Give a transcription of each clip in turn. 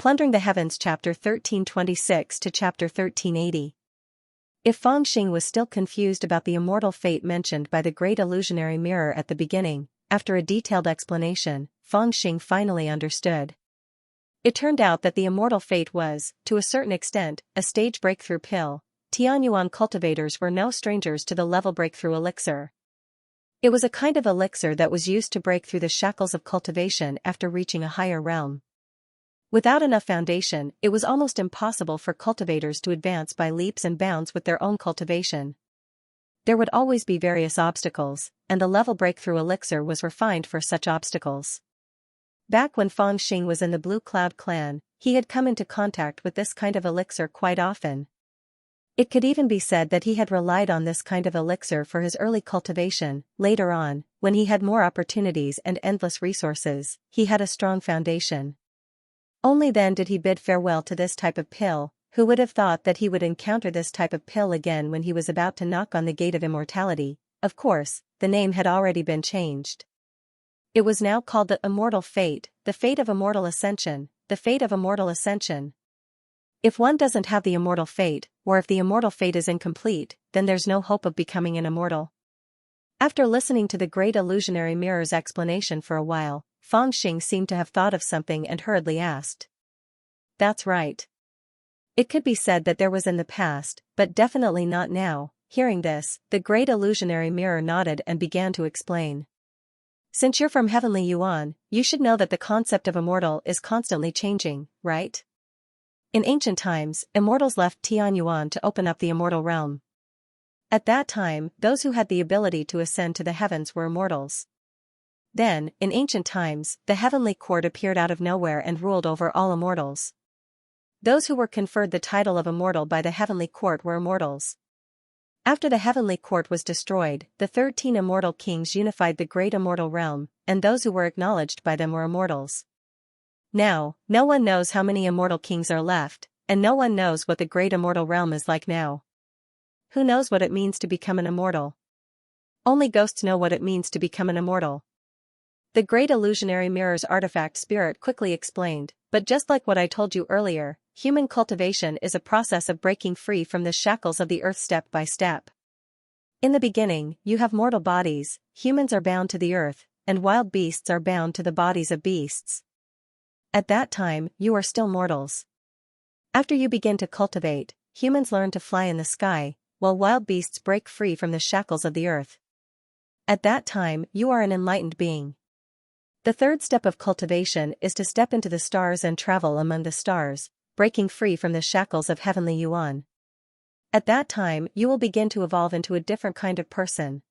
Plundering the Heavens chapter 1326 to chapter 1380. If Fangxing was still confused about the immortal fate mentioned by the great illusionary mirror at the beginning, after a detailed explanation, Fangxing finally understood. It turned out that the immortal fate was, to a certain extent, a stage breakthrough pill. Tianyuan cultivators were no strangers to the level breakthrough elixir. It was a kind of elixir that was used to break through the shackles of cultivation after reaching a higher realm. Without enough foundation, it was almost impossible for cultivators to advance by leaps and bounds with their own cultivation. There would always be various obstacles, and the level breakthrough elixir was refined for such obstacles. Back when Fangxing was in the Blue Cloud clan, he had come into contact with this kind of elixir quite often. It could even be said that he had relied on this kind of elixir for his early cultivation. Later on, when he had more opportunities and endless resources, he had a strong foundation. Only then did he bid farewell to this type of pill. Who would have thought that he would encounter this type of pill again when he was about to knock on the gate of immortality? Of course, the name had already been changed. It was now called the Immortal Fate, the Fate of Immortal Ascension, the Fate of Immortal Ascension. If one doesn't have the immortal fate, or if the immortal fate is incomplete, then there's no hope of becoming an immortal. After listening to the great illusionary mirror's explanation for a while, Fangxing seemed to have thought of something and hurriedly asked. That's right. It could be said that there was in the past, but definitely not now. Hearing this, the great illusionary mirror nodded and began to explain. Since you're from Heavenly Yuan, you should know that the concept of immortal is constantly changing, right? In ancient times, immortals left Tianyuan to open up the immortal realm. At that time, those who had the ability to ascend to the heavens were immortals. Then, in ancient times, the heavenly court appeared out of nowhere and ruled over all immortals. Those who were conferred the title of immortal by the heavenly court were immortals. After the heavenly court was destroyed, the 13 immortal kings unified the great immortal realm, and those who were acknowledged by them were immortals. Now, no one knows how many immortal kings are left, and no one knows what the great immortal realm is like now. Who knows what it means to become an immortal? Only ghosts know what it means to become an immortal. The great illusionary mirror's artifact spirit quickly explained, but just like what I told you earlier, human cultivation is a process of breaking free from the shackles of the earth step by step. In the beginning, you have mortal bodies, humans are bound to the earth, and wild beasts are bound to the bodies of beasts. At that time, you are still mortals. After you begin to cultivate, humans learn to fly in the sky, while wild beasts break free from the shackles of the earth. At that time, you are an enlightened being. The third step of cultivation is to step into the stars and travel among the stars, breaking free from the shackles of Heavenly Yuan. At that time, you will begin to evolve into a different kind of person.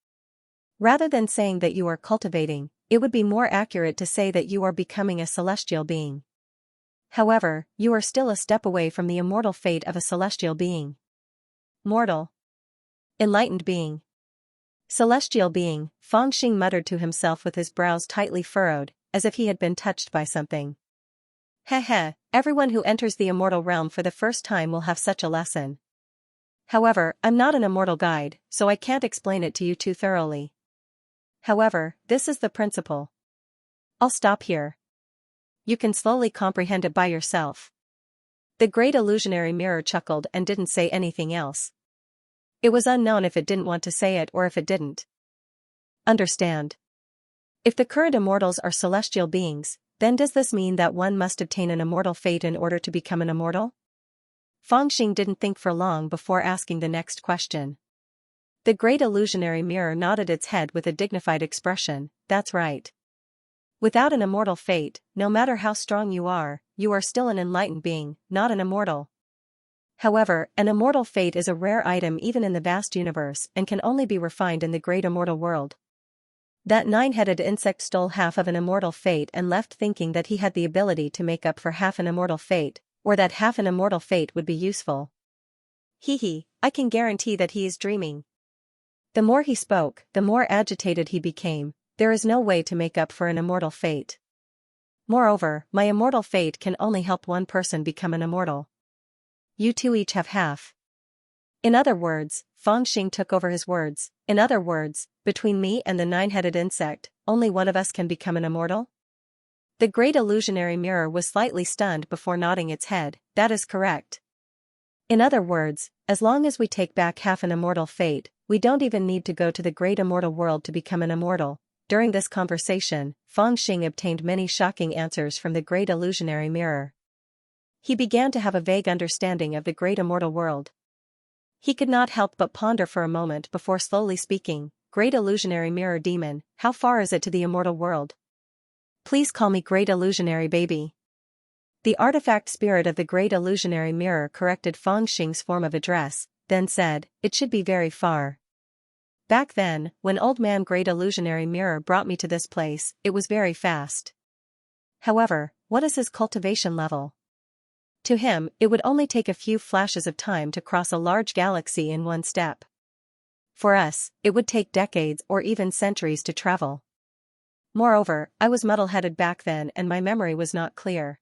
Rather than saying that you are cultivating, it would be more accurate to say that you are becoming a celestial being. However, you are still a step away from the immortal fate of a celestial being. Mortal. Enlightened being. Celestial being, Fangxing muttered to himself with his brows tightly furrowed, as if he had been touched by something. Heh, everyone who enters the immortal realm for the first time will have such a lesson. However, I'm not an immortal guide, so I can't explain it to you too thoroughly. However, this is the principle. I'll stop here. You can slowly comprehend it by yourself. The great illusionary mirror chuckled and didn't say anything else. It was unknown if it didn't want to say it or if it didn't understand. If the current immortals are celestial beings, then does this mean that one must obtain an immortal fate in order to become an immortal? Fangxing didn't think for long before asking the next question. The great illusionary mirror nodded its head with a dignified expression. That's right. Without an immortal fate, no matter how strong you are still an enlightened being, not an immortal. However, an immortal fate is a rare item even in the vast universe and can only be refined in the great immortal world. That 9-headed insect stole half of an immortal fate and left thinking that he had the ability to make up for half an immortal fate, or that half an immortal fate would be useful. I can guarantee that he is dreaming. The more he spoke, the more agitated he became. There is no way to make up for an immortal fate. Moreover, my immortal fate can only help one person become an immortal. You two each have half. In other words, Fangxing took over his words. In other words, between me and the 9-headed insect, only one of us can become an immortal? The great illusionary mirror was slightly stunned before nodding its head. That is correct. In other words, as long as we take back half an immortal fate, we don't even need to go to the great immortal world to become an immortal. During this conversation, Fangxing obtained many shocking answers from the great illusionary mirror. He began to have a vague understanding of the great immortal world. He could not help but ponder for a moment before slowly speaking. Great illusionary mirror demon, how far is it to the immortal world? Please call me Great Illusionary Baby. The artifact spirit of the Great Illusionary Mirror corrected Fangxing's form of address, then said, it should be very far. Back then, when Old Man Great Illusionary Mirror brought me to this place, it was very fast. However, what is his cultivation level? To him, it would only take a few flashes of time to cross a large galaxy in one step. For us, it would take decades or even centuries to travel. Moreover, I was muddle-headed back then and my memory was not clear.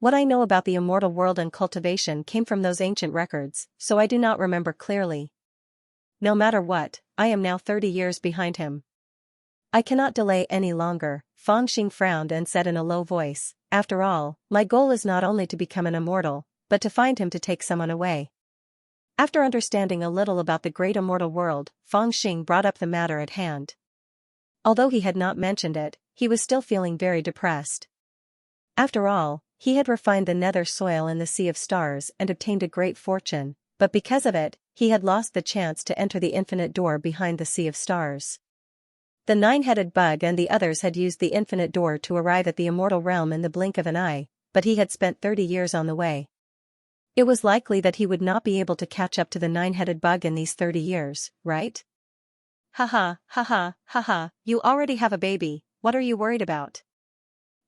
What I know about the immortal world and cultivation came from those ancient records, so I do not remember clearly. No matter what, I am now 30 years behind him. I cannot delay any longer. Fangxing frowned and said in a low voice, after all, my goal is not only to become an immortal, but to find him to take someone away. After understanding a little about the great immortal world, Fangxing brought up the matter at hand. Although he had not mentioned it, he was still feeling very depressed. After all, he had refined the nether soil in the Sea of Stars and obtained a great fortune, but because of it, he had lost the chance to enter the infinite door behind the Sea of Stars. The nine-headed bug and the others had used the infinite door to arrive at the immortal realm in the blink of an eye, but he had spent 30 years on the way. It was likely that he would not be able to catch up to the nine-headed bug in these 30 years, right? Haha, haha, haha, you already have a baby, what are you worried about?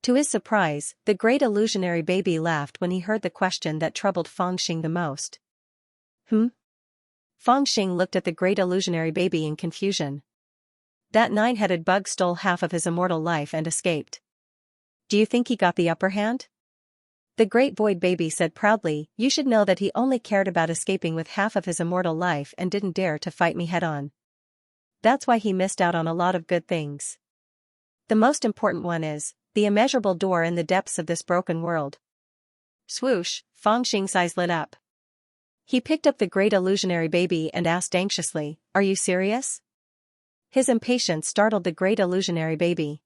To his surprise, the great illusionary baby laughed when he heard the question that troubled Fangxing the most. Fangxing looked at the great illusionary baby in confusion. That nine-headed bug stole half of his immortal life and escaped. Do you think he got the upper hand? The great void baby said proudly, you should know that he only cared about escaping with half of his immortal life and didn't dare to fight me head-on. That's why he missed out on a lot of good things. The most important one is, the immeasurable door in the depths of this broken world. Swoosh, Fangxing's eyes lit up. He picked up the great illusionary baby and asked anxiously, are you serious? His impatience startled the great illusionary baby.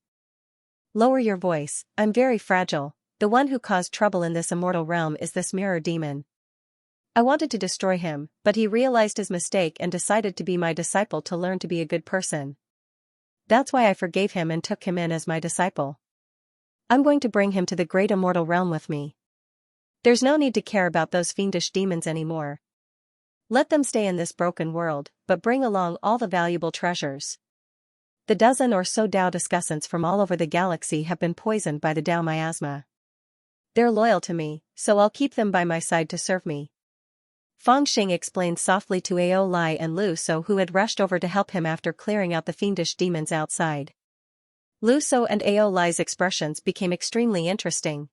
Lower your voice, I'm very fragile, the one who caused trouble in this immortal realm is this mirror demon. I wanted to destroy him, but he realized his mistake and decided to be my disciple to learn to be a good person. That's why I forgave him and took him in as my disciple. I'm going to bring him to the great immortal realm with me. There's no need to care about those fiendish demons anymore. Let them stay in this broken world, but bring along all the valuable treasures. The dozen or so Dao discussants from all over the galaxy have been poisoned by the Dao miasma. They're loyal to me, so I'll keep them by my side to serve me. Fangxing explained softly to Ao Lai and Lu So, who had rushed over to help him after clearing out the fiendish demons outside. Lu So and Ao Lai's expressions became extremely interesting.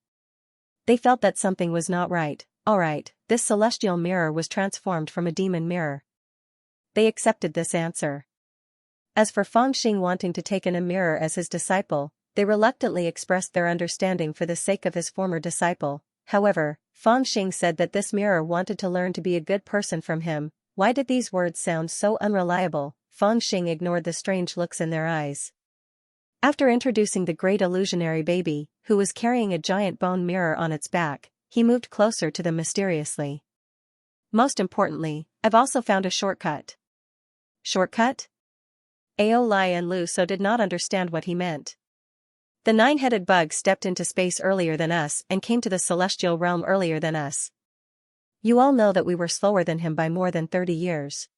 They felt that something was not right. Alright, this celestial mirror was transformed from a demon mirror. They accepted this answer. As for Fangxing wanting to take in a mirror as his disciple, they reluctantly expressed their understanding for the sake of his former disciple. However, Fangxing said that this mirror wanted to learn to be a good person from him. Why did these words sound so unreliable? Fangxing ignored the strange looks in their eyes. After introducing the great illusionary baby, who was carrying a giant bone mirror on its back, he moved closer to them mysteriously. Most importantly, I've also found a shortcut. Shortcut? Ao Lai and Lu So did not understand what he meant. The nine-headed bug stepped into space earlier than us and came to the celestial realm earlier than us. You all know that we were slower than him by more than 30 years.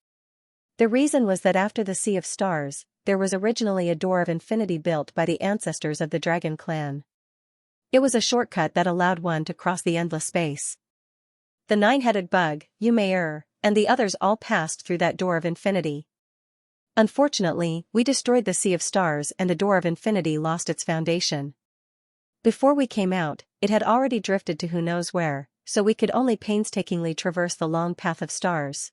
The reason was that after the Sea of Stars, there was originally a door of infinity built by the ancestors of the Dragon Clan. It was a shortcut that allowed one to cross the endless space. The nine-headed bug, you may and the others all passed through that door of infinity. Unfortunately, we destroyed the Sea of Stars and the door of infinity lost its foundation. Before we came out, it had already drifted to who knows where, so we could only painstakingly traverse the long path of stars.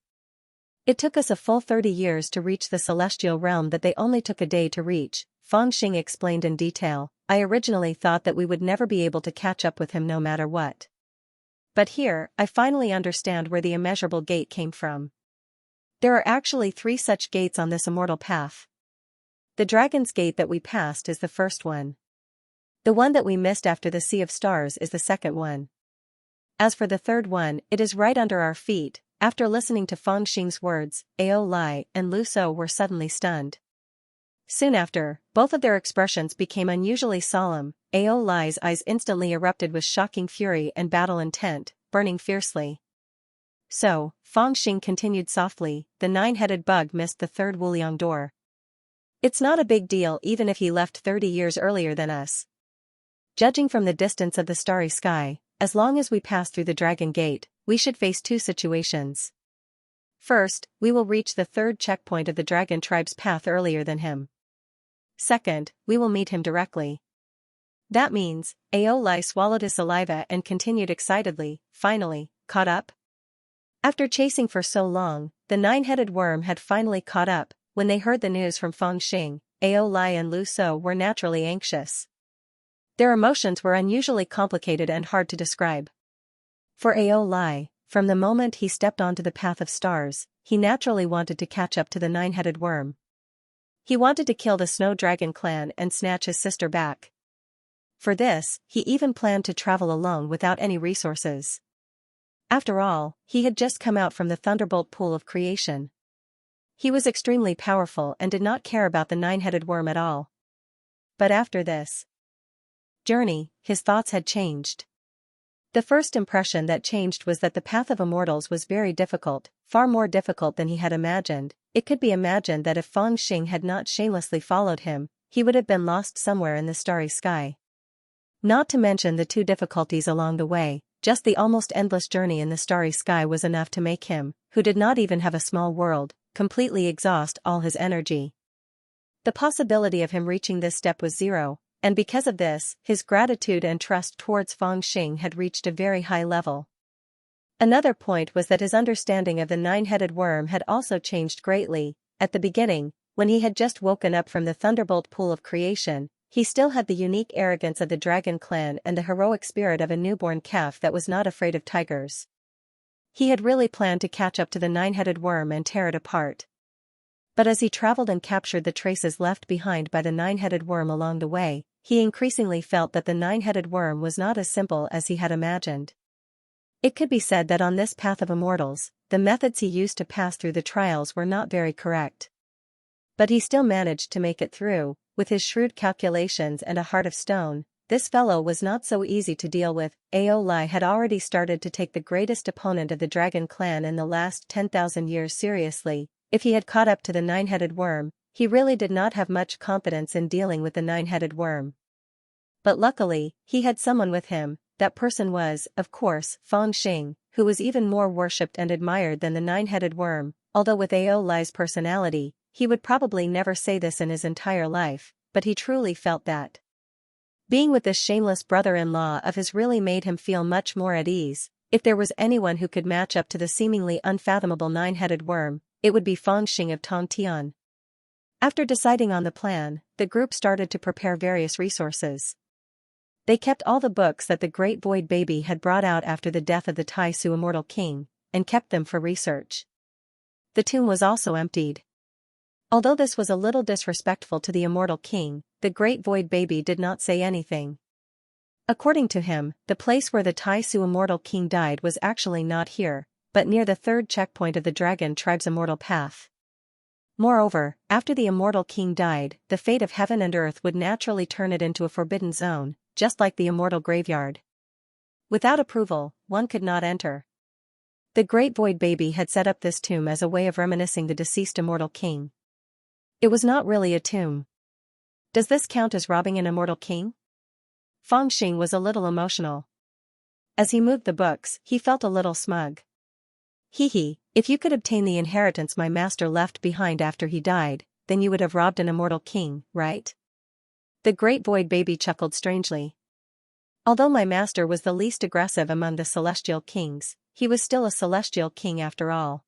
It took us a full 30 years to reach the celestial realm that they only took a day to reach, Fangxing explained in detail. I originally thought that we would never be able to catch up with him no matter what. But here, I finally understand where the immeasurable gate came from. There are actually 3 such gates on this immortal path. The Dragon's Gate that we passed is the first one. The one that we missed after the Sea of Stars is the second one. As for the third one, it is right under our feet. After listening to Feng Xing's words, Ao Lai and Lu So were suddenly stunned. Soon after, both of their expressions became unusually solemn. Ao Lai's eyes instantly erupted with shocking fury and battle intent, burning fiercely. So, Feng Xing continued softly, the 9-headed bug missed the third Wuliang door. It's not a big deal even if he left 30 years earlier than us. Judging from the distance of the starry sky, as long as we pass through the Dragon Gate, we should face 2 situations. First, we will reach the 3rd checkpoint of the Dragon Tribe's path earlier than him. Second, we will meet him directly. That means, Ao Lai swallowed his saliva and continued excitedly, finally, caught up? After chasing for so long, the 9-headed worm had finally caught up. When they heard the news from Feng Xing, Ao Lai and Lu So were naturally anxious. Their emotions were unusually complicated and hard to describe. For Ao Lai, from the moment he stepped onto the path of stars, he naturally wanted to catch up to the 9-headed worm. He wanted to kill the Snow Dragon clan and snatch his sister back. For this, he even planned to travel alone without any resources. After all, he had just come out from the Thunderbolt Pool of Creation. He was extremely powerful and did not care about the 9-headed worm at all. But after this journey, his thoughts had changed. The first impression that changed was that the path of immortals was very difficult, far more difficult than he had imagined. It could be imagined that if Feng Xing had not shamelessly followed him, he would have been lost somewhere in the starry sky. Not to mention the 2 difficulties along the way, just the almost endless journey in the starry sky was enough to make him, who did not even have a small world, completely exhaust all his energy. The possibility of him reaching this step was 0. And because of this, his gratitude and trust towards Feng Xing had reached a very high level. Another point was that his understanding of the 9-headed worm had also changed greatly. At the beginning, when he had just woken up from the Thunderbolt Pool of Creation, he still had the unique arrogance of the Dragon Clan and the heroic spirit of a newborn calf that was not afraid of tigers. He had really planned to catch up to the 9-headed worm and tear it apart. But as he traveled and captured the traces left behind by the 9-headed worm along the way, he increasingly felt that the 9-headed worm was not as simple as he had imagined. It could be said that on this path of immortals, the methods he used to pass through the trials were not very correct. But he still managed to make it through. With his shrewd calculations and a heart of stone, this fellow was not so easy to deal with. Ao Lai had already started to take the greatest opponent of the Dragon Clan in the last 10,000 years seriously. If he had caught up to the 9-headed worm, he really did not have much confidence in dealing with the 9-headed worm. But luckily, he had someone with him. That person was, of course, Feng Xing, who was even more worshipped and admired than the 9-headed worm. Although with Ao Lai's personality, he would probably never say this in his entire life, but he truly felt that being with this shameless brother-in-law of his really made him feel much more at ease. If there was anyone who could match up to the seemingly unfathomable 9-headed worm, it would be Feng Xing of Tongtian. After deciding on the plan, the group started to prepare various resources. They kept all the books that the Great Void Baby had brought out after the death of the Tai Su Immortal King, and kept them for research. The tomb was also emptied. Although this was a little disrespectful to the Immortal King, the Great Void Baby did not say anything. According to him, the place where the Tai Su Immortal King died was actually not here, but near the 3rd checkpoint of the Dragon Tribe's immortal path. Moreover, after the Immortal King died, the fate of heaven and earth would naturally turn it into a forbidden zone, just like the immortal graveyard. Without approval, one could not enter. The Great Void Baby had set up this tomb as a way of reminiscing the deceased Immortal King. It was not really a tomb. Does this count as robbing an Immortal King? Feng Xing was a little emotional. As he moved the books, he felt a little smug. Hee, if you could obtain the inheritance my master left behind after he died, then you would have robbed an Immortal King, right? The Great Void Baby chuckled strangely. Although my master was the least aggressive among the Celestial Kings, he was still a Celestial King after all.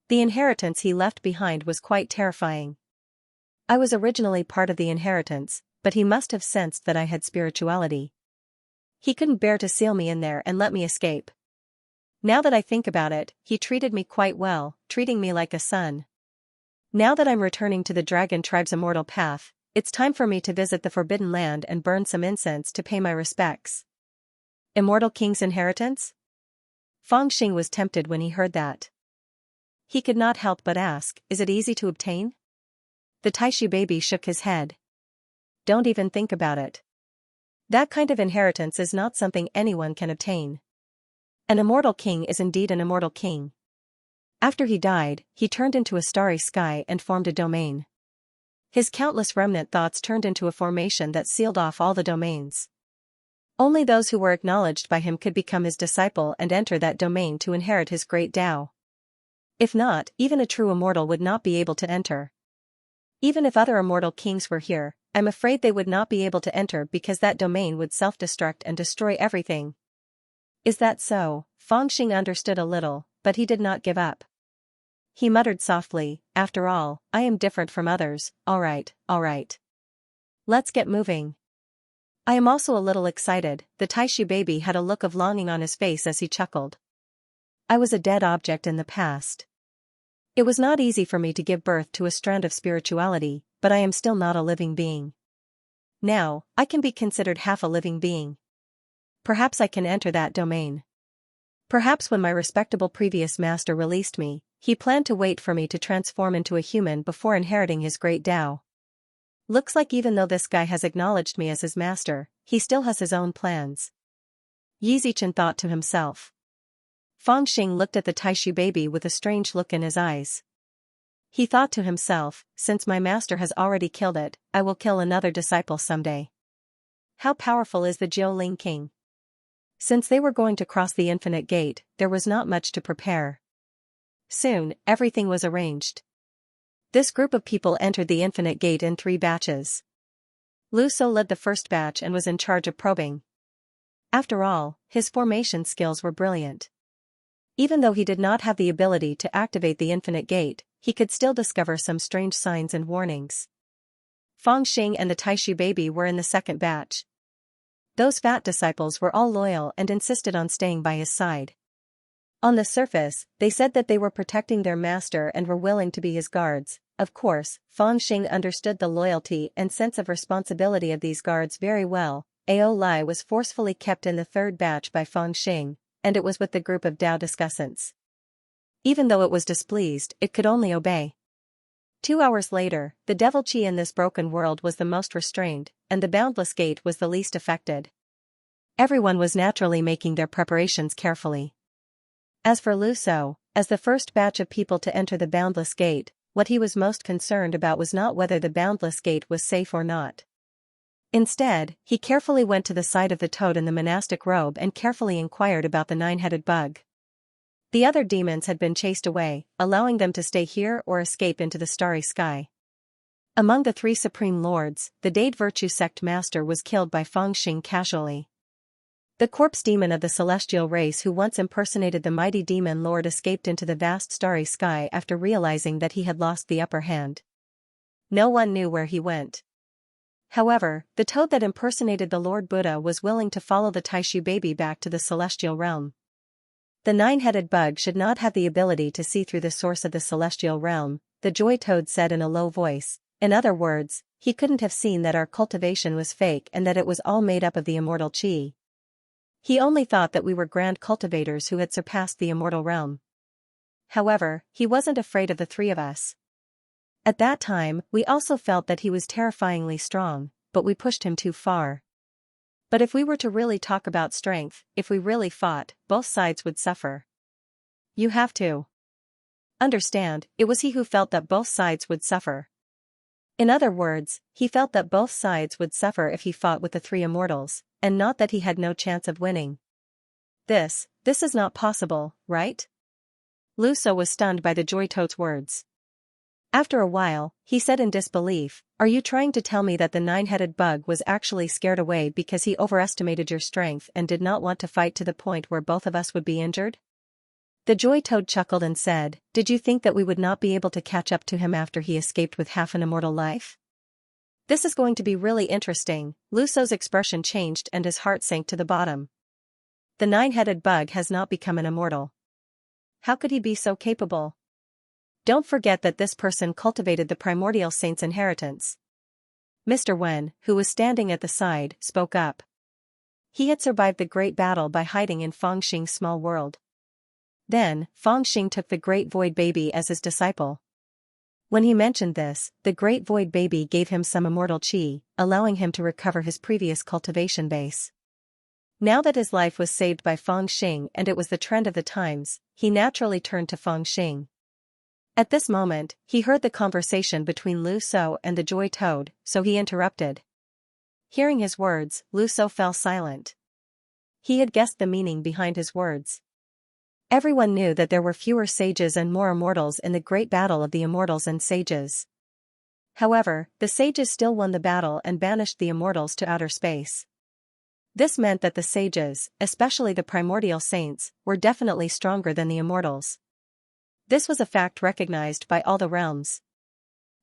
The inheritance he left behind was quite terrifying. I was originally part of the inheritance, but he must have sensed that I had spirituality. He couldn't bear to seal me in there and let me escape. Now that I think about it, he treated me quite well, treating me like a son. Now that I'm returning to the dragon tribe's immortal path, it's time for me to visit the Forbidden Land and burn some incense to pay my respects. Immortal King's inheritance? Fangxing was tempted when he heard that. He could not help but ask, is it easy to obtain? The Taishi baby shook his head. Don't even think about it. That kind of inheritance is not something anyone can obtain. An immortal king is indeed an immortal king. After he died, he turned into a starry sky and formed a domain. His countless remnant thoughts turned into a formation that sealed off all the domains. Only those who were acknowledged by him could become his disciple and enter that domain to inherit his great Tao. If not, even a true immortal would not be able to enter. Even if other immortal kings were here, I'm afraid they would not be able to enter because that domain would self-destruct and destroy everything. Is that so? Fangxing understood a little, but he did not give up. He muttered softly, after all, I am different from others, all right. Let's get moving. I am also a little excited. The Taishi baby had a look of longing on his face as he chuckled. I was a dead object in the past. It was not easy for me to give birth to a strand of spirituality, but I am still not a living being. Now, I can be considered half a living being. Perhaps I can enter that domain. Perhaps when my respectable previous master released me, he planned to wait for me to transform into a human before inheriting his great Tao. Looks like even though this guy has acknowledged me as his master, he still has his own plans. Yi Zichen thought to himself. Fangxing looked at the Taishi baby with a strange look in his eyes. He thought to himself, since my master has already killed it, I will kill another disciple someday. How powerful is the Jiuling king? Since they were going to cross the infinite gate, there was not much to prepare. Soon, everything was arranged. This group of people entered the infinite gate in 3 batches. Lu So led the first batch and was in charge of probing. After all, his formation skills were brilliant. Even though he did not have the ability to activate the infinite gate, he could still discover some strange signs and warnings. Fangxing and the Taishi baby were in the second batch. Those fat disciples were all loyal and insisted on staying by his side. On the surface, they said that they were protecting their master and were willing to be his guards. Of course, Fangxing understood the loyalty and sense of responsibility of these guards very well. Ao Lai was forcefully kept in the third batch by Fangxing, and it was with the group of Tao discussants. Even though it was displeased, it could only obey. 2 hours later, the devil chi in this broken world was the most restrained, and the boundless gate was the least affected. Everyone was naturally making their preparations carefully. As for Lu So, as the first batch of people to enter the boundless gate, what he was most concerned about was not whether the boundless gate was safe or not. Instead, he carefully went to the side of the toad in the monastic robe and carefully inquired about the 9-headed bug. The other demons had been chased away, allowing them to stay here or escape into the starry sky. Among the 3 supreme lords, the Dade Virtue Sect master was killed by Fangxing casually. The corpse demon of the celestial race who once impersonated the mighty demon lord escaped into the vast starry sky after realizing that he had lost the upper hand. No one knew where he went. However, the toad that impersonated the Lord Buddha was willing to follow the Taishi baby back to the celestial realm. The 9-headed bug should not have the ability to see through the source of the celestial realm, the joy toad said in a low voice. In other words, he couldn't have seen that our cultivation was fake and that it was all made up of the immortal chi. He only thought that we were grand cultivators who had surpassed the immortal realm. However, he wasn't afraid of the 3 of us. At that time, we also felt that he was terrifyingly strong, but we pushed him too far. But if we were to really talk about strength, if we really fought, both sides would suffer. You have to understand, it was he who felt that both sides would suffer. In other words, he felt that both sides would suffer if he fought with the 3 immortals, and not that he had no chance of winning. This is not possible, right? Lu So was stunned by the joy toad's words. After a while, he said in disbelief, "Are you trying to tell me that the 9-headed bug was actually scared away because he overestimated your strength and did not want to fight to the point where both of us would be injured?" The joy toad chuckled and said, "Did you think that we would not be able to catch up to him after he escaped with half an immortal life? This is going to be really interesting. Lu Shou's expression changed and his heart sank to the bottom. The nine-headed bug has not become an immortal. How could he be so capable? Don't forget that this person cultivated the primordial saint's inheritance. Mr. Wen, who was standing at the side, spoke up. He had survived the great battle by hiding in Fangxing's small world. Then, Fangxing took the Great Void Baby as his disciple. When he mentioned this, the Great Void Baby gave him some immortal qi, allowing him to recover his previous cultivation base. Now that his life was saved by Fangxing and it was the trend of the times, he naturally turned to Fangxing. At this moment, he heard the conversation between Lu Shou and the Joy Toad, so he interrupted. Hearing his words, Lu Shou fell silent. He had guessed the meaning behind his words. Everyone knew that there were fewer sages and more immortals in the great battle of the immortals and sages. However, the sages still won the battle and banished the immortals to outer space. This meant that the sages, especially the primordial saints, were definitely stronger than the immortals. This was a fact recognized by all the realms.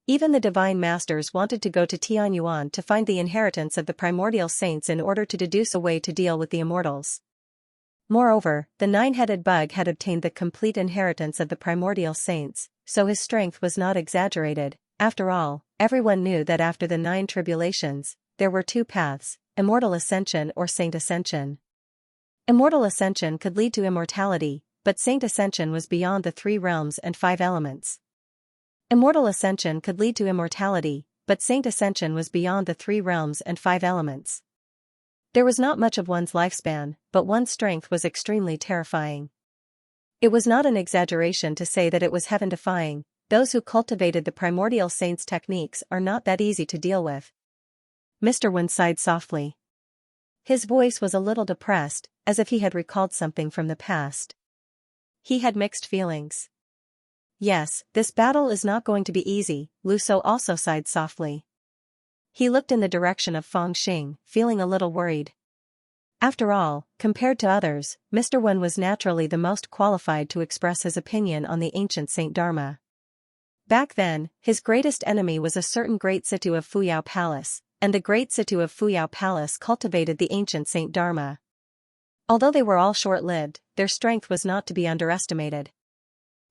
Even the divine masters wanted to go to Tianyuan to find the inheritance of the primordial saints in order to deduce a way to deal with the immortals. Moreover, the nine-headed bug had obtained the complete inheritance of the primordial saints, so his strength was not exaggerated. After all, everyone knew that after the 9 tribulations, there were 2 paths, immortal ascension or saint ascension. Immortal ascension could lead to immortality, but saint ascension was beyond the 3 realms and 5 elements. Immortal ascension could lead to immortality, but saint ascension was beyond the 3 realms and 5 elements. There was not much of one's lifespan, but one's strength was extremely terrifying. It was not an exaggeration to say that it was heaven-defying. Those who cultivated the primordial saints' techniques are not that easy to deal with. Mr. Wen sighed softly. His voice was a little depressed, as if he had recalled something from the past. He had mixed feelings. Yes, this battle is not going to be easy, Lu Shou also sighed softly. He looked in the direction of Fangxing, feeling a little worried. After all, compared to others, Mr. Wen was naturally the most qualified to express his opinion on the ancient Saint Dharma. Back then, his greatest enemy was a certain great Situ of Fuyao Palace, and the great Situ of Fuyao Palace cultivated the ancient Saint Dharma. Although they were all short-lived, their strength was not to be underestimated.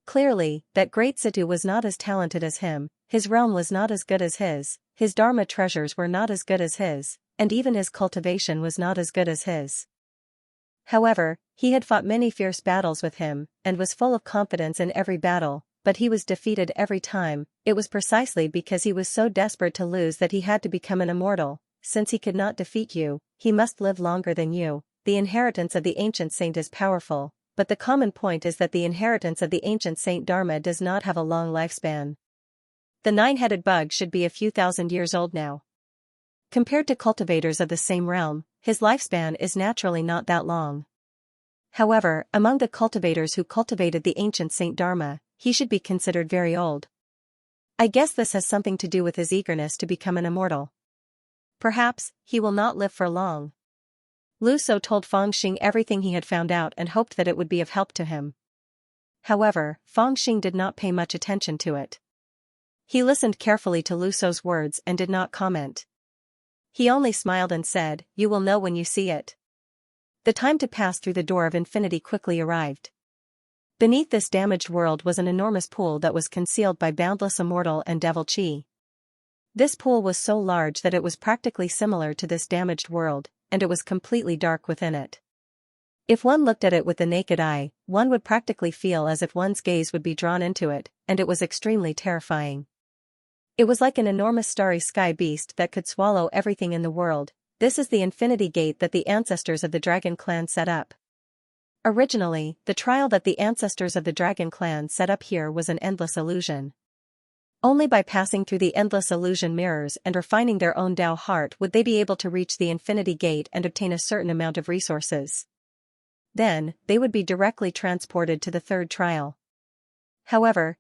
Clearly, that great Situ was not as talented as him, his realm was not as good as his Dharma treasures were not as good as his, and even his cultivation was not as good as his. However, he had fought many fierce battles with him, and was full of confidence in every battle, but he was defeated every time. It was precisely because he was so desperate to lose that he had to become an immortal. Since he could not defeat you, he must live longer than you. The inheritance of the ancient saint is powerful, but the common point is that the inheritance of the ancient Saint Dharma does not have a long lifespan. The 9-headed bug should be a few thousand years old now. Compared to cultivators of the same realm, his lifespan is naturally not that long. However, among the cultivators who cultivated the ancient Saint Dharma, he should be considered very old. I guess this has something to do with his eagerness to become an immortal. Perhaps, he will not live for long. Lu Shou told Fangxing everything he had found out and hoped that it would be of help to him. However, Fangxing did not pay much attention to it. He listened carefully to Lu Shou's words and did not comment. He only smiled and said, "You will know when you see it." The time to pass through the door of infinity quickly arrived. Beneath this damaged world was an enormous pool that was concealed by boundless immortal and devil qi. This pool was so large that it was practically similar to this damaged world, and it was completely dark within it. If one looked at it with the naked eye, one would practically feel as if one's gaze would be drawn into it, and it was extremely terrifying. It was like an enormous starry sky beast that could swallow everything in the world. This is the infinity gate that the ancestors of the Dragon Clan set up. Originally, the trial that the ancestors of the Dragon Clan set up here was an endless illusion. Only by passing through the endless illusion mirrors and refining their own Tao heart would they be able to reach the infinity gate and obtain a certain amount of resources. Then, they would be directly transported to the third trial. However,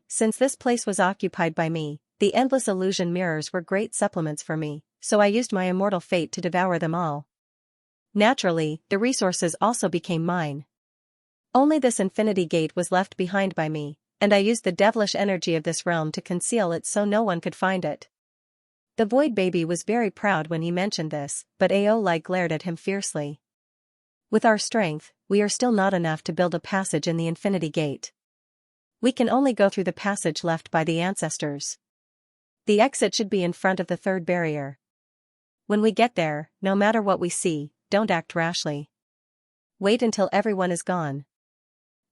since this place was occupied by me, the endless illusion mirrors were great supplements for me, so I used my immortal fate to devour them all. Naturally, the resources also became mine. Only this infinity gate was left behind by me, and I used the devilish energy of this realm to conceal it so no one could find it. The Void Baby was very proud when he mentioned this, but Aoli glared at him fiercely. With our strength, we are still not enough to build a passage in the Infinity Gate. We can only go through the passage left by the ancestors. The exit should be in front of the third barrier. When we get there, no matter what we see, don't act rashly. Wait until everyone is gone.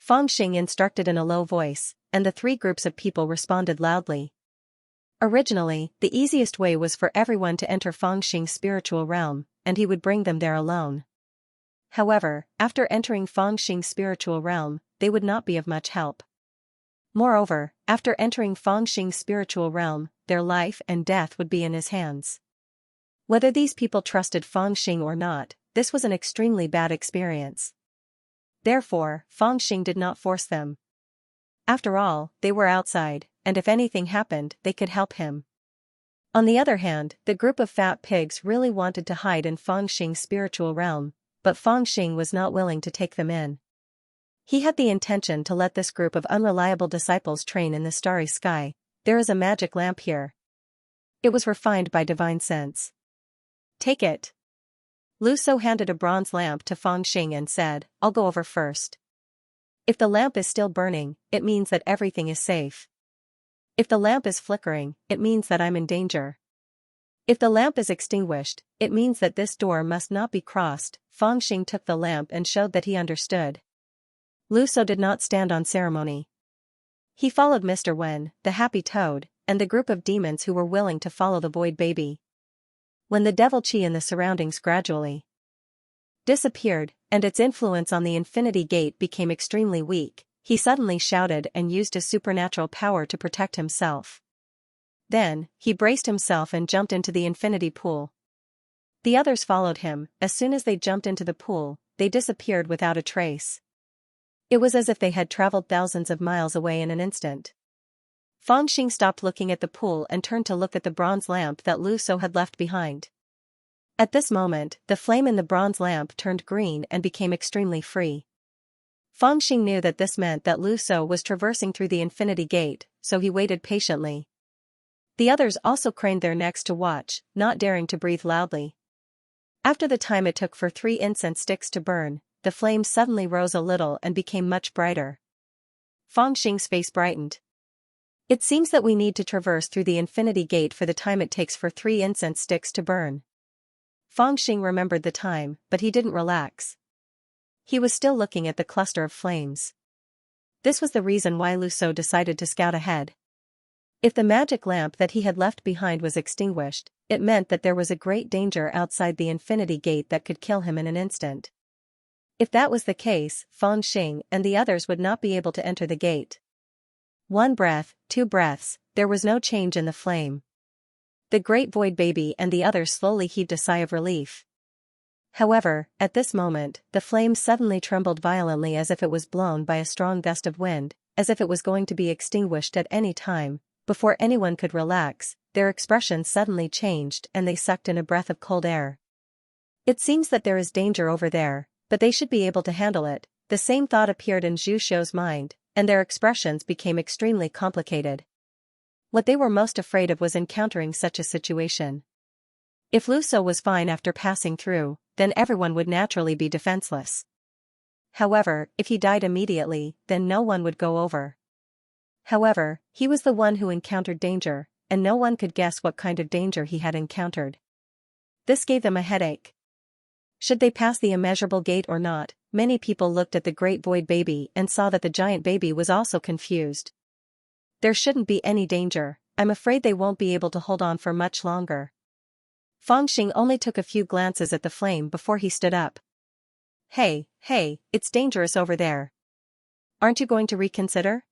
Fangxing instructed in a low voice, and the three groups of people responded loudly. Originally, the easiest way was for everyone to enter Fangxing's spiritual realm, and he would bring them there alone. However, after entering Fangxing's spiritual realm, they would not be of much help. Moreover, after entering Fangxing's spiritual realm, their life and death would be in his hands. Whether these people trusted Fangxing or not, this was an extremely bad experience. Therefore, Fangxing did not force them. After all, they were outside, and if anything happened, they could help him. On the other hand, the group of fat pigs really wanted to hide in Fangxing's spiritual realm, but Fangxing was not willing to take them in. He had the intention to let this group of unreliable disciples train in the starry sky. There is a magic lamp here. It was refined by divine sense. Take it. Lu Shou handed a bronze lamp to Fangxing and said, I'll go over first. If the lamp is still burning, it means that everything is safe. If the lamp is flickering, it means that I'm in danger. If the lamp is extinguished, it means that this door must not be crossed. Fangxing took the lamp and showed that he understood. Lu Shou did not stand on ceremony. He followed Mr. Wen, the happy toad, and the group of demons who were willing to follow the Void Baby. When the devil chi in the surroundings gradually disappeared, and its influence on the Infinity Gate became extremely weak, he suddenly shouted and used his supernatural power to protect himself. Then, he braced himself and jumped into the Infinity Pool. The others followed him. As soon as they jumped into the pool, they disappeared without a trace. It was as if they had traveled thousands of miles away in an instant. Fangxing stopped looking at the pool and turned to look at the bronze lamp that Lu Shou had left behind. At this moment, the flame in the bronze lamp turned green and became extremely free. Fangxing knew that this meant that Lu Shou was traversing through the Infinity Gate, so he waited patiently. The others also craned their necks to watch, not daring to breathe loudly. After the time it took for 3 incense sticks to burn, the flame suddenly rose a little and became much brighter. Fangxing's face brightened. It seems that we need to traverse through the Infinity Gate for the time it takes for 3 incense sticks to burn. Fangxing remembered the time, but he didn't relax. He was still looking at the cluster of flames. This was the reason why Lu Shou decided to scout ahead. If the magic lamp that he had left behind was extinguished, it meant that there was a great danger outside the Infinity Gate that could kill him in an instant. If that was the case, Fangxing and the others would not be able to enter the gate. 1 breath, 2 breaths, there was no change in the flame. The great Void Baby and the others slowly heaved a sigh of relief. However, at this moment, the flame suddenly trembled violently as if it was blown by a strong gust of wind, as if it was going to be extinguished at any time. Before anyone could relax, their expressions suddenly changed and they sucked in a breath of cold air. It seems that there is danger over there, but they should be able to handle it. The same thought appeared in Zhu Shou's mind, and their expressions became extremely complicated. What they were most afraid of was encountering such a situation. If Lu Shou was fine after passing through, then everyone would naturally be defenseless. However, if he died immediately, then no one would go over. However, he was the one who encountered danger, and no one could guess what kind of danger he had encountered. This gave them a headache. Should they pass the immeasurable gate or not? Many people looked at the great Void Baby and saw that the giant baby was also confused. There shouldn't be any danger. I'm afraid they won't be able to hold on for much longer. Fangxing only took a few glances at the flame before he stood up. Hey, it's dangerous over there. Aren't you going to reconsider?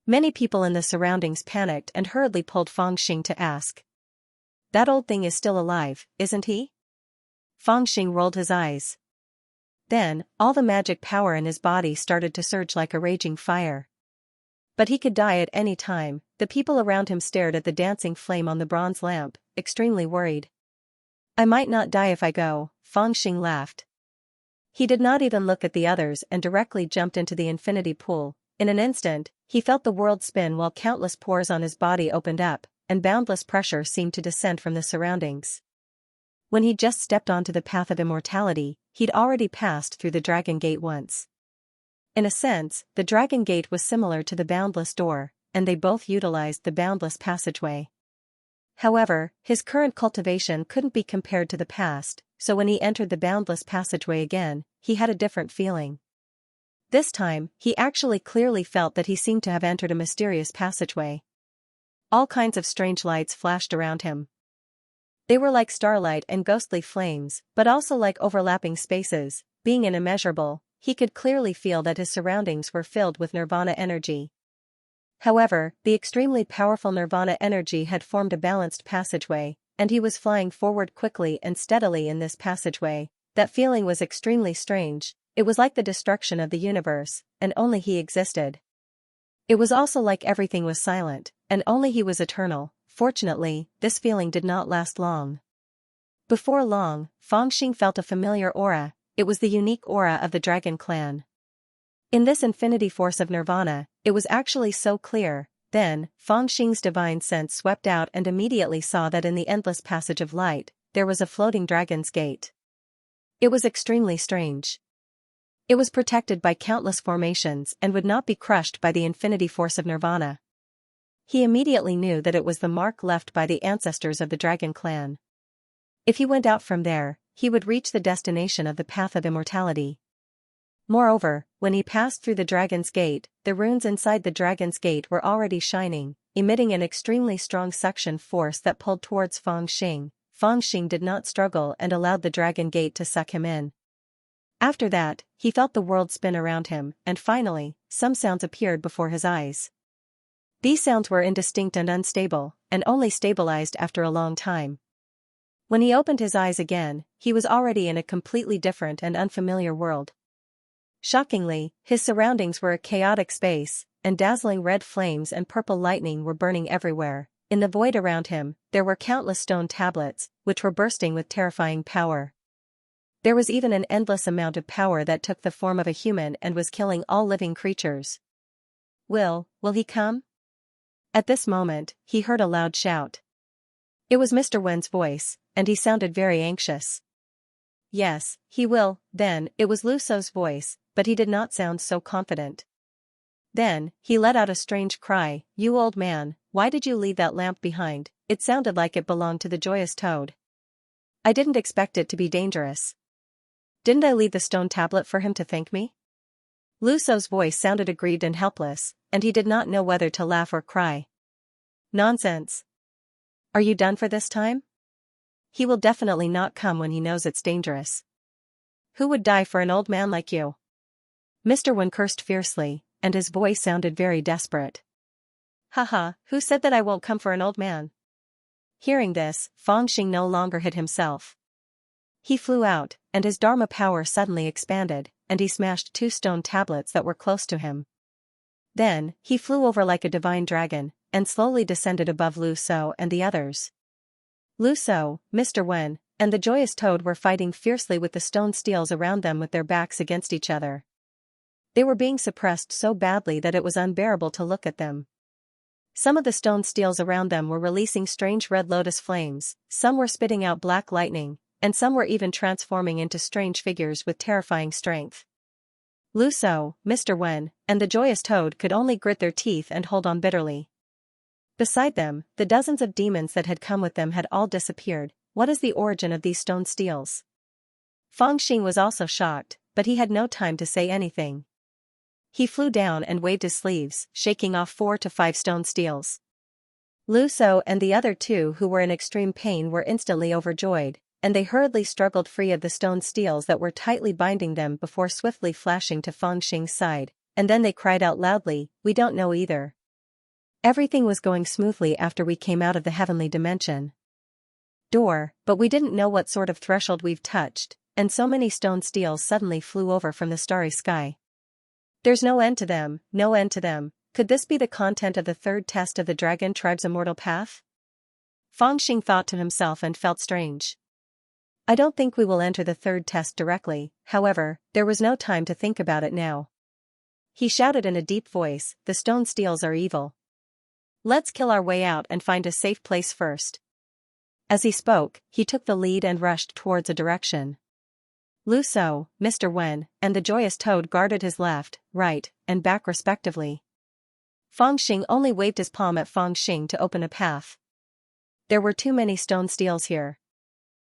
Many people in the surroundings panicked and hurriedly pulled Fangxing to ask. That old thing is still alive, isn't he? Fangxing rolled his eyes. Then, all the magic power in his body started to surge like a raging fire. But he could die at any time. The people around him stared at the dancing flame on the bronze lamp, extremely worried. I might not die if I go, Fangxing laughed. He did not even look at the others and directly jumped into the infinity pool. In an instant, he felt the world spin while countless pores on his body opened up, and boundless pressure seemed to descend from the surroundings. When he just stepped onto the path of immortality, he'd already passed through the Dragon Gate once. In a sense, the Dragon Gate was similar to the boundless door, and they both utilized the boundless passageway. However, his current cultivation couldn't be compared to the past, so when he entered the boundless passageway again, he had a different feeling. This time, he actually clearly felt that he seemed to have entered a mysterious passageway. All kinds of strange lights flashed around him. They were like starlight and ghostly flames, but also like overlapping spaces. Being immeasurable, he could clearly feel that his surroundings were filled with nirvana energy. However, the extremely powerful nirvana energy had formed a balanced passageway, and he was flying forward quickly and steadily in this passageway. That feeling was extremely strange. It was like the destruction of the universe, and only he existed. It was also like everything was silent, and only he was eternal. Fortunately, this feeling did not last long. Before long, Fangxing felt a familiar aura. It was the unique aura of the Dragon Clan. In this infinity force of nirvana, it was actually so clear. Then, Fangxing's divine sense swept out and immediately saw that in the endless passage of light, there was a floating dragon's gate. It was extremely strange. It was protected by countless formations and would not be crushed by the infinity force of nirvana. He immediately knew that it was the mark left by the ancestors of the Dragon Clan. If he went out from there, he would reach the destination of the path of immortality. Moreover, when he passed through the Dragon's Gate, the runes inside the Dragon's Gate were already shining, emitting an extremely strong suction force that pulled towards Fangxing. Fangxing did not struggle and allowed the Dragon Gate to suck him in. After that, he felt the world spin around him, and finally, some sounds appeared before his eyes. These sounds were indistinct and unstable, and only stabilized after a long time. When he opened his eyes again, he was already in a completely different and unfamiliar world. Shockingly, his surroundings were a chaotic space, and dazzling red flames and purple lightning were burning everywhere. In the void around him, there were countless stone tablets, which were bursting with terrifying power. There was even an endless amount of power that took the form of a human and was killing all living creatures. Will he come? At this moment, he heard a loud shout. It was Mr. Wen's voice, and he sounded very anxious. Yes, he will. Then, it was Lu Sou's voice, but he did not sound so confident. Then, he let out a strange cry. You old man, why did you leave that lamp behind? It sounded like it belonged to the joyous toad. I didn't expect it to be dangerous. Didn't I leave the stone tablet for him to thank me? Lu Sou's voice sounded aggrieved and helpless, and he did not know whether to laugh or cry. Nonsense. Are you done for this time? He will definitely not come when he knows it's dangerous. Who would die for an old man like you? Mr. Wen cursed fiercely, and his voice sounded very desperate. Haha, who said that I won't come for an old man? Hearing this, Fangxing no longer hid himself. He flew out, and his Dharma power suddenly expanded, and he smashed 2 stone tablets that were close to him. Then, he flew over like a divine dragon, and slowly descended above Lu Sou and the others. Lu Sou, Mr. Wen, and the joyous toad were fighting fiercely with the stone steels around them with their backs against each other. They were being suppressed so badly that it was unbearable to look at them. Some of the stone steels around them were releasing strange red lotus flames, some were spitting out black lightning, and some were even transforming into strange figures with terrifying strength. Lu Sou, Mr. Wen, and the joyous toad could only grit their teeth and hold on bitterly. Beside them, the dozens of demons that had come with them had all disappeared. What is the origin of these stone steels? Fangxing was also shocked, but he had no time to say anything. He flew down and waved his sleeves, shaking off 4 to 5 stone steels. Lu Sou and the other 2 who were in extreme pain were instantly overjoyed, and they hurriedly struggled free of the stone steels that were tightly binding them before swiftly flashing to Fangxing's side, and then they cried out loudly, "We don't know either. Everything was going smoothly after we came out of the heavenly dimension door, but we didn't know what sort of threshold we've touched, and so many stone steels suddenly flew over from the starry sky. There's no end to them, no end to them. Could this be the content of the 3rd test of the dragon tribe's immortal path?" Fangxing thought to himself and felt strange. I don't think we will enter the 3rd test directly. However, there was no time to think about it now. He shouted in a deep voice, "The stone steels are evil. Let's kill our way out and find a safe place first. As he spoke, he took the lead and rushed towards a direction. Lu Shou, Mr. Wen, and the joyous toad guarded his left, right, and back respectively. Fangxing only waved his palm at Fangxing to open a path. There were too many stone steels here.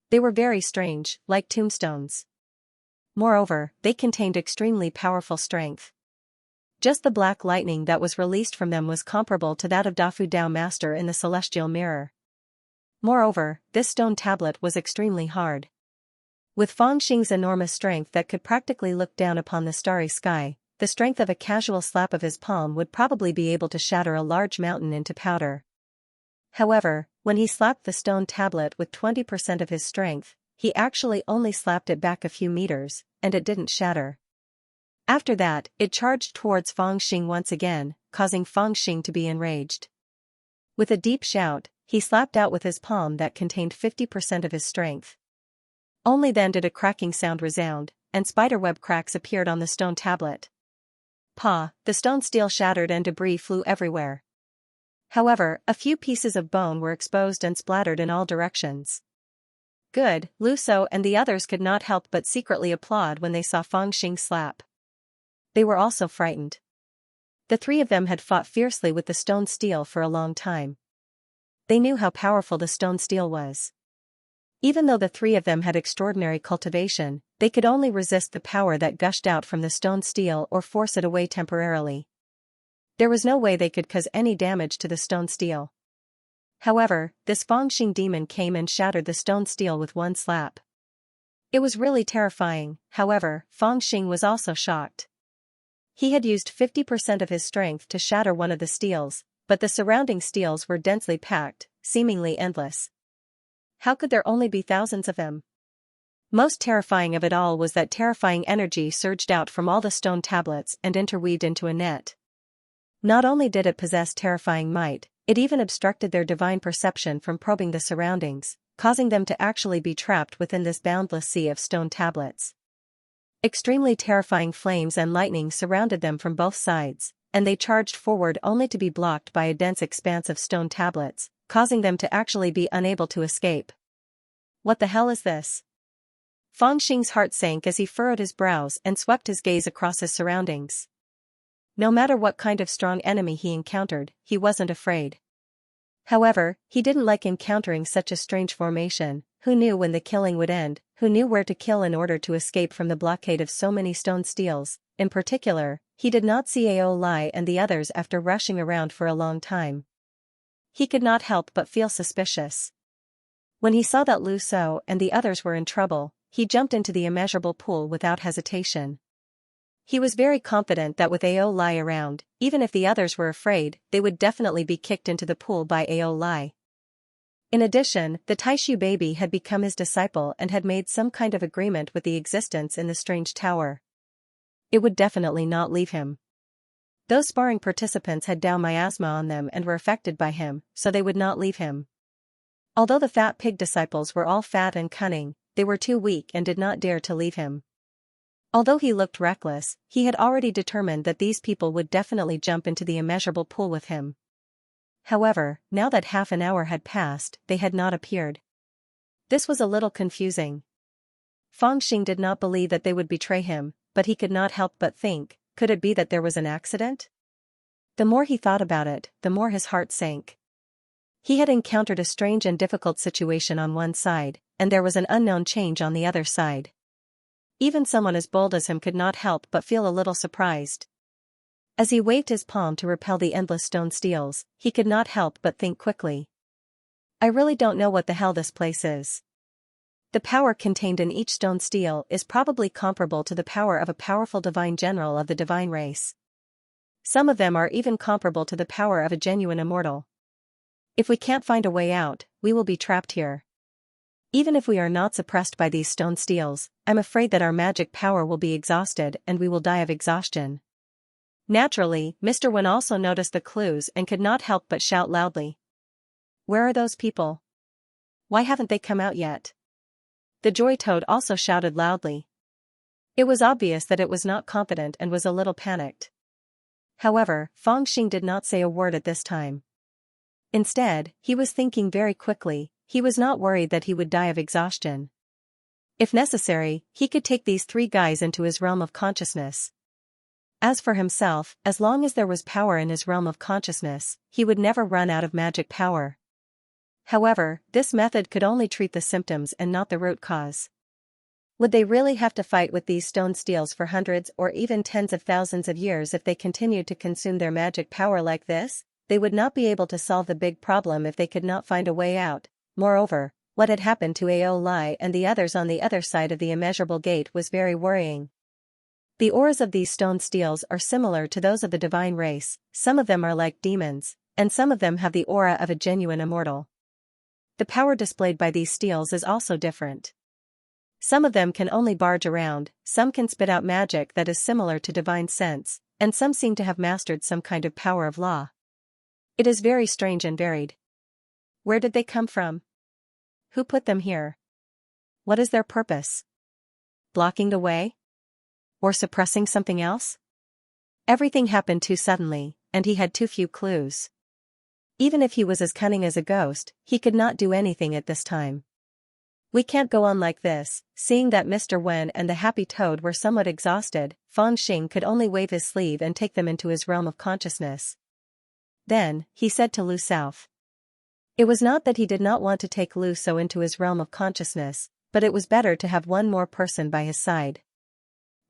They were very strange, like tombstones. Moreover, they contained extremely powerful strength. Just the black lightning that was released from them was comparable to that of Dafu Dao Master in the Celestial Mirror. Moreover, this stone tablet was extremely hard. With Fangxing's enormous strength that could practically look down upon the starry sky, the strength of a casual slap of his palm would probably be able to shatter a large mountain into powder. However, when he slapped the stone tablet with 20% of his strength, he actually only slapped it back a few meters, and it didn't shatter. After that, it charged towards Fangxing once again, causing Fangxing to be enraged. With a deep shout, he slapped out with his palm that contained 50% of his strength. Only then did a cracking sound resound, and spiderweb cracks appeared on the stone tablet. Pa! The stone steel shattered and debris flew everywhere. However, a few pieces of bone were exposed and splattered in all directions. Good, Lu Shou and the others could not help but secretly applaud when they saw Fangxing slap. They were also frightened. The three of them had fought fiercely with the stone steel for a long time. They knew how powerful the stone steel was. Even though the three of them had extraordinary cultivation, they could only resist the power that gushed out from the stone steel or force it away temporarily. There was no way they could cause any damage to the stone steel. However, this Fangxing demon came and shattered the stone steel with one slap. It was really terrifying. However, Fangxing was also shocked. He had used 50% of his strength to shatter one of the steels, but the surrounding steels were densely packed, seemingly endless. How could there only be thousands of them? Most terrifying of it all was that terrifying energy surged out from all the stone tablets and interweaved into a net. Not only did it possess terrifying might, it even obstructed their divine perception from probing the surroundings, causing them to actually be trapped within this boundless sea of stone tablets. Extremely terrifying flames and lightning surrounded them from both sides, and they charged forward only to be blocked by a dense expanse of stone tablets, causing them to actually be unable to escape. What the hell is this? Fangxing's heart sank as he furrowed his brows and swept his gaze across his surroundings. No matter what kind of strong enemy he encountered, he wasn't afraid. However, he didn't like encountering such a strange formation. Who knew when the killing would end? Who knew where to kill in order to escape from the blockade of so many stone steels? In particular, he did not see Ao Lai and the others after rushing around for a long time. He could not help but feel suspicious. When he saw that Lu Shou and the others were in trouble, he jumped into the immeasurable pool without hesitation. He was very confident that with Ao Lai around, even if the others were afraid, they would definitely be kicked into the pool by Ao Lai. In addition, the Taishu baby had become his disciple and had made some kind of agreement with the existence in the strange tower. It would definitely not leave him. Those sparring participants had Dao miasma on them and were affected by him, so they would not leave him. Although the fat pig disciples were all fat and cunning, they were too weak and did not dare to leave him. Although he looked reckless, he had already determined that these people would definitely jump into the immeasurable pool with him. However, now that half an hour had passed, they had not appeared. This was a little confusing. Fangxing did not believe that they would betray him, but he could not help but think, could it be that there was an accident? The more he thought about it, the more his heart sank. He had encountered a strange and difficult situation on one side, and there was an unknown change on the other side. Even someone as bold as him could not help but feel a little surprised. As he waved his palm to repel the endless stone steels, he could not help but think quickly. I really don't know what the hell this place is. The power contained in each stone steel is probably comparable to the power of a powerful divine general of the divine race. Some of them are even comparable to the power of a genuine immortal. If we can't find a way out, we will be trapped here. Even if we are not suppressed by these stone steels, I'm afraid that our magic power will be exhausted and we will die of exhaustion. Naturally, Mr. Wen also noticed the clues and could not help but shout loudly. Where are those people? Why haven't they come out yet? The Joy Toad also shouted loudly. It was obvious that it was not confident and was a little panicked. However, Fangxing did not say a word at this time. Instead, he was thinking very quickly. He was not worried that he would die of exhaustion. If necessary, he could take these three guys into his realm of consciousness. As for himself, as long as there was power in his realm of consciousness, he would never run out of magic power. However, this method could only treat the symptoms and not the root cause. Would they really have to fight with these stone steels for hundreds or even tens of thousands of years if they continued to consume their magic power like this? They would not be able to solve the big problem if they could not find a way out. Moreover, what had happened to Ao Lai and the others on the other side of the immeasurable gate was very worrying. The auras of these stone steels are similar to those of the divine race. Some of them are like demons, and some of them have the aura of a genuine immortal. The power displayed by these steels is also different. Some of them can only barge around, some can spit out magic that is similar to divine sense, and some seem to have mastered some kind of power of law. It is very strange and varied. Where did they come from? Who put them here? What is their purpose? Blocking the way? Or suppressing something else? Everything happened too suddenly, and he had too few clues. Even if he was as cunning as a ghost, he could not do anything at this time. We can't go on like this. Seeing that Mr. Wen and the Happy Toad were somewhat exhausted, Fang Xing could only wave his sleeve and take them into his realm of consciousness. Then, he said to Lu South. It was not that he did not want to take Lu So into his realm of consciousness, but it was better to have one more person by his side.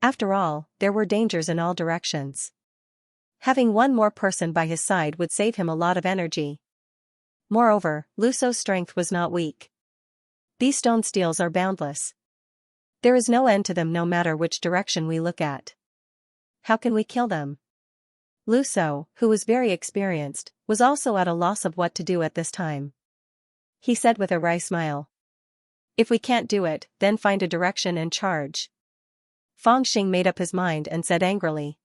After all, there were dangers in all directions. Having one more person by his side would save him a lot of energy. Moreover, Lu So's strength was not weak. These stone steels are boundless. There is no end to them no matter which direction we look at. How can we kill them? Lu So, who was very experienced, was also at a loss of what to do at this time. He said with a wry smile. If we can't do it, then find a direction and charge. Fang Xing made up his mind and said angrily.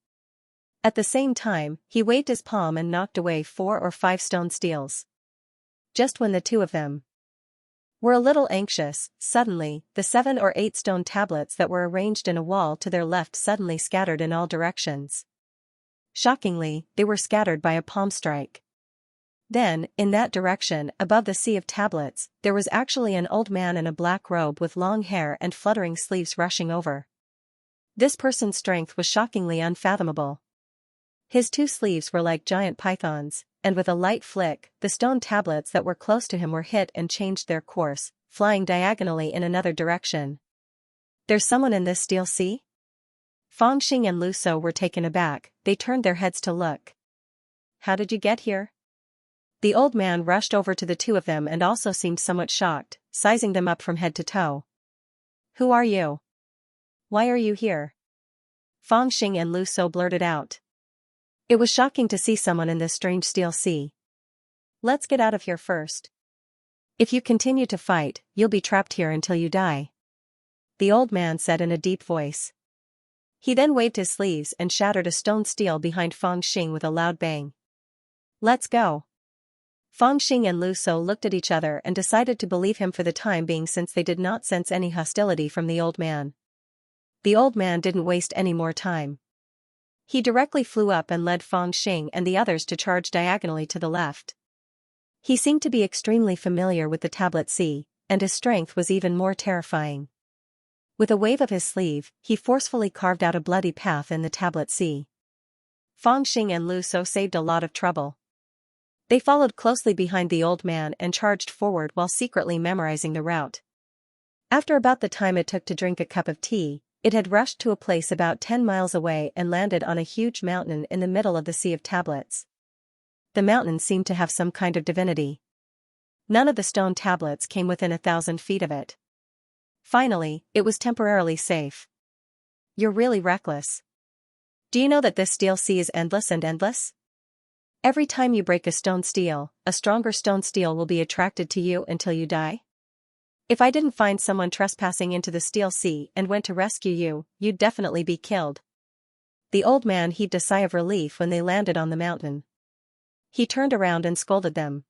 At the same time, he waved his palm and knocked away 4 or 5 stone steels. Just when the two of them were a little anxious, suddenly, the 7 or 8 stone tablets that were arranged in a wall to their left suddenly scattered in all directions. Shockingly, they were scattered by a palm strike. Then, in that direction, above the sea of tablets, there was actually an old man in a black robe with long hair and fluttering sleeves rushing over. This person's strength was shockingly unfathomable. His 2 sleeves were like giant pythons, and with a light flick, the stone tablets that were close to him were hit and changed their course, flying diagonally in another direction. There's someone in this steel sea? Fang Xing and Lu So were taken aback. They turned their heads to look. How did you get here? The old man rushed over to the 2 of them and also seemed somewhat shocked, sizing them up from head to toe. Who are you? Why are you here? Fang Xing and Lu So blurted out. It was shocking to see someone in this strange steel sea. Let's get out of here first. If you continue to fight, you'll be trapped here until you die. The old man said in a deep voice. He then waved his sleeves and shattered a stone steel behind Fang Xing with a loud bang. Let's go. Fang Xing and Lu So looked at each other and decided to believe him for the time being since they did not sense any hostility from the old man. The old man didn't waste any more time. He directly flew up and led Fang Xing and the others to charge diagonally to the left. He seemed to be extremely familiar with the tablet sea, and his strength was even more terrifying. With a wave of his sleeve, he forcefully carved out a bloody path in the tablet sea. Fang Xing and Lu So saved a lot of trouble. They followed closely behind the old man and charged forward while secretly memorizing the route. After about the time it took to drink a cup of tea, it had rushed to a place about 10 miles away and landed on a huge mountain in the middle of the sea of tablets. The mountain seemed to have some kind of divinity. None of the stone tablets came within 1,000 feet of it. Finally, it was temporarily safe. You're really reckless. Do you know that this steel sea is endless and endless? Every time you break a stone steel, a stronger stone steel will be attracted to you until you die? If I didn't find someone trespassing into the steel sea and went to rescue you, you'd definitely be killed. The old man heaved a sigh of relief when they landed on the mountain. He turned around and scolded them.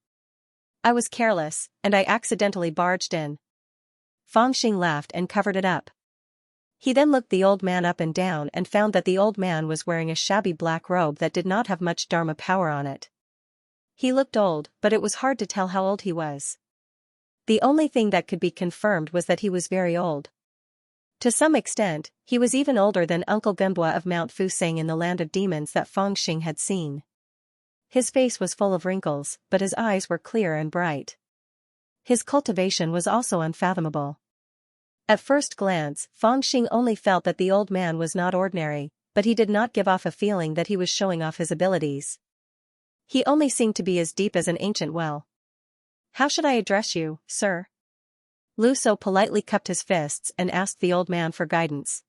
I was careless, and I accidentally barged in. Fang Xing laughed and covered it up. He then looked the old man up and down and found that the old man was wearing a shabby black robe that did not have much Dharma power on it. He looked old, but it was hard to tell how old he was. The only thing that could be confirmed was that he was very old. To some extent, he was even older than Uncle Gunbua of Mount Fusang in the land of demons that Fangxing had seen. His face was full of wrinkles, but his eyes were clear and bright. His cultivation was also unfathomable. At first glance, Fangxing only felt that the old man was not ordinary, but he did not give off a feeling that he was showing off his abilities. He only seemed to be as deep as an ancient well. "How should I address you, sir?" Lu So politely cupped his fists and asked the old man for guidance.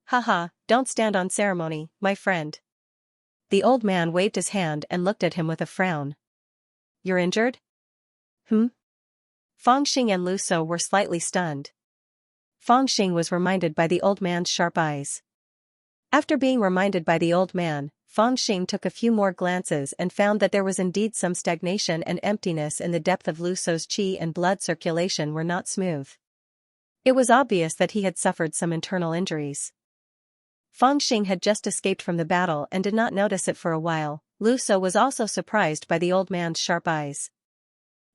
"Haha, don't stand on ceremony, my friend." The old man waved his hand and looked at him with a frown. "You're injured?" Fangxing and Lu So were slightly stunned. Fangxing was reminded by the old man's sharp eyes. After being reminded by the old man, Fangxing took a few more glances and found that there was indeed some stagnation and emptiness in the depth of Lu So's qi, and blood circulation were not smooth. It was obvious that he had suffered some internal injuries. Fangxing had just escaped from the battle and did not notice it for a while. Lu So was also surprised by the old man's sharp eyes.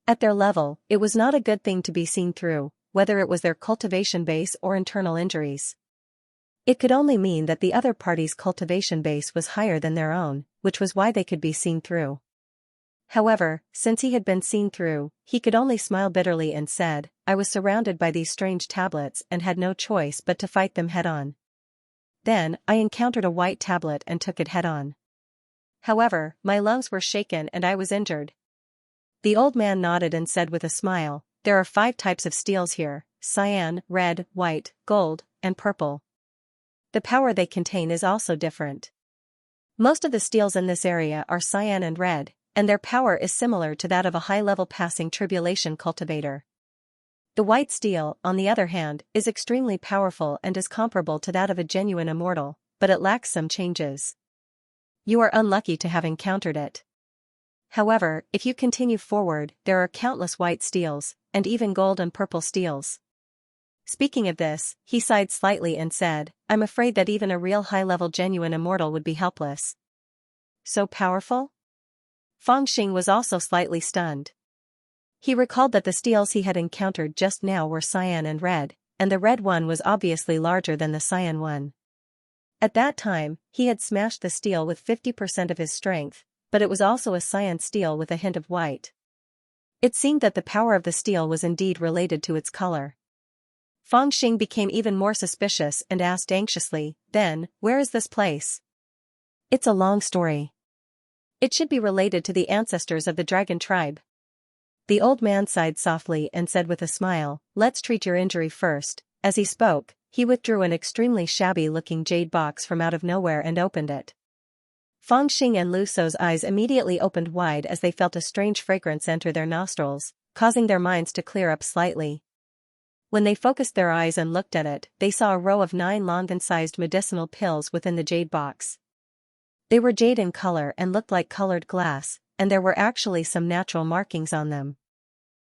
At their level, it was not a good thing to be seen through, whether it was their cultivation base or internal injuries. It could only mean that the other party's cultivation base was higher than their own, which was why they could be seen through. However, since he had been seen through, he could only smile bitterly and said, "I was surrounded by these strange tablets and had no choice but to fight them head-on. Then, I encountered a white tablet and took it head-on. However, my lungs were shaken and I was injured." The old man nodded and said with a smile, "There are 5 types of steels here: cyan, red, white, gold, and purple. The power they contain is also different. Most of the steels in this area are cyan and red, and their power is similar to that of a high-level passing tribulation cultivator. The white steel, on the other hand, is extremely powerful and is comparable to that of a genuine immortal, but it lacks some changes. You are unlucky to have encountered it. However, if you continue forward, there are countless white steels, and even gold and purple steels." Speaking of this, he sighed slightly and said, "I'm afraid that even a real high-level genuine immortal would be helpless." "So powerful?" Fangxing was also slightly stunned. He recalled that the steels he had encountered just now were cyan and red, and the red one was obviously larger than the cyan one. At that time, he had smashed the steel with 50% of his strength, but it was also a cyan steel with a hint of white. It seemed that the power of the steel was indeed related to its color. Fangxing became even more suspicious and asked anxiously, "Then, where is this place?" "It's a long story. It should be related to the ancestors of the dragon tribe." The old man sighed softly and said with a smile, "Let's treat your injury first." As he spoke, he withdrew an extremely shabby-looking jade box from out of nowhere and opened it. Fangxing and Lu So's eyes immediately opened wide as they felt a strange fragrance enter their nostrils, causing their minds to clear up slightly. When they focused their eyes and looked at it, they saw a row of 9 long-sized medicinal pills within the jade box. They were jade in color and looked like colored glass, and there were actually some natural markings on them.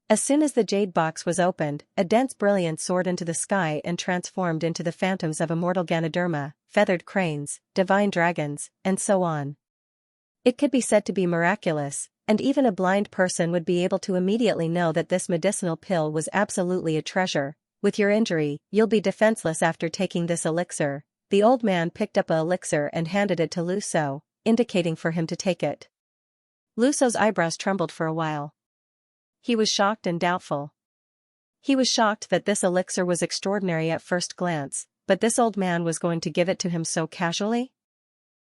As soon as the jade box was opened, a dense brilliance soared into the sky and transformed into the phantoms of immortal Ganoderma, feathered cranes, divine dragons, and so on. It could be said to be miraculous, and even a blind person would be able to immediately know that this medicinal pill was absolutely a treasure. "With your injury, you'll be defenseless after taking this elixir." The old man picked up an elixir and handed it to Lu So, indicating for him to take it. Lu So's eyebrows trembled for a while. He was shocked and doubtful. He was shocked that this elixir was extraordinary at first glance, but this old man was going to give it to him so casually?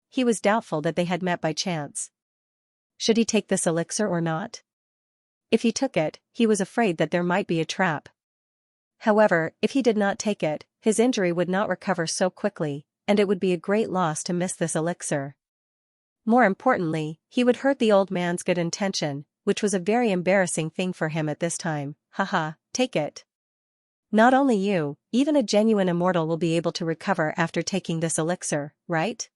He was doubtful that they had met by chance. Should he take this elixir or not? If he took it, he was afraid that there might be a trap. However, if he did not take it, his injury would not recover so quickly, and it would be a great loss to miss this elixir. More importantly, he would hurt the old man's good intention, which was a very embarrassing thing for him at this time. "Haha, take it. Not only you, even a genuine immortal will be able to recover after taking this elixir, right?"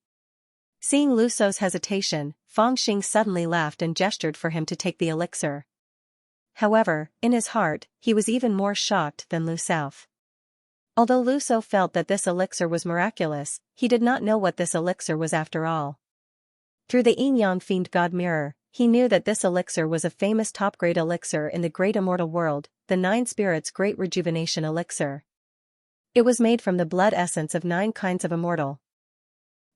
Seeing Lu So's hesitation, Fangxing suddenly laughed and gestured for him to take the elixir. However, in his heart, he was even more shocked than Lu So. Although Lu So felt that this elixir was miraculous, he did not know what this elixir was after all. Through the Yin Yang Fiend God Mirror, he knew that this elixir was a famous top-grade elixir in the Great Immortal World, the 9 Spirits Great Rejuvenation Elixir. It was made from the blood essence of 9 kinds of immortal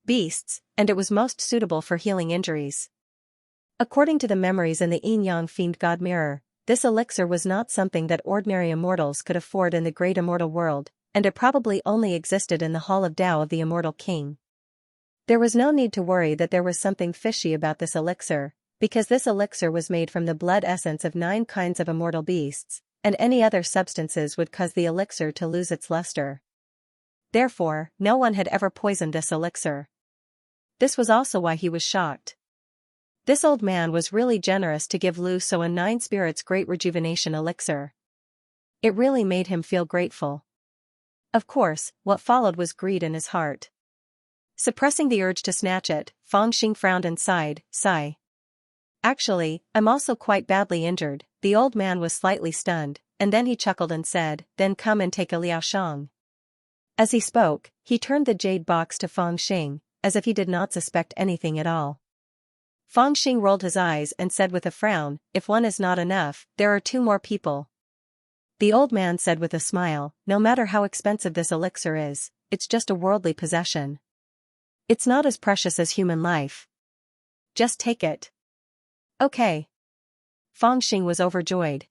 beasts, and it was most suitable for healing injuries. According to the memories in the Yin-Yang Fiend God Mirror, this elixir was not something that ordinary immortals could afford in the Great Immortal World, and it probably only existed in the Hall of Tao of the Immortal King. There was no need to worry that there was something fishy about this elixir, because this elixir was made from the blood essence of 9 kinds of immortal beasts, and any other substances would cause the elixir to lose its luster. Therefore, no one had ever poisoned this elixir. This was also why he was shocked. This old man was really generous to give Lu So a 9 Spirits Great Rejuvenation Elixir. It really made him feel grateful. Of course, what followed was greed in his heart. Suppressing the urge to snatch it, Fangxing frowned and sighed, "Sigh. Actually, I'm also quite badly injured." The old man was slightly stunned, and then he chuckled and said, "Then come and take a liaoshang." As he spoke, he turned the jade box to Fangxing, as if he did not suspect anything at all. Fangxing rolled his eyes and said with a frown, "If one is not enough, there are 2 more people." The old man said with a smile, "No matter how expensive this elixir is, it's just a worldly possession. It's not as precious as human life. Just take it." "Okay." Fangxing was overjoyed.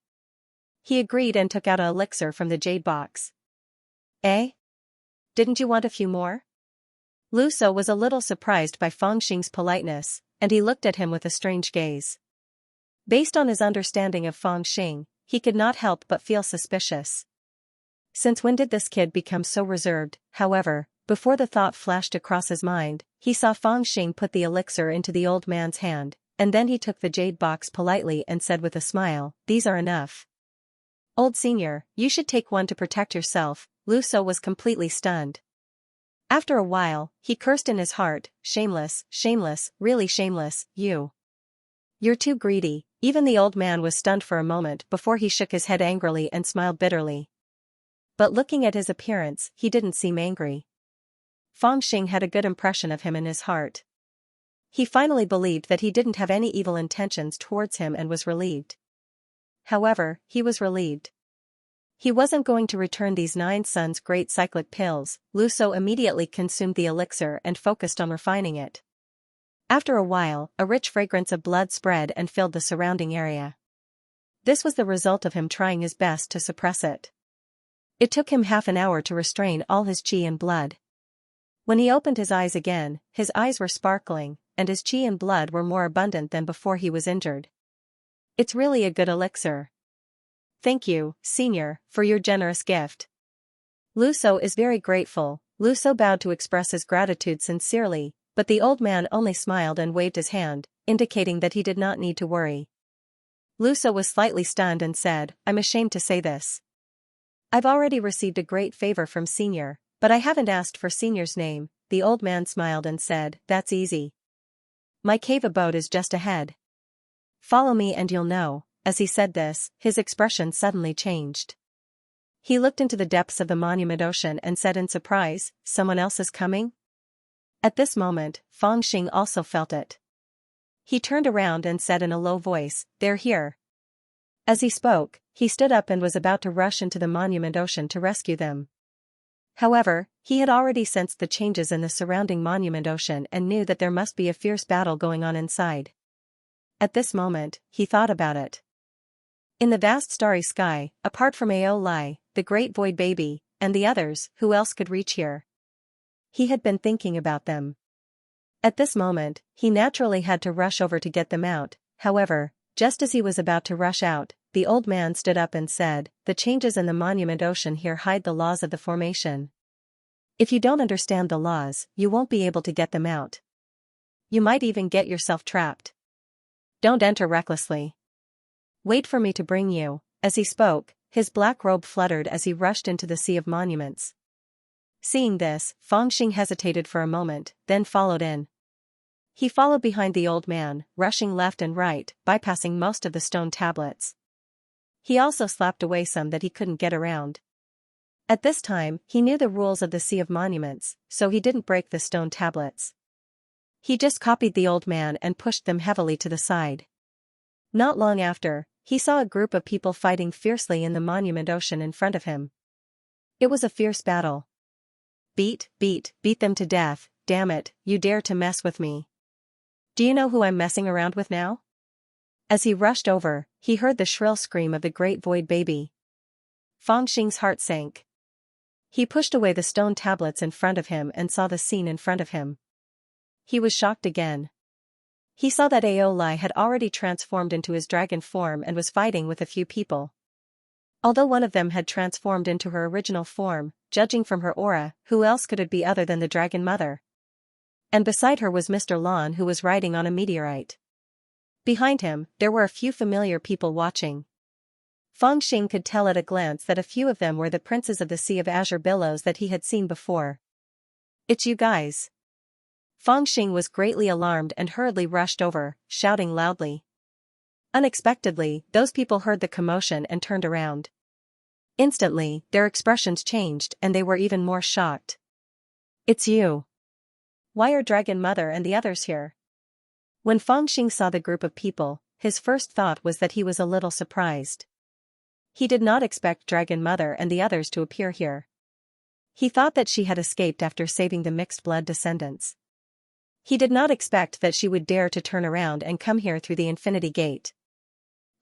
He agreed and took out an elixir from the jade box. "Eh? Didn't you want a few more?" Lu So was a little surprised by Fangxing's politeness, and he looked at him with a strange gaze. Based on his understanding of Fangxing, he could not help but feel suspicious. Since when did this kid become so reserved? However, before the thought flashed across his mind, he saw Fangxing put the elixir into the old man's hand, and then he took the jade box politely and said with a smile, "These are enough. Old senior, you should take one to protect yourself." Lu So was completely stunned. After a while, he cursed in his heart, "Shameless, shameless, really shameless, you. You're too greedy." Even the old man was stunned for a moment before he shook his head angrily and smiled bitterly. But looking at his appearance, he didn't seem angry. Fangxing had a good impression of him in his heart. He finally believed that he didn't have any evil intentions towards him and was relieved. However, he was relieved. He wasn't going to return these 9 Suns Great Cyclic Pills. Lu So immediately consumed the elixir and focused on refining it. After a while, a rich fragrance of blood spread and filled the surrounding area. This was the result of him trying his best to suppress it. It took him half an hour to restrain all his qi and blood. When he opened his eyes again, his eyes were sparkling, and his qi and blood were more abundant than before he was injured. "It's really a good elixir. Thank you, senior, for your generous gift." Lu So is very grateful. Lu So bowed to express his gratitude sincerely, but the old man only smiled and waved his hand, indicating that he did not need to worry. Lu So was slightly stunned and said, "I'm ashamed to say this. I've already received a great favor from senior, but I haven't asked for senior's name." The old man smiled and said, "That's easy. My cave abode is just ahead. Follow me and you'll know." As he said this, his expression suddenly changed. He looked into the depths of the monument ocean and said in surprise, "Someone else is coming?" At this moment, Fangxing also felt it. He turned around and said in a low voice, "They're here." As he spoke, he stood up and was about to rush into the monument ocean to rescue them. However, he had already sensed the changes in the surrounding monument ocean and knew that there must be a fierce battle going on inside. At this moment, he thought about it. In the vast starry sky, apart from Ao Lai, the great void baby, and the others, who else could reach here? He had been thinking about them. At this moment, he naturally had to rush over to get them out. However, just as he was about to rush out, the old man stood up and said, "The changes in the monument ocean here hide the laws of the formation. If you don't understand the laws, you won't be able to get them out. You might even get yourself trapped. Don't enter recklessly. Wait for me to bring you." As he spoke, his black robe fluttered as he rushed into the sea of monuments. Seeing this, Fangxing hesitated for a moment, then followed in. He followed behind the old man, rushing left and right, bypassing most of the stone tablets. He also slapped away some that he couldn't get around. At this time, he knew the rules of the Sea of Monuments, so he didn't break the stone tablets. He just copied the old man and pushed them heavily to the side. Not long after, he saw a group of people fighting fiercely in the monument ocean in front of him. It was a fierce battle. Beat them to death, damn it, you dare to mess with me. Do you know who I'm messing around with now? As he rushed over, he heard the shrill scream of the great void baby. Fangxing's heart sank. He pushed away the stone tablets in front of him and saw the scene in front of him. He was shocked again. He saw that Aolai had already transformed into his dragon form and was fighting with a few people. Although one of them had transformed into her original form, judging from her aura, who else could it be other than the Dragon Mother? And beside her was Mr. Lon, who was riding on a meteorite. Behind him, there were a few familiar people watching. Fangxing could tell at a glance that a few of them were the princes of the Sea of Azure Billows that he had seen before. It's you guys. Fangxing was greatly alarmed and hurriedly rushed over, shouting loudly. Unexpectedly, those people heard the commotion and turned around. Instantly, their expressions changed and they were even more shocked. It's you. Why are Dragon Mother and the others here? When Fangxing saw the group of people, his first thought was that he was a little surprised. He did not expect Dragon Mother and the others to appear here. He thought that she had escaped after saving the mixed-blood descendants. He did not expect that she would dare to turn around and come here through the Infinity Gate.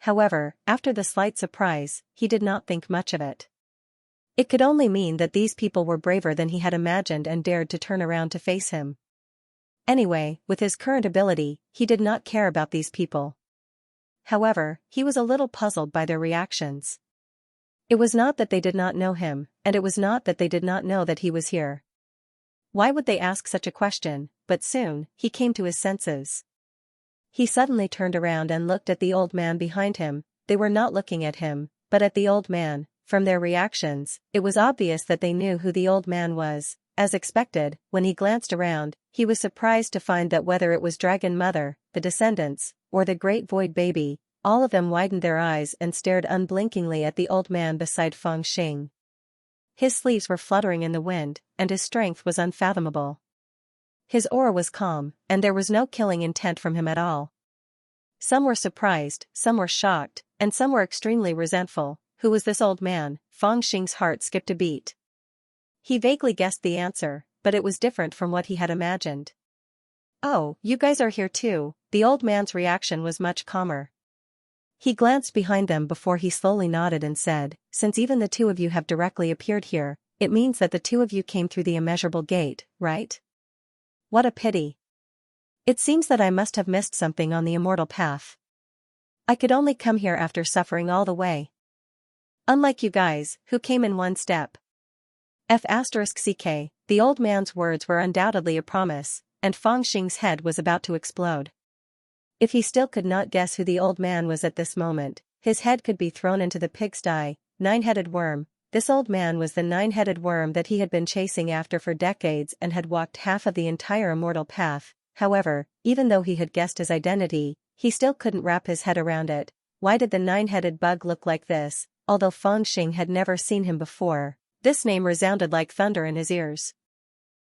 However, after the slight surprise, he did not think much of it. It could only mean that these people were braver than he had imagined and dared to turn around to face him. Anyway, with his current ability, he did not care about these people. However, he was a little puzzled by their reactions. It was not that they did not know him, and it was not that they did not know that he was here. Why would they ask such a question? But soon, he came to his senses. He suddenly turned around and looked at the old man behind him. They were not looking at him, but at the old man. From their reactions, it was obvious that they knew who the old man was. As expected, when he glanced around, he was surprised to find that whether it was Dragon Mother, the descendants, or the great void baby, all of them widened their eyes and stared unblinkingly at the old man beside Fangxing. His sleeves were fluttering in the wind, and his strength was unfathomable. His aura was calm, and there was no killing intent from him at all. Some were surprised, some were shocked, and some were extremely resentful. Who was this old man? Fangxing's heart skipped a beat. He vaguely guessed the answer, but it was different from what he had imagined. Oh, you guys are here too. The old man's reaction was much calmer. He glanced behind them before he slowly nodded and said, since even the two of you have directly appeared here, it means that the two of you came through the immeasurable gate, right? What a pity. It seems that I must have missed something on the immortal path. I could only come here after suffering all the way. Unlike you guys, who came in one step. *CK, the old man's words were undoubtedly a promise, and Fangxing's head was about to explode. If he still could not guess who the old man was at this moment, his head could be thrown into the pigsty. Nine-headed worm. This old man was the nine-headed worm that he had been chasing after for decades and had walked half of the entire immortal path. However, even though he had guessed his identity, he still couldn't wrap his head around it. Why did the nine-headed bug look like this? Although Fangxing had never seen him before, this name resounded like thunder in his ears.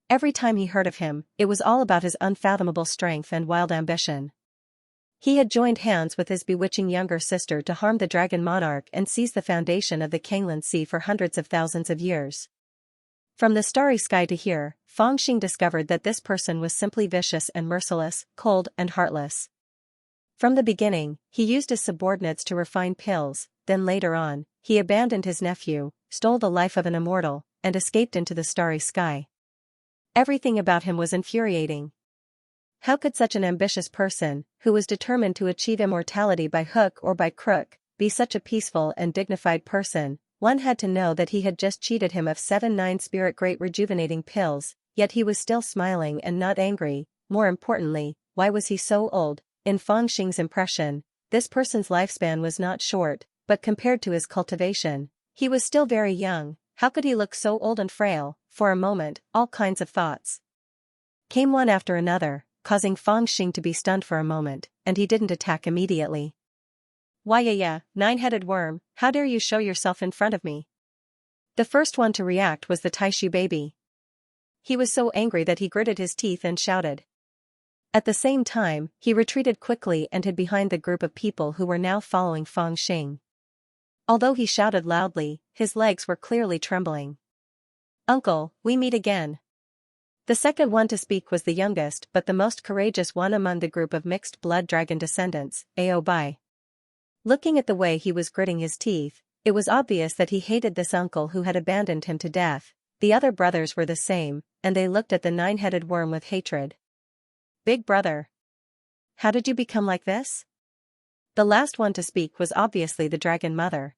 Every time he heard of him, it was all about his unfathomable strength and wild ambition. He had joined hands with his bewitching younger sister to harm the dragon monarch and seize the foundation of the Kanglan Sea for hundreds of thousands of years. From the starry sky to here, Fangxing discovered that this person was simply vicious and merciless, cold and heartless. From the beginning, he used his subordinates to refine pills, then later on, he abandoned his nephew, stole the life of an immortal, and escaped into the starry sky. Everything about him was infuriating. How could such an ambitious person, who was determined to achieve immortality by hook or by crook, be such a peaceful and dignified person? One had to know that he had just cheated him of 7-9 spirit great rejuvenating pills, yet he was still smiling and not angry. More importantly, why was he so old? In Fangxing's impression, this person's lifespan was not short, but compared to his cultivation, he was still very young. How could he look so old and frail? For a moment, all kinds of thoughts came one after another, causing Fangxing to be stunned for a moment, and he didn't attack immediately. Why yeah, nine-headed worm, how dare you show yourself in front of me? The first one to react was the Taishu baby. He was so angry that he gritted his teeth and shouted. At the same time, he retreated quickly and hid behind the group of people who were now following Fangxing. Although he shouted loudly, his legs were clearly trembling. "Uncle, we meet again." The second one to speak was the youngest but the most courageous one among the group of mixed-blood dragon descendants, Aobai. Looking at the way he was gritting his teeth, it was obvious that he hated this uncle who had abandoned him to death. The other brothers were the same, and they looked at the nine-headed worm with hatred. "Big brother. How did you become like this?" The last one to speak was obviously the dragon mother.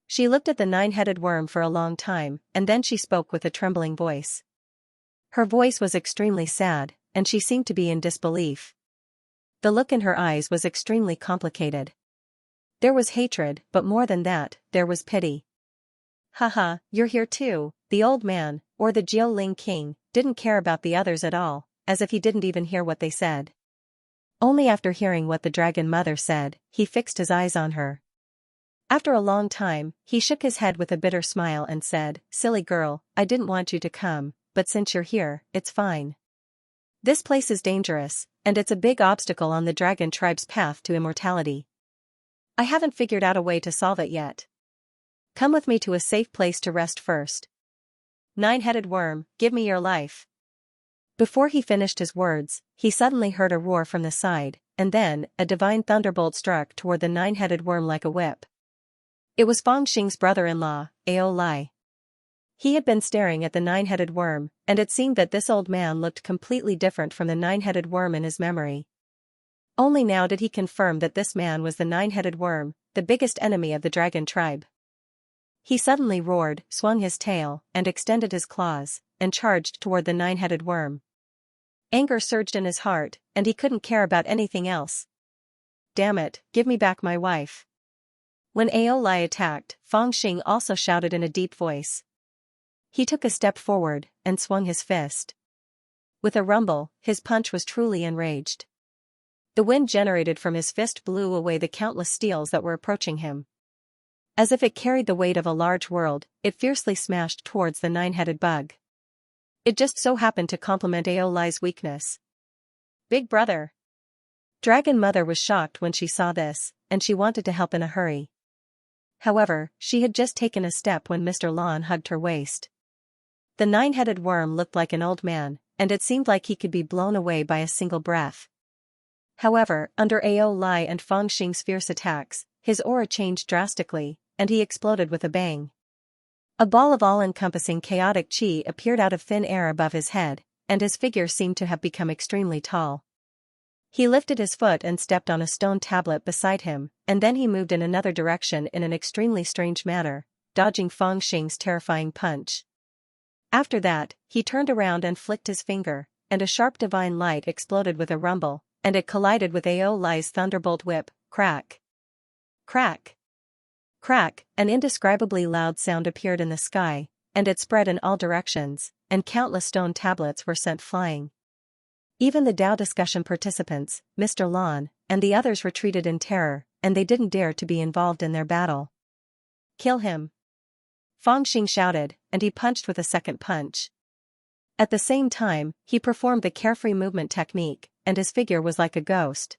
She looked at the nine-headed worm for a long time, and then she spoke with a trembling voice. Her voice was extremely sad, and she seemed to be in disbelief. The look in her eyes was extremely complicated. There was hatred, but more than that, there was pity. "Haha, you're here too." The old man, or the Jiaoling king, didn't care about the others at all, as if he didn't even hear what they said. Only after hearing what the dragon mother said, he fixed his eyes on her. After a long time, he shook his head with a bitter smile and said, "Silly girl, I didn't want you to come, but since you're here, it's fine. This place is dangerous, and it's a big obstacle on the dragon tribe's path to immortality. I haven't figured out a way to solve it yet. Come with me to a safe place to rest first. Nine-headed worm, give me your life." Before he finished his words, he suddenly heard a roar from the side, and then, a divine thunderbolt struck toward the nine-headed worm like a whip. It was Fangxing's brother-in-law, Ao Lai. He had been staring at the nine-headed worm, and it seemed that this old man looked completely different from the nine-headed worm in his memory. Only now did he confirm that this man was the nine-headed worm, the biggest enemy of the dragon tribe. He suddenly roared, swung his tail, and extended his claws, and charged toward the nine-headed worm. Anger surged in his heart, and he couldn't care about anything else. "Damn it, give me back my wife." When Ao Lai attacked, Fangxing also shouted in a deep voice. He took a step forward, and swung his fist. With a rumble, his punch was truly enraged. The wind generated from his fist blew away the countless steels that were approaching him. As if it carried the weight of a large world, it fiercely smashed towards the nine-headed bug. It just so happened to complement Ao Lai's weakness. "Big brother." Dragon Mother was shocked when she saw this, and she wanted to help in a hurry. However, she had just taken a step when Mr. Lon hugged her waist. The nine-headed worm looked like an old man, and it seemed like he could be blown away by a single breath. However, under Ao Lai and Fangxing's fierce attacks, his aura changed drastically, and he exploded with a bang. A ball of all-encompassing chaotic chi appeared out of thin air above his head, and his figure seemed to have become extremely tall. He lifted his foot and stepped on a stone tablet beside him, and then he moved in another direction in an extremely strange manner, dodging Fangxing's terrifying punch. After that, he turned around and flicked his finger, and a sharp divine light exploded with a rumble, and it collided with Ao Lai's thunderbolt whip. Crack! Crack! Crack! An indescribably loud sound appeared in the sky, and it spread in all directions, and countless stone tablets were sent flying. Even the Dao discussion participants, Mr. Lon, and the others retreated in terror, and they didn't dare to be involved in their battle. "Kill him!" Fangxing shouted, and he punched with a second punch. At the same time, he performed the carefree movement technique, and his figure was like a ghost.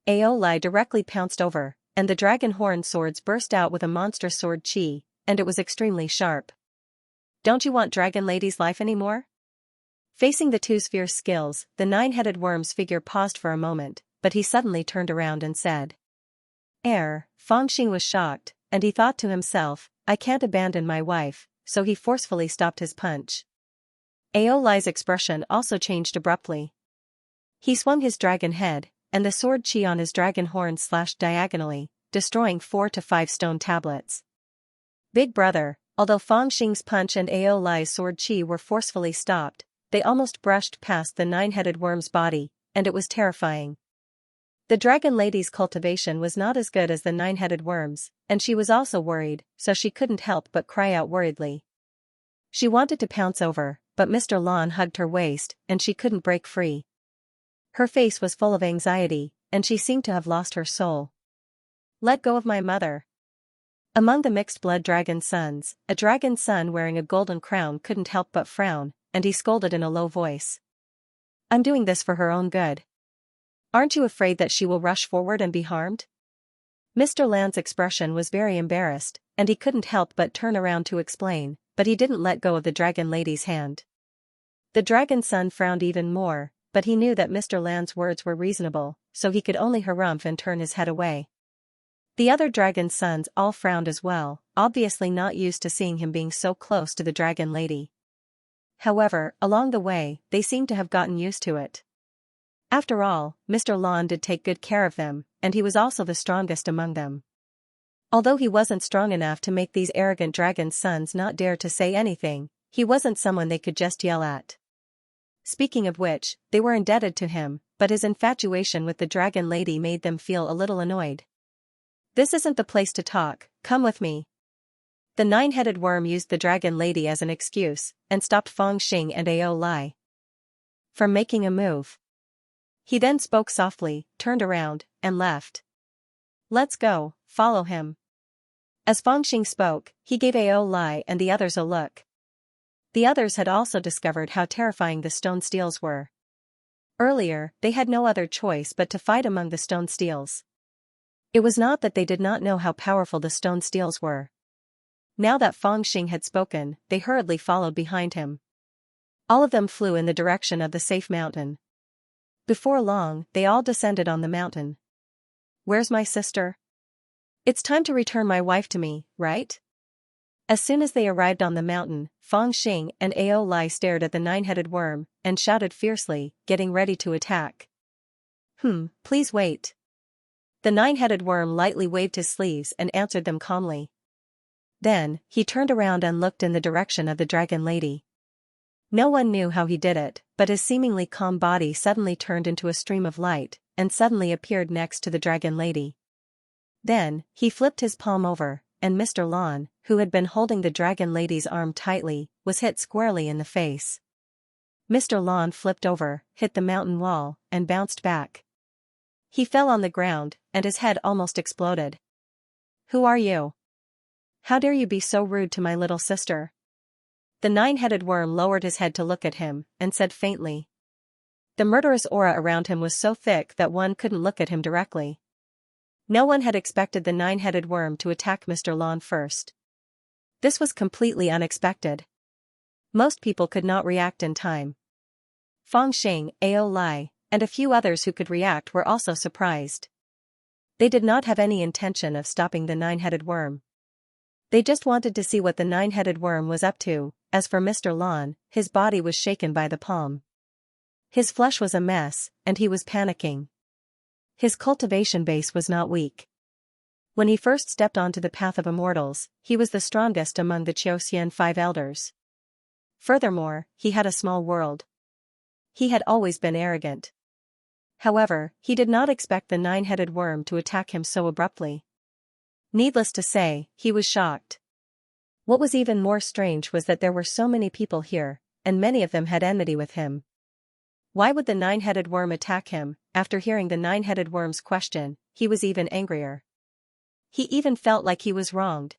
Ao Lai directly pounced over, and the dragon horn swords burst out with a monstrous sword chi, and it was extremely sharp. "Don't you want Dragon Lady's life anymore?" Facing the two's fierce skills, the nine-headed worm's figure paused for a moment, but he suddenly turned around and said, Fangxing was shocked, and he thought to himself, "I can't abandon my wife," so he forcefully stopped his punch. Ao Lai's expression also changed abruptly. He swung his dragon head, and the sword chi on his dragon horn slashed diagonally, destroying 4 to 5 stone tablets. Big brother, although Fangxing's punch and Ao Lai's sword chi were forcefully stopped, they almost brushed past the nine-headed worm's body, and it was terrifying. The dragon lady's cultivation was not as good as the nine-headed worm's, and she was also worried, so she couldn't help but cry out worriedly. She wanted to pounce over, but Mr. Lon hugged her waist, and she couldn't break free. Her face was full of anxiety, and she seemed to have lost her soul. "Let go of my mother." Among the mixed-blood dragon sons, a dragon son wearing a golden crown couldn't help but frown, and he scolded in a low voice. I'm doing this for her own good. Aren't you afraid that she will rush forward and be harmed? Mr. Lan's expression was very embarrassed, and he couldn't help but turn around to explain, but he didn't let go of the dragon lady's hand. The dragon son frowned even more, but he knew that Mr. Lan's words were reasonable, so he could only harumph and turn his head away. The other dragon sons all frowned as well, obviously not used to seeing him being so close to the dragon lady. However, along the way, they seemed to have gotten used to it. After all, Mr. Lan did take good care of them, and he was also the strongest among them. Although he wasn't strong enough to make these arrogant dragon sons not dare to say anything, he wasn't someone they could just yell at. Speaking of which, they were indebted to him, but his infatuation with the dragon lady made them feel a little annoyed. This isn't the place to talk, come with me. The nine-headed worm used the dragon lady as an excuse, and stopped Feng Xing and Ao Lai from making a move. He then spoke softly, turned around, and left. Let's go, follow him. As Feng Xing spoke, he gave Ao Lai and the others a look. The others had also discovered how terrifying the stone steels were. Earlier, they had no other choice but to fight among the stone steels. It was not that they did not know how powerful the stone steels were. Now that Feng Xing had spoken, they hurriedly followed behind him. All of them flew in the direction of the safe mountain. Before long, they all descended on the mountain. Where's my sister? It's time to return my wife to me, right? As soon as they arrived on the mountain, Feng Xing and Ao Lai stared at the nine-headed worm, and shouted fiercely, getting ready to attack. Please wait. The nine-headed worm lightly waved his sleeves and answered them calmly. Then, he turned around and looked in the direction of the dragon lady. No one knew how he did it, but his seemingly calm body suddenly turned into a stream of light, and suddenly appeared next to the dragon lady. Then, he flipped his palm over, and Mr. Lan, who had been holding the dragon lady's arm tightly, was hit squarely in the face. Mr. Lan flipped over, hit the mountain wall, and bounced back. He fell on the ground, and his head almost exploded. Who are you? How dare you be so rude to my little sister? The nine-headed worm lowered his head to look at him, and said faintly. The murderous aura around him was so thick that one couldn't look at him directly. No one had expected the nine-headed worm to attack Mr. Lan first. This was completely unexpected. Most people could not react in time. Feng Xing, Ao Lai, and a few others who could react were also surprised. They did not have any intention of stopping the nine-headed worm. They just wanted to see what the nine-headed worm was up to. As for Mr. Lan, his body was shaken by the palm. His flesh was a mess, and he was panicking. His cultivation base was not weak. When he first stepped onto the path of immortals, he was the strongest among the Xianxia 5 elders. Furthermore, he had a small world. He had always been arrogant. However, he did not expect the nine-headed worm to attack him so abruptly. Needless to say, he was shocked. What was even more strange was that there were so many people here, and many of them had enmity with him. Why would the nine-headed worm attack him? After hearing the nine-headed worm's question, he was even angrier. He even felt like he was wronged.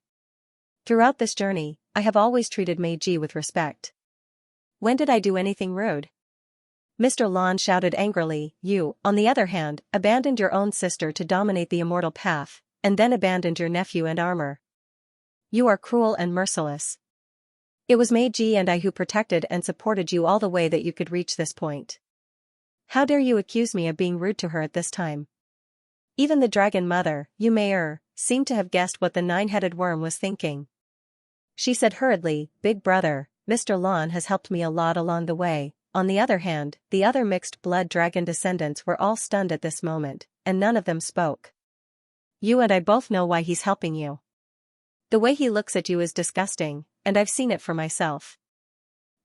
Throughout this journey, I have always treated Meiji with respect. When did I do anything rude? Mr. Lan shouted angrily. You, on the other hand, abandoned your own sister to dominate the immortal path, and then abandoned your nephew and armor. You are cruel and merciless. It was Meiji and I who protected and supported you all the way that you could reach this point. How dare you accuse me of being rude to her at this time? Even the dragon mother, Yu Mei'er, seemed to have guessed what the nine-headed worm was thinking. She said hurriedly, Big brother, Mr. Lan has helped me a lot along the way. On the other hand, the other mixed-blood dragon descendants were all stunned at this moment, and none of them spoke. You and I both know why he's helping you. The way he looks at you is disgusting, and I've seen it for myself.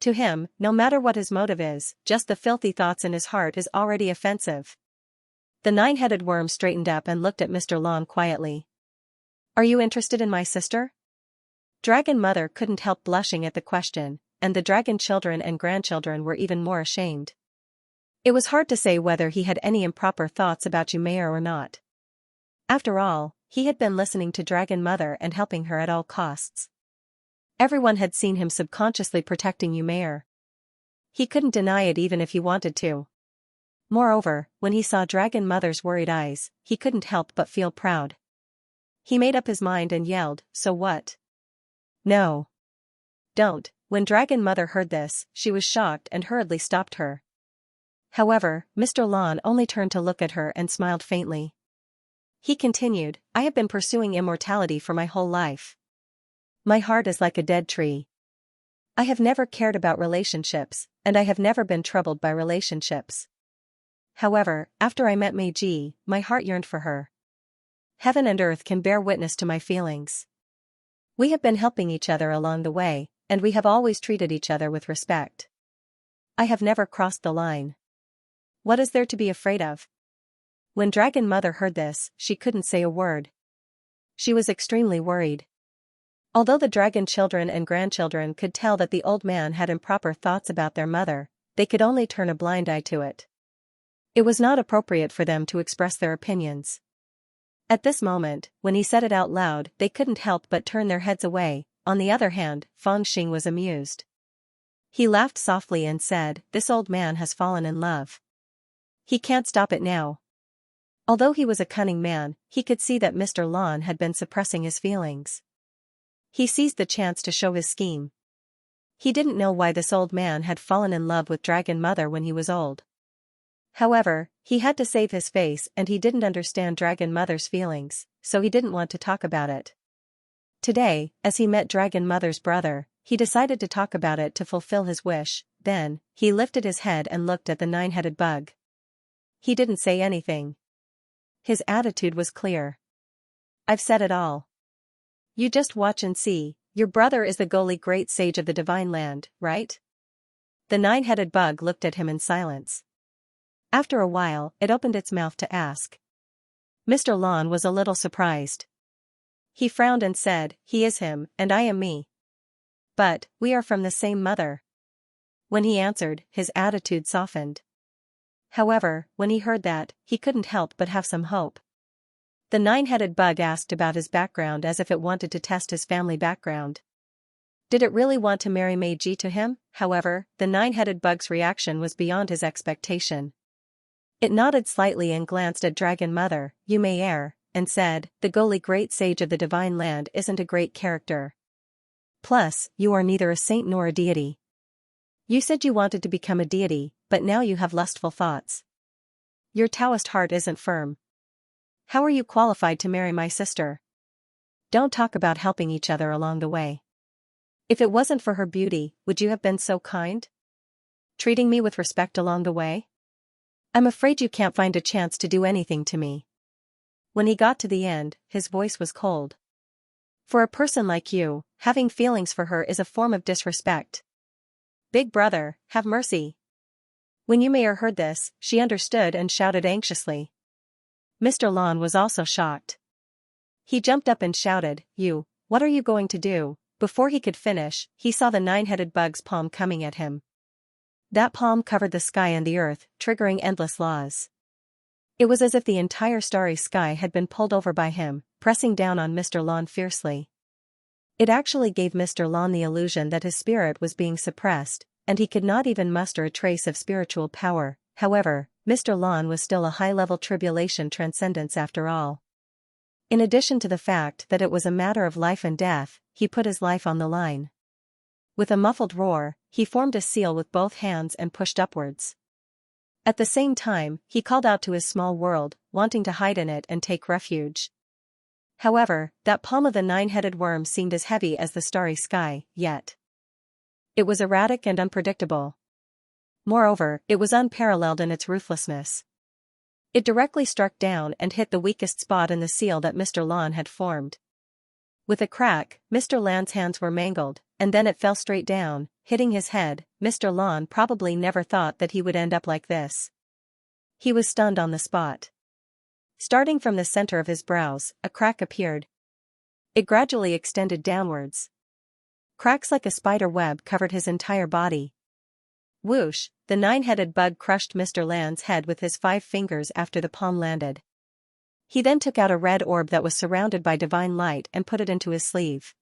To him, no matter what his motive is, just the filthy thoughts in his heart is already offensive. The nine-headed worm straightened up and looked at Mr. Lan quietly. Are you interested in my sister? Dragon Mother couldn't help blushing at the question, and the dragon children and grandchildren were even more ashamed. It was hard to say whether he had any improper thoughts about Yu Mei'er or not. After all, he had been listening to Dragon Mother and helping her at all costs. Everyone had seen him subconsciously protecting Yu Mei'er. He couldn't deny it even if he wanted to. Moreover, when he saw Dragon Mother's worried eyes, he couldn't help but feel proud. He made up his mind and yelled, "So what?" "No. Don't." When Dragon Mother heard this, she was shocked and hurriedly stopped her. However, Mr. Lon only turned to look at her and smiled faintly. He continued, "I have been pursuing immortality for my whole life. My heart is like a dead tree. I have never cared about relationships, and I have never been troubled by relationships. However, after I met Meiji, my heart yearned for her. Heaven and earth can bear witness to my feelings. We have been helping each other along the way, and we have always treated each other with respect. I have never crossed the line. What is there to be afraid of?" When Dragon Mother heard this, she couldn't say a word. She was extremely worried. Although the dragon children and grandchildren could tell that the old man had improper thoughts about their mother, they could only turn a blind eye to it. It was not appropriate for them to express their opinions. At this moment, when he said it out loud, they couldn't help but turn their heads away. On the other hand, Fangxing was amused. He laughed softly and said, "This old man has fallen in love. He can't stop it now." Although he was a cunning man, he could see that Mr. Lon had been suppressing his feelings. He seized the chance to show his scheme. He didn't know why this old man had fallen in love with Dragon Mother when he was old. However, he had to save his face and he didn't understand Dragon Mother's feelings, so he didn't want to talk about it. Today, as he met Dragon Mother's brother, he decided to talk about it to fulfill his wish. Then, he lifted his head and looked at the nine-headed bug. He didn't say anything. His attitude was clear. "I've said it all. You just watch and see. Your brother is the Goli great sage of the divine land, right?" The nine-headed bug looked at him in silence. After a while, it opened its mouth to ask. Mr. Lon was a little surprised. He frowned and said, "He is him, and I am me. But, we are from the same mother." When he answered, his attitude softened. However, when he heard that, he couldn't help but have some hope. The nine-headed bug asked about his background as if it wanted to test his family background. Did it really want to marry Meiji to him? However, the nine-headed bug's reaction was beyond his expectation. It nodded slightly and glanced at Dragon Mother, Yume Air, and said, "The Goli great sage of the divine land isn't a great character. Plus, you are neither a saint nor a deity. You said you wanted to become a deity, but now you have lustful thoughts. Your Taoist heart isn't firm. How are you qualified to marry my sister? Don't talk about helping each other along the way. If it wasn't for her beauty, would you have been so kind? Treating me with respect along the way? I'm afraid you can't find a chance to do anything to me." When he got to the end, his voice was cold. "For a person like you, having feelings for her is a form of disrespect. Big brother, have mercy." When Yumeir heard this, she understood and shouted anxiously. Mr. Lon was also shocked. He jumped up and shouted, What are you going to do?" Before he could finish, he saw the nine-headed bug's palm coming at him. That palm covered the sky and the earth, triggering endless laws. It was as if the entire starry sky had been pulled over by him, pressing down on Mr. Lon fiercely. It actually gave Mr. Lon the illusion that his spirit was being suppressed, and he could not even muster a trace of spiritual power. However, Mr. Lon was still a high-level tribulation transcendence after all. In addition to the fact that it was a matter of life and death, he put his life on the line. With a muffled roar, he formed a seal with both hands and pushed upwards. At the same time, he called out to his small world, wanting to hide in it and take refuge. However, that palm of the nine-headed worm seemed as heavy as the starry sky, yet it was erratic and unpredictable. Moreover, it was unparalleled in its ruthlessness. It directly struck down and hit the weakest spot in the seal that Mr. Lon had formed. With a crack, Mr. Lan's hands were mangled, and then it fell straight down, hitting his head. Mr. Lon probably never thought that he would end up like this. He was stunned on the spot. Starting from the center of his brows, a crack appeared. It gradually extended downwards. Cracks like a spider web covered his entire body. Whoosh, the nine-headed bug crushed Mr. Lan's head with his 5 fingers after the palm landed. He then took out a red orb that was surrounded by divine light and put it into his sleeve.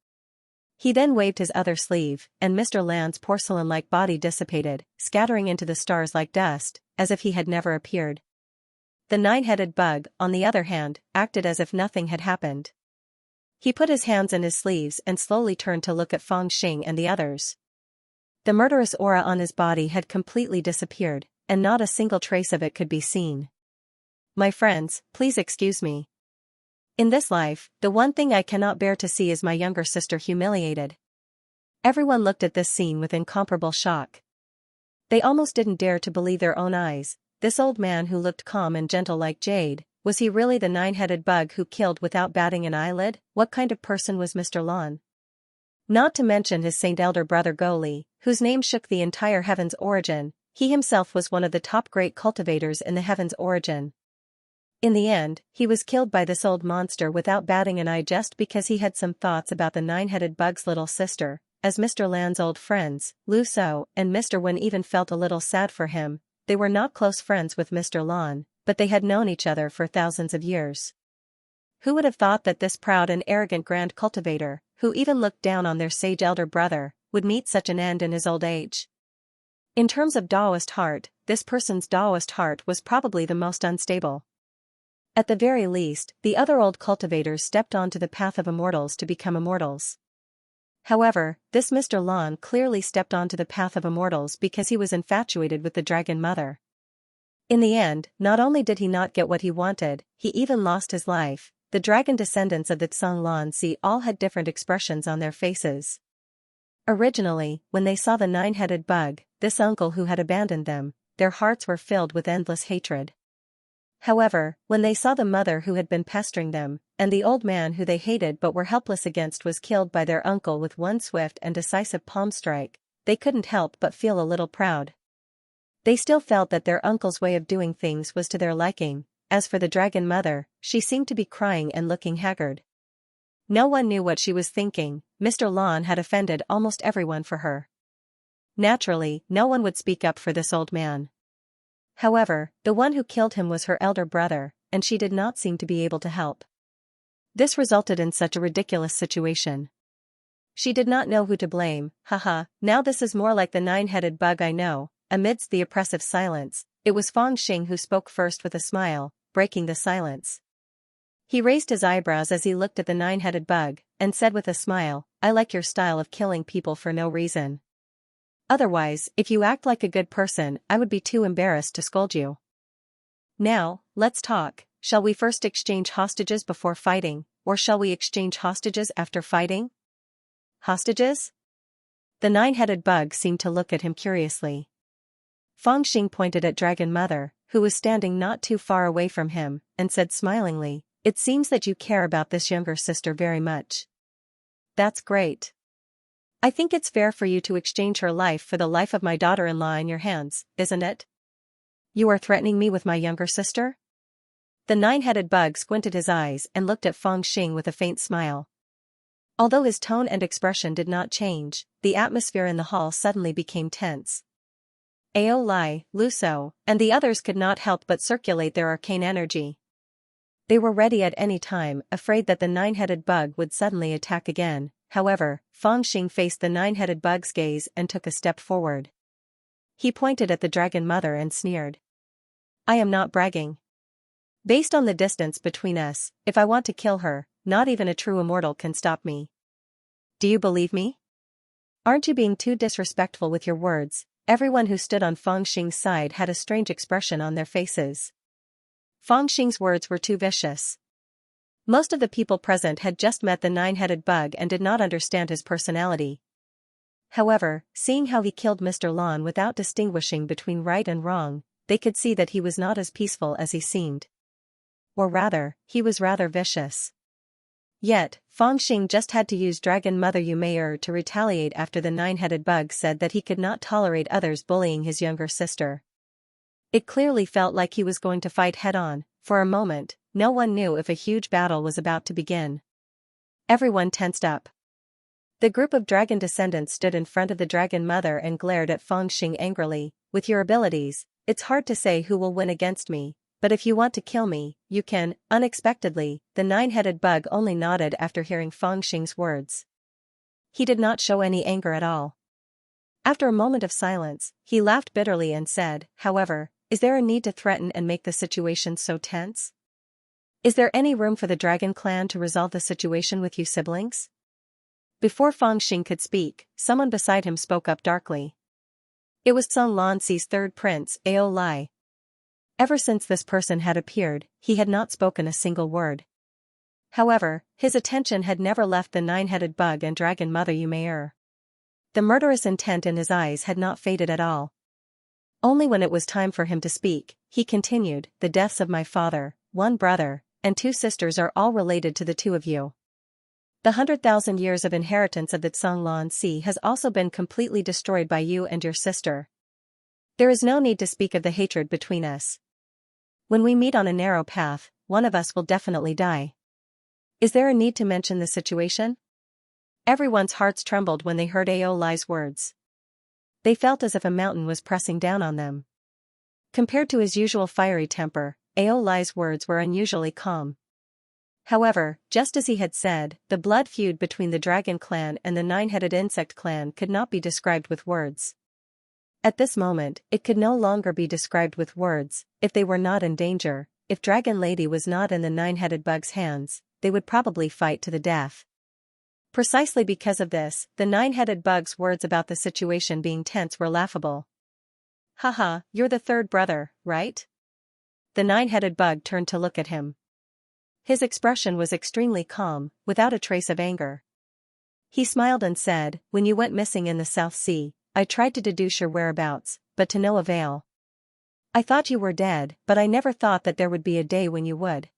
He then waved his other sleeve, and Mr. Land's porcelain-like body dissipated, scattering into the stars like dust, as if he had never appeared. The nine-headed bug, on the other hand, acted as if nothing had happened. He put his hands in his sleeves and slowly turned to look at Feng Xing and the others. The murderous aura on his body had completely disappeared, and not a single trace of it could be seen. My friends, please excuse me. In this life, the one thing I cannot bear to see is my younger sister humiliated. Everyone looked at this scene with incomparable shock. They almost didn't dare to believe their own eyes. This old man who looked calm and gentle like jade, was he really the nine-headed bug who killed without batting an eyelid? What kind of person was Mr. Lan? Not to mention his saint elder brother Goli, whose name shook the entire Heaven's Origin. He himself was one of the top great cultivators in the Heaven's Origin. In the end, he was killed by this old monster without batting an eye just because he had some thoughts about the nine-headed bug's little sister. As Mr. Land's old friends, Lu So and Mr. Wen even felt a little sad for him. They were not close friends with Mr. Lan, but they had known each other for thousands of years. Who would have thought that this proud and arrogant grand cultivator, who even looked down on their sage elder brother, would meet such an end in his old age? In terms of Taoist heart, this person's Taoist heart was probably the most unstable. At the very least, the other old cultivators stepped onto the path of immortals to become immortals. However, this Mr. Lan clearly stepped onto the path of immortals because he was infatuated with the Dragon Mother. In the end, not only did he not get what he wanted, he even lost his life. The dragon descendants of the Tsang Lan Si all had different expressions on their faces. Originally, when they saw the nine-headed bug, this uncle who had abandoned them, their hearts were filled with endless hatred. However, when they saw the mother who had been pestering them, and the old man who they hated but were helpless against was killed by their uncle with one swift and decisive palm strike, they couldn't help but feel a little proud. They still felt that their uncle's way of doing things was to their liking. As for the Dragon Mother, she seemed to be crying and looking haggard. No one knew what she was thinking. Mr. Lan had offended almost everyone for her. Naturally, no one would speak up for this old man. However, the one who killed him was her elder brother, and she did not seem to be able to help. This resulted in such a ridiculous situation. She did not know who to blame. Haha, now this is more like the nine-headed bug I know. Amidst the oppressive silence, it was Feng Xing who spoke first with a smile, breaking the silence. He raised his eyebrows as he looked at the nine-headed bug, and said with a smile, I like your style of killing people for no reason. Otherwise, if you act like a good person, I would be too embarrassed to scold you. Now, let's talk. Shall we first exchange hostages before fighting, or shall we exchange hostages after fighting? Hostages? The nine-headed bug seemed to look at him curiously. Feng Xing pointed at Dragon Mother, who was standing not too far away from him, and said smilingly, It seems that you care about this younger sister very much. That's great. I think it's fair for you to exchange her life for the life of my daughter-in-law in your hands, isn't it? You are threatening me with my younger sister? The nine-headed bug squinted his eyes and looked at Feng Xing with a faint smile. Although his tone and expression did not change, the atmosphere in the hall suddenly became tense. Ao Lai, Lu So, and the others could not help but circulate their arcane energy. They were ready at any time, afraid that the nine-headed bug would suddenly attack again. However, Feng Xing faced the nine-headed bug's gaze and took a step forward. He pointed at the Dragon Mother and sneered. I am not bragging. Based on the distance between us, if I want to kill her, not even a true immortal can stop me. Do you believe me? Aren't you being too disrespectful with your words? Everyone who stood on Feng Xing's side had a strange expression on their faces. Feng Xing's words were too vicious. Most of the people present had just met the nine-headed bug and did not understand his personality. However, seeing how he killed Mr. Lan without distinguishing between right and wrong, they could see that he was not as peaceful as he seemed. Or rather, he was rather vicious. Yet, Feng Xing just had to use Dragon Mother Yumeir to retaliate after the nine-headed bug said that he could not tolerate others bullying his younger sister. It clearly felt like he was going to fight head-on. For a moment, no one knew if a huge battle was about to begin. Everyone tensed up. The group of dragon descendants stood in front of the Dragon Mother and glared at Feng Xing angrily. With your abilities, it's hard to say who will win against me, but if you want to kill me, you can. Unexpectedly, the nine-headed bug only nodded after hearing Feng Xing's words. he did not show any anger at all. After a moment of silence, he laughed bitterly and said, "However, is there a need to threaten and make the situation so tense? Is there any room for the Dragon Clan to resolve the situation with you siblings?" Before Fangxing could speak, someone beside him spoke up darkly. It was Xianxia's third prince, Ao Lai. Ever since this person had appeared, he had not spoken a single word. However, his attention had never left the nine-headed bug and dragon mother Yumeir. The murderous intent in his eyes had not faded at all. Only when it was time for him to speak, he continued, "The deaths of my father, one brother, and two sisters are all related to the two of you. The 100,000 years of inheritance of the Xianxia has also been completely destroyed by you and your sister. There is no need to speak of the hatred between us. When we meet on a narrow path, one of us will definitely die. Is there a need to mention the situation?" Everyone's hearts trembled when they heard Ao Lai's words. They felt as if a mountain was pressing down on them. Compared to his usual fiery temper, Ao Lai's words were unusually calm. However, just as he had said, the blood feud between the Dragon Clan and the Nine-Headed Insect Clan could not be described with words. At this moment, it could no longer be described with words. If they were not in danger, if Dragon Lady was not in the Nine-Headed Bug's hands, they would probably fight to the death. Precisely because of this, the Nine-Headed Bug's words about the situation being tense were laughable. "Haha, you're the third brother, right?" The Nine-Headed Bug turned to look at him. His expression was extremely calm, without a trace of anger. He smiled and said, "When you went missing in the South Sea, I tried to deduce your whereabouts, but to no avail. I thought you were dead, but I never thought that there would be a day when you would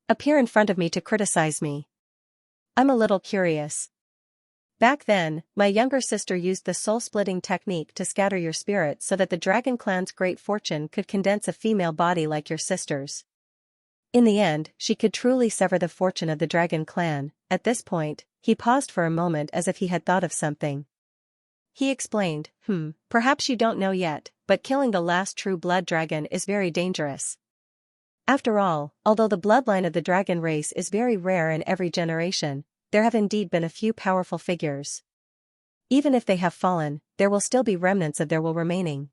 appear in front of me to criticize me. I'm a little curious. Back then, my younger sister used the soul-splitting technique to scatter your spirit so that the Dragon Clan's great fortune could condense a female body like your sister's. In the end, she could truly sever the fortune of the Dragon Clan." At this point, he paused for a moment as if he had thought of something. He explained, "Perhaps you don't know yet, but killing the last true blood dragon is very dangerous. After all, although the bloodline of the dragon race is very rare in every generation, there have indeed been a few powerful figures. Even if they have fallen, there will still be remnants of their will remaining.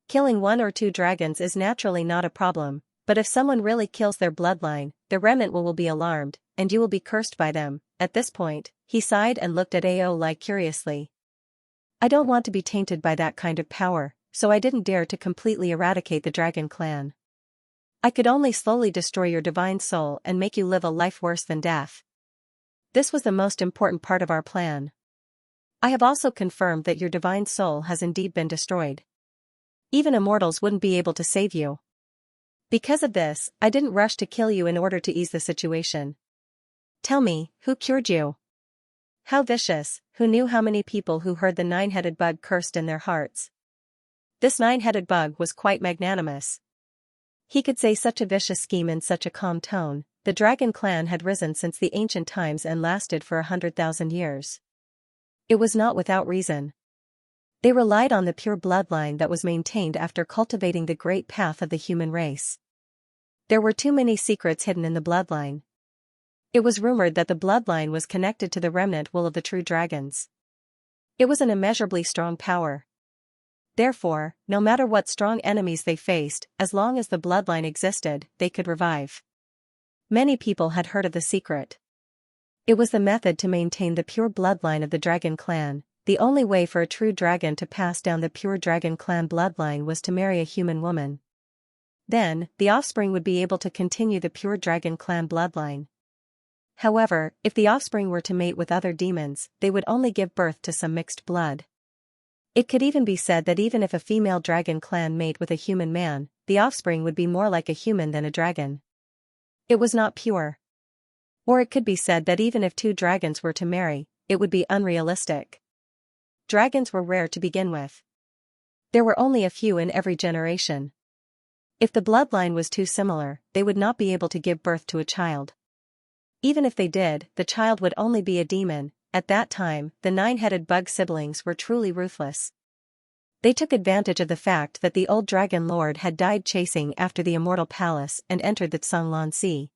Killing one or two dragons is naturally not a problem, but if someone really kills their bloodline, the remnant will be alarmed, and you will be cursed by them." At this point, he sighed and looked at Ao Lai curiously. "I don't want to be tainted by that kind of power, so I didn't dare to completely eradicate the Dragon Clan. I could only slowly destroy your divine soul and make you live a life worse than death. This was the most important part of our plan. I have also confirmed that your divine soul has indeed been destroyed. Even immortals wouldn't be able to save you. Because of this, I didn't rush to kill you in order to ease the situation. Tell me, who cured you? How vicious, who knew how many people who heard the nine-headed bug cursed in their hearts? This nine-headed bug was quite magnanimous. He could say such a vicious scheme in such a calm tone. The Dragon Clan had risen since the ancient times and lasted for 100,000 years. It was not without reason. They relied on the pure bloodline that was maintained after cultivating the great path of the human race. There were too many secrets hidden in the bloodline. It was rumored that the bloodline was connected to the remnant will of the true dragons. It was an immeasurably strong power. Therefore, no matter what strong enemies they faced, as long as the bloodline existed, they could revive. Many people had heard of the secret. It was the method to maintain the pure bloodline of the Dragon Clan. The only way for a true dragon to pass down the pure Dragon Clan bloodline was to marry a human woman. Then, the offspring would be able to continue the pure Dragon Clan bloodline. However, if the offspring were to mate with other demons, they would only give birth to some mixed blood. It could even be said that even if a female Dragon Clan mate with a human man, the offspring would be more like a human than a dragon. It was not pure. Or it could be said that even if two dragons were to marry, it would be unrealistic. Dragons were rare to begin with. There were only a few in every generation. If the bloodline was too similar, they would not be able to give birth to a child. Even if they did, the child would only be a demon. At that time, the nine-headed bug siblings were truly ruthless. They took advantage of the fact that the old dragon lord had died chasing after the immortal palace and entered the Xianxia.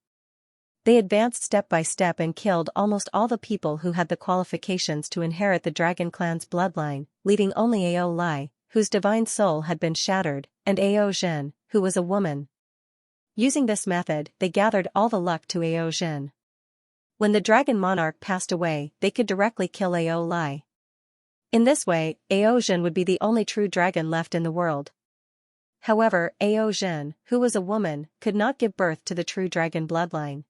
They advanced step by step and killed almost all the people who had the qualifications to inherit the dragon clan's bloodline, leaving only Ao Lai, whose divine soul had been shattered, and Ao Zhen, who was a woman. Using this method, they gathered all the luck to Ao Zhen. When the dragon monarch passed away, they could directly kill Ao Lai. In this way, Ao Zhen would be the only true dragon left in the world. However, Ao Zhen, who was a woman, could not give birth to the true dragon bloodline.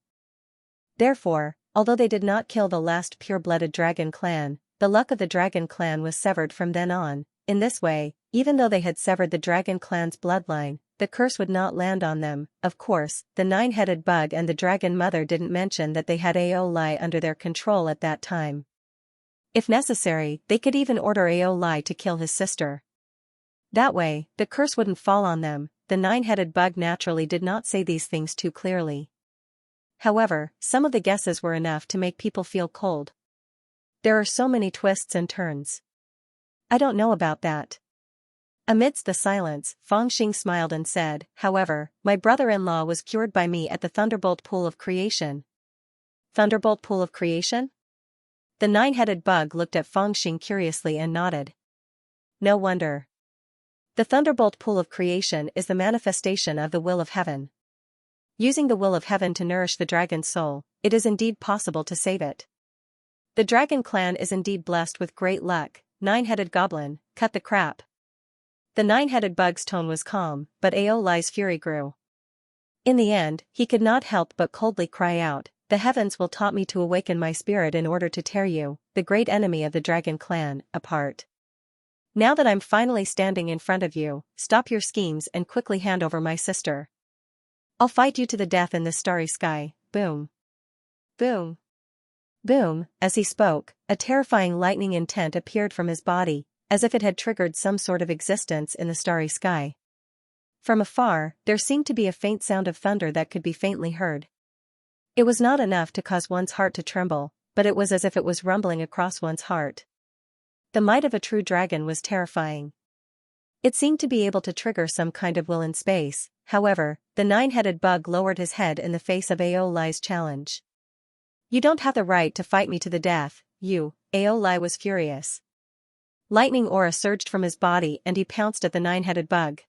Therefore, although they did not kill the last pure-blooded dragon clan, the luck of the dragon clan was severed from then on. In this way, even though they had severed the dragon clan's bloodline, the curse would not land on them. Of course, the nine-headed bug and the dragon mother didn't mention that they had Ao Lai under their control at that time. If necessary, they could even order Ao Lai to kill his sister. That way, the curse wouldn't fall on them. The nine-headed bug naturally did not say these things too clearly. However, some of the guesses were enough to make people feel cold. There are so many twists and turns. I don't know about that. Amidst the silence, Fangxing smiled and said, however, my brother-in-law was cured by me at the Thunderbolt Pool of Creation. Thunderbolt Pool of Creation? The nine-headed bug looked at Fangxing curiously and nodded. No wonder. The Thunderbolt Pool of Creation is the manifestation of the will of heaven. Using the will of heaven to nourish the dragon's soul, it is indeed possible to save it. The dragon clan is indeed blessed with great luck. Nine-headed goblin, cut the crap. The nine-headed bug's tone was calm, but Ao Lai's fury grew. In the end, he could not help but coldly cry out, the heavens will taught me to awaken my spirit in order to tear you, the great enemy of the dragon clan, apart. Now that I'm finally standing in front of you, stop your schemes and quickly hand over my sister. I'll fight you to the death in this starry sky. Boom. Boom. Boom. As he spoke, a terrifying lightning intent appeared from his body, as if it had triggered some sort of existence in the starry sky. From afar, there seemed to be a faint sound of thunder that could be faintly heard. It was not enough to cause one's heart to tremble, but it was as if it was rumbling across one's heart. The might of a true dragon was terrifying. It seemed to be able to trigger some kind of will in space. However, the nine-headed bug lowered his head in the face of Ao Lai's challenge. You don't have the right to fight me to the death, you. Ao Lai was furious. Lightning aura surged from his body and he pounced at the nine-headed bug.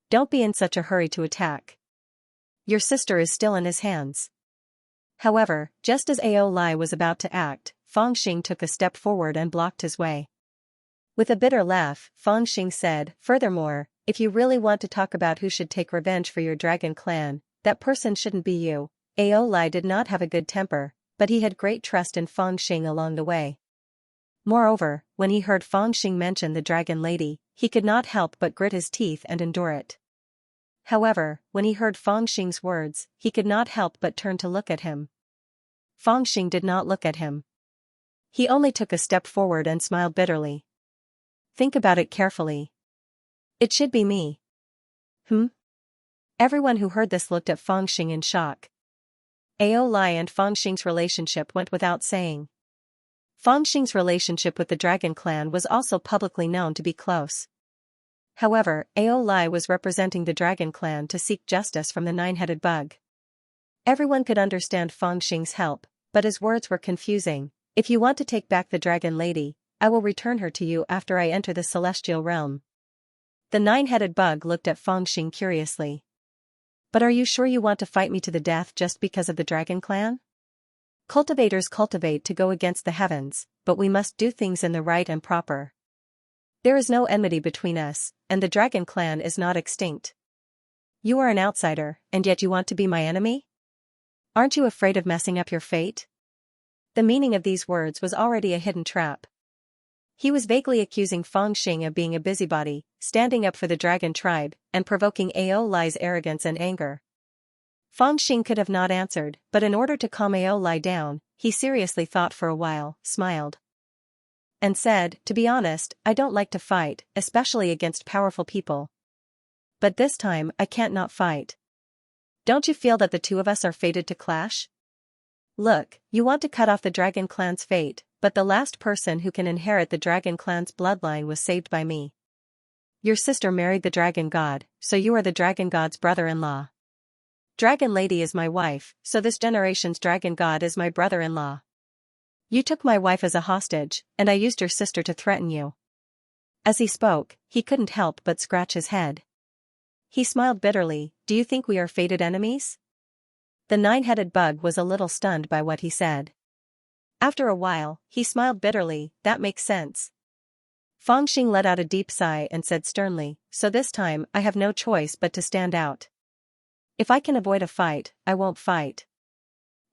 Don't be in such a hurry to attack. Your sister is still in his hands. However, just as Ao Lai was about to act, Fangxing took a step forward and blocked his way. With a bitter laugh, Fangxing said, furthermore, if you really want to talk about who should take revenge for your dragon clan, that person shouldn't be you. Ao Lai did not have a good temper, but he had great trust in Fangxing along the way. Moreover, when he heard Fangxing mention the dragon lady, he could not help but grit his teeth and endure it. However, when he heard Fangxing's words, he could not help but turn to look at him. Fangxing did not look at him. He only took a step forward and smiled bitterly. Think about it carefully. It should be me. Everyone who heard this looked at Fangxing in shock. Ao Lai and Fangxing's relationship went without saying. Fangxing's relationship with the dragon clan was also publicly known to be close. However, Ao Lai was representing the dragon clan to seek justice from the nine-headed bug. Everyone could understand Fangxing's help, but his words were confusing. If you want to take back the dragon lady, I will return her to you after I enter the celestial realm. The nine-headed bug looked at Fangxing curiously. But are you sure you want to fight me to the death just because of the dragon clan? Cultivators cultivate to go against the heavens, but we must do things in the right and proper. There is no enmity between us, and the dragon clan is not extinct. You are an outsider, and yet you want to be my enemy? Aren't you afraid of messing up your fate? The meaning of these words was already a hidden trap. He was vaguely accusing Fangxing of being a busybody, standing up for the dragon tribe, and provoking Ao Lai's arrogance and anger. Fangxing could have not answered, but in order to calm Ao Lai down, he seriously thought for a while, smiled, and said, to be honest, I don't like to fight, especially against powerful people. But this time, I can't not fight. Don't you feel that the two of us are fated to clash? Look, you want to cut off the dragon clan's fate, but the last person who can inherit the dragon clan's bloodline was saved by me. Your sister married the dragon god, so you are the dragon god's brother-in-law. Dragon Lady is my wife, so this generation's dragon god is my brother-in-law. You took my wife as a hostage, and I used your sister to threaten you." As he spoke, he couldn't help but scratch his head. He smiled bitterly. "Do you think we are fated enemies?" The nine-headed bug was a little stunned by what he said. After a while, he smiled bitterly. "That makes sense." Fangxing let out a deep sigh and said sternly, "So this time I have no choice but to stand out. If I can avoid a fight, I won't fight.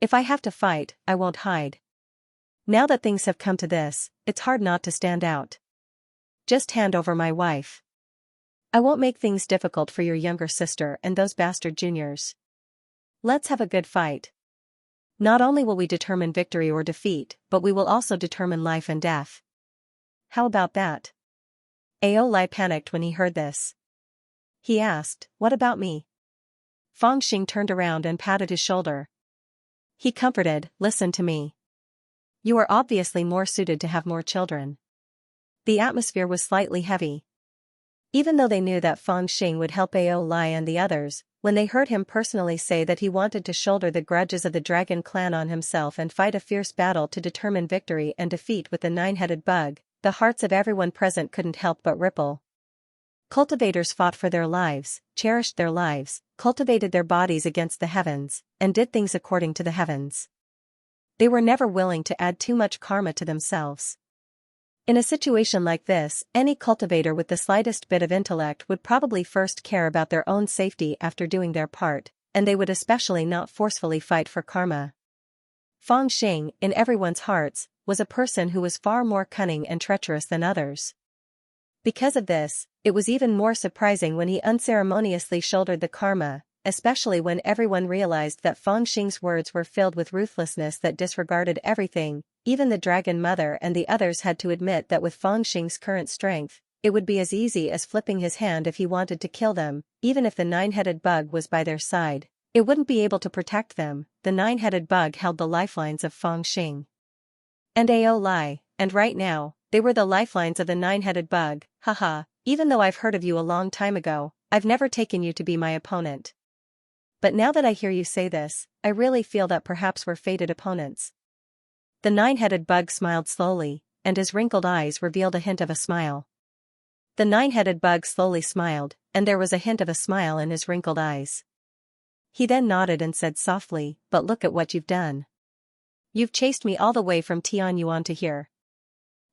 If I have to fight, I won't hide. Now that things have come to this, it's hard not to stand out. Just hand over my wife. I won't make things difficult for your younger sister and those bastard juniors. Let's have a good fight. Not only will we determine victory or defeat, but we will also determine life and death. How about that?" Aolai panicked when he heard this. He asked, "What about me?" Fangxing turned around and patted his shoulder. He comforted, "Listen to me. You are obviously more suited to have more children." The atmosphere was slightly heavy. Even though they knew that Fangxing would help Aolai and the others, when they heard him personally say that he wanted to shoulder the grudges of the dragon clan on himself and fight a fierce battle to determine victory and defeat with the nine-headed bug, the hearts of everyone present couldn't help but ripple. Cultivators fought for their lives, cherished their lives, cultivated their bodies against the heavens, and did things according to the heavens. They were never willing to add too much karma to themselves. In a situation like this, any cultivator with the slightest bit of intellect would probably first care about their own safety after doing their part, and they would especially not forcefully fight for karma. Fangxing, in everyone's hearts, was a person who was far more cunning and treacherous than others. Because of this, it was even more surprising when he unceremoniously shouldered the karma, especially when everyone realized that Fangxing's words were filled with ruthlessness that disregarded everything. Even the Dragon Mother and the others had to admit that with Fangxing's current strength, it would be as easy as flipping his hand if he wanted to kill them. Even if the nine-headed bug was by their side, it wouldn't be able to protect them. The nine-headed bug held the lifelines of Fangxing and Aolai, and right now, they were the lifelines of the nine-headed bug. Haha, even though I've heard of you a long time ago, I've never taken you to be my opponent. But now that I hear you say this, I really feel that perhaps we're fated opponents." The nine-headed bug smiled slowly, and his wrinkled eyes revealed a hint of a smile. The nine-headed bug slowly smiled, and there was a hint of a smile in his wrinkled eyes. He then nodded and said softly, "But look at what you've done. You've chased me all the way from Tianyuan to here.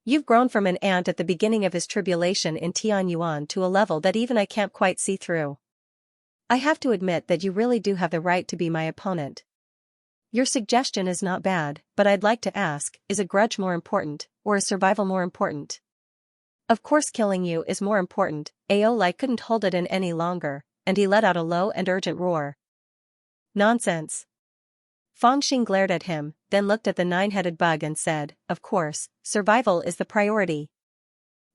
You've grown from an ant at the beginning of his tribulation in Tianyuan to a level that even I can't quite see through. I have to admit that you really do have the right to be my opponent. Your suggestion is not bad, but I'd like to ask, is a grudge more important, or is survival more important?" "Of course killing you is more important." Aolai couldn't hold it in any longer, and he let out a low and urgent roar. "Nonsense." Fangxing glared at him, then looked at the nine-headed bug and said, "Of course, survival is the priority."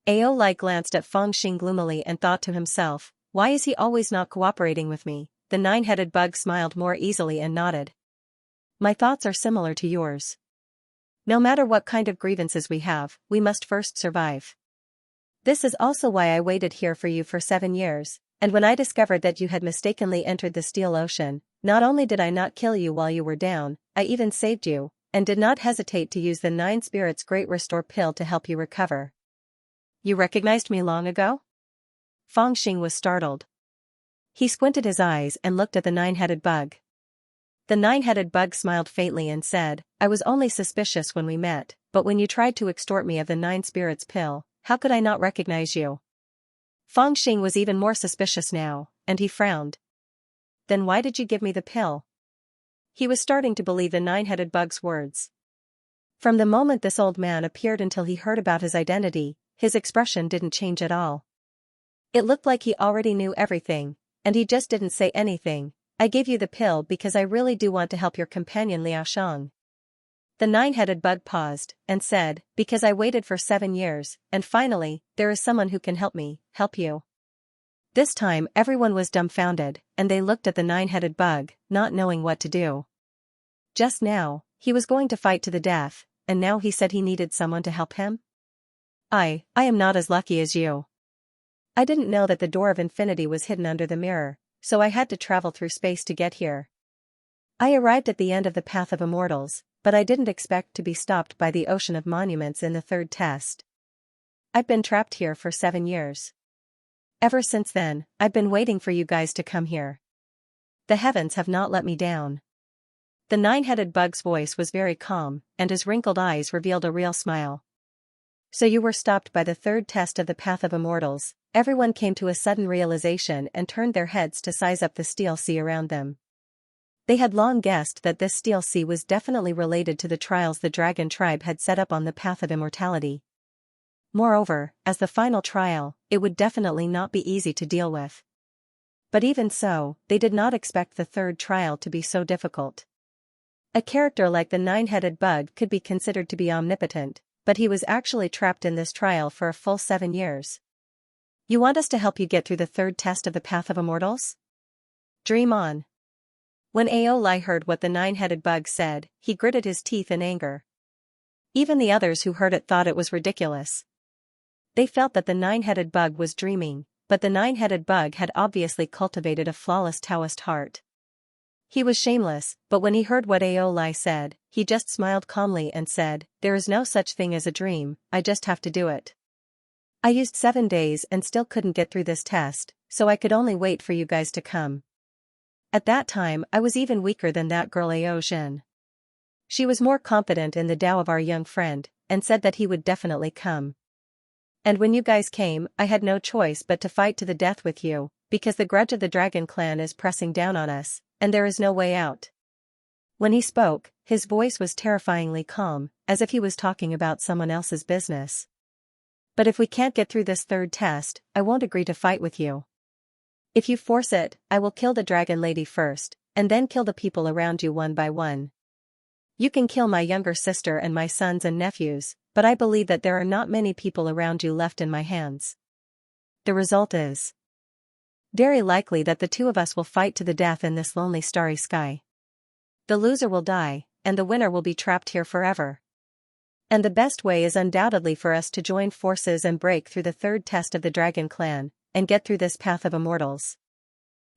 Aolai glanced at Fangxing gloomily and thought to himself, "Why is he always not cooperating with me?" The nine-headed bug smiled more easily and nodded. "My thoughts are similar to yours. No matter what kind of grievances we have, we must first survive. This is also why I waited here for you for 7 years, and when I discovered that you had mistakenly entered the Steel Ocean, not only did I not kill you while you were down, I even saved you, and did not hesitate to use the Nine Spirits' Great Restore pill to help you recover." "You recognized me long ago?" Fangxing was startled. He squinted his eyes and looked at the nine-headed bug. The nine-headed bug smiled faintly and said, "I was only suspicious when we met, but when you tried to extort me of the Nine Spirits pill, how could I not recognize you?" Fangxing was even more suspicious now, and he frowned. "Then why did you give me the pill?" He was starting to believe the nine-headed bug's words. From the moment this old man appeared until he heard about his identity, his expression didn't change at all. It looked like he already knew everything, and he just didn't say anything. "I gave you the pill because I really do want to help your companion Liaosheng." The nine-headed bug paused, and said, "Because I waited for 7 years, and finally, there is someone who can help me, help you." This time everyone was dumbfounded, and they looked at the nine-headed bug, not knowing what to do. Just now, he was going to fight to the death, and now he said he needed someone to help him? I am not as lucky as you. I didn't know that the door of infinity was hidden under the mirror. so I had to travel through space to get here. I arrived at the end of the Path of Immortals, but I didn't expect to be stopped by the ocean of monuments in the third test. I've been trapped here for 7 years. Ever since then, I've been waiting for you guys to come here. The heavens have not let me down. The nine-headed bug's voice was very calm, and his wrinkled eyes revealed a real smile. So you were stopped by the third test of the Path of Immortals. Everyone came to a sudden realization and turned their heads to size up the steel sea around them. They had long guessed that this steel sea was definitely related to the trials the dragon tribe had set up on the Path of Immortality. Moreover, as the final trial, it would definitely not be easy to deal with. But even so, they did not expect the third trial to be so difficult. A character like the nine-headed bug could be considered to be omnipotent, but he was actually trapped in this trial for a full 7 years. You want us to help you get through the third test of the Path of Immortals? Dream on. When Aolai heard what the nine-headed bug said, he gritted his teeth in anger. Even the others who heard it thought it was ridiculous. They felt that the nine-headed bug was dreaming, but the nine-headed bug had obviously cultivated a flawless Taoist heart. He was shameless, but when he heard what Aolai said, he just smiled calmly and said, "There is no such thing as a dream, I just have to do it. I used 7 days and still couldn't get through this test, so I could only wait for you guys to come. At that time I was even weaker than that girl Ao Jin. She was more confident in the Tao of our young friend, and said that he would definitely come. And when you guys came, I had no choice but to fight to the death with you, because the grudge of the Dragon Clan is pressing down on us, and there is no way out." When he spoke, his voice was terrifyingly calm, as if he was talking about someone else's business. "But if we can't get through this third test, I won't agree to fight with you. If you force it, I will kill the Dragon Lady first, and then kill the people around you one by one. You can kill my younger sister and my sons and nephews, but I believe that there are not many people around you left in my hands. The result is very likely that the two of us will fight to the death in this lonely starry sky. The loser will die, and the winner will be trapped here forever. And the best way is undoubtedly for us to join forces and break through the third test of the Dragon Clan, and get through this Path of Immortals.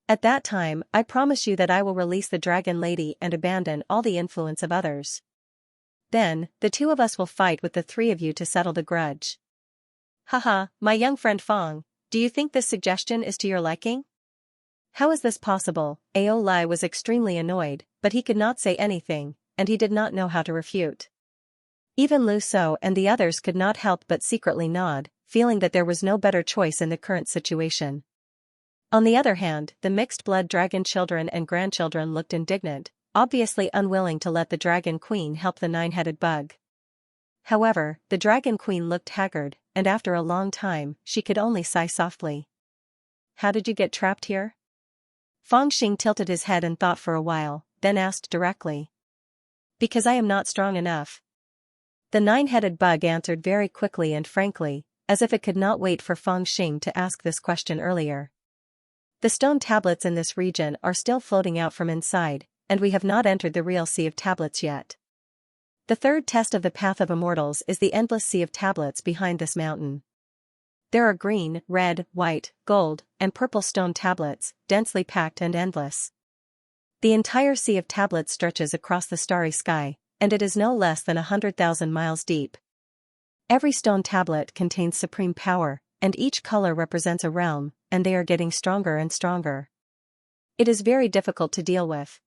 At that time, I promise you that I will release the Dragon Lady and abandon all the influence of others. Then, the two of us will fight with the 3 of you to settle the grudge." "Haha, my young friend Fong, do you think this suggestion is to your liking?" "How is this possible?" Aolai was extremely annoyed, but he could not say anything, and he did not know how to refute. Even Lu So and the others could not help but secretly nod, feeling that there was no better choice in the current situation. On the other hand, the mixed-blood dragon children and grandchildren looked indignant, obviously unwilling to let the Dragon Queen help the nine-headed bug. However, the Dragon Queen looked haggard, and after a long time, she could only sigh softly. "How did you get trapped here?" Fong Xing tilted his head and thought for a while, then asked directly. "Because I am not strong enough." The nine-headed bug answered very quickly and frankly, as if it could not wait for Fong Xing to ask this question earlier. "The stone tablets in this region are still floating out from inside, and we have not entered the real Sea of Tablets yet. The third test of the Path of Immortals is the endless Sea of Tablets behind this mountain. There are green, red, white, gold, and purple stone tablets, densely packed and endless. The entire Sea of Tablets stretches across the starry sky, and it is no less than 100,000 miles deep. Every stone tablet contains supreme power, and each color represents a realm, and they are getting stronger and stronger. It is very difficult to deal with.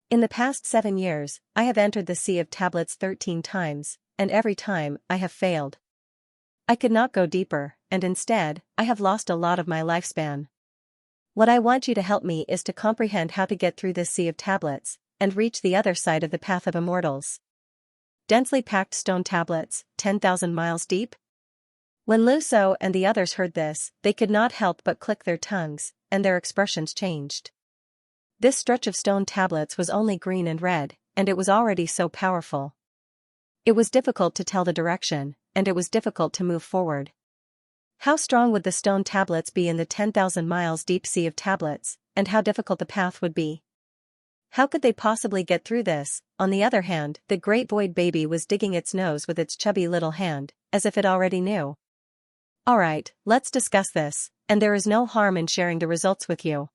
In the past 7 years, I have entered the Sea of Tablets 13 times, and every time, I have failed. I could not go deeper, and instead, I have lost a lot of my lifespan. What I want you to help me is to comprehend how to get through this Sea of Tablets, and reach the other side of the Path of Immortals. Densely packed stone tablets, 10,000 miles deep?" When Lu So and the others heard this, they could not help but click their tongues, and their expressions changed. This stretch of stone tablets was only green and red, and it was already so powerful. It was difficult to tell the direction, and it was difficult to move forward. How strong would the stone tablets be in the 10,000 miles deep Sea of Tablets, and how difficult the path would be? How could they possibly get through this? On the other hand, the great void baby was digging its nose with its chubby little hand, as if it already knew. "Alright, let's discuss this, and there is no harm in sharing the results with you.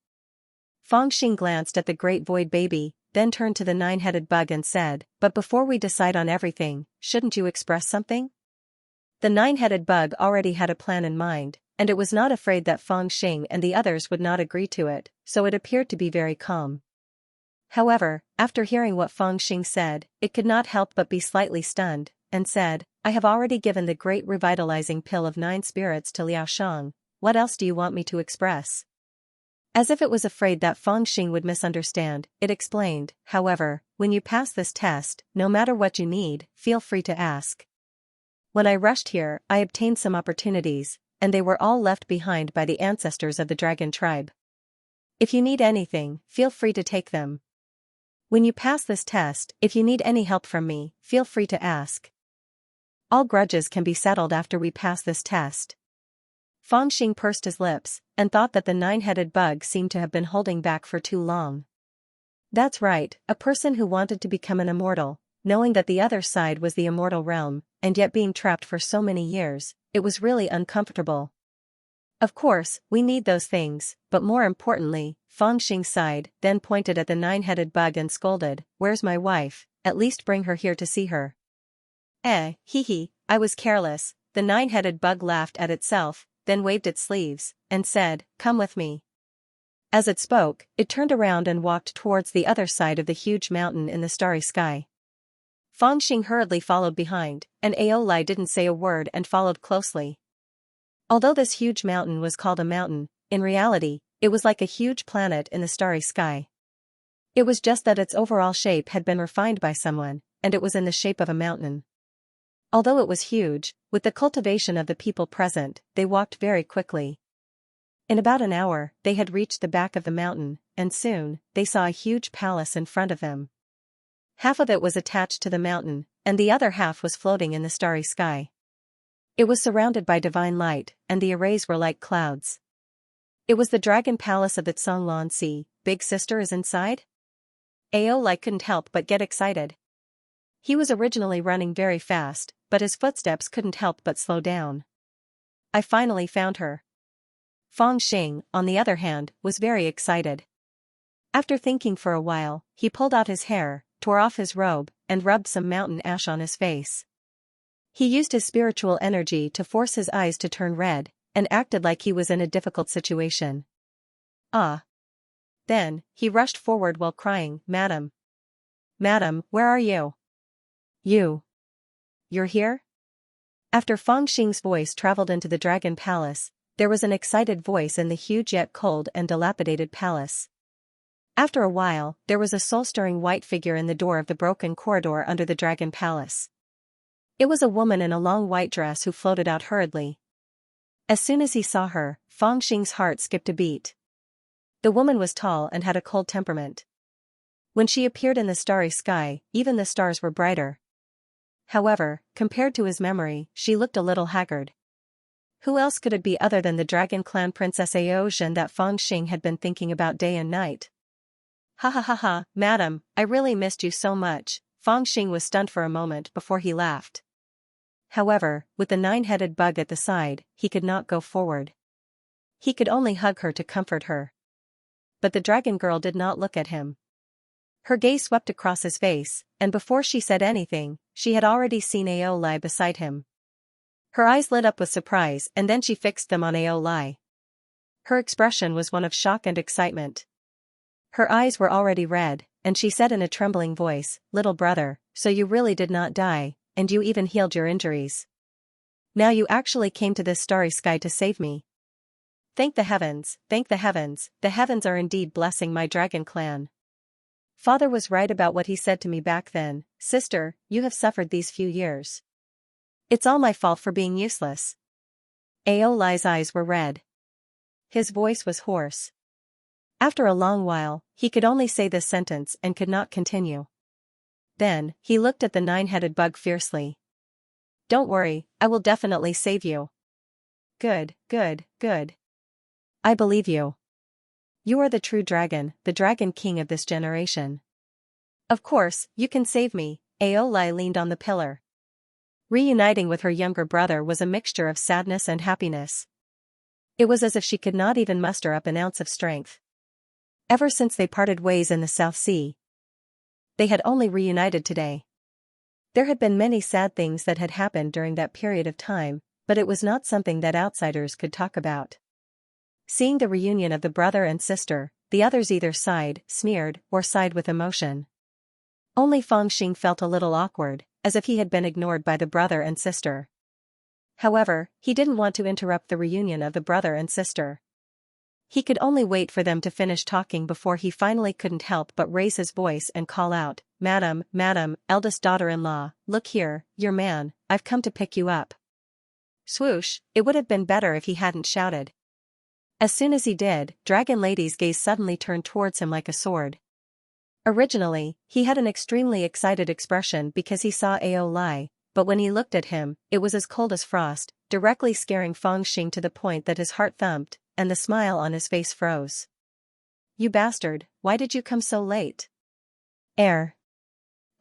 Fangxing glanced at the great void baby, then turned to the nine-headed bug and said, "But before we decide on everything, shouldn't you express something?" The nine-headed bug already had a plan in mind, and it was not afraid that Fangxing and the others would not agree to it, so it appeared to be very calm. However, after hearing what Fangxing said, it could not help but be slightly stunned, and said, "I have already given the great revitalizing pill of 9 spirits to Liao Shang. What else do you want me to express?" As if it was afraid that Fangxing would misunderstand, it explained, "However, when you pass this test, no matter what you need, feel free to ask. When I rushed here, I obtained some opportunities, and they were all left behind by the ancestors of the dragon tribe. If you need anything, feel free to take them. When you pass this test, if you need any help from me, feel free to ask. All grudges can be settled after we pass this test." Fangxing pursed his lips, and thought that the nine-headed bug seemed to have been holding back for too long. That's right, a person who wanted to become an immortal, knowing that the other side was the immortal realm, and yet being trapped for so many years, it was really uncomfortable. Of course, we need those things, but more importantly, Fangxing sighed, then pointed at the nine-headed bug and scolded, "Where's my wife? At least bring her here to see her." Hee, I was careless." The nine-headed bug laughed at itself, then waved its sleeves, and said, "Come with me." As it spoke, it turned around and walked towards the other side of the huge mountain in the starry sky. Fangxing hurriedly followed behind, and Aolai didn't say a word and followed closely. Although this huge mountain was called a mountain, in reality, it was like a huge planet in the starry sky. It was just that its overall shape had been refined by someone, and it was in the shape of a mountain. Although it was huge, with the cultivation of the people present, they walked very quickly. In about an hour, they had reached the back of the mountain, and soon, they saw a huge palace in front of them. Half of it was attached to the mountain, and the other half was floating in the starry sky. It was surrounded by divine light, and the arrays were like clouds. It was the dragon palace of the Zhonglan Sea. "Big sister is inside?" Aolai couldn't help but get excited. He was originally running very fast, but his footsteps couldn't help but slow down. "I finally found her." Fangxing, on the other hand, was very excited. After thinking for a while, he pulled out his hair, tore off his robe, and rubbed some mountain ash on his face. He used his spiritual energy to force his eyes to turn red, and acted like he was in a difficult situation. Then, he rushed forward while crying, "Madam! Madam, where are you? You're here?" After Fangxing's voice traveled into the dragon palace, there was an excited voice in the huge yet cold and dilapidated palace. After a while, there was a soul-stirring white figure in the door of the broken corridor under the dragon palace. It was a woman in a long white dress who floated out hurriedly. As soon as he saw her, Fangxing's heart skipped a beat. The woman was tall and had a cold temperament. When she appeared in the starry sky, even the stars were brighter. However, compared to his memory, she looked a little haggard. Who else could it be other than the Dragon Clan Princess Aozhen that Fangxing had been thinking about day and night? Ha, madam, I really missed you so much." Fangxing was stunned for a moment before he laughed. However, with the nine-headed bug at the side, he could not go forward. He could only hug her to comfort her. But the dragon girl did not look at him. Her gaze swept across his face, and before she said anything, she had already seen Aolai beside him. Her eyes lit up with surprise and then she fixed them on Aolai. Her expression was one of shock and excitement. Her eyes were already red, and she said in a trembling voice, "Little brother, so you really did not die, and you even healed your injuries. Now you actually came to this starry sky to save me. Thank the heavens, the heavens are indeed blessing my dragon clan. Father was right about what he said to me back then. Sister, you have suffered these few years. It's all my fault for being useless." Aolai's eyes were red. His voice was hoarse. After a long while, he could only say this sentence and could not continue. Then, he looked at the nine-headed bug fiercely. "Don't worry, I will definitely save you." Good. I believe you. You are the true dragon, the dragon king of this generation. Of course, you can save me." Aolai leaned on the pillar. Reuniting with her younger brother was a mixture of sadness and happiness. It was as if she could not even muster up an ounce of strength. Ever since they parted ways in the South Sea, they had only reunited today. There had been many sad things that had happened during that period of time, but it was not something that outsiders could talk about. Seeing the reunion of the brother and sister, the others either sighed, sneered, or sighed with emotion. Only Fangxing felt a little awkward, as if he had been ignored by the brother and sister. However, he didn't want to interrupt the reunion of the brother and sister. He could only wait for them to finish talking before he finally couldn't help but raise his voice and call out, "Madam, madam, eldest daughter-in-law, look here, your man, I've come to pick you up." Swoosh, it would have been better if he hadn't shouted. As soon as he did, Dragon Lady's gaze suddenly turned towards him like a sword. Originally, he had an extremely excited expression because he saw Ao Lai, but when he looked at him, it was as cold as frost, directly scaring Fangxing to the point that his heart thumped, and the smile on his face froze. "You bastard, why did you come so late?" "I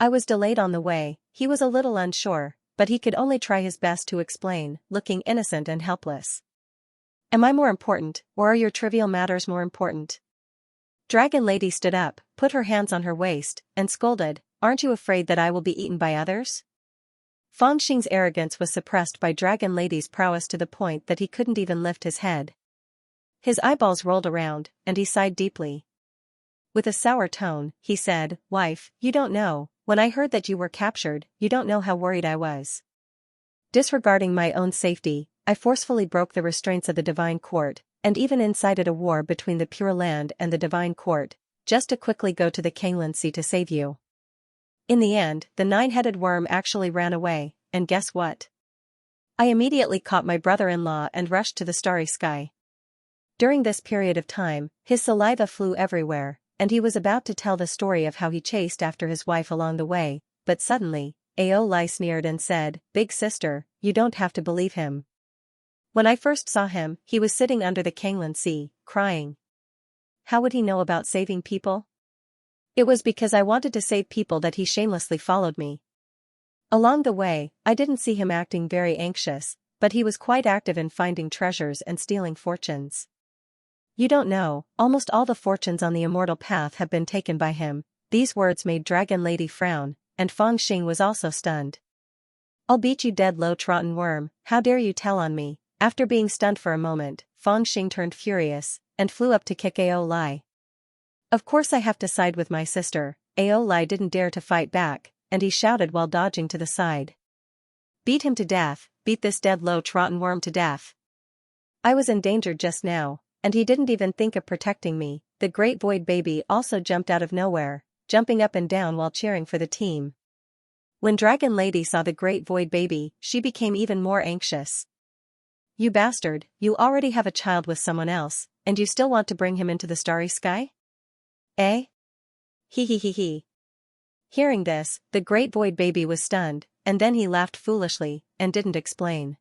was delayed on the way." He was a little unsure, but he could only try his best to explain, looking innocent and helpless. "Am I more important, or are your trivial matters more important?" Dragon Lady stood up, put her hands on her waist, and scolded, "Aren't you afraid that I will be eaten by others?" Fangxing's arrogance was suppressed by Dragon Lady's prowess to the point that he couldn't even lift his head. His eyeballs rolled around, and he sighed deeply. With a sour tone, he said, "Wife, you don't know, when I heard that you were captured, you don't know how worried I was. Disregarding my own safety, I forcefully broke the restraints of the Divine Court, and even incited a war between the Pure Land and the Divine Court, just to quickly go to the Xianxia to save you. In the end, the nine-headed worm actually ran away, and guess what? I immediately caught my brother-in-law and rushed to the starry sky." During this period of time, his saliva flew everywhere, and he was about to tell the story of how he chased after his wife along the way, but suddenly, Ao Lai sneered and said, "Big sister, you don't have to believe him. When I first saw him, he was sitting under the Xianxia, crying. How would he know about saving people? It was because I wanted to save people that he shamelessly followed me. Along the way, I didn't see him acting very anxious, but he was quite active in finding treasures and stealing fortunes. You don't know, almost all the fortunes on the immortal path have been taken by him." These words made Dragon Lady frown, and Fangxing was also stunned. "I'll beat you dead, low-trodden worm, how dare you tell on me?" After being stunned for a moment, Fangxing turned furious, and flew up to kick Ao Lai. "Of course I have to side with my sister." Ao Lai didn't dare to fight back, and he shouted while dodging to the side. "Beat him to death, beat this dead low-trodden worm to death. I was endangered just now, and he didn't even think of protecting me." The Great Void Baby also jumped out of nowhere, jumping up and down while cheering for the team. When Dragon Lady saw the Great Void Baby, she became even more anxious. "You bastard, you already have a child with someone else, and you still want to bring him into the starry sky? Eh? He he he he." Hearing this, the Great Void Baby was stunned, and then he laughed foolishly, and didn't explain.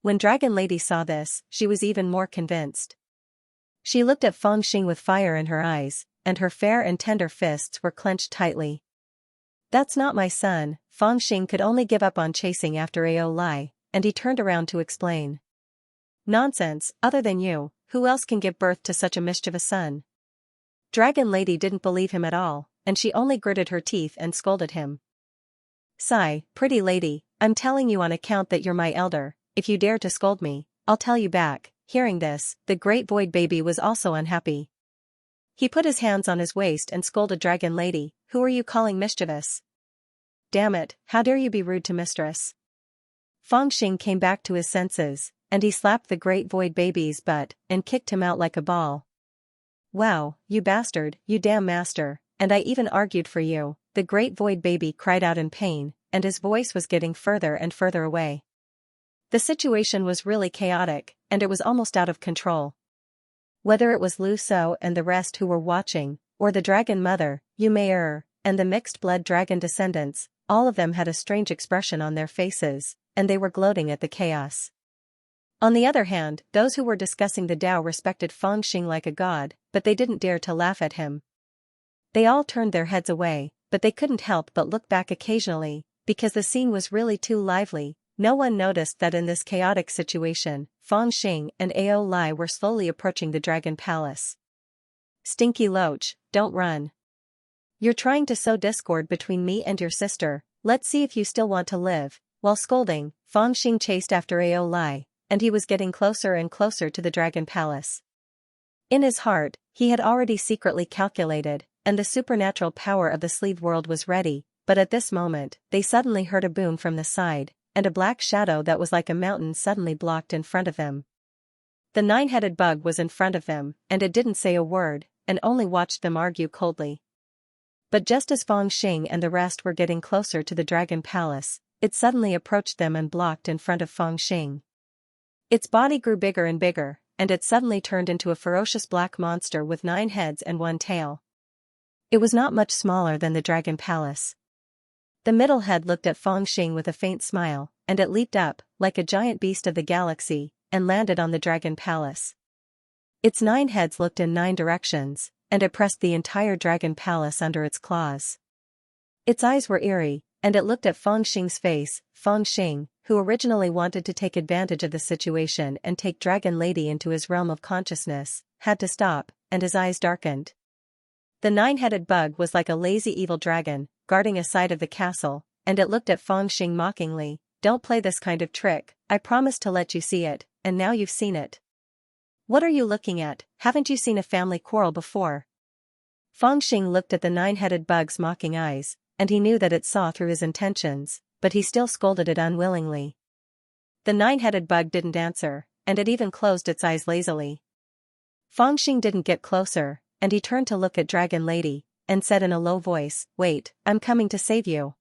When Dragon Lady saw this, she was even more convinced. She looked at Fangxing with fire in her eyes, and her fair and tender fists were clenched tightly. "That's not my son." Fangxing could only give up on chasing after Ao Lai, and he turned around to explain. "Nonsense, other than you, who else can give birth to such a mischievous son?" Dragon Lady didn't believe him at all, and she only gritted her teeth and scolded him. "Sigh, pretty lady, I'm telling you on account that you're my elder. If you dare to scold me, I'll tell you back." Hearing this, the Great Void Baby was also unhappy. He put his hands on his waist and scolded Dragon Lady, "Who are you calling mischievous? Damn it, how dare you be rude to mistress?" Fangxing came back to his senses, and he slapped the Great Void Baby's butt and kicked him out like a ball. "Wow, you bastard, you damn master, and I even argued for you." The Great Void Baby cried out in pain, and his voice was getting further and further away. The situation was really chaotic, and it was almost out of control. Whether it was Lu So and the rest who were watching, or the Dragon Mother, Yu Mei, and the mixed-blood dragon descendants, all of them had a strange expression on their faces, and they were gloating at the chaos. On the other hand, those who were discussing the Tao respected Fangxing like a god, but they didn't dare to laugh at him. They all turned their heads away, but they couldn't help but look back occasionally, because the scene was really too lively. No one noticed that in this chaotic situation, Fangxing and Ao Lai were slowly approaching the Dragon Palace. "Stinky loach, don't run. You're trying to sow discord between me and your sister, let's see if you still want to live." While scolding, Fangxing chased after Aolai, and he was getting closer and closer to the Dragon Palace. In his heart, he had already secretly calculated, and the supernatural power of the sleeve world was ready, but at this moment, they suddenly heard a boom from the side, and a black shadow that was like a mountain suddenly blocked in front of them. The nine-headed bug was in front of them, and it didn't say a word, and only watched them argue coldly. But just as Fangxing and the rest were getting closer to the Dragon Palace, it suddenly approached them and blocked in front of Fangxing. Its body grew bigger and bigger, and it suddenly turned into a ferocious black monster with 9 heads and 1 tail. It was not much smaller than the Dragon Palace. The middle head looked at Fangxing with a faint smile, and it leaped up, like a giant beast of the galaxy, and landed on the Dragon Palace. Its 9 heads looked in 9 directions, and it pressed the entire Dragon Palace under its claws. Its eyes were eerie, and it looked at Fangxing's face. Fangxing, who originally wanted to take advantage of the situation and take Dragon Lady into his realm of consciousness, had to stop, and his eyes darkened. The 9-headed bug was like a lazy evil dragon, guarding a side of the castle, and it looked at Fangxing mockingly. "Don't play this kind of trick, I promised to let you see it, and now you've seen it. What are you looking at? Haven't you seen a family quarrel before?" Fangxing looked at the 9-headed bug's mocking eyes, and he knew that it saw through his intentions, but he still scolded it unwillingly. The 9-headed bug didn't answer, and it even closed its eyes lazily. Fangxing didn't get closer, and he turned to look at Dragon Lady, and said in a low voice, "Wait, I'm coming to save you."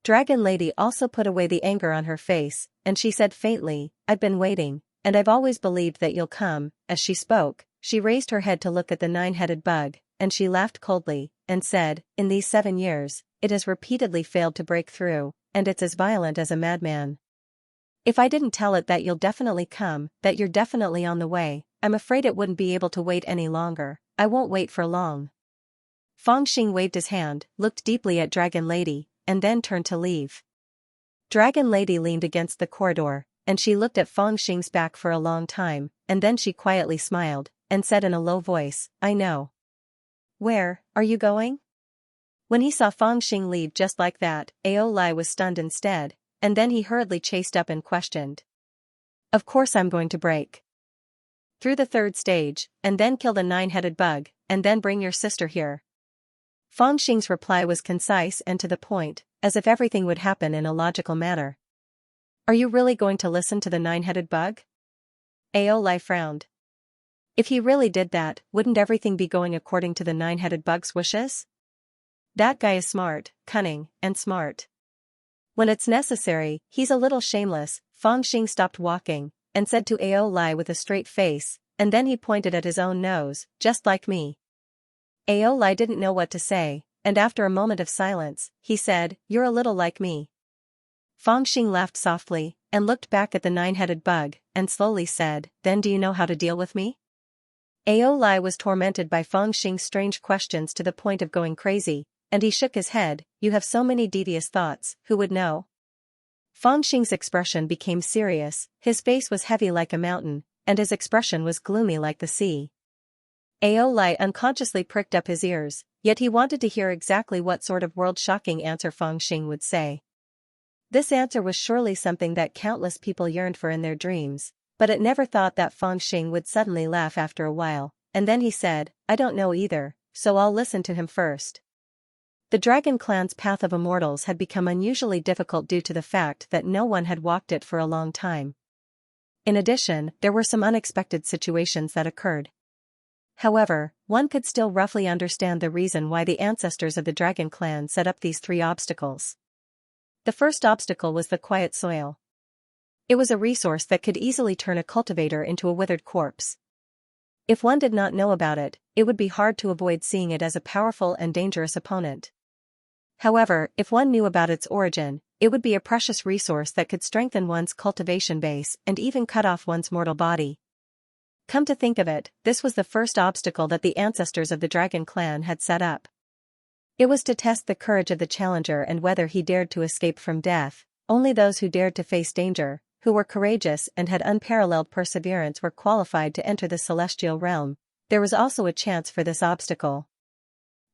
Dragon Lady also put away the anger on her face, and she said faintly, "I've been waiting, and I've always believed that you'll come." As she spoke, she raised her head to look at the 9-headed bug, and she laughed coldly, and said, "In these 7 years, it has repeatedly failed to break through, and it's as violent as a madman. If I didn't tell it that you'll definitely come, that you're definitely on the way, I'm afraid it wouldn't be able to wait any longer. I won't wait for long." Fangxing waved his hand, looked deeply at Dragon Lady, and then turned to leave. Dragon Lady leaned against the corridor, and she looked at Fangxing's back for a long time, and then she quietly smiled, and said in a low voice, "I know. Where are you going?" When he saw Fangxing leave just like that, Aolai was stunned instead, and then he hurriedly chased up and questioned. "Of course I'm going to break through the 3rd stage, and then kill the 9-headed bug, and then bring your sister here." Fangxing's reply was concise and to the point, as if everything would happen in a logical manner. "Are you really going to listen to the 9-headed bug?" Aolai frowned. If he really did that, wouldn't everything be going according to the 9-headed bug's wishes? That guy is smart, cunning, and smart. When it's necessary, he's a little shameless. Fangxing stopped walking, and said to Aolai with a straight face, and then he pointed at his own nose, "Just like me." Aolai didn't know what to say, and after a moment of silence, he said, "You're a little like me." Fangxing laughed softly, and looked back at the 9-headed bug, and slowly said, "Then do you know how to deal with me?" Aolai was tormented by Fangxing's strange questions to the point of going crazy, and he shook his head. "You have so many devious thoughts, who would know?" Fangxing's expression became serious, his face was heavy like a mountain, and his expression was gloomy like the sea. Aolai unconsciously pricked up his ears, yet he wanted to hear exactly what sort of world-shocking answer Fangxing would say. This answer was surely something that countless people yearned for in their dreams, but it never thought that Fangxing would suddenly laugh after a while, and then he said, "I don't know either, so I'll listen to him first." The Dragon Clan's path of immortals had become unusually difficult due to the fact that no one had walked it for a long time. In addition, there were some unexpected situations that occurred. However, one could still roughly understand the reason why the ancestors of the Dragon Clan set up these 3 obstacles. The first obstacle was the quiet soil. It was a resource that could easily turn a cultivator into a withered corpse. If one did not know about it, it would be hard to avoid seeing it as a powerful and dangerous opponent. However, if one knew about its origin, it would be a precious resource that could strengthen one's cultivation base and even cut off one's mortal body. Come to think of it, this was the first obstacle that the ancestors of the Dragon Clan had set up. It was to test the courage of the challenger and whether he dared to escape from death. Only those who dared to face danger, who were courageous and had unparalleled perseverance were qualified to enter the celestial realm. there was also a chance for this obstacle.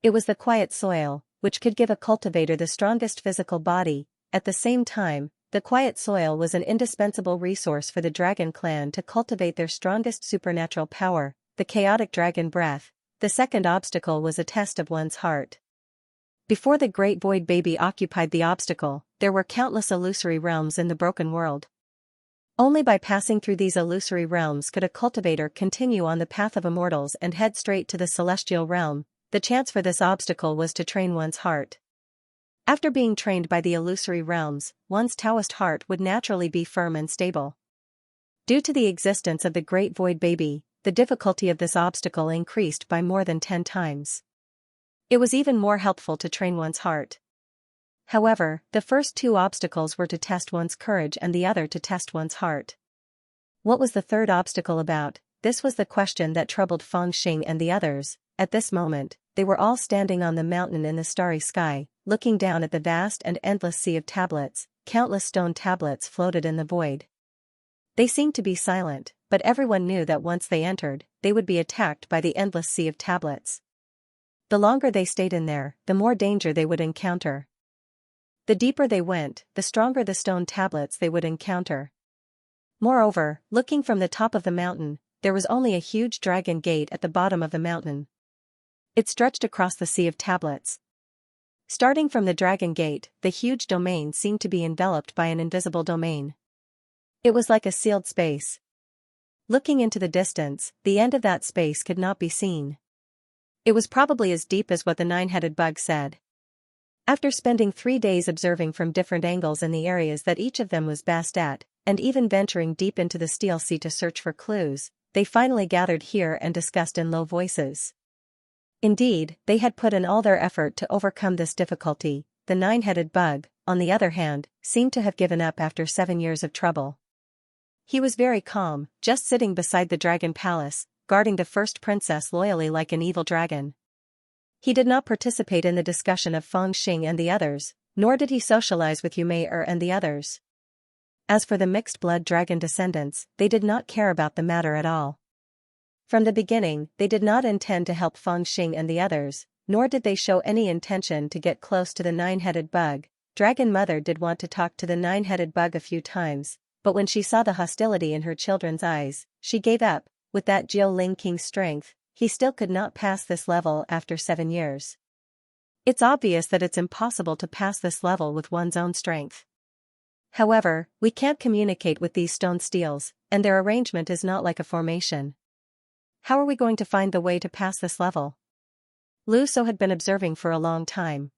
It was the quiet soil, which could give a cultivator the strongest physical body. At the same time, the quiet soil was an indispensable resource for the dragon clan to cultivate their strongest supernatural power, the chaotic dragon breath. The second obstacle was a test of one's heart. Before the great void baby occupied the obstacle, there were countless illusory realms in the broken world. Only by passing through these illusory realms could a cultivator continue on the path of immortals and head straight to the celestial realm. The chance for this obstacle was to train one's heart. After being trained by the illusory realms, one's Taoist heart would naturally be firm and stable. Due to the existence of the great void baby, the difficulty of this obstacle increased by more than 10 times. It was even more helpful to train one's heart. However, the first 2 obstacles were to test one's courage and the other to test one's heart. What was the third obstacle about? This was the question that troubled Fangxing and the others. At this moment, they were all standing on the mountain in the starry sky, looking down at the vast and endless sea of tablets. Countless stone tablets floated in the void. They seemed to be silent, but everyone knew that once they entered, they would be attacked by the endless sea of tablets. The longer they stayed in there, the more danger they would encounter. The deeper they went, the stronger the stone tablets they would encounter. Moreover, looking from the top of the mountain, there was only a huge dragon gate at the bottom of the mountain. It stretched across the sea of tablets. Starting from the dragon gate, the huge domain seemed to be enveloped by an invisible domain. It was like a sealed space. Looking into the distance, the end of that space could not be seen. It was probably as deep as what the 9-headed bug said. After spending 3 days observing from different angles in the areas that each of them was best at, and even venturing deep into the steel sea to search for clues, they finally gathered here and discussed in low voices. Indeed, they had put in all their effort to overcome this difficulty. The 9-headed bug, on the other hand, seemed to have given up after 7 years of trouble. He was very calm, just sitting beside the dragon palace, guarding the first princess loyally like an evil dragon. He did not participate in the discussion of Fangxing and the others, nor did he socialize with Yume'er and the others. As for the mixed-blood dragon descendants, they did not care about the matter at all. From the beginning, they did not intend to help Fangxing and the others, nor did they show any intention to get close to the 9-headed bug. Dragon Mother did want to talk to the 9-headed bug a few times, but when she saw the hostility in her children's eyes, she gave up. With that Jiao Ling King's strength, he still could not pass this level after 7 years. It's obvious that it's impossible to pass this level with one's own strength. However, we can't communicate with these stone steels, and their arrangement is not like a formation. How are we going to find the way to pass this level? Lu So had been observing for a long time.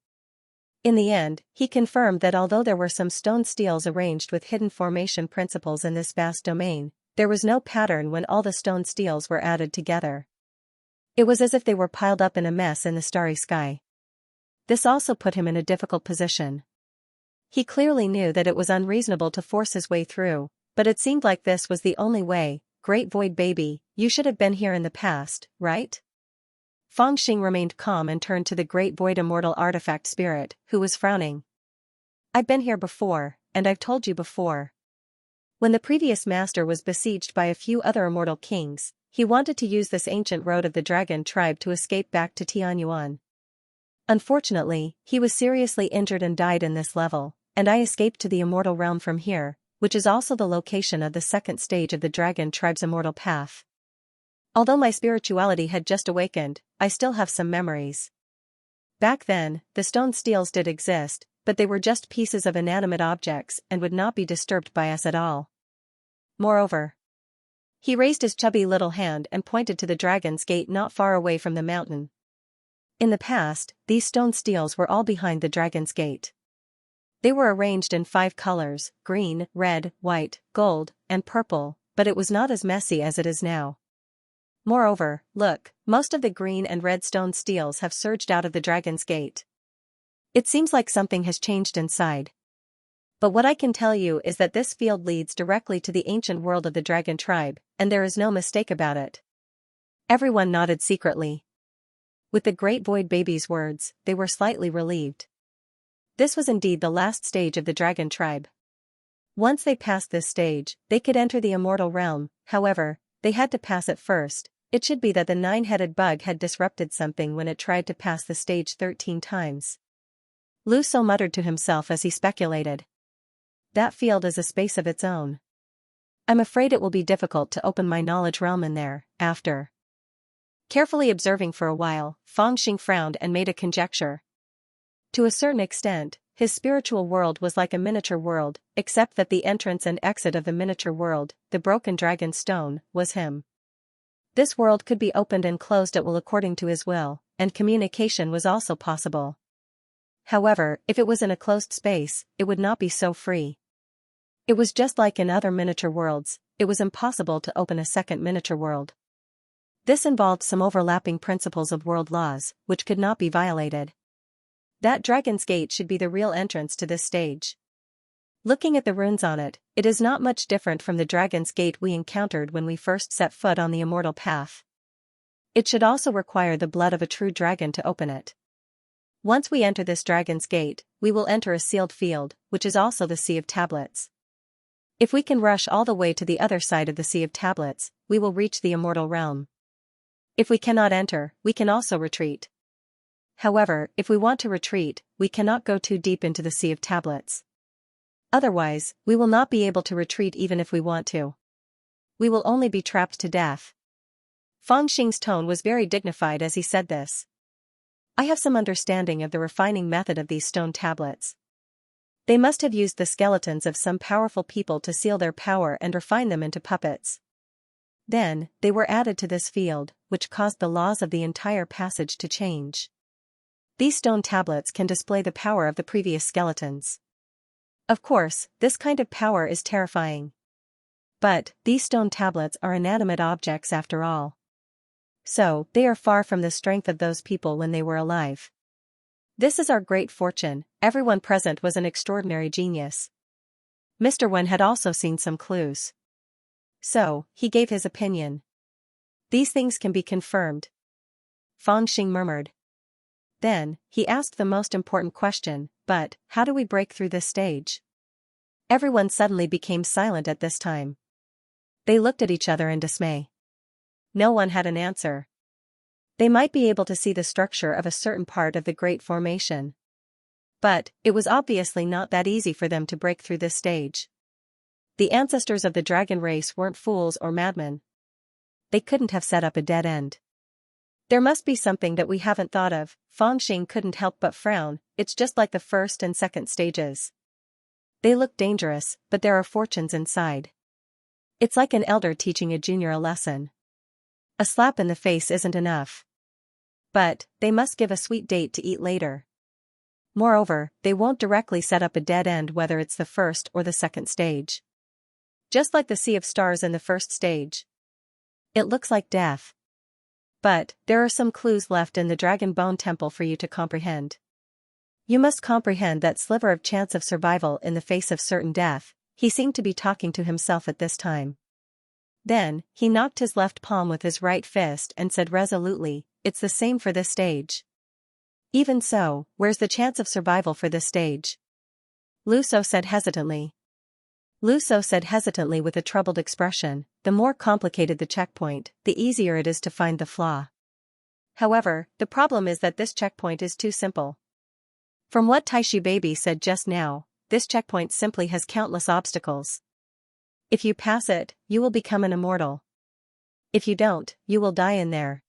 In the end, he confirmed that although there were some stone steels arranged with hidden formation principles in this vast domain, there was no pattern when all the stone steels were added together. It was as if they were piled up in a mess in the starry sky. This also put him in a difficult position. He clearly knew that it was unreasonable to force his way through, but it seemed like this was the only way. Great Void Baby, you should have been here in the past, right? Fangxing remained calm and turned to the Great Void Immortal Artifact Spirit, who was frowning. I've been here before, and I've told you before. When the previous master was besieged by a few other immortal kings, he wanted to use this ancient road of the dragon tribe to escape back to Tianyuan. Unfortunately, he was seriously injured and died in this level, and I escaped to the immortal realm from here, which is also the location of the second stage of the dragon tribe's immortal path. Although my spirituality had just awakened, I still have some memories. Back then, the stone steels did exist, but they were just pieces of inanimate objects and would not be disturbed by us at all. Moreover, he raised his chubby little hand and pointed to the dragon's gate not far away from the mountain. In the past, these stone steels were all behind the dragon's gate. They were arranged in 5 colors, green, red, white, gold, and purple, but it was not as messy as it is now. Moreover, look, most of the green and red stone steels have surged out of the dragon's gate. It seems like something has changed inside. But what I can tell you is that this field leads directly to the ancient world of the dragon tribe, and there is no mistake about it. Everyone nodded secretly. With the Great Void Baby's words, they were slightly relieved. This was indeed the last stage of the dragon tribe. Once they passed this stage, they could enter the immortal realm. However, they had to pass it first. It should be that the nine-headed bug had disrupted something when it tried to pass the stage 13 times. Lu So muttered to himself as he speculated. That field is a space of its own. I'm afraid it will be difficult to open my knowledge realm in there, after. Carefully observing for a while, Fangxing frowned and made a conjecture. To a certain extent, his spiritual world was like a miniature world, except that the entrance and exit of the miniature world, the broken dragon stone, was him. This world could be opened and closed at will according to his will, and communication was also possible. However, if it was in a closed space, it would not be so free. It was just like in other miniature worlds, it was impossible to open a second miniature world. This involved some overlapping principles of world laws, which could not be violated. That Dragon's Gate should be the real entrance to this stage. Looking at the runes on it, it is not much different from the Dragon's Gate we encountered when we first set foot on the immortal path. It should also require the blood of a true dragon to open it. Once we enter this Dragon's Gate, we will enter a sealed field, which is also the Sea of Tablets. If we can rush all the way to the other side of the Sea of Tablets, we will reach the immortal realm. If we cannot enter, we can also retreat. However, if we want to retreat, we cannot go too deep into the Sea of Tablets. Otherwise, we will not be able to retreat even if we want to. We will only be trapped to death. Fangxing's tone was very dignified as he said this. I have some understanding of the refining method of these stone tablets. They must have used the skeletons of some powerful people to seal their power and refine them into puppets. Then, they were added to this field, which caused the laws of the entire passage to change. These stone tablets can display the power of the previous skeletons. Of course, this kind of power is terrifying. But, these stone tablets are inanimate objects after all. So, they are far from the strength of those people when they were alive. This is our great fortune. Everyone present was an extraordinary genius. Mr. Wen had also seen some clues. So, he gave his opinion. These things can be confirmed. Fangxing murmured. Then, he asked the most important question, but, how do we break through this stage? Everyone suddenly became silent at this time. They looked at each other in dismay. No one had an answer. They might be able to see the structure of a certain part of the Great Formation. But, it was obviously not that easy for them to break through this stage. The ancestors of the dragon race weren't fools or madmen. They couldn't have set up a dead end. There must be something that we haven't thought of. Fangxing couldn't help but frown. It's just like the first and second stages. They look dangerous, but there are fortunes inside. It's like an elder teaching a junior a lesson. A slap in the face isn't enough. But, they must give a sweet date to eat later. Moreover, they won't directly set up a dead end whether it's the first or the second stage. Just like the Sea of Stars in the first stage. It looks like death. But, there are some clues left in the Dragon Bone Temple for you to comprehend. You must comprehend that sliver of chance of survival in the face of certain death. He seemed to be talking to himself at this time. Then, he knocked his left palm with his right fist and said resolutely, it's the same for this stage. Even so, where's the chance of survival for this stage? Lu So said hesitantly. Lu So said hesitantly with a troubled expression, the more complicated the checkpoint, the easier it is to find the flaw. However, the problem is that this checkpoint is too simple. From what Taishi Baby said just now, this checkpoint simply has countless obstacles. If you pass it, you will become an immortal. If you don't, you will die in there.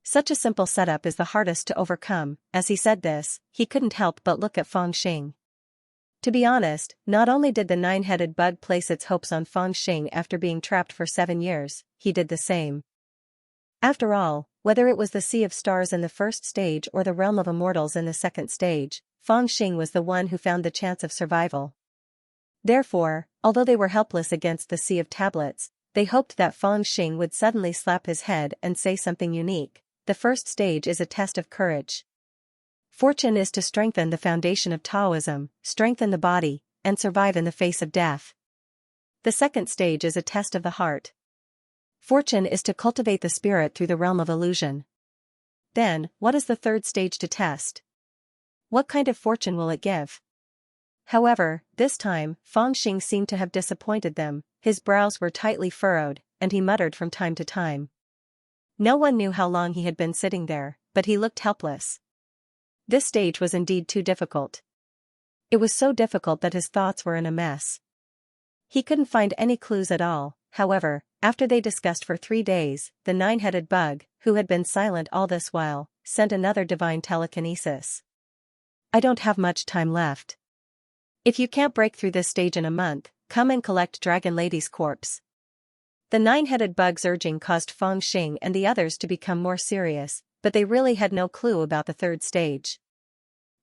Such a simple setup is the hardest to overcome. As he said this, he couldn't help but look at Fangxing. To be honest, not only did the nine-headed bug place its hopes on Fangxing after being trapped for 7 years, he did the same. After all, whether it was the Sea of Stars in the first stage or the Realm of Immortals in the second stage, Fangxing was the one who found the chance of survival. Therefore, although they were helpless against the Sea of Tablets, they hoped that Fangxing would suddenly slap his head and say something unique. The first stage is a test of courage. Fortune is to strengthen the foundation of Taoism, strengthen the body, and survive in the face of death. The second stage is a test of the heart. Fortune is to cultivate the spirit through the realm of illusion. Then, what is the third stage to test? What kind of fortune will it give? However, this time, Fangxing seemed to have disappointed them. His brows were tightly furrowed, and he muttered from time to time. No one knew how long he had been sitting there, but he looked helpless. This stage was indeed too difficult. It was so difficult that his thoughts were in a mess. He couldn't find any clues at all. However, after they discussed for 3 days, the nine-headed bug, who had been silent all this while, sent another divine telekinesis. I don't have much time left. If you can't break through this stage in a month, come and collect Dragon Lady's corpse. The nine-headed bug's urging caused Feng Xing and the others to become more serious, but they really had no clue about the third stage.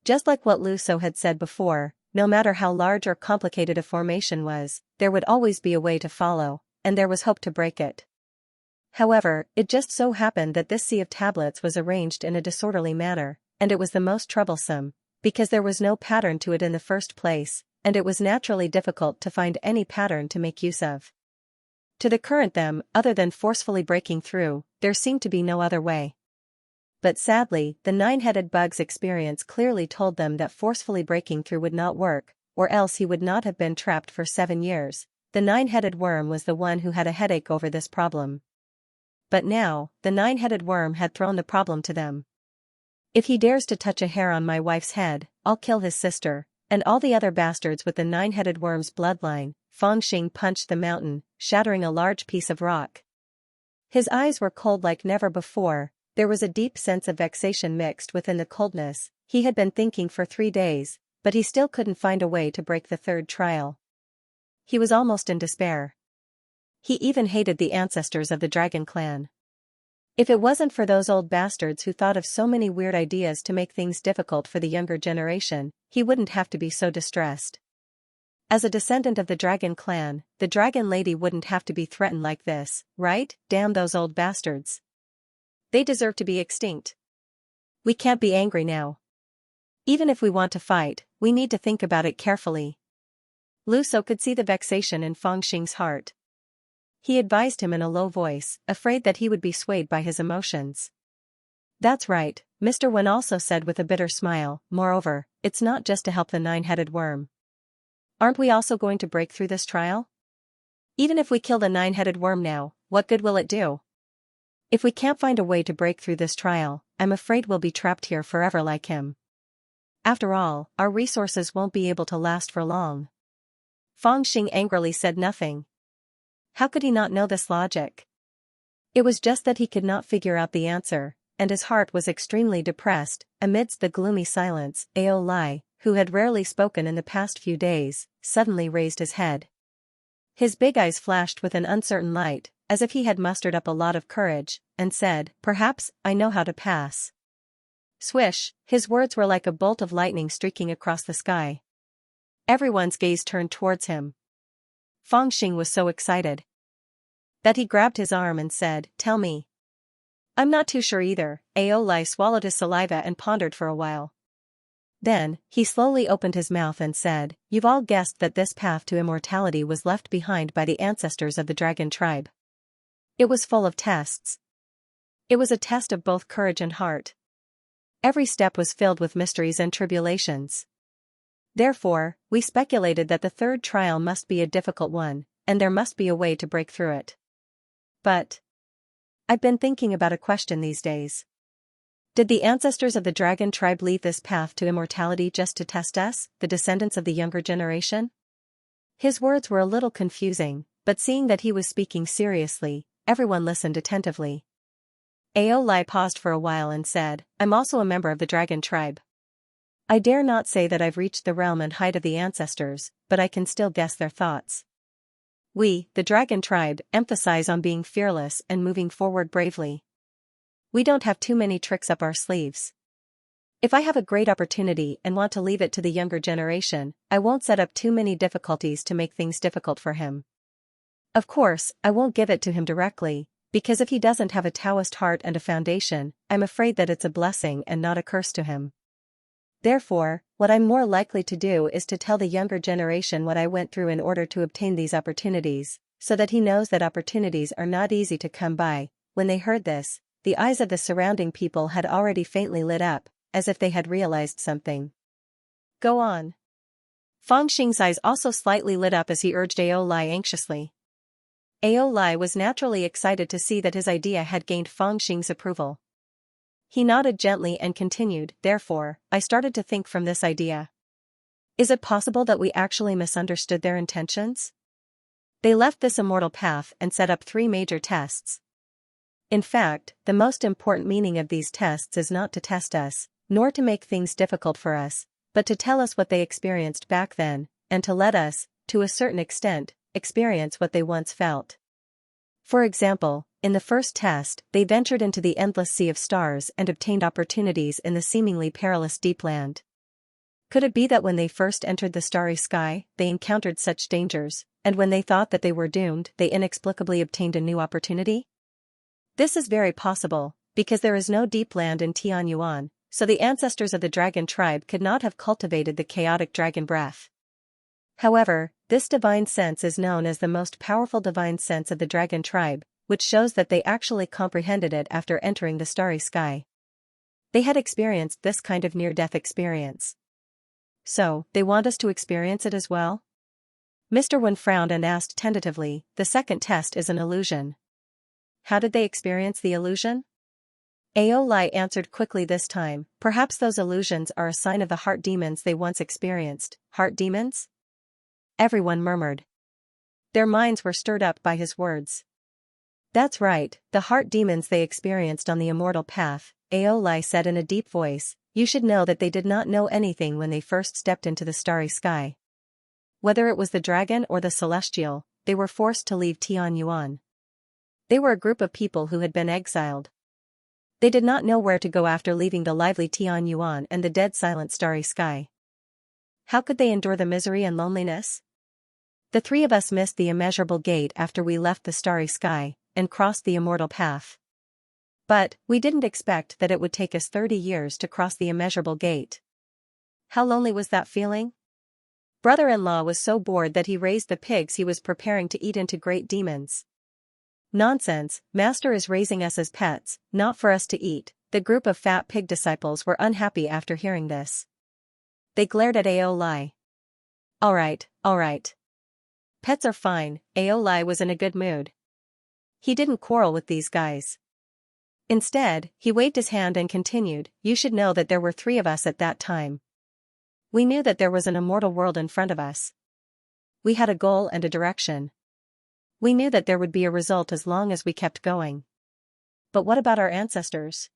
Just like what Lu So had said before, no matter how large or complicated a formation was, there would always be a way to follow, and there was hope to break it. However, it just so happened that this sea of tablets was arranged in a disorderly manner, and it was the most troublesome, because there was no pattern to it in the first place, and it was naturally difficult to find any pattern to make use of. To the current them, other than forcefully breaking through, there seemed to be no other way. But sadly, the nine-headed bug's experience clearly told them that forcefully breaking through would not work, or else he would not have been trapped for 7 years. The nine-headed worm was the one who had a headache over this problem. But now, the nine-headed worm had thrown the problem to them. If he dares to touch a hair on my wife's head, I'll kill his sister, and all the other bastards with the nine-headed worm's bloodline. Feng Xing punched the mountain, shattering a large piece of rock. His eyes were cold like never before. There was a deep sense of vexation mixed within the coldness. He had been thinking for 3 days, but he still couldn't find a way to break the third trial. He was almost in despair. He even hated the ancestors of the dragon clan. If it wasn't for those old bastards who thought of so many weird ideas to make things difficult for the younger generation, he wouldn't have to be so distressed. As a descendant of the dragon clan, the dragon lady wouldn't have to be threatened like this, right? Damn those old bastards. They deserve to be extinct. We can't be angry now. Even if we want to fight, we need to think about it carefully. Lu So could see the vexation in Feng Xing's heart. He advised him in a low voice, afraid that he would be swayed by his emotions. That's right, Mr. Wen also said with a bitter smile. Moreover, it's not just to help the nine-headed worm. Aren't we also going to break through this trial? Even if we kill the nine-headed worm now, what good will it do? If we can't find a way to break through this trial, I'm afraid we'll be trapped here forever like him. After all, our resources won't be able to last for long. Feng Xing angrily said nothing. How could he not know this logic? It was just that he could not figure out the answer, and his heart was extremely depressed. Amidst the gloomy silence, Ao Lai, who had rarely spoken in the past few days, suddenly raised his head. His big eyes flashed with an uncertain light, as if he had mustered up a lot of courage, and said, "Perhaps, I know how to pass." Swish, his words were like a bolt of lightning streaking across the sky. Everyone's gaze turned towards him. Feng Xing was so excited that he grabbed his arm and said, "Tell me." "I'm not too sure either." Ao Lai swallowed his saliva and pondered for a while. Then, he slowly opened his mouth and said, "You've all guessed that this path to immortality was left behind by the ancestors of the dragon tribe. It was full of tests. It was a test of both courage and heart. Every step was filled with mysteries and tribulations. Therefore, we speculated that the third trial must be a difficult one, and there must be a way to break through it. But I've been thinking about a question these days. Did the ancestors of the dragon tribe leave this path to immortality just to test us, the descendants of the younger generation?" His words were a little confusing, but seeing that he was speaking seriously, everyone listened attentively. Ao Lai paused for a while and said, "I'm also a member of the dragon tribe. I dare not say that I've reached the realm and height of the ancestors, but I can still guess their thoughts. We, the dragon tribe, emphasize on being fearless and moving forward bravely. We don't have too many tricks up our sleeves. If I have a great opportunity and want to leave it to the younger generation, I won't set up too many difficulties to make things difficult for him. Of course, I won't give it to him directly, because if he doesn't have a Taoist heart and a foundation, I'm afraid that it's a blessing and not a curse to him. Therefore, what I'm more likely to do is to tell the younger generation what I went through in order to obtain these opportunities, so that he knows that opportunities are not easy to come by." When they heard this, the eyes of the surrounding people had already faintly lit up, as if they had realized something. "Go on." Feng Xing's eyes also slightly lit up as he urged Ao Lai anxiously. Aolai was naturally excited to see that his idea had gained Fangxing's approval. He nodded gently and continued, therefore, I started to think from this idea. Is it possible that we actually misunderstood their intentions? They left this immortal path and set up 3 major tests. In fact, the most important meaning of these tests is not to test us, nor to make things difficult for us, but to tell us what they experienced back then, and to let us, to a certain extent, experience what they once felt. For example, in the first test, they ventured into the endless sea of stars and obtained opportunities in the seemingly perilous deep land. Could it be that when they first entered the starry sky, they encountered such dangers, and when they thought that they were doomed, they inexplicably obtained a new opportunity? This is very possible, because there is no deep land in Tianyuan, so the ancestors of the dragon tribe could not have cultivated the chaotic dragon breath. However, this divine sense is known as the most powerful divine sense of the dragon tribe, which shows that they actually comprehended it after entering the starry sky. They had experienced this kind of near-death experience. So, they want us to experience it as well? Mr. Wen frowned and asked tentatively, the second test is an illusion. How did they experience the illusion? Aolai answered quickly this time, perhaps those illusions are a sign of the heart demons they once experienced. Heart demons? Everyone murmured. Their minds were stirred up by his words. That's right, the heart demons they experienced on the immortal path, Aolai said in a deep voice. You should know that they did not know anything when they first stepped into the starry sky. Whether it was the dragon or the celestial, they were forced to leave Tianyuan. They were a group of people who had been exiled. They did not know where to go after leaving the lively Tianyuan and the dead silent starry sky. How could they endure the misery and loneliness? The 3 of us missed the immeasurable gate after we left the starry sky, and crossed the immortal path. But, we didn't expect that it would take us 30 years to cross the immeasurable gate. How lonely was that feeling? Brother-in-law was so bored that he raised the pigs he was preparing to eat into great demons. Nonsense, Master is raising us as pets, not for us to eat. The group of fat pig disciples were unhappy after hearing this. They glared at Aolai. Alright. Pets are fine, Aolai was in a good mood. He didn't quarrel with these guys. Instead, he waved his hand and continued, you should know that there were 3 of us at that time. We knew that there was an immortal world in front of us. We had a goal and a direction. We knew that there would be a result as long as we kept going. But what about our ancestors?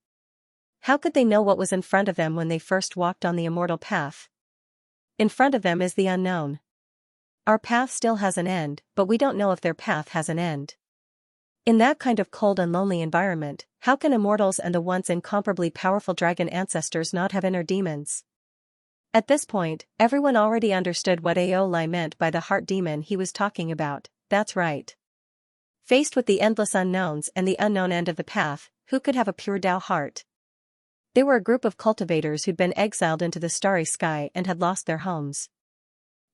How could they know what was in front of them when they first walked on the immortal path? In front of them is the unknown. Our path still has an end, but we don't know if their path has an end. In that kind of cold and lonely environment, how can immortals and the once incomparably powerful dragon ancestors not have inner demons? At this point, everyone already understood what Aolai meant by the heart demon he was talking about. That's right. Faced with the endless unknowns and the unknown end of the path, who could have a pure Dao heart? They were a group of cultivators who'd been exiled into the starry sky and had lost their homes.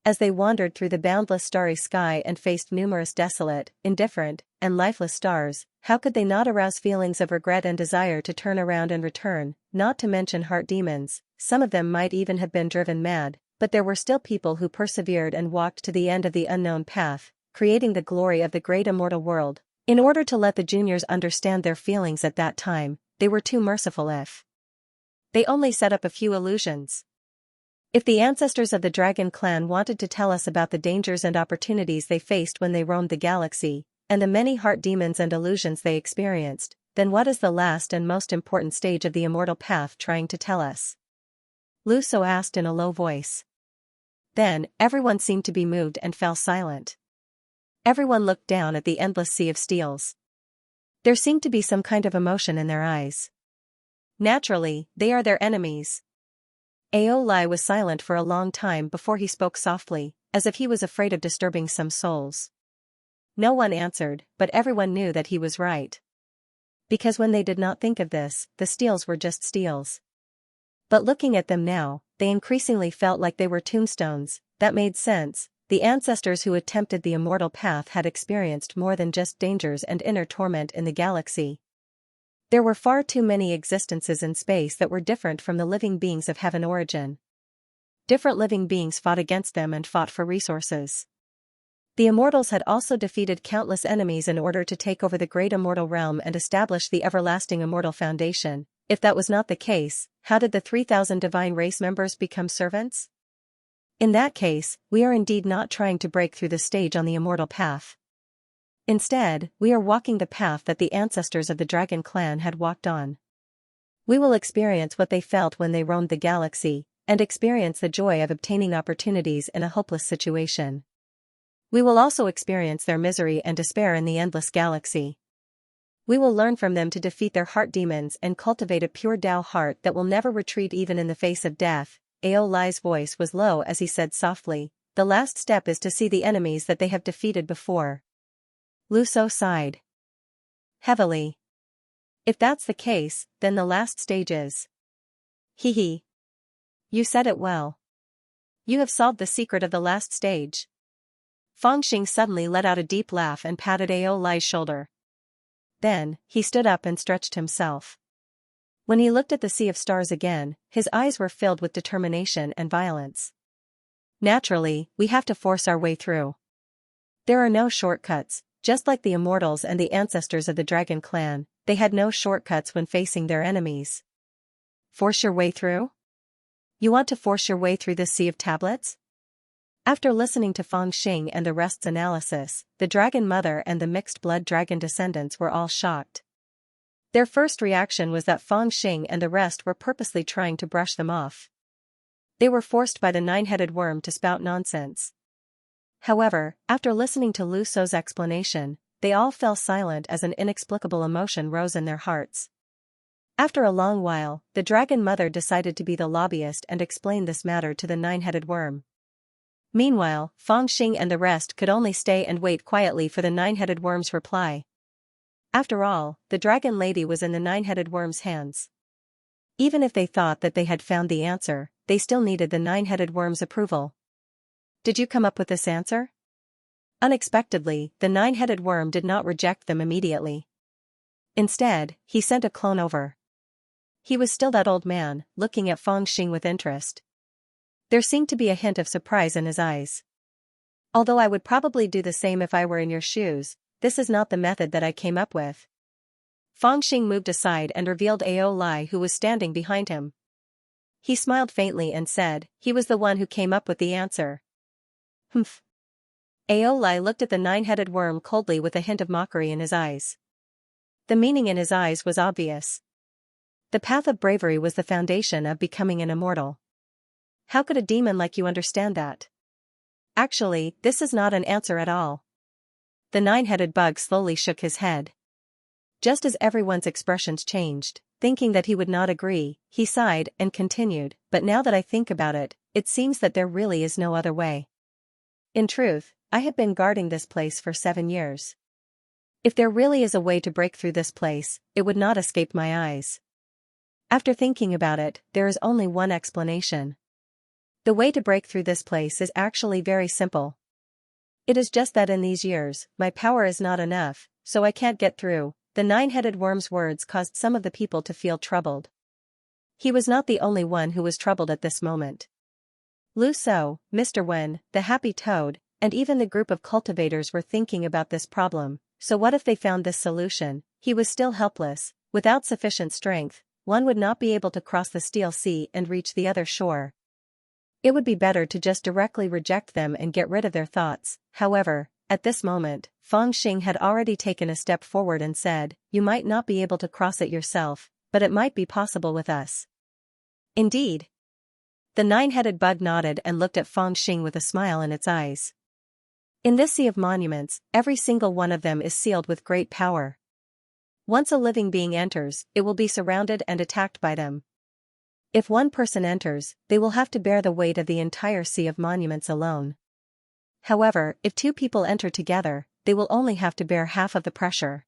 As they wandered through the boundless starry sky and faced numerous desolate, indifferent, and lifeless stars, how could they not arouse feelings of regret and desire to turn around and return, not to mention heart demons? Some of them might even have been driven mad, but there were still people who persevered and walked to the end of the unknown path, creating the glory of the great immortal world. In order to let the juniors understand their feelings at that time, they were too merciful if they only set up a few illusions. If the ancestors of the dragon clan wanted to tell us about the dangers and opportunities they faced when they roamed the galaxy, and the many heart demons and illusions they experienced, then what is the last and most important stage of the immortal path trying to tell us? Lu So asked in a low voice. Then, everyone seemed to be moved and fell silent. Everyone looked down at the endless sea of steels. There seemed to be some kind of emotion in their eyes. Naturally, they are their enemies. Aolai was silent for a long time before he spoke softly, as if he was afraid of disturbing some souls. No one answered, but everyone knew that he was right. Because when they did not think of this, the steels were just steels. But looking at them now, they increasingly felt like they were tombstones. That made sense. The ancestors who attempted the immortal path had experienced more than just dangers and inner torment in the galaxy. There were far too many existences in space that were different from the living beings of heaven origin. Different living beings fought against them and fought for resources. The immortals had also defeated countless enemies in order to take over the great immortal realm and establish the everlasting immortal foundation. If that was not the case, how did the 3,000 divine race members become servants? In that case, we are indeed not trying to break through the stage on the immortal path. Instead, we are walking the path that the ancestors of the Dragon Clan had walked on. We will experience what they felt when they roamed the galaxy, and experience the joy of obtaining opportunities in a hopeless situation. We will also experience their misery and despair in the endless galaxy. We will learn from them to defeat their heart demons and cultivate a pure Tao heart that will never retreat even in the face of death. Ao Lai's voice was low as he said softly, "The last step is to see the enemies that they have defeated before." Lu So sighed heavily. If that's the case, then the last stage is. Hee. You said it well. You have solved the secret of the last stage. Fangxing suddenly let out a deep laugh and patted Ao Lai's shoulder. Then, he stood up and stretched himself. When he looked at the sea of stars again, his eyes were filled with determination and violence. Naturally, we have to force our way through. There are no shortcuts, just like the immortals and the ancestors of the Dragon Clan, they had no shortcuts when facing their enemies. Force your way through? You want to force your way through this sea of tablets? After listening to Fangxing and the rest's analysis, the Dragon Mother and the mixed-blood dragon descendants were all shocked. Their first reaction was that Fangxing and the rest were purposely trying to brush them off. They were forced by the nine-headed worm to spout nonsense. However, after listening to Lu So's explanation, they all fell silent as an inexplicable emotion rose in their hearts. After a long while, the Dragon Mother decided to be the lobbyist and explain this matter to the nine-headed worm. Meanwhile, Fangxing and the rest could only stay and wait quietly for the nine-headed worm's reply. After all, the Dragon Lady was in the nine-headed worm's hands. Even if they thought that they had found the answer, they still needed the nine-headed worm's approval. Did you come up with this answer? Unexpectedly, the nine-headed worm did not reject them immediately. Instead, he sent a clone over. He was still that old man, looking at Fangxing with interest. There seemed to be a hint of surprise in his eyes. Although I would probably do the same if I were in your shoes, this is not the method that I came up with. Fangxing moved aside and revealed Ao Lai, who was standing behind him. He smiled faintly and said, "He was the one who came up with the answer." Humph. Ao Lai looked at the nine-headed worm coldly with a hint of mockery in his eyes. The meaning in his eyes was obvious. The path of bravery was the foundation of becoming an immortal. How could a demon like you understand that? Actually, this is not an answer at all. The nine-headed bug slowly shook his head. Just as everyone's expressions changed, thinking that he would not agree, he sighed and continued, "But now that I think about it, it seems that there really is no other way. In truth, I have been guarding this place for 7 years. If there really is a way to break through this place, it would not escape my eyes. After thinking about it, there is only one explanation. The way to break through this place is actually very simple. It is just that in these years, my power is not enough, so I can't get through." The nine-headed worm's words caused some of the people to feel troubled. He was not the only one who was troubled at this moment. Lu So, Mr. Wen, the Happy Toad, and even the group of cultivators were thinking about this problem. So what if they found this solution? He was still helpless. Without sufficient strength, one would not be able to cross the Steel Sea and reach the other shore. It would be better to just directly reject them and get rid of their thoughts. However, at this moment, Fangxing had already taken a step forward and said, "You might not be able to cross it yourself, but it might be possible with us." Indeed. The nine-headed bug nodded and looked at Fangxing with a smile in its eyes. In this sea of monuments, every single one of them is sealed with great power. Once a living being enters, it will be surrounded and attacked by them. If one person enters, they will have to bear the weight of the entire sea of monuments alone. However, if 2 people enter together, they will only have to bear half of the pressure.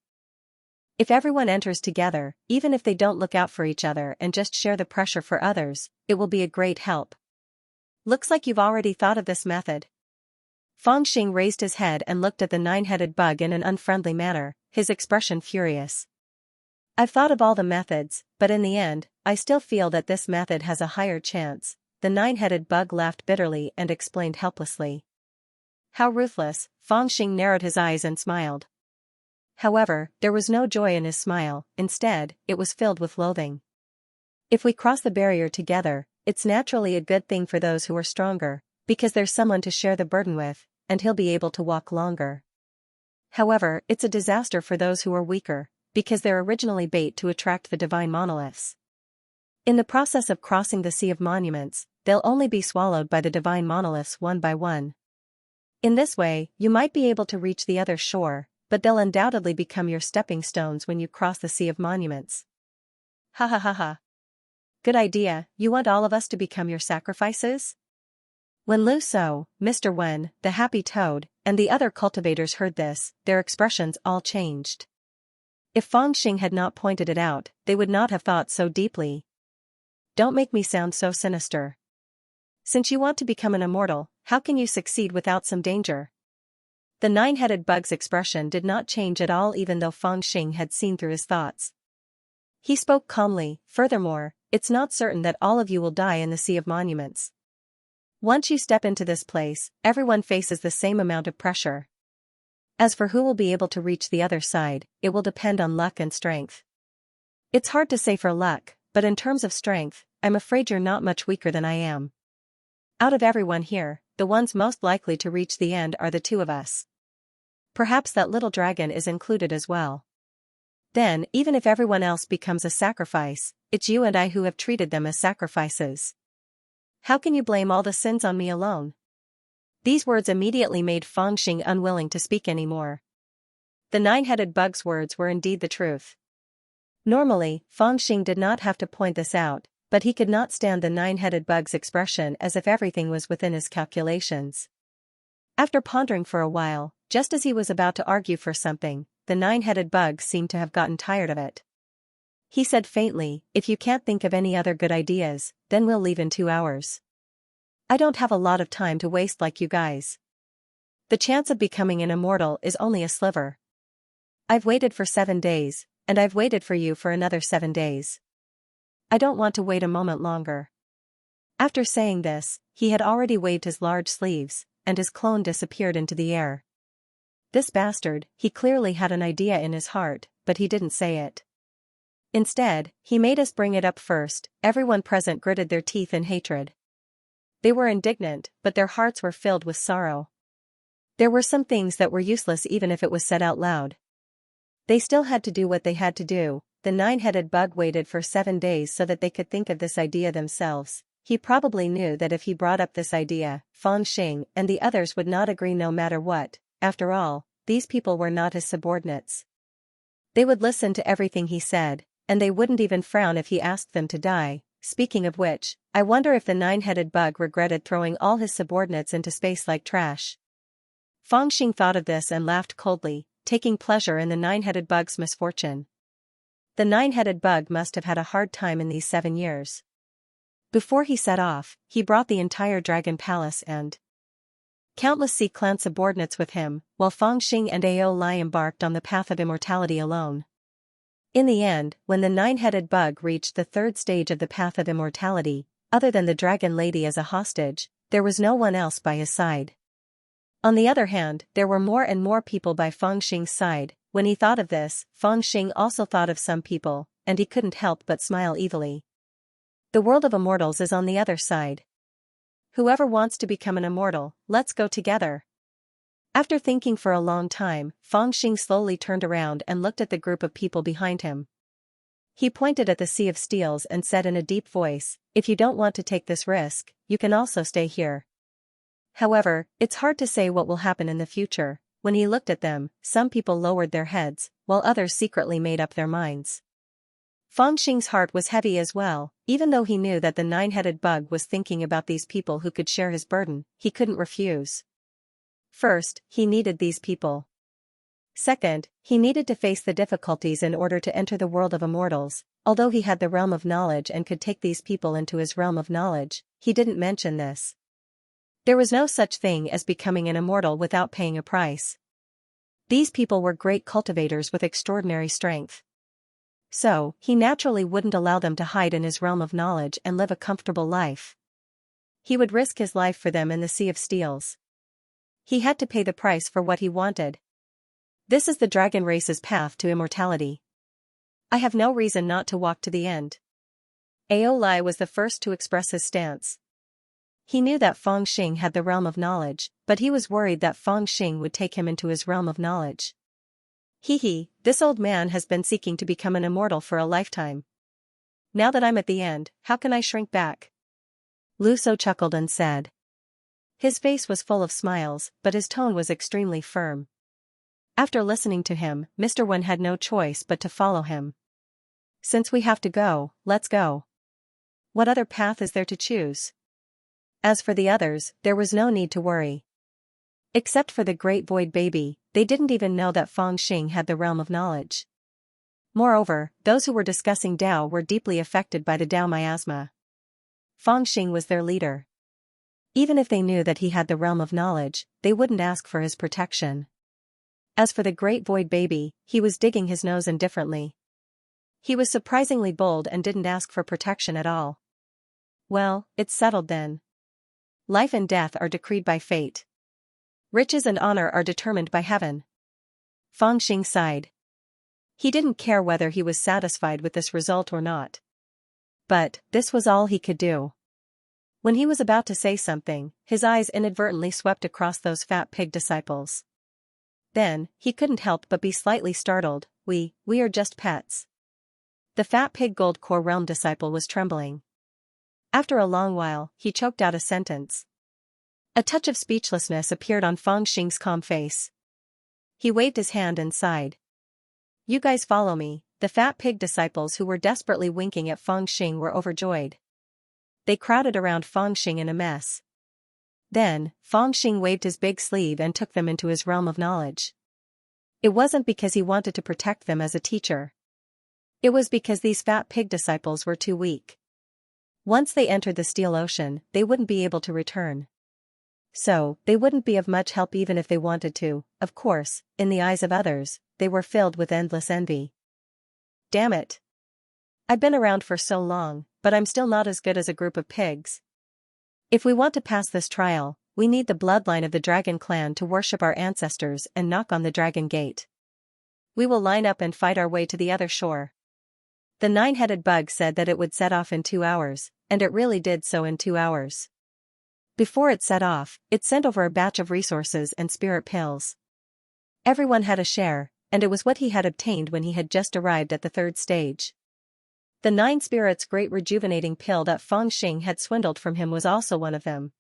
If everyone enters together, even if they don't look out for each other and just share the pressure for others, it will be a great help. Looks like you've already thought of this method. Fangxing raised his head and looked at the nine-headed bug in an unfriendly manner, his expression furious. "I've thought of all the methods, but in the end, I still feel that this method has a higher chance." The nine-headed bug laughed bitterly and explained helplessly. How ruthless, Fangxing narrowed his eyes and smiled. However, there was no joy in his smile, instead, it was filled with loathing. If we cross the barrier together, it's naturally a good thing for those who are stronger, because there's someone to share the burden with, and he'll be able to walk longer. However, it's a disaster for those who are weaker, because they're originally bait to attract the divine monoliths. In the process of crossing the Sea of Monuments, they'll only be swallowed by the divine monoliths one by one. In this way, you might be able to reach the other shore, but they'll undoubtedly become your stepping stones when you cross the Sea of Monuments. Ha ha ha ha. Good idea, you want all of us to become your sacrifices? When Lu So, Mr. Wen, the happy toad, and the other cultivators heard this, their expressions all changed. If Fangxing had not pointed it out, they would not have thought so deeply. Don't make me sound so sinister. Since you want to become an immortal, how can you succeed without some danger? The nine-headed bug's expression did not change at all even though Fangxing had seen through his thoughts. He spoke calmly, furthermore, it's not certain that all of you will die in the Sea of Monuments. Once you step into this place, everyone faces the same amount of pressure. As for who will be able to reach the other side, it will depend on luck and strength. It's hard to say for luck, but in terms of strength, I'm afraid you're not much weaker than I am. Out of everyone here, the ones most likely to reach the end are the two of us. Perhaps that little dragon is included as well. Then, even if everyone else becomes a sacrifice, it's you and I who have treated them as sacrifices. How can you blame all the sins on me alone? These words immediately made Fangxing unwilling to speak anymore. The nine-headed bug's words were indeed the truth. Normally, Fangxing did not have to point this out, but he could not stand the nine-headed bug's expression as if everything was within his calculations. After pondering for a while, just as he was about to argue for something, the nine-headed bug seemed to have gotten tired of it. He said faintly, if you can't think of any other good ideas, then we'll leave in 2 hours. I don't have a lot of time to waste like you guys. The chance of becoming an immortal is only a sliver. I've waited for 7 days, and I've waited for you for another 7 days. I don't want to wait a moment longer. After saying this, he had already waved his large sleeves, and his clone disappeared into the air. This bastard, he clearly had an idea in his heart, but he didn't say it. Instead, he made us bring it up first. Everyone present gritted their teeth in hatred. They were indignant, but their hearts were filled with sorrow. There were some things that were useless even if it was said out loud. They still had to do what they had to do. The nine-headed bug waited for 7 days so that they could think of this idea themselves. He probably knew that if he brought up this idea, Fangxing and the others would not agree no matter what. After all, these people were not his subordinates. They would listen to everything he said, and they wouldn't even frown if he asked them to die. Speaking of which, I wonder if the nine-headed bug regretted throwing all his subordinates into space like trash. Fangxing thought of this and laughed coldly, taking pleasure in the nine-headed bug's misfortune. The nine-headed bug must have had a hard time in these 7 years. Before he set off, he brought the entire dragon palace and countless Sea Clan subordinates with him, while Fangxing and Ao Lai embarked on the path of immortality alone. In the end, when the nine-headed bug reached the 3rd stage of the path of immortality, other than the dragon lady as a hostage, there was no one else by his side. On the other hand, there were more and more people by Fangxing's side. When he thought of this, Fangxing also thought of some people, and he couldn't help but smile evilly. The world of immortals is on the other side. Whoever wants to become an immortal, let's go together. After thinking for a long time, Fangxing slowly turned around and looked at the group of people behind him. He pointed at the Sea of Steels and said in a deep voice, if you don't want to take this risk, you can also stay here. However, it's hard to say what will happen in the future. When he looked at them, some people lowered their heads, while others secretly made up their minds. Fangxing's heart was heavy as well. Even though he knew that the nine-headed bug was thinking about these people who could share his burden, he couldn't refuse. First, he needed these people. Second, he needed to face the difficulties in order to enter the world of immortals. Although he had the realm of knowledge and could take these people into his realm of knowledge, he didn't mention this. There was no such thing as becoming an immortal without paying a price. These people were great cultivators with extraordinary strength. So, he naturally wouldn't allow them to hide in his realm of knowledge and live a comfortable life. He would risk his life for them in the Sea of Steels. He had to pay the price for what he wanted. This is the dragon race's path to immortality. I have no reason not to walk to the end. Aolai was the first to express his stance. He knew that Fangxing had the realm of knowledge, but he was worried that Fangxing would take him into his realm of knowledge. This old man has been seeking to become an immortal for a lifetime. Now that I'm at the end, how can I shrink back? Lu So chuckled and said. His face was full of smiles, but his tone was extremely firm. After listening to him, Mr. Wen had no choice but to follow him. Since we have to go, let's go. What other path is there to choose? As for the others, there was no need to worry. Except for the Great Void Baby, they didn't even know that Fangxing had the realm of knowledge. Moreover, those who were discussing Dao were deeply affected by the Dao miasma. Fangxing was their leader. Even if they knew that he had the realm of knowledge, they wouldn't ask for his protection. As for the Great Void Baby, he was digging his nose indifferently. He was surprisingly bold and didn't ask for protection at all. Well, it's settled then. Life and death are decreed by fate. Riches and honor are determined by heaven. Fangxing sighed. He didn't care whether he was satisfied with this result or not. But, this was all he could do. When he was about to say something, his eyes inadvertently swept across those fat pig disciples. Then, he couldn't help but be slightly startled. We are just pets. The fat pig gold core realm disciple was trembling. After a long while, he choked out a sentence. A touch of speechlessness appeared on Fangxing's calm face. He waved his hand and sighed. You guys follow me. The fat pig disciples who were desperately winking at Fangxing were overjoyed. They crowded around Fangxing in a mess. Then, Fangxing waved his big sleeve and took them into his realm of knowledge. It wasn't because he wanted to protect them as a teacher. It was because these fat pig disciples were too weak. Once they entered the Steel Ocean, they wouldn't be able to return. So, they wouldn't be of much help even if they wanted to. Of course, in the eyes of others, they were filled with endless envy. Damn it. I've been around for so long, but I'm still not as good as a group of pigs. If we want to pass this trial, we need the bloodline of the dragon clan to worship our ancestors and knock on the dragon gate. We will line up and fight our way to the other shore. The nine-headed bug said that it would set off in 2 hours, and it really did so in 2 hours. Before it set off, it sent over a batch of resources and spirit pills. Everyone had a share, and it was what he had obtained when he had just arrived at the 3rd stage. The 9 spirits' great rejuvenating pill that Fangxing had swindled from him was also one of them.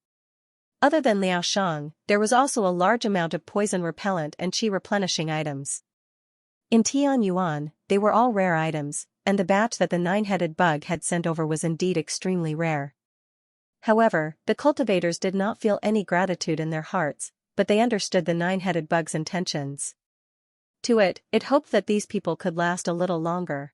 Other than Liao Shang, there was also a large amount of poison repellent and qi replenishing items. In Tian Yuan, they were all rare items, and the batch that the nine-headed bug had sent over was indeed extremely rare. However, the cultivators did not feel any gratitude in their hearts, but they understood the nine-headed bug's intentions. It hoped that these people could last a little longer.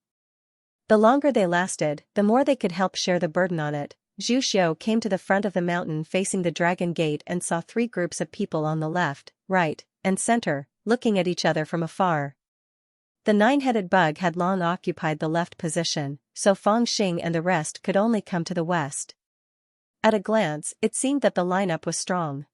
The longer they lasted, the more they could help share the burden on it. Zhu Xiu came to the front of the mountain facing the dragon gate and saw 3 groups of people on the left, right, and center, looking at each other from afar. The nine-headed bug had long occupied the left position, so Fangxing and the rest could only come to the west. At a glance, it seemed that the lineup was strong.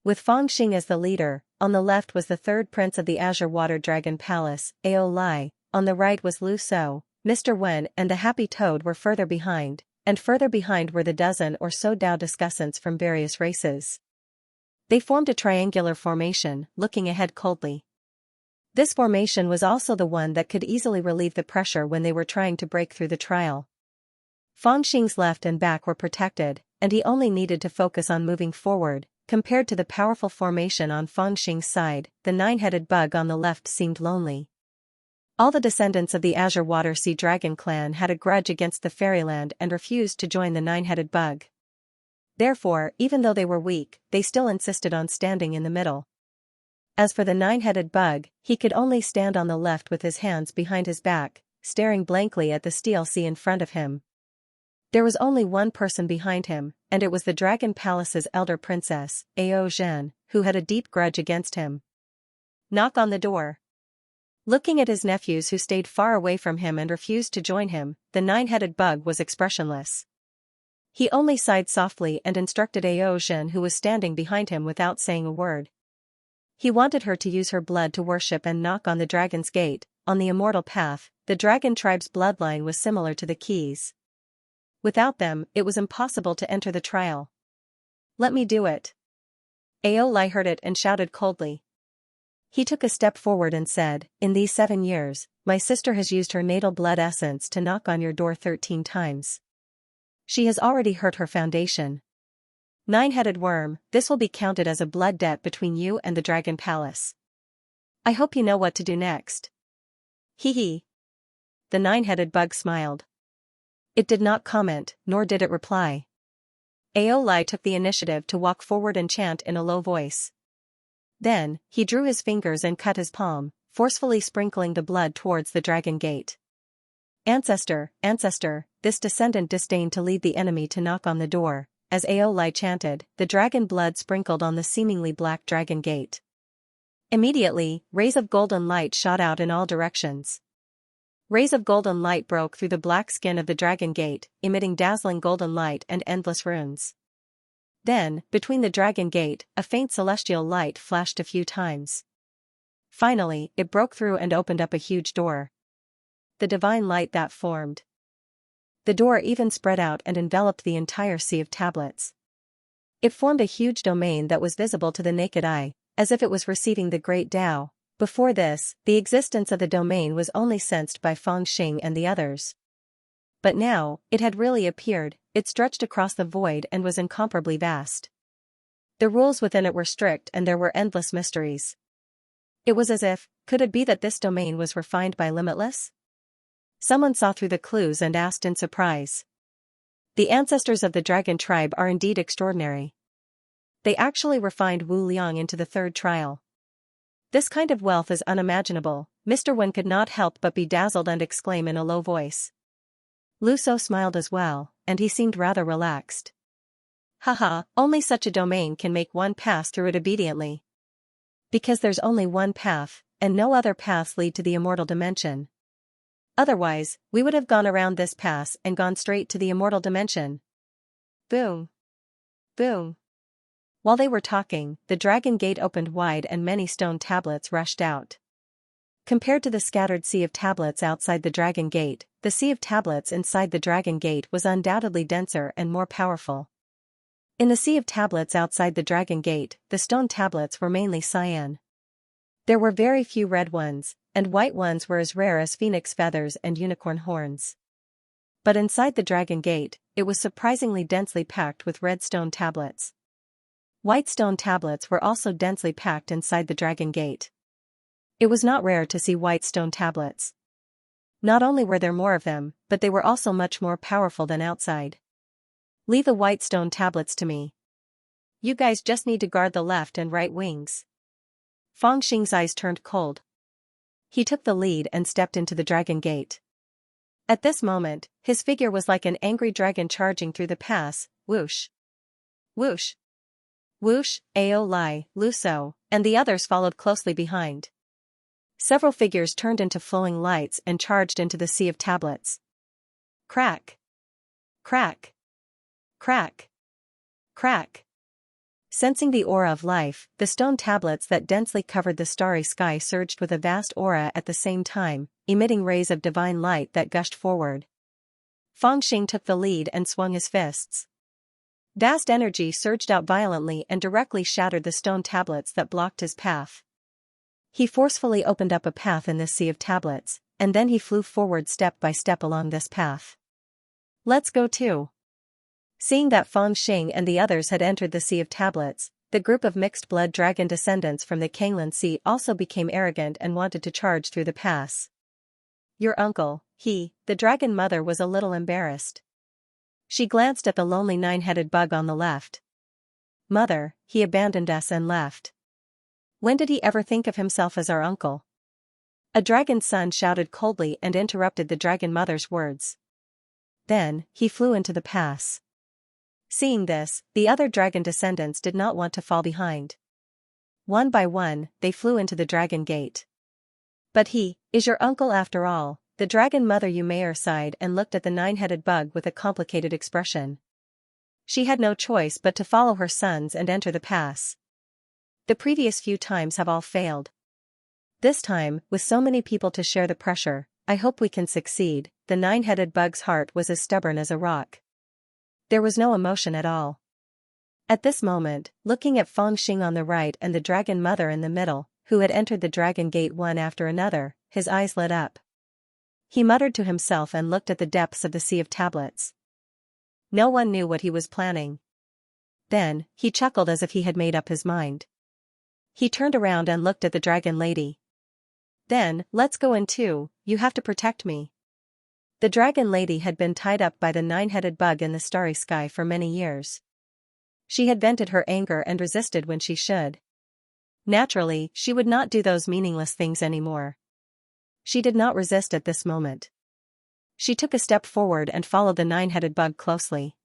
With Fangxing as the leader, on the left was the 3rd prince of the Azure Water Dragon Palace, Ao Lai, on the right was Lu So, Mr. Wen and the Happy Toad were further behind, and further behind were the dozen or so Dao discussants from various races. They formed a triangular formation, looking ahead coldly. This formation was also the one that could easily relieve the pressure when they were trying to break through the trial. Fangxing's left and back were protected, and he only needed to focus on moving forward. Compared to the powerful formation on Fangxing's side, the nine-headed bug on the left seemed lonely. All the descendants of the Azure Water Sea Dragon clan had a grudge against the fairyland and refused to join the nine-headed bug. Therefore, even though they were weak, they still insisted on standing in the middle. As for the nine-headed bug, he could only stand on the left with his hands behind his back, staring blankly at the steel sea in front of him. There was only one person behind him, and it was the Dragon Palace's elder princess, Ao Zhen, who had a deep grudge against him. Knock on the door. Looking at his nephews who stayed far away from him and refused to join him, the nine-headed bug was expressionless. He only sighed softly and instructed Ao Zhen, who was standing behind him, without saying a word. He wanted her to use her blood to worship and knock on the dragon's gate. On the immortal path, the dragon tribe's bloodline was similar to the keys. Without them, it was impossible to enter the trial. Let me do it. Aolai heard it and shouted coldly. He took a step forward and said, in these 7 years, my sister has used her natal blood essence to knock on your door 13 times. She has already hurt her foundation. 9-headed worm, this will be counted as a blood debt between you and the Dragon Palace. I hope you know what to do next. Hee hee. The 9-headed bug smiled. It did not comment, nor did it reply. Aolai took the initiative to walk forward and chant in a low voice. Then, he drew his fingers and cut his palm, forcefully sprinkling the blood towards the dragon gate. Ancestor, ancestor, this descendant disdained to lead the enemy to knock on the door. As Aolai chanted, the dragon blood sprinkled on the seemingly black dragon gate. Immediately, rays of golden light shot out in all directions. Rays of golden light broke through the black skin of the dragon gate, emitting dazzling golden light and endless runes. Then, between the dragon gate, a faint celestial light flashed a few times. Finally, it broke through and opened up a huge door. The divine light that formed. The door even spread out and enveloped the entire sea of tablets. It formed a huge domain that was visible to the naked eye, as if it was receiving the great Tao. Before this, the existence of the domain was only sensed by Fangxing and the others. But now, it had really appeared. It stretched across the void and was incomparably vast. The rules within it were strict and there were endless mysteries. It was as if, could it be that this domain was refined by Limitless? Someone saw through the clues and asked in surprise. The ancestors of the dragon tribe are indeed extraordinary. They actually refined Wu Liang into the 3rd trial. This kind of wealth is unimaginable. Mr. Wen could not help but be dazzled and exclaim in a low voice. Lu So smiled as well, and he seemed rather relaxed. Haha, only such a domain can make one pass through it obediently. Because there's only one path, and no other paths lead to the immortal dimension. Otherwise, we would have gone around this pass and gone straight to the immortal dimension. Boom. Boom. While they were talking, the dragon gate opened wide and many stone tablets rushed out. Compared to the scattered sea of tablets outside the dragon gate, the sea of tablets inside the dragon gate was undoubtedly denser and more powerful. In the sea of tablets outside the dragon gate, the stone tablets were mainly cyan. There were very few red ones, and white ones were as rare as phoenix feathers and unicorn horns. But inside the dragon gate, it was surprisingly densely packed with red stone tablets. White stone tablets were also densely packed inside the dragon gate. It was not rare to see white stone tablets. Not only were there more of them, but they were also much more powerful than outside. Leave the white stone tablets to me. You guys just need to guard the left and right wings. Fangxing's eyes turned cold. He took the lead and stepped into the dragon gate. At this moment, his figure was like an angry dragon charging through the pass. Whoosh. Whoosh. Whoosh, Aolai, Lu So, and the others followed closely behind. Several figures turned into flowing lights and charged into the sea of tablets. Crack. Crack. Crack. Crack. Sensing the aura of life, the stone tablets that densely covered the starry sky surged with a vast aura at the same time, emitting rays of divine light that gushed forward. Fangxing took the lead and swung his fists. Vast energy surged out violently and directly shattered the stone tablets that blocked his path. He forcefully opened up a path in this sea of tablets, and then he flew forward step by step along this path. Let's go too. Seeing that Fangxing and the others had entered the sea of tablets, the group of mixed-blood dragon descendants from the Kanglan Sea also became arrogant and wanted to charge through the pass. Your uncle, the dragon mother, was a little embarrassed. She glanced at the lonely 9-headed bug on the left. Mother, he abandoned us and left. When did he ever think of himself as our uncle? A dragon son shouted coldly and interrupted the dragon mother's words. Then, he flew into the pass. Seeing this, the other dragon descendants did not want to fall behind. One by one, they flew into the dragon gate. But he is your uncle after all. The dragon mother Umair sighed and looked at the 9-headed bug with a complicated expression. She had no choice but to follow her sons and enter the pass. The previous few times have all failed. This time, with so many people to share the pressure, I hope we can succeed." The nine-headed bug's heart was as stubborn as a rock. There was no emotion at all. At this moment, looking at Fangxing on the right and the dragon mother in the middle, who had entered the dragon gate one after another, his eyes lit up. He muttered to himself and looked at the depths of the sea of tablets. No one knew what he was planning. Then, he chuckled as if he had made up his mind. He turned around and looked at the dragon lady. "Then, let's go in too, you have to protect me." The dragon lady had been tied up by the nine-headed bug in the starry sky for many years. She had vented her anger and resisted when she should. Naturally, she would not do those meaningless things anymore. She did not resist at this moment. She took a step forward and followed the nine-headed bug closely.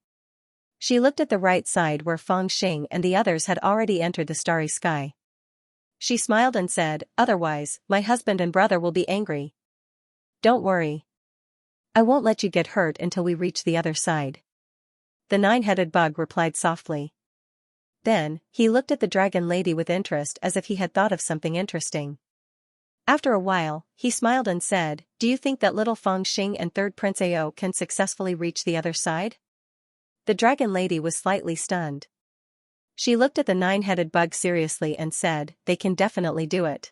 She looked at the right side where Fangxing and the others had already entered the starry sky. She smiled and said, "Otherwise, my husband and brother will be angry." "Don't worry. I won't let you get hurt until we reach the other side." The nine-headed bug replied softly. Then, he looked at the dragon lady with interest as if he had thought of something interesting. After a while, he smiled and said, "Do you think that little Fangxing and third Prince Ao can successfully reach the other side?" The dragon lady was slightly stunned. She looked at the nine-headed bug seriously and said, "They can definitely do it."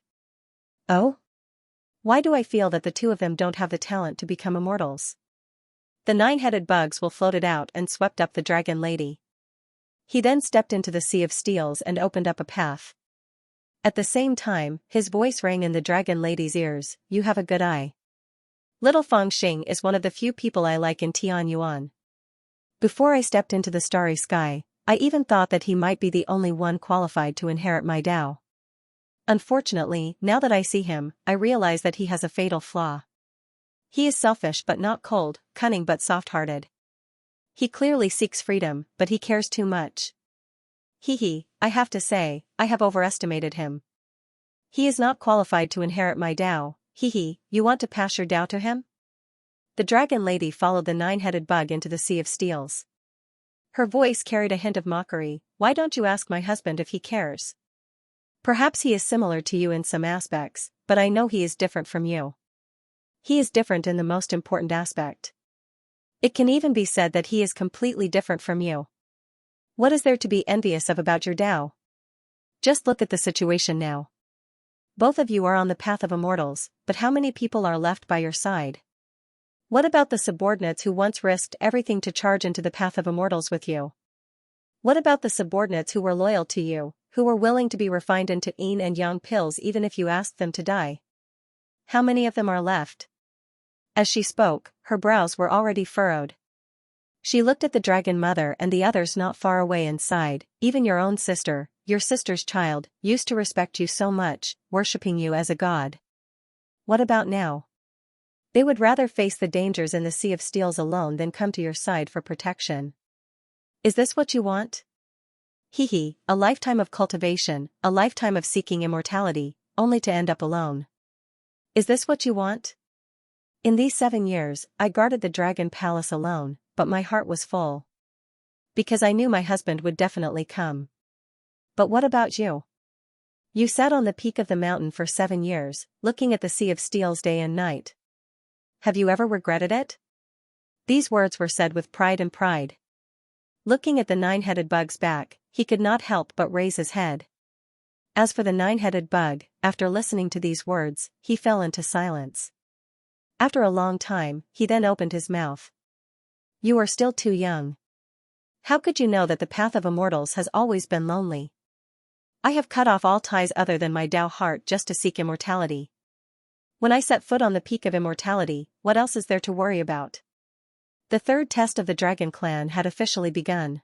"Oh? Why do I feel that the two of them don't have the talent to become immortals?" The nine-headed bugs will floated out and swept up the dragon lady. He then stepped into the sea of steels and opened up a path. At the same time, his voice rang in the dragon lady's ears, "You have a good eye. Little Fangxing is one of the few people I like in Tianyuan. Before I stepped into the starry sky, I even thought that he might be the only one qualified to inherit my Tao. Unfortunately, now that I see him, I realize that he has a fatal flaw. He is selfish but not cold, cunning but soft-hearted. He clearly seeks freedom, but he cares too much. I have to say, I have overestimated him. He is not qualified to inherit my Tao. You want to pass your Tao to him?" The dragon lady followed the nine-headed bug into the sea of steels. Her voice carried a hint of mockery. "Why don't you ask my husband if he cares? Perhaps he is similar to you in some aspects, but I know he is different from you. He is different in the most important aspect. It can even be said that he is completely different from you. What is there to be envious of about your Tao? Just look at the situation now. Both of you are on the path of immortals, but how many people are left by your side? What about the subordinates who once risked everything to charge into the path of immortals with you? What about the subordinates who were loyal to you, who were willing to be refined into yin and yang pills even if you asked them to die? How many of them are left?" As she spoke, her brows were already furrowed. She looked at the dragon mother and the others not far away and sighed, "Even your own sister, your sister's child, used to respect you so much, worshipping you as a god. What about now? They would rather face the dangers in the sea of steels alone than come to your side for protection. Is this what you want? A lifetime of cultivation, a lifetime of seeking immortality, only to end up alone. Is this what you want? In these 7 years, I guarded the dragon palace alone, but my heart was full. Because I knew my husband would definitely come. But what about you? You sat on the peak of the mountain for 7 years, looking at the sea of steels day and night. Have you ever regretted it?" These words were said with pride. Looking at the nine-headed bug's back, he could not help but raise his head. As for the nine-headed bug, after listening to these words, he fell into silence. After a long time, he then opened his mouth. "You are still too young. How could you know that the path of immortals has always been lonely? I have cut off all ties other than my Tao heart just to seek immortality. When I set foot on the peak of immortality, what else is there to worry about?" The third test of the dragon clan had officially begun.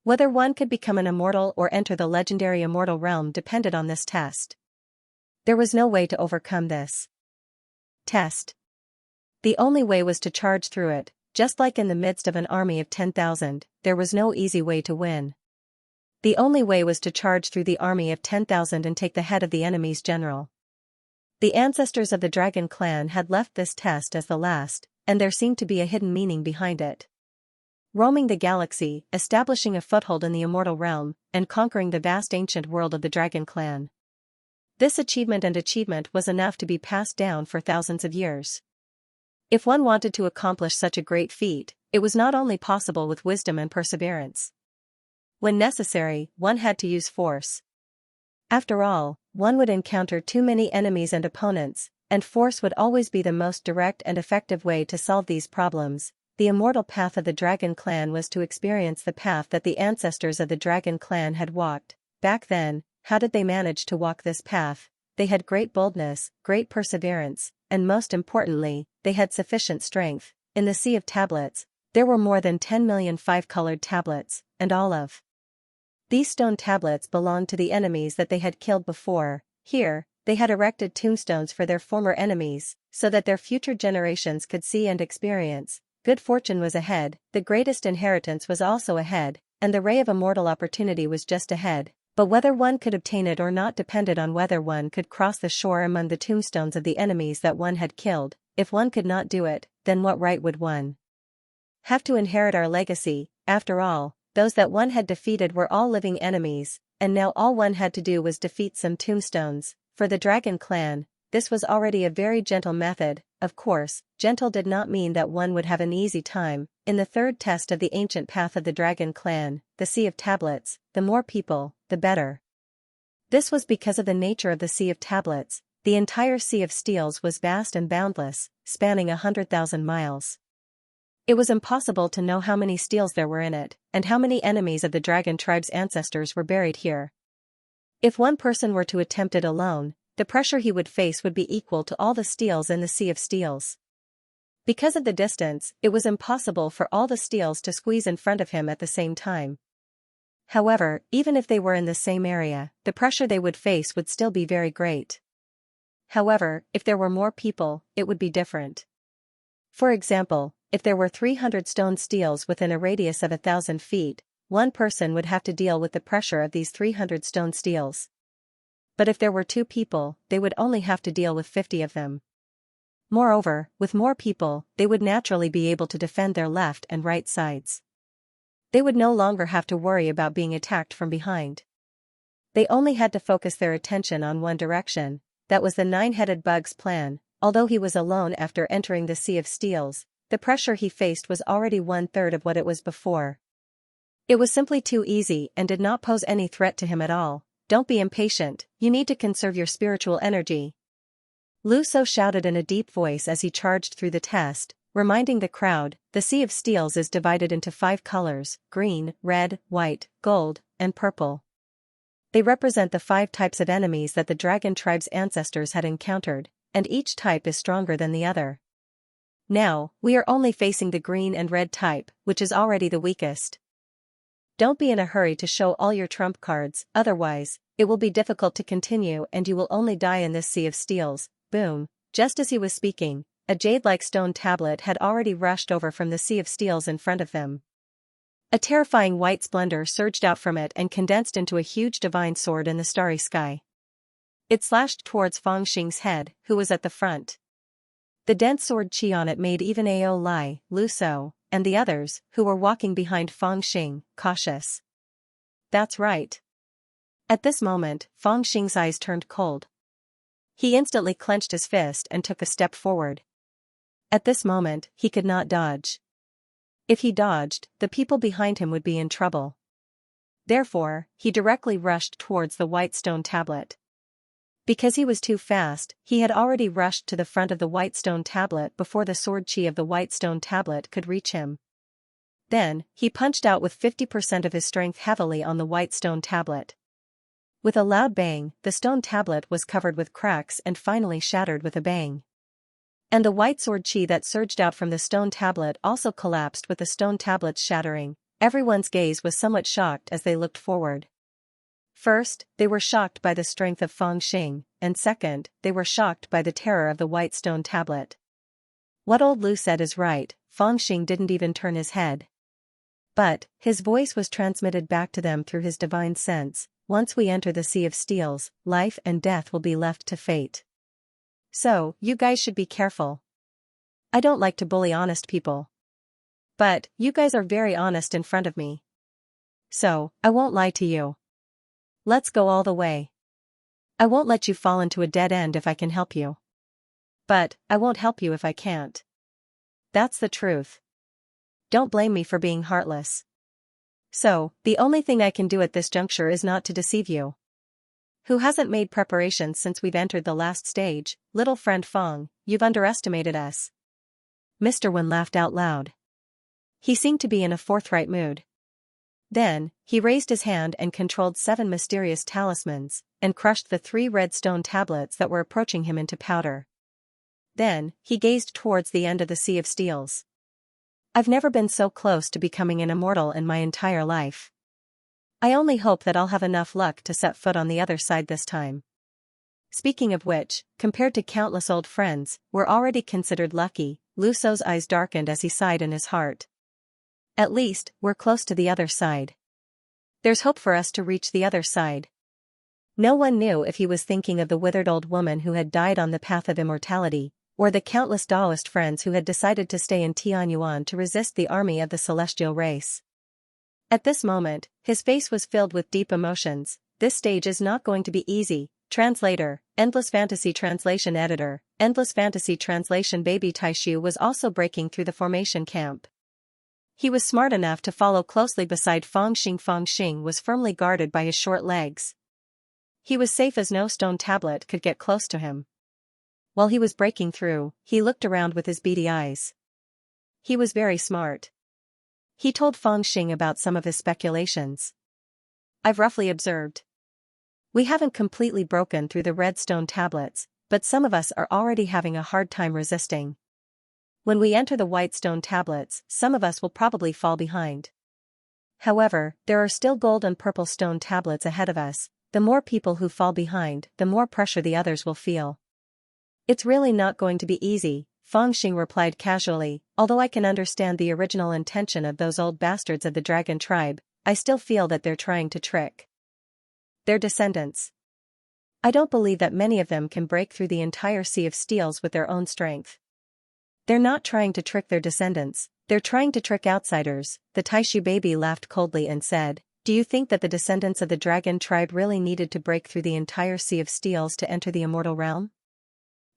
Whether one could become an immortal or enter the legendary immortal realm depended on this test. There was no way to overcome this test. The only way was to charge through it, just like in the midst of an army of 10,000, there was no easy way to win. The only way was to charge through the army of 10,000 and take the head of the enemy's general. The ancestors of the dragon clan had left this test as the last, and there seemed to be a hidden meaning behind it. roaming the galaxy, establishing a foothold in the immortal realm, and conquering the vast ancient world of the Dragon Clan. This achievement was enough to be passed down for thousands of years. If one wanted to accomplish such a great feat, it was not only possible with wisdom and perseverance. When necessary, one had to use force. After all, one would encounter too many enemies and opponents, and force would always be the most direct and effective way to solve these problems. The immortal path of the Dragon Clan was to experience the path that the ancestors of the Dragon Clan had walked. Back then, how did they manage to walk this path? They had great boldness, great perseverance, and most importantly, they had sufficient strength. In the Sea of Tablets, there were more than 10 million five-colored tablets, and all of these stone tablets belonged to the enemies that they had killed before. Here, they had erected tombstones for their former enemies, so that their future generations could see and experience. Good fortune was ahead, the greatest inheritance was also ahead, and the ray of immortal opportunity was just ahead. But whether one could obtain it or not depended on whether one could cross the shore among the tombstones of the enemies that one had killed. If one could not do it, then what right would one have to inherit our legacy? After all, those that one had defeated were all living enemies, and now all one had to do was defeat some tombstones. For the Dragon Clan, this was already a very gentle method. Of course, gentle did not mean that one would have an easy time. In the third test of the ancient path of the Dragon Clan, the Sea of Tablets, the more people, the better. This was because of the nature of the Sea of Tablets. The entire Sea of Steels was vast and boundless, spanning 100,000 miles. It was impossible to know how many steels there were in it, and how many enemies of the dragon tribe's ancestors were buried here. If one person were to attempt it alone, the pressure he would face would be equal to all the steels in the Sea of Steels. Because of the distance, it was impossible for all the steels to squeeze in front of him at the same time. However, even if they were in the same area, the pressure they would face would still be very great. However, if there were more people, it would be different. For example, if there were 300 stone steels within a radius of 1,000 feet, one person would have to deal with the pressure of these 300 stone steels. But if there were 2 people, they would only have to deal with 50 of them. Moreover, with more people, they would naturally be able to defend their left and right sides. They would no longer have to worry about being attacked from behind. They only had to focus their attention on one direction. That was the 9-headed bug's plan. Although he was alone after entering the Sea of Steels, the pressure he faced was already 1/3 of what it was before. It was simply too easy and did not pose any threat to him at all. Don't be impatient, you need to conserve your spiritual energy. Lu So shouted in a deep voice as he charged through the test, reminding the crowd, the Sea of Steels is divided into 5 colors: green, red, white, gold, and purple. They represent the 5 types of enemies that the dragon tribe's ancestors had encountered, and each type is stronger than the other. Now, we are only facing the green and red type, which is already the weakest. Don't be in a hurry to show all your trump cards, otherwise, it will be difficult to continue and you will only die in this Sea of Steels. Boom. Just as he was speaking, a jade-like stone tablet had already rushed over from the Sea of Steels in front of them. A terrifying white splendor surged out from it and condensed into a huge divine sword in the starry sky. It slashed towards Fangxing's head, who was at the front. The dense sword chi on it made even Ao Lai, Lu So, and the others, who were walking behind Fangxing, cautious. That's right. At this moment, Fangxing's eyes turned cold. He instantly clenched his fist and took a step forward. At this moment, he could not dodge. If he dodged, the people behind him would be in trouble. Therefore, he directly rushed towards the white stone tablet. Because he was too fast, he had already rushed to the front of the white stone tablet before the sword chi of the white stone tablet could reach him. Then, he punched out with 50% of his strength heavily on the white stone tablet. With a loud bang, the stone tablet was covered with cracks and finally shattered with a bang. And the white sword chi that surged out from the stone tablet also collapsed with the stone tablet's shattering. Everyone's gaze was somewhat shocked as they looked forward. First, they were shocked by the strength of Fangxing, and second, they were shocked by the terror of the white stone tablet. What old Lu said is right, Fangxing didn't even turn his head. But, his voice was transmitted back to them through his divine sense. Once we enter the Sea of Steels, life and death will be left to fate. So, you guys should be careful. I don't like to bully honest people. But, you guys are very honest in front of me. So, I won't lie to you. Let's go all the way. I won't let you fall into a dead end if I can help you. But, I won't help you if I can't. That's the truth. Don't blame me for being heartless. So, the only thing I can do at this juncture is not to deceive you. Who hasn't made preparations since we've entered the last stage, little friend Fong, you've underestimated us. Mr. Wen laughed out loud. He seemed to be in a forthright mood. Then, he raised his hand and controlled 7 mysterious talismans, and crushed the 3 red stone tablets that were approaching him into powder. Then, he gazed towards the end of the Sea of Steels. I've never been so close to becoming an immortal in my entire life. I only hope that I'll have enough luck to set foot on the other side this time. Speaking of which, compared to countless old friends, we're already considered lucky. Lu Shou's eyes darkened as he sighed in his heart. At least, we're close to the other side. There's hope for us to reach the other side. No one knew if he was thinking of the withered old woman who had died on the path of immortality, or the countless Taoist friends who had decided to stay in Tianyuan to resist the army of the celestial race. At this moment, his face was filled with deep emotions. This stage is not going to be easy. Translator, Endless Fantasy Translation Editor, Endless Fantasy Translation. Baby Taishu was also breaking through the formation camp. He was smart enough to follow closely beside Fong Xing. Fong Xing was firmly guarded by his short legs. He was safe as no stone tablet could get close to him. While he was breaking through, he looked around with his beady eyes. He was very smart. He told Fong Xing about some of his speculations. I've roughly observed. We haven't completely broken through the red stone tablets, but some of us are already having a hard time resisting. When we enter the white stone tablets, some of us will probably fall behind. However, there are still gold and purple stone tablets ahead of us. The more people who fall behind, the more pressure the others will feel. It's really not going to be easy, Fong Xing replied casually. Although I can understand the original intention of those old bastards of the dragon tribe, I still feel that they're trying to trick their descendants. I don't believe that many of them can break through the entire Sea of Steels with their own strength. They're not trying to trick their descendants, they're trying to trick outsiders. The Taishu baby laughed coldly and said, do you think that the descendants of the dragon tribe really needed to break through the entire Sea of Steels to enter the immortal realm?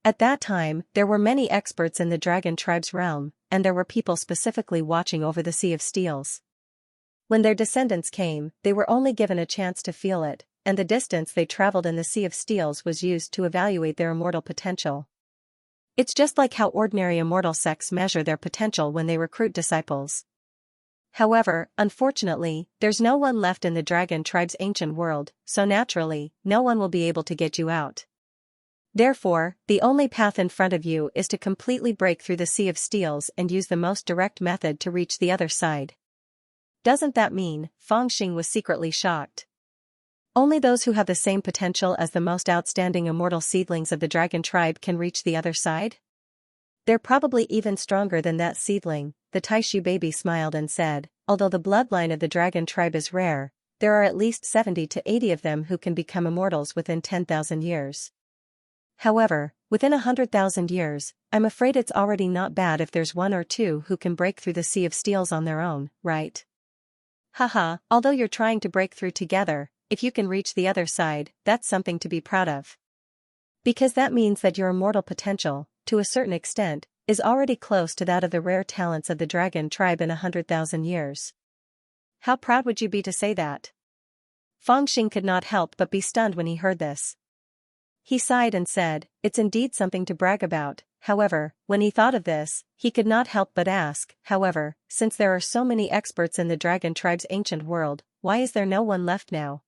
At that time, there were many experts in the dragon tribe's realm, and there were people specifically watching over the Sea of Steels. When their descendants came, they were only given a chance to feel it, and the distance they traveled in the Sea of Steels was used to evaluate their immortal potential. It's just like how ordinary immortal sects measure their potential when they recruit disciples. However, unfortunately, there's no one left in the dragon tribe's ancient world, so naturally, no one will be able to get you out. Therefore, the only path in front of you is to completely break through the Sea of Steels and use the most direct method to reach the other side. Doesn't that mean? Fong Xing was secretly shocked. Only those who have the same potential as the most outstanding immortal seedlings of the dragon tribe can reach the other side? They're probably even stronger than that seedling, the Taishu baby smiled and said, although the bloodline of the dragon tribe is rare, there are at least 70 to 80 of them who can become immortals within 10,000 years. However, within 100,000 years, I'm afraid it's already not bad if there's 1 or 2 who can break through the Sea of Steels on their own, right? Haha, although you're trying to break through together, if you can reach the other side, that's something to be proud of. Because that means that your immortal potential, to a certain extent, is already close to that of the rare talents of the dragon tribe in 100,000 years. How proud would you be to say that? Fong Xing could not help but be stunned when he heard this. He sighed and said, it's indeed something to brag about. However, when he thought of this, he could not help but ask, however, since there are so many experts in the dragon tribe's ancient world, why is there no one left now?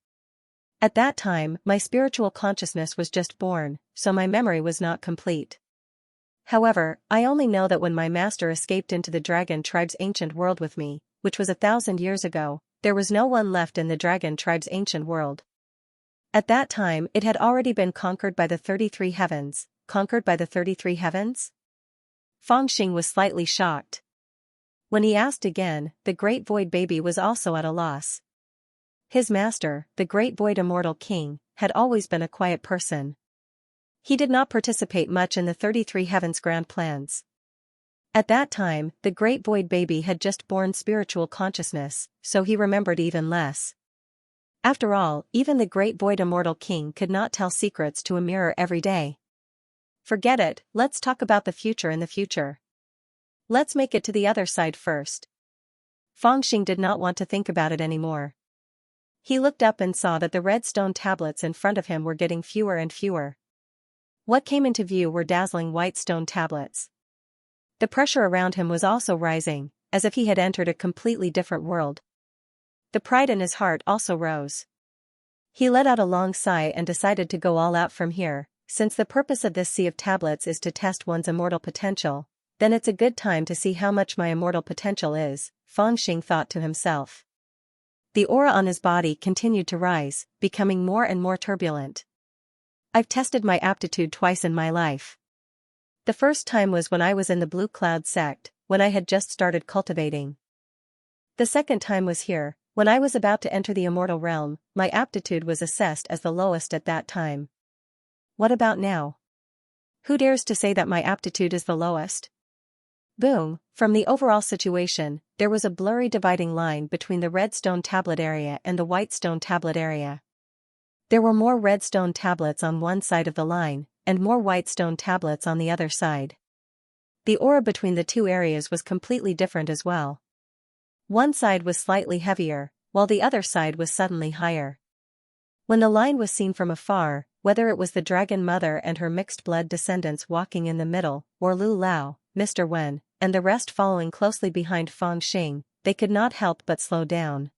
At that time, my spiritual consciousness was just born, so my memory was not complete. However, I only know that when my master escaped into the dragon tribe's ancient world with me, which was 1,000 years ago, there was no one left in the dragon tribe's ancient world. At that time it had already been conquered by the 33 heavens. Conquered by the 33 heavens? Fong Xing was slightly shocked. When he asked again, the Great Void baby was also at a loss. His master, the Great Void Immortal King, had always been a quiet person. He did not participate much in the 33 heavens grand plans. At that time, the great void baby had just born spiritual consciousness, so he remembered even less. After all, even the great void immortal king could not tell secrets to a mirror every day. Forget it, let's talk about the future in the future. Let's make it to the other side first. Fangxing did not want to think about it anymore. He looked up and saw that the red stone tablets in front of him were getting fewer and fewer. What came into view were dazzling white stone tablets. The pressure around him was also rising, as if he had entered a completely different world. The pride in his heart also rose. He let out a long sigh and decided to go all out from here. Since the purpose of this sea of tablets is to test one's immortal potential, then it's a good time to see how much my immortal potential is, Fangxing thought to himself. The aura on his body continued to rise, becoming more and more turbulent. I've tested my aptitude twice in my life. The first time was when I was in the Blue Cloud sect, when I had just started cultivating. The second time was here, when I was about to enter the immortal realm. My aptitude was assessed as the lowest at that time. What about now? Who dares to say that my aptitude is the lowest? Boom, from the overall situation, there was a blurry dividing line between the red stone tablet area and the white stone tablet area. There were more red stone tablets on one side of the line, and more white stone tablets on the other side. The aura between the two areas was completely different as well. One side was slightly heavier, while the other side was suddenly higher. When the line was seen from afar, whether it was the Dragon Mother and her mixed-blood descendants walking in the middle, or Lu Lao, Mr. Wen, and the rest following closely behind Fangxing, they could not help but slow down.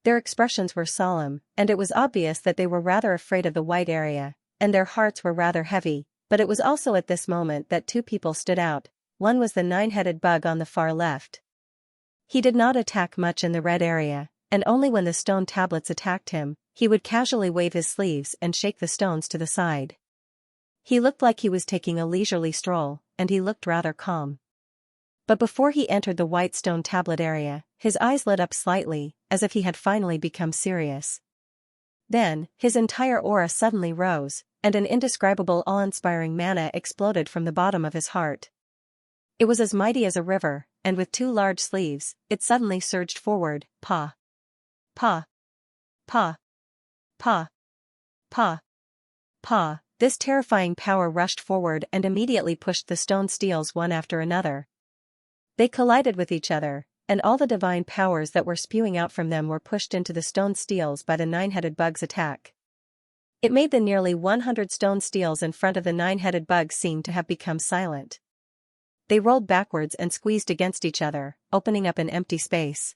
Their expressions were solemn, and it was obvious that they were rather afraid of the white area, and their hearts were rather heavy, but it was also at this moment that two people stood out. One was the nine-headed bug on the far left. He did not attack much in the red area, and only when the stone tablets attacked him, he would casually wave his sleeves and shake the stones to the side. He looked like he was taking a leisurely stroll, and he looked rather calm. But before he entered the white stone tablet area, his eyes lit up slightly, as if he had finally become serious. Then, his entire aura suddenly rose, and an indescribable awe-inspiring mana exploded from the bottom of his heart. It was as mighty as a river, and with two large sleeves, it suddenly surged forward, pa. Pa. Pa. Pa. Pa. Pa. This terrifying power rushed forward and immediately pushed the stone steels one after another. They collided with each other, and all the divine powers that were spewing out from them were pushed into the stone steels by the nine-headed bug's attack. It made the nearly 100 stone steels in front of the nine-headed bug seem to have become silent. They rolled backwards and squeezed against each other, opening up an empty space.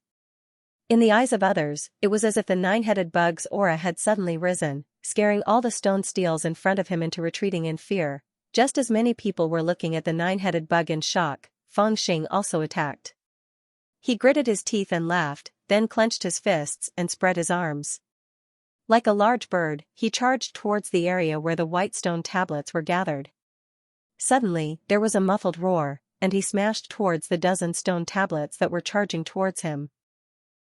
In the eyes of others, it was as if the nine-headed bug's aura had suddenly risen, scaring all the stone steels in front of him into retreating in fear. Just as many people were looking at the nine-headed bug in shock, Fangxing also attacked. He gritted his teeth and laughed, then clenched his fists and spread his arms. Like a large bird, he charged towards the area where the white stone tablets were gathered. Suddenly, there was a muffled roar, and he smashed towards the dozen stone tablets that were charging towards him.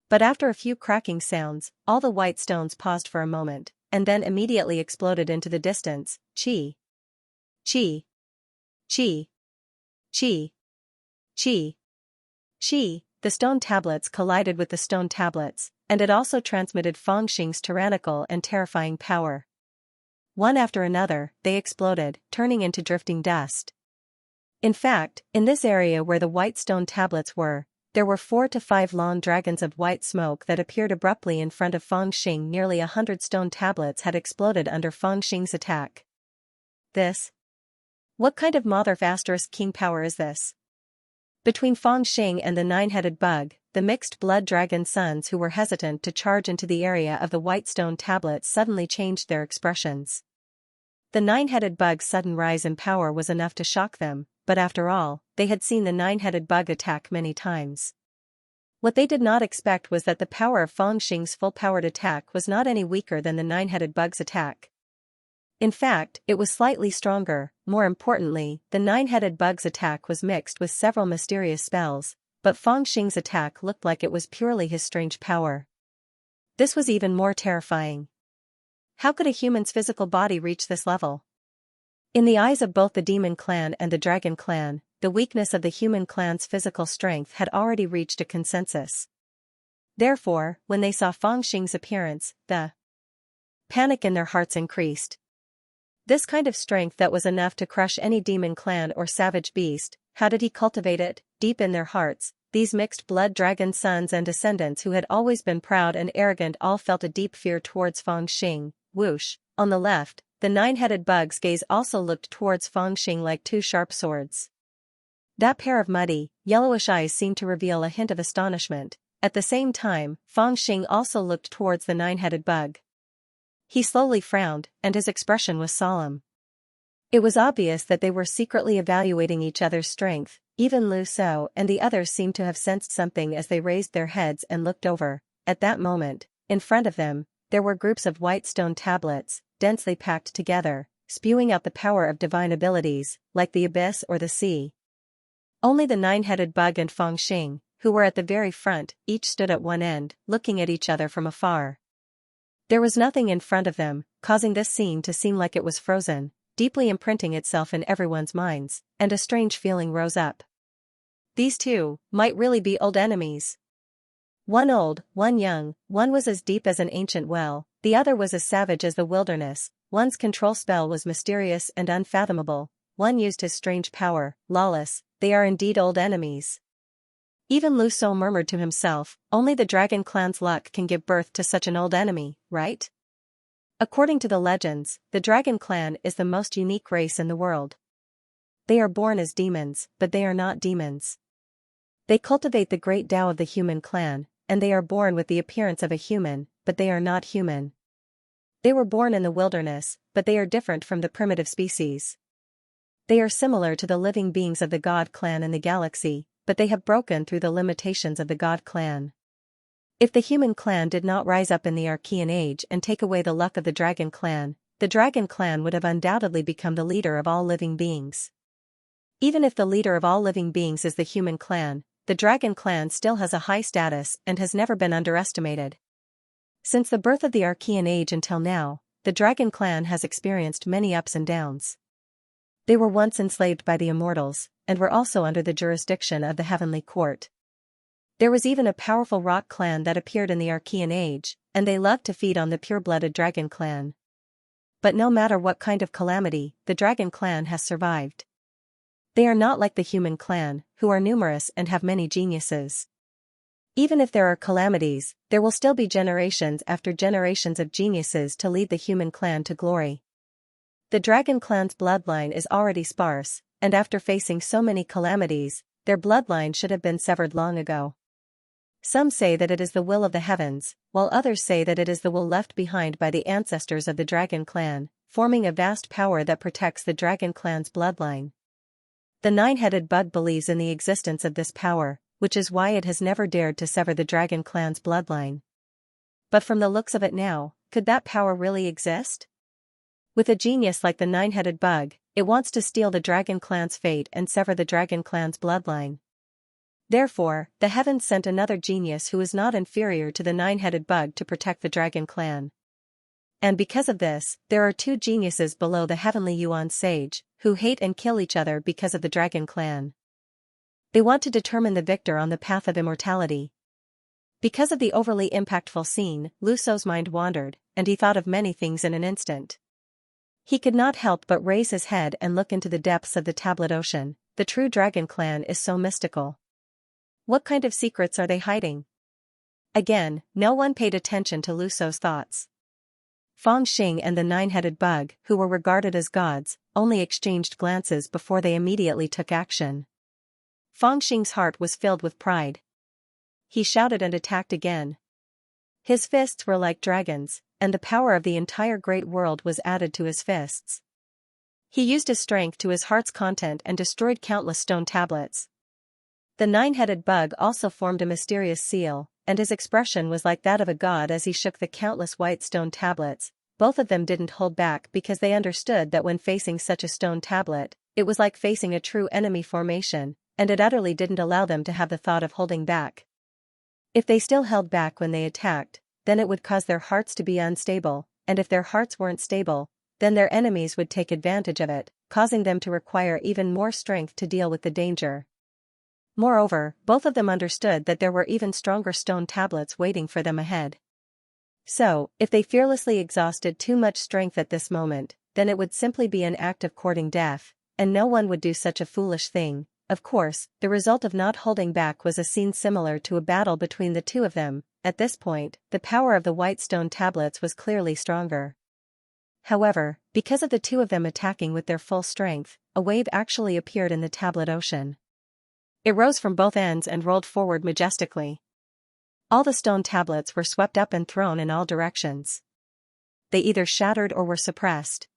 But after a few cracking sounds, all the white stones paused for a moment, and then immediately exploded into the distance. Chi. Chi. Chi. Chi. Chi. Chi. The stone tablets collided with the stone tablets, and it also transmitted Fangxing's tyrannical and terrifying power. One after another, they exploded, turning into drifting dust. In fact, in this area where the white stone tablets were, there were 4 to 5 long dragons of white smoke that appeared abruptly in front of Fangxing. Nearly 100 stone tablets had exploded under Fangxing's attack. This? What kind of Mother-Asterisk King power is this? Between Fangxing and the nine-headed bug, the mixed-blood dragon sons who were hesitant to charge into the area of the white stone tablets suddenly changed their expressions. The nine-headed bug's sudden rise in power was enough to shock them, but after all, they had seen the nine-headed bug attack many times. What they did not expect was that the power of Fangxing's full-powered attack was not any weaker than the nine-headed bug's attack. In fact, it was slightly stronger. More importantly, the nine-headed bug's attack was mixed with several mysterious spells, but Fangxing's attack looked like it was purely his strange power. This was even more terrifying. How could a human's physical body reach this level? In the eyes of both the Demon Clan and the Dragon Clan, the weakness of the human clan's physical strength had already reached a consensus. Therefore, when they saw Fangxing's appearance, the panic in their hearts increased. This kind of strength that was enough to crush any demon clan or savage beast, how did he cultivate it? Deep in their hearts, these mixed-blood dragon sons and descendants who had always been proud and arrogant all felt a deep fear towards Fangxing. Whoosh! On the left, the nine-headed bug's gaze also looked towards Fangxing like two sharp swords. That pair of muddy, yellowish eyes seemed to reveal a hint of astonishment. At the same time, Fangxing also looked towards the nine-headed bug. He slowly frowned, and his expression was solemn. It was obvious that they were secretly evaluating each other's strength. Even Lu Shou and the others seemed to have sensed something as they raised their heads and looked over. At that moment, in front of them, there were groups of white stone tablets, densely packed together, spewing out the power of divine abilities, like the abyss or the sea. Only the nine-headed bug and Fangxing, who were at the very front, each stood at one end, looking at each other from afar. There was nothing in front of them, causing this scene to seem like it was frozen, deeply imprinting itself in everyone's minds, and a strange feeling rose up. These two might really be old enemies. One old, one young, one was as deep as an ancient well, the other was as savage as the wilderness, one's control spell was mysterious and unfathomable, one used his strange power, lawless. They are indeed old enemies. Even Lu Shou murmured to himself, only the dragon clan's luck can give birth to such an old enemy, right? According to the legends, the dragon clan is the most unique race in the world. They are born as demons, but they are not demons. They cultivate the great Tao of the human clan, and they are born with the appearance of a human, but they are not human. They were born in the wilderness, but they are different from the primitive species. They are similar to the living beings of the God clan in the galaxy, but they have broken through the limitations of the God clan. If the human clan did not rise up in the Archean Age and take away the luck of the dragon clan would have undoubtedly become the leader of all living beings. Even if the leader of all living beings is the human clan, the dragon clan still has a high status and has never been underestimated. Since the birth of the Archean Age until now, the dragon clan has experienced many ups and downs. They were once enslaved by the immortals, and were also under the jurisdiction of the heavenly court. There was even a powerful rock clan that appeared in the Archean Age, and they loved to feed on the pure-blooded dragon clan. But no matter what kind of calamity, the dragon clan has survived. They are not like the human clan, who are numerous and have many geniuses. Even if there are calamities, there will still be generations after generations of geniuses to lead the human clan to glory. The dragon clan's bloodline is already sparse, and after facing so many calamities, their bloodline should have been severed long ago. Some say that it is the will of the heavens, while others say that it is the will left behind by the ancestors of the dragon clan, forming a vast power that protects the dragon clan's bloodline. The nine-headed bug believes in the existence of this power, which is why it has never dared to sever the dragon clan's bloodline. But from the looks of it now, could that power really exist? With a genius like the nine-headed bug, it wants to steal the dragon clan's fate and sever the dragon clan's bloodline. Therefore, the heavens sent another genius who is not inferior to the nine-headed bug to protect the dragon clan. And because of this, there are two geniuses below the heavenly Yuan sage, who hate and kill each other because of the dragon clan. They want to determine the victor on the path of immortality. Because of the overly impactful scene, Lu Shou's mind wandered, and he thought of many things in an instant. He could not help but raise his head and look into the depths of the tablet ocean. The true dragon clan is so mystical. What kind of secrets are they hiding? Again, no one paid attention to Lu Shou's thoughts. Fangxing and the nine-headed bug, who were regarded as gods, only exchanged glances before they immediately took action. Fangxing's heart was filled with pride. He shouted and attacked again. His fists were like dragons, and the power of the entire great world was added to his fists. He used his strength to his heart's content and destroyed countless stone tablets. The nine-headed bug also formed a mysterious seal, and his expression was like that of a god as he shook the countless white stone tablets. Both of them didn't hold back because they understood that when facing such a stone tablet, it was like facing a true enemy formation, and it utterly didn't allow them to have the thought of holding back. If they still held back when they attacked, then it would cause their hearts to be unstable, and if their hearts weren't stable, then their enemies would take advantage of it. causing them to require even more strength to deal with the danger. Moreover, both of them understood that there were even stronger stone tablets waiting for them ahead. So, if they fearlessly exhausted too much strength at this moment, then it would simply be an act of courting death, and no one would do such a foolish thing. Of course, the result of not holding back was a scene similar to a battle between the two of them. At this point, the power of the white stone tablets was clearly stronger. However, because of the two of them attacking with their full strength, a wave actually appeared in the tablet ocean. It rose from both ends and rolled forward majestically. All the stone tablets were swept up and thrown in all directions. They either shattered or were suppressed.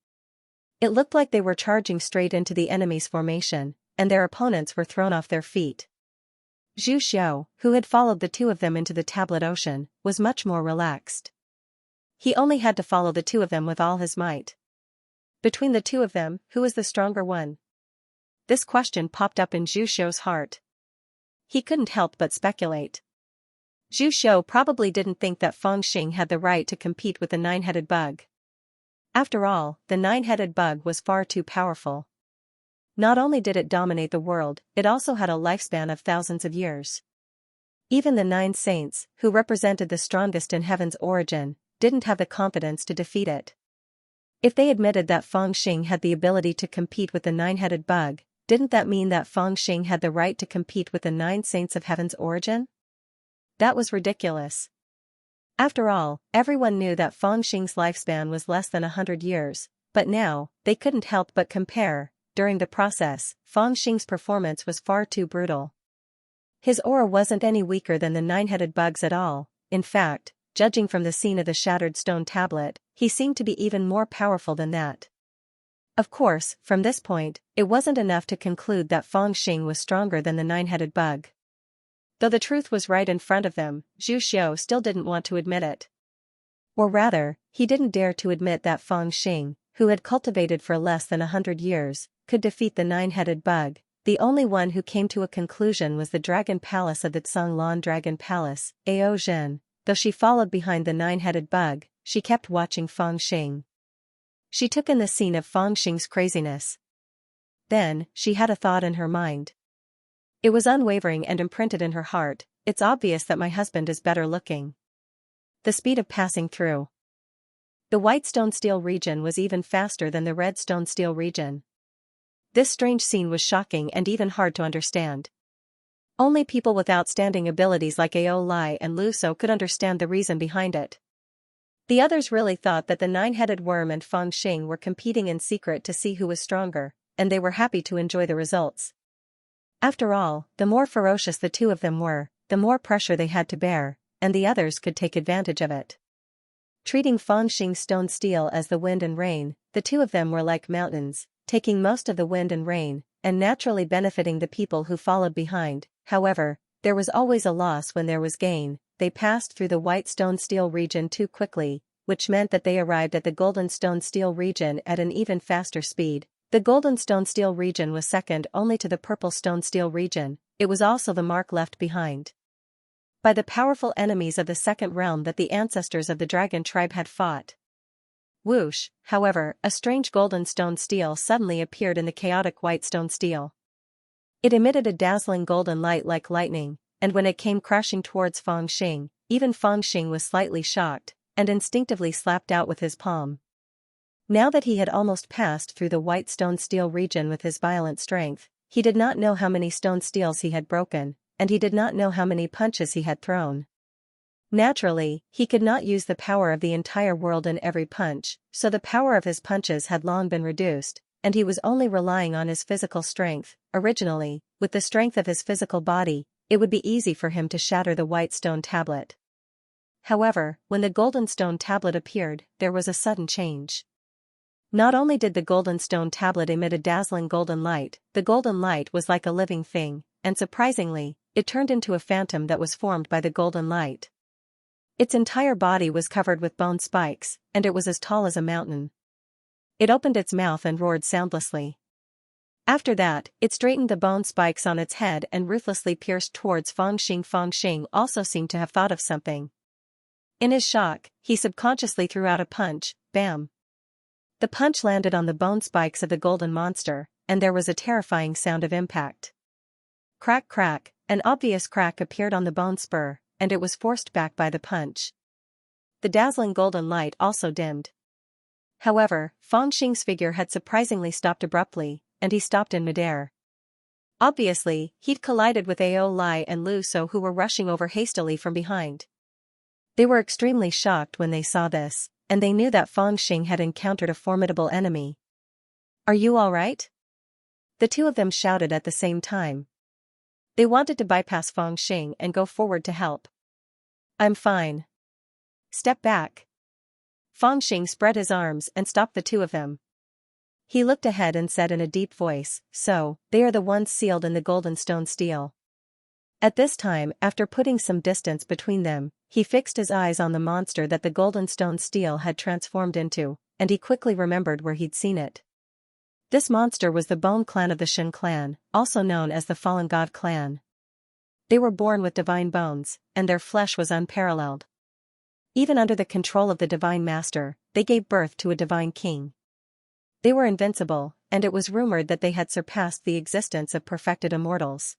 It looked like they were charging straight into the enemy's formation, and their opponents were thrown off their feet. Zhu Xiao, who had followed the two of them into the tablet ocean, was much more relaxed. He only had to follow the two of them with all his might. Between the two of them, who was the stronger one? This question popped up in Zhu Xiao's heart. He couldn't help but speculate. Zhu Xiao probably didn't think that Feng Xing had the right to compete with the nine-headed bug. After all, the nine-headed bug was far too powerful. Not only did it dominate the world, it also had a lifespan of thousands of years. Even the 9 saints, who represented the strongest in heaven's origin, didn't have the confidence to defeat it. If they admitted that Feng Xing had the ability to compete with the nine-headed bug, didn't that mean that Feng Xing had the right to compete with the 9 saints of heaven's origin? That was ridiculous. After all, everyone knew that Feng Xing's lifespan was less than 100 years, but now, they couldn't help but compare. During the process, Feng Xing's performance was far too brutal. His aura wasn't any weaker than the nine-headed bug's at all. In fact, judging from the scene of the shattered stone tablet, he seemed to be even more powerful than that. Of course, from this point, it wasn't enough to conclude that Feng Xing was stronger than the nine-headed bug. Though the truth was right in front of them, Zhu Xiao still didn't want to admit it. Or rather, he didn't dare to admit that Feng Xing, who had cultivated for less than 100 years, could defeat the nine-headed bug. The only one who came to a conclusion was the Dragon Palace of the Tsanglan Dragon Palace, Ao Zhen. Though she followed behind the nine-headed bug, she kept watching Feng Xing. She took in the scene of Feng Xing's craziness. Then, she had a thought in her mind. It was unwavering and imprinted in her heart. It's obvious that my husband is better looking. The speed of passing through the white stone steel region was even faster than the red stone steel region. This strange scene was shocking and even hard to understand. Only people with outstanding abilities like Ao Lai and Lu So could understand the reason behind it. The others really thought that the nine-headed worm and Feng Xing were competing in secret to see who was stronger, and they were happy to enjoy the results. After all, the more ferocious the two of them were, the more pressure they had to bear, and the others could take advantage of it. Treating Feng Xing's stone steel as the wind and rain, the two of them were like mountains, taking most of the wind and rain, and naturally benefiting the people who followed behind. However, there was always a loss when there was gain. They passed through the white stone steel region too quickly, which meant that they arrived at the golden stone steel region at an even faster speed. The golden stone steel region was second only to the purple stone steel region. It was also the mark left behind by the powerful enemies of the second realm that the ancestors of the dragon tribe had fought. Whoosh, however, a strange golden stone steel suddenly appeared in the chaotic white stone steel. It emitted a dazzling golden light like lightning, and when it came crashing towards Feng Xing, even Feng Xing was slightly shocked, and instinctively slapped out with his palm. Now that he had almost passed through the white stone steel region with his violent strength, he did not know how many stone steels he had broken, and he did not know how many punches he had thrown. Naturally, he could not use the power of the entire world in every punch, so the power of his punches had long been reduced, and he was only relying on his physical strength. Originally, with the strength of his physical body, it would be easy for him to shatter the white stone tablet. However, when the golden stone tablet appeared, there was a sudden change. Not only did the golden stone tablet emit a dazzling golden light, the golden light was like a living thing, and surprisingly, it turned into a phantom that was formed by the golden light. Its entire body was covered with bone spikes, and it was as tall as a mountain. It opened its mouth and roared soundlessly. After that, it straightened the bone spikes on its head and ruthlessly pierced towards Feng Xing. Feng Xing also seemed to have thought of something. In his shock, he subconsciously threw out a punch. Bam! The punch landed on the bone spikes of the golden monster, and there was a terrifying sound of impact. Crack crack, an obvious crack appeared on the bone spur, and it was forced back by the punch. The dazzling golden light also dimmed. However, Fangxing's figure had surprisingly stopped abruptly, and he stopped in midair. Obviously, he'd collided with Ao Lai and Lu So, who were rushing over hastily from behind. They were extremely shocked when they saw this, and they knew that Fangxing had encountered a formidable enemy. "Are you all right?" The two of them shouted at the same time. They wanted to bypass Fangxing and go forward to help. "I'm fine." "Step back." Fangxing spread his arms and stopped the two of them. He looked ahead and said in a deep voice, "So, they are the ones sealed in the golden stone steel." At this time, after putting some distance between them, he fixed his eyes on the monster that the golden stone steel had transformed into, and he quickly remembered where he'd seen it. This monster was the Bone Clan of the Shin Clan, also known as the Fallen God Clan. They were born with divine bones, and their flesh was unparalleled. Even under the control of the Divine Master, they gave birth to a divine king. They were invincible, and it was rumored that they had surpassed the existence of perfected immortals.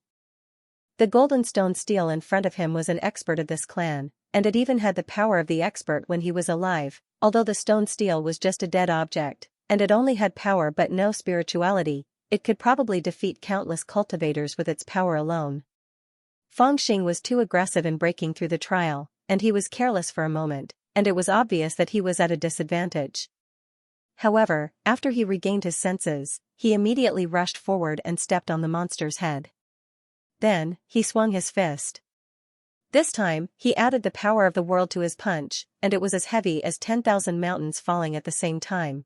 The golden stone steel in front of him was an expert of this clan, and it even had the power of the expert when he was alive, although the stone steel was just a dead object, and it only had power but no spirituality. It could probably defeat countless cultivators with its power alone. Fangxing was too aggressive in breaking through the trial, and he was careless for a moment, and it was obvious that he was at a disadvantage. However, after he regained his senses, he immediately rushed forward and stepped on the monster's head. Then, he swung his fist. This time, he added the power of the world to his punch, and it was as heavy as 10,000 mountains falling at the same time.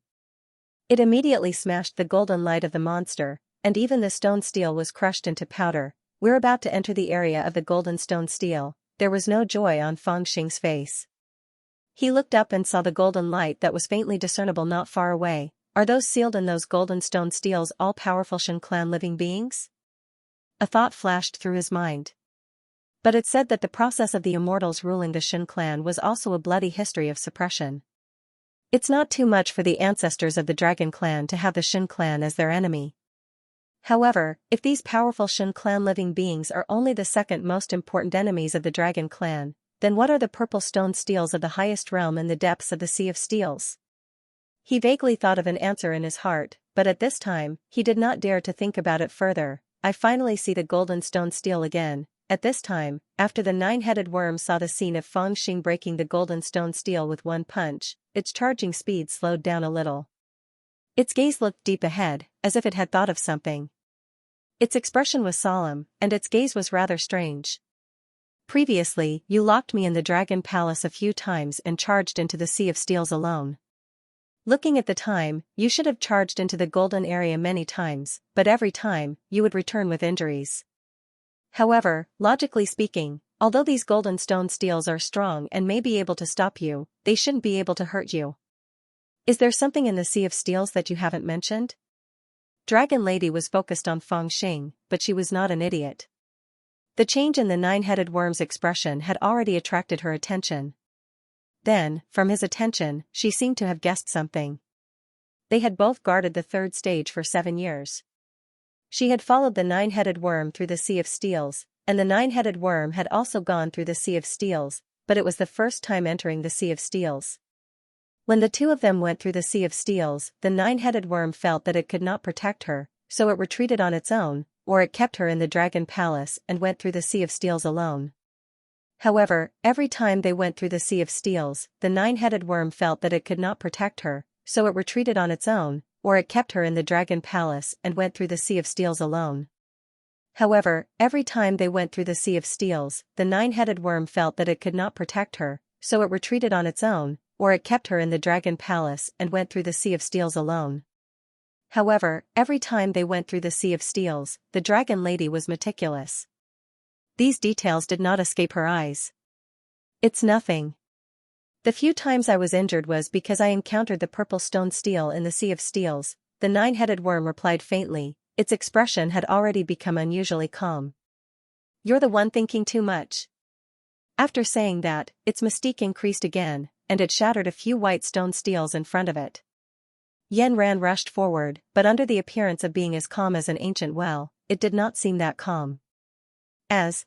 It immediately smashed the golden light of the monster, and even the stone steel was crushed into powder. "We're about to enter the area of the golden stone steel." There was no joy on Fangxing's face. He looked up and saw the golden light that was faintly discernible not far away. "Are those sealed in those golden stone steels all-powerful Shin Clan living beings?" A thought flashed through his mind. But it said that the process of the immortals ruling the Shin Clan was also a bloody history of suppression. It's not too much for the ancestors of the Dragon Clan to have the Shin Clan as their enemy. However, if these powerful Shin Clan living beings are only the second most important enemies of the Dragon Clan, then what are the purple stone steels of the highest realm in the depths of the Sea of Steels? He vaguely thought of an answer in his heart, but at this time, he did not dare to think about it further. "I finally see the golden stone steel again." At this time, after the nine-headed worm saw the scene of Fangxing breaking the golden stone steel with one punch, its charging speed slowed down a little. Its gaze looked deep ahead, as if it had thought of something. Its expression was solemn, and its gaze was rather strange. "Previously, you locked me in the Dragon Palace a few times and charged into the Sea of Steels alone. Looking at the time, you should have charged into the golden area many times, but every time, you would return with injuries. However, logically speaking, although these golden stone steels are strong and may be able to stop you, they shouldn't be able to hurt you. Is there something in the Sea of Steels that you haven't mentioned?" Dragon Lady was focused on Fangxing, but she was not an idiot. The change in the nine-headed worm's expression had already attracted her attention. Then, from his attention, she seemed to have guessed something. They had both guarded the third stage for 7 years. She had followed the nine-headed worm through the Sea of Steels, and the nine-headed worm had also gone through the Sea of Steels, but it was the first time entering the Sea of Steels. When the two of them went through the Sea of Steels, the nine-headed worm felt that it could not protect her, so it retreated on its own, or it kept her in the Dragon Palace and went through the Sea of Steels alone. However, every time they went through the Sea of Steels, the nine-headed worm felt that it could not protect her, so it retreated on its own, or it kept her in the Dragon Palace and went through the Sea of Steels alone. However, every time they went through the Sea of Steels, the nine-headed worm felt that it could not protect her, so it retreated on its own, or it kept her in the Dragon Palace and went through the Sea of Steels alone. However, every time they went through the Sea of Steels, the Dragon Lady was meticulous. These details did not escape her eyes. "It's nothing. The few times I was injured was because I encountered the purple stone steel in the Sea of Steels," the nine-headed worm replied faintly. Its expression had already become unusually calm. "You're the one thinking too much." After saying that, its mystique increased again, and it shattered a few white stone steels in front of it. Yen Ran rushed forward, but under the appearance of being as calm as an ancient well, it did not seem that calm. As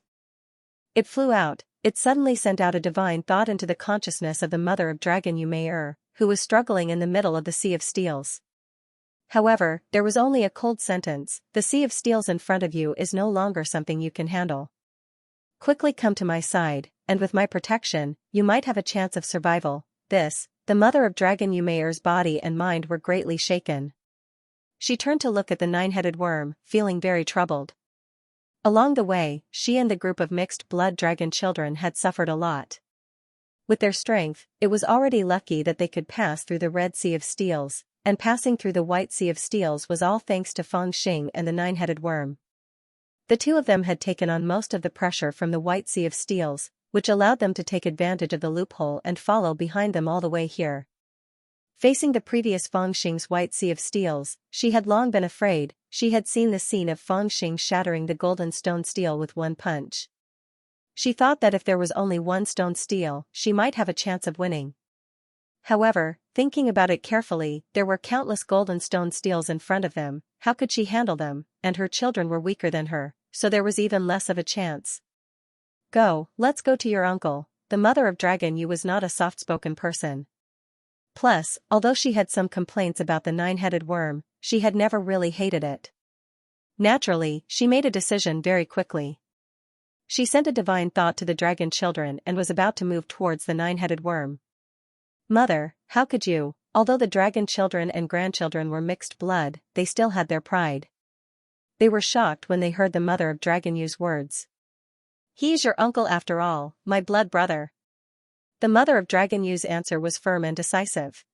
it flew out, it suddenly sent out a divine thought into the consciousness of the mother of Dragon Yu, who was struggling in the middle of the sea of steels. However, there was only a cold sentence: the sea of steels in front of you is no longer something you can handle. Quickly come to my side, and with my protection, you might have a chance of survival. The mother of Dragon Yumeir's body and mind were greatly shaken. She turned to look at the nine-headed worm, feeling very troubled. Along the way, she and the group of mixed-blood dragon children had suffered a lot. With their strength, it was already lucky that they could pass through the Red Sea of Steels, and passing through the White Sea of Steels was all thanks to Feng Xing and the nine-headed worm. The two of them had taken on most of the pressure from the White Sea of Steels, which allowed them to take advantage of the loophole and follow behind them all the way here. Facing the previous Feng Xing's White Sea of Steels, she had long been afraid. She had seen the scene of Feng Xing shattering the golden stone steel with one punch. She thought that if there was only one stone steel, she might have a chance of winning. However, thinking about it carefully, there were countless golden stone steels in front of them. How could she handle them? And her children were weaker than her, so there was even less of a chance. Let's go to your uncle. The mother of Dragon Yu was not a soft-spoken person. Plus, although she had some complaints about the nine-headed worm, she had never really hated it. Naturally, she made a decision very quickly. She sent a divine thought to the dragon children and was about to move towards the nine-headed worm. Mother, how could you? Although the dragon children and grandchildren were mixed blood, they still had their pride. They were shocked when they heard the mother of Dragon Yu's words. He's your uncle after all, my blood brother. The mother of Dragon Yu's answer was firm and decisive.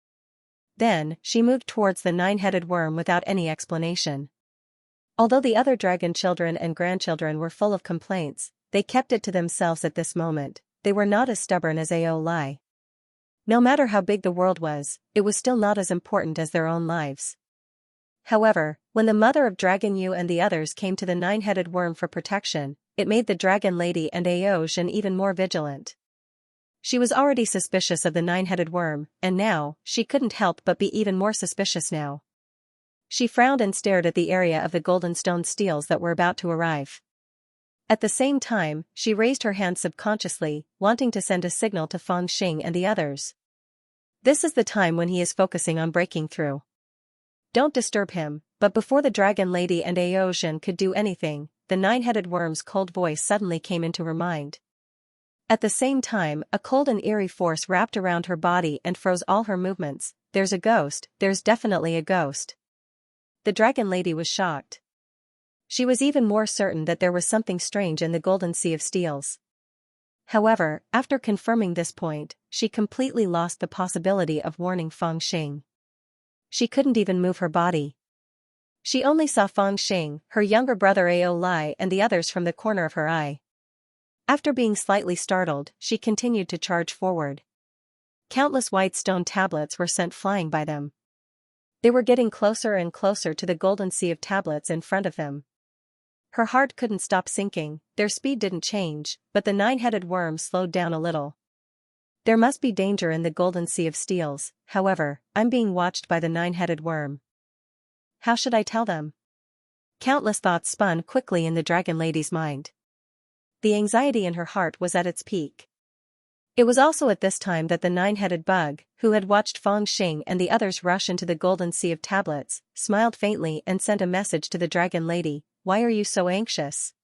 Then, she moved towards the nine-headed worm without any explanation. Although the other dragon children and grandchildren were full of complaints, they kept it to themselves at this moment. They were not as stubborn as Ao Lai. No matter how big the world was, it was still not as important as their own lives. However, when the mother of Dragon Yu and the others came to the nine-headed worm for protection, it made the Dragon Lady and Ao Zhen even more vigilant. She was already suspicious of the nine-headed worm, and now, she couldn't help but be even more suspicious now. She frowned and stared at the area of the golden stone steels that were about to arrive. At the same time, she raised her hand subconsciously, wanting to send a signal to Feng Xing and the others. This is the time when he is focusing on breaking through. Don't disturb him. But before the Dragon Lady and Ao Zhen could do anything, the nine-headed worm's cold voice suddenly came into her mind. At the same time, a cold and eerie force wrapped around her body and froze all her movements. There's a ghost, there's definitely a ghost. The Dragon Lady was shocked. She was even more certain that there was something strange in the Golden Sea of Steels. However, after confirming this point, she completely lost the possibility of warning Feng Xing. She couldn't even move her body. She only saw Feng Xing, her younger brother Ao Lai and the others from the corner of her eye. After being slightly startled, she continued to charge forward. Countless white stone tablets were sent flying by them. They were getting closer and closer to the golden sea of tablets in front of them. Her heart couldn't stop sinking. Their speed didn't change, but the nine-headed worm slowed down a little. There must be danger in the golden sea of steels. However, I'm being watched by the nine-headed worm. How should I tell them? Countless thoughts spun quickly in the Dragon Lady's mind. The anxiety in her heart was at its peak. It was also at this time that the nine-headed bug, who had watched Feng Xing and the others rush into the golden sea of tablets, smiled faintly and sent a message to the Dragon Lady. Why are you so anxious?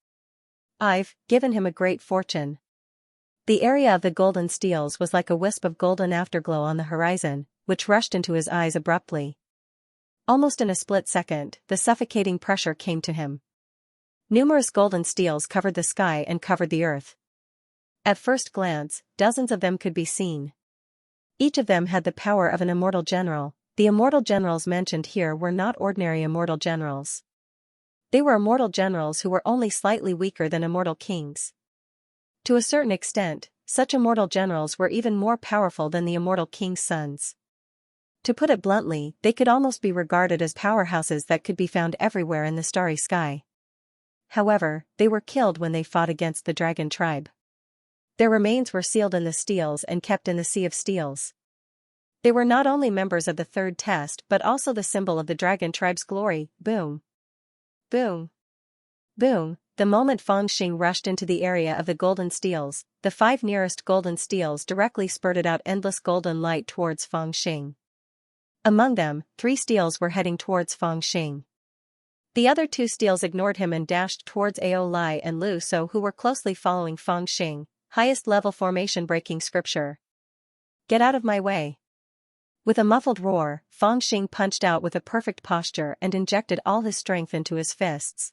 I've given him a great fortune. The area of the golden steels was like a wisp of golden afterglow on the horizon, which rushed into his eyes abruptly. Almost in a split second, the suffocating pressure came to him. Numerous golden steels covered the sky and covered the earth. At first glance, dozens of them could be seen. Each of them had the power of an immortal general. The immortal generals mentioned here were not ordinary immortal generals. They were immortal generals who were only slightly weaker than immortal kings. To a certain extent, such immortal generals were even more powerful than the immortal king's sons. To put it bluntly, they could almost be regarded as powerhouses that could be found everywhere in the starry sky. However, they were killed when they fought against the dragon tribe. Their remains were sealed in the steels and kept in the Sea of Steels. They were not only members of the third test but also the symbol of the dragon tribe's glory. Boom. Boom. Boom. The moment Fangxing rushed into the area of the golden steels, the 5 nearest golden steels directly spurted out endless golden light towards Fangxing. Among them, 3 steels were heading towards Fangxing. The other 2 steels ignored him and dashed towards Ao Lai and Lu So, who were closely following Fangxing. Highest level formation breaking scripture. Get out of my way. With a muffled roar, Fangxing punched out with a perfect posture and injected all his strength into his fists.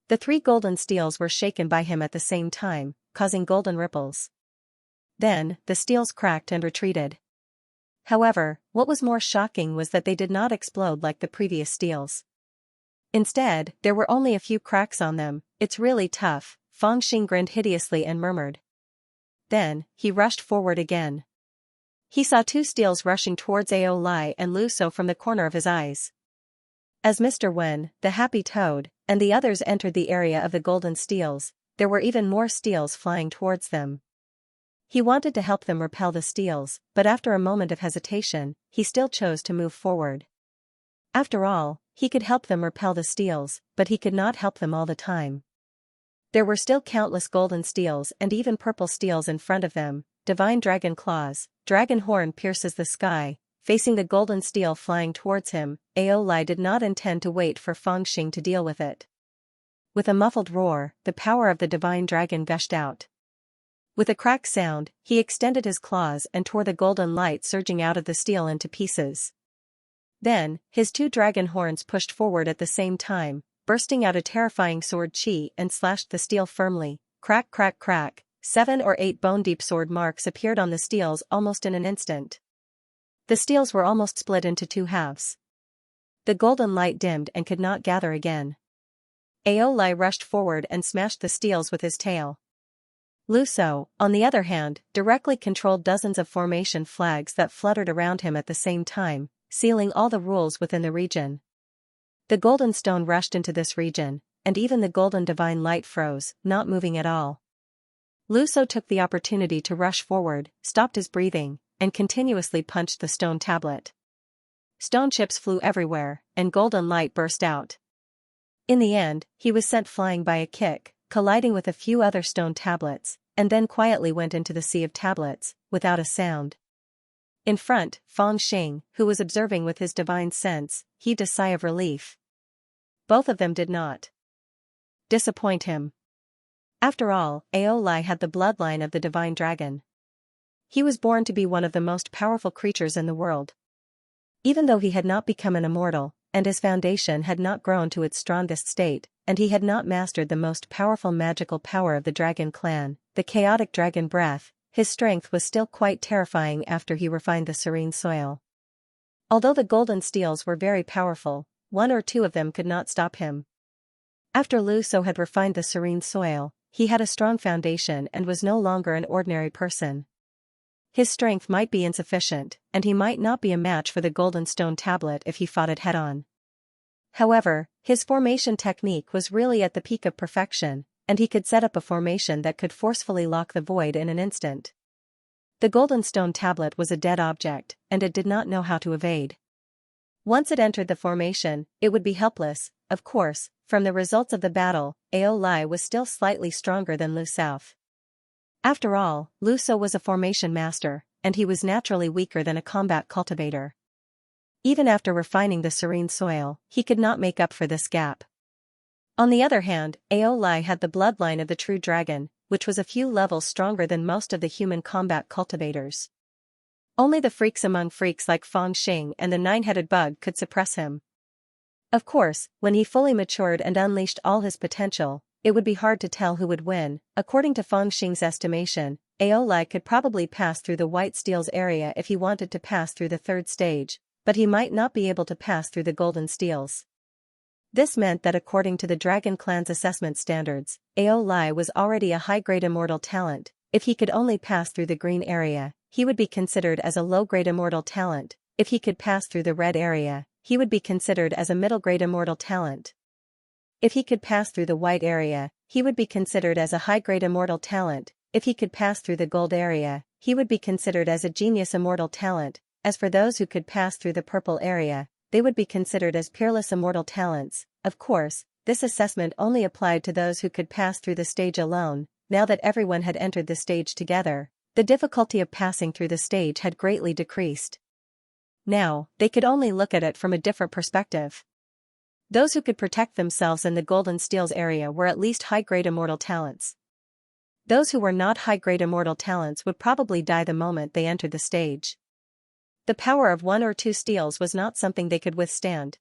The 3 golden steels were shaken by him at the same time, causing golden ripples. Then, the steels cracked and retreated. However, what was more shocking was that they did not explode like the previous steels. Instead, there were only a few cracks on them. It's really tough, Fangxing grinned hideously and murmured. Then, he rushed forward again. He saw 2 steels rushing towards Ao Lai and Lu So from the corner of his eyes. As Mr. Wen, the happy toad, and the others entered the area of the golden steels, there were even more steels flying towards them. He wanted to help them repel the steels, but after a moment of hesitation, he still chose to move forward. After all, he could help them repel the steels, but he could not help them all the time. There were still countless golden steels and even purple steels in front of them. Divine dragon claws, dragon horn pierces the sky, facing the golden steel flying towards him. Ao Lai did not intend to wait for Fangxing to deal with it. With a muffled roar, the power of the divine dragon gushed out. With a crack sound, he extended his claws and tore the golden light surging out of the steel into pieces. Then, his 2 dragon horns pushed forward at the same time, bursting out a terrifying sword chi and slashed the steel firmly. Crack crack crack, 7 or 8 bone-deep sword marks appeared on the steels almost in an instant. The steels were almost split into 2 halves. The golden light dimmed and could not gather again. Ao Lai rushed forward and smashed the steels with his tail. Lu So, on the other hand, directly controlled dozens of formation flags that fluttered around him at the same time, sealing all the rules within the region. The golden stone rushed into this region, and even the golden divine light froze, not moving at all. Lu So took the opportunity to rush forward, stopped his breathing, and continuously punched the stone tablet. Stone chips flew everywhere, and golden light burst out. In the end, he was sent flying by a kick, colliding with a few other stone tablets, and then quietly went into the sea of tablets, without a sound. In front, Fangxing, who was observing with his divine sense, heaved a sigh of relief. Both of them did not disappoint him. After all, Ao Lai had the bloodline of the divine dragon. He was born to be one of the most powerful creatures in the world. Even though he had not become an immortal, and his foundation had not grown to its strongest state, and he had not mastered the most powerful magical power of the dragon clan, the chaotic dragon breath, his strength was still quite terrifying after he refined the serene soil. Although the golden steels were very powerful, 1 or 2 of them could not stop him. After Lu So had refined the serene soil, he had a strong foundation and was no longer an ordinary person. His strength might be insufficient, and he might not be a match for the golden stone tablet if he fought it head-on. However, his formation technique was really at the peak of perfection, and he could set up a formation that could forcefully lock the void in an instant. The golden stone tablet was a dead object, and it did not know how to evade. Once it entered the formation, it would be helpless. Of course, from the results of the battle, Ao Lai was still slightly stronger than Lu South. After all, Lu So was a formation master, and he was naturally weaker than a combat cultivator. Even after refining the serene soil, he could not make up for this gap. On the other hand, Ao Lai had the bloodline of the true dragon, which was a few levels stronger than most of the human combat cultivators. Only the freaks among freaks like Fangxing and the 9-headed bug could suppress him. Of course, when he fully matured and unleashed all his potential, it would be hard to tell who would win. According to Fangxing's estimation, Ao Lai could probably pass through the white steels area if he wanted to pass through the 3rd stage, but he might not be able to pass through the golden steels. This meant that according to the Dragon Clan's assessment standards, Ao Lai was already a high-grade immortal talent. If he could only pass through the green area, he would be considered as a low-grade immortal talent. If he could pass through the red area, he would be considered as a middle-grade immortal talent. If he could pass through the white area, he would be considered as a high-grade immortal talent. If he could pass through the gold area, he would be considered as a genius immortal talent. As for those who could pass through the purple area, they would be considered as peerless immortal talents. Of course, this assessment only applied to those who could pass through the stage alone. Now that everyone had entered the stage together, the difficulty of passing through the stage had greatly decreased. Now, they could only look at it from a different perspective. Those who could protect themselves in the Golden Steels area were at least high-grade immortal talents. Those who were not high-grade immortal talents would probably die the moment they entered the stage. The power of 1 or 2 steals was not something they could withstand.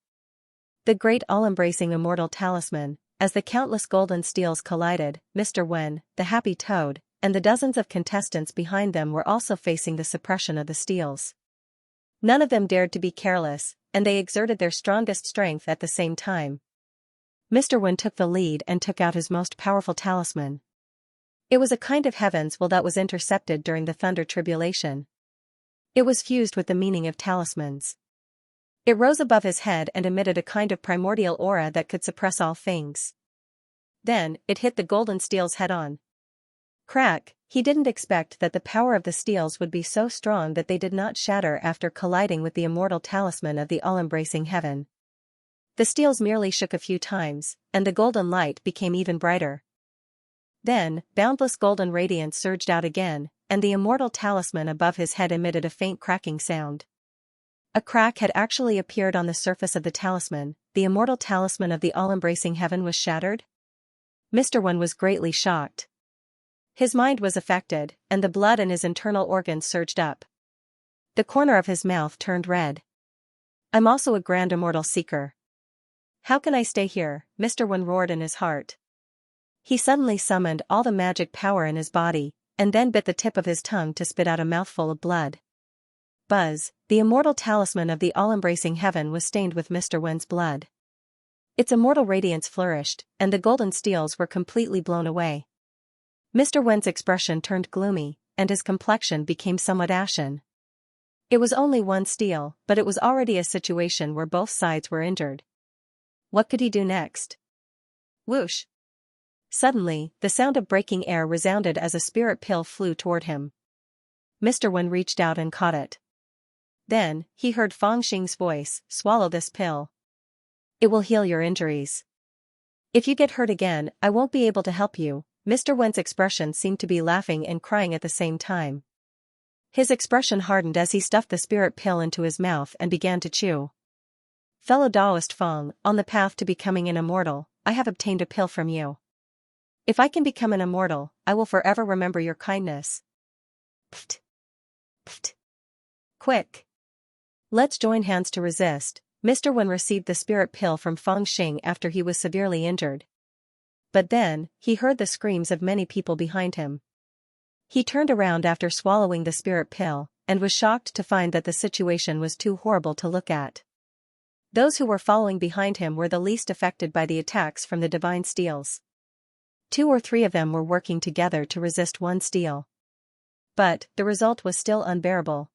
The great all-embracing immortal talisman, as the countless golden steels collided, Mr. Wen, the happy toad, and the dozens of contestants behind them were also facing the suppression of the steels. None of them dared to be careless, and they exerted their strongest strength at the same time. Mr. Wen took the lead and took out his most powerful talisman. It was a kind of heaven's will that was intercepted during the thunder tribulation. It was fused with the meaning of talismans. It rose above his head and emitted a kind of primordial aura that could suppress all things. Then, it hit the golden steels head-on. Crack! He didn't expect that the power of the steels would be so strong that they did not shatter after colliding with the immortal talisman of the all-embracing heaven. The steels merely shook a few times, and the golden light became even brighter. Then, boundless golden radiance surged out again, and the immortal talisman above his head emitted a faint cracking sound. A crack had actually appeared on the surface of the talisman. The immortal talisman of the all-embracing heaven was shattered? Mr. Wen was greatly shocked. His mind was affected, and the blood in his internal organs surged up. The corner of his mouth turned red. I'm also a grand immortal seeker. How can I stay here? Mr. Wen roared in his heart. He suddenly summoned all the magic power in his body, and then bit the tip of his tongue to spit out a mouthful of blood. Buzz, the immortal talisman of the all-embracing heaven was stained with Mr. Wen's blood. Its immortal radiance flourished, and the golden steels were completely blown away. Mr. Wen's expression turned gloomy, and his complexion became somewhat ashen. It was only 1 steel, but it was already a situation where both sides were injured. What could he do next? Whoosh! Suddenly, the sound of breaking air resounded as a spirit pill flew toward him. Mr. Wen reached out and caught it. Then, he heard Fang Xing's voice, "Swallow this pill. It will heal your injuries. If you get hurt again, I won't be able to help you." Mr. Wen's expression seemed to be laughing and crying at the same time. His expression hardened as he stuffed the spirit pill into his mouth and began to chew. "Fellow Taoist Fang, on the path to becoming an immortal, I have obtained a pill from you. If I can become an immortal, I will forever remember your kindness." Pft! Pft! Quick! Let's join hands to resist. Mr. Wen received the spirit pill from Fang Xing after he was severely injured. But then, he heard the screams of many people behind him. He turned around after swallowing the spirit pill, and was shocked to find that the situation was too horrible to look at. Those who were following behind him were the least affected by the attacks from the divine steels. 2 or 3 of them were working together to resist 1 steel. But, the result was still unbearable.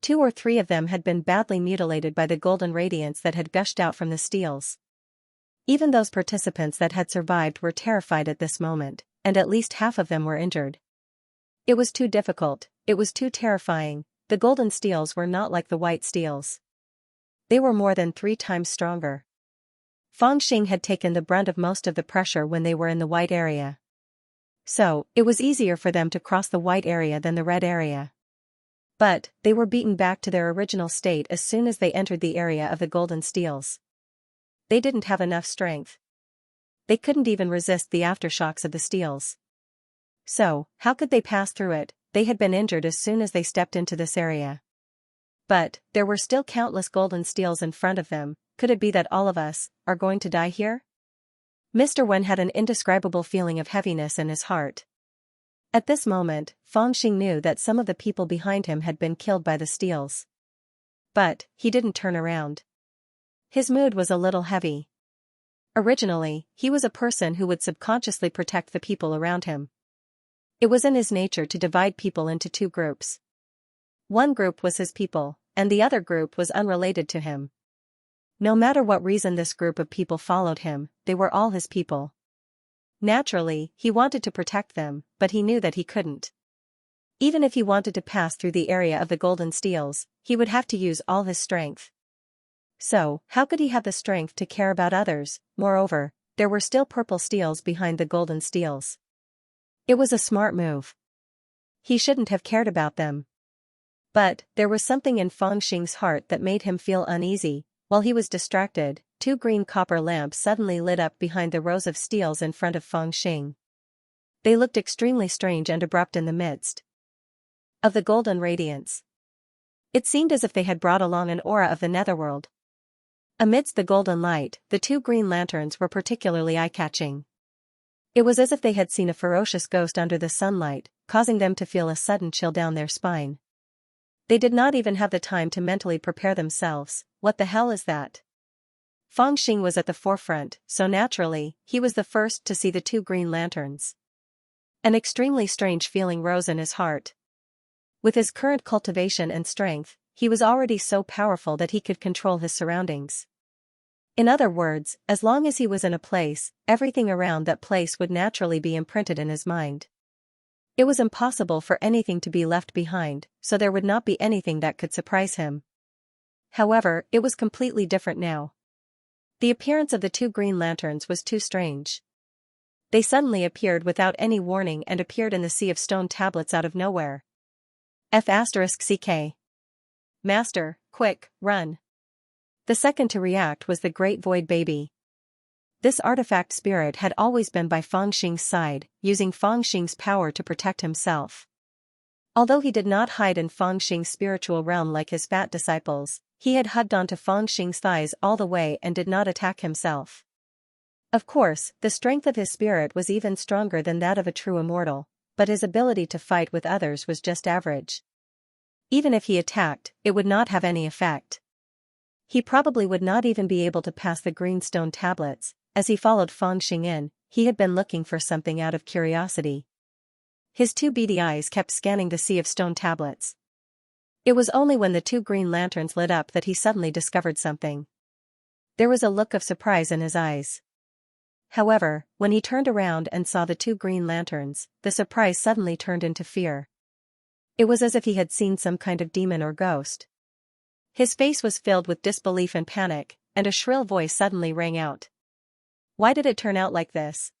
2 or 3 of them had been badly mutilated by the golden radiance that had gushed out from the steels. Even those participants that had survived were terrified at this moment, and at least half of them were injured. It was too difficult, it was too terrifying. The golden steels were not like the white steels. They were more than 3 times stronger. Fang Xing had taken the brunt of most of the pressure when they were in the white area. So, it was easier for them to cross the white area than the red area. But, they were beaten back to their original state as soon as they entered the area of the golden steels. They didn't have enough strength. They couldn't even resist the aftershocks of the steels. So, how could they pass through it? They had been injured as soon as they stepped into this area. But, there were still countless golden steels in front of them. Could it be that all of us are going to die here? Mr. Wen had an indescribable feeling of heaviness in his heart. At this moment, Fang Xing knew that some of the people behind him had been killed by the steels. But, he didn't turn around. His mood was a little heavy. Originally, he was a person who would subconsciously protect the people around him. It was in his nature to divide people into 2 groups. One group was his people, and the other group was unrelated to him. No matter what reason this group of people followed him, they were all his people. Naturally, he wanted to protect them, but he knew that he couldn't. Even if he wanted to pass through the area of the golden steels, he would have to use all his strength. So, how could he have the strength to care about others? Moreover, there were still purple steels behind the golden steels. It was a smart move. He shouldn't have cared about them. But, there was something in Fangxing's heart that made him feel uneasy. While he was distracted, 2 green copper lamps suddenly lit up behind the rows of steels in front of Fangxing. They looked extremely strange and abrupt in the midst of the golden radiance. It seemed as if they had brought along an aura of the netherworld. Amidst the golden light, the 2 green lanterns were particularly eye-catching. It was as if they had seen a ferocious ghost under the sunlight, causing them to feel a sudden chill down their spine. They did not even have the time to mentally prepare themselves. What the hell is that? Fangxing was at the forefront, so naturally, he was the first to see the 2 green lanterns. An extremely strange feeling rose in his heart. With his current cultivation and strength, he was already so powerful that he could control his surroundings. In other words, as long as he was in a place, everything around that place would naturally be imprinted in his mind. It was impossible for anything to be left behind, so there would not be anything that could surprise him. However, it was completely different now. The appearance of the 2 green lanterns was too strange. They suddenly appeared without any warning and appeared in the sea of stone tablets out of nowhere. F***CK. Master, quick, run. The second to react was the Great Void Baby. This artifact spirit had always been by Fangxing's side, using Fangxing's power to protect himself. Although he did not hide in Fangxing's spiritual realm like his fat disciples, he had hugged onto Fangxing's thighs all the way and did not attack himself. Of course, the strength of his spirit was even stronger than that of a true immortal, but his ability to fight with others was just average. Even if he attacked, it would not have any effect. He probably would not even be able to pass the green stone tablets. As he followed Fangxing in, he had been looking for something out of curiosity. His 2 beady eyes kept scanning the sea of stone tablets. It was only when the 2 green lanterns lit up that he suddenly discovered something. There was a look of surprise in his eyes. However, when he turned around and saw the 2 green lanterns, the surprise suddenly turned into fear. It was as if he had seen some kind of demon or ghost. His face was filled with disbelief and panic, and a shrill voice suddenly rang out. Why did it turn out like this?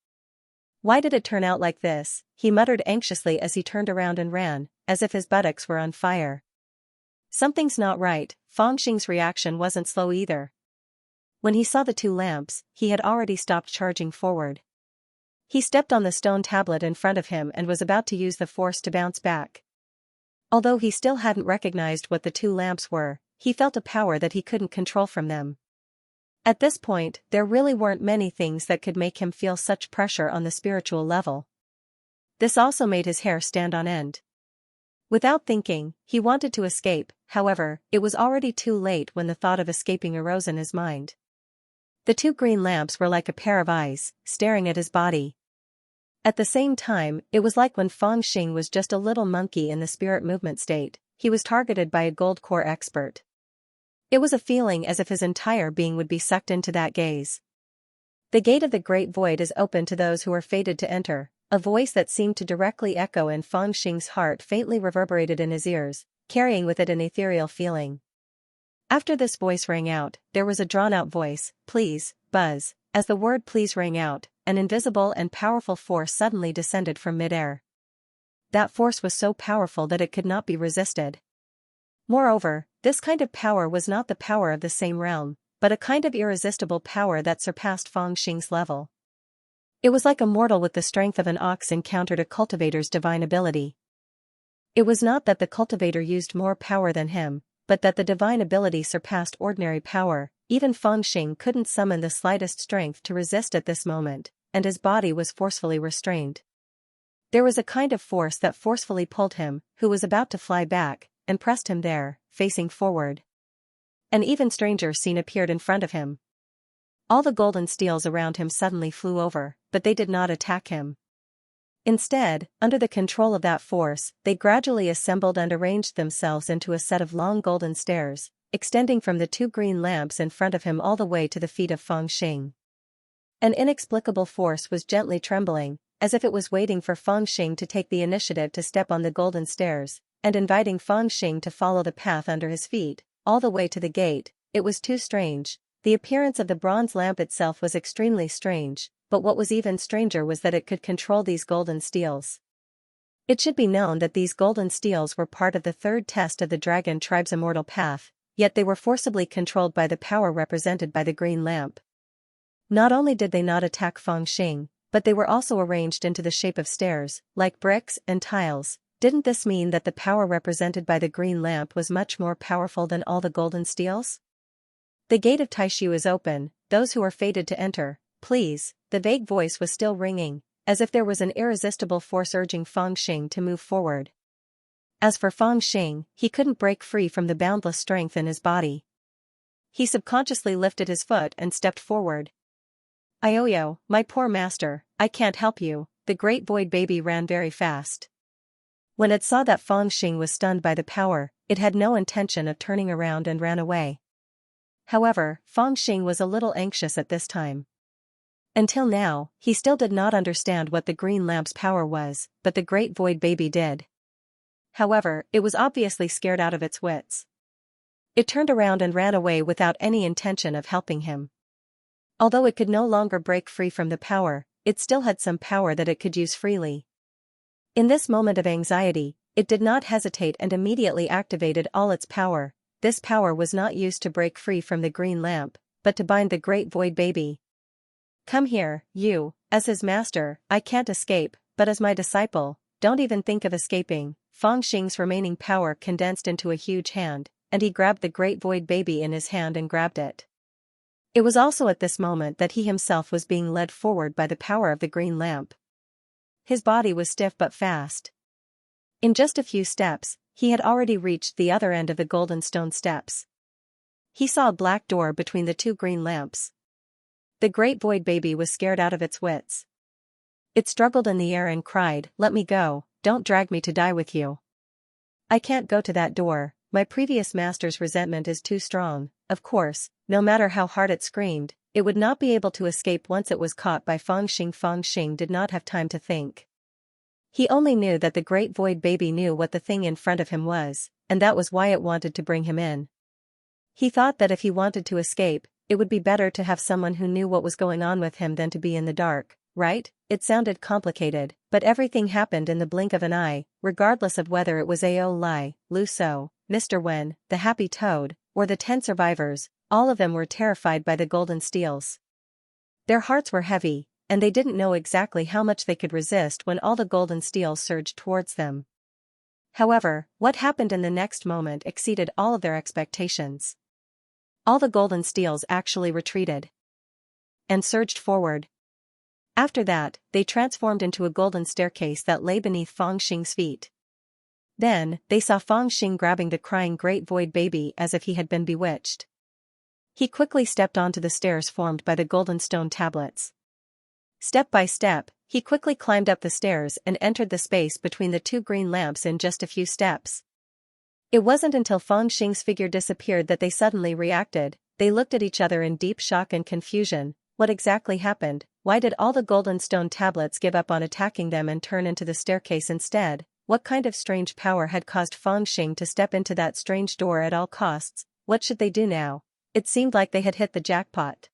Why did it turn out like this? He muttered anxiously as he turned around and ran, as if his buttocks were on fire. Something's not right. Fangxing's reaction wasn't slow either. When he saw the 2 lamps, he had already stopped charging forward. He stepped on the stone tablet in front of him and was about to use the force to bounce back. Although he still hadn't recognized what the 2 lamps were, he felt a power that he couldn't control from them. At this point, there really weren't many things that could make him feel such pressure on the spiritual level. This also made his hair stand on end. Without thinking, he wanted to escape, however, it was already too late when the thought of escaping arose in his mind. The 2 green lamps were like a pair of eyes, staring at his body. At the same time, it was like when Fangxing was just a little monkey in the spirit movement state, he was targeted by a gold core expert. It was a feeling as if his entire being would be sucked into that gaze. The gate of the great void is open to those who are fated to enter. A voice that seemed to directly echo in Fangxing's heart faintly reverberated in his ears, carrying with it an ethereal feeling. After this voice rang out, there was a drawn-out voice, "Please, Buzz." As the word "please" rang out, an invisible and powerful force suddenly descended from mid-air. That force was so powerful that it could not be resisted. Moreover, this kind of power was not the power of the same realm, but a kind of irresistible power that surpassed Fangxing's level. It was like a mortal with the strength of an ox encountered a cultivator's divine ability. It was not that the cultivator used more power than him, but that the divine ability surpassed ordinary power. Even Fangxing couldn't summon the slightest strength to resist at this moment, and his body was forcefully restrained. There was a kind of force that forcefully pulled him, who was about to fly back, and pressed him there, facing forward. An even stranger scene appeared in front of him. All the golden steels around him suddenly flew over, but they did not attack him. Instead, under the control of that force, they gradually assembled and arranged themselves into a set of long golden stairs, extending from the 2 green lamps in front of him all the way to the feet of Fangxing. An inexplicable force was gently trembling, as if it was waiting for Fangxing to take the initiative to step on the golden stairs, and inviting Fangxing to follow the path under his feet, all the way to the gate. It was too strange. The appearance of the bronze lamp itself was extremely strange, but what was even stranger was that it could control these golden steels. It should be known that these golden steels were part of the third test of the dragon tribe's immortal path, yet they were forcibly controlled by the power represented by the green lamp. Not only did they not attack Fangxing, but they were also arranged into the shape of stairs, like bricks and tiles. Didn't this mean that the power represented by the green lamp was much more powerful than all the golden steels? The gate of Taishu is open, those who are fated to enter, please. The vague voice was still ringing, as if there was an irresistible force urging Fangxing to move forward. As for Fangxing, he couldn't break free from the boundless strength in his body. He subconsciously lifted his foot and stepped forward. "Ioyo, my poor master, I can't help you." The great void baby ran very fast. When it saw that Fangxing was stunned by the power, it had no intention of turning around and ran away. However, Fangxing was a little anxious at this time. Until now, he still did not understand what the green lamp's power was, but the great void baby did. However, it was obviously scared out of its wits. It turned around and ran away without any intention of helping him. Although it could no longer break free from the power, it still had some power that it could use freely. In this moment of anxiety, it did not hesitate and immediately activated all its power. This power was not used to break free from the green lamp, but to bind the great void baby. "Come here, you." As his master, I can't escape, but as my disciple, don't even think of escaping. Fangxing's remaining power condensed into a huge hand, and he grabbed the great void baby in his hand and grabbed it. It was also at this moment that he himself was being led forward by the power of the green lamp. His body was stiff but fast. In just a few steps, he had already reached the other end of the golden stone steps. He saw a black door between the two green lamps. The great void baby was scared out of its wits. It struggled in the air and cried, "Let me go, don't drag me to die with you. I can't go to that door, my previous master's resentment is too strong." Of course, no matter how hard it screamed, it would not be able to escape once it was caught by Fangxing. Fangxing did not have time to think. He only knew that the great void baby knew what the thing in front of him was, and that was why it wanted to bring him in. He thought that if he wanted to escape, it would be better to have someone who knew what was going on with him than to be in the dark, right? It sounded complicated, but everything happened in the blink of an eye, regardless of whether it was Ao Lai, Lu So, Mr. Wen, the Happy Toad, or the 10 survivors. All of them were terrified by the golden steels. Their hearts were heavy, and they didn't know exactly how much they could resist when all the golden steels surged towards them. However, what happened in the next moment exceeded all of their expectations. All the golden steels actually retreated and surged forward. After that, they transformed into a golden staircase that lay beneath Fangxing's feet. Then, they saw Fangxing grabbing the crying great void baby as if he had been bewitched. He quickly stepped onto the stairs formed by the golden stone tablets. Step by step, he quickly climbed up the stairs and entered the space between the two green lamps in just a few steps. It wasn't until Fangxing's figure disappeared that they suddenly reacted. They looked at each other in deep shock and confusion. What exactly happened? Why did all the golden stone tablets give up on attacking them and turn into the staircase instead? What kind of strange power had caused Fangxing to step into that strange door at all costs? What should they do now? It seemed like they had hit the jackpot.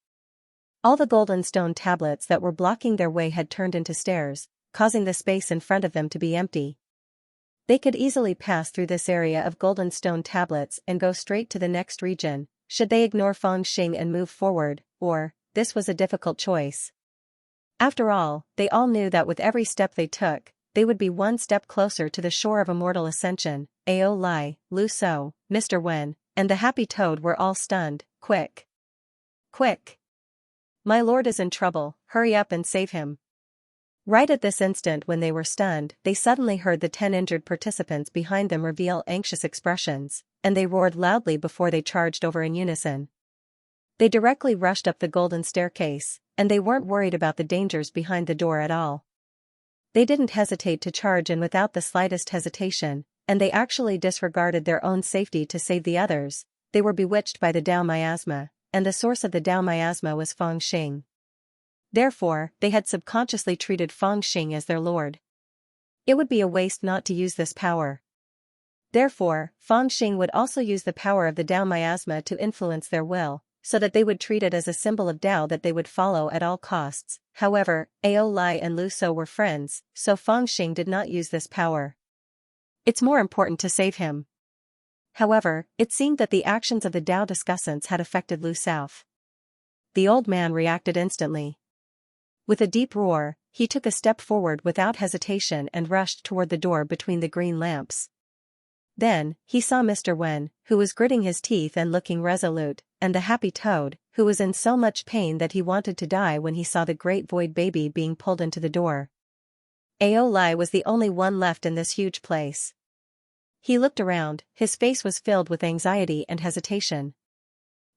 All the golden stone tablets that were blocking their way had turned into stairs, causing the space in front of them to be empty. They could easily pass through this area of golden stone tablets and go straight to the next region. Should they ignore Fangxing and move forward, or, this was a difficult choice. After all, they all knew that with every step they took, they would be one step closer to the shore of immortal ascension. Ao Lai, Lu So, Mr. Wen, and the Happy Toad were all stunned. Quick! Quick! My lord is in trouble, hurry up and save him. Right at this instant when they were stunned, they suddenly heard the 10 injured participants behind them reveal anxious expressions, and they roared loudly before they charged over in unison. They directly rushed up the golden staircase, and they weren't worried about the dangers behind the door at all. They didn't hesitate to charge in without the slightest hesitation, and they actually disregarded their own safety to save the others. They were bewitched by the Dao miasma, and the source of the Dao miasma was Fangxing. Therefore, they had subconsciously treated Fangxing as their lord. It would be a waste not to use this power. Therefore, Fangxing would also use the power of the Dao miasma to influence their will, so that they would treat it as a symbol of Dao that they would follow at all costs. However, Ao Lai and Lu So were friends, so Fangxing did not use this power. It's more important to save him. However, it seemed that the actions of the Dao discussants had affected Lu South. The old man reacted instantly. With a deep roar, he took a step forward without hesitation and rushed toward the door between the green lamps. Then, he saw Mr. Wen, who was gritting his teeth and looking resolute, and the happy toad, who was in so much pain that he wanted to die when he saw the great void baby being pulled into the door. Ao Lai was the only one left in this huge place. He looked around, his face was filled with anxiety and hesitation.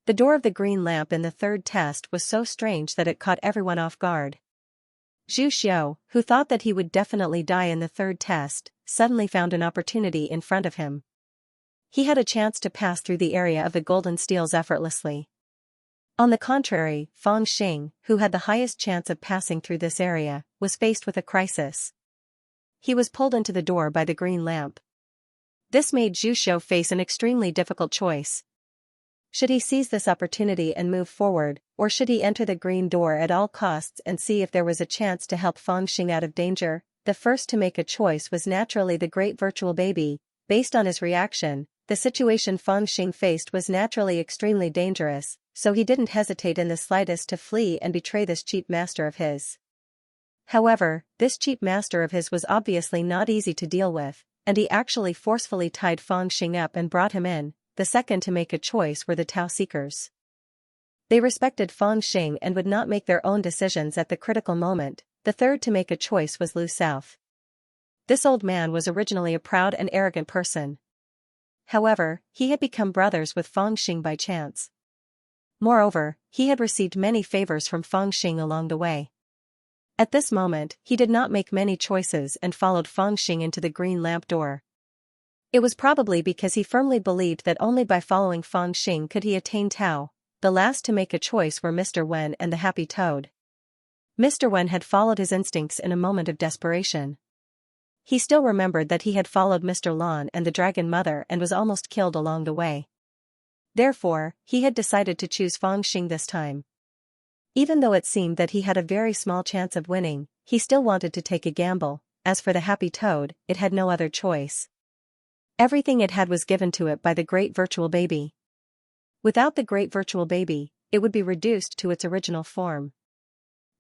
The door of the green lamp in the third test was so strange that it caught everyone off guard. Zhu Xiu, who thought that he would definitely die in the third test, suddenly found an opportunity in front of him. He had a chance to pass through the area of the golden steels effortlessly. On the contrary, Fangxing, who had the highest chance of passing through this area, was faced with a crisis. He was pulled into the door by the green lamp. This made Zhu Xiu face an extremely difficult choice. Should he seize this opportunity and move forward, or should he enter the green door at all costs and see if there was a chance to help Fangxing out of danger? The first to make a choice was naturally the great virtual baby. Based on his reaction, the situation Fangxing faced was naturally extremely dangerous, so he didn't hesitate in the slightest to flee and betray this cheap master of his. However, this cheap master of his was obviously not easy to deal with, and he actually forcefully tied Fangxing up and brought him in. The second to make a choice were the Tao Seekers. They respected Fangxing and would not make their own decisions at the critical moment. The third to make a choice was Lu South. This old man was originally a proud and arrogant person. However, he had become brothers with Fangxing by chance. Moreover, he had received many favors from Fangxing along the way. At this moment, he did not make many choices and followed Fangxing into the green lamp door. It was probably because he firmly believed that only by following Fangxing could he attain Tao. The last to make a choice were Mr. Wen and the happy toad. Mr. Wen had followed his instincts in a moment of desperation. He still remembered that he had followed Mr. Lan and the Dragon Mother and was almost killed along the way. Therefore, he had decided to choose Fangxing this time. Even though it seemed that he had a very small chance of winning, he still wanted to take a gamble. As for the happy toad, it had no other choice. Everything it had was given to it by the great virtual baby. Without the great virtual baby, it would be reduced to its original form.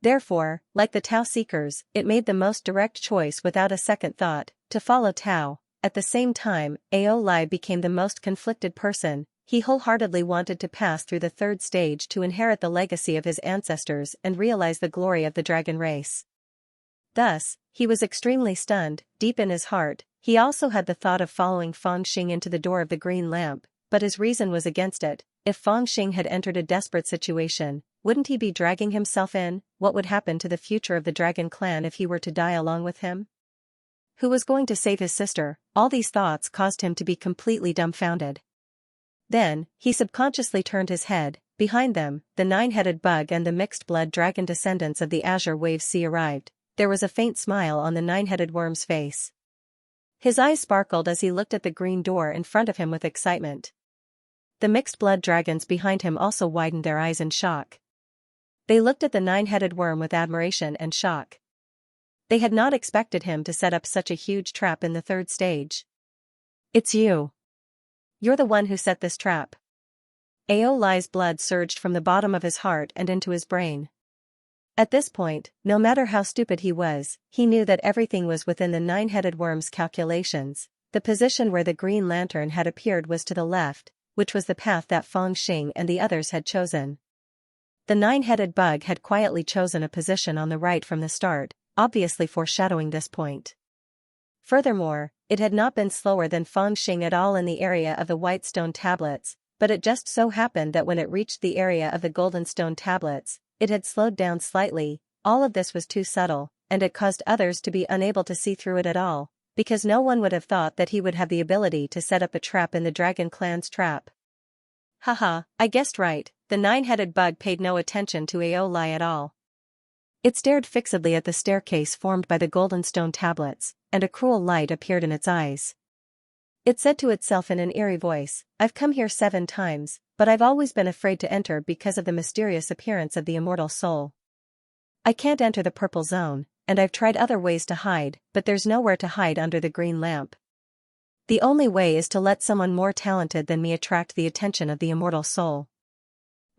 Therefore, like the Tao Seekers, it made the most direct choice without a second thought, to follow Tao. At the same time, Ao Lai became the most conflicted person. He wholeheartedly wanted to pass through the third stage to inherit the legacy of his ancestors and realize the glory of the dragon race. Thus, he was extremely stunned. Deep in his heart, he also had the thought of following Fangxing into the door of the green lamp, but his reason was against it. If Fangxing had entered a desperate situation, wouldn't he be dragging himself in? What would happen to the future of the dragon clan if he were to die along with him? Who was going to save his sister? All these thoughts caused him to be completely dumbfounded. Then, he subconsciously turned his head. Behind them, the nine-headed bug and the mixed-blood dragon descendants of the Azure Wave Sea arrived. There was a faint smile on the nine-headed worm's face. His eyes sparkled as he looked at the green door in front of him with excitement. The mixed-blood dragons behind him also widened their eyes in shock. They looked at the nine-headed worm with admiration and shock. They had not expected him to set up such a huge trap in the third stage. It's you. You're the one who set this trap. Ao Lai's blood surged from the bottom of his heart and into his brain. At this point, no matter how stupid he was, he knew that everything was within the nine-headed worm's calculations. The position where the green lantern had appeared was to the left, which was the path that Fangxing and the others had chosen. The nine-headed bug had quietly chosen a position on the right from the start, obviously foreshadowing this point. Furthermore, it had not been slower than Fangxing at all in the area of the white stone tablets, but it just so happened that when it reached the area of the golden stone tablets, it had slowed down slightly. All of this was too subtle, and it caused others to be unable to see through it at all, because no one would have thought that he would have the ability to set up a trap in the dragon clan's trap. Haha, I guessed right. The nine-headed bug paid no attention to Ao Lai at all. It stared fixedly at the staircase formed by the golden stone tablets, and a cruel light appeared in its eyes. It said to itself in an eerie voice, "I've come here 7 times, but I've always been afraid to enter because of the mysterious appearance of the immortal soul. I can't enter the purple zone, and I've tried other ways to hide, but there's nowhere to hide under the green lamp. The only way is to let someone more talented than me attract the attention of the immortal soul.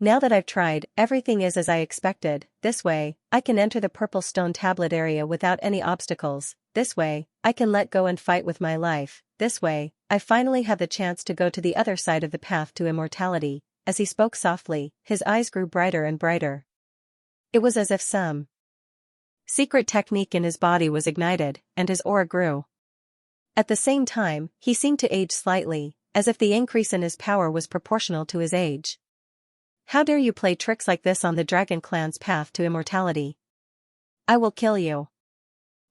Now that I've tried, everything is as I expected. This way, I can enter the purple stone tablet area without any obstacles. This way, I can let go and fight with my life. This way, I finally have the chance to go to the other side of the path to immortality." As he spoke softly, his eyes grew brighter and brighter. It was as if some secret technique in his body was ignited, and his aura grew. At the same time, he seemed to age slightly, as if the increase in his power was proportional to his age. "How dare you play tricks like this on the Dragon Clan's path to immortality? I will kill you."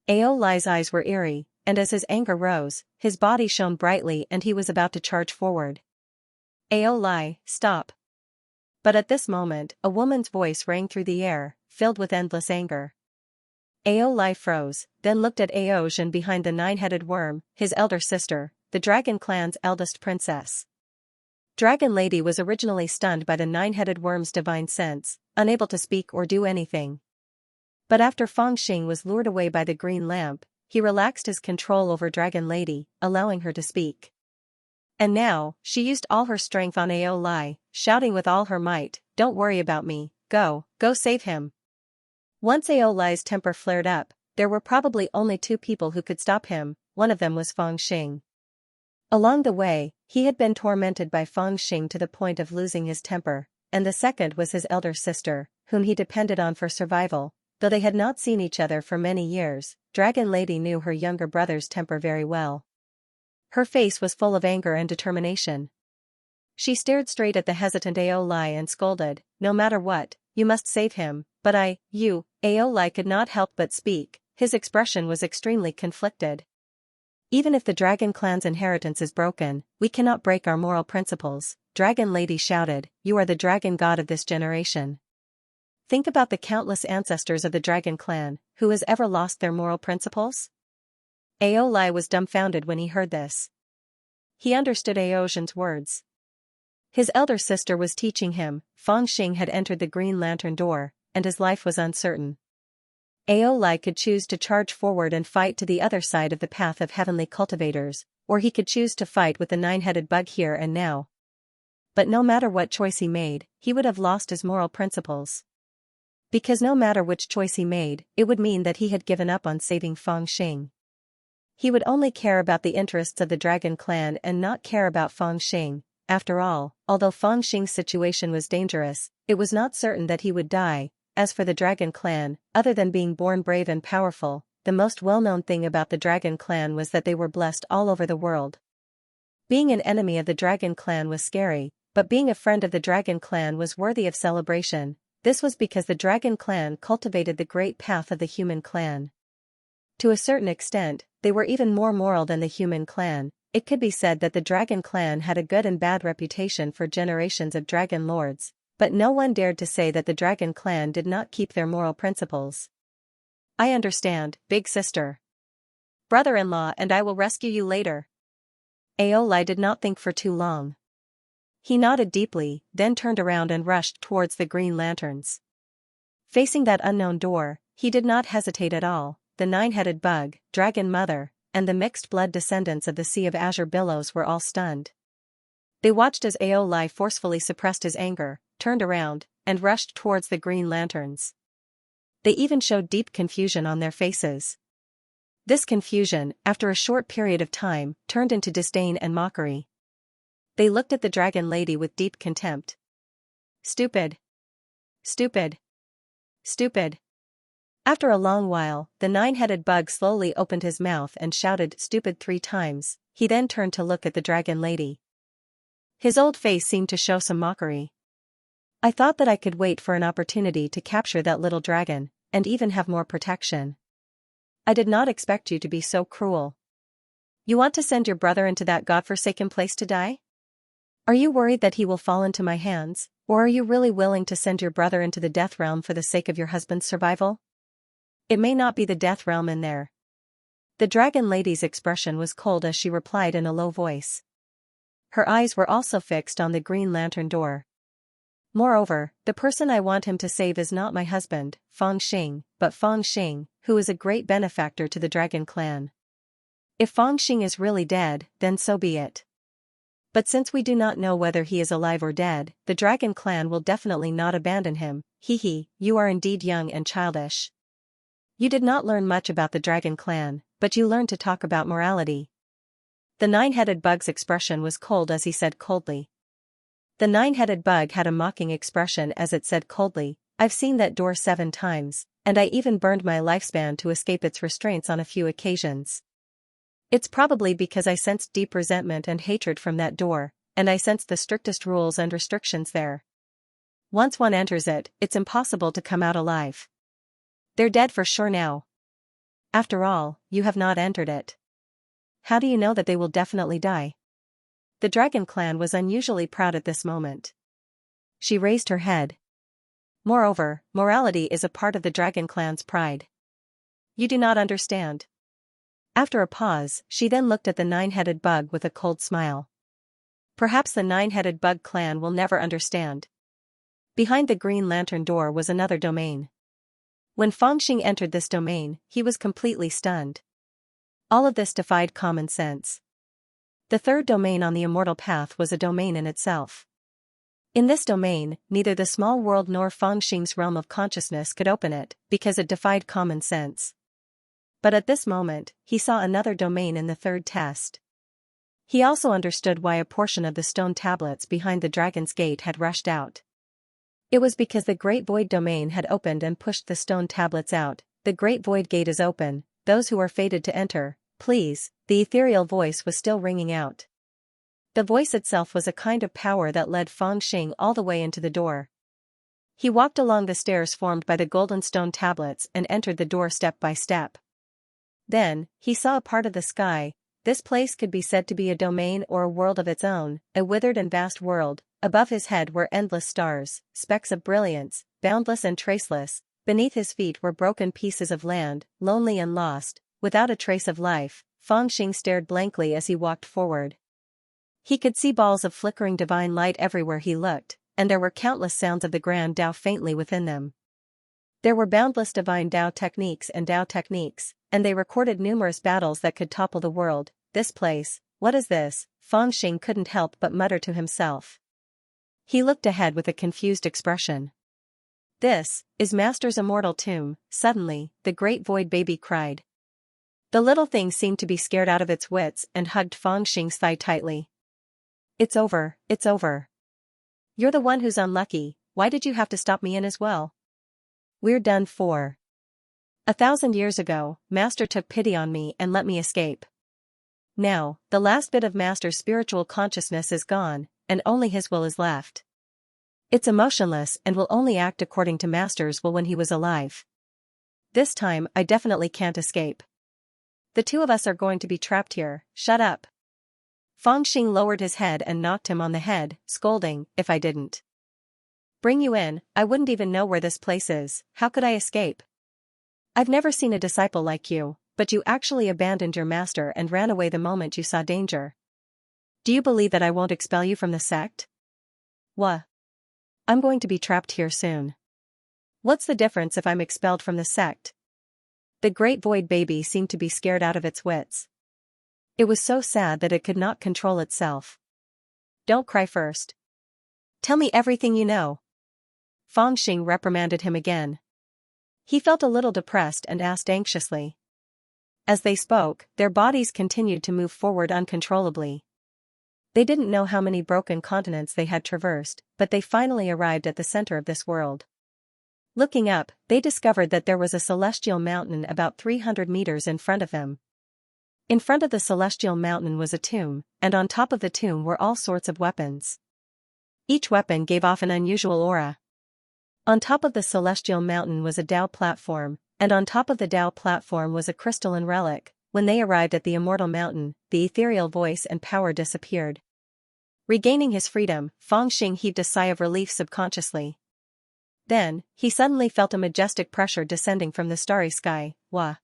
Aolai's eyes were eerie, and as his anger rose, his body shone brightly and he was about to charge forward. "Aolai, stop." But at this moment, a woman's voice rang through the air, filled with endless anger. Aolai froze, then looked at Aojan behind the 9-headed worm, his elder sister, the Dragon Clan's eldest princess. Dragon Lady was originally stunned by the 9-headed worm's divine sense, unable to speak or do anything. But after Fangxing was lured away by the green lamp, he relaxed his control over Dragon Lady, allowing her to speak. And now, she used all her strength on Aolai, shouting with all her might, "Don't worry about me, go save him." Once Aolai's temper flared up, there were probably only 2 people who could stop him. One of them was Fangxing. Along the way, he had been tormented by Fangxing to the point of losing his temper, and the second was his elder sister, whom he depended on for survival. Though they had not seen each other for many years, Dragon Lady knew her younger brother's temper very well. Her face was full of anger and determination. She stared straight at the hesitant Aolai and scolded, "No matter what, you must save him." "But you." Aolai could not help but speak, his expression was extremely conflicted. "Even if the Dragon Clan's inheritance is broken, we cannot break our moral principles," Dragon Lady shouted. "You are the dragon god of this generation. Think about the countless ancestors of the Dragon Clan, who has ever lost their moral principles?" Aolai was dumbfounded when he heard this. He understood Aojan's words. His elder sister was teaching him. Fangxing had entered the Green Lantern door, and his life was uncertain. Aolai could choose to charge forward and fight to the other side of the path of heavenly cultivators, or he could choose to fight with the 9-headed bug here and now. But no matter what choice he made, he would have lost his moral principles. Because no matter which choice he made, it would mean that he had given up on saving Fangxing. He would only care about the interests of the Dragon Clan and not care about Fangxing. After all, although Fangxing's situation was dangerous, it was not certain that he would die. As for the Dragon Clan, other than being born brave and powerful, the most well-known thing about the Dragon Clan was that they were blessed all over the world. Being an enemy of the Dragon Clan was scary, but being a friend of the Dragon Clan was worthy of celebration. This was because the Dragon Clan cultivated the great path of the human clan. To a certain extent, they were even more moral than the human clan. It could be said that the Dragon Clan had a good and bad reputation for generations of Dragon Lords, but no one dared to say that the Dragon Clan did not keep their moral principles. "I understand, big sister. Brother-in-law and I will rescue you later." Aolai did not think for too long. He nodded deeply, then turned around and rushed towards the green lanterns. Facing that unknown door, he did not hesitate at all. The 9-headed bug, Dragon Mother, and the mixed-blood descendants of the Sea of Azure Billows were all stunned. They watched as Aolai forcefully suppressed his anger, turned around, and rushed towards the green lanterns. They even showed deep confusion on their faces. This confusion, after a short period of time, turned into disdain and mockery. They looked at the Dragon Lady with deep contempt. "Stupid. Stupid. Stupid." After a long while, the 9-headed bug slowly opened his mouth and shouted "stupid" 3 times. He then turned to look at the Dragon Lady. His old face seemed to show some mockery. "I thought that I could wait for an opportunity to capture that little dragon, and even have more protection. I did not expect you to be so cruel. You want to send your brother into that godforsaken place to die? Are you worried that he will fall into my hands, or are you really willing to send your brother into the death realm for the sake of your husband's survival?" It may not be the death realm in there. The dragon lady's expression was cold as she replied in a low voice. Her eyes were also fixed on the green lantern door. Moreover, the person I want him to save is not my husband, Fangxing, but Fangxing, who is a great benefactor to the dragon clan. If Fangxing is really dead, then so be it. But since we do not know whether he is alive or dead, the dragon clan will definitely not abandon him. You are indeed young and childish. You did not learn much about the dragon clan, but you learned to talk about morality. The nine-headed bug's expression was cold as he said coldly. The nine-headed bug had a mocking expression as it said coldly, I've seen that door 7 times, and I even burned my lifespan to escape its restraints on a few occasions. It's probably because I sensed deep resentment and hatred from that door, and I sensed the strictest rules and restrictions there. Once one enters it, it's impossible to come out alive. They're dead for sure now. After all, you have not entered it. How do you know that they will definitely die? The dragon clan was unusually proud at this moment. She raised her head. Moreover, morality is a part of the dragon clan's pride. You do not understand. After a pause, she then looked at the nine-headed bug with a cold smile. Perhaps the nine-headed bug clan will never understand. Behind the green lantern door was another domain. When Fangxing entered this domain, he was completely stunned. All of this defied common sense. The third domain on the immortal path was a domain in itself. In this domain, neither the small world nor Fangxing's realm of consciousness could open it, because it defied common sense. But at this moment, he saw another domain in the third test. He also understood why a portion of the stone tablets behind the dragon's gate had rushed out. It was because the Great Void domain had opened and pushed the stone tablets out. The Great Void gate is open, those who are fated to enter, please. The ethereal voice was still ringing out. The voice itself was a kind of power that led Fangxing all the way into the door. He walked along the stairs formed by the golden stone tablets and entered the door step by step. Then, he saw a part of the sky. This place could be said to be a domain or a world of its own, a withered and vast world. Above his head were endless stars, specks of brilliance, boundless and traceless. Beneath his feet were broken pieces of land, lonely and lost, without a trace of life. Fangxing stared blankly as he walked forward. He could see balls of flickering divine light everywhere he looked, and there were countless sounds of the grand Tao faintly within them. There were boundless divine Tao techniques, and they recorded numerous battles that could topple the world. This place, what is this? Fangxing couldn't help but mutter to himself. He looked ahead with a confused expression. This is Master's immortal tomb. Suddenly, the Great Void baby cried. The little thing seemed to be scared out of its wits and hugged Fangxing's thigh tightly. It's over, it's over. You're the one who's unlucky, why did you have to stop me in as well? We're done for. 1,000 years ago, Master took pity on me and let me escape. Now, the last bit of Master's spiritual consciousness is gone, and only his will is left. It's emotionless and will only act according to Master's will when he was alive. This time I definitely can't escape. The two of us are going to be trapped here, shut up. Fangxing lowered his head and knocked him on the head, scolding, if I didn't bring you in, I wouldn't even know where this place is, how could I escape? I've never seen a disciple like you, but you actually abandoned your master and ran away the moment you saw danger. Do you believe that I won't expel you from the sect? What? I'm going to be trapped here soon. What's the difference if I'm expelled from the sect? The Great Void baby seemed to be scared out of its wits. It was so sad that it could not control itself. Don't cry first. Tell me everything you know. Fangxing reprimanded him again. He felt a little depressed and asked anxiously. As they spoke, their bodies continued to move forward uncontrollably. They didn't know how many broken continents they had traversed, but they finally arrived at the center of this world. Looking up, they discovered that there was a celestial mountain about 300 meters in front of them. In front of the celestial mountain was a tomb, and on top of the tomb were all sorts of weapons. Each weapon gave off an unusual aura. On top of the celestial mountain was a Tao platform, and on top of the Tao platform was a crystalline relic. When they arrived at the immortal mountain, the ethereal voice and power disappeared. Regaining his freedom, Fangxing heaved a sigh of relief subconsciously. Then, he suddenly felt a majestic pressure descending from the starry sky. Wah!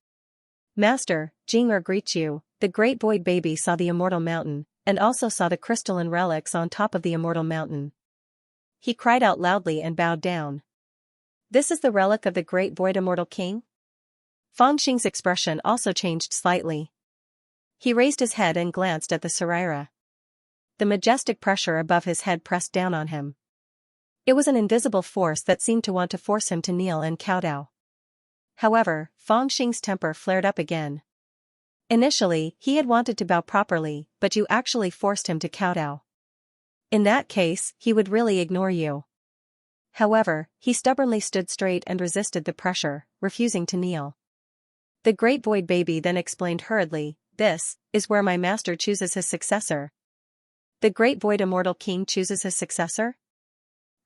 Master, Jing'er greets you. The great void baby saw the immortal mountain, and also saw the crystalline relics on top of the immortal mountain. He cried out loudly and bowed down. This is the relic of the great void immortal king? Fangxing's expression also changed slightly. He raised his head and glanced at the Saraira. The majestic pressure above his head pressed down on him. It was an invisible force that seemed to want to force him to kneel and kowtow. However, Fangxing's temper flared up again. Initially, he had wanted to bow properly, but you actually forced him to kowtow. In that case, he would really ignore you. However, he stubbornly stood straight and resisted the pressure, refusing to kneel. The great void baby then explained hurriedly, "This is where my master chooses his successor." The great void immortal king chooses his successor?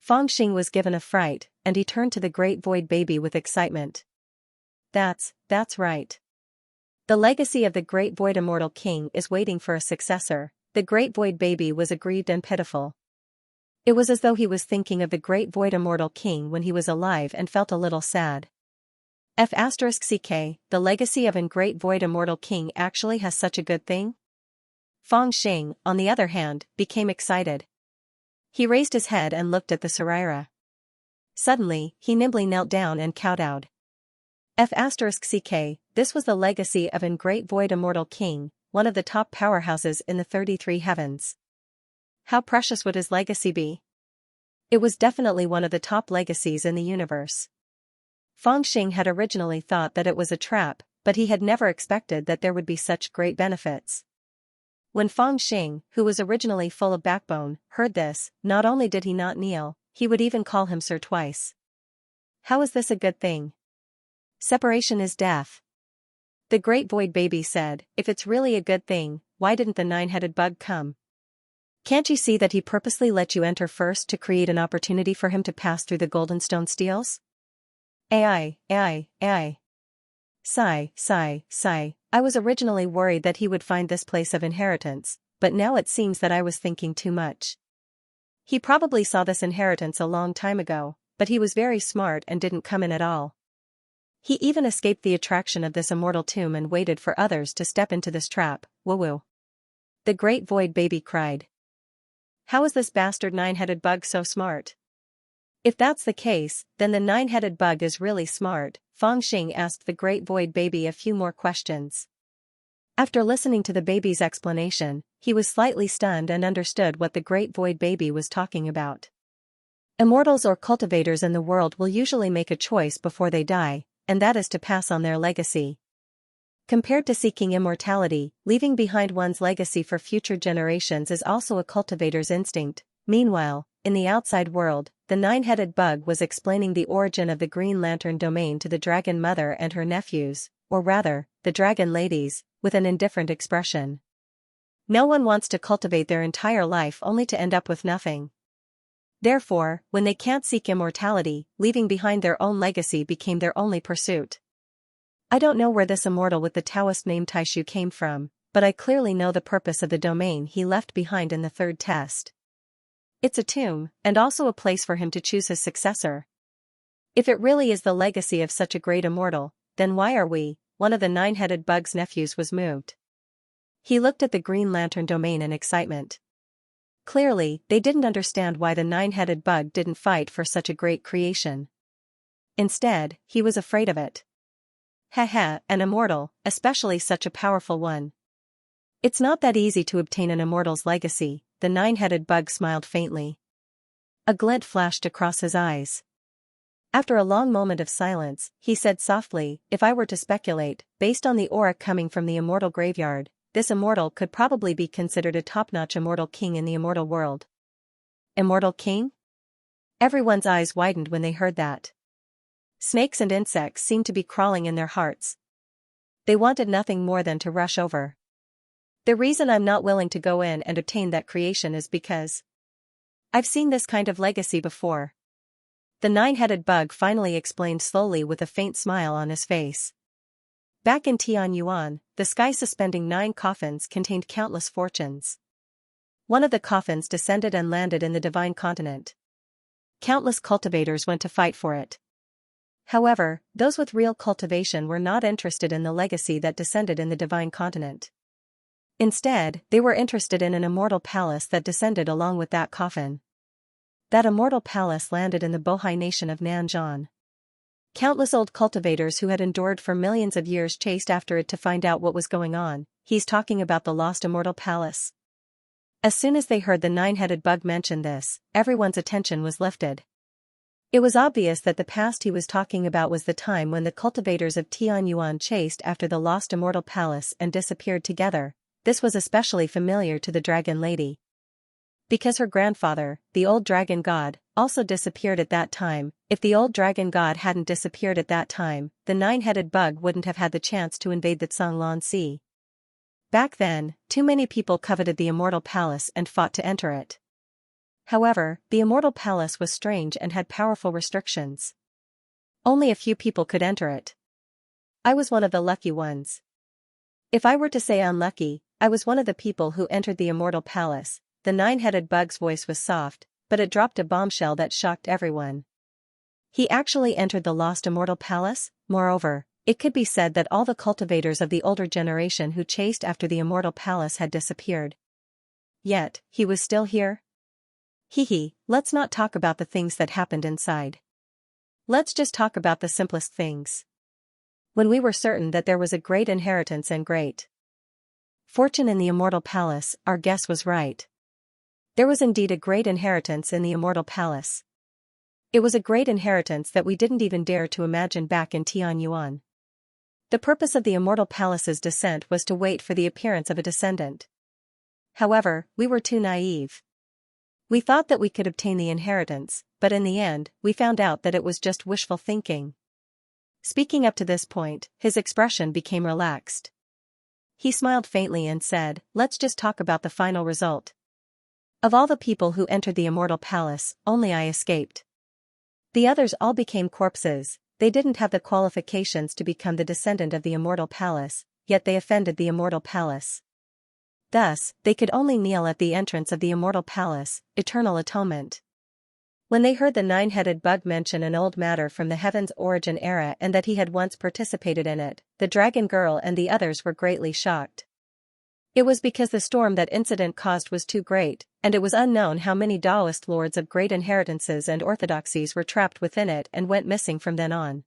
Fangxing was given a fright, and he turned to the great void baby with excitement. That's right. The legacy of the great void immortal king is waiting for a successor. The great void baby was aggrieved and pitiful. It was as though he was thinking of the great void immortal king when he was alive and felt a little sad. F*ck, the legacy of a great void immortal king actually has such a good thing? Fangxing, on the other hand, became excited. He raised his head and looked at the Saraira. Suddenly, he nimbly knelt down and kowtowed. F*ck, this was the legacy of a great void immortal king, one of the top powerhouses in the 33 heavens. How precious would his legacy be? It was definitely one of the top legacies in the universe. Fangxing had originally thought that it was a trap, but he had never expected that there would be such great benefits. When Fangxing, who was originally full of backbone, heard this, not only did he not kneel, he would even call him sir twice. How is this a good thing? Separation is death. The great void baby said, if it's really a good thing, why didn't the nine-headed bug come? Can't you see that he purposely let you enter first to create an opportunity for him to pass through the golden stone steels? Sigh. I was originally worried that he would find this place of inheritance, but now it seems that I was thinking too much. He probably saw this inheritance a long time ago, but he was very smart and didn't come in at all. He even escaped the attraction of this immortal tomb and waited for others to step into this trap. Woo-woo. The great void baby cried. How is this bastard nine-headed bug so smart? If that's the case, then the nine-headed bug is really smart. Fangxing asked the great void baby a few more questions. After listening to the baby's explanation, he was slightly stunned and understood what the great void baby was talking about. Immortals or cultivators in the world will usually make a choice before they die, and that is to pass on their legacy. Compared to seeking immortality, leaving behind one's legacy for future generations is also a cultivator's instinct. Meanwhile, in the outside world, the nine-headed bug was explaining the origin of the Green Lantern domain to the Dragon Mother and her nephews, or rather, the Dragon Ladies, with an indifferent expression. No one wants to cultivate their entire life only to end up with nothing. Therefore, when they can't seek immortality, leaving behind their own legacy became their only pursuit. I don't know where this immortal with the Taoist name Taishu came from, but I clearly know the purpose of the domain he left behind in the third test. It's a tomb, and also a place for him to choose his successor. If it really is the legacy of such a great immortal, then why are we? One of the nine-headed bug's nephews was moved. He looked at the Green Lantern domain in excitement. Clearly, they didn't understand why the nine-headed bug didn't fight for such a great creation. Instead, he was afraid of it. An immortal, especially such a powerful one. It's not that easy to obtain an immortal's legacy, the nine-headed bug smiled faintly. A glint flashed across his eyes. After a long moment of silence, he said softly, if I were to speculate, based on the aura coming from the immortal graveyard, this immortal could probably be considered a top-notch immortal king in the immortal world. Immortal king? Everyone's eyes widened when they heard that. Snakes and insects seemed to be crawling in their hearts. They wanted nothing more than to rush over. The reason I'm not willing to go in and obtain that creation is because I've seen this kind of legacy before. The nine-headed bug finally explained slowly with a faint smile on his face. Back in Tianyuan, the sky suspending 9 coffins contained countless fortunes. One of the coffins descended and landed in the divine continent. Countless cultivators went to fight for it. However, those with real cultivation were not interested in the legacy that descended in the divine continent. Instead, they were interested in an immortal palace that descended along with that coffin. That immortal palace landed in the Bohai nation of Nanzhan. Countless old cultivators who had endured for millions of years chased after it to find out what was going on. He's talking about the lost immortal palace. As soon as they heard the nine-headed bug mention this, everyone's attention was lifted. It was obvious that the past he was talking about was the time when the cultivators of Tianyuan chased after the lost immortal palace and disappeared together. This was especially familiar to the dragon lady. Because her grandfather, the old dragon god, also disappeared at that time. If the old dragon god hadn't disappeared at that time, the nine-headed bug wouldn't have had the chance to invade the Zhanglan Sea. Back then, too many people coveted the immortal palace and fought to enter it. However, the immortal palace was strange and had powerful restrictions. Only a few people could enter it. I was one of the lucky ones. If I were to say unlucky, I was one of the people who entered the immortal palace. The nine-headed bug's voice was soft, but it dropped a bombshell that shocked everyone. He actually entered the lost immortal palace. Moreover, it could be said that all the cultivators of the older generation who chased after the immortal palace had disappeared. Yet, he was still here? Let's not talk about the things that happened inside. Let's just talk about the simplest things. When we were certain that there was a great inheritance and great fortune in the immortal palace, our guess was right. There was indeed a great inheritance in the immortal palace. It was a great inheritance that we didn't even dare to imagine back in Tianyuan. The purpose of the immortal palace's descent was to wait for the appearance of a descendant. However, we were too naive. We thought that we could obtain the inheritance, but in the end, we found out that it was just wishful thinking. Speaking up to this point, his expression became relaxed. He smiled faintly and said, "Let's just talk about the final result. Of all the people who entered the immortal palace, only I escaped. The others all became corpses. They didn't have the qualifications to become the descendant of the immortal palace, yet they offended the immortal palace. Thus, they could only kneel at the entrance of the immortal palace, eternal atonement." When they heard the nine-headed bug mention an old matter from the Heaven's Origin era and that he had once participated in it, the dragon girl and the others were greatly shocked. It was because the storm that incident caused was too great, and it was unknown how many Taoist lords of great inheritances and orthodoxies were trapped within it and went missing from then on.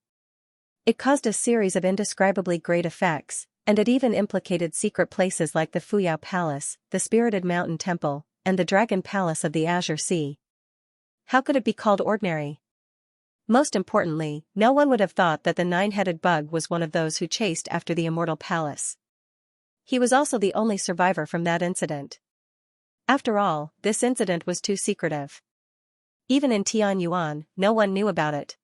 It caused a series of indescribably great effects, and it even implicated secret places like the Fuyao Palace, the Spirited Mountain Temple, and the Dragon Palace of the Azure Sea. How could it be called ordinary? Most importantly, no one would have thought that the nine-headed bug was one of those who chased after the immortal palace. He was also the only survivor from that incident. After all, this incident was too secretive. Even in Tianyuan, no one knew about it.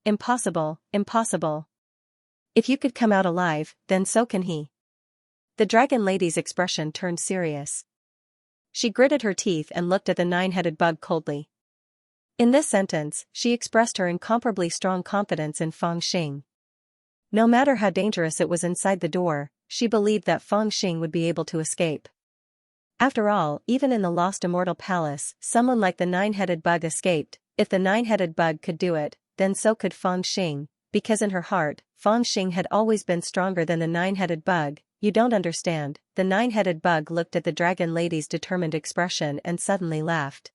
Impossible, impossible. If you could come out alive, then so can he. The dragon lady's expression turned serious. She gritted her teeth and looked at the nine-headed bug coldly. In this sentence, she expressed her incomparably strong confidence in Feng Xing. No matter how dangerous it was inside the door, she believed that Feng Xing would be able to escape. After all, even in the lost immortal palace, someone like the nine-headed bug escaped. If the nine-headed bug could do it, then so could Feng Xing, because in her heart, Feng Xing had always been stronger than the nine-headed bug. You don't understand. The nine-headed bug looked at the dragon lady's determined expression and suddenly laughed.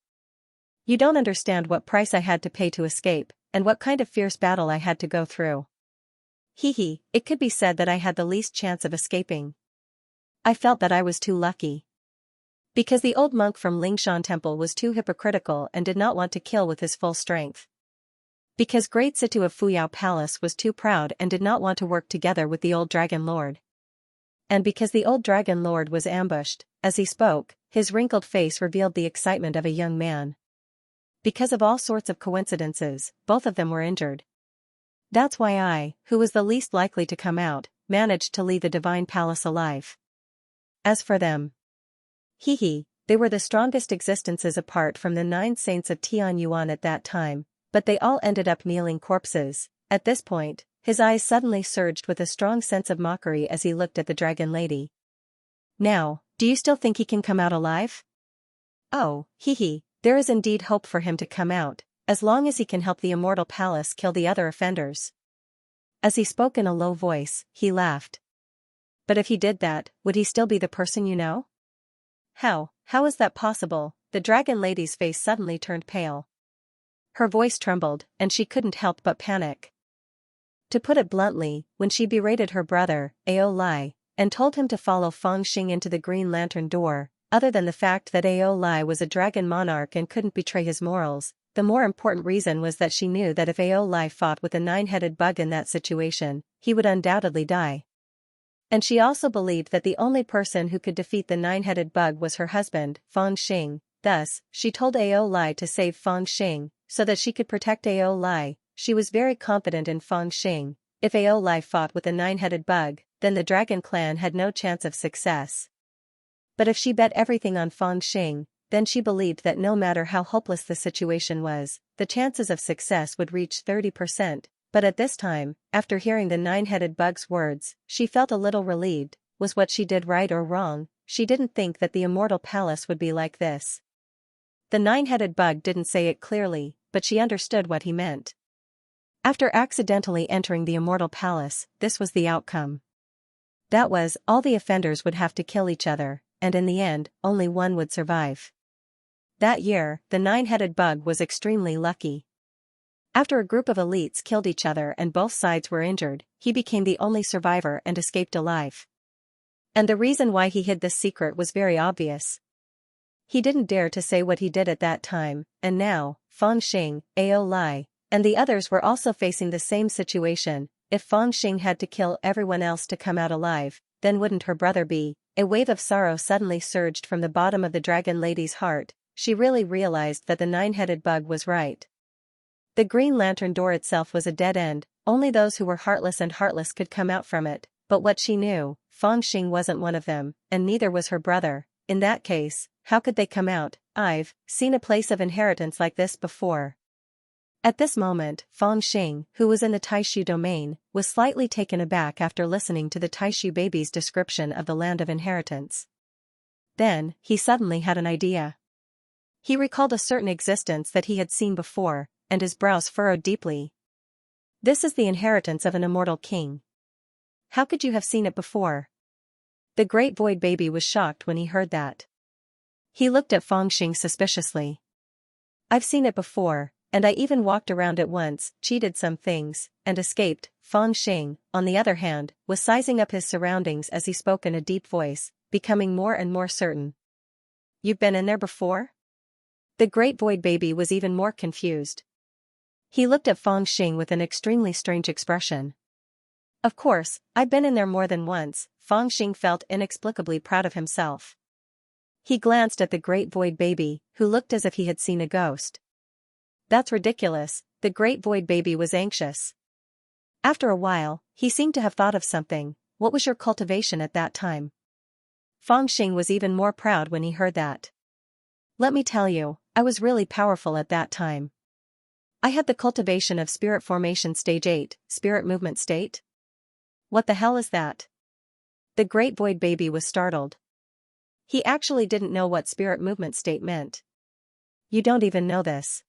You don't understand what price I had to pay to escape, and what kind of fierce battle I had to go through. It could be said that I had the least chance of escaping. I felt that I was too lucky. Because the old monk from Lingshan Temple was too hypocritical and did not want to kill with his full strength. Because Great Situ of Fuyao Palace was too proud and did not want to work together with the old Dragon Lord. And because the old Dragon Lord was ambushed, as he spoke, his wrinkled face revealed the excitement of a young man. Because of all sorts of coincidences, both of them were injured. That's why I, who was the least likely to come out, managed to leave the divine palace alive. As for them, they were the strongest existences apart from the 9 saints of Tianyuan at that time, but they all ended up kneeling corpses. At this point, his eyes suddenly surged with a strong sense of mockery as he looked at the dragon lady. Now, do you still think he can come out alive? Oh, there is indeed hope for him to come out, as long as he can help the Immortal Palace kill the other offenders. As he spoke in a low voice, he laughed. But if he did that, would he still be the person you know? How is that possible? The dragon lady's face suddenly turned pale. Her voice trembled, and she couldn't help but panic. To put it bluntly, when she berated her brother, Ao Lai, and told him to follow Feng Xing into the Green Lantern door, other than the fact that Ao Lai was a dragon monarch and couldn't betray his morals, the more important reason was that she knew that if Ao Lai fought with a nine-headed bug in that situation, he would undoubtedly die. And she also believed that the only person who could defeat the nine-headed bug was her husband, Feng Xing. Thus, she told Ao Lai to save Feng Xing, so that she could protect Ao Lai. She was very confident in Feng Xing. If Ao Lai fought with a nine-headed bug, then the dragon clan had no chance of success. But if she bet everything on Feng Xing, then she believed that no matter how hopeless the situation was, the chances of success would reach 30%. But at this time, after hearing the nine-headed bug's words, she felt a little relieved. Was what she did right or wrong? She didn't think that the Immortal Palace would be like this. The nine-headed bug didn't say it clearly, but she understood what he meant. After accidentally entering the Immortal Palace, this was the outcome. That was, all the offenders would have to kill each other, and in the end, only one would survive. That year, the nine-headed bug was extremely lucky. After a group of elites killed each other and both sides were injured, he became the only survivor and escaped alive. And the reason why he hid this secret was very obvious. He didn't dare to say what he did at that time, and now, Feng Xing, Ao Lai, and the others were also facing the same situation. If Feng Xing had to kill everyone else to come out alive, then wouldn't her brother be? A wave of sorrow suddenly surged from the bottom of the dragon lady's heart. She really realized that the nine-headed bug was right. The Green Lantern door itself was a dead end, only those who were heartless could come out from it, but what she knew, Feng Xing wasn't one of them, and neither was her brother. In that case, how could they come out? I've seen a place of inheritance like this before. At this moment, Feng Xing, who was in the Taishu domain, was slightly taken aback after listening to the Taishu baby's description of the land of inheritance. Then, he suddenly had an idea. He recalled a certain existence that he had seen before, and his brows furrowed deeply. This is the inheritance of an immortal king. How could you have seen it before? The Great Void Baby was shocked when he heard that. He looked at Feng Xing suspiciously. I've seen it before, and I even walked around it once, cheated some things, and escaped. Feng Xing, on the other hand, was sizing up his surroundings as he spoke in a deep voice, becoming more and more certain. You've been in there before? The Great Void Baby was even more confused. He looked at Feng Xing with an extremely strange expression. Of course, I've been in there more than once. Feng Xing felt inexplicably proud of himself. He glanced at the Great Void Baby, who looked as if he had seen a ghost. That's ridiculous, the Great Void Baby was anxious. After a while, he seemed to have thought of something. What was your cultivation at that time? Feng Xing was even more proud when he heard that. Let me tell you, I was really powerful at that time. I had the cultivation of Spirit Formation Stage 8, Spirit Movement State. What the hell is that? The Great Void Baby was startled. He actually didn't know what Spirit Movement State meant. You don't even know this.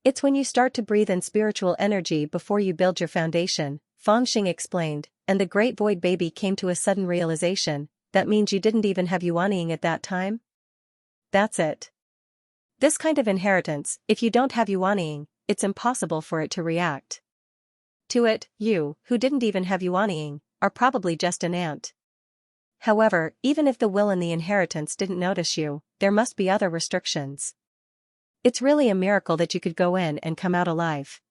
It's when you start to breathe in spiritual energy before you build your foundation, Feng Xing explained, and the Great Void Baby came to a sudden realization. That means you didn't even have Yuanying at that time? That's it. This kind of inheritance, if you don't have Yuanying, it's impossible for it to react to it. You, who didn't even have Yuanying, are probably just an ant. However, even if the will and the inheritance didn't notice you, there must be other restrictions. It's really a miracle that you could go in and come out alive.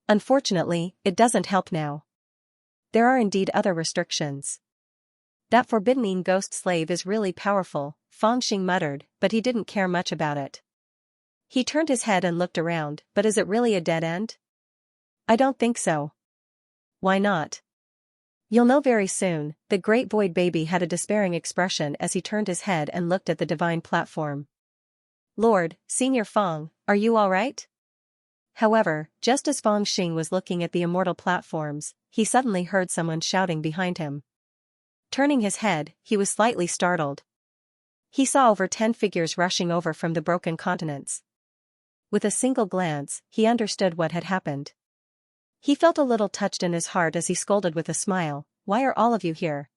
Unfortunately, it doesn't help now. There are indeed other restrictions. That forbidden ghost slave is really powerful, Feng Xing muttered, but he didn't care much about it. He turned his head and looked around, but is it really a dead end? I don't think so. Why not? You'll know very soon. The Great Void Baby had a despairing expression as he turned his head and looked at the divine platform. Lord, Senior Feng, are you all right? However, just as Feng Xing was looking at the immortal platforms, he suddenly heard someone shouting behind him. Turning his head, he was slightly startled. He saw over 10 figures rushing over from the broken continents. with a single glance, he understood what had happened. He felt a little touched in his heart as he scolded with a smile, "Why are all of you here?"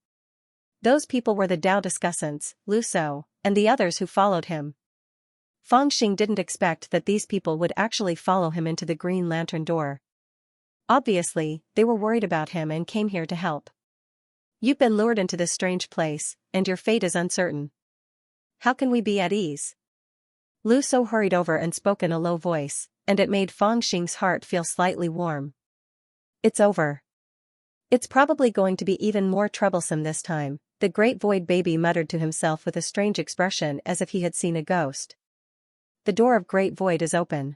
Those people were the Tao discussants, Lu Shou, and the others who followed him. Fangxing didn't expect that these people would actually follow him into the Green Lantern door. Obviously, they were worried about him and came here to help. "You've been lured into this strange place, and your fate is uncertain. How can we be at ease?" Lu Shou hurried over and spoke in a low voice, and it made Fangxing's heart feel slightly warm. "It's over. It's probably going to be even more troublesome this time," the Great Void Baby muttered to himself with a strange expression as if he had seen a ghost. "The door of Great Void is open.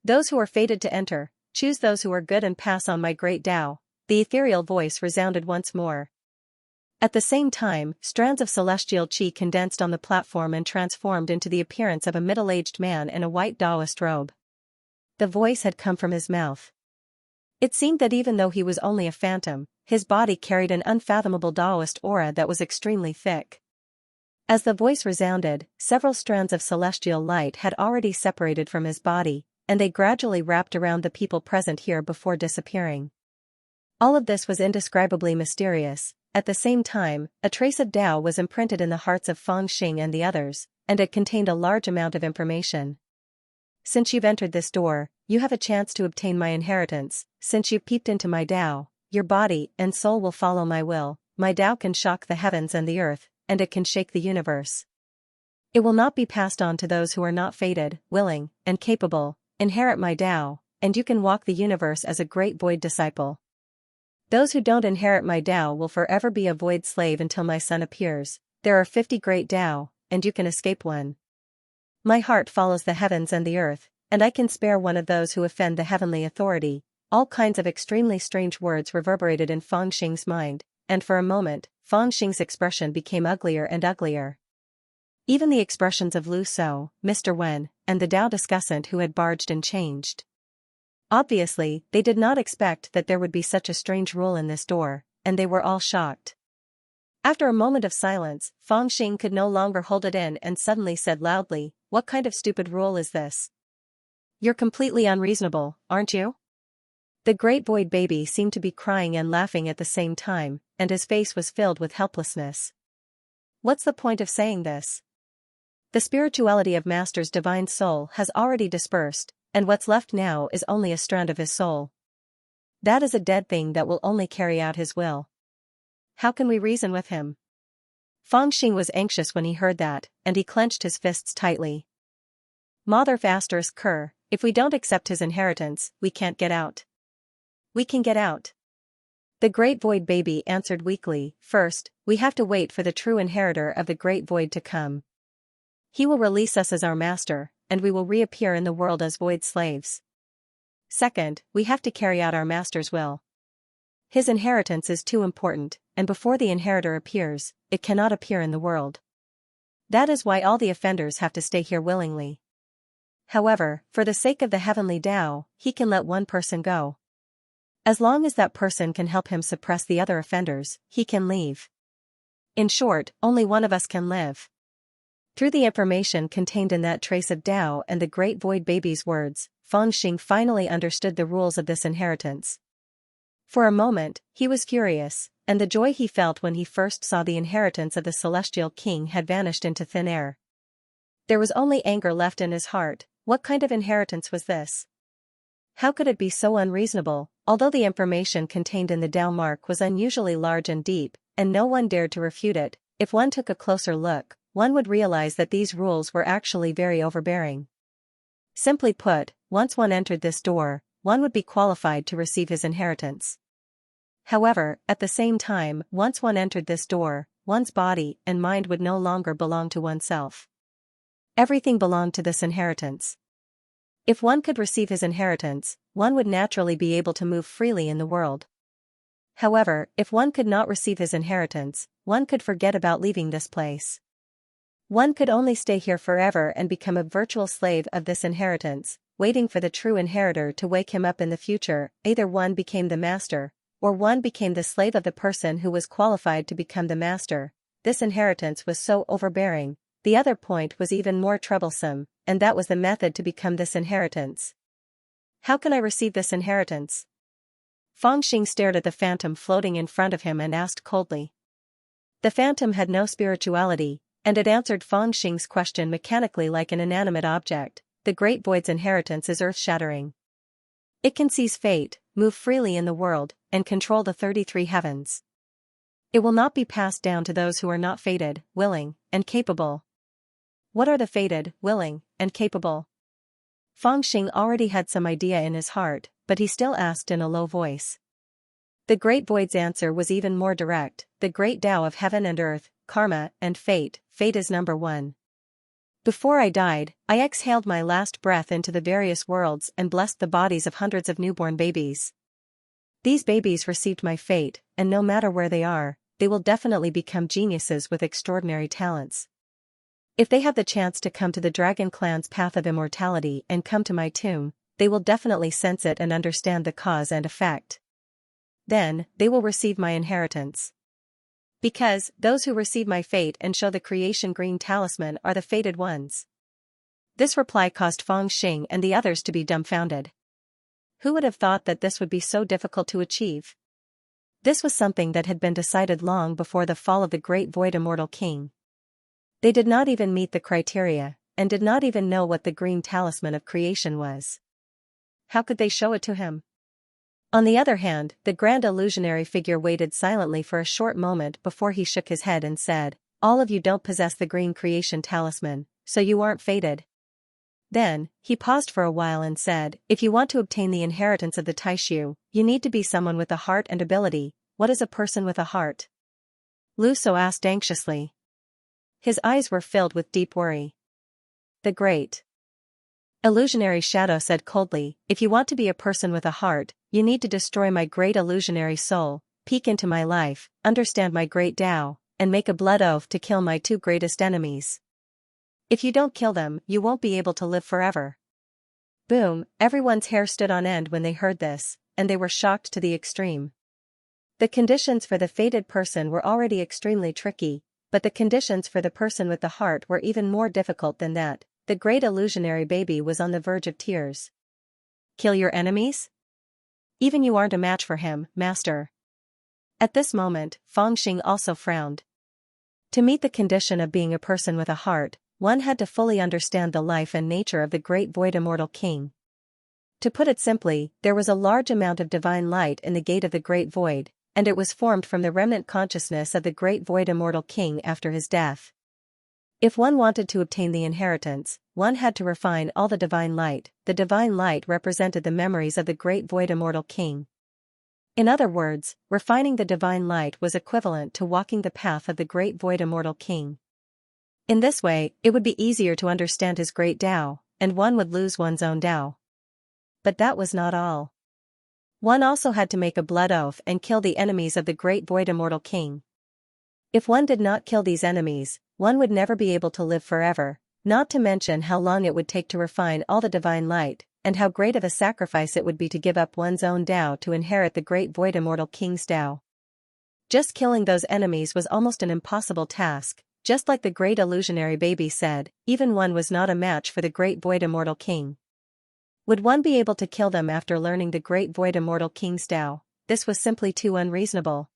Those who are fated to enter, choose those who are good and pass on my great Tao," the ethereal voice resounded once more. At the same time, strands of celestial qi condensed on the platform and transformed into the appearance of a middle-aged man in a white Taoist robe. The voice had come from his mouth. It seemed that even though he was only a phantom, his body carried an unfathomable Taoist aura that was extremely thick. As the voice resounded, several strands of celestial light had already separated from his body, and they gradually wrapped around the people present here before disappearing. All of this was indescribably mysterious. At the same time, a trace of Tao was imprinted in the hearts of Fangxing and the others, and it contained a large amount of information. "Since you've entered this door, you have a chance to obtain my inheritance. Since you've peeped into my Tao, your body and soul will follow my will. My Tao can shock the heavens and the earth, and it can shake the universe. It will not be passed on to those who are not fated, willing, and capable. Inherit my Tao, and you can walk the universe as a great void disciple. Those who don't inherit my Tao will forever be a void slave until my son appears. There are 50 great Tao, and you can escape one. My heart follows the heavens and the earth, and I can spare one of those who offend the heavenly authority." All kinds of extremely strange words reverberated in Fangxing's mind, and for a moment, Fangxing's expression became uglier and uglier. Even the expressions of Lu Shou, Mr. Wen, and the Tao discussant who had barged in changed. Obviously, they did not expect that there would be such a strange rule in this door, and they were all shocked. After a moment of silence, Fangxing could no longer hold it in and suddenly said loudly, "What kind of stupid rule is this? You're completely unreasonable, aren't you?" The Great Void Baby seemed to be crying and laughing at the same time, and his face was filled with helplessness. "What's the point of saying this? The spirituality of Master's divine soul has already dispersed, and what's left now is only a strand of his soul. That is a dead thing that will only carry out his will. How can we reason with him?" Fangxing was anxious when he heard that, and he clenched his fists tightly. "Mother ****, if we don't accept his inheritance, we can't get out." "We can get out," the Great Void Baby answered weakly. "First, we have to wait for the true inheritor of the Great Void to come. He will release us as our master, and we will reappear in the world as void slaves. Second, we have to carry out our master's will. His inheritance is too important, and before the inheritor appears, it cannot appear in the world. That is why all the offenders have to stay here willingly. However, for the sake of the heavenly Tao, he can let one person go. As long as that person can help him suppress the other offenders, he can leave. In short, only one of us can live." Through the information contained in that trace of Tao and the Great Void Baby's words, Fangxing finally understood the rules of this inheritance. For a moment, he was furious, and the joy he felt when he first saw the inheritance of the Celestial King had vanished into thin air. There was only anger left in his heart. What kind of inheritance was this? How could it be so unreasonable? Although the information contained in the Tao mark was unusually large and deep, and no one dared to refute it, if one took a closer look, one would realize that these rules were actually very overbearing. Simply put, once one entered this door, one would be qualified to receive his inheritance. However, at the same time, once one entered this door, one's body and mind would no longer belong to oneself. Everything belonged to this inheritance. If one could receive his inheritance, one would naturally be able to move freely in the world. However, if one could not receive his inheritance, one could forget about leaving this place. One could only stay here forever and become a virtual slave of this inheritance, waiting for the true inheritor to wake him up in the future. Either one became the master, or one became the slave of the person who was qualified to become the master. This inheritance was so overbearing, the other point was even more troublesome, and that was the method to become this inheritance. How can I receive this inheritance? Fangxing stared at the phantom floating in front of him and asked coldly. The phantom had no spirituality, and it answered Fangxing's question mechanically like an inanimate object. The Great Void's inheritance is earth-shattering. It can seize fate, move freely in the world, and control the 33 heavens. It will not be passed down to those who are not fated, willing, and capable. What are the fated, willing, and capable? Fangxing already had some idea in his heart, but he still asked in a low voice. The Great Void's answer was even more direct. The great Tao of heaven and earth, karma, and fate. Fate is number one. Before I died, I exhaled my last breath into the various worlds and blessed the bodies of hundreds of newborn babies. These babies received my fate, and no matter where they are, they will definitely become geniuses with extraordinary talents. If they have the chance to come to the Dragon Clan's path of immortality and come to my tomb, they will definitely sense it and understand the cause and effect. Then, they will receive my inheritance. Because, those who receive my fate and show the creation green talisman are the fated ones. This reply caused Fangxing and the others to be dumbfounded. Who would have thought that this would be so difficult to achieve? This was something that had been decided long before the fall of the Great Void Immortal King. They did not even meet the criteria, and did not even know what the green talisman of creation was. How could they show it to him? On the other hand, the grand illusionary figure waited silently for a short moment before he shook his head and said, "All of you don't possess the green creation talisman, so you aren't fated." Then, he paused for a while and said, "If you want to obtain the inheritance of the Taishu, you need to be someone with a heart and ability. What is a person with a heart?" Lu So asked anxiously. His eyes were filled with deep worry. The great illusionary shadow said coldly, "If you want to be a person with a heart, you need to destroy my great illusionary soul, peek into my life, understand my great Tao, and make a blood oath to kill my two greatest enemies. If you don't kill them, you won't be able to live forever." Boom, everyone's hair stood on end when they heard this, and they were shocked to the extreme. The conditions for the fated person were already extremely tricky, but the conditions for the person with the heart were even more difficult than that. The great illusionary baby was on the verge of tears. Kill your enemies? Even you aren't a match for him, master. At this moment, Fangxing also frowned. To meet the condition of being a person with a heart, one had to fully understand the life and nature of the Great Void Immortal King. To put it simply, there was a large amount of divine light in the gate of the Great Void, and it was formed from the remnant consciousness of the Great Void Immortal King after his death. If one wanted to obtain the inheritance, one had to refine all the divine light. The divine light represented the memories of the Great Void Immortal King. In other words, refining the divine light was equivalent to walking the path of the Great Void Immortal King. In this way, it would be easier to understand his great Tao, and one would lose one's own Tao. But that was not all. One also had to make a blood oath and kill the enemies of the Great Void Immortal King. If one did not kill these enemies, one would never be able to live forever, not to mention how long it would take to refine all the divine light, and how great of a sacrifice it would be to give up one's own Tao to inherit the Great Void Immortal King's Tao. Just killing those enemies was almost an impossible task, just like the great illusionary baby said, even one was not a match for the Great Void Immortal King. Would one be able to kill them after learning the Great Void Immortal King's Tao? This was simply too unreasonable.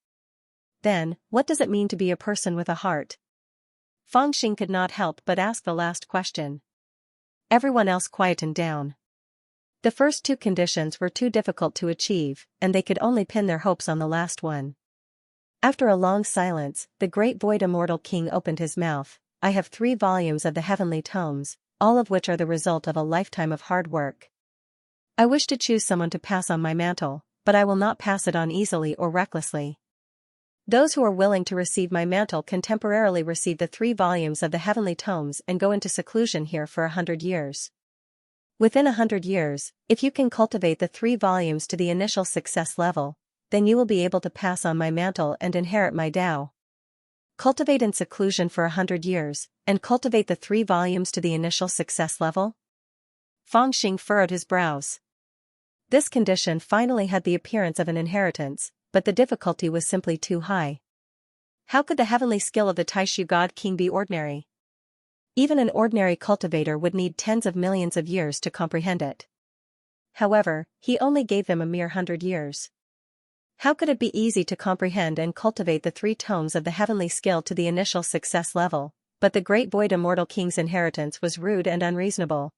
Then, what does it mean to be a person with a heart? Fangxing could not help but ask the last question. Everyone else quietened down. The first two conditions were too difficult to achieve, and they could only pin their hopes on the last one. After a long silence, the Great Void Immortal King opened his mouth. "I have 3 volumes of the heavenly tomes, all of which are the result of a lifetime of hard work. I wish to choose someone to pass on my mantle, but I will not pass it on easily or recklessly. Those who are willing to receive my mantle can temporarily receive the 3 volumes of the heavenly tomes and go into seclusion here for 100 years. Within 100 years, if you can cultivate the 3 volumes to the initial success level, then you will be able to pass on my mantle and inherit my Tao. Cultivate in seclusion for 100 years, and cultivate the 3 volumes to the initial success level?" Fangxing furrowed his brows. This condition finally had the appearance of an inheritance, but the difficulty was simply too high. How could the heavenly skill of the Taishu God King be ordinary? Even an ordinary cultivator would need tens of millions of years to comprehend it. However, he only gave them a mere 100 years. How could it be easy to comprehend and cultivate the 3 tomes of the heavenly skill to the initial success level? But the great void immortal king's inheritance was rude and unreasonable.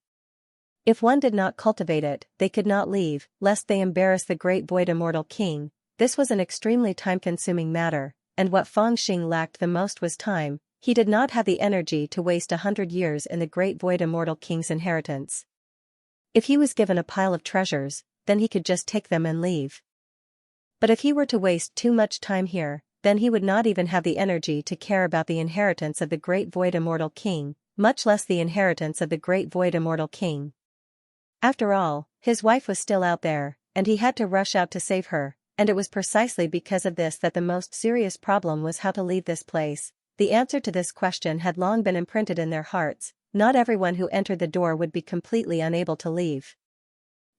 If one did not cultivate it, they could not leave, lest they embarrass the great void immortal king. This was an extremely time-consuming matter, and what Fangxing lacked the most was time. He did not have the energy to waste 100 years in the great void immortal king's inheritance. If he was given a pile of treasures, then he could just take them and leave. But if he were to waste too much time here, then he would not even have the energy to care about the inheritance of the great void immortal king, much less the inheritance of the great void immortal king. After all, his wife was still out there, and he had to rush out to save her, and it was precisely because of this that the most serious problem was how to leave this place. The answer to this question had long been imprinted in their hearts. Not everyone who entered the door would be completely unable to leave.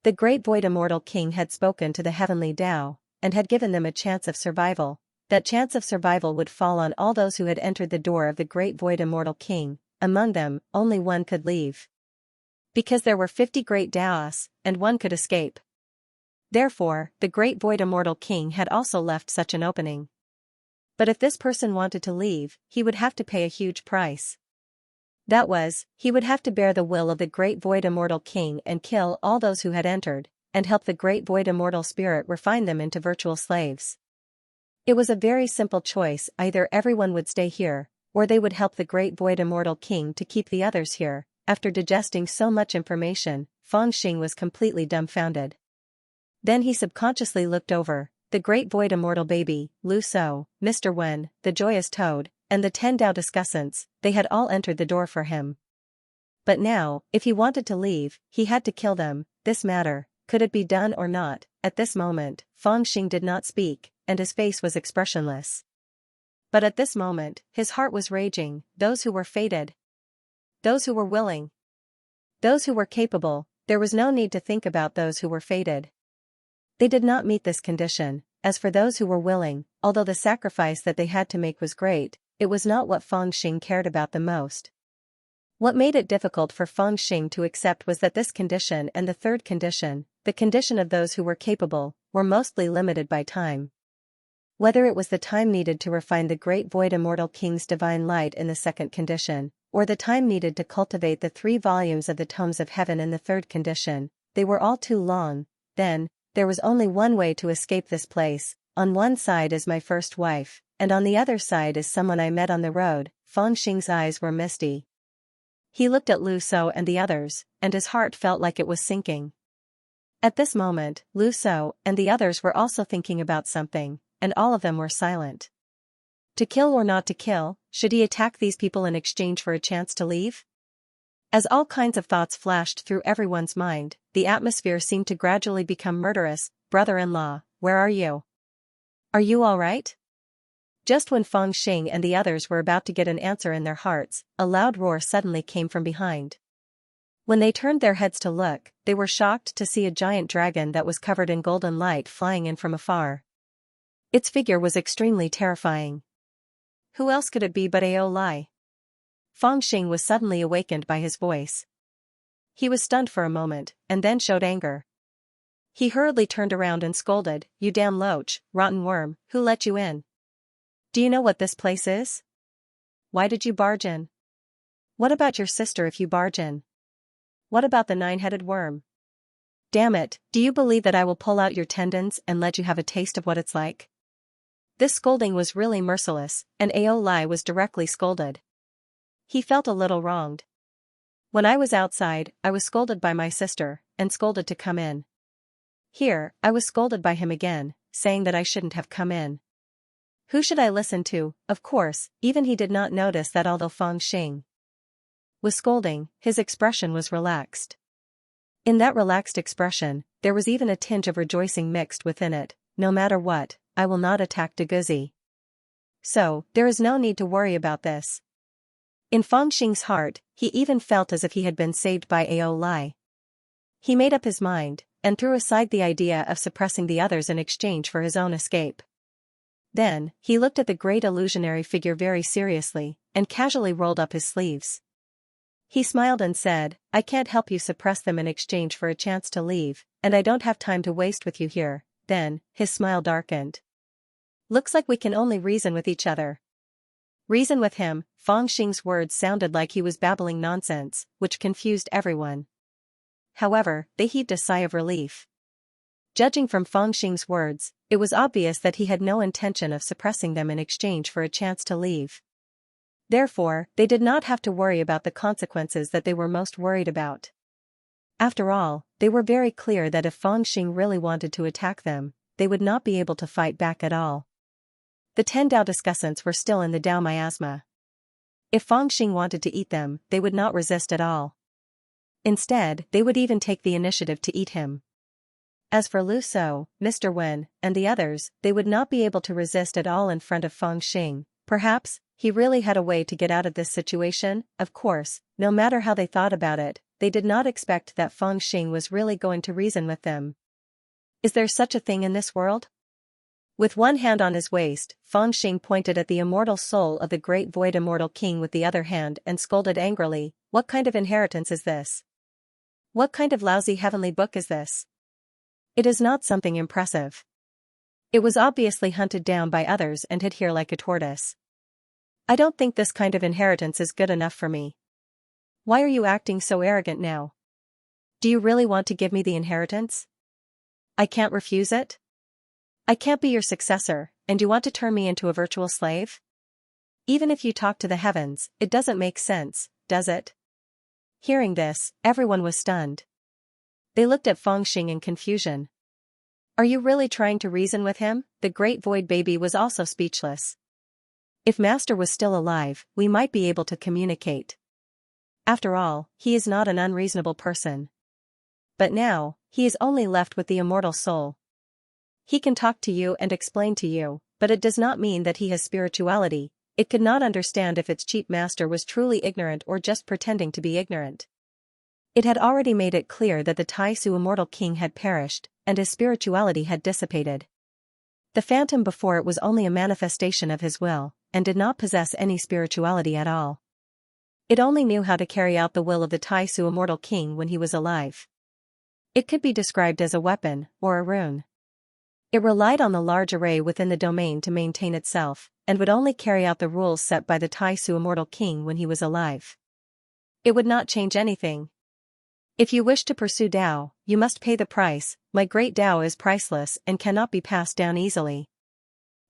The great void immortal king had spoken to the heavenly Tao, and had given them a chance of survival. That chance of survival would fall on all those who had entered the door of the great void immortal king. Among them, only one could leave. Because there were 50 great Taoists, and one could escape. Therefore, the great void immortal king had also left such an opening. But if this person wanted to leave, he would have to pay a huge price. That was, he would have to bear the will of the great void immortal king and kill all those who had entered, and help the great void immortal spirit refine them into virtual slaves. It was a very simple choice: either everyone would stay here, or they would help the great void immortal king to keep the others here. After digesting so much information, Fangxing was completely dumbfounded. Then he subconsciously looked over. The great void immortal baby, Lu So, Mr. Wen, the joyous toad, and the 10 Tao discussants, they had all entered the door for him. But now, if he wanted to leave, he had to kill them. This matter, could it be done or not? At this moment, Fangxing did not speak, and his face was expressionless. But at this moment, his heart was raging. Those who were fated. Those who were willing. Those who were capable. There was no need to think about those who were fated. They did not meet this condition. As for those who were willing, although the sacrifice that they had to make was great, it was not what Fangxing cared about the most. What made it difficult for Fangxing to accept was that this condition and the third condition, the condition of those who were capable, were mostly limited by time. Whether it was the time needed to refine the great void immortal king's divine light in the second condition, or the time needed to cultivate the 3 volumes of the tomes of heaven in the third condition, they were all too long. Then, there was only one way to escape this place. On one side is my first wife, and on the other side is someone I met on the road. Fangxing's eyes were misty. He looked at Lu So and the others, and his heart felt like it was sinking. At this moment, Lu So and the others were also thinking about something, and all of them were silent. To kill or not to kill? Should he attack these people in exchange for a chance to leave? As all kinds of thoughts flashed through everyone's mind, the atmosphere seemed to gradually become murderous. Brother-in-law, where are you? Are you all right? Just when Fangxing and the others were about to get an answer in their hearts, a loud roar suddenly came from behind. When they turned their heads to look, they were shocked to see a giant dragon that was covered in golden light flying in from afar. Its figure was extremely terrifying. Who else could it be but Ao Lai? Fangxing was suddenly awakened by his voice. He was stunned for a moment, and then showed anger. He hurriedly turned around and scolded, "You damn loach, rotten worm, who let you in? Do you know what this place is? Why did you barge in? What about your sister if you barge in? What about the 9-headed worm? Damn it, do you believe that I will pull out your tendons and let you have a taste of what it's like?" This scolding was really merciless, and Ao Lai was directly scolded. He felt a little wronged. When I was outside, I was scolded by my sister, and scolded to come in. Here, I was scolded by him again, saying that I shouldn't have come in. Who should I listen to? Of course, even he did not notice that although Fangxing was scolding, his expression was relaxed. In that relaxed expression, there was even a tinge of rejoicing mixed within it. No matter what, I will not attack Deguzi. So, there is no need to worry about this. In Fangxing's heart, he even felt as if he had been saved by Ao Lai. He made up his mind, and threw aside the idea of suppressing the others in exchange for his own escape. Then, he looked at the great illusionary figure very seriously, and casually rolled up his sleeves. He smiled and said, I can't help you suppress them in exchange for a chance to leave, and I don't have time to waste with you here. Then, his smile darkened. Looks like we can only reason with each other. Reason with him? Feng Xing's words sounded like he was babbling nonsense, which confused everyone. However, they heaved a sigh of relief. Judging from Feng Xing's words, it was obvious that he had no intention of suppressing them in exchange for a chance to leave. Therefore, they did not have to worry about the consequences that they were most worried about. After all, they were very clear that if Feng Xing really wanted to attack them, they would not be able to fight back at all. The 10 Dao discussants were still in the Dao miasma. If Feng Xing wanted to eat them, they would not resist at all. Instead, they would even take the initiative to eat him. As for Lu Shou, Mr. Wen, and the others, they would not be able to resist at all in front of Feng Xing. Perhaps, he really had a way to get out of this situation. Of course, no matter how they thought about it, they did not expect that Feng Xing was really going to reason with them. Is there such a thing in this world? With one hand on his waist, Feng Xing pointed at the immortal soul of the great void immortal king with the other hand and scolded angrily, what kind of inheritance is this? What kind of lousy heavenly book is this? It is not something impressive. It was obviously hunted down by others and hid here like a tortoise. I don't think this kind of inheritance is good enough for me. Why are you acting so arrogant now? Do you really want to give me the inheritance? I can't refuse it? I can't be your successor, and you want to turn me into a virtual slave? Even if you talk to the heavens, it doesn't make sense, does it? Hearing this, everyone was stunned. They looked at Feng Xing in confusion. Are you really trying to reason with him? The great void baby was also speechless. If Master was still alive, we might be able to communicate. After all, he is not an unreasonable person. But now, he is only left with the immortal soul. He can talk to you and explain to you, but it does not mean that he has spirituality. It could not understand if its cheap master was truly ignorant or just pretending to be ignorant. It had already made it clear that the Tai Su immortal king had perished, and his spirituality had dissipated. The phantom before it was only a manifestation of his will, and did not possess any spirituality at all. It only knew how to carry out the will of the Tai Su immortal king when he was alive. It could be described as a weapon, or a rune. It relied on the large array within the domain to maintain itself, and would only carry out the rules set by the Tai Su immortal king when he was alive. It would not change anything. If you wish to pursue Tao, you must pay the price. My great Tao is priceless and cannot be passed down easily.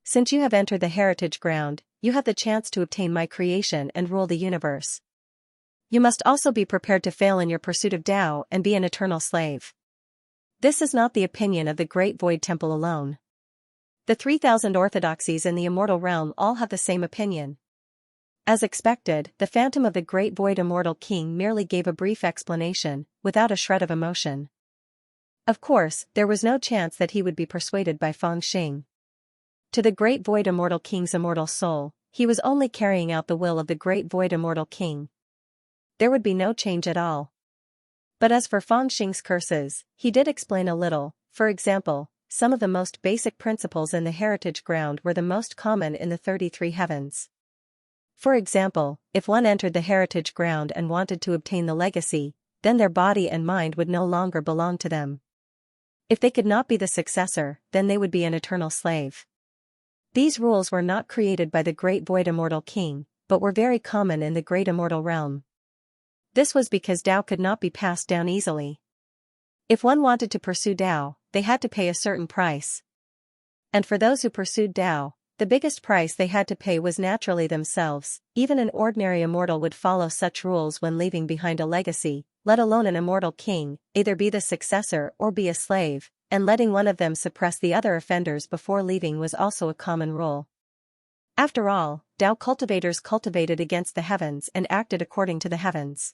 Since you have entered the heritage ground, you have the chance to obtain my creation and rule the universe. You must also be prepared to fail in your pursuit of Tao and be an eternal slave. This is not the opinion of the Great Void Temple alone. The 3,000 orthodoxies in the immortal realm all have the same opinion. As expected, the phantom of the Great Void Immortal King merely gave a brief explanation, without a shred of emotion. Of course, there was no chance that he would be persuaded by Feng Xing. To the Great Void Immortal King's immortal soul, he was only carrying out the will of the Great Void Immortal King. There would be no change at all. But as for Feng Xing's curses, he did explain a little. For example, some of the most basic principles in the heritage ground were the most common in the 33 heavens. For example, if one entered the heritage ground and wanted to obtain the legacy, then their body and mind would no longer belong to them. If they could not be the successor, then they would be an eternal slave. These rules were not created by the Great Void Immortal King, but were very common in the Great Immortal Realm. This was because Tao could not be passed down easily. If one wanted to pursue Tao, they had to pay a certain price. And for those who pursued Tao, the biggest price they had to pay was naturally themselves. Even an ordinary immortal would follow such rules when leaving behind a legacy, let alone an immortal king, either be the successor or be a slave, and letting one of them suppress the other offenders before leaving was also a common rule. After all, Tao cultivators cultivated against the heavens and acted according to the heavens.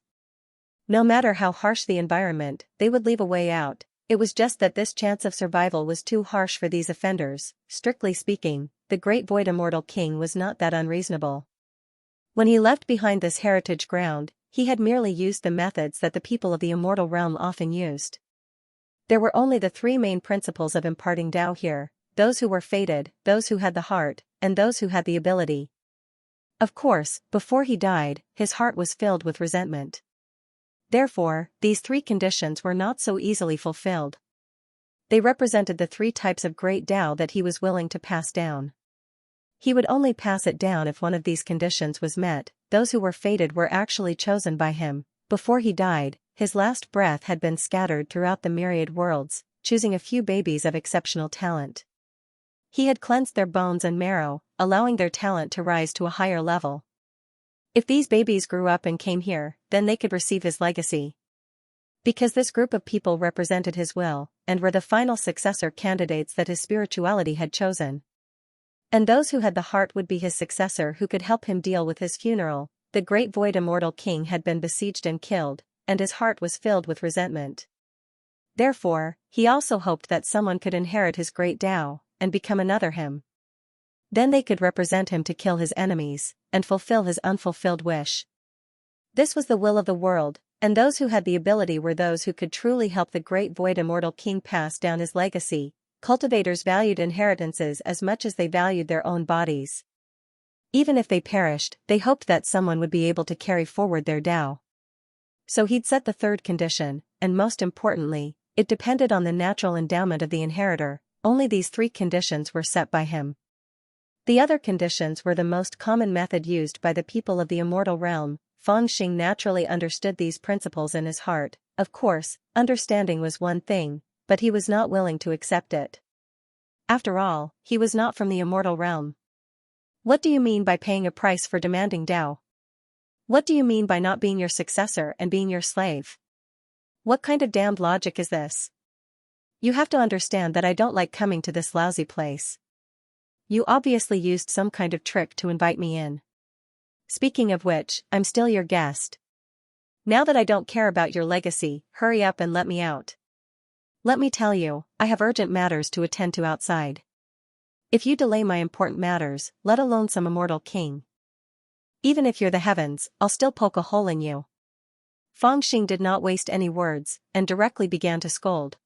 No matter how harsh the environment, they would leave a way out. It was just that this chance of survival was too harsh for these offenders. Strictly speaking, the Great Void Immortal King was not that unreasonable. When he left behind this heritage ground, he had merely used the methods that the people of the immortal realm often used. There were only the 3 main principles of imparting Tao here: those who were fated, those who had the heart, and those who had the ability. Of course, before he died, his heart was filled with resentment. Therefore, these three conditions were not so easily fulfilled. They represented the three types of great Tao that he was willing to pass down. He would only pass it down if one of these conditions was met. Those who were fated were actually chosen by him. Before he died, his last breath had been scattered throughout the myriad worlds, choosing a few babies of exceptional talent. He had cleansed their bones and marrow, allowing their talent to rise to a higher level. If these babies grew up and came here, then they could receive his legacy. Because this group of people represented his will, and were the final successor candidates that his spirituality had chosen. And those who had the heart would be his successor who could help him deal with his funeral. The great void immortal king had been besieged and killed, and his heart was filled with resentment. Therefore, he also hoped that someone could inherit his great Tao, and become another him. Then they could represent him to kill his enemies, and fulfill his unfulfilled wish. This was the will of the world, and those who had the ability were those who could truly help the great void immortal king pass down his legacy. Cultivators valued inheritances as much as they valued their own bodies. Even if they perished, they hoped that someone would be able to carry forward their Tao. So he'd set the third condition, and most importantly, it depended on the natural endowment of the inheritor. Only these three conditions were set by him. The other conditions were the most common method used by the people of the immortal realm. Feng Xing naturally understood these principles in his heart. Of course, understanding was one thing, but he was not willing to accept it. After all, he was not from the immortal realm. What do you mean by paying a price for demanding Tao? What do you mean by not being your successor and being your slave? What kind of damned logic is this? You have to understand that I don't like coming to this lousy place. You obviously used some kind of trick to invite me in. Speaking of which, I'm still your guest. Now that I don't care about your legacy, hurry up and let me out. Let me tell you, I have urgent matters to attend to outside. If you delay my important matters, let alone some immortal king. Even if you're the heavens, I'll still poke a hole in you. Feng Xing did not waste any words, and directly began to scold.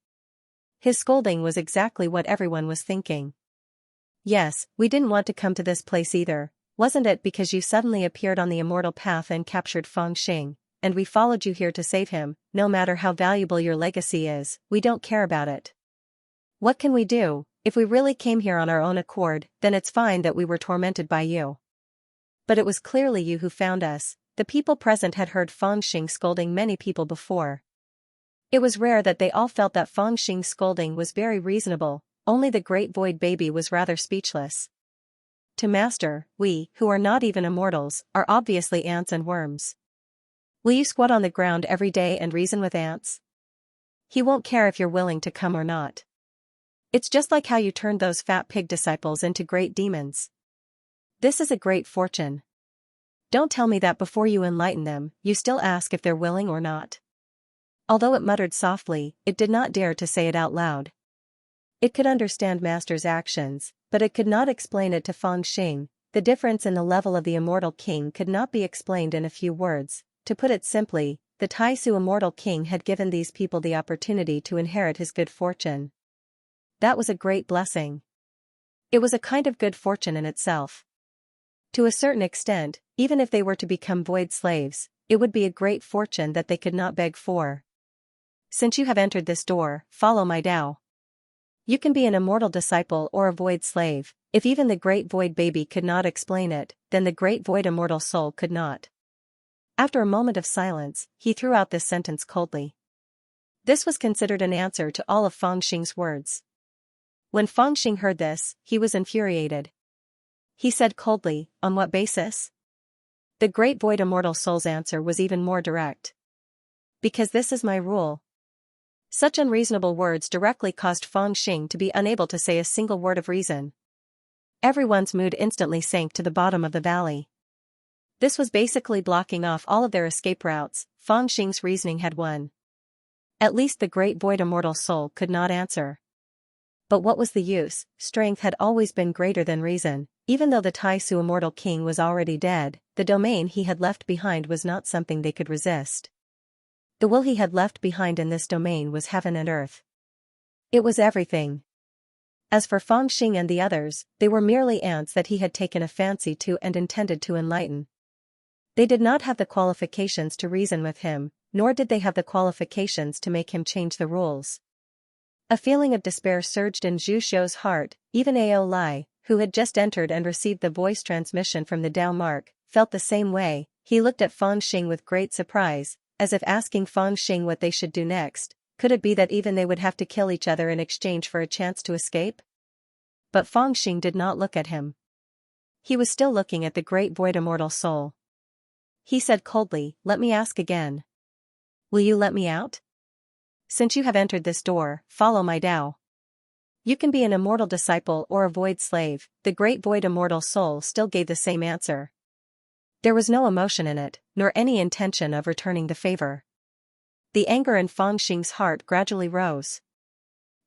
His scolding was exactly what everyone was thinking. Yes, we didn't want to come to this place either, wasn't it because you suddenly appeared on the immortal path and captured Feng Xing, and we followed you here to save him. No matter how valuable your legacy is, we don't care about it. What can we do? If we really came here on our own accord, then it's fine that we were tormented by you. But it was clearly you who found us. The people present had heard Feng Xing scolding many people before. It was rare that they all felt that Feng Xing's scolding was very reasonable. Only the great void baby was rather speechless. To master, we, who are not even immortals, are obviously ants and worms. Will you squat on the ground every day and reason with ants? He won't care if you're willing to come or not. It's just like how you turned those fat pig disciples into great demons. This is a great fortune. Don't tell me that before you enlighten them, you still ask if they're willing or not. Although it muttered softly, it did not dare to say it out loud. It could understand Master's actions, but it could not explain it to Feng Xing. The difference in the level of the immortal king could not be explained in a few words. To put it simply, the Taisu immortal king had given these people the opportunity to inherit his good fortune. That was a great blessing. It was a kind of good fortune in itself. To a certain extent, even if they were to become void slaves, it would be a great fortune that they could not beg for. Since you have entered this door, follow my Tao. You can be an immortal disciple or a void slave. If even the great void baby could not explain it, then the great void immortal soul could not. After a moment of silence, he threw out this sentence coldly. This was considered an answer to all of Feng Xing's words. When Feng Xing heard this, he was infuriated. He said coldly, on what basis? The great void immortal soul's answer was even more direct. Because this is my rule. Such unreasonable words directly caused Feng Xing to be unable to say a single word of reason. Everyone's mood instantly sank to the bottom of the valley. This was basically blocking off all of their escape routes. Feng Xing's reasoning had won. At least the great void immortal soul could not answer. But what was the use? Strength had always been greater than reason. Even though the Taisu immortal king was already dead, the domain he had left behind was not something they could resist. The will he had left behind in this domain was heaven and earth. It was everything. As for Feng Xing and the others, they were merely ants that he had taken a fancy to and intended to enlighten. They did not have the qualifications to reason with him. nor did they have the qualifications to make him change the rules. A feeling of despair surged in Zhu Xiu's heart. Even Ao Lai, who had just entered and received the voice transmission from the Dao mark, felt the same way. He looked at Fang Xing with great surprise, as if asking Fang Xing what they should do next. Could it be that even they would have to kill each other in exchange for a chance to escape? But Fang Xing did not look at him. He was still looking at the great void immortal soul. He said coldly, "Let me ask again. Will you let me out? Since you have entered this door, follow my Dao. You can be an immortal disciple or a void slave." The great void immortal soul still gave the same answer. There was no emotion in it, nor any intention of returning the favor. The anger in Fang Xing's heart gradually rose.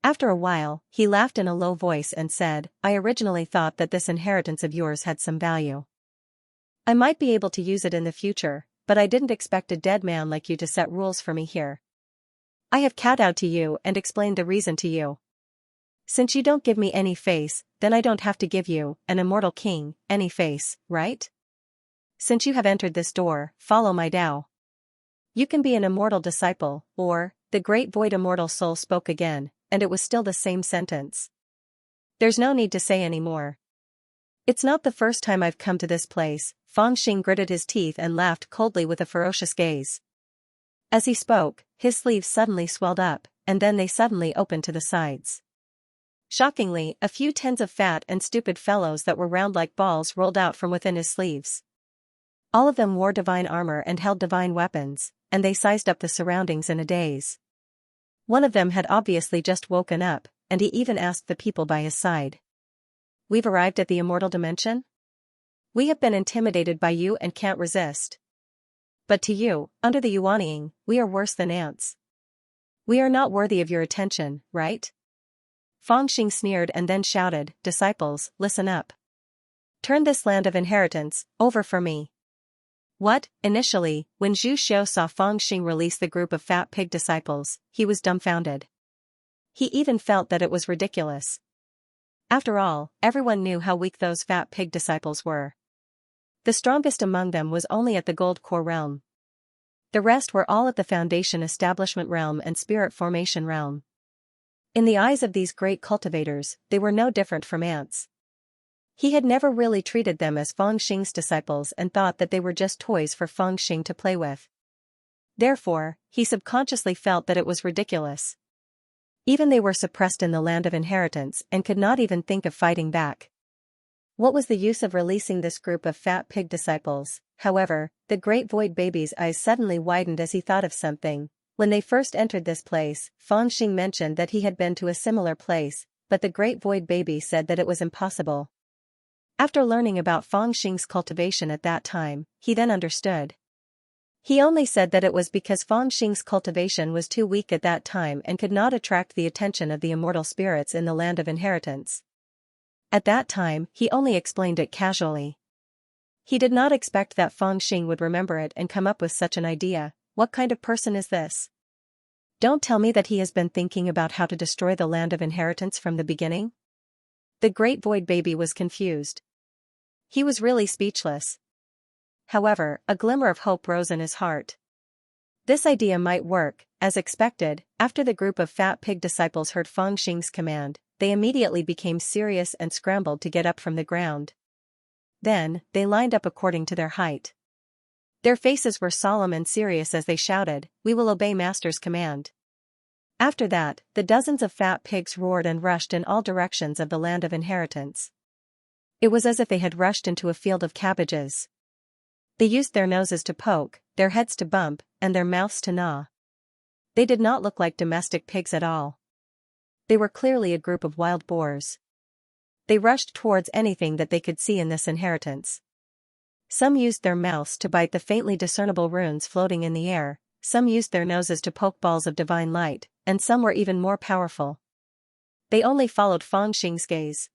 After a while, he laughed in a low voice and said, "I originally thought that this inheritance of yours had some value. I might be able to use it in the future, but I didn't expect a dead man like you to set rules for me here. I have kowtowed to you and explained the reason to you. Since you don't give me any face, then I don't have to give you, an immortal king, any face, right? Since you have entered this door, follow my Dao. You can be an immortal disciple, or," the great void immortal soul spoke again, and it was still the same sentence. "There's no need to say any more. It's not the first time I've come to this place." Fang Xing gritted his teeth and laughed coldly with a ferocious gaze. As he spoke, his sleeves suddenly swelled up, and then they suddenly opened to the sides. Shockingly, a few tens of fat and stupid fellows that were round like balls rolled out from within his sleeves. All of them wore divine armor and held divine weapons, and they sized up the surroundings in a daze. One of them had obviously just woken up, and he even asked the people by his side, "We've arrived at the immortal dimension? We have been intimidated by you and can't resist. But to you, under the Yuanying, we are worse than ants. We are not worthy of your attention, right?" Fang Xing sneered and then shouted, "Disciples, listen up. Turn this land of inheritance over for me." What? Initially, when Zhu Xiu saw Fang Xing release the group of fat pig disciples, he was dumbfounded. He even felt that it was ridiculous. After all, everyone knew how weak those fat pig disciples were. The strongest among them was only at the Gold Core realm. The rest were all at the Foundation Establishment realm and Spirit Formation realm. In the eyes of these great cultivators, they were no different from ants. He had never really treated them as Fang Xing's disciples and thought that they were just toys for Fang Xing to play with. Therefore, he subconsciously felt that it was ridiculous. Even they were suppressed in the land of inheritance and could not even think of fighting back. What was the use of releasing this group of fat pig disciples? However, the great void baby's eyes suddenly widened as he thought of something. When they first entered this place, Fang Xing mentioned that he had been to a similar place, but the great void baby said that it was impossible. After learning about Fang Xing's cultivation at that time, he then understood. He only said that it was because Fang Xing's cultivation was too weak at that time and could not attract the attention of the immortal spirits in the land of inheritance. At that time, he only explained it casually. He did not expect that Fang Xing would remember it and come up with such an idea. What kind of person is this? Don't tell me that he has been thinking about how to destroy the land of inheritance from the beginning? The great void baby was confused. He was really speechless. However, a glimmer of hope rose in his heart. This idea might work. As expected, after the group of fat pig disciples heard Fang Xing's command, they immediately became serious and scrambled to get up from the ground. Then, they lined up according to their height. Their faces were solemn and serious as they shouted, "We will obey Master's command." After that, the dozens of fat pigs roared and rushed in all directions of the land of inheritance. It was as if they had rushed into a field of cabbages. They used their noses to poke, their heads to bump, and their mouths to gnaw. They did not look like domestic pigs at all. They were clearly a group of wild boars. They rushed towards anything that they could see in this inheritance. Some used their mouths to bite the faintly discernible runes floating in the air, some used their noses to poke balls of divine light, and some were even more powerful. They only followed Fang Xing's gaze.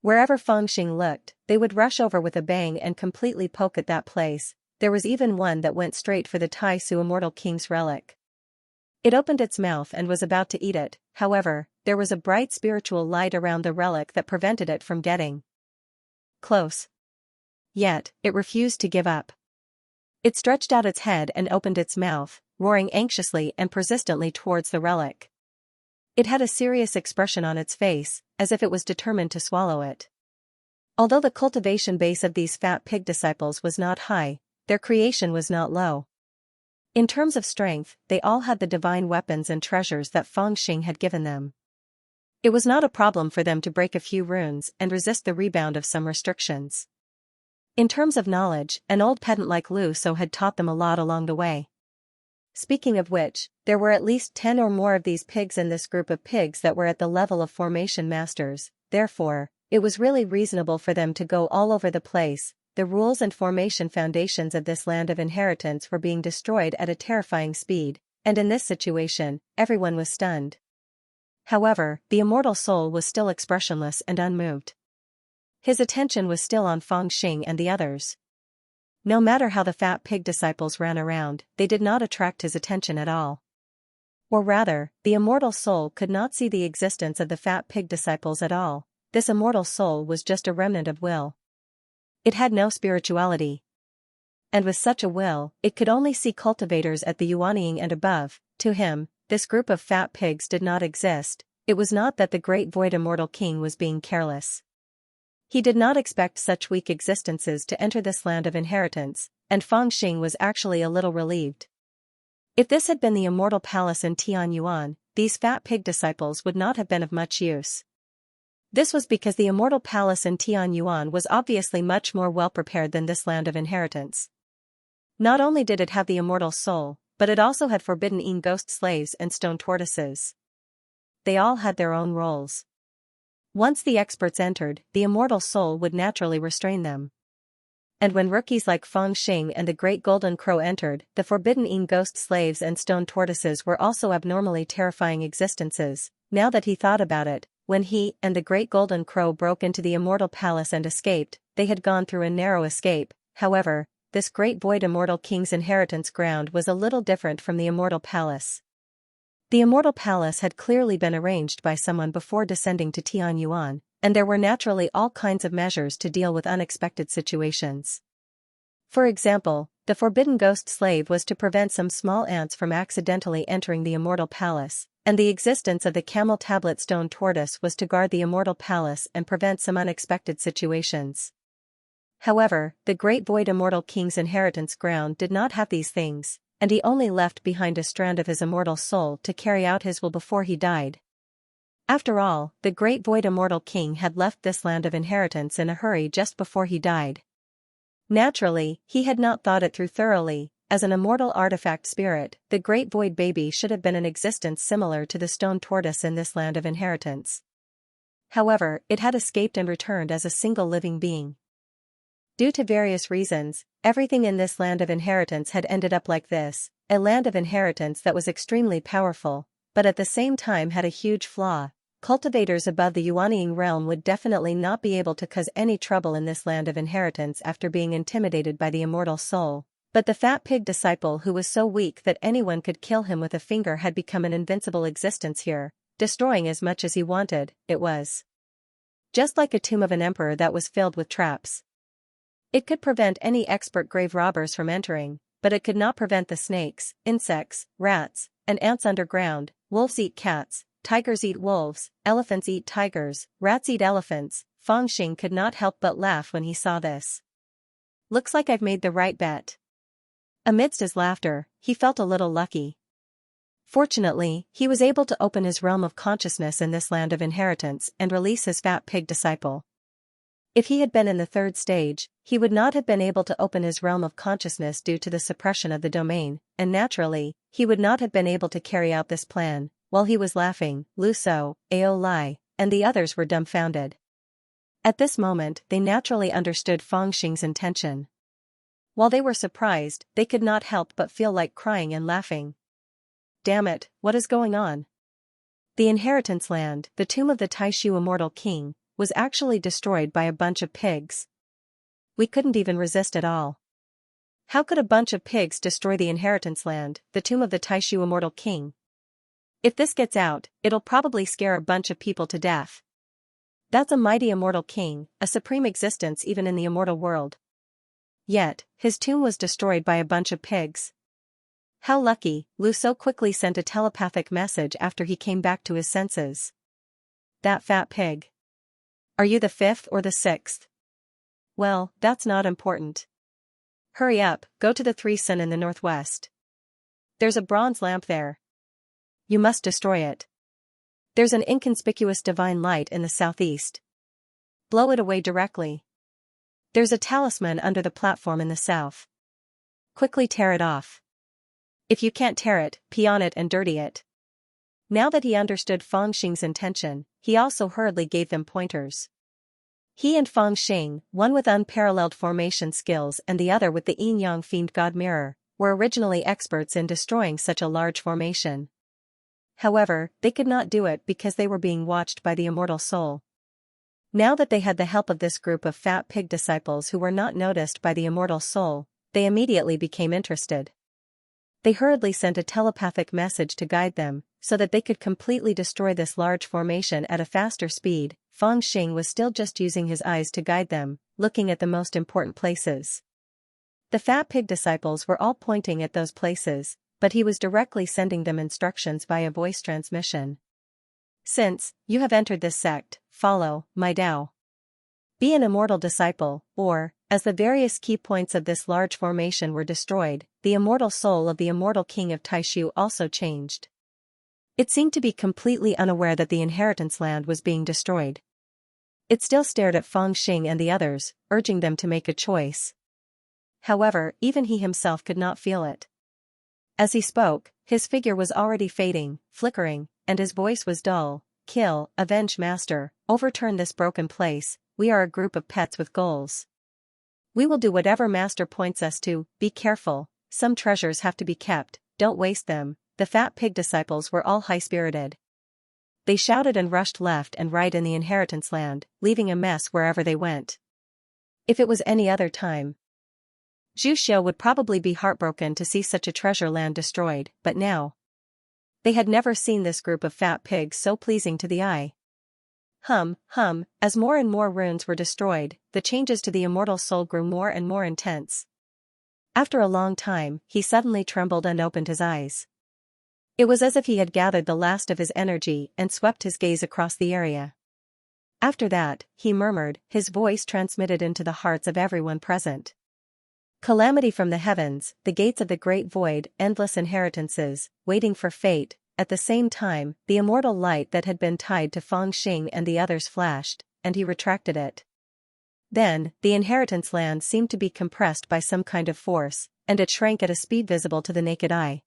Wherever Fang Xing looked, they would rush over with a bang and completely poke at that place. There was even one that went straight for the Tai Su Immortal King's relic. It opened its mouth and was about to eat it, however, there was a bright spiritual light around the relic that prevented it from getting close. Yet, it refused to give up. It stretched out its head and opened its mouth, roaring anxiously and persistently towards the relic. It had a serious expression on its face, as if it was determined to swallow it. Although the cultivation base of these fat pig disciples was not high, their creation was not low. In terms of strength, they all had the divine weapons and treasures that Fangxing had given them. It was not a problem for them to break a few runes and resist the rebound of some restrictions. In terms of knowledge, an old pedant like Lu So had taught them a lot along the way. Speaking of which, there were at least 10 or more of these pigs in this group of pigs that were at the level of formation masters, therefore, it was really reasonable for them to go all over the place. The rules and formation foundations of this land of inheritance were being destroyed at a terrifying speed, and in this situation, everyone was stunned. However, the immortal soul was still expressionless and unmoved. His attention was still on Fangxing and the others. No matter how the fat pig disciples ran around, they did not attract his attention at all. Or rather, the immortal soul could not see the existence of the fat pig disciples at all. This immortal soul was just a remnant of will. It had no spirituality. And with such a will, it could only see cultivators at the Yuanying and above. To him, this group of fat pigs did not exist. It was not that the great void immortal king was being careless. He did not expect such weak existences to enter this land of inheritance, and Fangxing was actually a little relieved. If this had been the immortal palace in Tianyuan, these fat pig disciples would not have been of much use. This was because the immortal palace in Tianyuan was obviously much more well prepared than this land of inheritance. Not only did it have the immortal soul, but it also had forbidden ghost slaves and stone tortoises. They all had their own roles. Once the experts entered, the immortal soul would naturally restrain them. And when rookies like Fangxing and the Great Golden Crow entered, the forbidden ghost slaves and stone tortoises were also abnormally terrifying existences. Now that he thought about it, when he and the Great Golden Crow broke into the immortal palace and escaped, they had gone through a narrow escape. However, this great void immortal king's inheritance ground was a little different from the immortal palace. The immortal palace had clearly been arranged by someone before descending to Tianyuan, and there were naturally all kinds of measures to deal with unexpected situations. For example, the forbidden ghost slave was to prevent some small ants from accidentally entering the immortal palace, and the existence of the camel tablet stone tortoise was to guard the immortal palace and prevent some unexpected situations. However, the great void immortal king's inheritance ground did not have these things, and he only left behind a strand of his immortal soul to carry out his will before he died. After all, the great void immortal king had left this land of inheritance in a hurry just before he died. Naturally, he had not thought it through thoroughly. As an immortal artifact spirit, the great void baby should have been an existence similar to the stone tortoise in this land of inheritance. However, it had escaped and returned as a single living being. Due to various reasons, everything in this land of inheritance had ended up like this, a land of inheritance that was extremely powerful, but at the same time had a huge flaw. Cultivators above the Yuanying realm would definitely not be able to cause any trouble in this land of inheritance after being intimidated by the immortal soul. But the fat pig disciple who was so weak that anyone could kill him with a finger had become an invincible existence here, destroying as much as he wanted. It was just like a tomb of an emperor that was filled with traps. It could prevent any expert grave robbers from entering, but it could not prevent the snakes, insects, rats, and ants underground. Wolves eat cats, tigers eat wolves, elephants eat tigers, rats eat elephants. Fangxing could not help but laugh when he saw this. Looks like I've made the right bet. Amidst his laughter, he felt a little lucky. Fortunately, he was able to open his realm of consciousness in this land of inheritance and release his fat pig disciple. If he had been in the third stage, he would not have been able to open his realm of consciousness due to the suppression of the domain, and naturally, he would not have been able to carry out this plan. While he was laughing, Lu So, Ao Lai, and the others were dumbfounded. At this moment, they naturally understood Fangxing's intention. While they were surprised, they could not help but feel like crying and laughing. Damn it, what is going on? The inheritance land, the tomb of the Taishu immortal king, was actually destroyed by a bunch of pigs. We couldn't even resist at all. How could a bunch of pigs destroy the inheritance land, the tomb of the Taishu immortal king? If this gets out, it'll probably scare a bunch of people to death. That's a mighty immortal king, a supreme existence even in the immortal world. Yet, his tomb was destroyed by a bunch of pigs. How lucky, Lu so quickly sent a telepathic message after he came back to his senses. That fat pig. Are you the 5th or the 6th? Well, that's not important. Hurry up, go to the 3 sun in the northwest. There's a bronze lamp there. You must destroy it. There's an inconspicuous divine light in the southeast. Blow it away directly. There's a talisman under the platform in the south. Quickly tear it off. If you can't tear it, pee on it and dirty it. Now that he understood Feng Xing's intention, he also hurriedly gave them pointers. He and Feng Xing, one with unparalleled formation skills and the other with the Yin-Yang Fiend God Mirror, were originally experts in destroying such a large formation. However, they could not do it because they were being watched by the immortal soul. Now that they had the help of this group of fat pig disciples who were not noticed by the immortal soul, they immediately became interested. They hurriedly sent a telepathic message to guide them, so that they could completely destroy this large formation at a faster speed. Feng Xing was still just using his eyes to guide them, looking at the most important places. The fat pig disciples were all pointing at those places, but he was directly sending them instructions via voice transmission. Since you have entered this sect, follow my Tao. Be an immortal disciple, or, as the various key points of this large formation were destroyed, the immortal soul of the immortal king of Taishu also changed. It seemed to be completely unaware that the inheritance land was being destroyed. It still stared at Feng Xing and the others, urging them to make a choice. However, even he himself could not feel it. As he spoke, his figure was already fading, flickering, and his voice was dull. Kill, avenge master, overturn this broken place. We are a group of pets with goals. We will do whatever master points us to. Be careful, some treasures have to be kept, don't waste them. The fat pig disciples were all high-spirited. They shouted and rushed left and right in the inheritance land, leaving a mess wherever they went. If it was any other time, Zhu Xiu would probably be heartbroken to see such a treasure land destroyed, but now, they had never seen this group of fat pigs so pleasing to the eye. As more and more runes were destroyed, the changes to the immortal soul grew more and more intense. After a long time, he suddenly trembled and opened his eyes. It was as if he had gathered the last of his energy and swept his gaze across the area. After that, he murmured, his voice transmitted into the hearts of everyone present. Calamity from the heavens, the gates of the great void, endless inheritances, waiting for fate. At the same time, the immortal light that had been tied to Feng Xing and the others flashed, and he retracted it. Then, the inheritance land seemed to be compressed by some kind of force, and it shrank at a speed visible to the naked eye.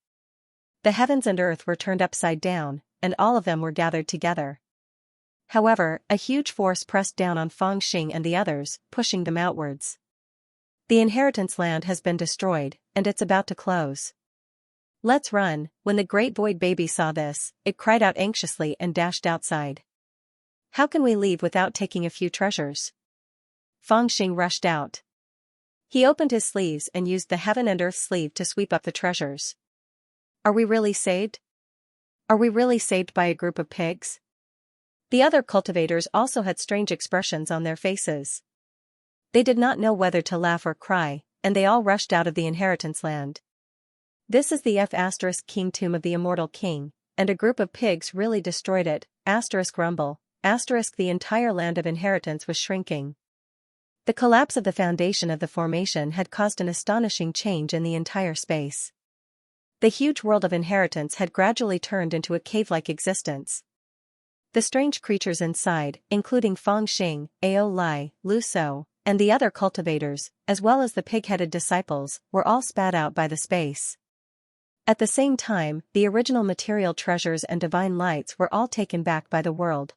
The heavens and earth were turned upside down, and all of them were gathered together. However, a huge force pressed down on Feng Xing and the others, pushing them outwards. The inheritance land has been destroyed, and it's about to close. Let's run. When the great void baby saw this, it cried out anxiously and dashed outside. How can we leave without taking a few treasures? Feng Xing rushed out. He opened his sleeves and used the heaven and earth sleeve to sweep up the treasures. Are we really saved? Are we really saved by a group of pigs? The other cultivators also had strange expressions on their faces. They did not know whether to laugh or cry, and they all rushed out of the inheritance land. This is the F*King tomb of the immortal king, and a group of pigs really destroyed it. Rumble. The entire land of inheritance was shrinking. The collapse of the foundation of the formation had caused an astonishing change in the entire space. The huge world of inheritance had gradually turned into a cave-like existence. The strange creatures inside, including Feng Xing, Ao Lai, Lu So, and the other cultivators, as well as the pig-headed disciples, were all spat out by the space. At the same time, the original material treasures and divine lights were all taken back by the world.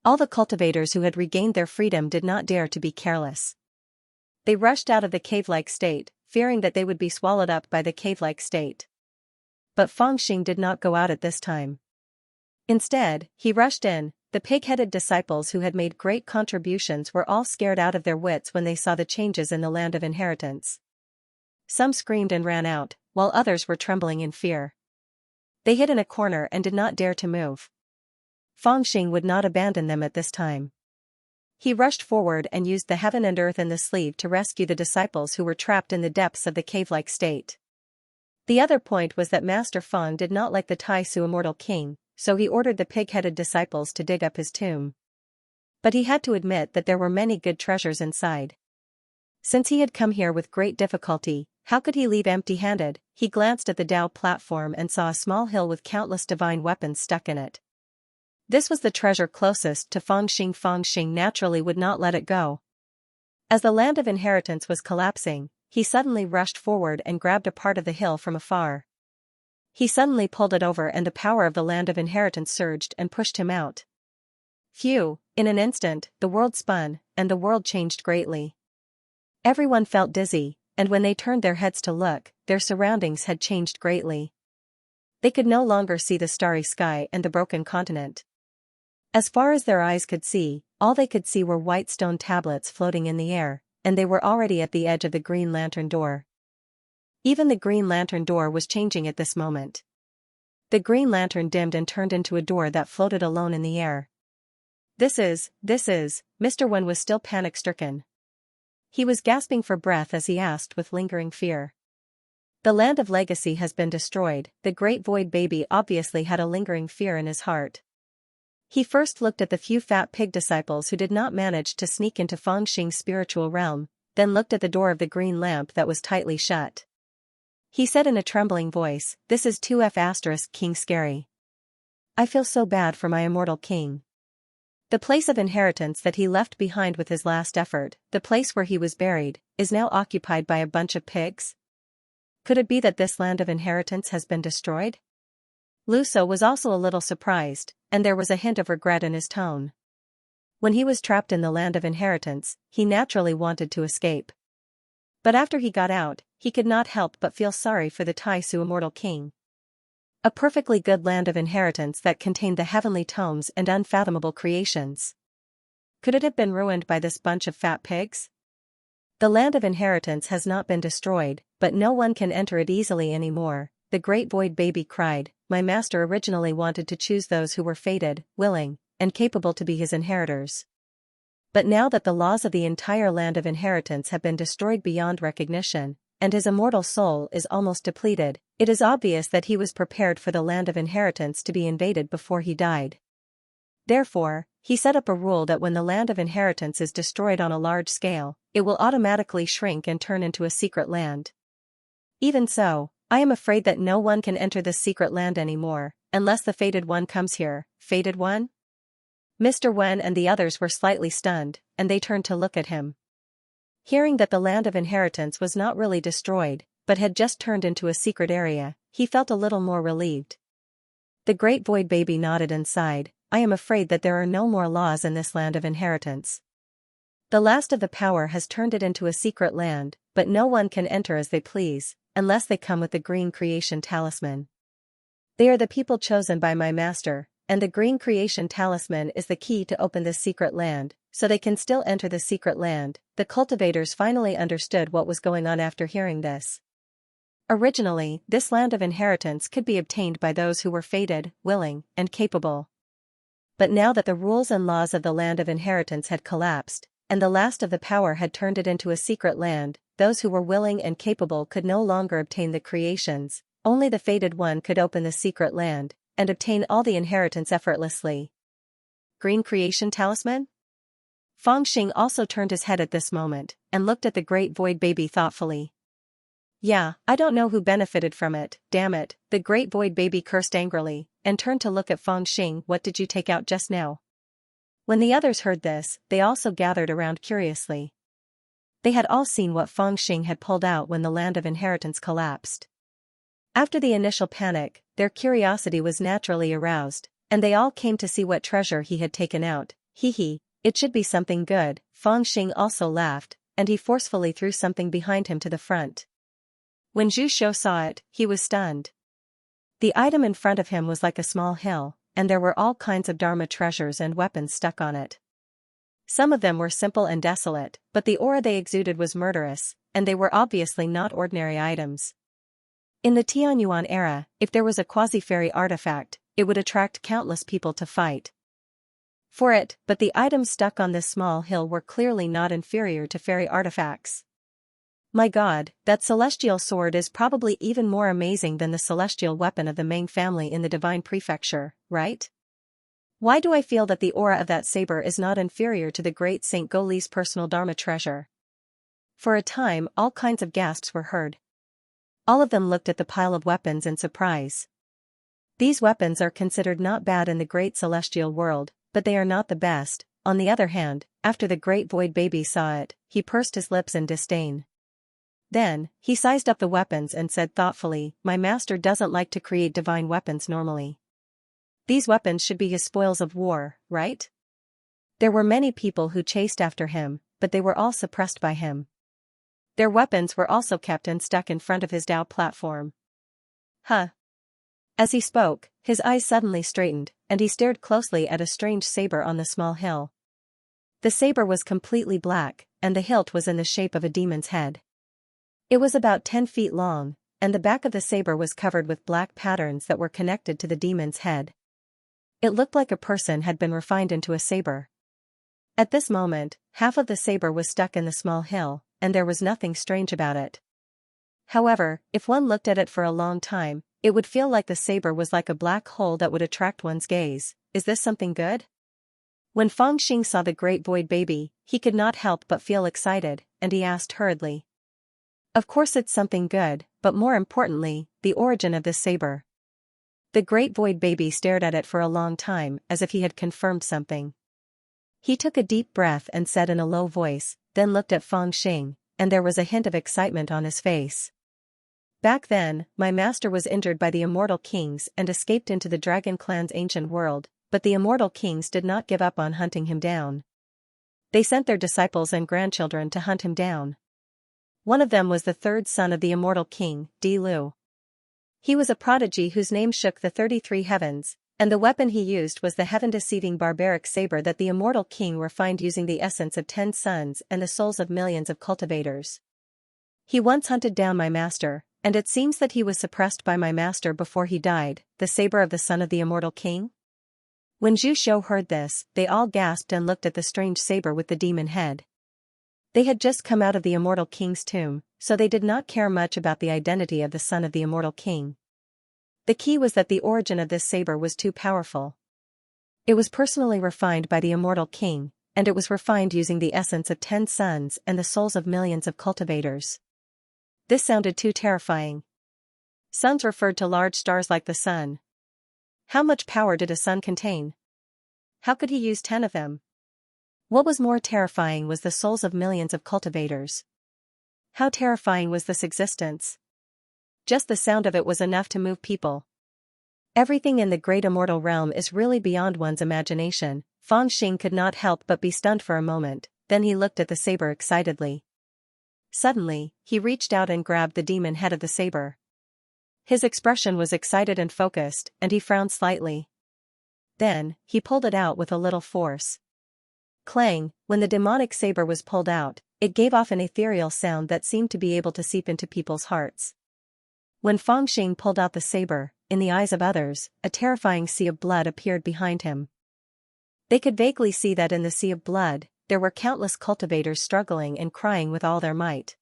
All the cultivators who had regained their freedom did not dare to be careless. They rushed out of the cave-like state, fearing that they would be swallowed up by the cave-like state. But Feng Xing did not go out at this time. Instead, he rushed in. The pig-headed disciples who had made great contributions were all scared out of their wits when they saw the changes in the land of inheritance. Some screamed and ran out, while others were trembling in fear. They hid in a corner and did not dare to move. Feng Xing would not abandon them at this time. He rushed forward and used the heaven and earth in the sleeve to rescue the disciples who were trapped in the depths of the cave-like state. The other point was that Master Feng did not like the Tai Su immortal king, so he ordered the pig-headed disciples to dig up his tomb. But he had to admit that there were many good treasures inside. Since he had come here with great difficulty, how could he leave empty-handed? He glanced at the Dao platform and saw a small hill with countless divine weapons stuck in it. This was the treasure closest to Fengxing. Fengxing naturally would not let it go. As the land of inheritance was collapsing, he suddenly rushed forward and grabbed a part of the hill from afar. He suddenly pulled it over and the power of the land of inheritance surged and pushed him out. Phew, in an instant, the world spun, and the world changed greatly. Everyone felt dizzy, and when they turned their heads to look, their surroundings had changed greatly. They could no longer see the starry sky and the broken continent. As far as their eyes could see, all they could see were white stone tablets floating in the air, and they were already at the edge of the Green Lantern door. Even the Green Lantern door was changing at this moment. The Green Lantern dimmed and turned into a door that floated alone in the air. This is, Mr. Wen was still panic-stricken. He was gasping for breath as he asked with lingering fear. The land of legacy has been destroyed. The great void baby obviously had a lingering fear in his heart. He first looked at the few fat pig disciples who did not manage to sneak into Fengxing's spiritual realm, then looked at the door of the green lamp that was tightly shut. He said in a trembling voice, "This is 2F** King Scary. I feel so bad for my immortal king." The place of inheritance that he left behind with his last effort, the place where he was buried, is now occupied by a bunch of pigs? Could it be that this land of inheritance has been destroyed? Luso was also a little surprised, and there was a hint of regret in his tone. When he was trapped in the land of inheritance, he naturally wanted to escape. But after he got out, he could not help but feel sorry for the Tai Su immortal king. A perfectly good land of inheritance that contained the heavenly tomes and unfathomable creations. Could it have been ruined by this bunch of fat pigs? The land of inheritance has not been destroyed, but no one can enter it easily anymore, the great void baby cried. My master originally wanted to choose those who were fated, willing, and capable to be his inheritors. But now that the laws of the entire land of inheritance have been destroyed beyond recognition, and his immortal soul is almost depleted, it is obvious that he was prepared for the land of inheritance to be invaded before he died. Therefore, he set up a rule that when the land of inheritance is destroyed on a large scale, it will automatically shrink and turn into a secret land. Even so, I am afraid that no one can enter this secret land anymore, unless the fated one comes here. Fated one? Mr. Wen and the others were slightly stunned, and they turned to look at him. Hearing that the land of inheritance was not really destroyed, but had just turned into a secret area, he felt a little more relieved. The great void baby nodded and sighed, I am afraid that there are no more laws in this land of inheritance. The last of the power has turned it into a secret land, but no one can enter as they please, unless they come with the green creation talisman. They are the people chosen by my master, and the green creation talisman is the key to open this secret land, so they can still enter the secret land. The cultivators finally understood what was going on after hearing this. Originally, this land of inheritance could be obtained by those who were fated, willing, and capable. But now that the rules and laws of the land of inheritance had collapsed, and the last of the power had turned it into a secret land, those who were willing and capable could no longer obtain the creations, only the fated one could open the secret land, and obtain all the inheritance effortlessly. Green creation talisman? Fengxing also turned his head at this moment, and looked at the great void baby thoughtfully. Yeah, I don't know who benefited from it, damn it, the great void baby cursed angrily, and turned to look at Fengxing. What did you take out just now? When the others heard this, they also gathered around curiously. They had all seen what Fengxing had pulled out when the land of inheritance collapsed. After the initial panic, their curiosity was naturally aroused, and they all came to see what treasure he had taken out. Hee, it should be something good. Fengxing also laughed, and he forcefully threw something behind him to the front. When Zhu Shou saw it, he was stunned. The item in front of him was like a small hill, and there were all kinds of Dharma treasures and weapons stuck on it. Some of them were simple and desolate, but the aura they exuded was murderous, and they were obviously not ordinary items. In the Tianyuan era, if there was a quasi-fairy artifact, it would attract countless people to fight for it, but the items stuck on this small hill were clearly not inferior to fairy artifacts. My god, that celestial sword is probably even more amazing than the celestial weapon of the Meng family in the Divine Prefecture, right? Why do I feel that the aura of that saber is not inferior to the great Saint Goli's personal Dharma treasure? For a time, all kinds of gasps were heard. All of them looked at the pile of weapons in surprise. These weapons are considered not bad in the great celestial world, but they are not the best. On the other hand, after the great void baby saw it, he pursed his lips in disdain. Then, he sized up the weapons and said thoughtfully, "My master doesn't like to create divine weapons normally. These weapons should be his spoils of war, right?" There were many people who chased after him, but they were all suppressed by him. Their weapons were also kept and stuck in front of his Dao platform. Huh. As he spoke, his eyes suddenly straightened, and he stared closely at a strange saber on the small hill. The saber was completely black, and the hilt was in the shape of a demon's head. It was about 10 feet long, and the back of the saber was covered with black patterns that were connected to the demon's head. It looked like a person had been refined into a saber. At this moment, half of the saber was stuck in the small hill, and there was nothing strange about it. However, if one looked at it for a long time, it would feel like the saber was like a black hole that would attract one's gaze. Is this something good? When Fangxing saw the great void baby, he could not help but feel excited, and he asked hurriedly. Of course it's something good, but more importantly, the origin of this saber. The great void baby stared at it for a long time as if he had confirmed something. He took a deep breath and said in a low voice, then looked at Fangxing, and there was a hint of excitement on his face. Back then, my master was injured by the immortal kings and escaped into the dragon clan's ancient world, but the immortal kings did not give up on hunting him down. They sent their disciples and grandchildren to hunt him down. One of them was the third son of the immortal king, Di Lu. He was a prodigy whose name shook the 33 heavens, and the weapon he used was the heaven-deceiving barbaric saber that the immortal king refined using the essence of 10 suns and the souls of millions of cultivators. He once hunted down my master, and it seems that he was suppressed by my master before he died, the saber of the son of the immortal king? When Zhu Shou heard this, they all gasped and looked at the strange saber with the demon head. They had just come out of the immortal king's tomb, so they did not care much about the identity of the son of the immortal king. The key was that the origin of this saber was too powerful. It was personally refined by the immortal king, and it was refined using the essence of 10 suns and the souls of millions of cultivators. This sounded too terrifying. Suns referred to large stars like the sun. How much power did a sun contain? How could he use 10 of them? What was more terrifying was the souls of millions of cultivators. How terrifying was this existence? Just the sound of it was enough to move people. Everything in the great immortal realm is really beyond one's imagination. Fangxing could not help but be stunned for a moment, then he looked at the saber excitedly. Suddenly, he reached out and grabbed the demon head of the saber. His expression was excited and focused, and he frowned slightly. Then, he pulled it out with a little force. Clang, when the demonic saber was pulled out, it gave off an ethereal sound that seemed to be able to seep into people's hearts. When Fangxing pulled out the saber, in the eyes of others, a terrifying sea of blood appeared behind him. They could vaguely see that in the sea of blood, there were countless cultivators struggling and crying with all their might.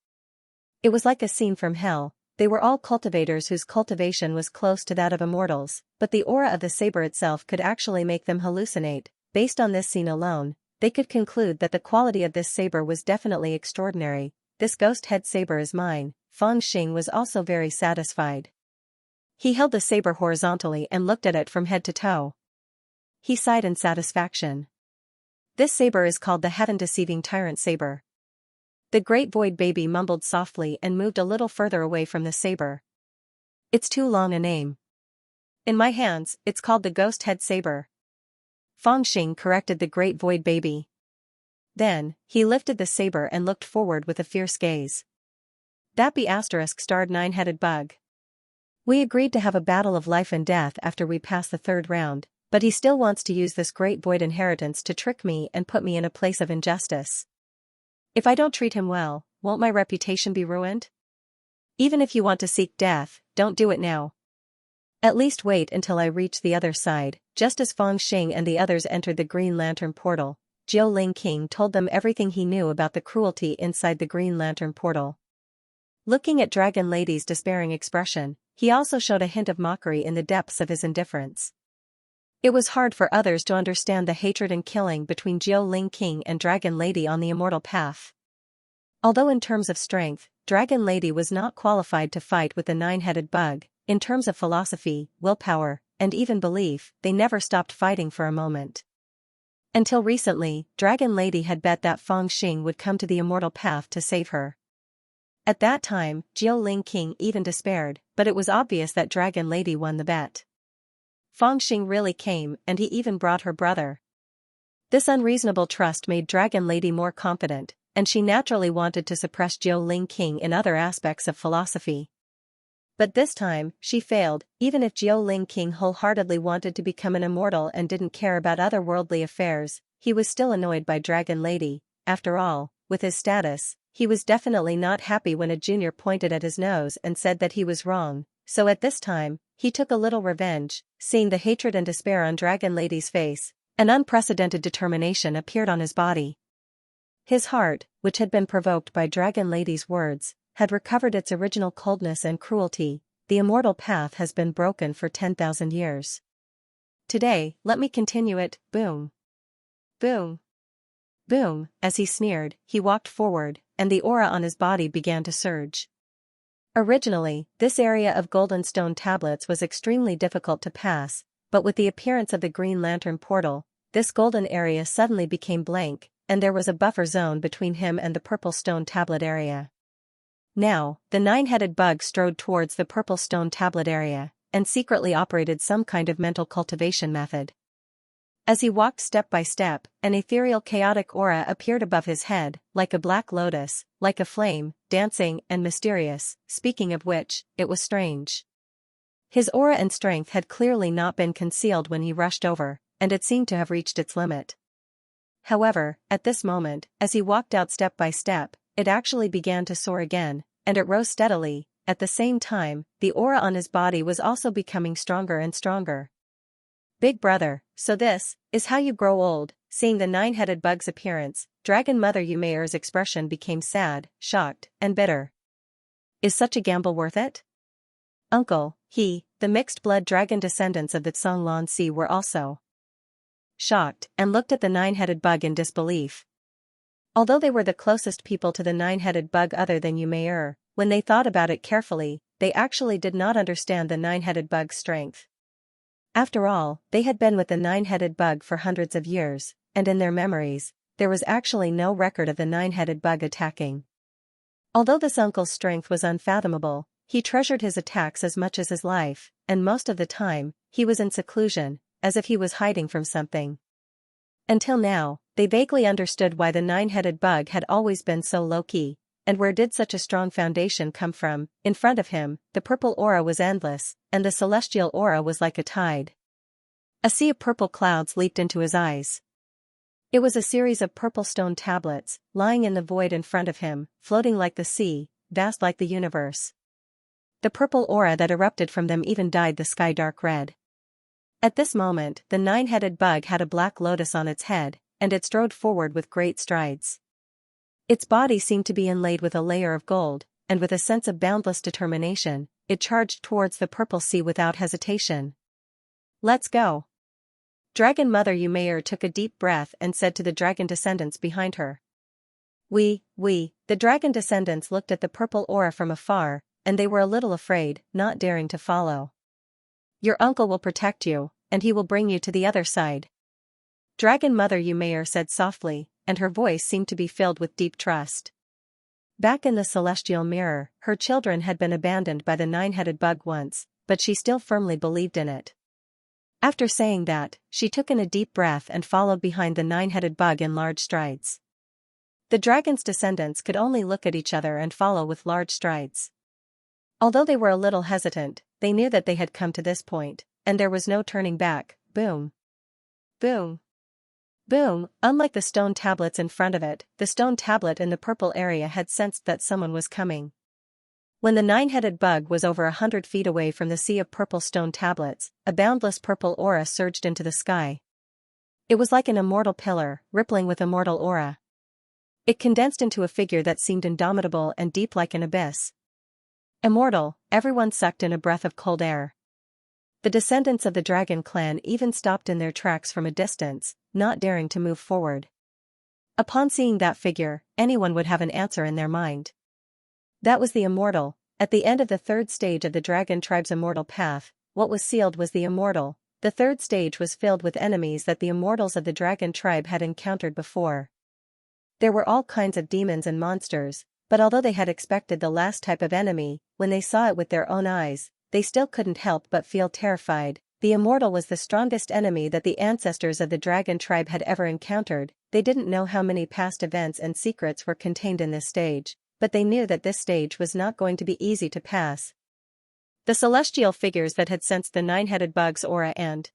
It was like a scene from hell. They were all cultivators whose cultivation was close to that of immortals, but the aura of the saber itself could actually make them hallucinate. Based on this scene alone, they could conclude that the quality of this saber was definitely extraordinary. This ghost head saber is mine. Fangxing was also very satisfied. He held the saber horizontally and looked at it from head to toe. He sighed in satisfaction. This saber is called the heaven-deceiving tyrant saber. The great void baby mumbled softly and moved a little further away from the saber. It's too long a name. In my hands, it's called the ghost head saber. Fangxing corrected the great void baby. Then, he lifted the saber and looked forward with a fierce gaze. That be *starred 9-headed bug. We agreed to have a battle of life and death after we pass the 3rd round, but he still wants to use this great void inheritance to trick me and put me in a place of injustice. If I don't treat him well, won't my reputation be ruined? Even if you want to seek death, don't do it now. At least wait until I reach the other side. Just as Fangxing and the others entered the Green Lantern portal, Jiu Ling King told them everything he knew about the cruelty inside the Green Lantern portal. Looking at Dragon Lady's despairing expression, he also showed a hint of mockery in the depths of his indifference. It was hard for others to understand the hatred and killing between Jiu Ling King and Dragon Lady on the immortal path. Although in terms of strength, Dragon Lady was not qualified to fight with the nine-headed bug, in terms of philosophy, willpower, and even belief, they never stopped fighting for a moment. Until recently, Dragon Lady had bet that Feng Xing would come to the immortal path to save her. At that time, Jiu Ling King even despaired, but it was obvious that Dragon Lady won the bet. Feng Xing really came, and he even brought her brother. This unreasonable trust made Dragon Lady more confident, and she naturally wanted to suppress Jiu Ling King in other aspects of philosophy. But this time, she failed. Even if Jiu Ling King wholeheartedly wanted to become an immortal and didn't care about otherworldly affairs, he was still annoyed by Dragon Lady. After all, with his status, he was definitely not happy when a junior pointed at his nose and said that he was wrong, so at this time, he took a little revenge. Seeing the hatred and despair on Dragon Lady's face, an unprecedented determination appeared on his body. His heart, which had been provoked by Dragon Lady's words, had recovered its original coldness and cruelty. The immortal path has been broken for 10,000 years. Today, let me continue it. Boom. Boom. Boom. As he sneered, he walked forward, and the aura on his body began to surge. Originally, this area of golden stone tablets was extremely difficult to pass, but with the appearance of the Green Lantern portal, this golden area suddenly became blank, and there was a buffer zone between him and the purple stone tablet area. Now, the nine-headed bug strode towards the purple stone tablet area, and secretly operated some kind of mental cultivation method. As he walked step by step, an ethereal chaotic aura appeared above his head, like a black lotus, like a flame, dancing and mysterious, speaking of which, it was strange. His aura and strength had clearly not been concealed when he rushed over, and it seemed to have reached its limit. However, at this moment, as he walked out step by step, it actually began to soar again, and it rose steadily. At the same time, the aura on his body was also becoming stronger and stronger. Big brother, so this is how you grow old. Seeing the nine-headed bug's appearance, Dragon Mother Yumeir's expression became sad, shocked, and bitter. Is such a gamble worth it? Uncle, the mixed-blood dragon descendants of the Tsanglan Sea were also shocked, and looked at the nine-headed bug in disbelief. Although they were the closest people to the nine-headed bug other than Yumeir, when they thought about it carefully, they actually did not understand the nine-headed bug's strength. After all, they had been with the nine-headed bug for hundreds of years, and in their memories, there was actually no record of the nine-headed bug attacking. Although this uncle's strength was unfathomable, he treasured his attacks as much as his life, and most of the time, he was in seclusion, as if he was hiding from something. Until now, they vaguely understood why the nine-headed bug had always been so low-key, and where did such a strong foundation come from. In front of him, the purple aura was endless, and the celestial aura was like a tide. A sea of purple clouds leaped into his eyes. It was a series of purple stone tablets, lying in the void in front of him, floating like the sea, vast like the universe. The purple aura that erupted from them even dyed the sky dark red. At this moment, the nine-headed bug had a black lotus on its head, and it strode forward with great strides. Its body seemed to be inlaid with a layer of gold, and with a sense of boundless determination, it charged towards the purple sea without hesitation. Let's go. Dragon Mother Yumeir took a deep breath and said to the dragon descendants behind her. The dragon descendants looked at the purple aura from afar, and they were a little afraid, not daring to follow. Your uncle will protect you, and he will bring you to the other side. Dragon Mother Yumeir said softly, and her voice seemed to be filled with deep trust. Back in the celestial mirror, her children had been abandoned by the nine-headed bug once, but she still firmly believed in it. After saying that, she took in a deep breath and followed behind the nine-headed bug in large strides. The dragon's descendants could only look at each other and follow with large strides. Although they were a little hesitant, they knew that they had come to this point, and there was no turning back. Boom. Boom. Boom. Unlike the stone tablets in front of it, the stone tablet in the purple area had sensed that someone was coming. When the nine-headed bug was over 100 feet away from the sea of purple stone tablets, a boundless purple aura surged into the sky. It was like an immortal pillar, rippling with immortal aura. It condensed into a figure that seemed indomitable and deep like an abyss. Immortal, everyone sucked in a breath of cold air. The descendants of the dragon clan even stopped in their tracks from a distance, not daring to move forward. Upon seeing that figure, anyone would have an answer in their mind. That was the immortal. At the end of the third stage of the dragon tribe's immortal path, what was sealed was the immortal. The third stage was filled with enemies that the immortals of the dragon tribe had encountered before. There were all kinds of demons and monsters, but although they had expected the last type of enemy, when they saw it with their own eyes, they still couldn't help but feel terrified. The immortal was the strongest enemy that the ancestors of the dragon tribe had ever encountered. They didn't know how many past events and secrets were contained in this stage, but they knew that this stage was not going to be easy to pass. The celestial figures that had sensed the nine-headed bug's aura and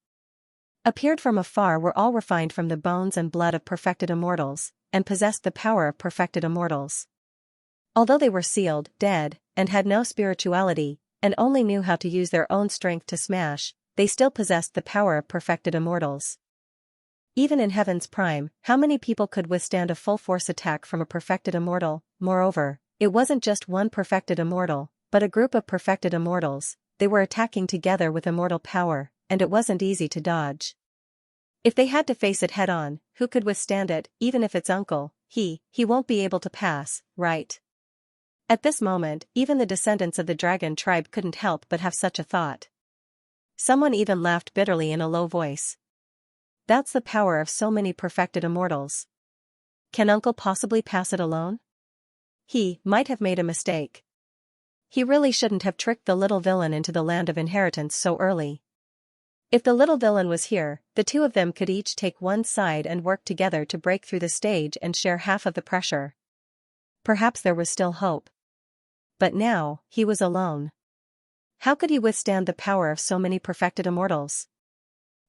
appeared from afar were all refined from the bones and blood of perfected immortals, and possessed the power of perfected immortals. Although they were sealed, dead, and had no spirituality, and only knew how to use their own strength to smash, they still possessed the power of perfected immortals. Even in heaven's prime, how many people could withstand a full-force attack from a perfected immortal? Moreover, it wasn't just one perfected immortal, but a group of perfected immortals. They were attacking together with immortal power, and it wasn't easy to dodge. If they had to face it head-on, who could withstand it? Even if it's uncle, he won't be able to pass, right? At this moment, even the descendants of the dragon tribe couldn't help but have such a thought. Someone even laughed bitterly in a low voice. That's the power of so many perfected immortals. Can uncle possibly pass it alone? He might have made a mistake. He really shouldn't have tricked the little villain into the land of inheritance so early. If the little villain was here, the two of them could each take one side and work together to break through the stage and share half of the pressure. Perhaps there was still hope. But now, he was alone. How could he withstand the power of so many perfected immortals?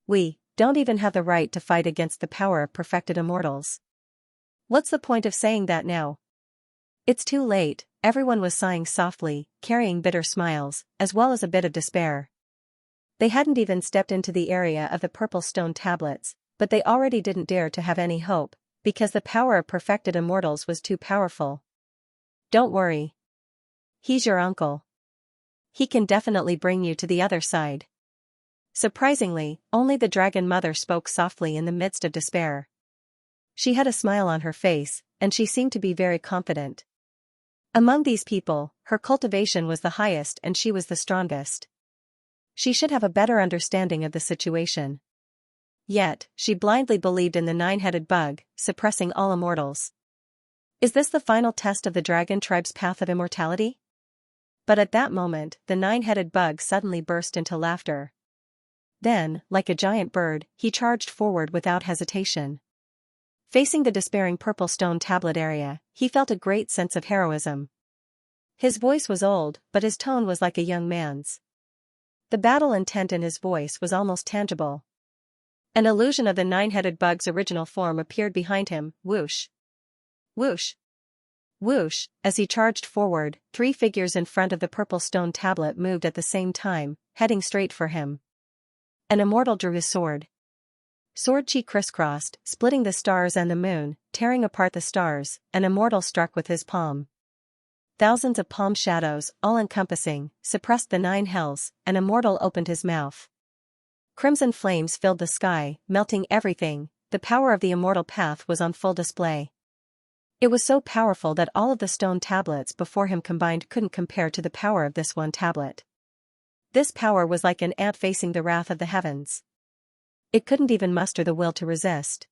We don't even have the right to fight against the power of perfected immortals. What's the point of saying that now? It's too late. Everyone was sighing softly, carrying bitter smiles, as well as a bit of despair. They hadn't even stepped into the area of the purple stone tablets, but they already didn't dare to have any hope, because the power of perfected immortals was too powerful. Don't worry. He's your uncle. He can definitely bring you to the other side. Surprisingly, only the dragon mother spoke softly in the midst of despair. She had a smile on her face, and she seemed to be very confident. Among these people, her cultivation was the highest and she was the strongest. She should have a better understanding of the situation. Yet, she blindly believed in the nine-headed bug, suppressing all immortals. Is this the final test of the dragon tribe's path of immortality? But at that moment, the nine-headed bug suddenly burst into laughter. Then, like a giant bird, he charged forward without hesitation. Facing the despairing purple stone tablet area, he felt a great sense of heroism. His voice was old, but his tone was like a young man's. The battle intent in his voice was almost tangible. An illusion of the nine-headed bug's original form appeared behind him, whoosh. Whoosh. Whoosh, as he charged forward, 3 figures in front of the purple stone tablet moved at the same time, heading straight for him. An immortal drew his sword. Sword chi crisscrossed, splitting the stars and the moon, tearing apart the stars. An immortal struck with his palm. Thousands of palm shadows, all-encompassing, suppressed the 9 hells. An immortal opened his mouth. Crimson flames filled the sky, melting everything. The power of the immortal path was on full display. It was so powerful that all of the stone tablets before him combined couldn't compare to the power of this one tablet. This power was like an ant facing the wrath of the heavens. It couldn't even muster the will to resist.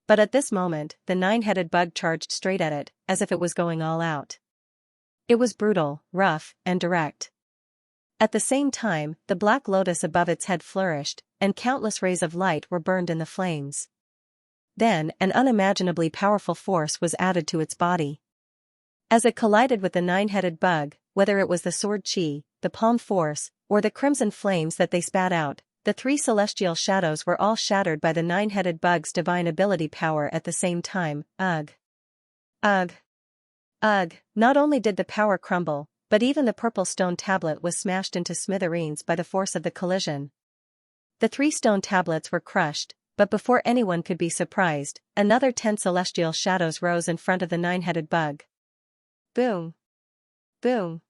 But at this moment, the nine-headed bug charged straight at it, as if it was going all out. It was brutal, rough, and direct. At the same time, the black lotus above its head flourished, and countless rays of light were burned in the flames. Then, an unimaginably powerful force was added to its body. As it collided with the nine-headed bug, whether it was the sword chi, the palm force, or the crimson flames that they spat out, the 3 celestial shadows were all shattered by the nine-headed bug's divine ability power at the same time. Ugh. Ugh. Ugh. Not only did the power crumble, but even the purple stone tablet was smashed into smithereens by the force of the collision. The 3 stone tablets were crushed, but before anyone could be surprised, another 10 celestial shadows rose in front of the nine-headed bug. Boom. Boom.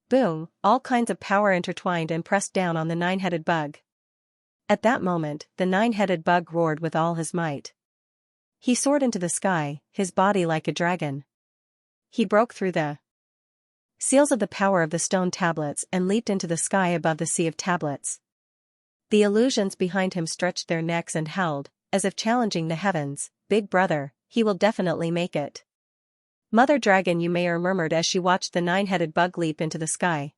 Boom, all kinds of power intertwined and pressed down on the nine-headed bug. At that moment, the nine-headed bug roared with all his might. He soared into the sky, his body like a dragon. He broke through the seals of the power of the stone tablets and leaped into the sky above the sea of tablets. The illusions behind him stretched their necks and howled, as if challenging the heavens, "Big brother, he will definitely make it." Mother Dragon Ymir murmured as she watched the nine-headed bug leap into the sky.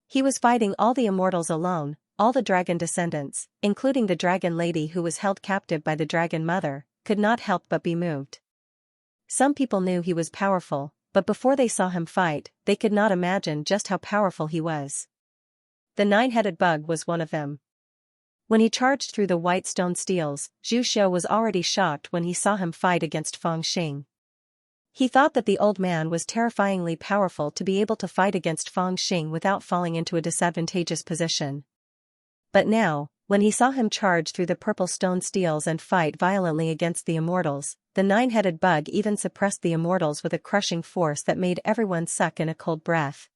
He was fighting all the immortals alone, all the dragon descendants, including the dragon lady who was held captive by the dragon mother, could not help but be moved. Some people knew he was powerful, but before they saw him fight, they could not imagine just how powerful he was. The nine-headed bug was one of them. When he charged through the white stone steels, Zhu Xiu was already shocked when he saw him fight against Feng Xing. He thought that the old man was terrifyingly powerful to be able to fight against Feng Xing without falling into a disadvantageous position. But now, when he saw him charge through the purple stone steels and fight violently against the immortals, the nine-headed bug even suppressed the immortals with a crushing force that made everyone suck in a cold breath.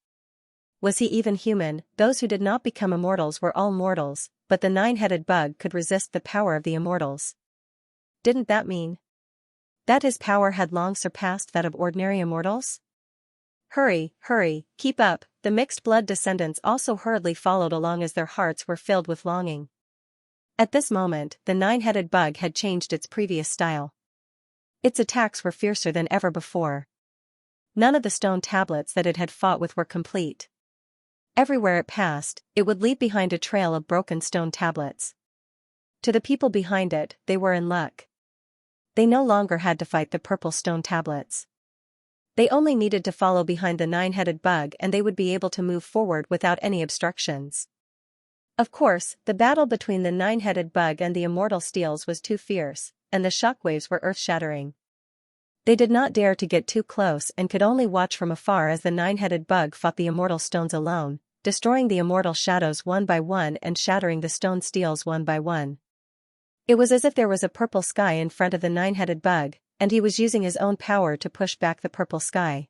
Was he even human? Those who did not become immortals were all mortals, but the nine-headed bug could resist the power of the immortals. Didn't that mean that his power had long surpassed that of ordinary immortals? Hurry, hurry, keep up, the mixed-blood descendants also hurriedly followed along as their hearts were filled with longing. At this moment, the nine-headed bug had changed its previous style. Its attacks were fiercer than ever before. None of the stone tablets that it had fought with were complete. Everywhere it passed, it would leave behind a trail of broken stone tablets. To the people behind it, they were in luck. They no longer had to fight the purple stone tablets. They only needed to follow behind the nine-headed bug and they would be able to move forward without any obstructions. Of course, the battle between the nine-headed bug and the immortal steels was too fierce, and the shockwaves were earth-shattering. They did not dare to get too close and could only watch from afar as the nine-headed bug fought the immortal stones alone, destroying the immortal shadows one by one and shattering the stone steels one by one. It was as if there was a purple sky in front of the nine-headed bug, and he was using his own power to push back the purple sky.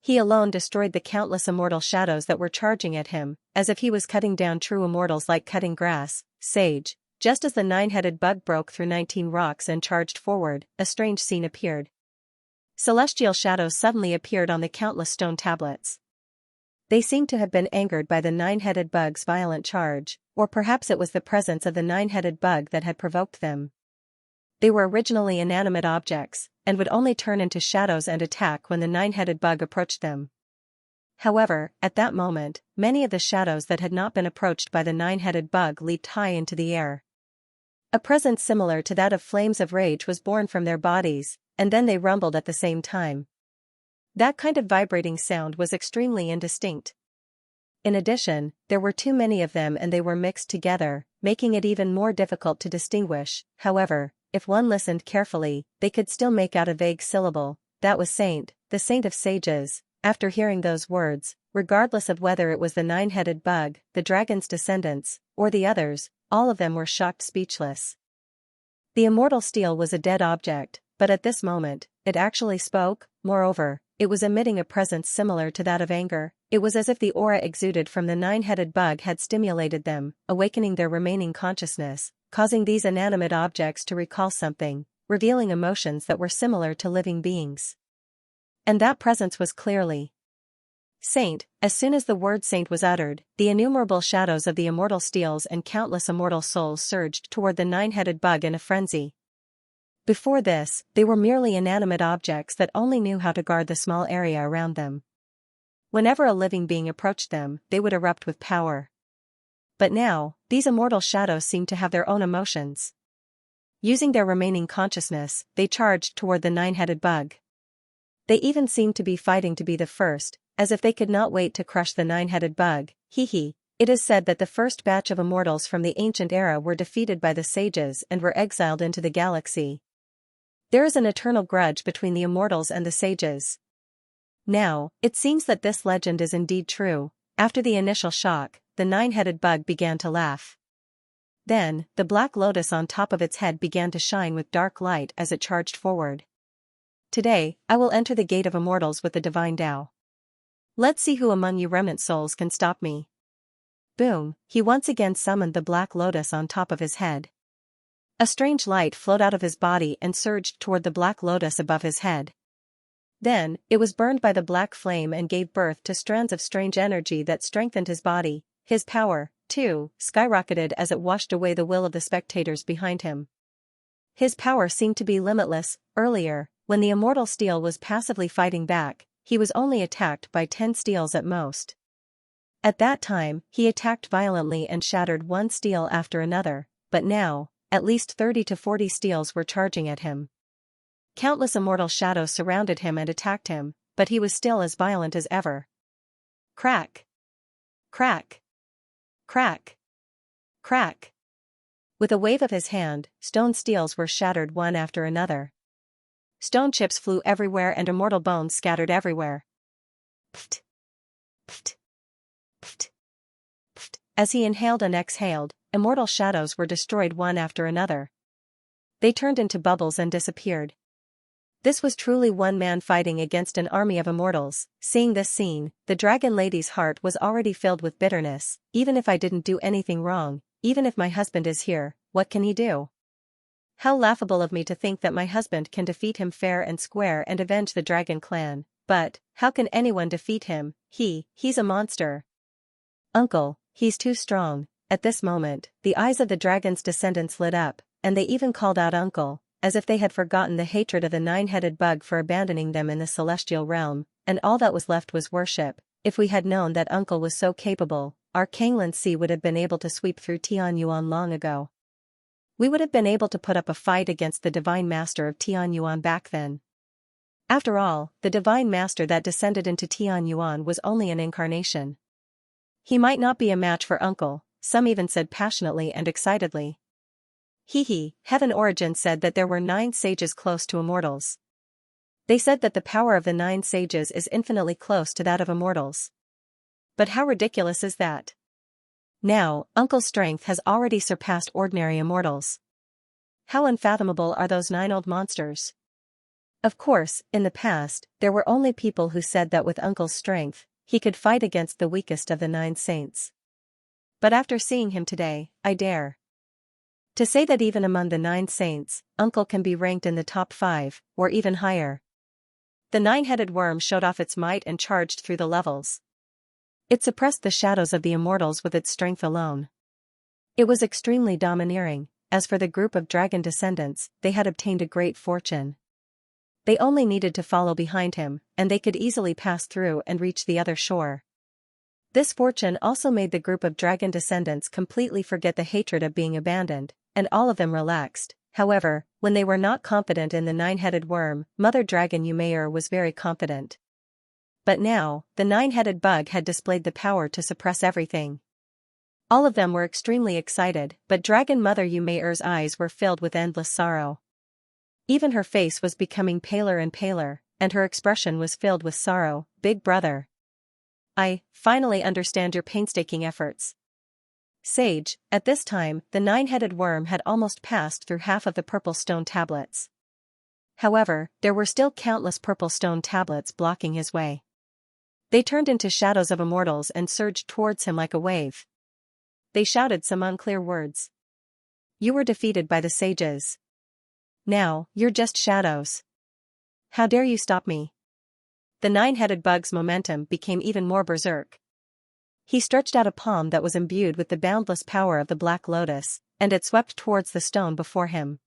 He alone destroyed the countless immortal shadows that were charging at him, as if he was cutting down true immortals like cutting grass, sage. Just as the nine-headed bug broke through 19 rocks and charged forward, a strange scene appeared. Celestial shadows suddenly appeared on the countless stone tablets. They seemed to have been angered by the nine-headed bug's violent charge, or perhaps it was the presence of the nine-headed bug that had provoked them. They were originally inanimate objects, and would only turn into shadows and attack when the nine-headed bug approached them. However, at that moment, many of the shadows that had not been approached by the nine-headed bug leaped high into the air. A presence similar to that of flames of rage was born from their bodies, and then they rumbled at the same time. That kind of vibrating sound was extremely indistinct. In addition, there were too many of them and they were mixed together, making it even more difficult to distinguish. However, if one listened carefully, they could still make out a vague syllable. That was Saint, the Saint of Sages. After hearing those words, regardless of whether it was the nine-headed bug, the dragon's descendants, or the others, all of them were shocked speechless. The immortal steel was a dead object, but at this moment, it actually spoke. Moreover, it was emitting a presence similar to that of anger. It was as if the aura exuded from the nine-headed bug had stimulated them, awakening their remaining consciousness, causing these inanimate objects to recall something, revealing emotions that were similar to living beings. And that presence was clearly Saint. As soon as the word Saint was uttered, the innumerable shadows of the immortal steels and countless immortal souls surged toward the nine-headed bug in a frenzy. Before this, they were merely inanimate objects that only knew how to guard the small area around them. Whenever a living being approached them, they would erupt with power. But now, these immortal shadows seemed to have their own emotions. Using their remaining consciousness, they charged toward the nine-headed bug. They even seemed to be fighting to be the first, as if they could not wait to crush the nine-headed bug. Hee. It is said that the first batch of immortals from the ancient era were defeated by the sages and were exiled into the galaxy. There is an eternal grudge between the immortals and the sages. Now, it seems that this legend is indeed true. After the initial shock, the nine-headed bug began to laugh. Then, the black lotus on top of its head began to shine with dark light as it charged forward. Today, I will enter the gate of immortals with the divine Tao. Let's see who among you remnant souls can stop me. Boom, he once again summoned the Black Lotus on top of his head. A strange light flowed out of his body and surged toward the Black Lotus above his head. Then, it was burned by the black flame and gave birth to strands of strange energy that strengthened his body. His power, too, skyrocketed as it washed away the will of the spectators behind him. His power seemed to be limitless. Earlier, when the immortal steel was passively fighting back, he was only attacked by 10 steels at most. At that time, he attacked violently and shattered one steel after another, but now, at least 30 to 40 steels were charging at him. Countless immortal shadows surrounded him and attacked him, but he was still as violent as ever. Crack! Crack! Crack! Crack! With a wave of his hand, stone steels were shattered one after another. Stone chips flew everywhere and immortal bones scattered everywhere. Pft! Pft! Pft! Pft! As he inhaled and exhaled, immortal shadows were destroyed one after another. They turned into bubbles and disappeared. This was truly one man fighting against an army of immortals. Seeing this scene, the dragon lady's heart was already filled with bitterness. Even if I didn't do anything wrong, even if my husband is here, what can he do? How laughable of me to think that my husband can defeat him fair and square and avenge the dragon clan. But, how can anyone defeat him? He's a monster. Uncle, he's too strong. At this moment, the eyes of the dragon's descendants lit up, and they even called out uncle, as if they had forgotten the hatred of the nine-headed bug for abandoning them in the celestial realm, and all that was left was worship. If we had known that uncle was so capable, our Kangland Sea would have been able to sweep through Tianyuan long ago. We would have been able to put up a fight against the divine master of Tianyuan back then. After all, the divine master that descended into Tianyuan was only an incarnation. He might not be a match for uncle, some even said passionately and excitedly. Heaven Origin said that there were 9 sages close to immortals. They said that the power of the 9 sages is infinitely close to that of immortals. But how ridiculous is that? Now, uncle's strength has already surpassed ordinary immortals. How unfathomable are those 9 old monsters? Of course, in the past, there were only people who said that with uncle's strength, he could fight against the weakest of the 9 saints. But after seeing him today, I dare to say that even among the 9 saints, uncle can be ranked in the top 5, or even higher. The 9-headed worm showed off its might and charged through the levels. It suppressed the shadows of the immortals with its strength alone. It was extremely domineering. As for the group of dragon descendants, they had obtained a great fortune. They only needed to follow behind him, and they could easily pass through and reach the other shore. This fortune also made the group of dragon descendants completely forget the hatred of being abandoned, and all of them relaxed. However, when they were not confident in the 9-headed worm, Mother Dragon Yumeir was very confident. But now, the 9-headed bug had displayed the power to suppress everything. All of them were extremely excited, but Dragon Mother Yumeir's eyes were filled with endless sorrow. Even her face was becoming paler and paler, and her expression was filled with sorrow. Big brother, I finally understand your painstaking efforts. Sage, at this time, the 9-headed worm had almost passed through half of the purple stone tablets. However, there were still countless purple stone tablets blocking his way. They turned into shadows of immortals and surged towards him like a wave. They shouted some unclear words. You were defeated by the sages. Now, you're just shadows. How dare you stop me? The 9-headed bug's momentum became even more berserk. He stretched out a palm that was imbued with the boundless power of the Black Lotus, and it swept towards the stone before him.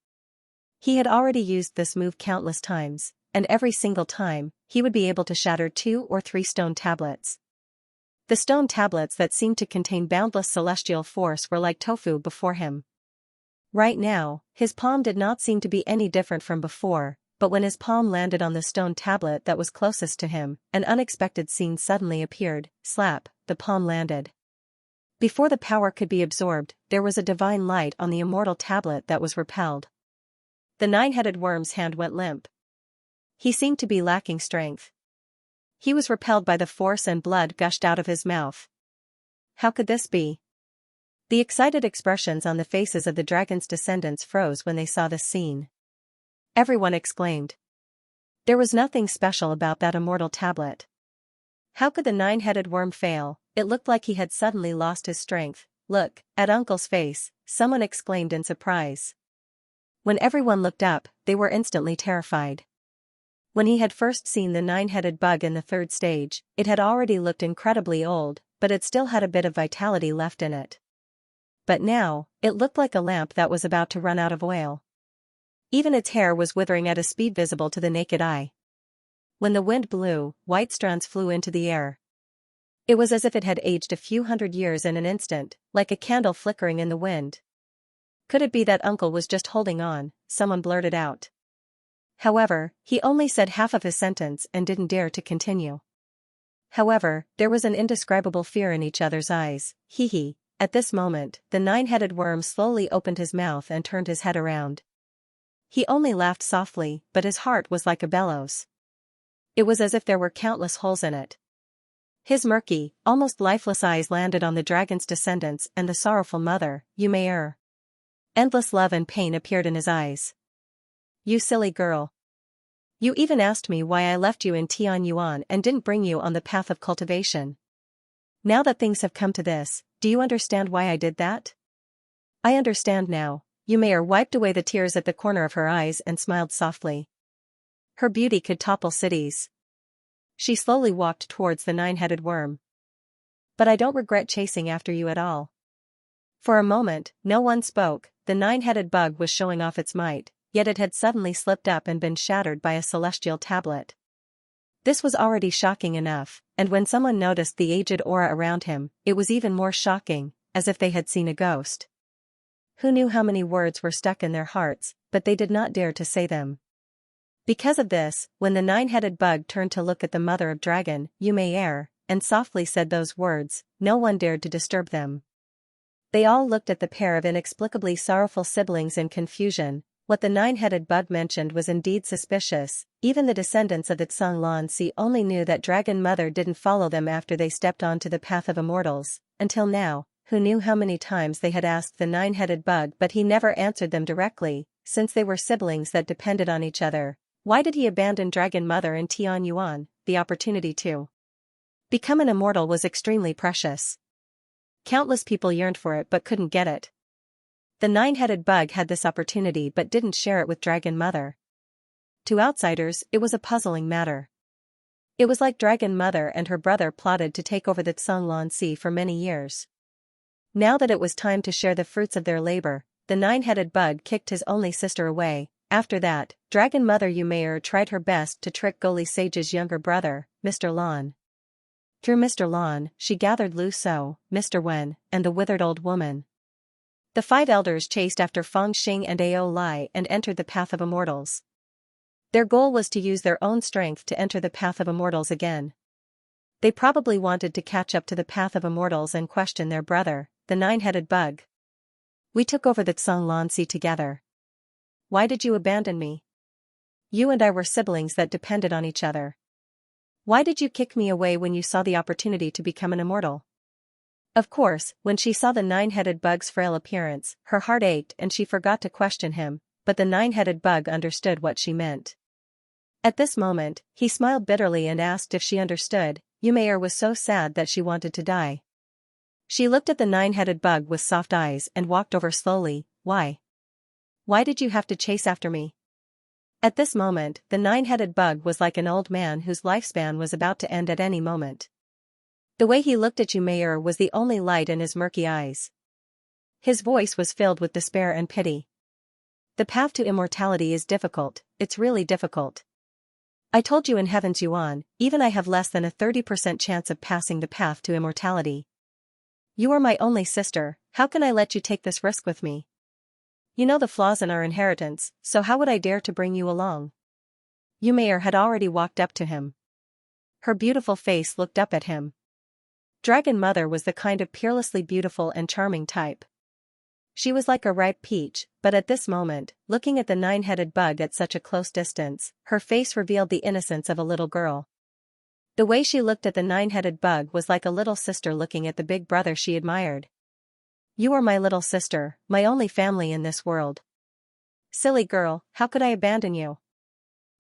He had already used this move countless times, and every single time, he would be able to shatter 2 or 3 stone tablets. The stone tablets that seemed to contain boundless celestial force were like tofu before him. Right now, his palm did not seem to be any different from before, but when his palm landed on the stone tablet that was closest to him, an unexpected scene suddenly appeared. Slap, the palm landed. Before the power could be absorbed, there was a divine light on the immortal tablet that was repelled. The 9-headed worm's hand went limp. He seemed to be lacking strength. He was repelled by the force and blood gushed out of his mouth. How could this be? The excited expressions on the faces of the dragon's descendants froze when they saw this scene. Everyone exclaimed. There was nothing special about that immortal tablet. How could the nine-headed worm fail? It looked like he had suddenly lost his strength. Look at Uncle's face, someone exclaimed in surprise. When everyone looked up, they were instantly terrified. When he had first seen the nine-headed bug in the third stage, it had already looked incredibly old, but it still had a bit of vitality left in it. But now, it looked like a lamp that was about to run out of oil. Even its hair was withering at a speed visible to the naked eye. When the wind blew, white strands flew into the air. It was as if it had aged a few hundred years in an instant, like a candle flickering in the wind. Could it be that Uncle was just holding on? Someone blurted out. However, he only said half of his sentence and didn't dare to continue. However, there was an indescribable fear in each other's eyes. Hee. At this moment, the nine-headed worm slowly opened his mouth and turned his head around. He only laughed softly, but his heart was like a bellows. It was as if there were countless holes in it. His murky, almost lifeless eyes landed on the dragon's descendants and the sorrowful mother, Xianxia. Endless love and pain appeared in his eyes. You silly girl. You even asked me why I left you in Tianyuan and didn't bring you on the path of cultivation. Now that things have come to this, do you understand why I did that? I understand now. Xianxia wiped away the tears at the corner of her eyes and smiled softly. Her beauty could topple cities. She slowly walked towards the nine-headed worm. But I don't regret chasing after you at all. For a moment, no one spoke. The nine-headed bug was showing off its might, yet it had suddenly slipped up and been shattered by a celestial tablet. This was already shocking enough, and when someone noticed the aged aura around him, it was even more shocking, as if they had seen a ghost. Who knew how many words were stuck in their hearts, but they did not dare to say them. Because of this, when the nine-headed bug turned to look at the mother of dragon, Xianxia, and softly said those words, no one dared to disturb them. They all looked at the pair of inexplicably sorrowful siblings in confusion. What the nine-headed bug mentioned was indeed suspicious. Even the descendants of the Xianxia only knew that Dragon Mother didn't follow them after they stepped onto the path of immortals. Until now, who knew how many times they had asked the nine-headed bug, but he never answered them directly, since they were siblings that depended on each other. Why did he abandon Dragon Mother in Tianyuan? The opportunity to become an immortal was extremely precious. Countless people yearned for it but couldn't get it. The nine-headed bug had this opportunity but didn't share it with Dragon Mother. To outsiders, it was a puzzling matter. It was like Dragon Mother and her brother plotted to take over the Xianxia for many years. Now that it was time to share the fruits of their labor, the nine-headed bug kicked his only sister away. After that, Dragon Mother Xianxia tried her best to trick Goli Sage's younger brother, Mr. Lan. Through Mr. Lan, she gathered Lu So, Mr. Wen, and the withered old woman. The five elders chased after Feng Xing and Ao Lai and entered the path of immortals. Their goal was to use their own strength to enter the path of immortals again. They probably wanted to catch up to the path of immortals and question their brother, the nine-headed bug. We took over the Xianxia together. Why did you abandon me? You and I were siblings that depended on each other. Why did you kick me away when you saw the opportunity to become an immortal? Of course, when she saw the nine-headed bug's frail appearance, her heart ached and she forgot to question him, but the nine-headed bug understood what she meant. At this moment, he smiled bitterly and asked if she understood. Xianxia was so sad that she wanted to die. She looked at the nine-headed bug with soft eyes and walked over slowly. Why? Why did you have to chase after me? At this moment, the nine-headed bug was like an old man whose lifespan was about to end at any moment. The way he looked at Xianxia was the only light in his murky eyes. His voice was filled with despair and pity. The path to immortality is difficult, it's really difficult. I told you in Heaven's Yuan, even I have less than a 30% chance of passing the path to immortality. You are my only sister, how can I let you take this risk with me? You know the flaws in our inheritance, so how would I dare to bring you along? Xianxia had already walked up to him. Her beautiful face looked up at him. Dragon Mother was the kind of peerlessly beautiful and charming type. She was like a ripe peach, but at this moment, looking at the nine-headed bug at such a close distance, her face revealed the innocence of a little girl. The way she looked at the nine-headed bug was like a little sister looking at the big brother she admired. You are my little sister, my only family in this world. Silly girl, how could I abandon you?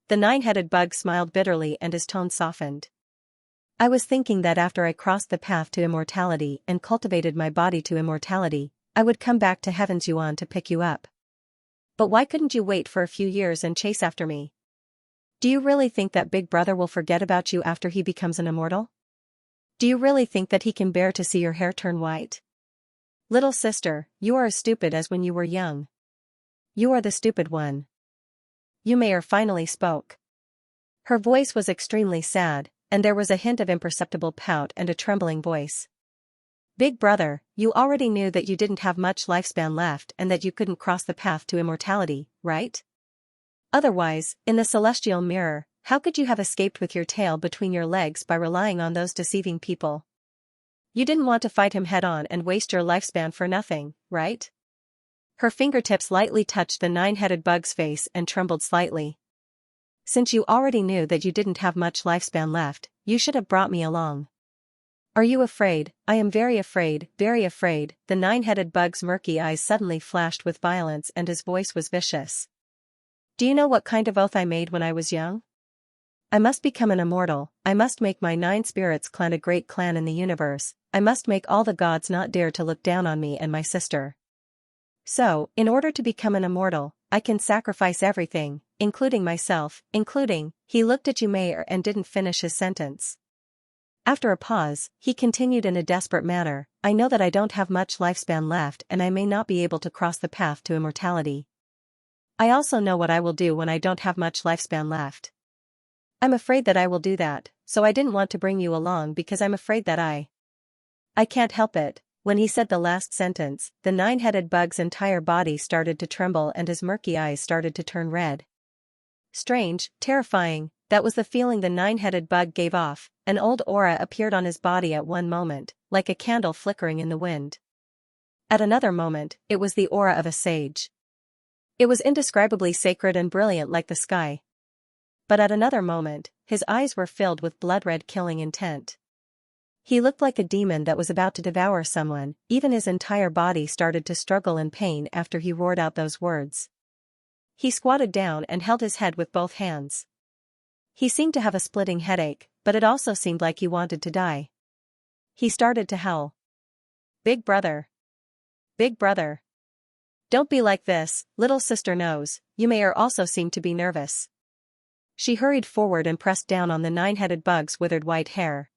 The nine-headed bug smiled bitterly and his tone softened. I was thinking that after I crossed the path to immortality and cultivated my body to immortality, I would come back to Heaven's Yuan to pick you up. But why couldn't you wait for a few years and chase after me? Do you really think that Big Brother will forget about you after he becomes an immortal? Do you really think that he can bear to see your hair turn white? Little sister, you are as stupid as when you were young. You are the stupid one. Yumeir finally spoke. Her voice was extremely sad, and there was a hint of imperceptible pout and a trembling voice. Big Brother, you already knew that you didn't have much lifespan left and that you couldn't cross the path to immortality, right? Otherwise, in the celestial mirror, how could you have escaped with your tail between your legs by relying on those deceiving people? You didn't want to fight him head-on and waste your lifespan for nothing, right? Her fingertips lightly touched the nine-headed bug's face and trembled slightly. Since you already knew that you didn't have much lifespan left, you should have brought me along. Are you afraid? I am very afraid, very afraid. The nine-headed bug's murky eyes suddenly flashed with violence and his voice was vicious. Do you know what kind of oath I made when I was young? I must become an immortal, I must make my 9 spirits clan a great clan in the universe, I must make all the gods not dare to look down on me and my sister. So, in order to become an immortal, I can sacrifice everything, including myself, including, he looked at Yumeir and didn't finish his sentence. After a pause, he continued in a desperate manner, I know that I don't have much lifespan left and I may not be able to cross the path to immortality. I also know what I will do when I don't have much lifespan left. I'm afraid that I will do that, so I didn't want to bring you along because I'm afraid that I can't help it. When he said the last sentence, the nine-headed bug's entire body started to tremble and his murky eyes started to turn red. Strange, terrifying, that was the feeling the nine-headed bug gave off. An old aura appeared on his body at one moment, like a candle flickering in the wind. At another moment, it was the aura of a sage. It was indescribably sacred and brilliant like the sky. But at another moment, his eyes were filled with blood-red killing intent. He looked like a demon that was about to devour someone, even his entire body started to struggle in pain after he roared out those words. He squatted down and held his head with both hands. He seemed to have a splitting headache, but it also seemed like he wanted to die. He started to howl. Big Brother. Big Brother. Don't be like this, little sister knows. Yumeir also seemed to be nervous. She hurried forward and pressed down on the nine-headed bug's withered white hair.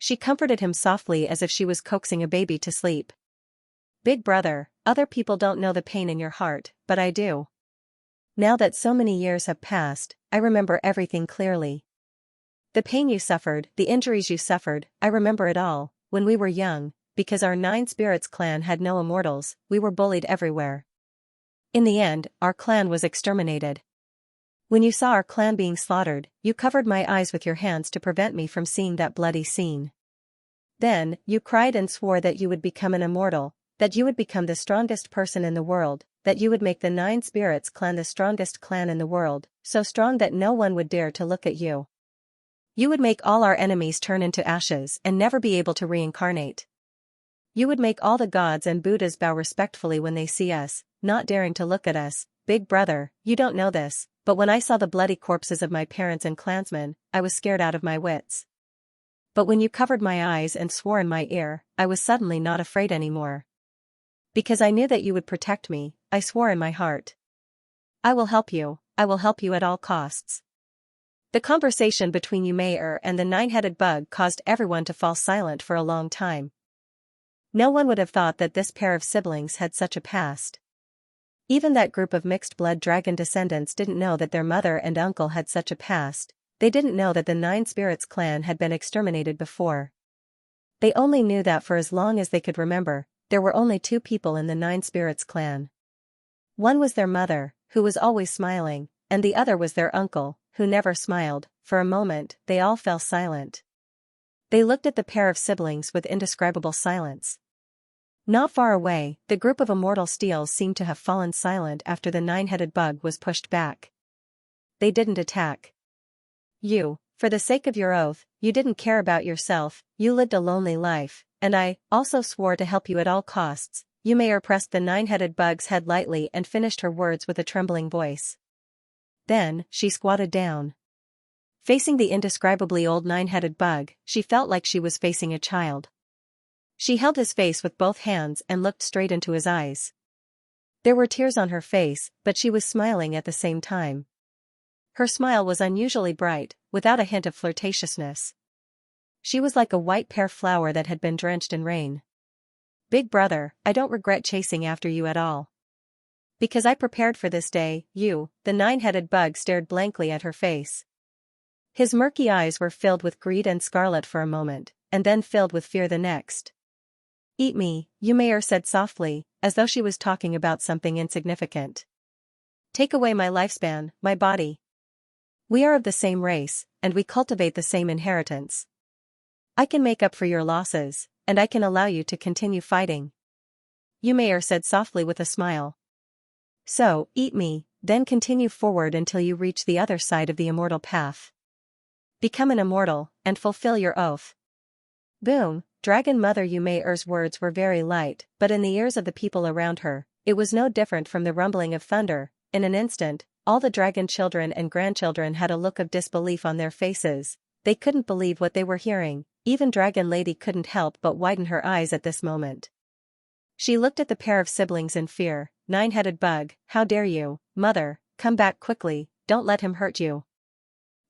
She comforted him softly as if she was coaxing a baby to sleep. Big Brother, other people don't know the pain in your heart, but I do. Now that so many years have passed, I remember everything clearly. The pain you suffered, the injuries you suffered, I remember it all. When we were young, because our 9 spirits clan had no immortals, we were bullied everywhere. In the end, our clan was exterminated. When you saw our clan being slaughtered, you covered my eyes with your hands to prevent me from seeing that bloody scene. Then, you cried and swore that you would become an immortal, that you would become the strongest person in the world, that you would make the 9 spirits clan the strongest clan in the world, so strong that no one would dare to look at you. You would make all our enemies turn into ashes and never be able to reincarnate. You would make all the gods and Buddhas bow respectfully when they see us, not daring to look at us. Big Brother, you don't know this, but when I saw the bloody corpses of my parents and clansmen, I was scared out of my wits. But when you covered my eyes and swore in my ear, I was suddenly not afraid anymore. Because I knew that you would protect me, I swore in my heart. I will help you at all costs. The conversation between Yumeir and the nine-headed bug caused everyone to fall silent for a long time. No one would have thought that this pair of siblings had such a past. Even that group of mixed-blood dragon descendants didn't know that their mother and uncle had such a past. They didn't know that the 9 spirits clan had been exterminated before. They only knew that for as long as they could remember, there were only 2 people in the 9 spirits clan. One was their mother, who was always smiling, and the other was their uncle, who never smiled. For a moment, they all fell silent. They looked at the pair of siblings with indescribable silence. Not far away, the group of immortal steels seemed to have fallen silent after the nine-headed bug was pushed back. They didn't attack. You, for the sake of your oath, you didn't care about yourself, you lived a lonely life, and I also swore to help you at all costs. Yumeir pressed the nine-headed bug's head lightly and finished her words with a trembling voice. Then, she squatted down. Facing the indescribably old nine-headed bug, she felt like she was facing a child. She held his face with both hands and looked straight into his eyes. There were tears on her face, but she was smiling at the same time. Her smile was unusually bright, without a hint of flirtatiousness. She was like a white pear flower that had been drenched in rain. Big brother, I don't regret chasing after you at all. Because I prepared for this day, the nine-headed bug stared blankly at her face. His murky eyes were filled with greed and scarlet for a moment, and then filled with fear the next. Eat me, Xianxia said softly, as though she was talking about something insignificant. Take away my lifespan, my body. We are of the same race, and we cultivate the same inheritance. I can make up for your losses, and I can allow you to continue fighting. Xianxia said softly with a smile. So, eat me, then continue forward until you reach the other side of the immortal path. Become an immortal, and fulfill your oath. Boom, Dragon Mother Xianxia's words were very light, but in the ears of the people around her, it was no different from the rumbling of thunder. In an instant, all the dragon children and grandchildren had a look of disbelief on their faces. They couldn't believe what they were hearing. Even Dragon Lady couldn't help but widen her eyes at this moment. She looked at the pair of siblings in fear. Nine-headed bug, how dare you, mother, come back quickly, don't let him hurt you.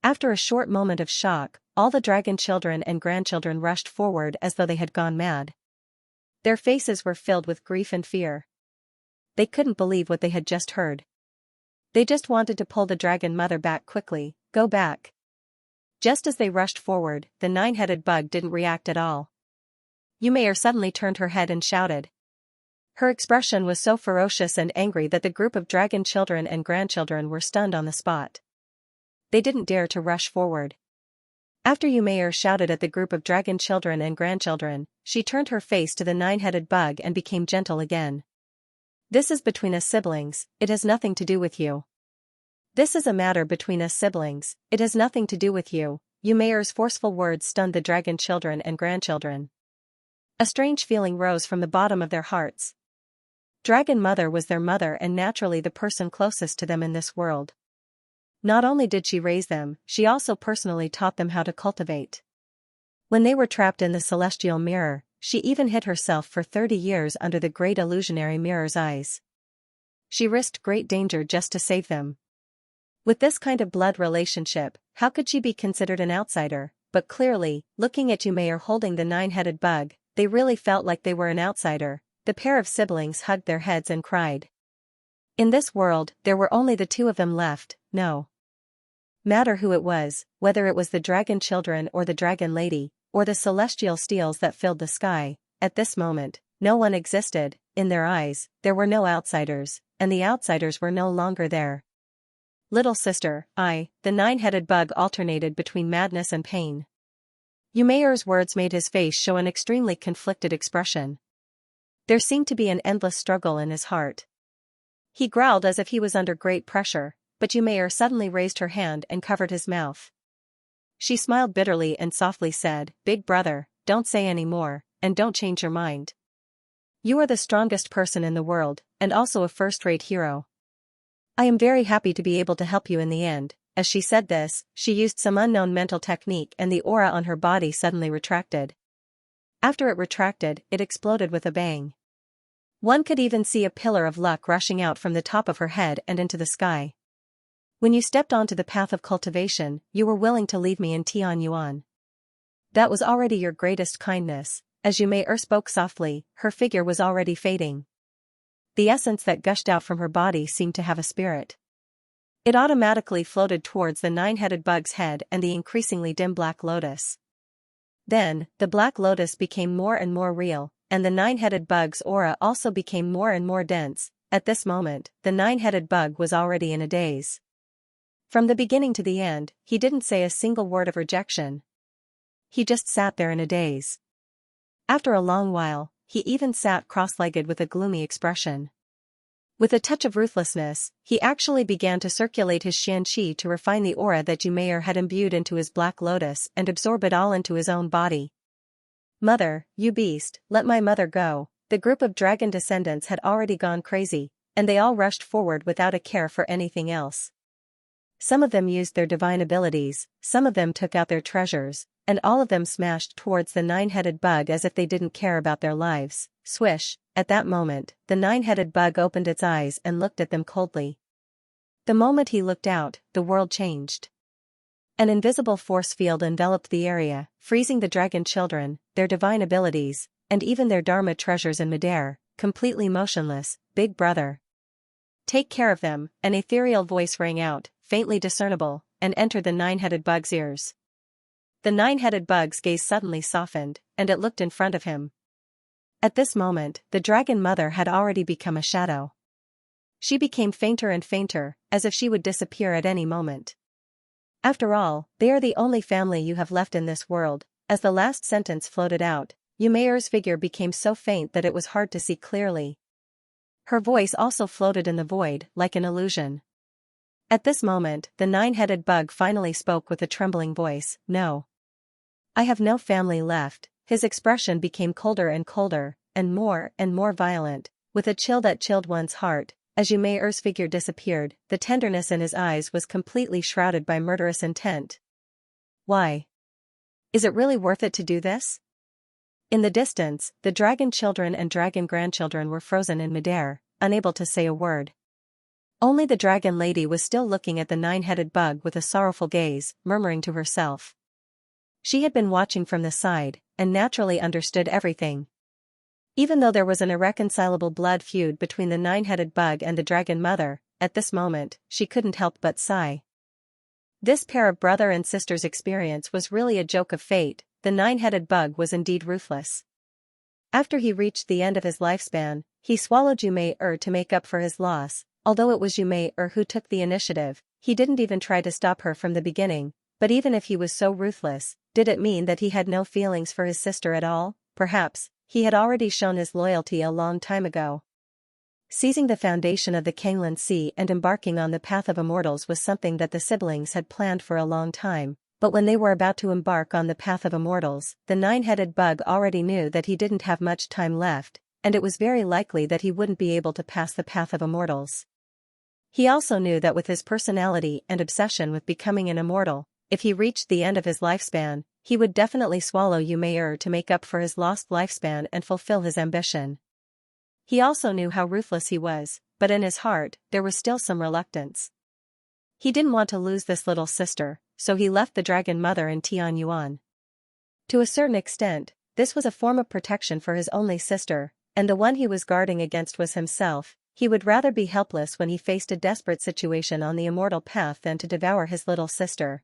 After a short moment of shock, all the dragon children and grandchildren rushed forward as though they had gone mad. Their faces were filled with grief and fear. They couldn't believe what they had just heard. They just wanted to pull the dragon mother back quickly, go back. Just as they rushed forward, the nine-headed bug didn't react at all. Xianxia suddenly turned her head and shouted. Her expression was so ferocious and angry that the group of dragon children and grandchildren were stunned on the spot. They didn't dare to rush forward. After Xianxia shouted at the group of dragon children and grandchildren, she turned her face to the nine-headed bug and became gentle again. This is between us siblings, it has nothing to do with you. This is a matter between us siblings, it has nothing to do with you. Xianxia's forceful words stunned the dragon children and grandchildren. A strange feeling rose from the bottom of their hearts. Dragon Mother was their mother and naturally the person closest to them in this world. Not only did she raise them, she also personally taught them how to cultivate. When they were trapped in the celestial mirror, she even hid herself for 30 years under the great illusionary mirror's eyes. She risked great danger just to save them. With this kind of blood relationship, how could she be considered an outsider? But clearly, looking at Xianxia holding the nine-headed bug, they really felt like they were an outsider. The pair of siblings hugged their heads and cried. In this world, there were only the two of them left, no matter who it was, whether it was the dragon children or the dragon lady, or the celestial steels that filled the sky, at this moment, no one existed. In their eyes, there were no outsiders, and the outsiders were no longer there. Little sister, the nine-headed bug alternated between madness and pain. Xianxia's words made his face show an extremely conflicted expression. There seemed to be an endless struggle in his heart. He growled as if he was under great pressure, but Xianxia suddenly raised her hand and covered his mouth. She smiled bitterly and softly said, Big brother, don't say any more, and don't change your mind. You are the strongest person in the world, and also a first-rate hero. I am very happy to be able to help you in the end. As she said this, she used some unknown mental technique and the aura on her body suddenly retracted. After it retracted, it exploded with a bang. One could even see a pillar of luck rushing out from the top of her head and into the sky. When you stepped onto the path of cultivation, you were willing to leave me in Tianyuan. That was already your greatest kindness. As Xianxia spoke softly, her figure was already fading. The essence that gushed out from her body seemed to have a spirit. It automatically floated towards the nine-headed bug's head and the increasingly dim black lotus. Then, the black lotus became more and more real, and the nine-headed bug's aura also became more and more dense. At this moment, the nine-headed bug was already in a daze. From the beginning to the end, he didn't say a single word of rejection. He just sat there in a daze. After a long while, he even sat cross-legged with a gloomy expression. With a touch of ruthlessness, he actually began to circulate his Xianxia to refine the aura that Xianxia had imbued into his black lotus and absorb it all into his own body. Mother, you beast, let my mother go. The group of dragon descendants had already gone crazy, and they all rushed forward without a care for anything else. Some of them used their divine abilities, some of them took out their treasures, and all of them smashed towards the nine-headed bug as if they didn't care about their lives. Swish, at that moment, the nine-headed bug opened its eyes and looked at them coldly. The moment he looked out, the world changed. An invisible force field enveloped the area, freezing the dragon children, their divine abilities, and even their dharma treasures in midair, completely motionless. Big brother, take care of them, an ethereal voice rang out, faintly discernible, and entered the nine-headed bug's ears. The nine-headed bug's gaze suddenly softened, and it looked in front of him. At this moment, the dragon mother had already become a shadow. She became fainter and fainter, as if she would disappear at any moment. After all, they are the only family you have left in this world. As the last sentence floated out, Yumeir's figure became so faint that it was hard to see clearly. Her voice also floated in the void, like an illusion. At this moment, the nine-headed bug finally spoke with a trembling voice, "No. I have no family left." His expression became colder and colder, and more violent, with a chill that chilled one's heart. As Yumeir's figure disappeared, the tenderness in his eyes was completely shrouded by murderous intent. Why? Is it really worth it to do this? In the distance, the dragon children and dragon grandchildren were frozen in midair, unable to say a word. Only the dragon lady was still looking at the nine-headed bug with a sorrowful gaze, murmuring to herself. She had been watching from the side, and naturally understood everything. Even though there was an irreconcilable blood feud between the nine-headed bug and the dragon mother, at this moment, she couldn't help but sigh. This pair of brother and sister's experience was really a joke of fate. The nine-headed bug was indeed ruthless. After he reached the end of his lifespan, he swallowed Yumeir to make up for his loss. Although it was Yumeir who took the initiative, he didn't even try to stop her from the beginning. But even if he was so ruthless, did it mean that he had no feelings for his sister at all? Perhaps he had already shown his loyalty a long time ago. Seizing the foundation of the Kanglan Sea and embarking on the path of immortals was something that the siblings had planned for a long time. But when they were about to embark on the path of immortals, the nine-headed bug already knew that he didn't have much time left, and it was very likely that he wouldn't be able to pass the path of immortals. He also knew that with his personality and obsession with becoming an immortal, if he reached the end of his lifespan, he would definitely swallow Yumeir to make up for his lost lifespan and fulfill his ambition. He also knew how ruthless he was, but in his heart, there was still some reluctance. He didn't want to lose this little sister, so he left the dragon mother in Tianyuan. To a certain extent, this was a form of protection for his only sister, and the one he was guarding against was himself. He would rather be helpless when he faced a desperate situation on the immortal path than to devour his little sister.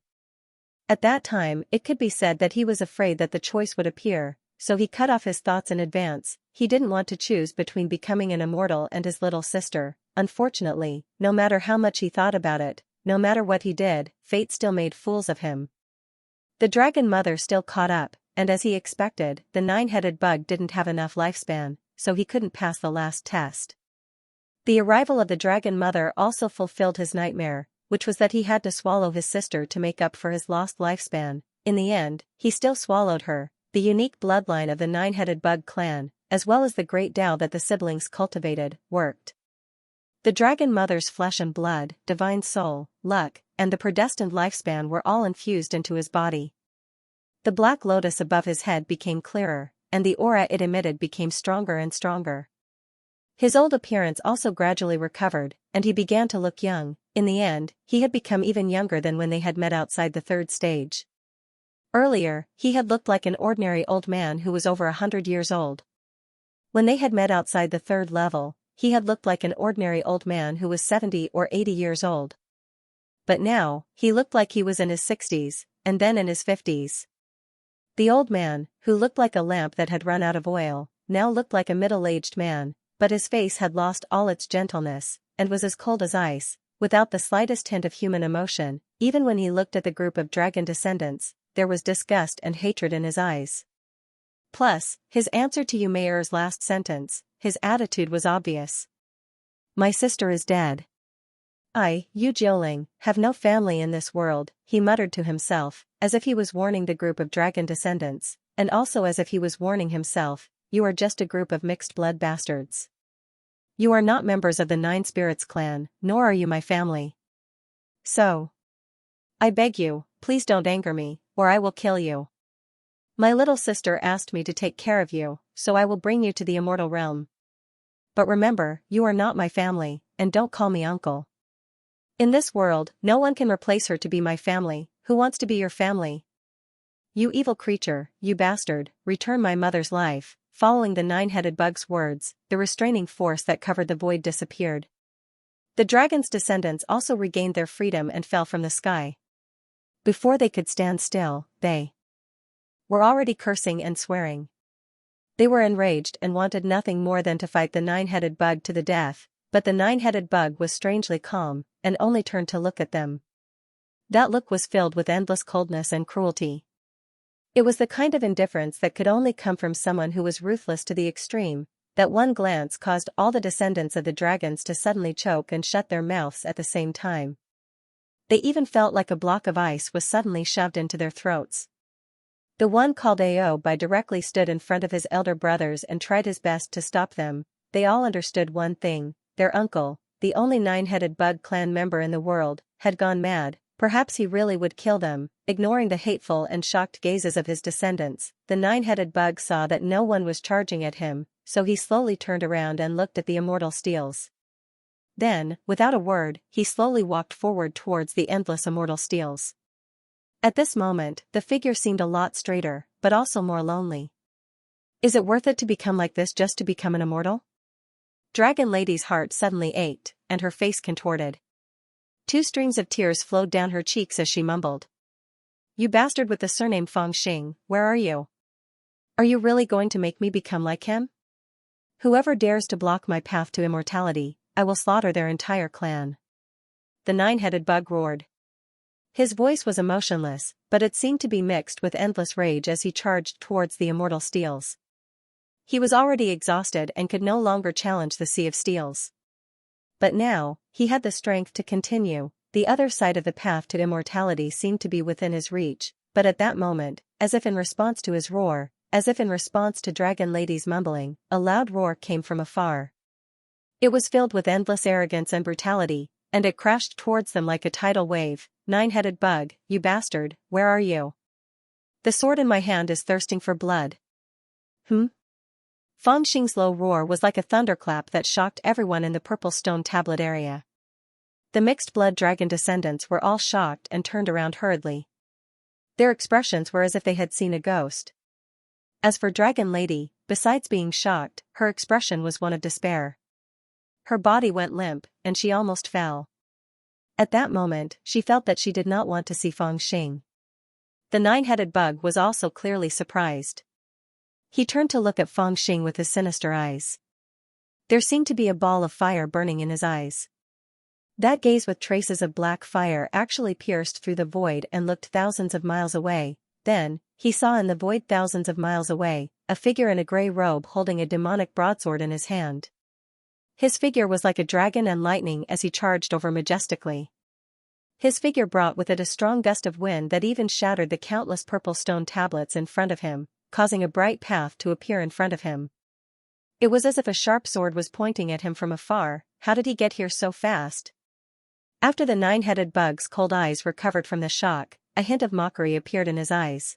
At that time, it could be said that he was afraid that the choice would appear, so he cut off his thoughts in advance. He didn't want to choose between becoming an immortal and his little sister. Unfortunately, no matter how much he thought about it, no matter what he did, fate still made fools of him. The dragon mother still caught up, and as he expected, the nine-headed bug didn't have enough lifespan, so he couldn't pass the last test. The arrival of the dragon mother also fulfilled his nightmare, which was that he had to swallow his sister to make up for his lost lifespan. In the end, he still swallowed her. The unique bloodline of the nine-headed bug clan, as well as the great Tao that the siblings cultivated, worked. The dragon mother's flesh and blood, divine soul, luck, and the predestined lifespan were all infused into his body. The black lotus above his head became clearer, and the aura it emitted became stronger and stronger. His old appearance also gradually recovered, and he began to look young. In the end, he had become even younger than when they had met outside the third stage. Earlier, he had looked like an ordinary old man who was over 100 years old. When they had met outside the third level, he had looked like an ordinary old man who was 70 or 80 years old. But now, he looked like he was in his 60s, and then in his 50s. The old man, who looked like a lamp that had run out of oil, now looked like a middle-aged man, but his face had lost all its gentleness, and was as cold as ice, without the slightest hint of human emotion. Even when he looked at the group of dragon descendants, there was disgust and hatred in his eyes. Plus, his answer to Yumeir's last sentence, his attitude was obvious. "My sister is dead. I, Yu Jiuling, have no family in this world," he muttered to himself, as if he was warning the group of dragon descendants, and also as if he was warning himself, "You are just a group of mixed-blood bastards. You are not members of the Nine Spirits clan, nor are you my family. So, I beg you, please don't anger me, or I will kill you. My little sister asked me to take care of you, so I will bring you to the immortal realm. But remember, you are not my family, and don't call me uncle. In this world, no one can replace her to be my family. Who wants to be your family? You evil creature, you bastard, return my mother's life. Following the nine-headed bug's words, the restraining force that covered the void disappeared. The dragon's descendants also regained their freedom and fell from the sky. Before they could stand still, they were already cursing and swearing. They were enraged and wanted nothing more than to fight the nine-headed bug to the death, but the nine-headed bug was strangely calm, and only turned to look at them. That look was filled with endless coldness and cruelty. It was the kind of indifference that could only come from someone who was ruthless to the extreme. That one glance caused all the descendants of the dragons to suddenly choke and shut their mouths at the same time. They even felt like a block of ice was suddenly shoved into their throats. The one called Aobai directly stood in front of his elder brothers and tried his best to stop them. They all understood one thing: their uncle, the only nine-headed bug clan member in the world, had gone mad. Perhaps he really would kill them. Ignoring the hateful and shocked gazes of his descendants, the nine-headed bug saw that no one was charging at him, so he slowly turned around and looked at the immortal steels. Then, without a word, he slowly walked forward towards the endless immortal steels. At this moment, the figure seemed a lot straighter, but also more lonely. Is it worth it to become like this just to become an immortal? Dragon Lady's heart suddenly ached, and her face contorted. 2 streams of tears flowed down her cheeks as she mumbled. You bastard with the surname Fangxing, where are you? Are you really going to make me become like him? Whoever dares to block my path to immortality, I will slaughter their entire clan. The nine-headed bug roared. His voice was emotionless, but it seemed to be mixed with endless rage as he charged towards the immortal steels. He was already exhausted and could no longer challenge the sea of steels. But now, he had the strength to continue. The other side of the path to immortality seemed to be within his reach, but at that moment, as if in response to his roar, as if in response to Dragon Lady's mumbling, a loud roar came from afar. It was filled with endless arrogance and brutality, and it crashed towards them like a tidal wave. Nine-headed bug, you bastard, where are you? The sword in my hand is thirsting for blood. Fangxing's low roar was like a thunderclap that shocked everyone in the purple stone tablet area. The mixed-blood dragon descendants were all shocked and turned around hurriedly. Their expressions were as if they had seen a ghost. As for Dragon Lady, besides being shocked, her expression was one of despair. Her body went limp, and she almost fell. At that moment, she felt that she did not want to see Fangxing. The nine-headed bug was also clearly surprised. He turned to look at Fangxing with his sinister eyes. There seemed to be a ball of fire burning in his eyes. That gaze with traces of black fire actually pierced through the void and looked thousands of miles away. Then, he saw in the void thousands of miles away, a figure in a grey robe holding a demonic broadsword in his hand. His figure was like a dragon and lightning as he charged over majestically. His figure brought with it a strong gust of wind that even shattered the countless purple stone tablets in front of him, causing a bright path to appear in front of him. It was as if a sharp sword was pointing at him from afar. How did he get here so fast? After the nine-headed bug's cold eyes recovered from the shock, a hint of mockery appeared in his eyes.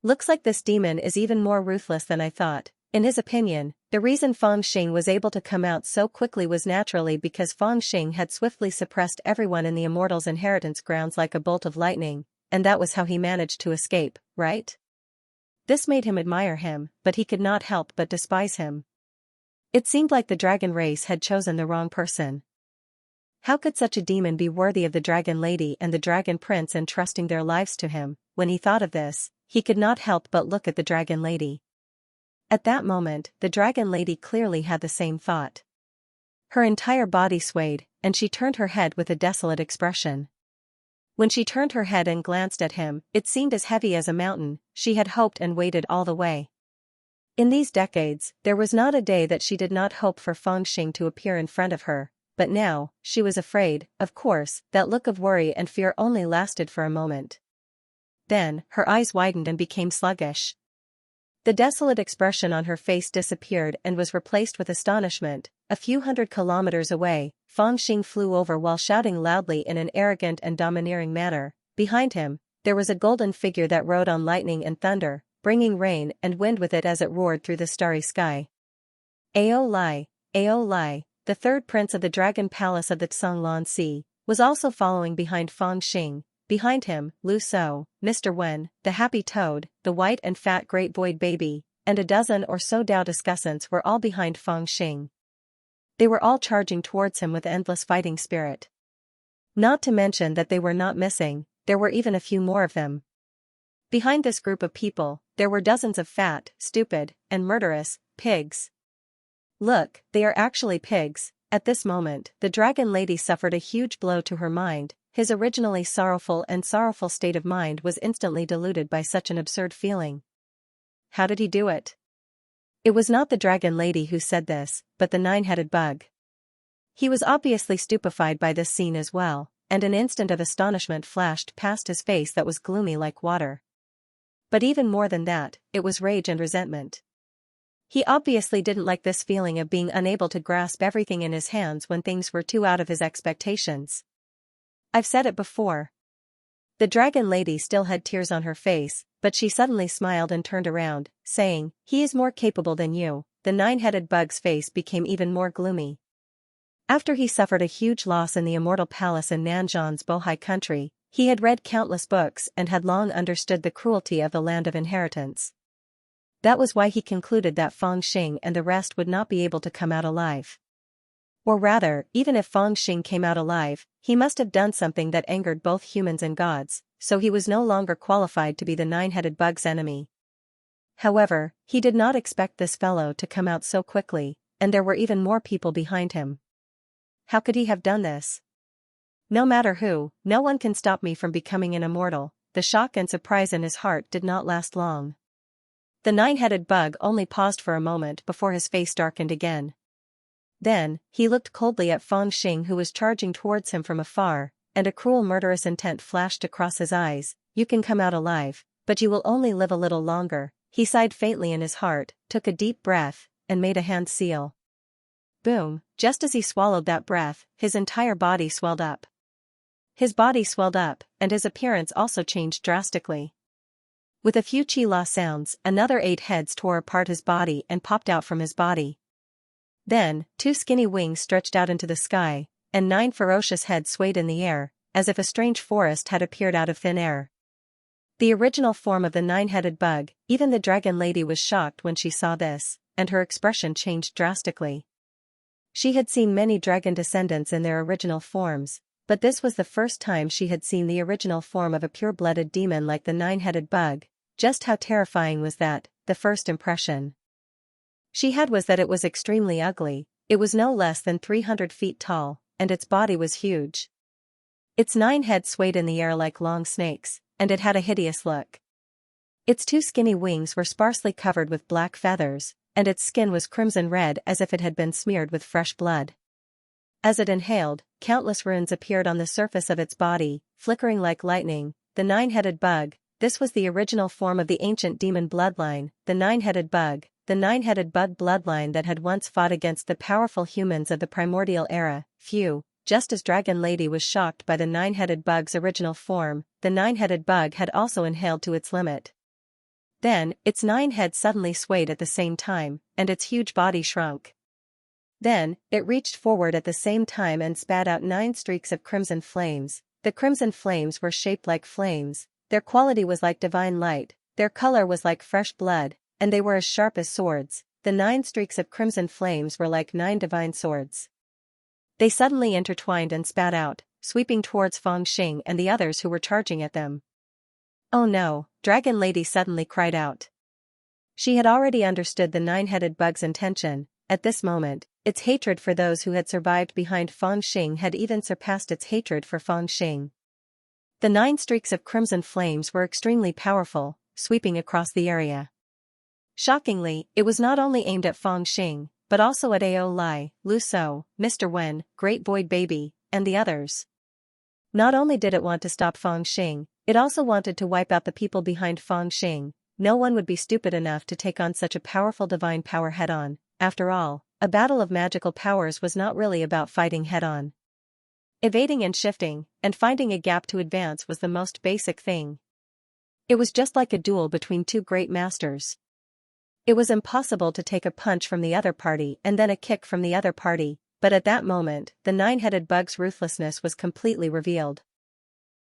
Looks like this demon is even more ruthless than I thought. In his opinion, the reason Fangxing was able to come out so quickly was naturally because Fangxing had swiftly suppressed everyone in the Immortals' inheritance grounds like a bolt of lightning, and that was how he managed to escape, right? This made him admire him, but he could not help but despise him. It seemed like the dragon race had chosen the wrong person. How could such a demon be worthy of the Dragon Lady and the Dragon Prince entrusting their lives to him? When he thought of this, he could not help but look at the Dragon Lady. At that moment, the Dragon Lady clearly had the same thought. Her entire body swayed, and she turned her head with a desolate expression. When she turned her head and glanced at him, it seemed as heavy as a mountain. She had hoped and waited all the way. In these decades, there was not a day that she did not hope for Fangxing to appear in front of her, but now, she was afraid. Of course, that look of worry and fear only lasted for a moment. Then, her eyes widened and became sluggish. The desolate expression on her face disappeared and was replaced with astonishment. A few hundred kilometers away, Fangxing flew over while shouting loudly in an arrogant and domineering manner. behind him, there was a golden figure that rode on lightning and thunder, bringing rain and wind with it as it roared through the starry sky. Ao Lai, the third prince of the dragon palace of the Tsanglan Sea, was also following behind Feng Xing. Behind him, Lu So, Mr. Wen, the happy toad, the white and fat great boy baby, and a dozen or so Dao discussants were all behind Feng Xing. They were all charging towards him with endless fighting spirit. Not to mention that they were not missing, there were even a few more of them. Behind this group of people, there were dozens of fat, stupid, and murderous pigs. Look, they are actually pigs. At this moment, the dragon lady suffered a huge blow to her mind. His originally sorrowful state of mind was instantly diluted by such an absurd feeling. How did he do it? It was not the dragon lady who said this, but the nine-headed bug. He was obviously stupefied by this scene as well, and an instant of astonishment flashed past his face that was gloomy like water. But even more than that, it was rage and resentment. He obviously didn't like this feeling of being unable to grasp everything in his hands when things were too out of his expectations. I've said it before. The dragon lady still had tears on her face, but she suddenly smiled and turned around, saying, "He is more capable than you." The nine-headed bug's face became even more gloomy. After he suffered a huge loss in the immortal palace in Nanzhan's Bohai country, he had read countless books and had long understood the cruelty of the land of inheritance. That was why he concluded that Feng Xing and the rest would not be able to come out alive. Or rather, even if Feng Xing came out alive, he must have done something that angered both humans and gods, so he was no longer qualified to be the nine-headed bug's enemy. However, he did not expect this fellow to come out so quickly, and there were even more people behind him. How could he have done this? No matter who, no one can stop me from becoming an immortal. The shock and surprise in his heart did not last long. The nine-headed bug only paused for a moment before his face darkened again. Then, he looked coldly at Feng Xing who was charging towards him from afar, and a cruel murderous intent flashed across his eyes. "You can come out alive, but you will only live a little longer." He sighed faintly in his heart, took a deep breath, and made a hand seal. Boom, just as he swallowed that breath, his entire body swelled up. His body swelled up, and his appearance also changed drastically. With a few chi-la sounds, another 8 heads tore apart his body and popped out from his body. Then, 2 skinny wings stretched out into the sky, and 9 ferocious heads swayed in the air, as if a strange forest had appeared out of thin air. The original form of the nine-headed bug, even the dragon lady was shocked when she saw this, and her expression changed drastically. She had seen many dragon descendants in their original forms, but this was the first time she had seen the original form of a pure-blooded demon like the nine-headed bug. Just how terrifying was that? The first impression she had was that it was extremely ugly. It was no less than 300 feet tall, and its body was huge. Its 9 heads swayed in the air like long snakes, and it had a hideous look. Its 2 skinny wings were sparsely covered with black feathers, and its skin was crimson red as if it had been smeared with fresh blood. As it inhaled, countless runes appeared on the surface of its body, flickering like lightning. The nine-headed bug, this was the original form of the ancient demon bloodline, the nine-headed bug bloodline that had once fought against the powerful humans of the primordial era. Phew, just as Dragon Lady was shocked by the nine-headed bug's original form, the nine-headed bug had also inhaled to its limit. Then, its 9 heads suddenly swayed at the same time, and its huge body shrunk. Then, it reached forward at the same time and spat out 9 streaks of crimson flames. The crimson flames were shaped like flames, their quality was like divine light, their color was like fresh blood, and they were as sharp as swords. The 9 streaks of crimson flames were like 9 divine swords. They suddenly intertwined and spat out, sweeping towards Feng Xing and the others who were charging at them. "Oh no," Dragon Lady suddenly cried out. She had already understood the nine-headed bug's intention. At this moment, its hatred for those who had survived behind Feng Xing had even surpassed its hatred for Feng Xing. The 9 streaks of crimson flames were extremely powerful, sweeping across the area. Shockingly, it was not only aimed at Feng Xing, but also at Ao Lai, Lu So, Mr. Wen, Great Boy Baby, and the others. Not only did it want to stop Feng Xing, it also wanted to wipe out the people behind Feng Xing. No one would be stupid enough to take on such a powerful divine power head-on. After all, a battle of magical powers was not really about fighting head-on. Evading and shifting, and finding a gap to advance was the most basic thing. It was just like a duel between two great masters. It was impossible to take a punch from the other party and then a kick from the other party, but at that moment, the nine-headed bug's ruthlessness was completely revealed.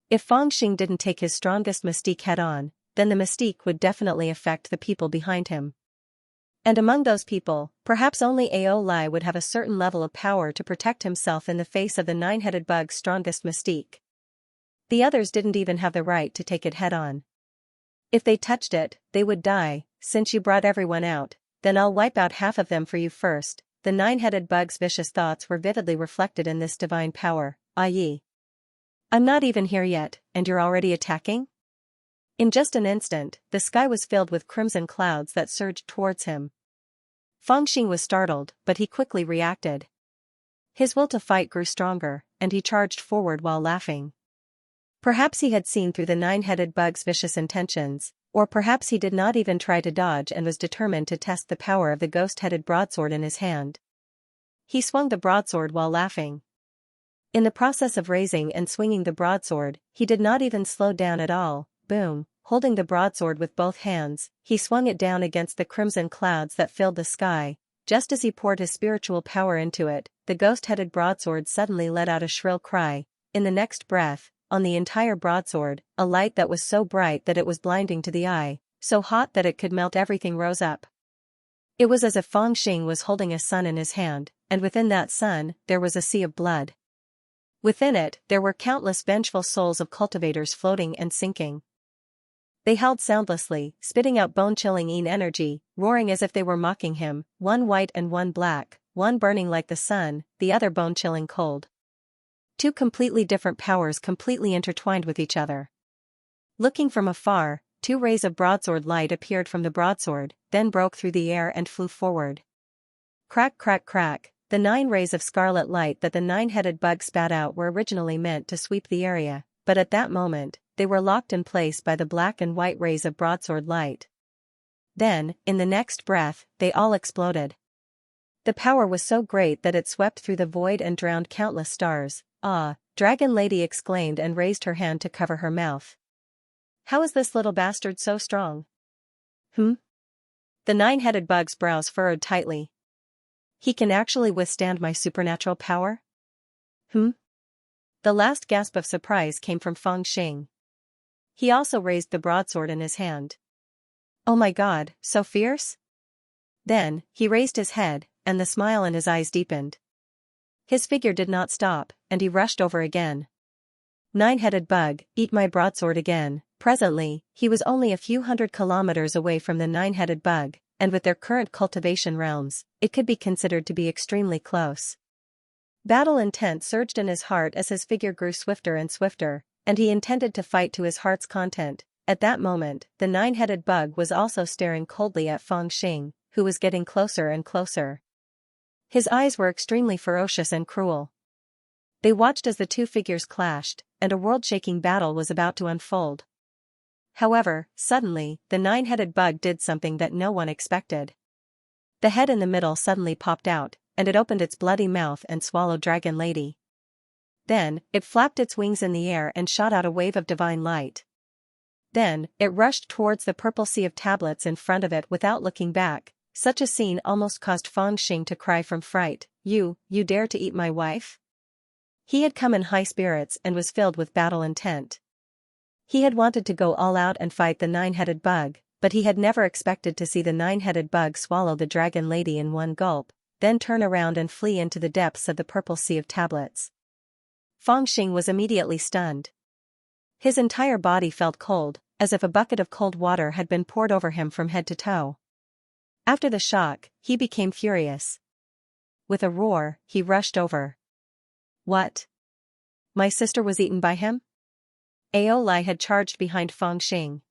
If Fangxing didn't take his strongest mystique head-on, then the mystique would definitely affect the people behind him. And among those people, perhaps only Ao Lai would have a certain level of power to protect himself in the face of the nine-headed bug's strongest mystique. The others didn't even have the right to take it head-on. If they touched it, they would die. Since you brought everyone out, then I'll wipe out half of them for you first. The nine-headed bug's vicious thoughts were vividly reflected in this divine power, i.e., I'm not even here yet, and you're already attacking? In just an instant, the sky was filled with crimson clouds that surged towards him. Fangxing was startled, but he quickly reacted. His will to fight grew stronger, and he charged forward while laughing. Perhaps he had seen through the nine-headed bug's vicious intentions, or perhaps he did not even try to dodge and was determined to test the power of the ghost-headed broadsword in his hand. He swung the broadsword while laughing. In the process of raising and swinging the broadsword, he did not even slow down at all. Boom, holding the broadsword with both hands, he swung it down against the crimson clouds that filled the sky. Just as he poured his spiritual power into it, the ghost-headed broadsword suddenly let out a shrill cry. In the next breath, on the entire broadsword, a light that was so bright that it was blinding to the eye, so hot that it could melt everything rose up. It was as if Fangxing was holding a sun in his hand, and within that sun, there was a sea of blood. Within it, there were countless vengeful souls of cultivators floating and sinking. They held soundlessly, spitting out bone-chilling energy, roaring as if they were mocking him, one white and one black, one burning like the sun, the other bone-chilling cold. Two completely different powers completely intertwined with each other. Looking from afar, two rays of broadsword light appeared from the broadsword, then broke through the air and flew forward. Crack, crack, crack. The 9 rays of scarlet light that the nine-headed bug spat out were originally meant to sweep the area, but at that moment, they were locked in place by the black and white rays of broadsword light. Then, in the next breath, they all exploded. The power was so great that it swept through the void and drowned countless stars. Ah, Dragon Lady exclaimed and raised her hand to cover her mouth. How is this little bastard so strong? The nine-headed bug's brows furrowed tightly. He can actually withstand my supernatural power? The last gasp of surprise came from Fangxing. He also raised the broadsword in his hand. Oh my god, so fierce? Then, he raised his head, and the smile in his eyes deepened. His figure did not stop, and he rushed over again. Nine-headed bug, eat my broadsword again. Presently, he was only a few hundred kilometers away from the nine-headed bug, and with their current cultivation realms, it could be considered to be extremely close. Battle intent surged in his heart as his figure grew swifter and swifter, and he intended to fight to his heart's content. At that moment, the nine-headed bug was also staring coldly at Fangxing, who was getting closer and closer. His eyes were extremely ferocious and cruel. They watched as the two figures clashed, and a world-shaking battle was about to unfold. However, suddenly, the nine-headed bug did something that no one expected. The head in the middle suddenly popped out, and it opened its bloody mouth and swallowed Dragon Lady. Then, it flapped its wings in the air and shot out a wave of divine light. Then, it rushed towards the purple sea of tablets in front of it without looking back. Such a scene almost caused Fangxing to cry from fright. You dare to eat my wife? He had come in high spirits and was filled with battle intent. He had wanted to go all out and fight the nine-headed bug, but he had never expected to see the nine-headed bug swallow the Dragon Lady in one gulp, then turn around and flee into the depths of the purple sea of tablets. Fangxing was immediately stunned. His entire body felt cold, as if a bucket of cold water had been poured over him from head to toe. After the shock, he became furious. With a roar, he rushed over. What? My sister was eaten by him? Ao Lai had charged behind Fangxing.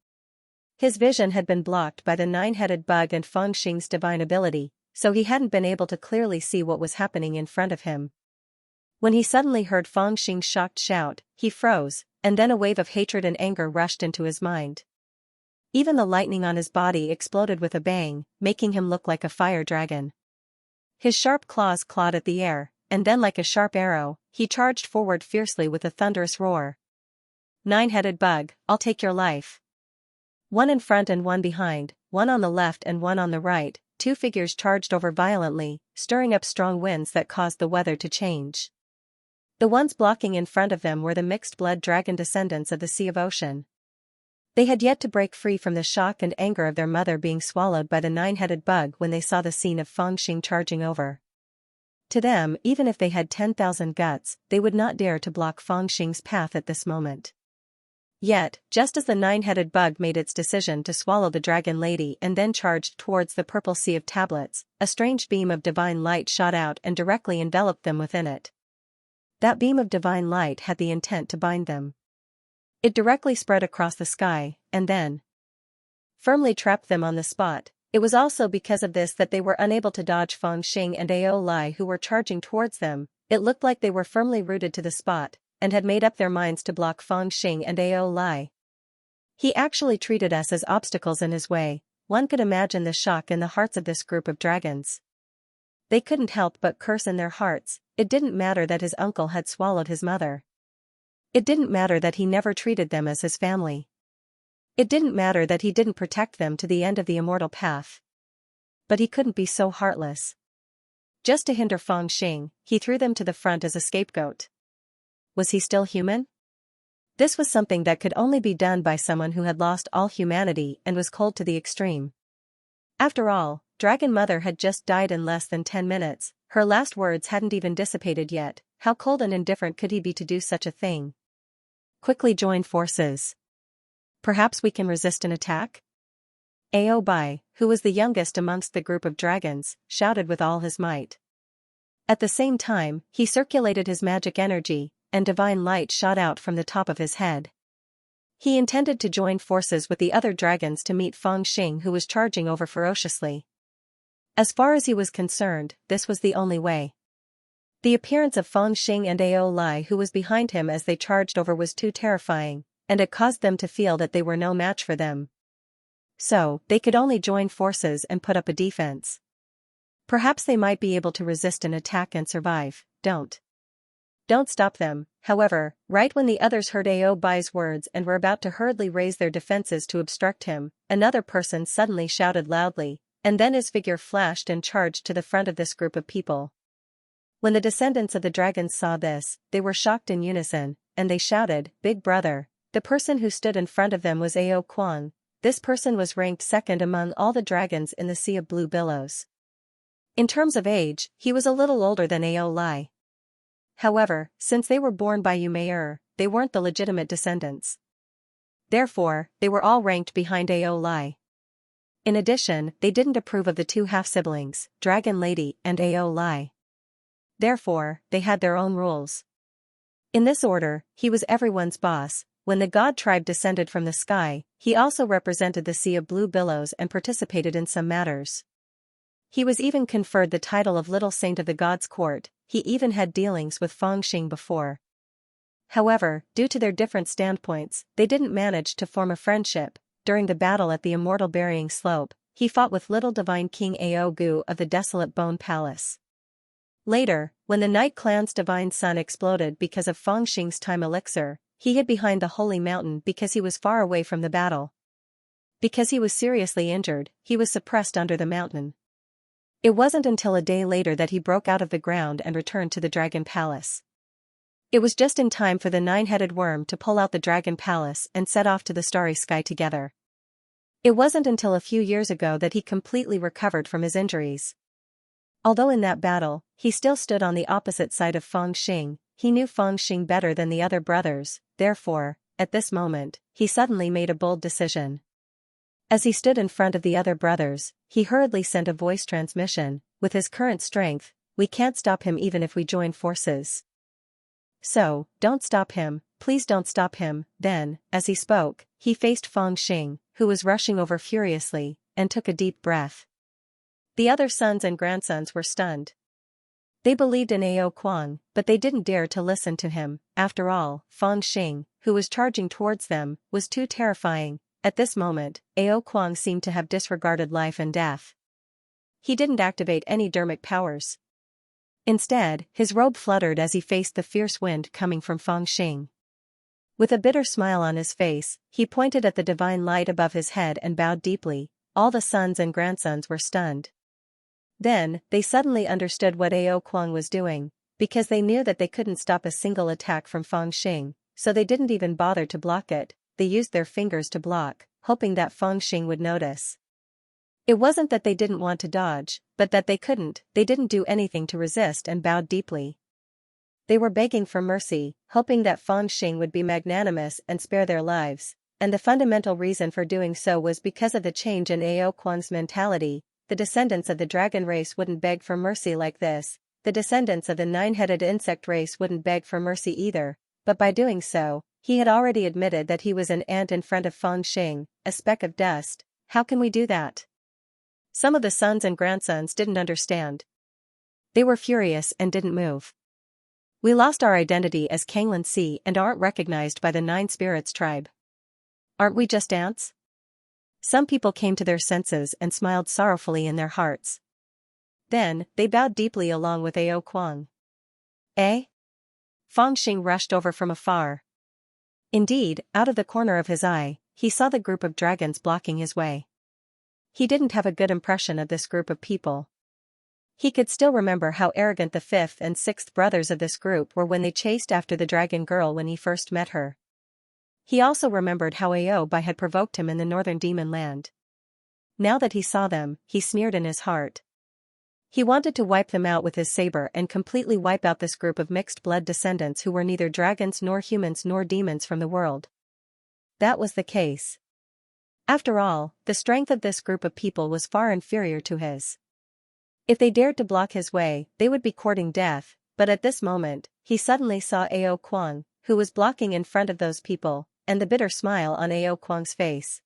His vision had been blocked by the nine-headed bug and Fangxing's divine ability, so he hadn't been able to clearly see what was happening in front of him. When he suddenly heard Fangxing's shocked shout, he froze, and then a wave of hatred and anger rushed into his mind. Even the lightning on his body exploded with a bang, making him look like a fire dragon. His sharp claws clawed at the air, and then like a sharp arrow, he charged forward fiercely with a thunderous roar. "Nine-headed bug, I'll take your life." One in front and one behind, one on the left and one on the right, two figures charged over violently, stirring up strong winds that caused the weather to change. The ones blocking in front of them were the mixed-blood dragon descendants of the Sea of Ocean. They had yet to break free from the shock and anger of their mother being swallowed by the nine-headed bug when they saw the scene of Fengxing charging over. To them, even if they had 10,000 guts, they would not dare to block Fengxing's path at this moment. Yet, just as the nine-headed bug made its decision to swallow the dragon lady and then charged towards the purple sea of tablets, a strange beam of divine light shot out and directly enveloped them within it. That beam of divine light had the intent to bind them. It directly spread across the sky, and then firmly trapped them on the spot. It was also because of this that they were unable to dodge Fengxing and Ao Lai who were charging towards them. It looked like they were firmly rooted to the spot, and had made up their minds to block Fengxing and Ao Lai. He actually treated us as obstacles in his way. One could imagine the shock in the hearts of this group of dragons. They couldn't help but curse in their hearts. It didn't matter that his uncle had swallowed his mother. It didn't matter that he never treated them as his family. It didn't matter that he didn't protect them to the end of the immortal path. But he couldn't be so heartless. Just to hinder Fengxing, he threw them to the front as a scapegoat. Was he still human? This was something that could only be done by someone who had lost all humanity and was cold to the extreme. After all, Dragon Mother had just died in less than 10 minutes, her last words hadn't even dissipated yet. How cold and indifferent could he be to do such a thing? Quickly join forces. Perhaps we can resist an attack? Ao Bai, who was the youngest amongst the group of dragons, shouted with all his might. At the same time, he circulated his magic energy, and divine light shot out from the top of his head. He intended to join forces with the other dragons to meet Fengxing, who was charging over ferociously. As far as he was concerned, this was the only way. The appearance of Fengxing and Ao Lai who was behind him as they charged over was too terrifying, and it caused them to feel that they were no match for them. So, they could only join forces and put up a defense. Perhaps they might be able to resist an attack and survive. Don't stop them. However, right when the others heard Ao Bai's words and were about to hurriedly raise their defenses to obstruct him, another person suddenly shouted loudly, and then his figure flashed and charged to the front of this group of people. When the descendants of the dragons saw this, they were shocked in unison, and they shouted, "Big brother!" The person who stood in front of them was Ao Kuang. This person was ranked second among all the dragons in the Sea of Blue Billows. In terms of age, he was a little older than Ao Lai. However, since they were born by Yumeir, they weren't the legitimate descendants. Therefore, they were all ranked behind Ao Lai. In addition, they didn't approve of the two half-siblings, Dragon Lady and Ao Lai. Therefore, they had their own rules. In this order, he was everyone's boss. When the god tribe descended from the sky, he also represented the Sea of Blue Billows and participated in some matters. He was even conferred the title of Little Saint of the God's Court. He even had dealings with Fengxing before. However, due to their different standpoints, they didn't manage to form a friendship. During the battle at the Immortal Burying Slope, he fought with Little Divine King Ao Gu of the Desolate Bone Palace. Later, when the Night Clan's divine sun exploded because of Fengxing's time elixir, he hid behind the holy mountain because he was far away from the battle. Because he was seriously injured, he was suppressed under the mountain. It wasn't until a day later that he broke out of the ground and returned to the Dragon Palace. It was just in time for the nine-headed worm to pull out the Dragon Palace and set off to the starry sky together. It wasn't until a few years ago that he completely recovered from his injuries. Although in that battle, he still stood on the opposite side of Fengxing, he knew Fengxing better than the other brothers. Therefore, at this moment, he suddenly made a bold decision. As he stood in front of the other brothers, he hurriedly sent a voice transmission. With his current strength, we can't stop him even if we join forces. So, don't stop him, please don't stop him. Then, as he spoke, he faced Fengxing, who was rushing over furiously, and took a deep breath. The other sons and grandsons were stunned. They believed in Ao Kuang, but they didn't dare to listen to him. After all, Fengxing, who was charging towards them, was too terrifying. At this moment, Ao Kuang seemed to have disregarded life and death. He didn't activate any dermic powers. Instead, his robe fluttered as he faced the fierce wind coming from Fangxing. With a bitter smile on his face, he pointed at the divine light above his head and bowed deeply. All the sons and grandsons were stunned. Then, they suddenly understood what Ao Kuang was doing, because they knew that they couldn't stop a single attack from Fangxing, so they didn't even bother to block it. They used their fingers to block, hoping that Fangxing would notice. It wasn't that they didn't want to dodge, but that they couldn't. They didn't do anything to resist and bowed deeply. They were begging for mercy, hoping that Fangxing would be magnanimous and spare their lives, and the fundamental reason for doing so was because of the change in Ao Kuang's mentality. The descendants of the dragon race wouldn't beg for mercy like this, the descendants of the nine-headed insect race wouldn't beg for mercy either, but by doing so, he had already admitted that he was an ant in front of Fangxing, a speck of dust. How can we do that? Some of the sons and grandsons didn't understand. They were furious and didn't move. We lost our identity as Kanglan Si and aren't recognized by the Nine Spirits tribe. Aren't we just ants? Some people came to their senses and smiled sorrowfully in their hearts. Then, they bowed deeply along with Ao Kuang. Eh? Fangxing rushed over from afar. Indeed, out of the corner of his eye, he saw the group of dragons blocking his way. He didn't have a good impression of this group of people. He could still remember how arrogant the fifth and sixth brothers of this group were when they chased after the dragon girl when he first met her. He also remembered how Ao Bai had provoked him in the northern demon land. Now that he saw them, he sneered in his heart. He wanted to wipe them out with his saber and completely wipe out this group of mixed-blood descendants who were neither dragons nor humans nor demons from the world. That was the case. After all, the strength of this group of people was far inferior to his. If they dared to block his way, they would be courting death, but at this moment, he suddenly saw Ao Kuang, who was blocking in front of those people, and the bitter smile on Ao Kuang's face.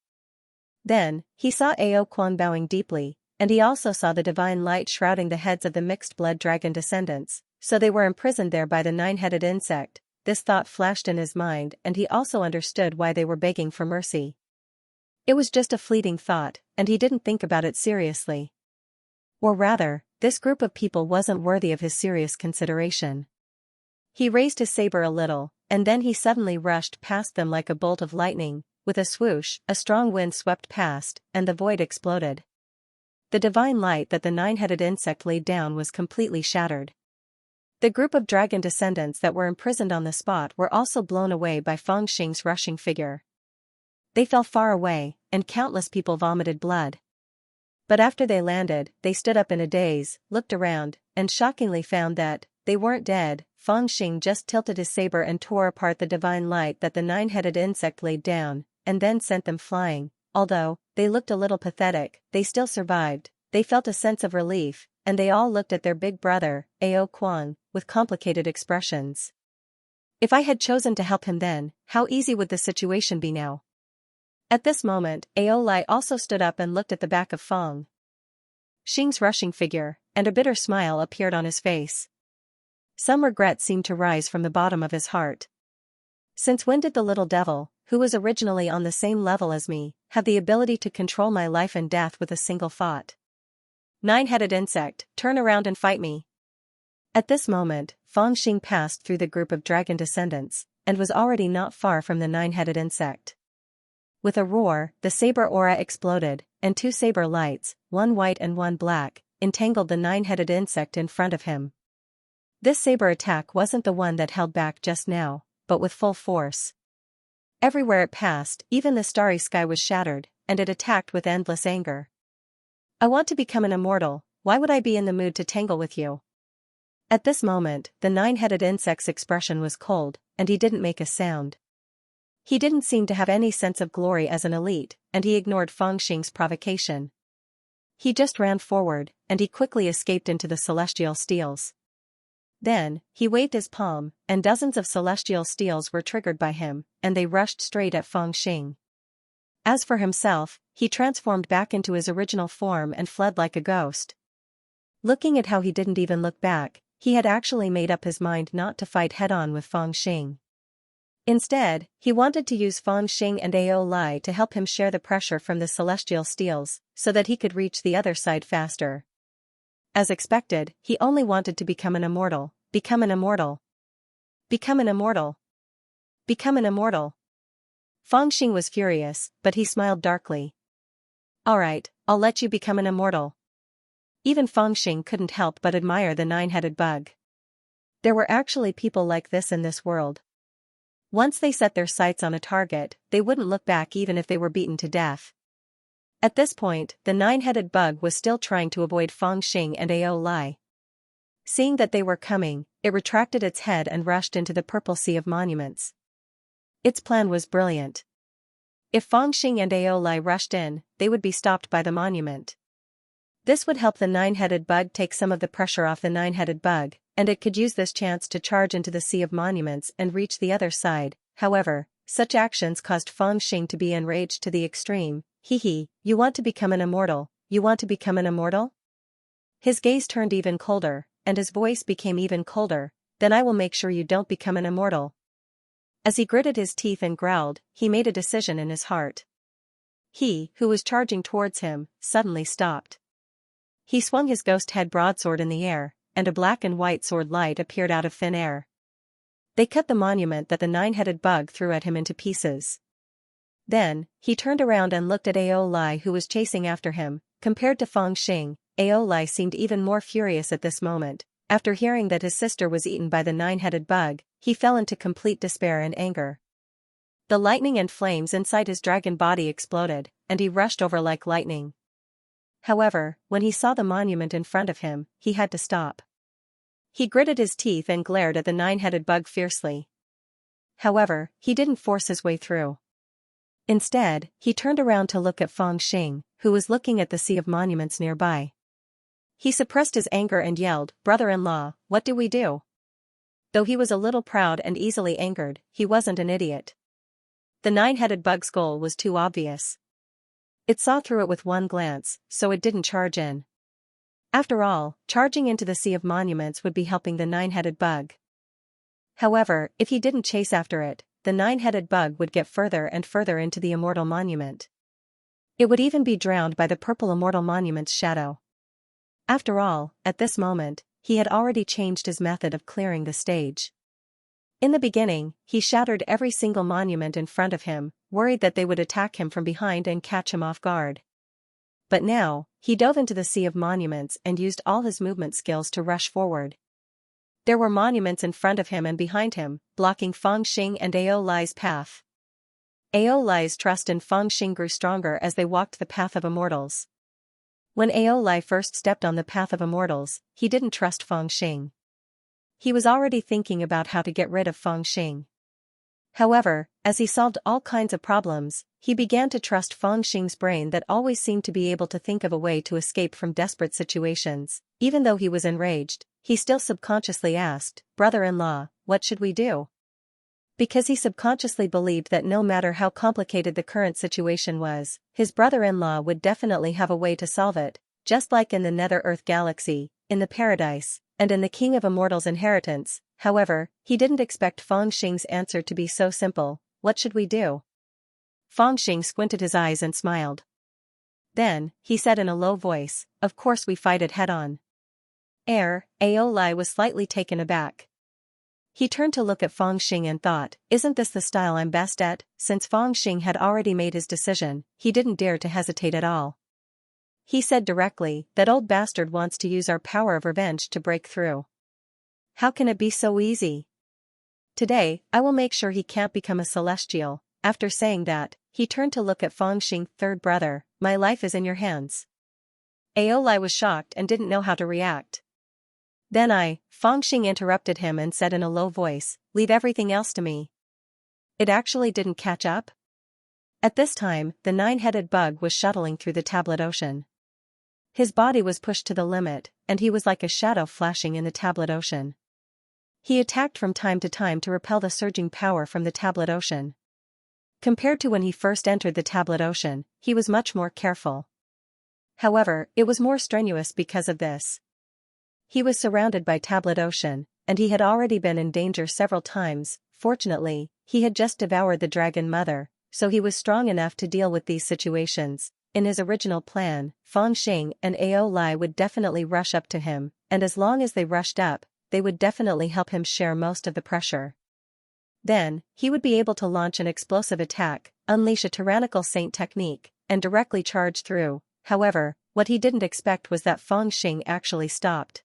Then, he saw Ao Kuang bowing deeply, and he also saw the divine light shrouding the heads of the mixed-blood dragon descendants, so they were imprisoned there by the nine-headed insect. This thought flashed in his mind and he also understood why they were begging for mercy. It was just a fleeting thought, and he didn't think about it seriously. Or rather, this group of people wasn't worthy of his serious consideration. He raised his saber a little, and then he suddenly rushed past them like a bolt of lightning. With a swoosh, a strong wind swept past, and the void exploded. The divine light that the nine-headed insect laid down was completely shattered. The group of dragon descendants that were imprisoned on the spot were also blown away by Fangxing's rushing figure. They fell far away, and countless people vomited blood. But after they landed, they stood up in a daze, looked around, and shockingly found that they weren't dead. Fangxing just tilted his saber and tore apart the divine light that the nine-headed insect laid down, and then sent them flying. Although they looked a little pathetic, they still survived. They felt a sense of relief, and they all looked at their big brother, Ao Kuang, with complicated expressions. If I had chosen to help him then, how easy would the situation be now? At this moment, Ao Lai also stood up and looked at the back of Fang Xing's rushing figure, and a bitter smile appeared on his face. Some regret seemed to rise from the bottom of his heart. Since when did the little devil, who was originally on the same level as me, have the ability to control my life and death with a single thought? Nine-headed insect, turn around and fight me. At this moment, Fangxing passed through the group of dragon descendants, and was already not far from the nine-headed insect. With a roar, the saber aura exploded, and two saber lights, one white and one black, entangled the nine-headed insect in front of him. This saber attack wasn't the one that held back just now, but with full force. Everywhere it passed, even the starry sky was shattered, and it attacked with endless anger. I want to become an immortal, why would I be in the mood to tangle with you? At this moment, the nine-headed insect's expression was cold, and he didn't make a sound. He didn't seem to have any sense of glory as an elite, and he ignored Fangxing's provocation. He just ran forward, and he quickly escaped into the celestial steels. Then, he waved his palm, and dozens of celestial steels were triggered by him, and they rushed straight at Fangxing. As for himself, he transformed back into his original form and fled like a ghost. Looking at how he didn't even look back, he had actually made up his mind not to fight head-on with Fangxing. Instead, he wanted to use Fangxing and Ao Lai to help him share the pressure from the celestial steels, so that he could reach the other side faster. As expected, he only wanted to become an immortal, become an immortal. Become an immortal. Become an immortal. Fangxing was furious, but he smiled darkly. Alright, I'll let you become an immortal. Even Fangxing couldn't help but admire the nine-headed bug. There were actually people like this in this world. Once they set their sights on a target, they wouldn't look back even if they were beaten to death. At this point, the nine-headed bug was still trying to avoid Fangxing and Ao Lai. Seeing that they were coming, it retracted its head and rushed into the purple sea of monuments. Its plan was brilliant. If Fangxing and Ao Lai rushed in, they would be stopped by the monument. This would help the nine-headed bug take some of the pressure off the nine-headed bug, and it could use this chance to charge into the sea of monuments and reach the other side. However, such actions caused Fangxing to be enraged to the extreme. Hee, you want to become an immortal, you want to become an immortal? His gaze turned even colder, and his voice became even colder. Then I will make sure you don't become an immortal. As he gritted his teeth and growled, he made a decision in his heart. He, who was charging towards him, suddenly stopped. He swung his ghost head broadsword in the air, and a black and white sword light appeared out of thin air. They cut the monument that the nine-headed bug threw at him into pieces. Then, he turned around and looked at Ao Lai, who was chasing after him. Compared to Fangxing, Ao Lai seemed even more furious at this moment. After hearing that his sister was eaten by the nine-headed bug, he fell into complete despair and anger. The lightning and flames inside his dragon body exploded, and he rushed over like lightning. However, when he saw the monument in front of him, he had to stop. He gritted his teeth and glared at the nine-headed bug fiercely. However, he didn't force his way through. Instead, he turned around to look at Fangxing, who was looking at the sea of monuments nearby. He suppressed his anger and yelled, "Brother-in-law, what do we do?" Though he was a little proud and easily angered, he wasn't an idiot. The nine-headed bug's goal was too obvious. It saw through it with one glance, so it didn't charge in. After all, charging into the sea of monuments would be helping the nine-headed bug. However, if he didn't chase after it, the nine-headed bug would get further and further into the immortal monument. It would even be drowned by the purple immortal monument's shadow. After all, at this moment, he had already changed his method of clearing the stage. In the beginning, he shattered every single monument in front of him, worried that they would attack him from behind and catch him off guard. But now, he dove into the sea of monuments and used all his movement skills to rush forward. There were monuments in front of him and behind him, blocking Fangxing and Ao Lai's path. Ao Lai's trust in Fangxing grew stronger as they walked the path of immortals. When Ao Lai first stepped on the path of immortals, he didn't trust Fangxing. He was already thinking about how to get rid of Fangxing. However, as he solved all kinds of problems, he began to trust Fangxing's brain that always seemed to be able to think of a way to escape from desperate situations. Even though he was enraged, he still subconsciously asked, "Brother-in-law, what should we do?" Because he subconsciously believed that no matter how complicated the current situation was, his brother-in-law would definitely have a way to solve it, just like in the Nether-Earth galaxy, in the Paradise, and in the King of Immortals' inheritance. However, he didn't expect Fangxing's answer to be so simple. "What should we do?" Fangxing squinted his eyes and smiled. Then, he said in a low voice, "Of course we fight it head-on." Ao Lai was slightly taken aback. He turned to look at Fangxing and thought, "Isn't this the style I'm best at?" Since Fangxing had already made his decision, he didn't dare to hesitate at all. He said directly, "That old bastard wants to use our power of revenge to break through. How can it be so easy? Today, I will make sure he can't become a celestial." After saying that, he turned to look at Fangxing. "Third brother, my life is in your hands." Ao Lai was shocked and didn't know how to react. Then Fangxing interrupted him and said in a low voice, "Leave everything else to me." It actually didn't catch up? At this time, the nine-headed bug was shuttling through the tablet ocean. His body was pushed to the limit, and he was like a shadow flashing in the tablet ocean. He attacked from time to time to repel the surging power from the tablet ocean. Compared to when he first entered the tablet ocean, he was much more careful. However, it was more strenuous because of this. He was surrounded by tablet ocean, and he had already been in danger several times. Fortunately, he had just devoured the dragon mother, so he was strong enough to deal with these situations. in his original plan, Fangxing and Aolai would definitely rush up to him, and as long as they rushed up, they would definitely help him share most of the pressure. Then, he would be able to launch an explosive attack, unleash a tyrannical saint technique, and directly charge through. However, what he didn't expect was that Fangxing actually stopped.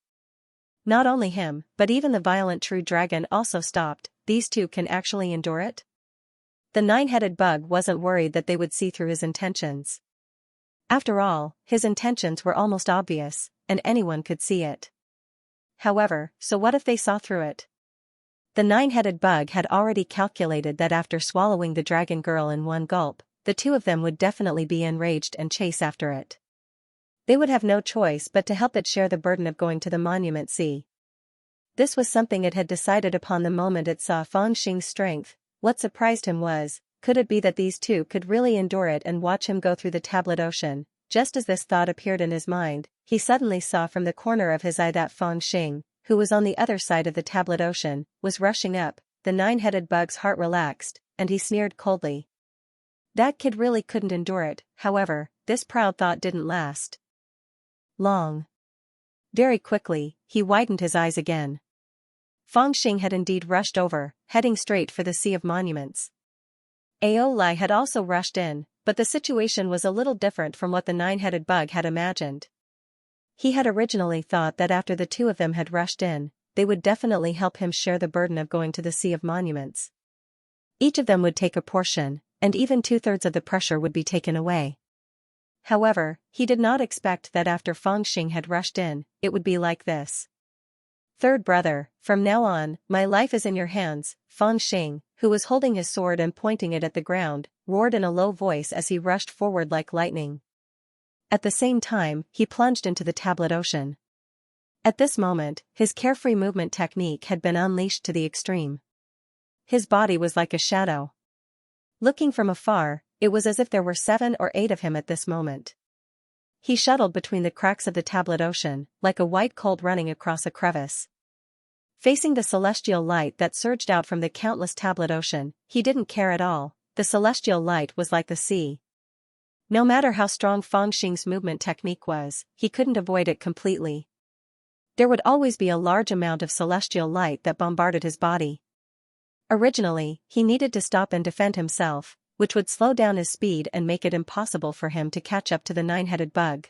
Not only him, but even the violent true dragon also stopped. These two can actually endure it? The nine-headed bug wasn't worried that they would see through his intentions. After all, his intentions were almost obvious, and anyone could see it. However, so what if they saw through it? The nine-headed bug had already calculated that after swallowing the dragon girl in one gulp, the two of them would definitely be enraged and chase after it. They would have no choice but to help it share the burden of going to the Monument Sea. This was something it had decided upon the moment it saw Fangxing's strength. What surprised him was, could it be that these two could really endure it and watch him go through the tablet ocean? Just as this thought appeared in his mind, he suddenly saw from the corner of his eye that Fangxing, who was on the other side of the tablet ocean, was rushing up. The nine-headed bug's heart relaxed, and he sneered coldly. That kid really couldn't endure it. However, this proud thought didn't last long. Very quickly, he widened his eyes again. Fangxing had indeed rushed over, heading straight for the Sea of Monuments. Aolai had also rushed in, but the situation was a little different from what the nine-headed bug had imagined. He had originally thought that after the two of them had rushed in, they would definitely help him share the burden of going to the Sea of Monuments. Each of them would take a portion, and even 2/3 of the pressure would be taken away. However, he did not expect that after Fangxing had rushed in, it would be like this. Third brother, from now on, my life is in your hands. Fangxing, who was holding his sword and pointing it at the ground, roared in a low voice as he rushed forward like lightning. At the same time, he plunged into the tablet ocean. At this moment, his carefree movement technique had been unleashed to the extreme. His body was like a shadow. Looking from afar, it was as if there were 7 or 8 of him at this moment. He shuttled between the cracks of the tablet ocean, like a white colt running across a crevice. Facing the celestial light that surged out from the countless tablet ocean, he didn't care at all. The celestial light was like the sea. No matter how strong Fangxing's movement technique was, he couldn't avoid it completely. There would always be a large amount of celestial light that bombarded his body. Originally, he needed to stop and defend himself, which would slow down his speed and make it impossible for him to catch up to the nine-headed bug.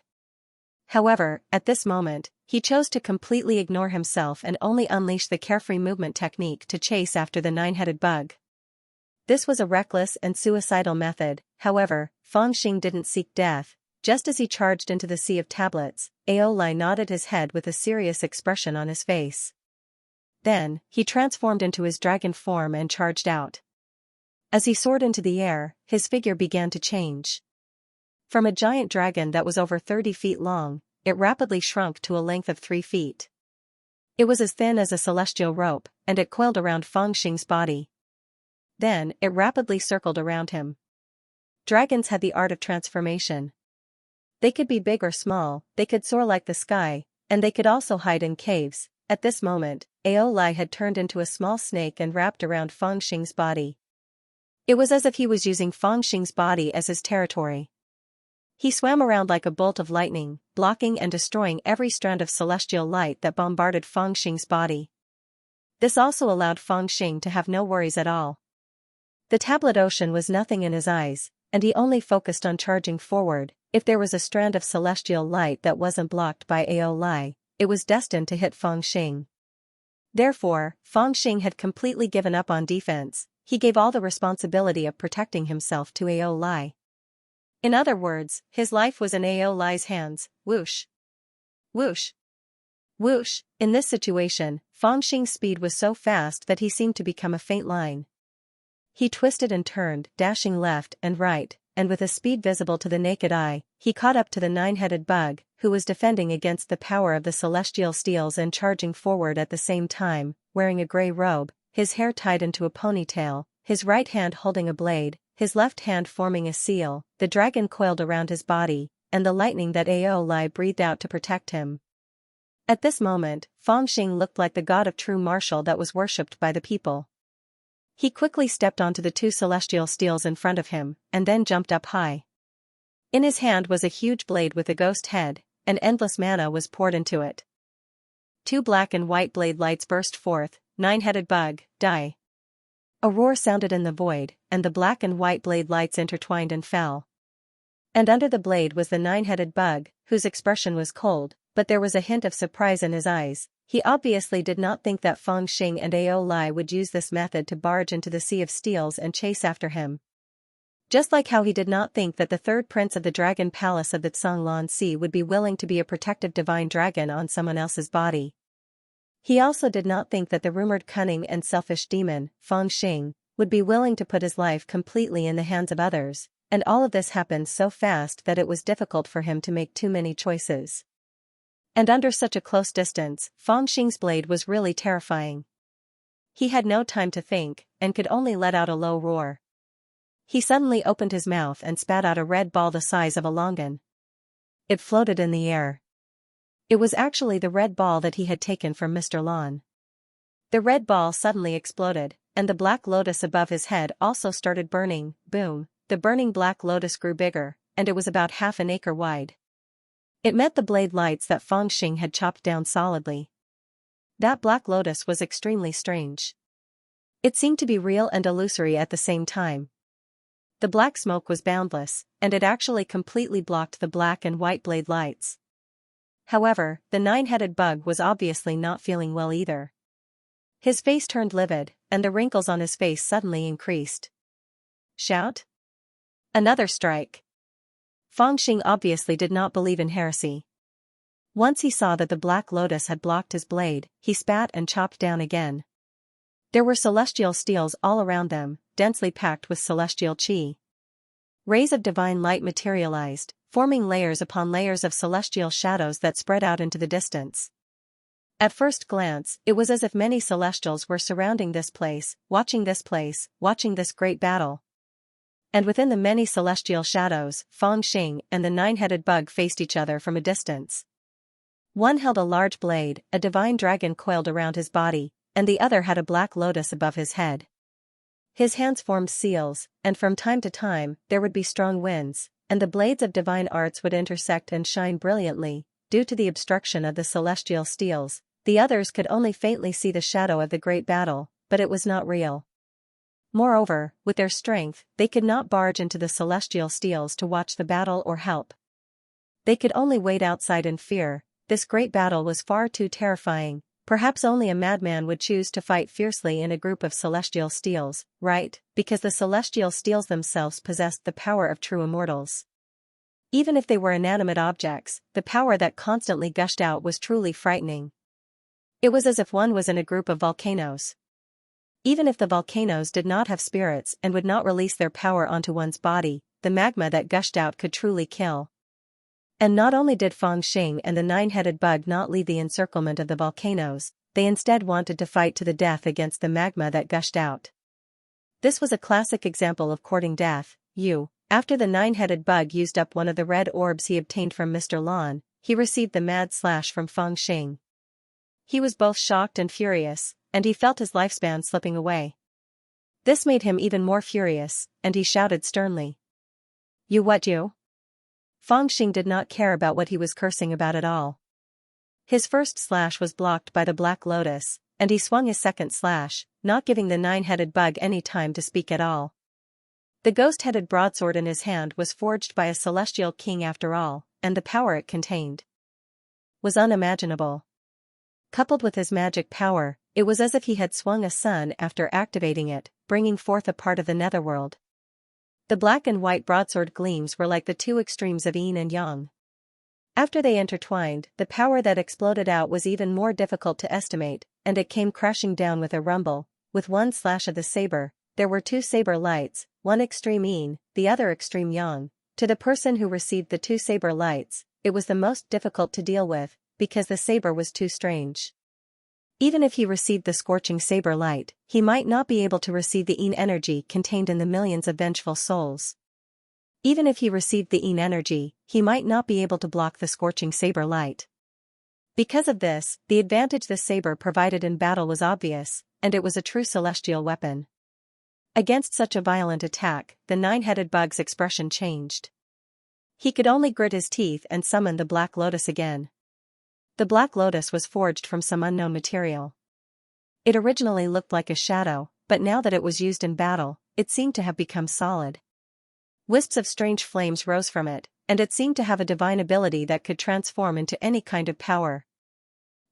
However, at this moment, he chose to completely ignore himself and only unleash the carefree movement technique to chase after the nine-headed bug. This was a reckless and suicidal method. However, Fangxing didn't seek death. Just as he charged into the sea of tablets, Aolai nodded his head with a serious expression on his face. Then, he transformed into his dragon form and charged out. As he soared into the air, his figure began to change. From a giant dragon that was over 30 feet long, it rapidly shrunk to a length of 3 feet. It was as thin as a celestial rope, and it coiled around Fangxing's body. Then, it rapidly circled around him. Dragons had the art of transformation. They could be big or small, they could soar like the sky, and they could also hide in caves. At this moment, Aolai had turned into a small snake and wrapped around Fangxing's body. It was as if he was using Fangxing's body as his territory. He swam around like a bolt of lightning, blocking and destroying every strand of celestial light that bombarded Fangxing's body. This also allowed Fangxing to have no worries at all. The tablet ocean was nothing in his eyes, and he only focused on charging forward. If there was a strand of celestial light that wasn't blocked by Aolai, it was destined to hit Fangxing. Therefore, Fangxing had completely given up on defense. He gave all the responsibility of protecting himself to Aolai. In other words, his life was in Aolai's hands. Whoosh! Whoosh! Whoosh! In this situation, Fangxing's speed was so fast that he seemed to become a faint line. He twisted and turned, dashing left and right, and with a speed visible to the naked eye, he caught up to the nine-headed bug, who was defending against the power of the celestial steels and charging forward at the same time, wearing a gray robe, his hair tied into a ponytail, his right hand holding a blade, his left hand forming a seal. The dragon coiled around his body, and the lightning that Aolai breathed out to protect him. At this moment, Fangxing looked like the god of true martial that was worshipped by the people. He quickly stepped onto the 2 celestial steels in front of him, and then jumped up high. In his hand was a huge blade with a ghost head, and endless mana was poured into it. Two black and white blade lights burst forth. Nine-headed bug, die. A roar sounded in the void, and the black and white blade lights intertwined and fell. And under the blade was the nine-headed bug, whose expression was cold, but there was a hint of surprise in his eyes. He obviously did not think that Feng Xing and Ao Lai would use this method to barge into the Sea of Steels and chase after him. Just like how he did not think that the third prince of the Dragon Palace of the Canglan Sea would be willing to be a protective divine dragon on someone else's body. He also did not think that the rumored cunning and selfish demon, Feng Xing, would be willing to put his life completely in the hands of others, and all of this happened so fast that it was difficult for him to make too many choices. And under such a close distance, Feng Xing's blade was really terrifying. He had no time to think, and could only let out a low roar. He suddenly opened his mouth and spat out a red ball the size of a longan. It floated in the air. It was actually the red ball that he had taken from Mr. Lon. The red ball suddenly exploded, and the black lotus above his head also started burning. Boom, the burning black lotus grew bigger, and it was about half an acre wide. It met the blade lights that Feng Xing had chopped down solidly. That black lotus was extremely strange. It seemed to be real and illusory at the same time. The black smoke was boundless, and it actually completely blocked the black and white blade lights. However, the nine-headed bug was obviously not feeling well either. His face turned livid, and the wrinkles on his face suddenly increased. Shout? Another strike. Feng Xing obviously did not believe in heresy. Once he saw that the black lotus had blocked his blade, he spat and chopped down again. There were celestial steels all around them, densely packed with celestial chi. Rays of divine light materialized, forming layers upon layers of celestial shadows that spread out into the distance. At first glance, it was as if many celestials were surrounding this place, watching this great battle. And within the many celestial shadows, Feng Xing and the nine-headed bug faced each other from a distance. One held a large blade, a divine dragon coiled around his body, and the other had a black lotus above his head. His hands formed seals, and from time to time, there would be strong winds, and the blades of divine arts would intersect and shine brilliantly. Due to the obstruction of the celestial steels, the others could only faintly see the shadow of the great battle, but it was not real. Moreover, with their strength, they could not barge into the celestial steels to watch the battle or help. They could only wait outside in fear. This great battle was far too terrifying. Perhaps only a madman would choose to fight fiercely in a group of celestial steels, right? Because the celestial steels themselves possessed the power of true immortals. Even if they were inanimate objects, the power that constantly gushed out was truly frightening. It was as if one was in a group of volcanoes. Even if the volcanoes did not have spirits and would not release their power onto one's body, the magma that gushed out could truly kill. And not only did Feng Xing and the nine-headed bug not leave the encirclement of the volcanoes, they instead wanted to fight to the death against the magma that gushed out. This was a classic example of courting death. After the nine-headed bug used up one of the red orbs he obtained from Mr. Lon, he received the mad slash from Feng Xing. He was both shocked and furious, and he felt his lifespan slipping away. This made him even more furious, and he shouted sternly. You what you? Feng Xing did not care about what he was cursing about at all. His first slash was blocked by the black lotus, and he swung his second slash, not giving the nine-headed bug any time to speak at all. The ghost-headed broadsword in his hand was forged by a celestial king after all, and the power it contained was unimaginable. Coupled with his magic power, it was as if he had swung a sun after activating it, bringing forth a part of the netherworld. The black and white broadsword gleams were like the two extremes of yin and yang. After they intertwined, the power that exploded out was even more difficult to estimate, and it came crashing down with a rumble. With one slash of the saber, there were two saber lights, one extreme yin, the other extreme yang. To the person who received the two saber lights, it was the most difficult to deal with, because the saber was too strange. Even if he received the scorching saber light, he might not be able to receive the yin energy contained in the millions of vengeful souls. Even if he received the yin energy, he might not be able to block the scorching saber light. Because of this, the advantage the saber provided in battle was obvious, and it was a true celestial weapon. Against such a violent attack, the nine-headed bug's expression changed. He could only grit his teeth and summon the Black Lotus again. The Black Lotus was forged from some unknown material. It originally looked like a shadow, but now that it was used in battle, it seemed to have become solid. Wisps of strange flames rose from it, and it seemed to have a divine ability that could transform into any kind of power.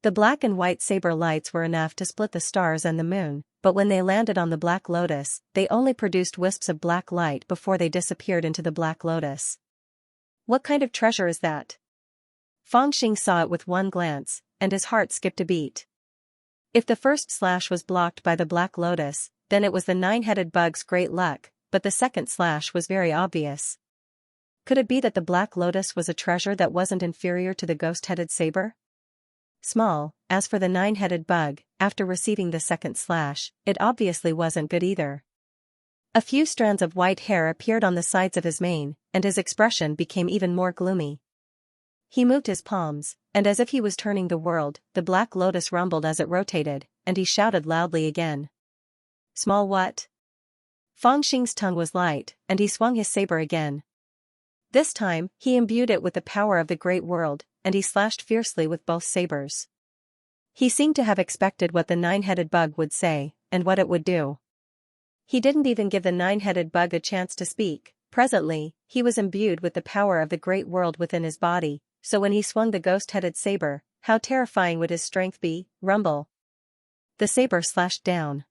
The black and white saber lights were enough to split the stars and the moon, but when they landed on the Black Lotus, they only produced wisps of black light before they disappeared into the Black Lotus. What kind of treasure is that? Fangxing saw it with one glance, and his heart skipped a beat. If the first slash was blocked by the Black Lotus, then it was the nine-headed bug's great luck, but the second slash was very obvious. Could it be that the Black Lotus was a treasure that wasn't inferior to the ghost-headed saber? Small, as for the nine-headed bug, after receiving the second slash, it obviously wasn't good either. A few strands of white hair appeared on the sides of his mane, and his expression became even more gloomy. He moved his palms, and as if he was turning the world, the Black Lotus rumbled as it rotated, and he shouted loudly again. Small what? Fangxing's tongue was light, and he swung his saber again. This time, he imbued it with the power of the great world, and he slashed fiercely with both sabers. He seemed to have expected what the nine-headed bug would say, and what it would do. He didn't even give the nine-headed bug a chance to speak. Presently, he was imbued with the power of the great world within his body, so when he swung the ghost-headed saber, how terrifying would his strength be? Rumble. The saber slashed down.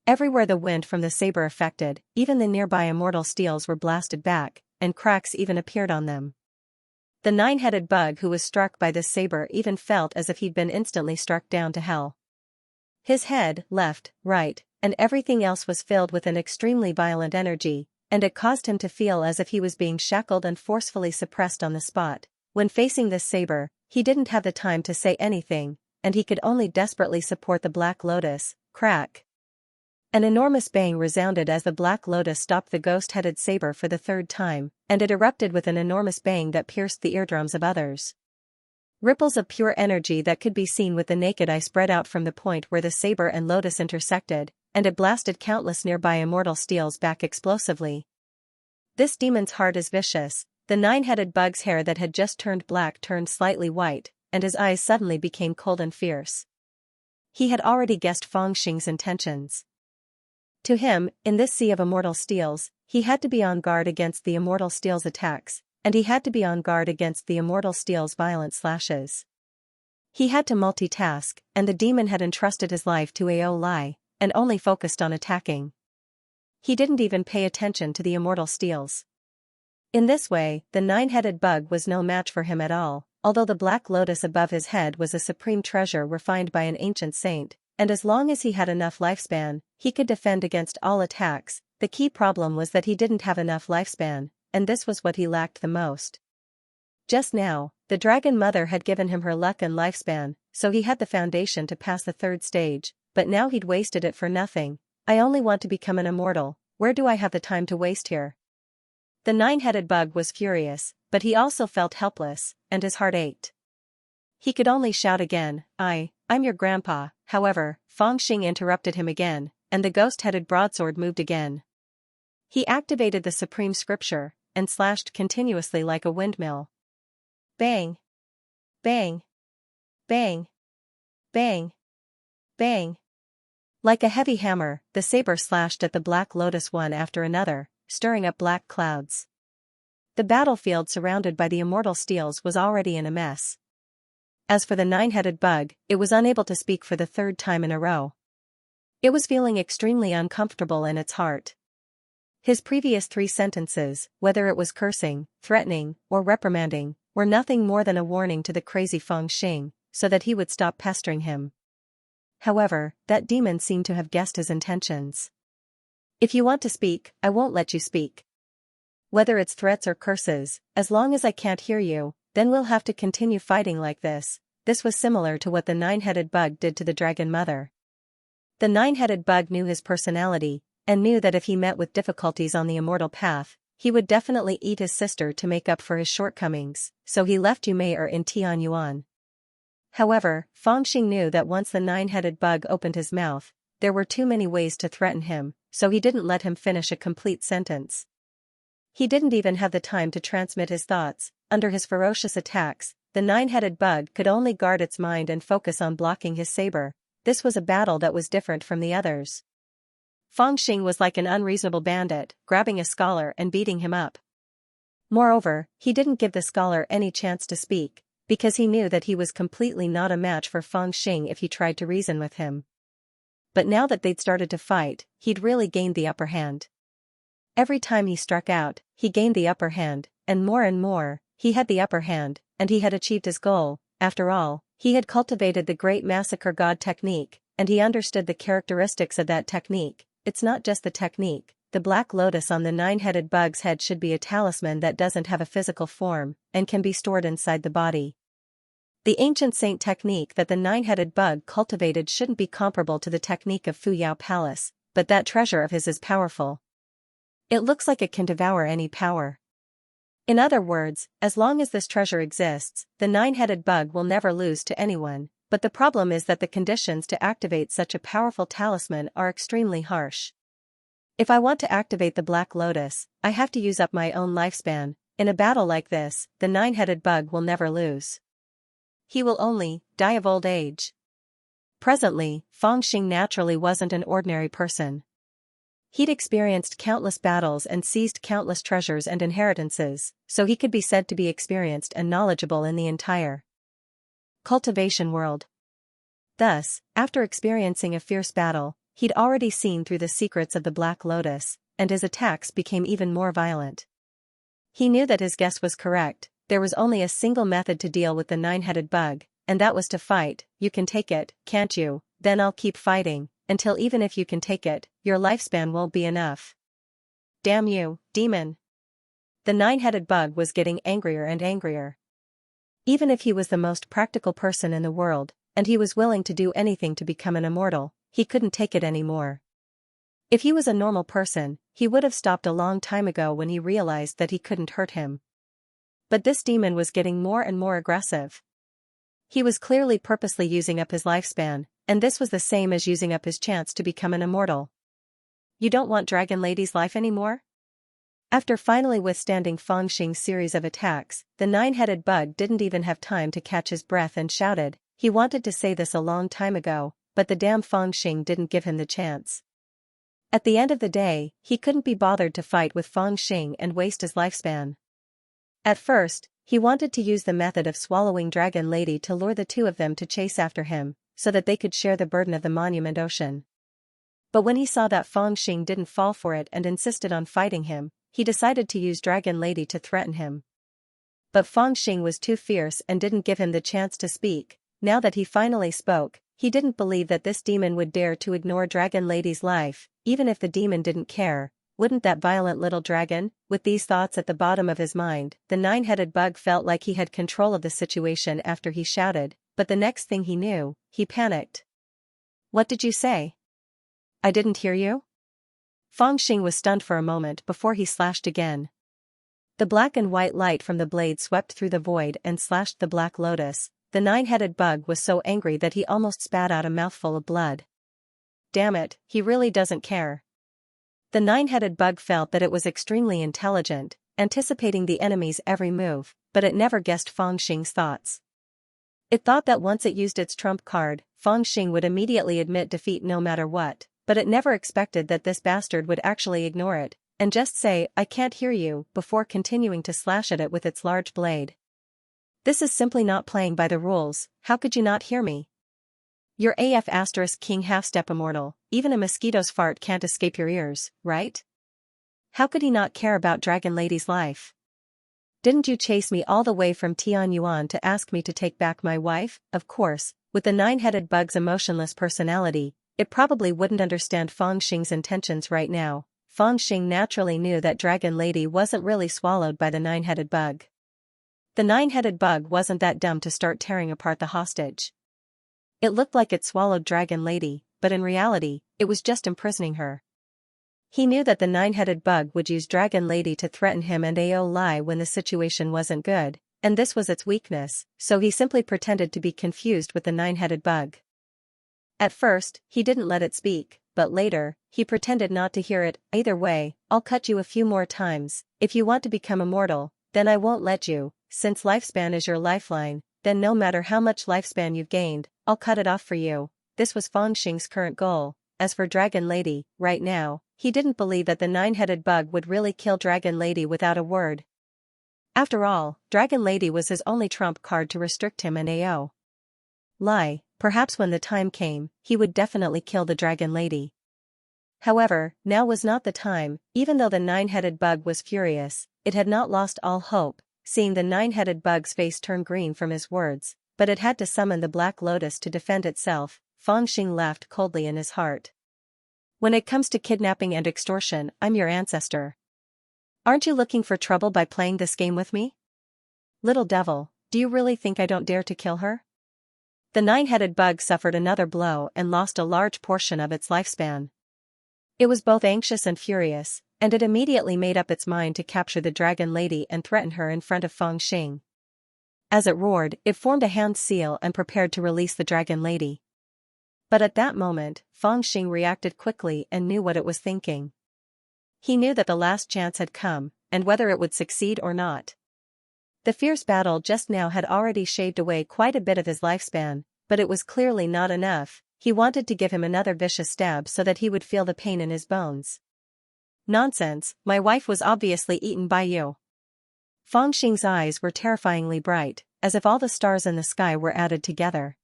Everywhere the wind from the saber affected, even the nearby immortal steels were blasted back, and cracks even appeared on them. The nine-headed bug who was struck by this saber even felt as if he'd been instantly struck down to hell. His head, left, right, and everything else was filled with an extremely violent energy, and it caused him to feel as if he was being shackled and forcefully suppressed on the spot. When facing this saber, he didn't have the time to say anything, and he could only desperately support the Black Lotus. Crack! An enormous bang resounded as the Black Lotus stopped the ghost-headed saber for the third time, and it erupted with an enormous bang that pierced the eardrums of others. Ripples of pure energy that could be seen with the naked eye spread out from the point where the saber and lotus intersected, and it blasted countless nearby immortal steels back explosively. This demon's heart is vicious. The nine-headed bug's hair that had just turned black turned slightly white, and his eyes suddenly became cold and fierce. He had already guessed Fangxing's intentions. To him, in this sea of immortal steels, he had to be on guard against the immortal steel's attacks, and he had to be on guard against the immortal steel's violent slashes. He had to multitask, and the demon had entrusted his life to Aolai, and only focused on attacking. He didn't even pay attention to the immortal steels. In this way, the nine-headed bug was no match for him at all, although the Black Lotus above his head was a supreme treasure refined by an ancient saint, and as long as he had enough lifespan, he could defend against all attacks. The key problem was that he didn't have enough lifespan, and this was what he lacked the most. Just now, the Dragon Mother had given him her luck and lifespan, so he had the foundation to pass the third stage, but now he'd wasted it for nothing. I only want to become an immortal, where do I have the time to waste here? The nine-headed bug was furious, but he also felt helpless, and his heart ached. He could only shout again, I'm your grandpa. However, Fangxing interrupted him again, and the ghost-headed broadsword moved again. He activated the supreme scripture, and slashed continuously like a windmill. Bang! Bang! Bang! Bang! Bang! Like a heavy hammer, the saber slashed at the Black Lotus one after another, stirring up black clouds. The battlefield surrounded by the immortal steels was already in a mess. As for the nine-headed bug, it was unable to speak for the third time in a row. It was feeling extremely uncomfortable in its heart. His previous 3 sentences, whether it was cursing, threatening, or reprimanding, were nothing more than a warning to the crazy Fangxing, so that he would stop pestering him. However, that demon seemed to have guessed his intentions. If you want to speak, I won't let you speak. Whether it's threats or curses, as long as I can't hear you, then we'll have to continue fighting like this. This was similar to what the nine-headed bug did to the Dragon Mother. The nine-headed bug knew his personality, and knew that if he met with difficulties on the immortal path, he would definitely eat his sister to make up for his shortcomings, so he left Yume'er in Tianyuan. However, Fangxing knew that once the nine-headed bug opened his mouth, there were too many ways to threaten him, so he didn't let him finish a complete sentence. He didn't even have the time to transmit his thoughts. Under his ferocious attacks, the nine-headed bug could only guard its mind and focus on blocking his saber. This was a battle that was different from the others. Fangxing was like an unreasonable bandit, grabbing a scholar and beating him up. Moreover, he didn't give the scholar any chance to speak, because he knew that he was completely not a match for Fangxing if he tried to reason with him. But now that they'd started to fight, he'd really gained the upper hand. Every time he struck out, he gained the upper hand, and more, he had the upper hand, and he had achieved his goal. After all, he had cultivated the great massacre god technique, and he understood the characteristics of that technique. It's not just the technique. The black lotus on the nine-headed bug's head should be a talisman that doesn't have a physical form, and can be stored inside the body. The ancient saint technique that the nine-headed bug cultivated shouldn't be comparable to the technique of Fuyao Palace, but that treasure of his is powerful. It looks like it can devour any power. In other words, as long as this treasure exists, the nine-headed bug will never lose to anyone, but the problem is that the conditions to activate such a powerful talisman are extremely harsh. If I want to activate the Black Lotus, I have to use up my own lifespan. In a battle like this, the nine-headed bug will never lose. He will only die of old age. Presently, Fangxing naturally wasn't an ordinary person. He'd experienced countless battles and seized countless treasures and inheritances, so he could be said to be experienced and knowledgeable in the entire cultivation world. Thus, after experiencing a fierce battle, he'd already seen through the secrets of the Black Lotus, and his attacks became even more violent. He knew that his guess was correct. There was only a single method to deal with the nine-headed bug, and that was to fight. You can take it, can't you? Then I'll keep fighting, until even if you can take it, your lifespan won't be enough. Damn you, demon! The nine-headed bug was getting angrier and angrier. Even if he was the most practical person in the world, and he was willing to do anything to become an immortal, he couldn't take it anymore. If he was a normal person, he would have stopped a long time ago when he realized that he couldn't hurt him. But this demon was getting more and more aggressive. He was clearly purposely using up his lifespan, and this was the same as using up his chance to become an immortal. You don't want Dragon Lady's life anymore? After finally withstanding Fangxing's series of attacks, the nine-headed bug didn't even have time to catch his breath and shouted. He wanted to say this a long time ago, but the damn Fangxing didn't give him the chance. At the end of the day, he couldn't be bothered to fight with Fangxing and waste his lifespan. At first, he wanted to use the method of swallowing Dragon Lady to lure the two of them to chase after him, so that they could share the burden of the Monument Ocean. But when he saw that Fangxing didn't fall for it and insisted on fighting him, he decided to use Dragon Lady to threaten him. But Fangxing was too fierce and didn't give him the chance to speak. Now that he finally spoke, he didn't believe that this demon would dare to ignore Dragon Lady's life, even if the demon didn't care. Wouldn't that violent little dragon? With these thoughts at the bottom of his mind, the nine-headed bug felt like he had control of the situation after he shouted, but the next thing he knew, he panicked. What did you say? I didn't hear you? Fangxing was stunned for a moment before he slashed again. The black and white light from the blade swept through the void and slashed the Black Lotus. The nine-headed bug was so angry that he almost spat out a mouthful of blood. Damn it, he really doesn't care. The nine-headed bug felt that it was extremely intelligent, anticipating the enemy's every move, but it never guessed Fangxing's thoughts. It thought that once it used its trump card, Fangxing would immediately admit defeat no matter what, but it never expected that this bastard would actually ignore it, and just say, I can't hear you, before continuing to slash at it with its large blade. This is simply not playing by the rules. How could you not hear me? You're AF * King half-step immortal, even a mosquito's fart can't escape your ears, right? How could he not care about Dragon Lady's life? Didn't you chase me all the way from Tianyuan to ask me to take back my wife? Of course, with the nine-headed bug's emotionless personality, it probably wouldn't understand Fangxing's intentions right now. Fangxing naturally knew that Dragon Lady wasn't really swallowed by the nine-headed bug. The nine-headed bug wasn't that dumb to start tearing apart the hostage. It looked like it swallowed Dragon Lady, but in reality, it was just imprisoning her. He knew that the nine-headed bug would use Dragon Lady to threaten him and lie when the situation wasn't good, and this was its weakness, so he simply pretended to be confused with the nine-headed bug. At first, he didn't let it speak, but later, he pretended not to hear it. Either way, I'll cut you a few more times. If you want to become immortal, then I won't let you. Since lifespan is your lifeline, then no matter how much lifespan you've gained, I'll cut it off for you. This was Fangxing's current goal. As for Dragon Lady, right now, he didn't believe that the nine-headed bug would really kill Dragon Lady without a word. After all, Dragon Lady was his only trump card to restrict him and AO. Lie, perhaps when the time came, he would definitely kill the Dragon Lady. However, now was not the time. Even though the nine-headed bug was furious, it had not lost all hope, seeing the nine-headed bug's face turn green from his words, but it had to summon the Black Lotus to defend itself. Fangxing laughed coldly in his heart. When it comes to kidnapping and extortion, I'm your ancestor. Aren't you looking for trouble by playing this game with me? Little devil, do you really think I don't dare to kill her? The nine-headed bug suffered another blow and lost a large portion of its lifespan. It was both anxious and furious, and it immediately made up its mind to capture the Dragon Lady and threaten her in front of Fangxing. As it roared, it formed a hand seal and prepared to release the Dragon Lady. But at that moment, Fangxing reacted quickly and knew what it was thinking. He knew that the last chance had come, and whether it would succeed or not. The fierce battle just now had already shaved away quite a bit of his lifespan, but it was clearly not enough. He wanted to give him another vicious stab so that he would feel the pain in his bones. Nonsense, my wife was obviously eaten by you. Fangxing's eyes were terrifyingly bright, as if all the stars in the sky were added together.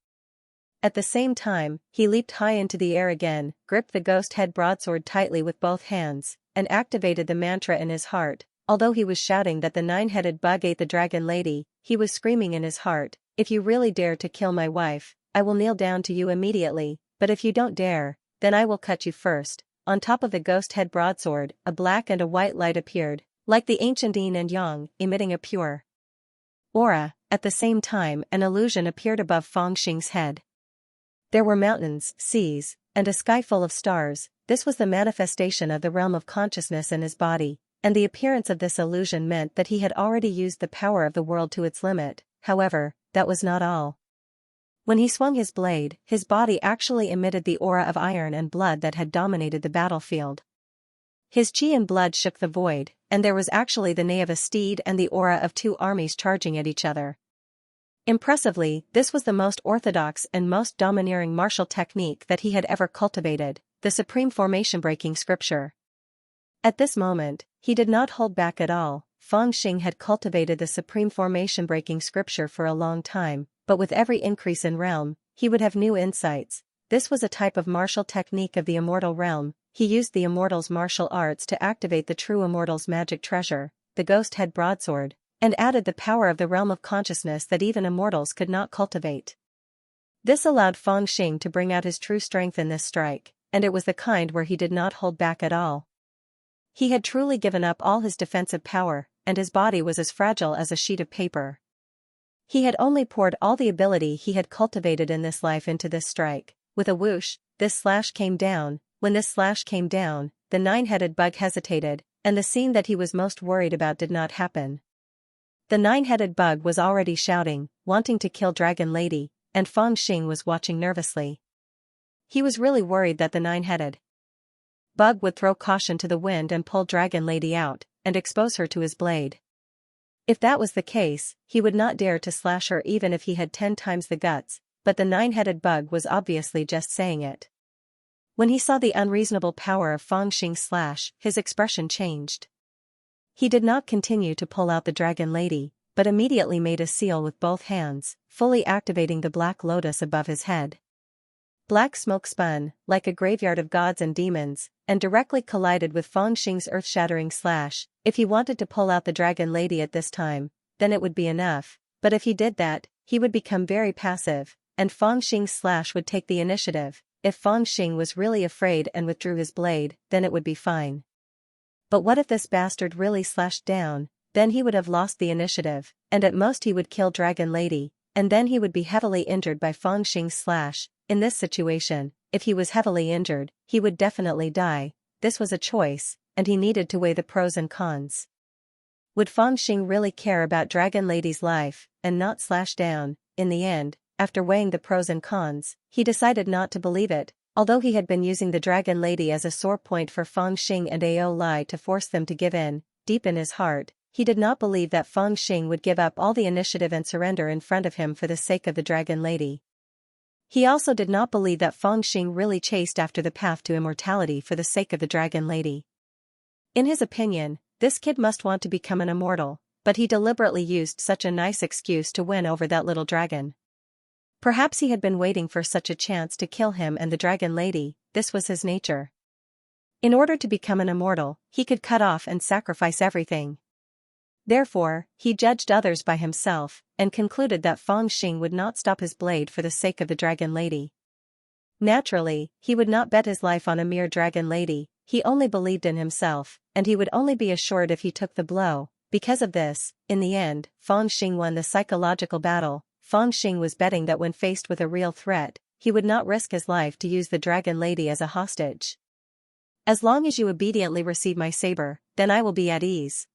At the same time, he leaped high into the air again, gripped the ghost head broadsword tightly with both hands, and activated the mantra in his heart. Although he was shouting that the nine-headed bug ate the Dragon Lady, he was screaming in his heart, "If you really dare to kill my wife, I will kneel down to you immediately, but if you don't dare, then I will cut you first." On top of the ghost head broadsword, a black and a white light appeared, like the ancient yin and yang, emitting a pure aura. At the same time, an illusion appeared above Fangxing's head. There were mountains, seas, and a sky full of stars. This was the manifestation of the realm of consciousness in his body, and the appearance of this illusion meant that he had already used the power of the world to its limit. However, that was not all. When he swung his blade, his body actually emitted the aura of iron and blood that had dominated the battlefield. His chi and blood shook the void, and there was actually the neigh of a steed and the aura of two armies charging at each other. Impressively, this was the most orthodox and most domineering martial technique that he had ever cultivated, the supreme formation-breaking scripture. At this moment, he did not hold back at all. Fangxing had cultivated the supreme formation-breaking scripture for a long time, but with every increase in realm, he would have new insights. This was a type of martial technique of the immortal realm. He used the immortal's martial arts to activate the true immortal's magic treasure, the ghost head broadsword, and added the power of the realm of consciousness that even immortals could not cultivate. This allowed Fangxing to bring out his true strength in this strike, and it was the kind where he did not hold back at all. He had truly given up all his defensive power, and his body was as fragile as a sheet of paper. He had only poured all the ability he had cultivated in this life into this strike. With a whoosh, this slash came down. When this slash came down, the nine-headed bug hesitated, and the scene that he was most worried about did not happen. The nine-headed bug was already shouting, wanting to kill Dragon Lady, and Fangxing was watching nervously. He was really worried that the nine-headed bug would throw caution to the wind and pull Dragon Lady out, and expose her to his blade. If that was the case, he would not dare to slash her even if he had 10 times the guts, but the nine-headed bug was obviously just saying it. When he saw the unreasonable power of Fangxing's slash, his expression changed. He did not continue to pull out the Dragon Lady, but immediately made a seal with both hands, fully activating the Black Lotus above his head. Black smoke spun, like a graveyard of gods and demons, and directly collided with Fangxing's earth-shattering slash. If he wanted to pull out the Dragon Lady at this time, then it would be enough, but if he did that, he would become very passive, and Fangxing's slash would take the initiative. If Fangxing was really afraid and withdrew his blade, then it would be fine. But what if this bastard really slashed down? Then he would have lost the initiative, and at most he would kill Dragon Lady, and then he would be heavily injured by Fangxing's slash. In this situation, if he was heavily injured, he would definitely die. This was a choice, and he needed to weigh the pros and cons. Would Fangxing really care about Dragon Lady's life, and not slash down? In the end, after weighing the pros and cons, he decided not to believe it. Although he had been using the Dragon Lady as a sore point for Feng Xing and Ao Lai to force them to give in, deep in his heart, he did not believe that Feng Xing would give up all the initiative and surrender in front of him for the sake of the Dragon Lady. He also did not believe that Feng Xing really chased after the path to immortality for the sake of the Dragon Lady. In his opinion, this kid must want to become an immortal, but he deliberately used such a nice excuse to win over that little dragon. Perhaps he had been waiting for such a chance to kill him and the Dragon Lady. This was his nature. In order to become an immortal, he could cut off and sacrifice everything. Therefore, he judged others by himself, and concluded that Feng Xing would not stop his blade for the sake of the Dragon Lady. Naturally, he would not bet his life on a mere Dragon Lady. He only believed in himself, and he would only be assured if he took the blow. Because of this, in the end, Feng Xing won the psychological battle. Feng Xing was betting that when faced with a real threat, he would not risk his life to use the Dragon Lady as a hostage. As long as you obediently receive my saber, then I will be at ease.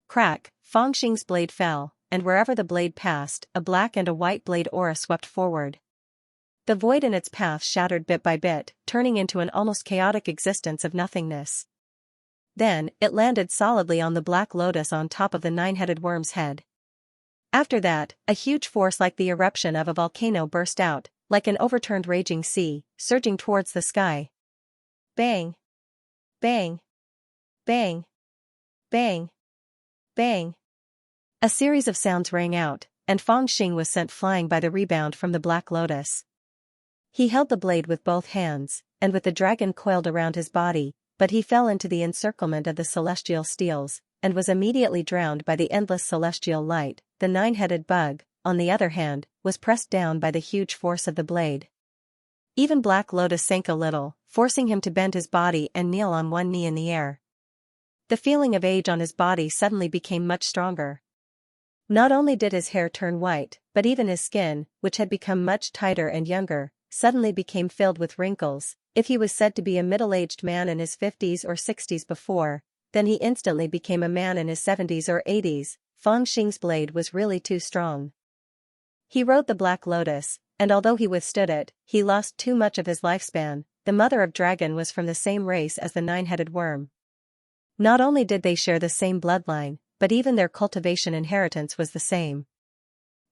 Crack, Feng Xing's blade fell, and wherever the blade passed, a black and a white blade aura swept forward. The void in its path shattered bit by bit, turning into an almost chaotic existence of nothingness. Then, it landed solidly on the black lotus on top of the nine-headed worm's head. After that, a huge force like the eruption of a volcano burst out, like an overturned raging sea, surging towards the sky. Bang! Bang! Bang! Bang! Bang! A series of sounds rang out, and Feng Xing was sent flying by the rebound from the black lotus. He held the blade with both hands, and with the dragon coiled around his body, but he fell into the encirclement of the celestial steels, and was immediately drowned by the endless celestial light. The nine-headed bug, on the other hand, was pressed down by the huge force of the blade. Even Black Lotus sank a little, forcing him to bend his body and kneel on one knee in the air. The feeling of age on his body suddenly became much stronger. Not only did his hair turn white, but even his skin, which had become much tighter and younger, suddenly became filled with wrinkles. If he was said to be a middle-aged man in his 50s or 60s before, then he instantly became a man in his 70s or 80s. Feng Xing's blade was really too strong. He rode the Black Lotus, and although he withstood it, he lost too much of his lifespan. The mother of dragon was from the same race as the nine-headed worm. Not only did they share the same bloodline, but even their cultivation inheritance was the same.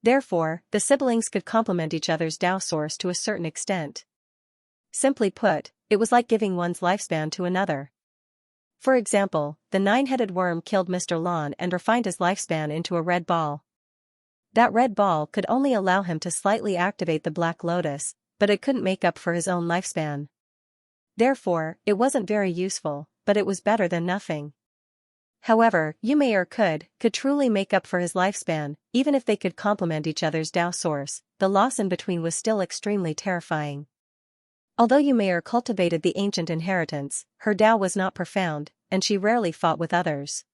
Therefore, the siblings could complement each other's Tao source to a certain extent. Simply put, it was like giving one's lifespan to another. For example, the nine-headed worm killed Mr. Lon and refined his lifespan into a red ball. That red ball could only allow him to slightly activate the Black Lotus, but it couldn't make up for his own lifespan. Therefore, it wasn't very useful, but it was better than nothing. However, Yume or could truly make up for his lifespan. Even if they could complement each other's Tao source, the loss in between was still extremely terrifying. Although Yume cultivated the ancient inheritance, her Tao was not profound, and she rarely fought with others.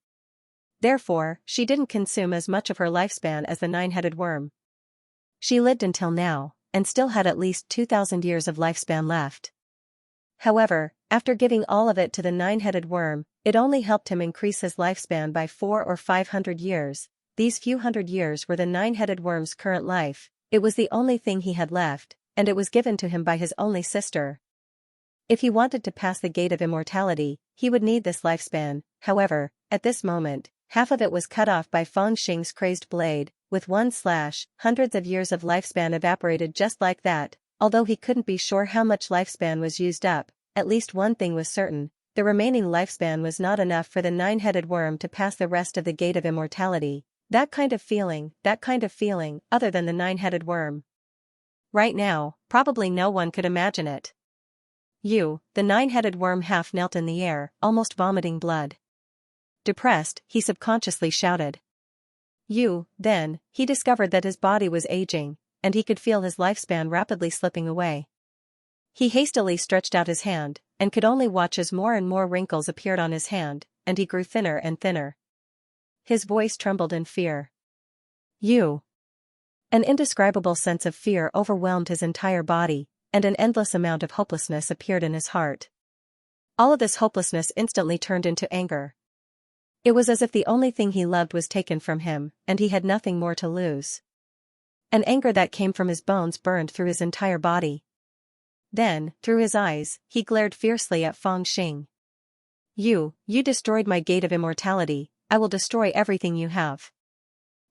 Therefore, she didn't consume as much of her lifespan as the nine-headed worm. She lived until now, and still had at least 2,000 years of lifespan left. However, after giving all of it to the nine-headed worm, it only helped him increase his lifespan by 400 or 500 years. These few hundred years were the nine-headed worm's current life. It was the only thing he had left, and it was given to him by his only sister. If he wanted to pass the gate of immortality, he would need this lifespan. However, at this moment, half of it was cut off by Feng Xing's crazed blade. With one slash, hundreds of years of lifespan evaporated just like that. Although he couldn't be sure how much lifespan was used up, at least one thing was certain: the remaining lifespan was not enough for the nine-headed worm to pass the rest of the gate of immortality. That kind of feeling, other than the nine-headed worm. Right now, probably no one could imagine it. The nine-headed worm half knelt in the air, almost vomiting blood. Depressed, he subconsciously shouted. Then, he discovered that his body was aging, and he could feel his lifespan rapidly slipping away. He hastily stretched out his hand, and could only watch as more and more wrinkles appeared on his hand, and he grew thinner and thinner. His voice trembled in fear. An indescribable sense of fear overwhelmed his entire body, and an endless amount of hopelessness appeared in his heart. All of this hopelessness instantly turned into anger. It was as if the only thing he loved was taken from him, and he had nothing more to lose. An anger that came from his bones burned through his entire body. Then, through his eyes, he glared fiercely at Fangxing. You destroyed my gate of immortality, I will destroy everything you have.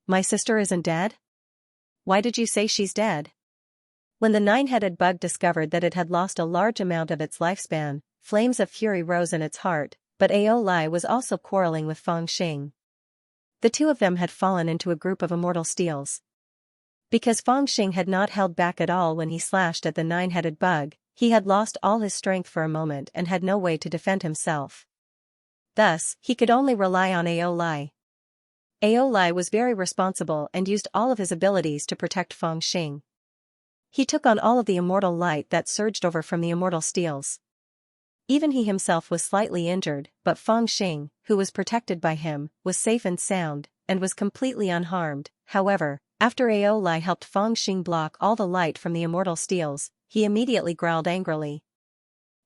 My sister isn't dead? Why did you say she's dead? When the nine-headed bug discovered that it had lost a large amount of its lifespan, flames of fury rose in its heart, but Aolai was also quarreling with Fangxing. The two of them had fallen into a group of immortal steels. Because Fangxing had not held back at all when he slashed at the nine-headed bug, he had lost all his strength for a moment and had no way to defend himself. Thus, he could only rely on Aolai. Aolai was very responsible and used all of his abilities to protect Fangxing. He took on all of the immortal light that surged over from the immortal steels. Even he himself was slightly injured, but Fangxing, who was protected by him, was safe and sound, and was completely unharmed. However, after Aolai helped Fangxing block all the light from the immortal steels, he immediately growled angrily.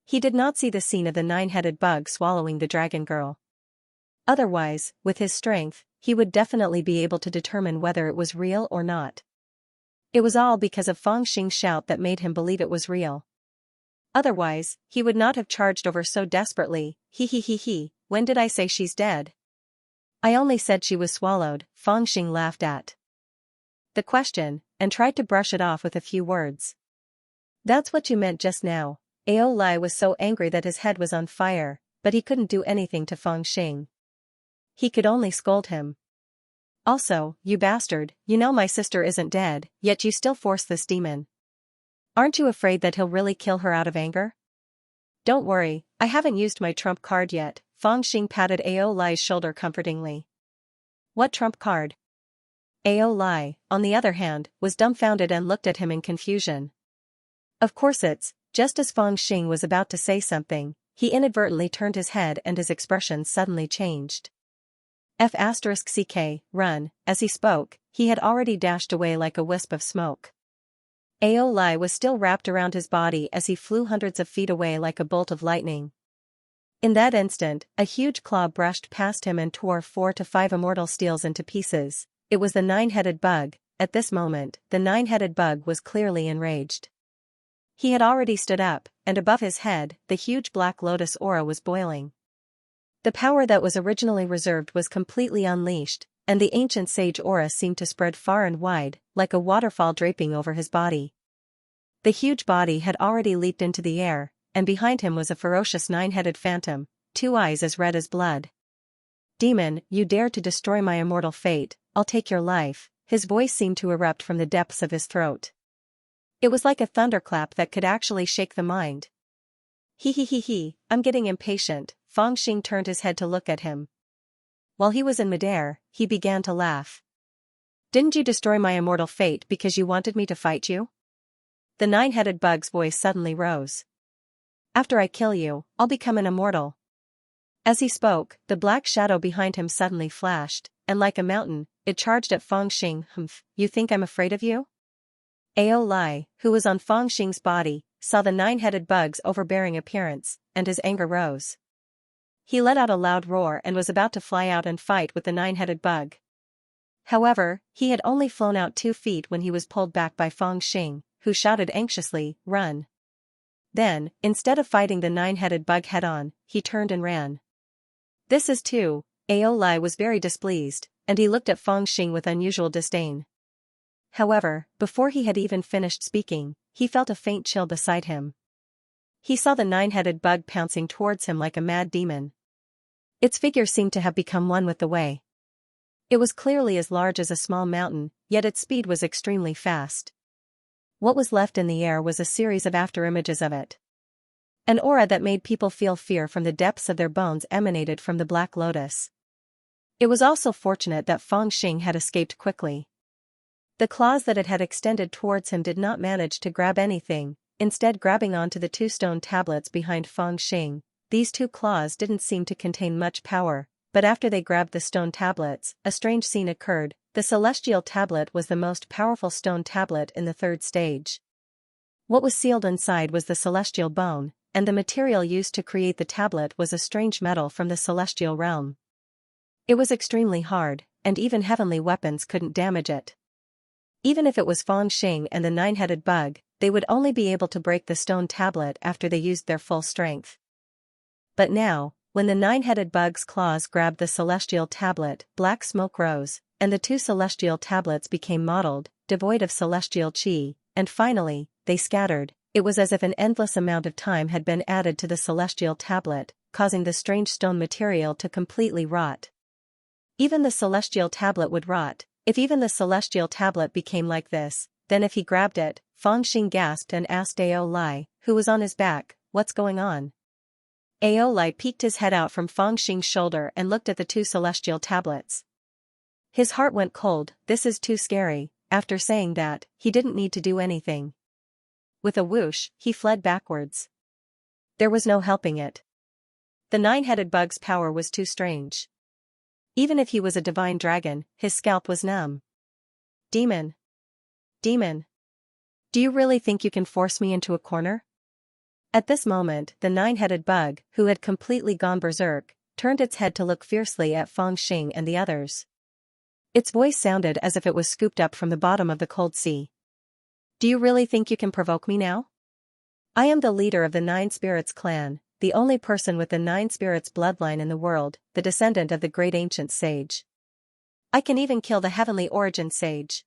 He did not see the scene of the nine-headed bug swallowing the dragon girl. Otherwise, with his strength, he would definitely be able to determine whether it was real or not. It was all because of Fangxing's shout that made him believe it was real. Otherwise, he would not have charged over so desperately. He, when did I say she's dead? I only said she was swallowed, Fangxing laughed at the question, and tried to brush it off with a few words. That's what you meant just now. Aolai was so angry that his head was on fire, but he couldn't do anything to Fangxing. He could only scold him. Also, you bastard, you know my sister isn't dead, yet you still force this demon. Aren't you afraid that he'll really kill her out of anger? Don't worry, I haven't used my trump card yet, Fangxing patted Aolai's shoulder comfortingly. What trump card? Aolai, on the other hand, was dumbfounded and looked at him in confusion. Of course it's, just as Fangxing was about to say something, he inadvertently turned his head and his expression suddenly changed. F***ck, run, as he spoke, he had already dashed away like a wisp of smoke. Aolai was still wrapped around his body as he flew hundreds of feet away like a bolt of lightning. In that instant, a huge claw brushed past him and tore 4 to 5 immortal steels into pieces. It was the nine-headed bug. At this moment, the nine-headed bug was clearly enraged. He had already stood up, and above his head, the huge black lotus aura was boiling. The power that was originally reserved was completely unleashed, and the ancient sage aura seemed to spread far and wide, like a waterfall draping over his body. The huge body had already leaped into the air, and behind him was a ferocious nine-headed phantom, 2 eyes as red as blood. Demon, you dare to destroy my immortal fate, I'll take your life. His voice seemed to erupt from the depths of his throat. It was like a thunderclap that could actually shake the mind. I'm getting impatient, Fangxing turned his head to look at him. While he was in midair, he began to laugh. Didn't you destroy my immortal fate because you wanted me to fight you? The nine-headed bug's voice suddenly rose. After I kill you, I'll become an immortal. As he spoke, the black shadow behind him suddenly flashed, and like a mountain, it charged at Fangxing. You think I'm afraid of you? Aolai, who was on Fangxing's body, saw the nine-headed bug's overbearing appearance, and his anger rose. He let out a loud roar and was about to fly out and fight with the nine-headed bug. However, he had only flown out 2 feet when he was pulled back by Fangxing, who shouted anxiously, "Run!" Then, instead of fighting the nine-headed bug head-on, he turned and ran. This is too. Aolai was very displeased, and he looked at Fangxing with unusual disdain. However, before he had even finished speaking, he felt a faint chill beside him. He saw the nine-headed bug pouncing towards him like a mad demon. Its figure seemed to have become one with the way. It was clearly as large as a small mountain, yet its speed was extremely fast. What was left in the air was a series of afterimages of it. An aura that made people feel fear from the depths of their bones emanated from the Black Lotus. It was also fortunate that Fangxing had escaped quickly. The claws that it had extended towards him did not manage to grab anything, instead grabbing onto the 2 stone tablets behind Fangxing. These 2 claws didn't seem to contain much power, but after they grabbed the stone tablets, a strange scene occurred. The celestial tablet was the most powerful stone tablet in the 3rd stage. What was sealed inside was the celestial bone, and the material used to create the tablet was a strange metal from the celestial realm. It was extremely hard, and even heavenly weapons couldn't damage it. Even if it was Fangxing and the nine-headed bug, they would only be able to break the stone tablet after they used their full strength. But now, when the nine-headed bug's claws grabbed the celestial tablet, black smoke rose, and the two celestial tablets became mottled, devoid of celestial chi, and finally, they scattered. It was as if an endless amount of time had been added to the celestial tablet, causing the strange stone material to completely rot. Even the celestial tablet would rot. If even the celestial tablet became like this, then if he grabbed it, Fangxing gasped and asked Ao Lai, who was on his back, "What's going on?" Ao Lai peeked his head out from Fangxing's shoulder and looked at the two celestial tablets. His heart went cold. This is too scary. After saying that, he didn't need to do anything. With a whoosh, he fled backwards. There was no helping it. The nine-headed bug's power was too strange. Even if he was a divine dragon, his scalp was numb. Demon. Demon. Do you really think you can force me into a corner? At this moment, the nine-headed bug, who had completely gone berserk, turned its head to look fiercely at Fangxing and the others. Its voice sounded as if it was scooped up from the bottom of the cold sea. Do you really think you can provoke me now? I am the leader of the Nine Spirits clan, the only person with the Nine Spirits bloodline in the world, the descendant of the great ancient sage. I can even kill the heavenly origin sage.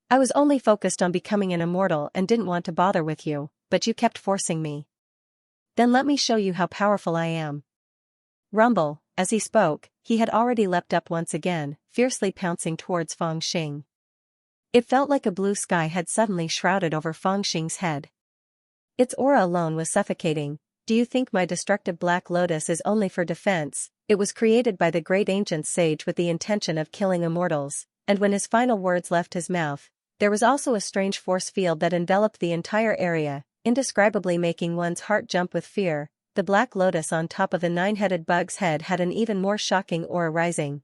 I was only focused on becoming an immortal and didn't want to bother with you, but you kept forcing me. Then let me show you how powerful I am. Rumble. As he spoke, he had already leapt up once again, fiercely pouncing towards Fangxing. It felt like a blue sky had suddenly shrouded over Fangxing's head. Its aura alone was suffocating. Do you think my destructive black lotus is only for defense? It was created by the great ancient sage with the intention of killing immortals, and when his final words left his mouth, there was also a strange force field that enveloped the entire area, indescribably making one's heart jump with fear. The black lotus on top of the nine-headed bug's head had an even more shocking aura rising.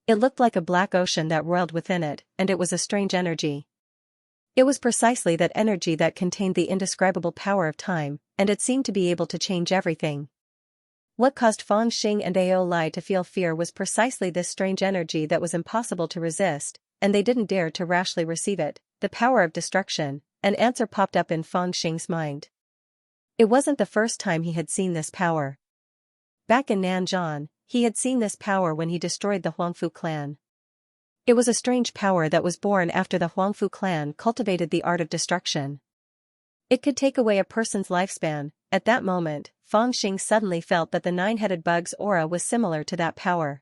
It looked like a black ocean that roiled within it, and it was a strange energy. It was precisely that energy that contained the indescribable power of time, and it seemed to be able to change everything. What caused Fangxing and Ao Lai to feel fear was precisely this strange energy that was impossible to resist, and they didn't dare to rashly receive it. The power of destruction. An answer popped up in Fangxing's mind. It wasn't the first time he had seen this power. Back in Nanzhan, he had seen this power when he destroyed the Huangfu clan. It was a strange power that was born after the Huangfu clan cultivated the art of destruction. It could take away a person's lifespan. At that moment, Fangxing suddenly felt that the nine-headed bug's aura was similar to that power.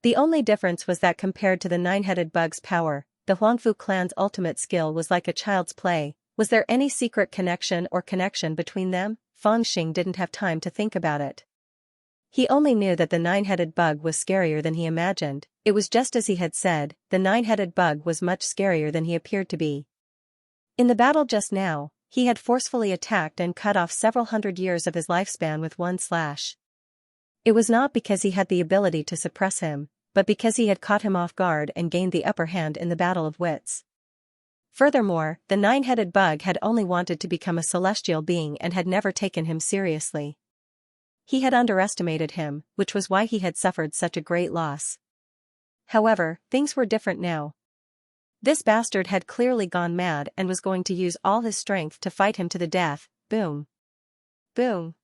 The only difference was that compared to the nine-headed bug's power, the Huangfu clan's ultimate skill was like a child's play. Was there any secret connection between them? Fangxing didn't have time to think about it. He only knew that the nine-headed bug was scarier than he imagined. It was just as he had said, the nine-headed bug was much scarier than he appeared to be. In the battle just now, he had forcefully attacked and cut off several hundred years of his lifespan with one slash. It was not because he had the ability to suppress him, but because he had caught him off guard and gained the upper hand in the battle of wits. Furthermore, the nine-headed bug had only wanted to become a celestial being and had never taken him seriously. He had underestimated him, which was why he had suffered such a great loss. However, things were different now. This bastard had clearly gone mad and was going to use all his strength to fight him to the death. Boom. Boom.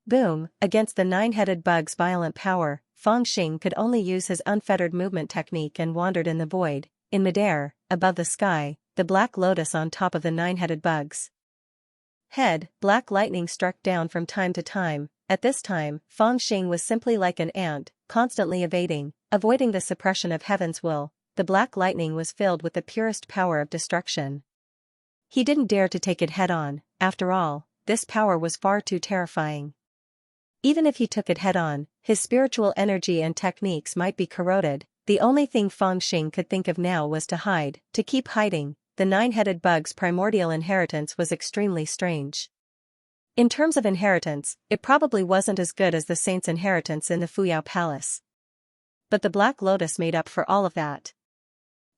Boom. Against the nine-headed bug's violent power, Fangxing could only use his unfettered movement technique and wandered in the void, in midair, above the sky, the black lotus on top of the nine-headed bug's head. Black lightning struck down from time to time. At this time, Fangxing was simply like an ant, constantly evading, avoiding the suppression of heaven's will. The black lightning was filled with the purest power of destruction. He didn't dare to take it head-on. After all, this power was far too terrifying. Even if he took it head-on, his spiritual energy and techniques might be corroded. The only thing Fangxing could think of now was to hide, to keep hiding. The nine-headed bug's primordial inheritance was extremely strange. In terms of inheritance, it probably wasn't as good as the saint's inheritance in the Fuyao Palace. But the Black Lotus made up for all of that.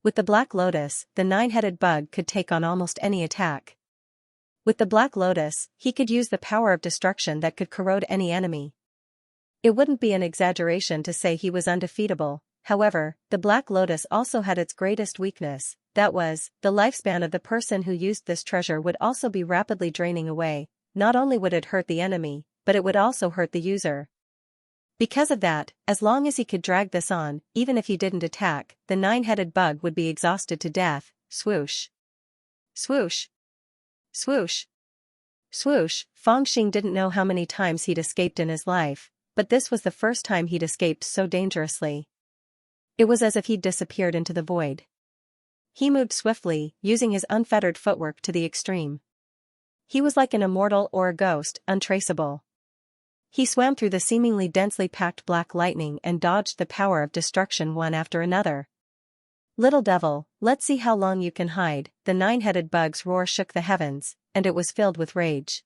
With the Black Lotus, the nine-headed bug could take on almost any attack. With the Black Lotus, he could use the power of destruction that could corrode any enemy. It wouldn't be an exaggeration to say he was undefeatable. However, the Black Lotus also had its greatest weakness, that was, the lifespan of the person who used this treasure would also be rapidly draining away. Not only would it hurt the enemy, but it would also hurt the user. Because of that, as long as he could drag this on, even if he didn't attack, the nine-headed bug would be exhausted to death. Swoosh. Swoosh. Swoosh. Swoosh. Fangxing didn't know how many times he'd escaped in his life, but this was the first time he'd escaped so dangerously. It was as if he'd disappeared into the void. He moved swiftly, using his unfettered footwork to the extreme. He was like an immortal or a ghost, untraceable. He swam through the seemingly densely packed black lightning and dodged the power of destruction one after another. Little devil, let's see how long you can hide. The nine-headed bug's roar shook the heavens, and it was filled with rage.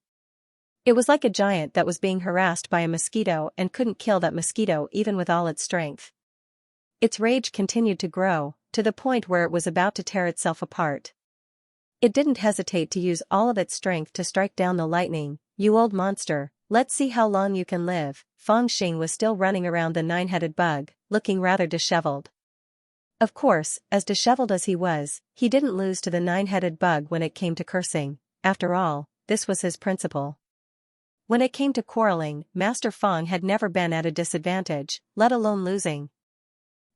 It was like a giant that was being harassed by a mosquito and couldn't kill that mosquito even with all its strength. Its rage continued to grow, to the point where it was about to tear itself apart. It didn't hesitate to use all of its strength to strike down the lightning. You old monster, let's see how long you can live. Fangxing was still running around the nine-headed bug, looking rather disheveled. Of course, as disheveled as he was, he didn't lose to the nine-headed bug when it came to cursing. After all, this was his principle. When it came to quarreling, Master Fang had never been at a disadvantage, let alone losing.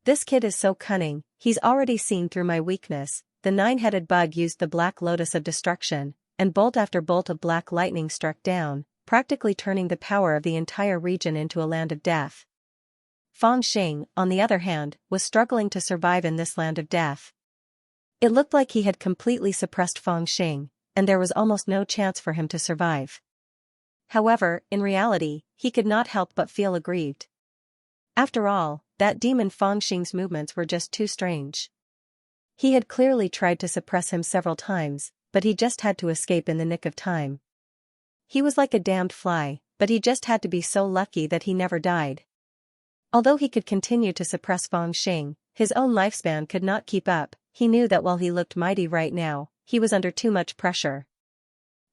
This kid is so cunning, he's already seen through my weakness. The nine-headed bug used the black lotus of destruction, and bolt after bolt of black lightning struck down, practically turning the power of the entire region into a land of death. Fangxing, on the other hand, was struggling to survive in this land of death. It looked like he had completely suppressed Fangxing, and there was almost no chance for him to survive. However, in reality, he could not help but feel aggrieved. After all, that demon Fangxing's movements were just too strange. He had clearly tried to suppress him several times, but he just had to escape in the nick of time. He was like a damned fly, but he just had to be so lucky that he never died. Although he could continue to suppress Fangxing, his own lifespan could not keep up. He knew that while he looked mighty right now, he was under too much pressure.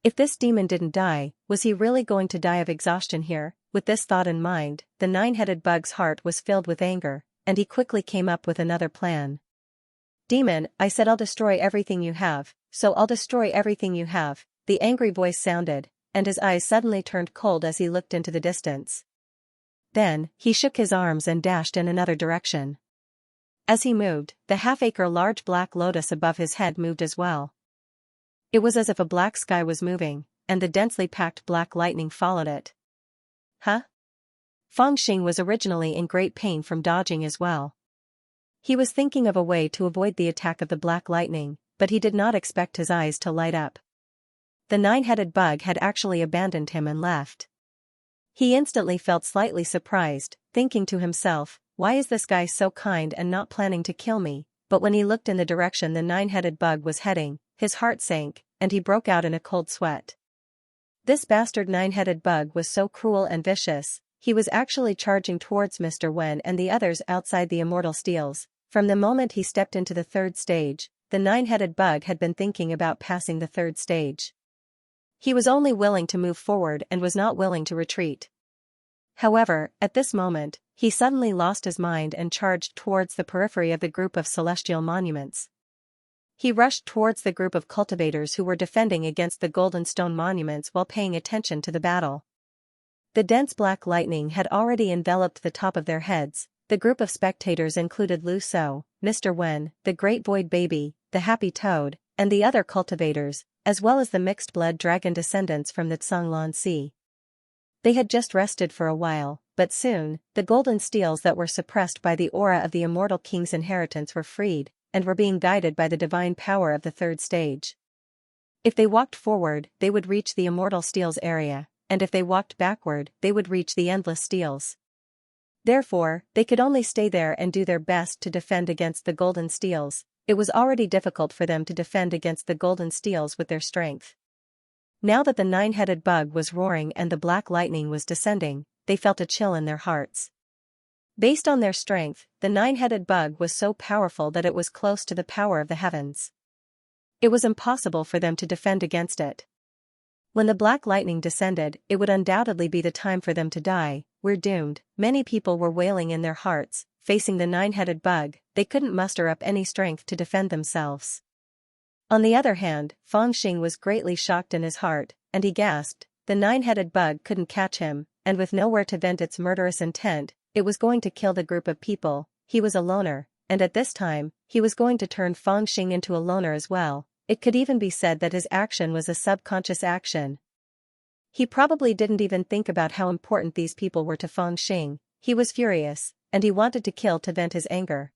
If this demon didn't die, was he really going to die of exhaustion here? With this thought in mind, the nine-headed bug's heart was filled with anger, and he quickly came up with another plan. Demon, I said I'll destroy everything you have, so I'll destroy everything you have. The angry voice sounded, and his eyes suddenly turned cold as he looked into the distance. Then, he shook his arms and dashed in another direction. As he moved, the half-acre large black lotus above his head moved as well. It was as if a black sky was moving, and the densely packed black lightning followed it. Huh? Fangxing was originally in great pain from dodging as well. He was thinking of a way to avoid the attack of the black lightning, but he did not expect his eyes to light up. The nine-headed bug had actually abandoned him and left. He instantly felt slightly surprised, thinking to himself, why is this guy so kind and not planning to kill me? But when he looked in the direction the nine-headed bug was heading, his heart sank, and he broke out in a cold sweat. This bastard nine-headed bug was so cruel and vicious. He was actually charging towards Mr. Wen and the others outside the immortal steels. From the moment he stepped into the third stage, the nine-headed bug had been thinking about passing the third stage. He was only willing to move forward and was not willing to retreat. However, at this moment, he suddenly lost his mind and charged towards the periphery of the group of celestial monuments. He rushed towards the group of cultivators who were defending against the golden stone monuments while paying attention to the battle. The dense black lightning had already enveloped the top of their heads. The group of spectators included Lu So, Mr. Wen, the Great Void Baby, the Happy Toad, and the other cultivators, as well as the mixed-blood dragon descendants from the Tsanglan Sea. They had just rested for a while, but soon, the golden steels that were suppressed by the aura of the immortal king's inheritance were freed, and were being guided by the divine power of the third stage. If they walked forward, they would reach the immortal steels area, and if they walked backward, they would reach the endless steels. Therefore, they could only stay there and do their best to defend against the golden steels. It was already difficult for them to defend against the golden steels with their strength. Now that the nine-headed bug was roaring and the black lightning was descending, they felt a chill in their hearts. Based on their strength, the nine-headed bug was so powerful that it was close to the power of the heavens. It was impossible for them to defend against it. When the black lightning descended, it would undoubtedly be the time for them to die. We're doomed. Many people were wailing in their hearts, facing the nine-headed bug. They couldn't muster up any strength to defend themselves. On the other hand, Fangxing was greatly shocked in his heart, and he gasped, the nine-headed bug couldn't catch him, and with nowhere to vent its murderous intent, it was going to kill the group of people. He was a loner, and at this time, he was going to turn Fangxing into a loner as well. It could even be said that his action was a subconscious action. He probably didn't even think about how important these people were to Fangxing. He was furious, and he wanted to kill to vent his anger.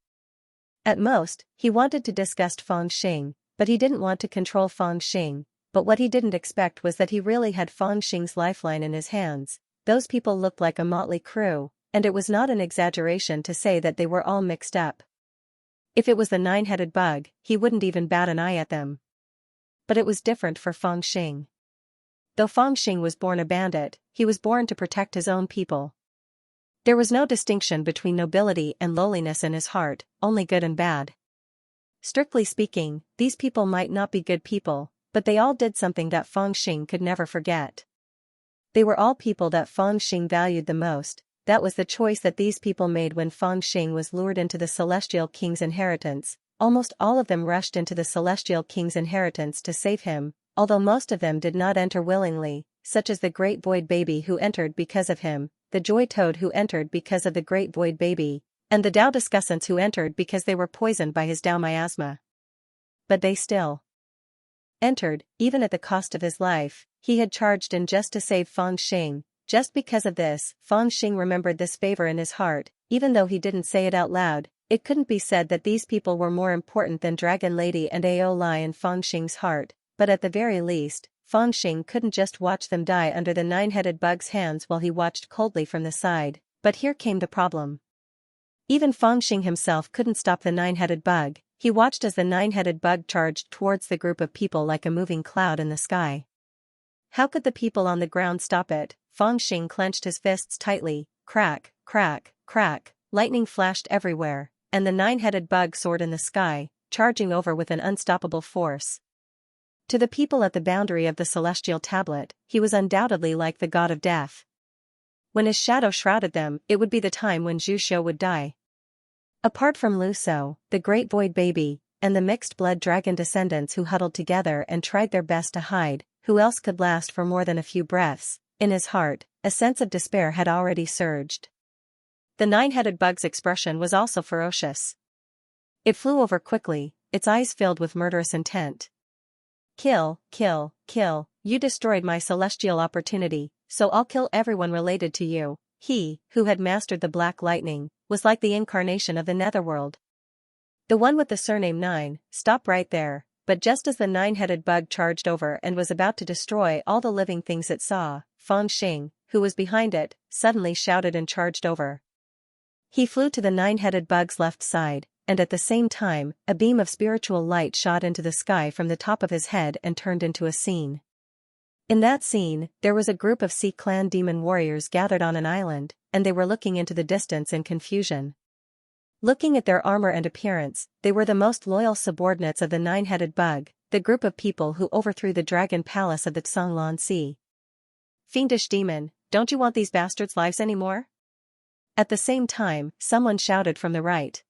At most, he wanted to disgust Fangxing, but he didn't want to control Fangxing. But what he didn't expect was that he really had Fangxing's lifeline in his hands. Those people looked like a motley crew, and it was not an exaggeration to say that they were all mixed up. If it was the nine-headed bug, he wouldn't even bat an eye at them. But it was different for Fangxing. Though Fangxing was born a bandit, he was born to protect his own people. There was no distinction between nobility and lowliness in his heart, only good and bad. Strictly speaking, these people might not be good people, but they all did something that Fangxing could never forget. They were all people that Fangxing valued the most. That was the choice that these people made when Fangxing was lured into the Celestial King's inheritance. Almost all of them rushed into the Celestial King's inheritance to save him, although most of them did not enter willingly, such as the Great Void Baby who entered because of him, the Joy Toad who entered because of the Great Void Baby, and the Dao Discussants who entered because they were poisoned by his Dao miasma. But they still entered, even at the cost of his life. He had charged in just to save Fangxing. Just because of this, Fangxing remembered this favor in his heart, even though he didn't say it out loud. It couldn't be said that these people were more important than Dragon Lady and Ao Lai in Fangxing's heart, but at the very least, Fangxing couldn't just watch them die under the nine-headed bug's hands while he watched coldly from the side. But here came the problem. Even Fangxing himself couldn't stop the nine-headed bug. He watched as the nine-headed bug charged towards the group of people like a moving cloud in the sky. How could the people on the ground stop it? Fangxing clenched his fists tightly. Crack, crack, crack, lightning flashed everywhere, and the nine-headed bug soared in the sky, charging over with an unstoppable force. To the people at the boundary of the celestial tablet, he was undoubtedly like the god of death. When his shadow shrouded them, it would be the time when Zhu Xiu would die. Apart from Lu Shou, the Great Void Baby, and the mixed-blood dragon descendants who huddled together and tried their best to hide, who else could last for more than a few breaths? In his heart, a sense of despair had already surged. The nine-headed bug's expression was also ferocious. It flew over quickly, its eyes filled with murderous intent. Kill, kill, kill, you destroyed my celestial opportunity, so I'll kill everyone related to you. He, who had mastered the black lightning, was like the incarnation of the netherworld. The one with the surname Nine. Stop right there. But just as the nine-headed bug charged over and was about to destroy all the living things it saw, Fangxing, who was behind it, suddenly shouted and charged over. He flew to the nine-headed bug's left side, and at the same time, a beam of spiritual light shot into the sky from the top of his head and turned into a scene. In that scene, there was a group of Sea Clan demon warriors gathered on an island, and they were looking into the distance in confusion. Looking at their armor and appearance, they were the most loyal subordinates of the nine-headed bug, the group of people who overthrew the dragon palace of the Xanglan Sea. Fiendish demon, don't you want these bastards' lives anymore? At the same time, someone shouted from the right.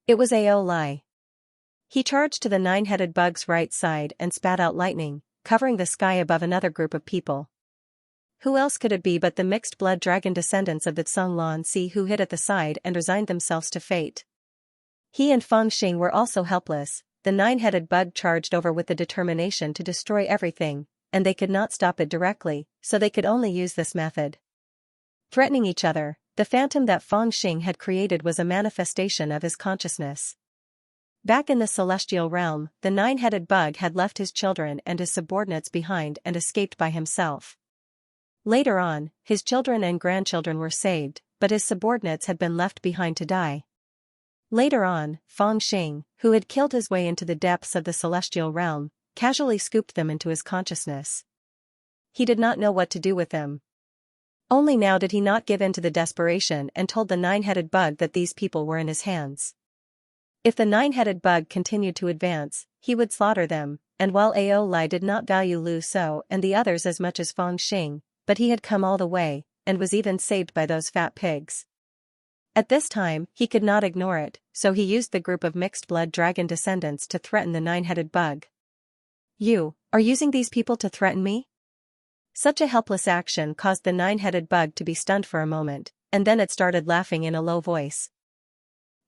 It was Ao Lai. He charged to the nine-headed bug's right side and spat out lightning, covering the sky above another group of people. Who else could it be but the mixed-blood dragon descendants of the Xanglan Sea who hid at the side and resigned themselves to fate? He and Fangxing were also helpless. The nine-headed bug charged over with the determination to destroy everything, and they could not stop it directly, so they could only use this method. Threatening each other, the phantom that Fangxing had created was a manifestation of his consciousness. Back in the celestial realm, the nine-headed bug had left his children and his subordinates behind and escaped by himself. Later on, his children and grandchildren were saved, but his subordinates had been left behind to die. Later on, Fangxing, who had killed his way into the depths of the celestial realm, casually scooped them into his consciousness. He did not know what to do with them. Only now did he not give in to the desperation and told the nine-headed bug that these people were in his hands. If the nine-headed bug continued to advance, he would slaughter them, and while Ao Lai did not value Lu Shou and the others as much as Fangxing, but he had come all the way, and was even saved by those fat pigs. At this time, he could not ignore it, so he used the group of mixed-blood dragon descendants to threaten the nine-headed bug. You are using these people to threaten me? Such a helpless action caused the nine-headed bug to be stunned for a moment, and then it started laughing in a low voice.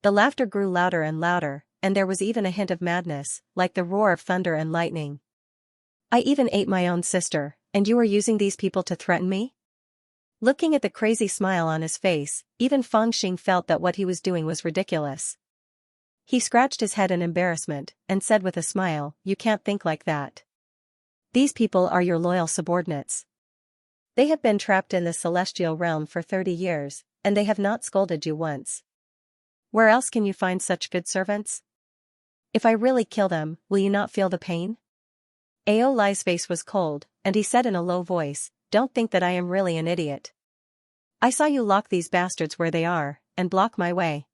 The laughter grew louder and louder, and there was even a hint of madness, like the roar of thunder and lightning. I even ate my own sister, and you are using these people to threaten me? Looking at the crazy smile on his face, even Fangxing felt that what he was doing was ridiculous. He scratched his head in embarrassment, and said with a smile, "You can't think like that. These people are your loyal subordinates. They have been trapped in the celestial realm for 30 years, and they have not scolded you once. Where else can you find such good servants? If I really kill them, will you not feel the pain?" Ao Lai's face was cold, and he said in a low voice, "Don't think that I am really an idiot. I saw you lock these bastards where they are, and block my way.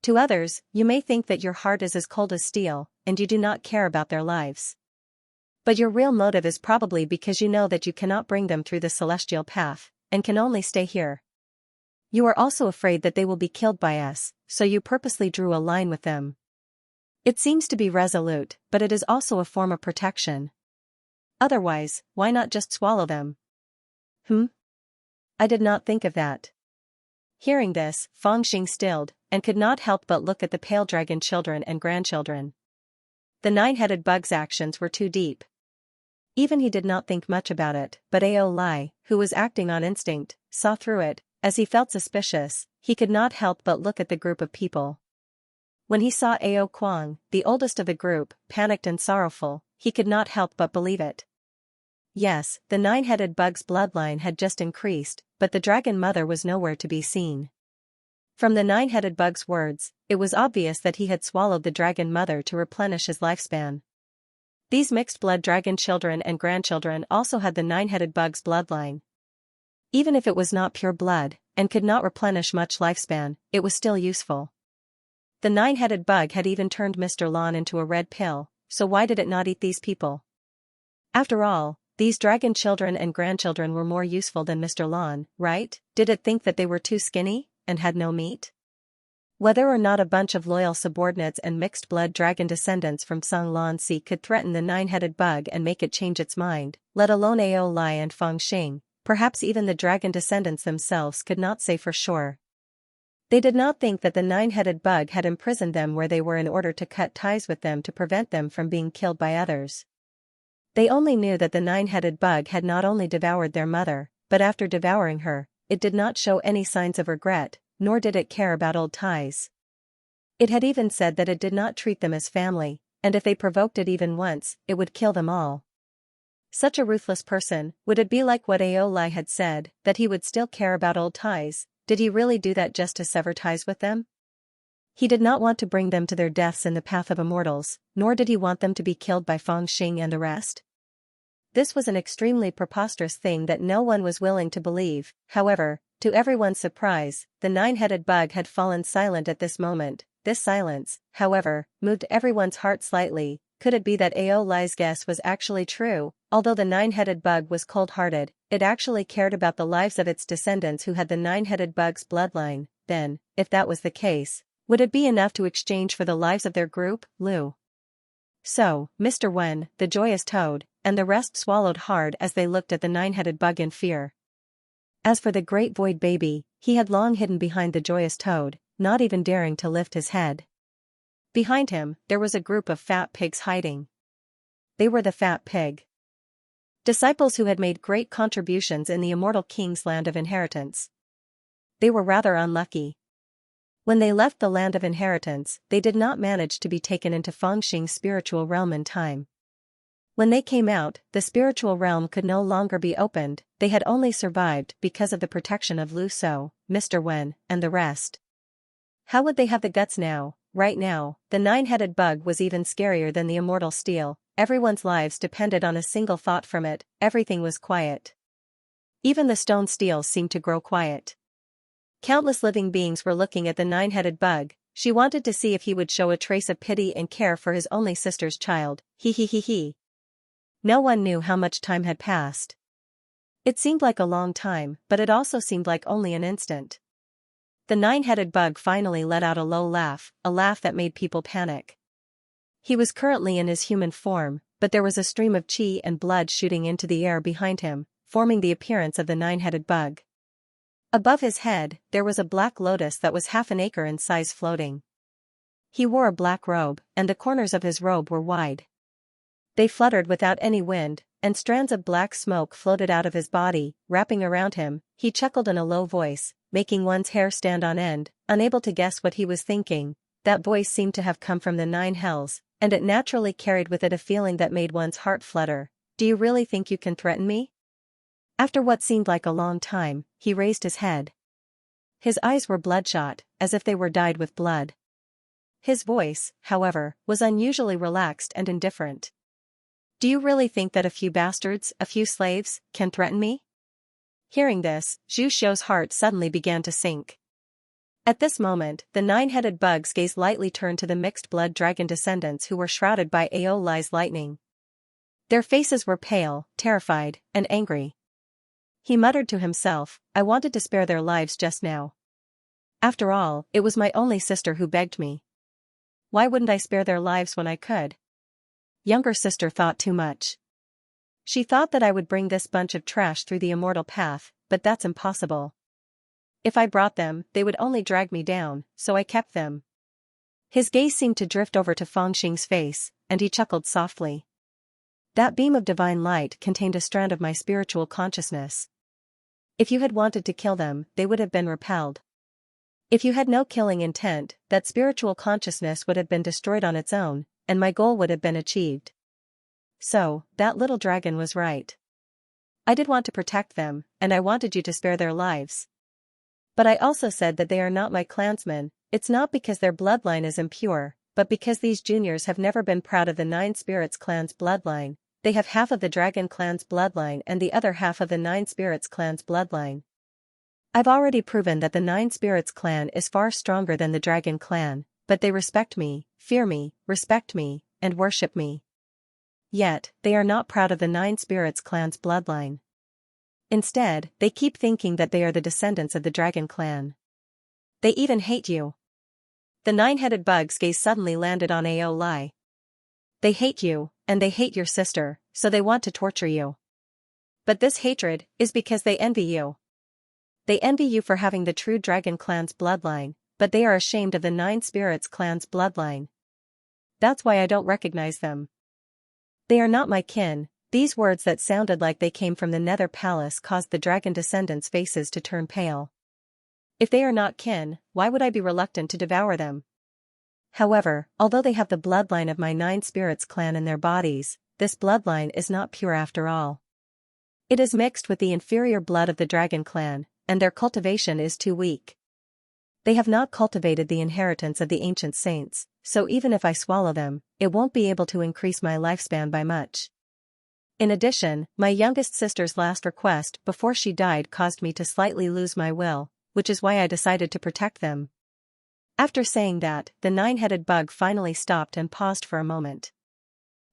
To others, you may think that your heart is as cold as steel, and you do not care about their lives. But your real motive is probably because you know that you cannot bring them through the celestial path, and can only stay here. You are also afraid that they will be killed by us, so you purposely drew a line with them. It seems to be resolute, but it is also a form of protection. Otherwise, why not just swallow them?" I did not think of that." Hearing this, Fangxing stilled, and could not help but look at the pale dragon children and grandchildren. The nine-headed bug's actions were too deep. Even he did not think much about it, but Ao Lai, who was acting on instinct, saw through it. As he felt suspicious, he could not help but look at the group of people. When he saw Ao Kuang, the oldest of the group, panicked and sorrowful, he could not help but believe it. Yes, the nine-headed bug's bloodline had just increased, but the dragon mother was nowhere to be seen. From the nine-headed bug's words, it was obvious that he had swallowed the dragon mother to replenish his lifespan. These mixed-blood dragon children and grandchildren also had the nine-headed bug's bloodline. Even if it was not pure blood, and could not replenish much lifespan, it was still useful. The nine-headed bug had even turned Mr. Lon into a red pill, so why did it not eat these people? After all, these dragon children and grandchildren were more useful than Mr. Lon, right? Did it think that they were too skinny, and had no meat? Whether or not a bunch of loyal subordinates and mixed-blood dragon descendants from Sung Lan Si could threaten the nine-headed bug and make it change its mind, let alone Ao Lai and Fangxing, perhaps even the dragon descendants themselves could not say for sure. They did not think that the nine-headed bug had imprisoned them where they were in order to cut ties with them to prevent them from being killed by others. They only knew that the nine-headed bug had not only devoured their mother, but after devouring her, it did not show any signs of regret, nor did it care about old ties. It had even said that it did not treat them as family, and if they provoked it even once, it would kill them all. Such a ruthless person, would it be like what Ao Lai had said, that he would still care about old ties? Did he really do that just to sever ties with them? He did not want to bring them to their deaths in the path of immortals, nor did he want them to be killed by Fangxing and the rest. This was an extremely preposterous thing that no one was willing to believe. However, to everyone's surprise, the nine-headed bug had fallen silent at this moment. This silence, however, moved everyone's heart slightly. Could it be that Ao Lai's guess was actually true? Although the nine-headed bug was cold-hearted, it actually cared about the lives of its descendants who had the nine-headed bug's bloodline. Then, if that was the case, would it be enough to exchange for the lives of their group, Lu? So, Mr. Wen, the joyous toad, and the rest swallowed hard as they looked at the nine-headed bug in fear. As for the great void baby, he had long hidden behind the joyous toad, not even daring to lift his head. Behind him, there was a group of fat pigs hiding. They were the fat pig disciples who had made great contributions in the immortal king's land of inheritance. They were rather unlucky. When they left the land of inheritance, they did not manage to be taken into Fangxing's spiritual realm in time. When they came out, the spiritual realm could no longer be opened. They had only survived because of the protection of Lu So, Mr. Wen, and the rest. How would they have the guts now? Right now, the nine-headed bug was even scarier than the immortal steel. Everyone's lives depended on a single thought from it. Everything was quiet. Even the stone steel seemed to grow quiet. Countless living beings were looking at the nine-headed bug. She wanted to see if he would show a trace of pity and care for his only sister's child. He. No one knew how much time had passed. It seemed like a long time, but it also seemed like only an instant. The nine-headed bug finally let out a low laugh, a laugh that made people panic. He was currently in his human form, but there was a stream of qi and blood shooting into the air behind him, forming the appearance of the nine-headed bug. Above his head, there was a black lotus that was half an acre in size floating. He wore a black robe, and the corners of his robe were wide. They fluttered without any wind, and strands of black smoke floated out of his body, wrapping around him. He chuckled in a low voice, making one's hair stand on end, unable to guess what he was thinking. That voice seemed to have come from the nine hells, and it naturally carried with it a feeling that made one's heart flutter. Do you really think you can threaten me? After what seemed like a long time, he raised his head. His eyes were bloodshot, as if they were dyed with blood. His voice, however, was unusually relaxed and indifferent. Do you really think that a few bastards, a few slaves, can threaten me? Hearing this, Zhu Xiu's heart suddenly began to sink. At this moment, the nine-headed bug's gaze lightly turned to the mixed-blood dragon descendants who were shrouded by Aolai's lightning. Their faces were pale, terrified, and angry. He muttered to himself, I wanted to spare their lives just now. After all, it was my only sister who begged me. Why wouldn't I spare their lives when I could? Younger sister thought too much. She thought that I would bring this bunch of trash through the immortal path, but that's impossible. If I brought them, they would only drag me down, so I kept them. His gaze seemed to drift over to Fangxing's face, and he chuckled softly. That beam of divine light contained a strand of my spiritual consciousness. If you had wanted to kill them, they would have been repelled. If you had no killing intent, that spiritual consciousness would have been destroyed on its own, and my goal would have been achieved. So, that little dragon was right. I did want to protect them, and I wanted you to spare their lives. But I also said that they are not my clansmen. It's not because their bloodline is impure, but because these juniors have never been proud of the Nine Spirits clan's bloodline. They have half of the Dragon clan's bloodline and the other half of the Nine Spirits clan's bloodline. I've already proven that the Nine Spirits clan is far stronger than the Dragon clan, but they respect me, fear me, respect me, and worship me. Yet, they are not proud of the Nine Spirits clan's bloodline. Instead, they keep thinking that they are the descendants of the Dragon clan. They even hate you. The nine-headed bug's gaze suddenly landed on Aolai. They hate you, and they hate your sister, so they want to torture you. But this hatred is because they envy you. They envy you for having the true Dragon clan's bloodline, but they are ashamed of the Nine Spirits clan's bloodline. That's why I don't recognize them. They are not my kin. These words that sounded like they came from the Nether Palace caused the dragon descendants' faces to turn pale. If they are not kin, why would I be reluctant to devour them? However, although they have the bloodline of my Nine Spirits clan in their bodies, this bloodline is not pure after all. It is mixed with the inferior blood of the Dragon clan, and their cultivation is too weak. They have not cultivated the inheritance of the ancient saints, so even if I swallow them, it won't be able to increase my lifespan by much. In addition, my youngest sister's last request before she died caused me to slightly lose my will, which is why I decided to protect them. After saying that, the nine-headed bug finally stopped and paused for a moment.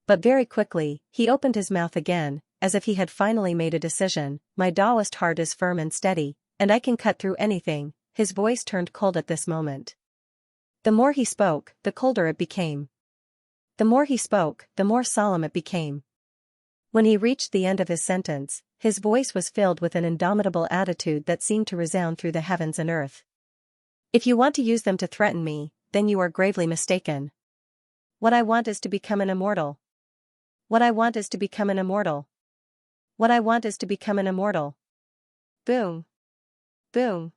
But very quickly, he opened his mouth again, as if he had finally made a decision. My Taoist heart is firm and steady, and I can cut through anything. His voice turned cold at this moment. The more he spoke, the colder it became. The more he spoke, the more solemn it became. When he reached the end of his sentence, his voice was filled with an indomitable attitude that seemed to resound through the heavens and earth. If you want to use them to threaten me, then you are gravely mistaken. What I want is to become an immortal. What I want is to become an immortal. What I want is to become an immortal. Boom. Boom.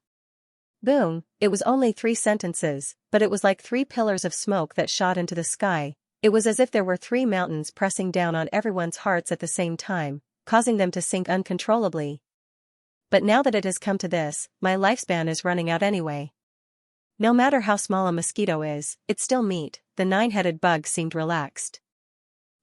Boom. It was only 3 sentences, but it was like 3 pillars of smoke that shot into the sky. It was as if there were 3 mountains pressing down on everyone's hearts at the same time, causing them to sink uncontrollably. But now that it has come to this, my lifespan is running out anyway. No matter how small a mosquito is, it's still meat. The nine-headed bug seemed relaxed.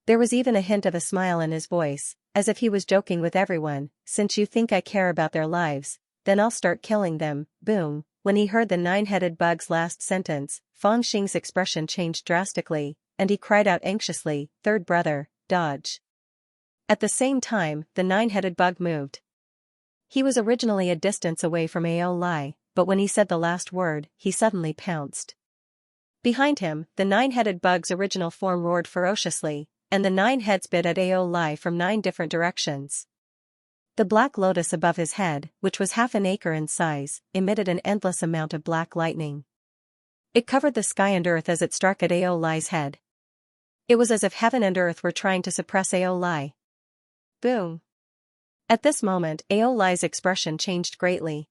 There was even a hint of a smile in his voice, as if he was joking with everyone. Since you think I care about their lives, then I'll start killing them. Boom. When he heard the nine-headed bug's last sentence, Fangxing's expression changed drastically, and he cried out anxiously, "Third brother, dodge." At the same time, the nine-headed bug moved. He was originally a distance away from Aolai, but when he said the last word, he suddenly pounced. Behind him, the nine-headed bug's original form roared ferociously, and the 9 heads bit at Aolai from 9 different directions. The black lotus above his head, which was half an acre in size, emitted an endless amount of black lightning. It covered the sky and earth as it struck at Aolai's head. It was as if heaven and earth were trying to suppress Aolai. Boom! At this moment, Aolai's expression changed greatly.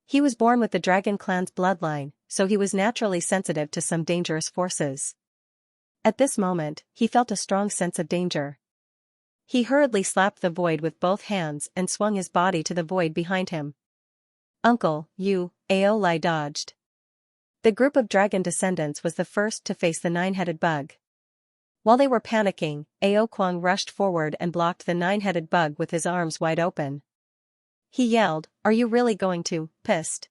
He was born with the dragon clan's bloodline, so he was naturally sensitive to some dangerous forces. At this moment, he felt a strong sense of danger. He hurriedly slapped the void with both hands and swung his body to the void behind him. "Uncle, you," Aolai dodged. The group of dragon descendants was the first to face the 9-headed bug. While they were panicking, Aokwang rushed forward and blocked the 9-headed bug with his arms wide open. He yelled, "Are you really going to, pissed?"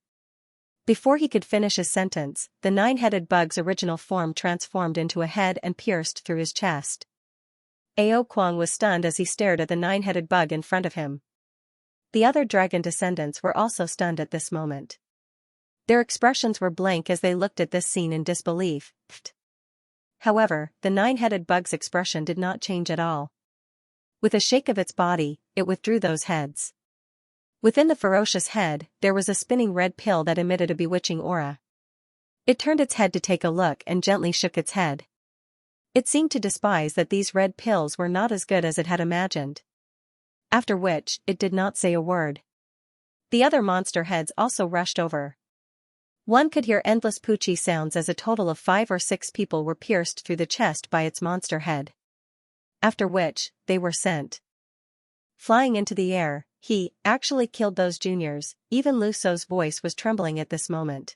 Before he could finish his sentence, the 9-headed bug's original form transformed into a head and pierced through his chest. Aokwang was stunned as he stared at the 9-headed bug in front of him. The other dragon descendants were also stunned at this moment. Their expressions were blank as they looked at this scene in disbelief. However, the 9-headed bug's expression did not change at all. With a shake of its body, it withdrew those heads. Within the ferocious head, there was a spinning red pill that emitted a bewitching aura. It turned its head to take a look and gently shook its head. It seemed to despise that these red pills were not as good as it had imagined. After which, it did not say a word. The other monster heads also rushed over. One could hear endless poochie sounds as a total of 5 or 6 people were pierced through the chest by its monster head. After which, they were sent flying into the air. He actually killed those juniors. Even Luso's voice was trembling at this moment.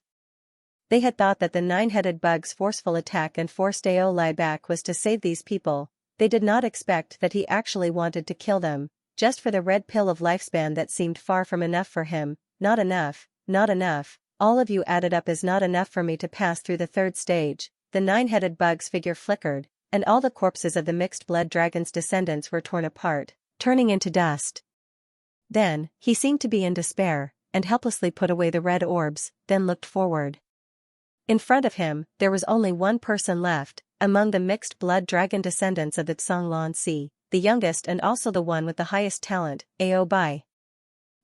They had thought that the 9-headed bug's forceful attack and forced Aolai back was to save these people. They did not expect that he actually wanted to kill them, just for the red pill of lifespan that seemed far from enough for him. Not enough, not enough. All of you added up is not enough for me to pass through the 3rd stage. The 9-headed bug's figure flickered, and all the corpses of the mixed-blood dragon's descendants were torn apart, turning into dust. Then, he seemed to be in despair, and helplessly put away the red orbs, then looked forward. In front of him, there was only one person left, among the mixed-blood dragon descendants of the Xianxia, the youngest and also the one with the highest talent, Aobai.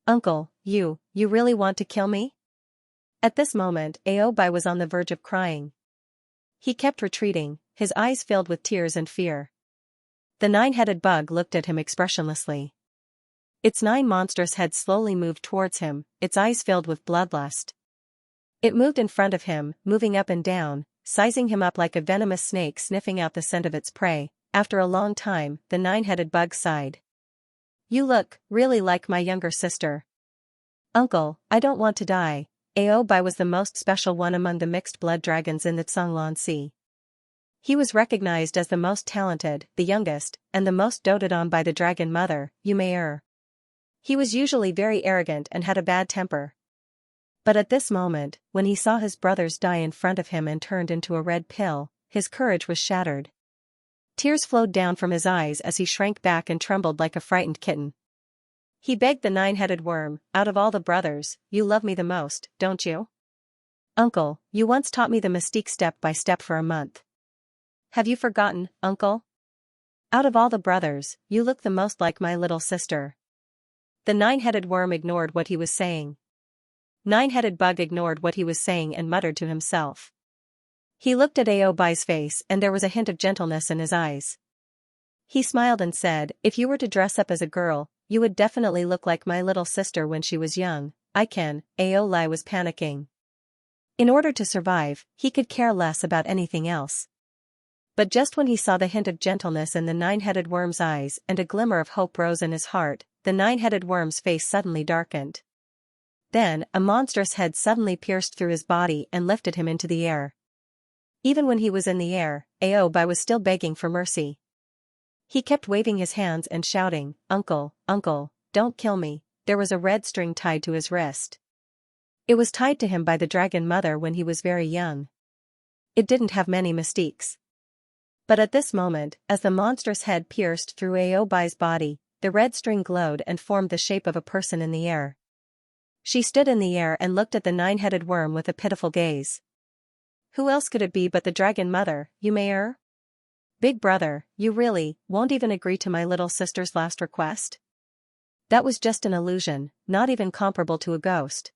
"Uncle, you really want to kill me?" At this moment, Aobai was on the verge of crying. He kept retreating, his eyes filled with tears and fear. The 9-headed bug looked at him expressionlessly. Its 9 monstrous heads slowly moved towards him, its eyes filled with bloodlust. It moved in front of him, moving up and down, sizing him up like a venomous snake sniffing out the scent of its prey. After a long time, the 9-headed bug sighed. "You look really like my younger sister." "Uncle, I don't want to die." Aobai was the most special one among the mixed-blood dragons in the Xianxia. He was recognized as the most talented, the youngest, and the most doted on by the dragon mother, Yumeir. He was usually very arrogant and had a bad temper. But at this moment, when he saw his brothers die in front of him and turned into a red pill, his courage was shattered. Tears flowed down from his eyes as he shrank back and trembled like a frightened kitten. He begged the 9-headed worm, "Out of all the brothers, you love me the most, don't you? Uncle, you once taught me the mystique step by step for a month. Have you forgotten, uncle? Out of all the brothers, you look the most like my little sister." The 9-headed worm ignored what he was saying. 9-headed bug ignored what he was saying and muttered to himself. He looked at Aobai's face and there was a hint of gentleness in his eyes. He smiled and said, "If you were to dress up as a girl, you would definitely look like my little sister when she was young." I can. Aolai was panicking. In order to survive, he could care less about anything else. But just when he saw the hint of gentleness in the 9-headed worm's eyes and a glimmer of hope rose in his heart, the 9-headed worm's face suddenly darkened. Then, a monstrous head suddenly pierced through his body and lifted him into the air. Even when he was in the air, Aobai was still begging for mercy. He kept waving his hands and shouting, "Uncle, uncle, don't kill me." There was a red string tied to his wrist. It was tied to him by the dragon mother when he was very young. It didn't have many mystiques. But at this moment, as the monstrous head pierced through Aobai's body, the red string glowed and formed the shape of a person in the air. She stood in the air and looked at the 9-headed worm with a pitiful gaze. Who else could it be but the dragon mother, Yumeir? Big brother, you really won't even agree to my little sister's last request? That was just an illusion, not even comparable to a ghost.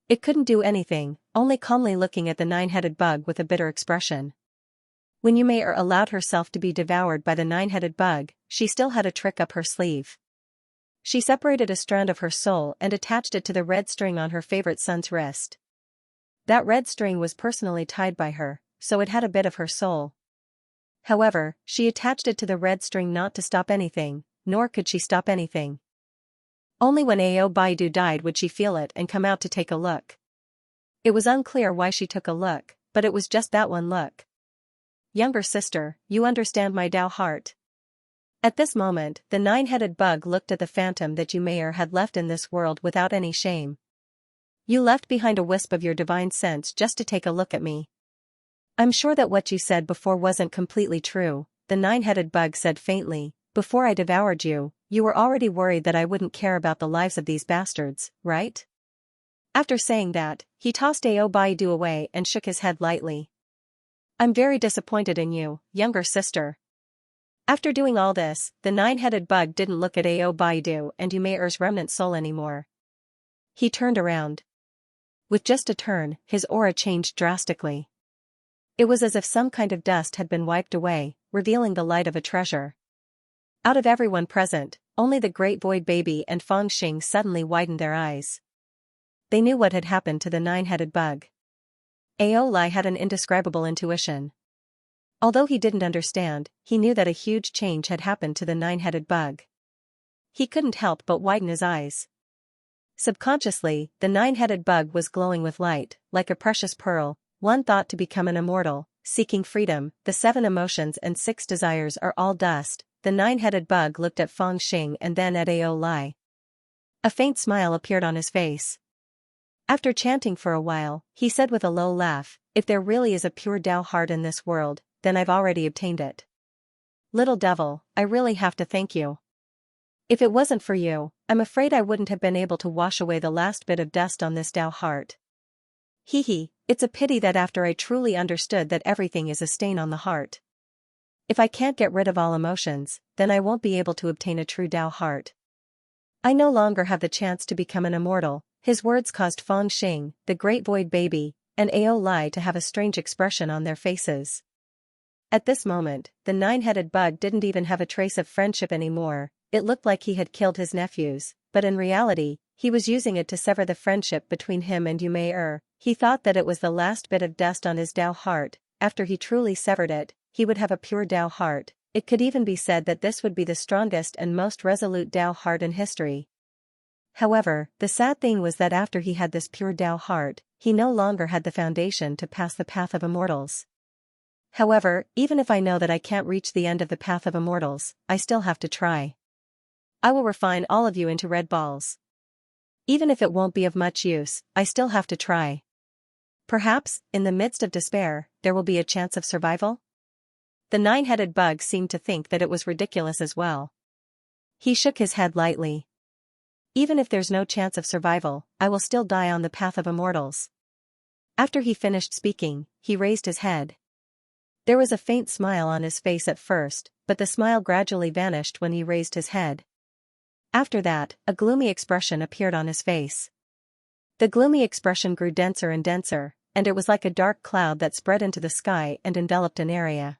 It couldn't do anything, only calmly looking at the nine-headed bug with a bitter expression. When Yumeir allowed herself to be devoured by the nine-headed bug, she still had a trick up her sleeve. She separated a strand of her soul and attached it to the red string on her favorite son's wrist. That red string was personally tied by her, so it had a bit of her soul. However, she attached it to the red string not to stop anything, nor could she stop anything. Only when Ao Baidu died would she feel it and come out to take a look. It was unclear why she took a look, but it was just that one look. Younger sister, you understand my Tao heart. At this moment, the nine-headed bug looked at the phantom that Yumeir had left in this world without any shame. You left behind a wisp of your divine sense just to take a look at me. I'm sure that what you said before wasn't completely true, the nine-headed bug said faintly. Before I devoured you, you were already worried that I wouldn't care about the lives of these bastards, right? After saying that, he tossed Ao Baidu away and shook his head lightly. I'm very disappointed in you, younger sister. After doing all this, the nine-headed bug didn't look at Ao Baidu and Yumeir's remnant soul anymore. He turned around. With just a turn, his aura changed drastically. It was as if some kind of dust had been wiped away, revealing the light of a treasure. Out of everyone present, only the great void baby and Feng Xing suddenly widened their eyes. They knew what had happened to the nine-headed bug. Ao Lai had an indescribable intuition. Although he didn't understand, he knew that a huge change had happened to the nine-headed bug. He couldn't help but widen his eyes. Subconsciously, the nine-headed bug was glowing with light, like a precious pearl, one thought to become an immortal, seeking freedom. The 7 emotions and 6 desires are all dust. The nine-headed bug looked at Feng Xing and then at Ao Lai. A faint smile appeared on his face. After chanting for a while, he said with a low laugh, if there really is a pure Tao heart in this world, then I've already obtained it. Little devil, I really have to thank you. If it wasn't for you, I'm afraid I wouldn't have been able to wash away the last bit of dust on this Tao heart. Hee, it's a pity that after I truly understood that everything is a stain on the heart. If I can't get rid of all emotions, then I won't be able to obtain a true Tao heart. I no longer have the chance to become an immortal. His words caused Feng Xing, the great void baby, and Ao Lai to have a strange expression on their faces. At this moment, the nine-headed bug didn't even have a trace of friendship anymore. It looked like he had killed his nephews, but in reality, he was using it to sever the friendship between him and Yumeir. He thought that it was the last bit of dust on his Tao heart. After he truly severed it, he would have a pure Tao heart. It could even be said that this would be the strongest and most resolute Tao heart in history. However, the sad thing was that after he had this pure Tao heart, he no longer had the foundation to pass the path of immortals. However, even if I know that I can't reach the end of the path of immortals, I still have to try. I will refine all of you into red balls. Even if it won't be of much use, I still have to try. Perhaps, in the midst of despair, there will be a chance of survival? The nine-headed bug seemed to think that it was ridiculous as well. He shook his head lightly. Even if there's no chance of survival, I will still die on the path of immortals. After he finished speaking, he raised his head. There was a faint smile on his face at first, but the smile gradually vanished when he raised his head. After that, a gloomy expression appeared on his face. The gloomy expression grew denser and denser, and it was like a dark cloud that spread into the sky and enveloped an area.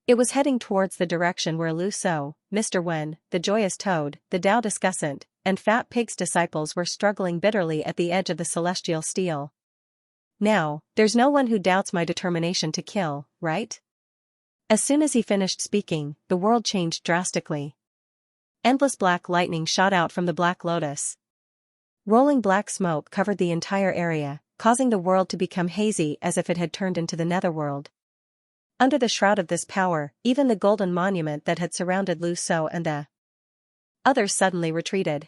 It was heading towards the direction where Lu So, Mr. Wen, the joyous toad, the Tao discussant, and Fat Pig's disciples were struggling bitterly at the edge of the celestial steel. Now, there's no one who doubts my determination to kill, right? As soon as he finished speaking, the world changed drastically. Endless black lightning shot out from the Black Lotus. Rolling black smoke covered the entire area, causing the world to become hazy as if it had turned into the netherworld. Under the shroud of this power, even the golden monument that had surrounded Lu So and the others suddenly retreated.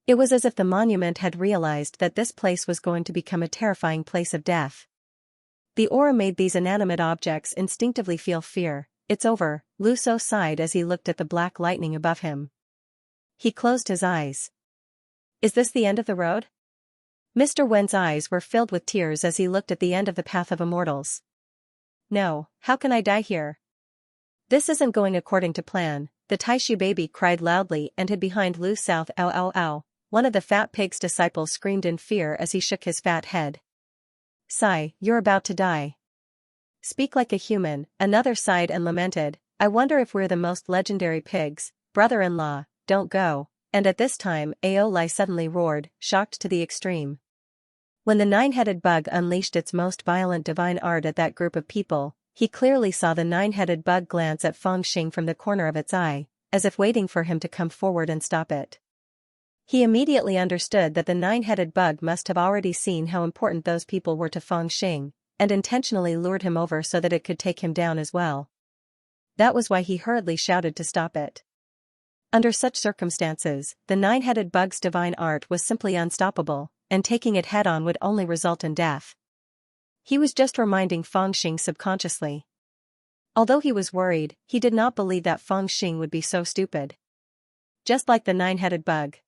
It was as if the monument had realized that this place was going to become a terrifying place of death. The aura made these inanimate objects instinctively feel fear. It's over, Lu So sighed as he looked at the black lightning above him. He closed his eyes. Is this the end of the road? Mr. Wen's eyes were filled with tears as he looked at the end of the path of immortals. No, how can I die here? This isn't going according to plan, the Taishu baby cried loudly and hid behind Lu South. Ow ow ow, one of the fat pig's disciples screamed in fear as he shook his fat head. Sigh, you're about to die. Speak like a human, another sighed and lamented, I wonder if we're the most legendary pigs, brother-in-law, don't go, and at this time Aolai suddenly roared, shocked to the extreme. When the nine-headed bug unleashed its most violent divine art at that group of people, he clearly saw the nine-headed bug glance at Fengxing from the corner of its eye, as if waiting for him to come forward and stop it. He immediately understood that the nine-headed bug must have already seen how important those people were to Fengxing, and intentionally lured him over so that it could take him down as well. That was why he hurriedly shouted to stop it. Under such circumstances, the nine-headed bug's divine art was simply unstoppable, and taking it head-on would only result in death. He was just reminding Fengxing subconsciously. Although he was worried, he did not believe that Fengxing would be so stupid. Just like the nine-headed bug.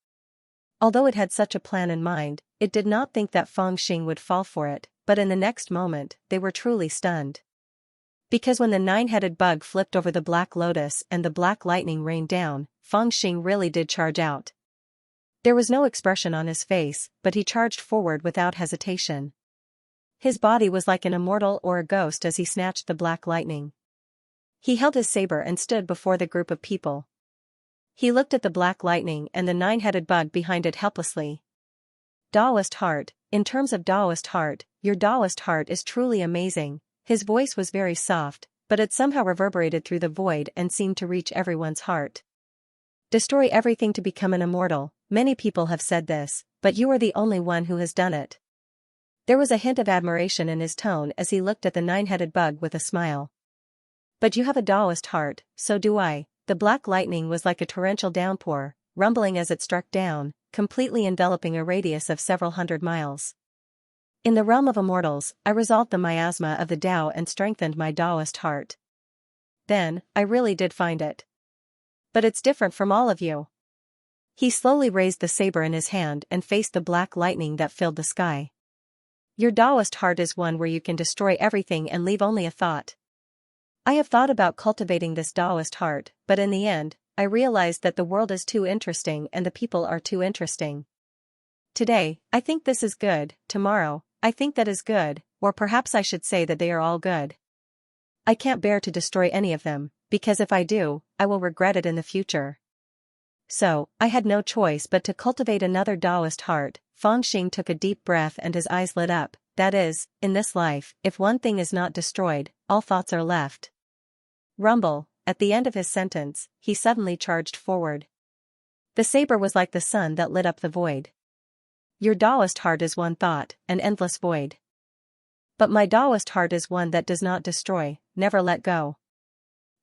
Although it had such a plan in mind, it did not think that Fengxing would fall for it, but in the next moment, they were truly stunned. Because when the nine-headed bug flipped over the black lotus and the black lightning rained down, Fengxing really did charge out. There was no expression on his face, but he charged forward without hesitation. His body was like an immortal or a ghost as he snatched the black lightning. He held his saber and stood before the group of people. He looked at the black lightning and the nine-headed bug behind it helplessly. Taoist heart, in terms of Taoist heart, your Taoist heart is truly amazing. His voice was very soft, but it somehow reverberated through the void and seemed to reach everyone's heart. Destroy everything to become an immortal, many people have said this, but you are the only one who has done it. There was a hint of admiration in his tone as he looked at the nine-headed bug with a smile. But you have a Taoist heart, so do I. The black lightning was like a torrential downpour, rumbling as it struck down, completely enveloping a radius of several hundred miles. In the realm of immortals, I resolved the miasma of the Tao and strengthened my Taoist heart. Then, I really did find it. But it's different from all of you. He slowly raised the saber in his hand and faced the black lightning that filled the sky. Your Taoist heart is one where you can destroy everything and leave only a thought. I have thought about cultivating this Taoist heart, but in the end, I realized that the world is too interesting and the people are too interesting. Today, I think this is good, tomorrow, I think that is good, or perhaps I should say that they are all good. I can't bear to destroy any of them, because if I do, I will regret it in the future. So, I had no choice but to cultivate another Taoist heart. Fengxing took a deep breath and his eyes lit up. That is, in this life, if one thing is not destroyed, all thoughts are left. Rumble, at the end of his sentence, he suddenly charged forward. The saber was like the sun that lit up the void. Your Taoist heart is one thought, an endless void. But my Taoist heart is one that does not destroy, never let go.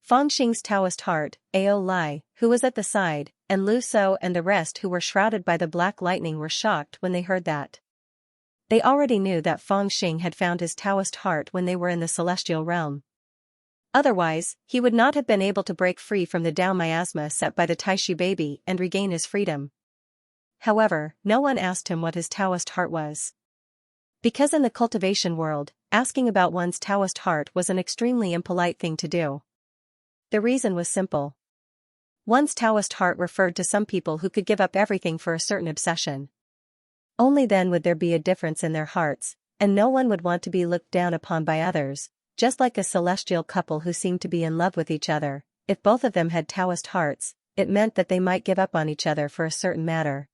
Fengxing's Taoist heart, Ao Lai, who was at the side, and Lu So and the rest who were shrouded by the black lightning were shocked when they heard that. They already knew that Fengxing had found his Taoist heart when they were in the celestial realm. Otherwise, he would not have been able to break free from the Tao miasma set by the Taishu baby and regain his freedom. However, no one asked him what his Taoist heart was. Because in the cultivation world, asking about one's Taoist heart was an extremely impolite thing to do. The reason was simple. One's Taoist heart referred to some people who could give up everything for a certain obsession. Only then would there be a difference in their hearts, and no one would want to be looked down upon by others, just like a celestial couple who seemed to be in love with each other. If both of them had Taoist hearts, it meant that they might give up on each other for a certain matter.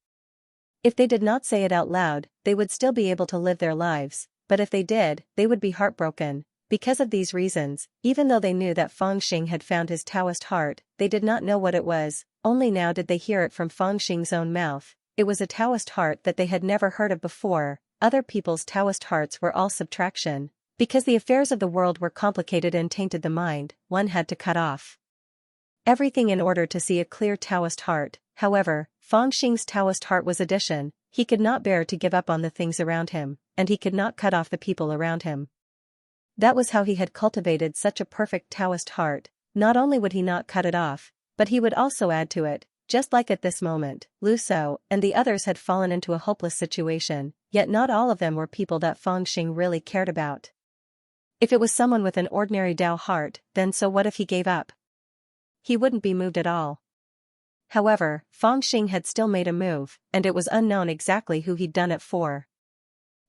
If they did not say it out loud, they would still be able to live their lives, but if they did, they would be heartbroken. Because of these reasons, even though they knew that Fengxing had found his Taoist heart, they did not know what it was. Only now did they hear it from Fengxing's own mouth. It was a Taoist heart that they had never heard of before. Other people's Taoist hearts were all subtraction. Because the affairs of the world were complicated and tainted the mind, one had to cut off everything in order to see a clear Taoist heart. However, Fengxing's Taoist heart was addition. He could not bear to give up on the things around him, and he could not cut off the people around him. That was how he had cultivated such a perfect Taoist heart. Not only would he not cut it off, but he would also add to it. Just like at this moment, Lu So and the others had fallen into a hopeless situation, yet not all of them were people that Fengxing really cared about. If it was someone with an ordinary Tao heart, then so what if he gave up? he wouldn't be moved at all. However, Fangxing had still made a move, and it was unknown exactly who he'd done it for.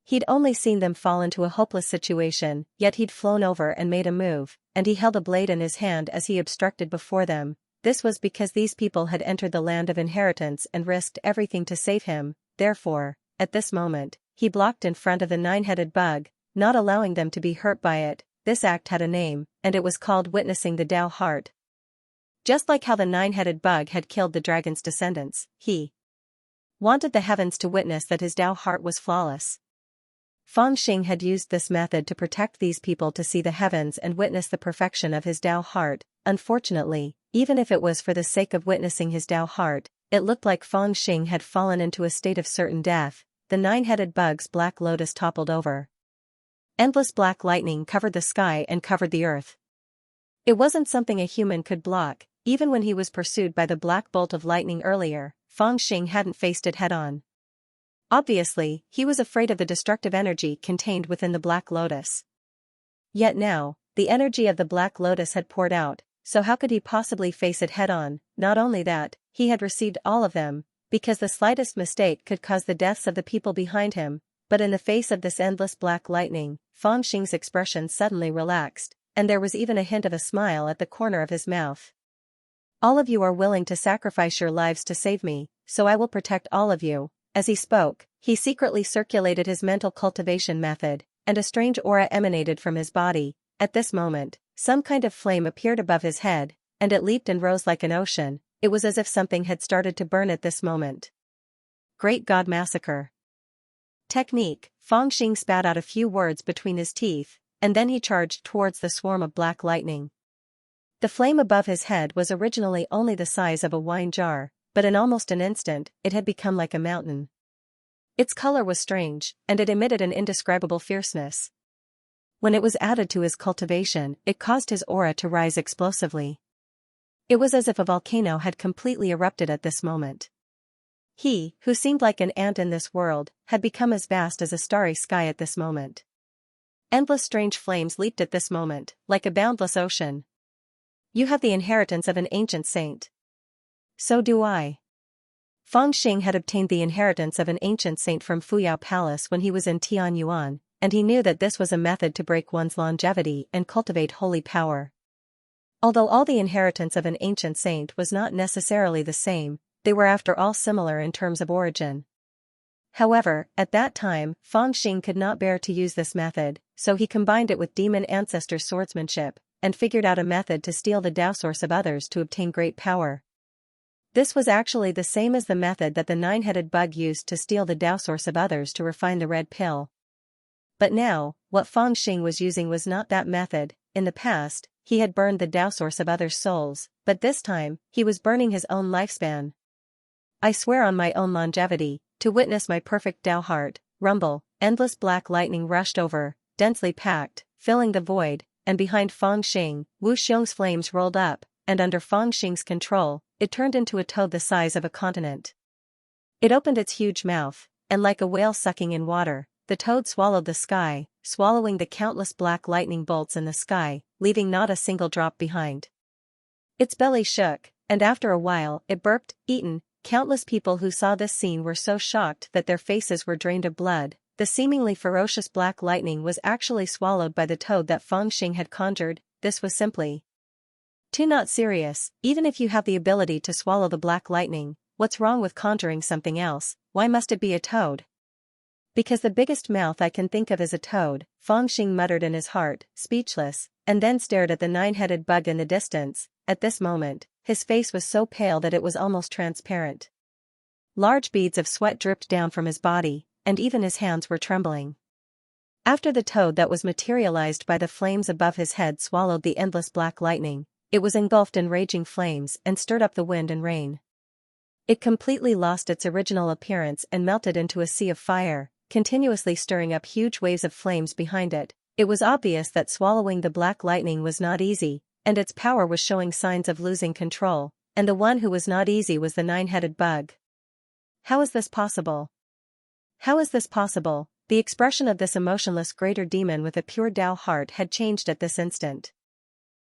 He'd only seen them fall into a hopeless situation, yet he'd flown over and made a move, and he held a blade in his hand as he obstructed before them. This was because these people had entered the land of inheritance and risked everything to save him. Therefore, at this moment, he blocked in front of the nine-headed bug, not allowing them to be hurt by it. This act had a name, and it was called witnessing the Tao heart. Just like how the nine-headed bug had killed the dragon's descendants, he wanted the heavens to witness that his Tao heart was flawless. Fangxing had used this method to protect these people to see the heavens and witness the perfection of his Tao heart. Unfortunately, even if it was for the sake of witnessing his Tao heart, it looked like Fangxing had fallen into a state of certain death. The nine-headed bug's black lotus toppled over. Endless black lightning covered the sky and covered the earth. It wasn't something a human could block. Even when he was pursued by the black bolt of lightning earlier, Fangxing hadn't faced it head-on. Obviously, he was afraid of the destructive energy contained within the Black Lotus. Yet now, the energy of the Black Lotus had poured out, so how could he possibly face it head-on? Not only that, he had received all of them, because the slightest mistake could cause the deaths of the people behind him. But in the face of this endless black lightning, Fangxing's expression suddenly relaxed, and there was even a hint of a smile at the corner of his mouth. All of you are willing to sacrifice your lives to save me, so I will protect all of you. As he spoke, he secretly circulated his mental cultivation method, and a strange aura emanated from his body. At this moment, some kind of flame appeared above his head, and it leaped and rose like an ocean. It was as if something had started to burn at this moment. Great God Massacre. Technique. Fangxing spat out a few words between his teeth, and then he charged towards the swarm of black lightning. The flame above his head was originally only the size of a wine jar, but in almost an instant, it had become like a mountain. Its color was strange, and it emitted an indescribable fierceness. When it was added to his cultivation, it caused his aura to rise explosively. It was as if a volcano had completely erupted at this moment. He, who seemed like an ant in this world, had become as vast as a starry sky at this moment. Endless strange flames leaped at this moment, like a boundless ocean. You have the inheritance of an ancient saint. So do I. Fangxing had obtained the inheritance of an ancient saint from Fuyao Palace when he was in Tianyuan, and he knew that this was a method to break one's longevity and cultivate holy power. Although all the inheritance of an ancient saint was not necessarily the same, they were after all similar in terms of origin. However, at that time, Fangxing could not bear to use this method, so he combined it with demon ancestor swordsmanship, and figured out a method to steal the Tao source of others to obtain great power. This was actually the same as the method that the nine-headed bug used to steal the Tao source of others to refine the red pill. But now, what Fangxing was using was not that method. In the past, he had burned the Tao source of others' souls, but this time, he was burning his own lifespan. I swear on my own longevity, to witness my perfect Tao heart. Rumble, endless black lightning rushed over, densely packed, filling the void, and behind Fangxing, Wu Xiong's flames rolled up, and under Fangxing's control, it turned into a toad the size of a continent. It opened its huge mouth, and like a whale sucking in water, the toad swallowed the sky, swallowing the countless black lightning bolts in the sky, leaving not a single drop behind. Its belly shook, and after a while it burped, eaten. Countless people who saw this scene were so shocked that their faces were drained of blood. The seemingly ferocious black lightning was actually swallowed by the toad that Fangxing had conjured. This was simply too not serious. Even if you have the ability to swallow the black lightning, what's wrong with conjuring something else? Why must it be a toad? Because the biggest mouth I can think of is a toad, Fangxing muttered in his heart, speechless, and then stared at the nine-headed bug in the distance. At this moment, his face was so pale that it was almost transparent. Large beads of sweat dripped down from his body, and even his hands were trembling. After the toad that was materialized by the flames above his head swallowed the endless black lightning, it was engulfed in raging flames and stirred up the wind and rain. It completely lost its original appearance and melted into a sea of fire, continuously stirring up huge waves of flames behind it. It was obvious that swallowing the black lightning was not easy, and its power was showing signs of losing control, and the one who was not easy was the nine-headed bug. How is this possible? How is this possible? The expression of this emotionless greater demon with a pure Tao heart had changed at this instant.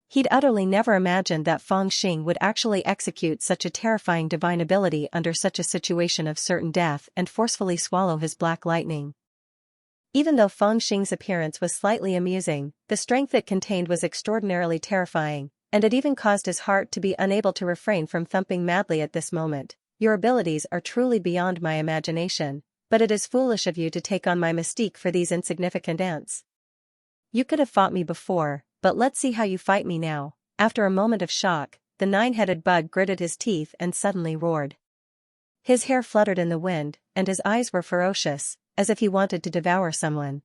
He'd utterly never imagined that Feng Xing would actually execute such a terrifying divine ability under such a situation of certain death and forcefully swallow his black lightning. Even though Feng Xing's appearance was slightly amusing, the strength it contained was extraordinarily terrifying, and it even caused his heart to be unable to refrain from thumping madly at this moment. Your abilities are truly beyond my imagination, but it is foolish of you to take on my mystique for these insignificant ants. You could have fought me before, but let's see how you fight me now. After a moment of shock, the nine-headed bug gritted his teeth and suddenly roared. His hair fluttered in the wind, and his eyes were ferocious, as if he wanted to devour someone.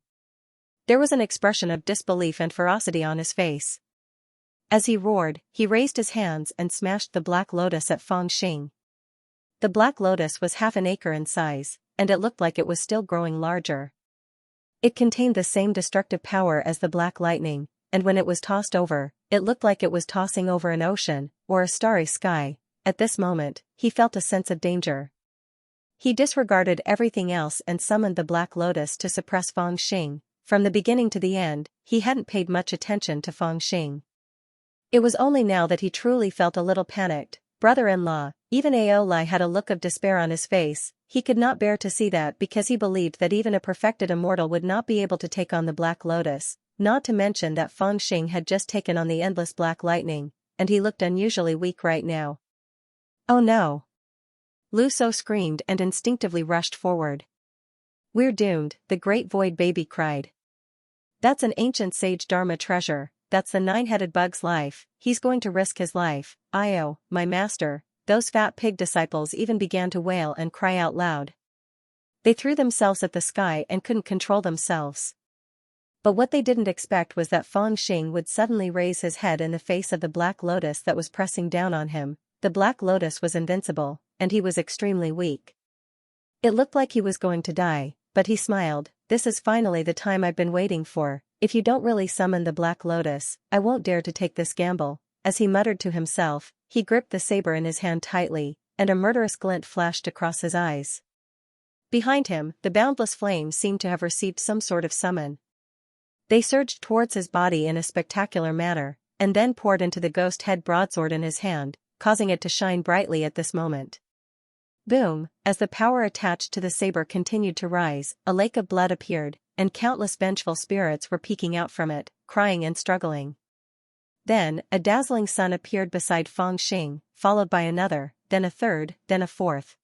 There was an expression of disbelief and ferocity on his face. As he roared, he raised his hands and smashed the black lotus at Feng Xing. The black lotus was half an acre in size, and it looked like it was still growing larger. It contained the same destructive power as the black lightning, and when it was tossed over, it looked like it was tossing over an ocean, or a starry sky. At this moment, he felt a sense of danger. He disregarded everything else and summoned the black lotus to suppress Feng Xing. From the beginning to the end, he hadn't paid much attention to Feng Xing. It was only now that he truly felt a little panicked. Brother-in-law, even Aolai had a look of despair on his face. He could not bear to see that because he believed that even a perfected immortal would not be able to take on the black lotus, not to mention that Feng Xing had just taken on the endless black lightning, and he looked unusually weak right now. Oh no! Lu So screamed and instinctively rushed forward. We're doomed, the great void baby cried. That's an ancient sage Dharma treasure, that's the nine-headed bug's life, he's going to risk his life. Io, my master. Those fat pig disciples even began to wail and cry out loud. They threw themselves at the sky and couldn't control themselves. But what they didn't expect was that Feng Xing would suddenly raise his head in the face of the black lotus that was pressing down on him. The black lotus was invincible, and he was extremely weak. It looked like he was going to die, but he smiled. This is finally the time I've been waiting for. If you don't really summon the black lotus, I won't dare to take this gamble. As he muttered to himself, he gripped the saber in his hand tightly, and a murderous glint flashed across his eyes. Behind him, the boundless flames seemed to have received some sort of summon. They surged towards his body in a spectacular manner, and then poured into the ghost head broadsword in his hand, causing it to shine brightly at this moment. Boom! As the power attached to the saber continued to rise, a lake of blood appeared, and countless vengeful spirits were peeking out from it, crying and struggling. Then, a dazzling sun appeared beside Feng Xing, followed by another, then a third, then a fourth.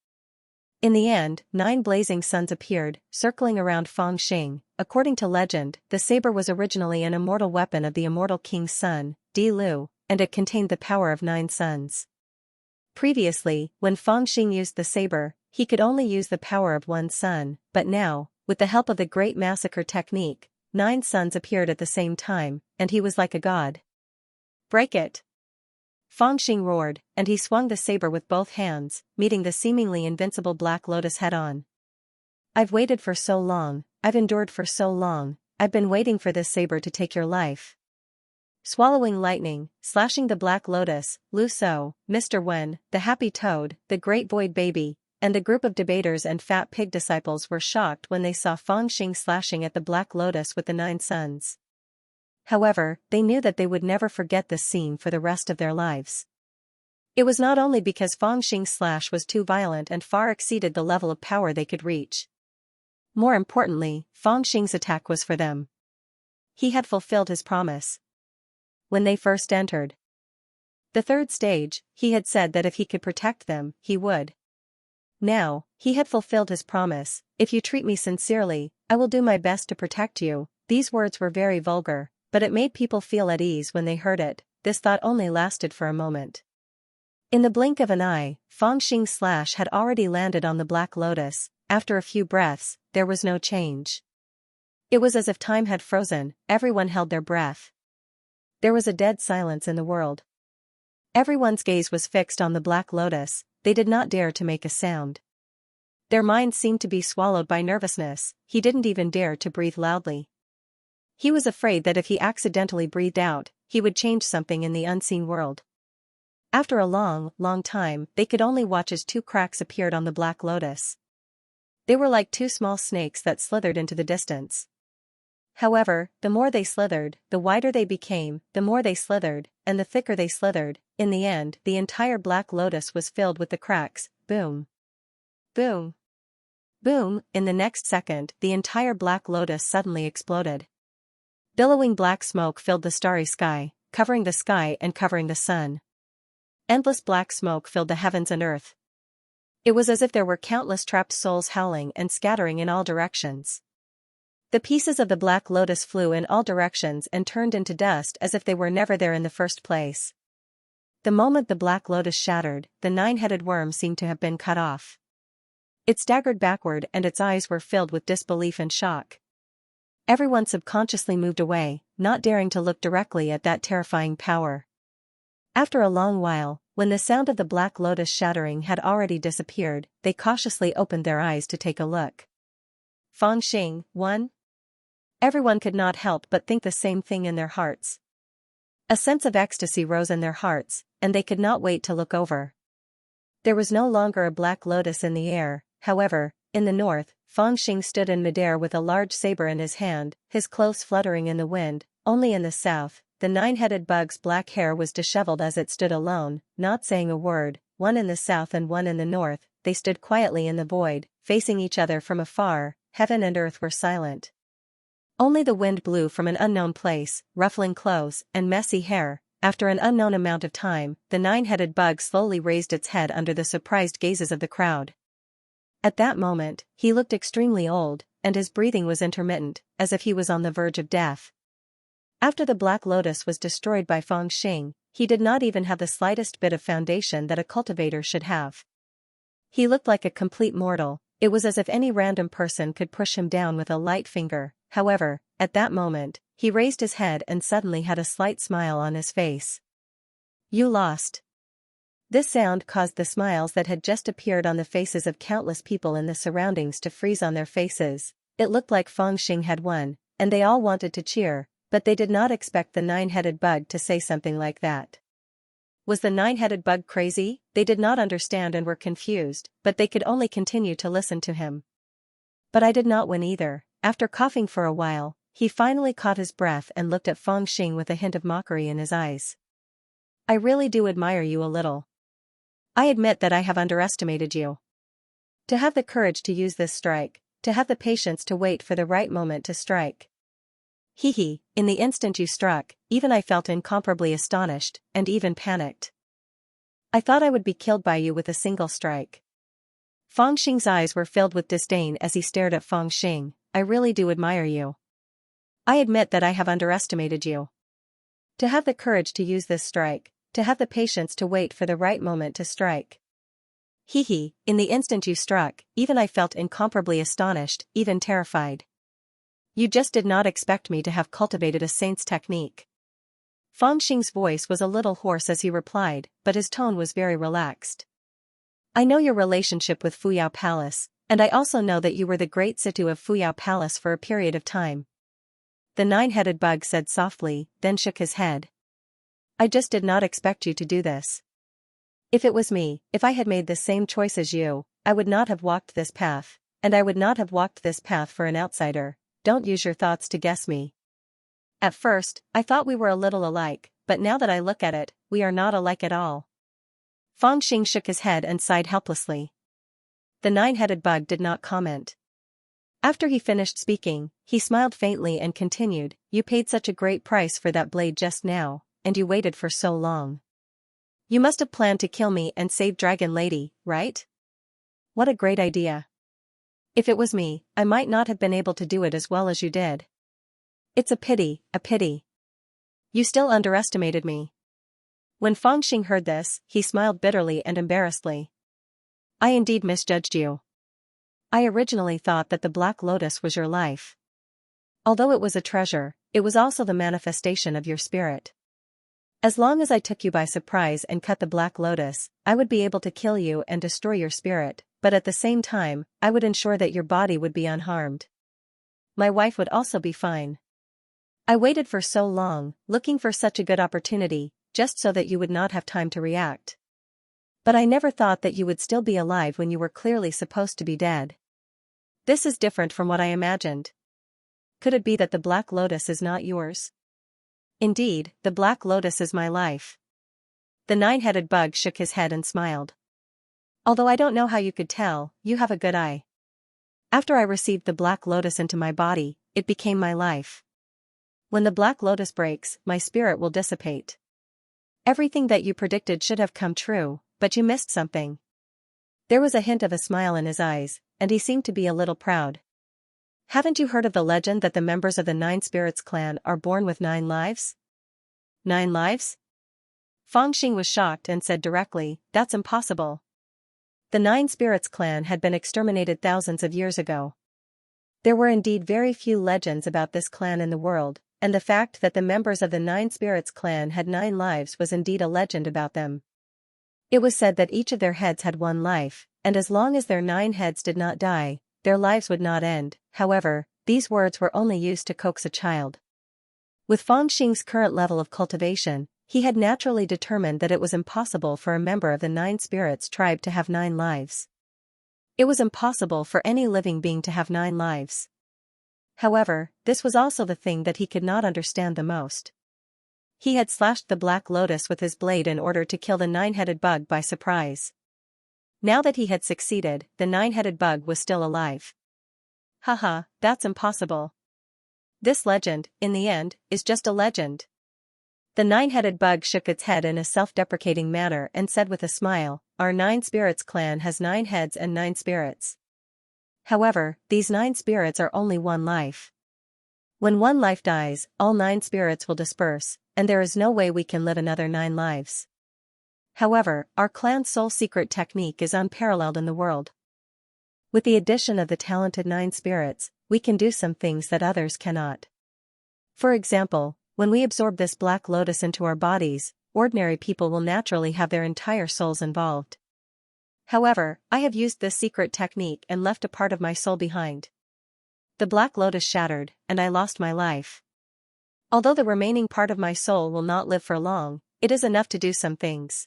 In the end, 9 blazing suns appeared, circling around Feng Xing. According to legend, the saber was originally an immortal weapon of the immortal king's son, Di Lu, and it contained the power of 9 suns. Previously, when Feng Xing used the saber, he could only use the power of 1 sun, but now, with the help of the Great Massacre technique, 9 suns appeared at the same time, and he was like a god. Break it! Feng Xing roared, and he swung the saber with both hands, meeting the seemingly invincible black lotus head-on. I've waited for so long, I've endured for so long, I've been waiting for this saber to take your life. Swallowing lightning, slashing the black lotus, Lu So, Mr. Wen, the happy toad, the great void baby, and the group of debaters and fat pig disciples were shocked when they saw Feng Xing slashing at the black lotus with the 9 suns. However, they knew that they would never forget this scene for the rest of their lives. It was not only because Feng Xing's slash was too violent and far exceeded the level of power they could reach. More importantly, Feng Xing's attack was for them. He had fulfilled his promise. When they first entered the 3rd stage, he had said that if he could protect them, he would. Now, he had fulfilled his promise. If you treat me sincerely, I will do my best to protect you. These words were very vulgar, but it made people feel at ease when they heard it. This thought only lasted for a moment. In the blink of an eye, Feng Xing's slash had already landed on the black lotus. After a few breaths, there was no change. It was as if time had frozen. Everyone held their breath. There was a dead silence in the world. Everyone's gaze was fixed on the black lotus. They did not dare to make a sound. Their minds seemed to be swallowed by nervousness. He didn't even dare to breathe loudly. He was afraid that if he accidentally breathed out, he would change something in the unseen world. After a long, long time, they could only watch as 2 cracks appeared on the black lotus. They were like 2 small snakes that slithered into the distance. However, the more they slithered, the wider they became, the more they slithered, and the thicker they slithered. In the end, the entire black lotus was filled with the cracks. Boom. Boom. Boom. In the next second, the entire black lotus suddenly exploded. Billowing black smoke filled the starry sky, covering the sky and covering the sun. Endless black smoke filled the heavens and earth. It was as if there were countless trapped souls howling and scattering in all directions. The pieces of the black lotus flew in all directions and turned into dust as if they were never there in the first place. The moment the black lotus shattered, the nine-headed worm seemed to have been cut off. It staggered backward and its eyes were filled with disbelief and shock. Everyone subconsciously moved away, not daring to look directly at that terrifying power. After a long while, when the sound of the black lotus shattering had already disappeared, they cautiously opened their eyes to take a look. Fangxing, one? Everyone could not help but think the same thing in their hearts. A sense of ecstasy rose in their hearts, and they could not wait to look over. There was no longer a black lotus in the air, however. In the north, Fangxing stood in midair with a large saber in his hand, his clothes fluttering in the wind. Only in the south, the nine-headed bug's black hair was disheveled as it stood alone, not saying a word. One in the south and one in the north, they stood quietly in the void, facing each other from afar. Heaven and earth were silent. Only the wind blew from an unknown place, ruffling clothes and messy hair. After an unknown amount of time, the nine-headed bug slowly raised its head under the surprised gazes of the crowd. At that moment, he looked extremely old, and his breathing was intermittent, as if he was on the verge of death. After the black lotus was destroyed by Fangxing, he did not even have the slightest bit of foundation that a cultivator should have. He looked like a complete mortal. It was as if any random person could push him down with a light finger. However, at that moment, he raised his head and suddenly had a slight smile on his face. "You lost." This sound caused the smiles that had just appeared on the faces of countless people in the surroundings to freeze on their faces. It looked like Fangxing had won, and they all wanted to cheer, but they did not expect the nine-headed bug to say something like that. Was the nine-headed bug crazy? They did not understand and were confused, but they could only continue to listen to him. But I did not win either. After coughing for a while, he finally caught his breath and looked at Fangxing with a hint of mockery in his eyes. "I really do admire you a little. I admit that I have underestimated you. To have the courage to use this strike, to have the patience to wait for the right moment to strike. Hee, in the instant you struck, even I felt incomparably astonished, and even panicked. I thought I would be killed by you with a single strike." Fangxing's eyes were filled with disdain as he stared at Fangxing. "I really do admire you. I admit that I have underestimated you. To have the courage to use this strike, to have the patience to wait for the right moment to strike. Hee, in the instant you struck, even I felt incomparably astonished, even terrified. You just did not expect me to have cultivated a saint's technique." Fangxing's voice was a little hoarse as he replied, but his tone was very relaxed. "I know your relationship with Fuyao Palace, and I also know that you were the great Situ of Fuyao Palace for a period of time." The nine-headed bug said softly, then shook his head. "I just did not expect you to do this. If it was me, if I had made the same choice as you, I would not have walked this path, and I would not have walked this path for an outsider. Don't use your thoughts to guess me. At first, I thought we were a little alike, but now that I look at it, we are not alike at all." Fangxing shook his head and sighed helplessly. The nine-headed bug did not comment. After he finished speaking, he smiled faintly and continued, "You paid such a great price for that blade just now, and you waited for so long. You must have planned to kill me and save Dragon Lady, right? What a great idea. If it was me, I might not have been able to do it as well as you did. It's a pity, a pity. You still underestimated me." When Fangxing heard this, he smiled bitterly and embarrassedly. "I indeed misjudged you. I originally thought that the Black Lotus was your life. Although it was a treasure, it was also the manifestation of your spirit. As long as I took you by surprise and cut the Black Lotus, I would be able to kill you and destroy your spirit, but at the same time, I would ensure that your body would be unharmed. My wife would also be fine. I waited for so long, looking for such a good opportunity, just so that you would not have time to react. But I never thought that you would still be alive when you were clearly supposed to be dead. This is different from what I imagined. Could it be that the Black Lotus is not yours? Indeed, the Black Lotus is my life. The nine-headed bug shook his head and smiled. Although I don't know how you could tell, you have a good eye. After I received the Black Lotus into my body, it became my life. When the Black Lotus breaks, my spirit will dissipate. Everything that you predicted should have come true, but you missed something. There was a hint of a smile in his eyes, and he seemed to be a little proud. Haven't you heard of the legend that the members of the Nine Spirits clan are born with 9 lives? 9 lives? Fangxing was shocked and said directly, that's impossible. The Nine Spirits clan had been exterminated thousands of years ago. There were indeed very few legends about this clan in the world, and the fact that the members of the Nine Spirits clan had 9 lives was indeed a legend about them. It was said that each of their heads had 1 life, and as long as their 9 heads did not die, their lives would not end. However, these words were only used to coax a child. With Fangxing's current level of cultivation, he had naturally determined that it was impossible for a member of the Nine Spirits tribe to have 9 lives. It was impossible for any living being to have 9 lives. However, this was also the thing that he could not understand the most. He had slashed the Black Lotus with his blade in order to kill the 9-headed bug by surprise. Now that he had succeeded, the 9-headed bug was still alive. Haha, that's impossible. This legend, in the end, is just a legend. The 9-headed bug shook its head in a self-deprecating manner and said with a smile, our 9 Spirits clan has 9 heads and 9 spirits. However, these 9 spirits are only 1 life. When 1 life dies, all 9 spirits will disperse, and there is no way we can live another 9 lives. However, our clan's sole secret technique is unparalleled in the world. With the addition of the talented 9 spirits, we can do some things that others cannot. For example, when we absorb this Black Lotus into our bodies, ordinary people will naturally have their entire souls involved. However, I have used this secret technique and left a part of my soul behind. The Black Lotus shattered, and I lost my life. Although the remaining part of my soul will not live for long, it is enough to do some things.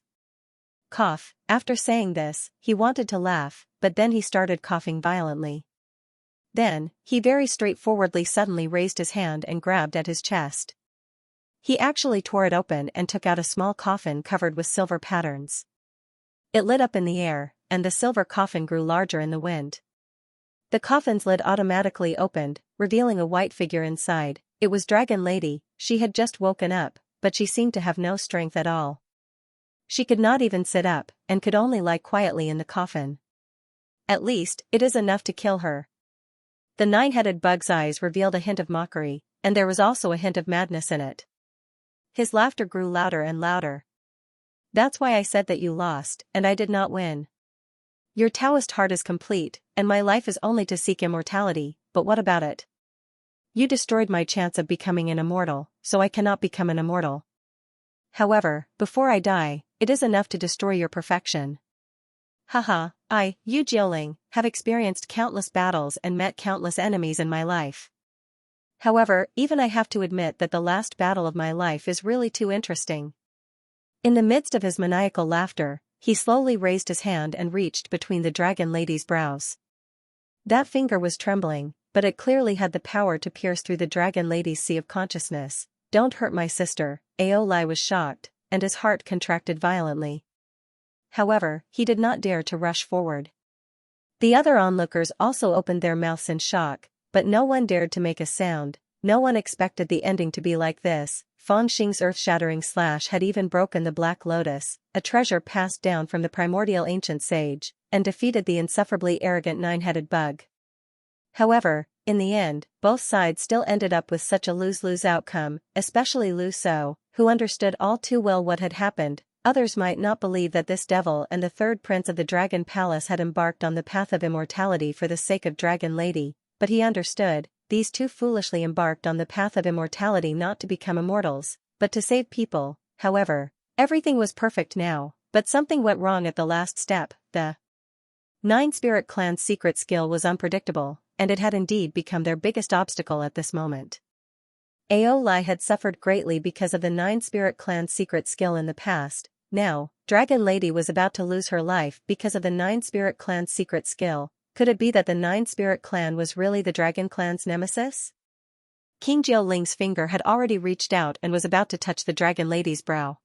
Cough. After saying this, he wanted to laugh, but then he started coughing violently. Then, he very straightforwardly suddenly raised his hand and grabbed at his chest. He actually tore it open and took out a small coffin covered with silver patterns. It lit up in the air, and the silver coffin grew larger in the wind. The coffin's lid automatically opened, revealing a white figure inside. It was Dragon Lady. She had just woken up, but she seemed to have no strength at all. She could not even sit up, and could only lie quietly in the coffin. At least, it is enough to kill her. The 9-headed bug's eyes revealed a hint of mockery, and there was also a hint of madness in it. His laughter grew louder and louder. That's why I said that you lost, and I did not win. Your Taoist heart is complete, and my life is only to seek immortality, but what about it? You destroyed my chance of becoming an immortal, so I cannot become an immortal. However, before I die, it is enough to destroy your perfection. Haha, I, Yu Jiuling, have experienced countless battles and met countless enemies in my life. However, even I have to admit that the last battle of my life is really too interesting. In the midst of his maniacal laughter, he slowly raised his hand and reached between the Dragon Lady's brows. That finger was trembling, but it clearly had the power to pierce through the Dragon Lady's sea of consciousness. Don't hurt my sister. Aolai was shocked, and his heart contracted violently. However, he did not dare to rush forward. The other onlookers also opened their mouths in shock, but no one dared to make a sound. No one expected the ending to be like this. Fangxing's earth-shattering slash had even broken the Black Lotus, a treasure passed down from the primordial ancient sage, and defeated the insufferably arrogant 9-headed bug. However, in the end, both sides still ended up with such a lose-lose outcome, especially Lu So, who understood all too well what had happened. Others might not believe that this devil and the 3rd prince of the Dragon Palace had embarked on the path of immortality for the sake of Dragon Lady, but he understood. These two foolishly embarked on the path of immortality not to become immortals, but to save people. However, everything was perfect now, but something went wrong at the last step. The 9 Spirit Clan's secret skill was unpredictable, and it had indeed become their biggest obstacle at this moment. Aolai had suffered greatly because of the 9 Spirit Clan's secret skill in the past. Now, Dragon Lady was about to lose her life because of the 9 Spirit Clan's secret skill. Could it be that the 9 Spirit Clan was really the Dragon Clan's nemesis? King Jiuling's finger had already reached out and was about to touch the dragon lady's brow.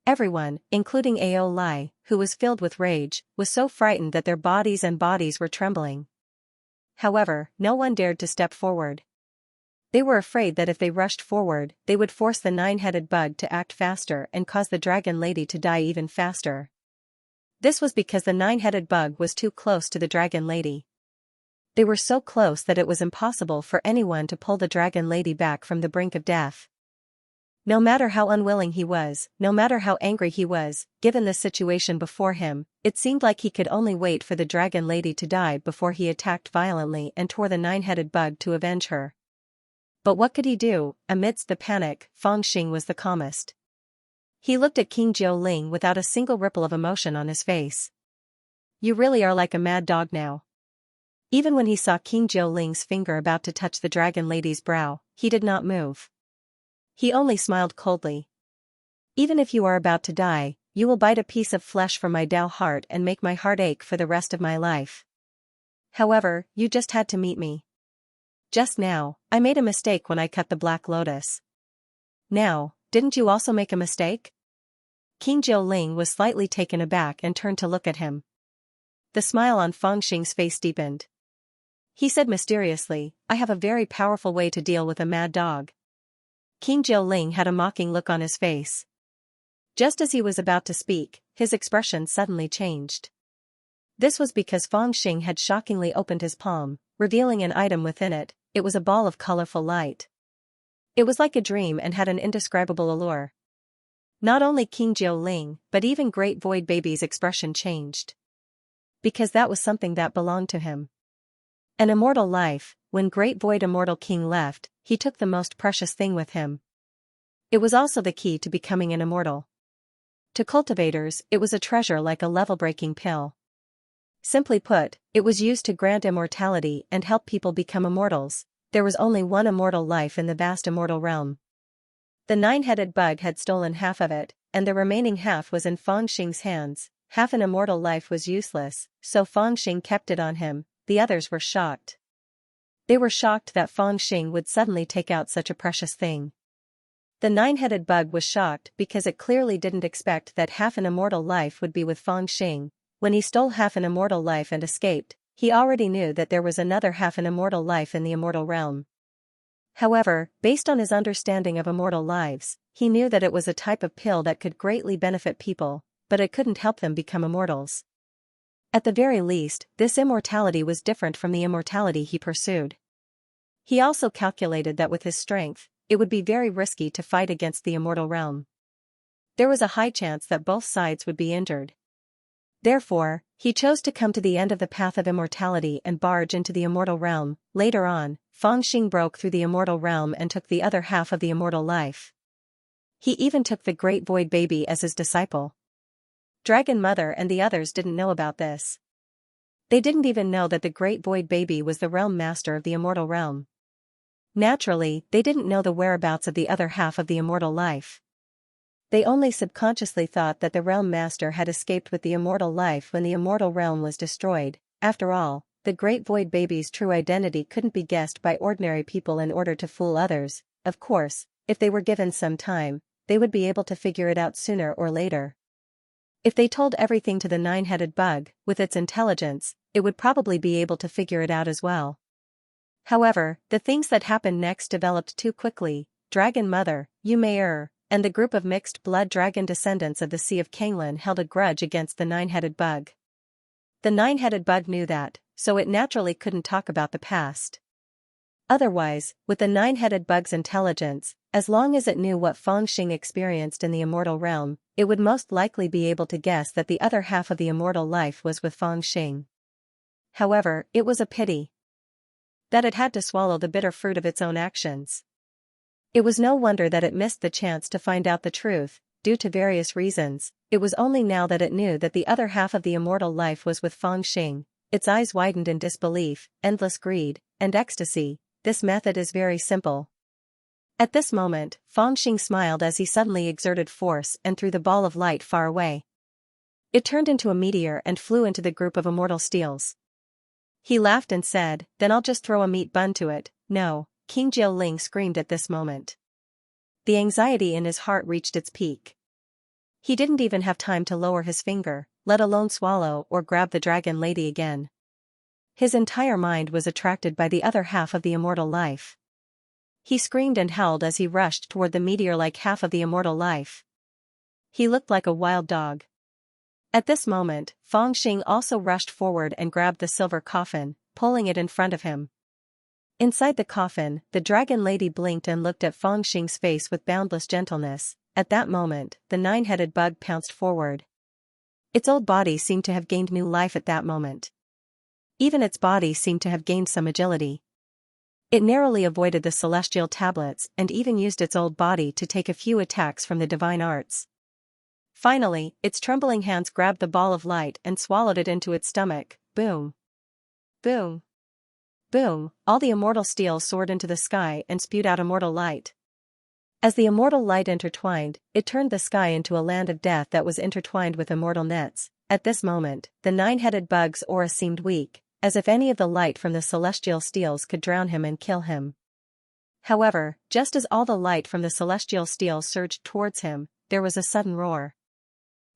Everyone, including Ao Lai, who was filled with rage, was so frightened that their bodies were trembling. However, no one dared to step forward. They were afraid that if they rushed forward, they would force the nine-headed bug to act faster and cause the dragon lady to die even faster. This was because the nine-headed bug was too close to the dragon lady. They were so close that it was impossible for anyone to pull the dragon lady back from the brink of death. No matter how unwilling he was, no matter how angry he was, given the situation before him, it seemed like he could only wait for the dragon lady to die before he attacked violently and tore the nine-headed bug to avenge her. But what could he do? Amidst the panic, Feng Xing was the calmest. He looked at King Jiuling without a single ripple of emotion on his face. You really are like a mad dog now. Even when he saw King Jiuling's finger about to touch the dragon lady's brow, he did not move. He only smiled coldly. Even if you are about to die, you will bite a piece of flesh from my Dao heart and make my heart ache for the rest of my life. However, you just had to meet me. Just now, I made a mistake when I cut the black lotus. Now, didn't you also make a mistake? King Jiuling was slightly taken aback and turned to look at him. The smile on Feng Xing's face deepened. He said mysteriously, I have a very powerful way to deal with a mad dog. King Jiuling had a mocking look on his face. Just as he was about to speak, his expression suddenly changed. This was because Feng Xing had shockingly opened his palm, revealing an item within it. It was a ball of colorful light. It was like a dream and had an indescribable allure. Not only King Jiuling, but even Great Void Baby's expression changed. Because that was something that belonged to him. An immortal life. When Great Void Immortal King left, he took the most precious thing with him. It was also the key to becoming an immortal. To cultivators, it was a treasure like a level-breaking pill. Simply put, it was used to grant immortality and help people become immortals. There was only one immortal life in the vast immortal realm. The nine-headed bug had stolen half of it, and the remaining half was in Feng Xing's hands. Half an immortal life was useless, so Feng Xing kept it on him. The others were shocked. They were shocked that Feng Xing would suddenly take out such a precious thing. The nine-headed bug was shocked because it clearly didn't expect that half an immortal life would be with Feng Xing. When he stole half an immortal life and escaped, he already knew that there was another half an immortal life in the immortal realm. However, based on his understanding of immortal lives, he knew that it was a type of pill that could greatly benefit people, but it couldn't help them become immortals. At the very least, this immortality was different from the immortality he pursued. He also calculated that with his strength, it would be very risky to fight against the immortal realm. There was a high chance that both sides would be injured. Therefore, he chose to come to the end of the path of immortality and barge into the immortal realm. Later on, Feng Xing broke through the immortal realm and took the other half of the immortal life. He even took the Great Void Baby as his disciple. Dragon Mother and the others didn't know about this. They didn't even know that the Great Void Baby was the realm master of the immortal realm. Naturally, they didn't know the whereabouts of the other half of the immortal life. They only subconsciously thought that the realm master had escaped with the immortal life when the immortal realm was destroyed. After all, the Great Void Baby's true identity couldn't be guessed by ordinary people in order to fool others. Of course, if they were given some time, they would be able to figure it out sooner or later. If they told everything to the nine-headed bug, with its intelligence, it would probably be able to figure it out as well. However, the things that happened next developed too quickly. Dragon Mother, Yu Mei and the group of mixed-blood dragon descendants of the Sea of Kanglin held a grudge against the nine-headed bug. The nine-headed bug knew that, so it naturally couldn't talk about the past. Otherwise, with the nine-headed bug's intelligence, as long as it knew what Feng Xing experienced in the immortal realm, it would most likely be able to guess that the other half of the immortal life was with Feng Xing. However, it was a pity that it had to swallow the bitter fruit of its own actions. It was no wonder that it missed the chance to find out the truth. Due to various reasons, it was only now that it knew that the other half of the immortal life was with Feng Xing. Its eyes widened in disbelief, endless greed, and ecstasy. This method is very simple. At this moment, Feng Xing smiled as he suddenly exerted force and threw the ball of light far away. It turned into a meteor and flew into the group of immortal steels. He laughed and said, "Then I'll just throw a meat bun to it." No, King Jiuling screamed at this moment. The anxiety in his heart reached its peak. He didn't even have time to lower his finger, let alone swallow or grab the dragon lady again. His entire mind was attracted by the other half of the immortal life. He screamed and howled as he rushed toward the meteor-like half of the immortal life. He looked like a wild dog. At this moment, Fangxing also rushed forward and grabbed the silver coffin, pulling it in front of him. Inside the coffin, the dragon lady blinked and looked at Fangxing's face with boundless gentleness. At that moment, the nine-headed bug pounced forward. Its old body seemed to have gained new life at that moment. Even its body seemed to have gained some agility. It narrowly avoided the celestial tablets and even used its old body to take a few attacks from the divine arts. Finally, its trembling hands grabbed the ball of light and swallowed it into its stomach. Boom! Boom! Boom! All the immortal steel soared into the sky and spewed out immortal light. As the immortal light intertwined, it turned the sky into a land of death that was intertwined with immortal nets. At this moment, the nine-headed bug's aura seemed weak, as if any of the light from the celestial steels could drown him and kill him. However, just as all the light from the celestial steel surged towards him, there was a sudden roar.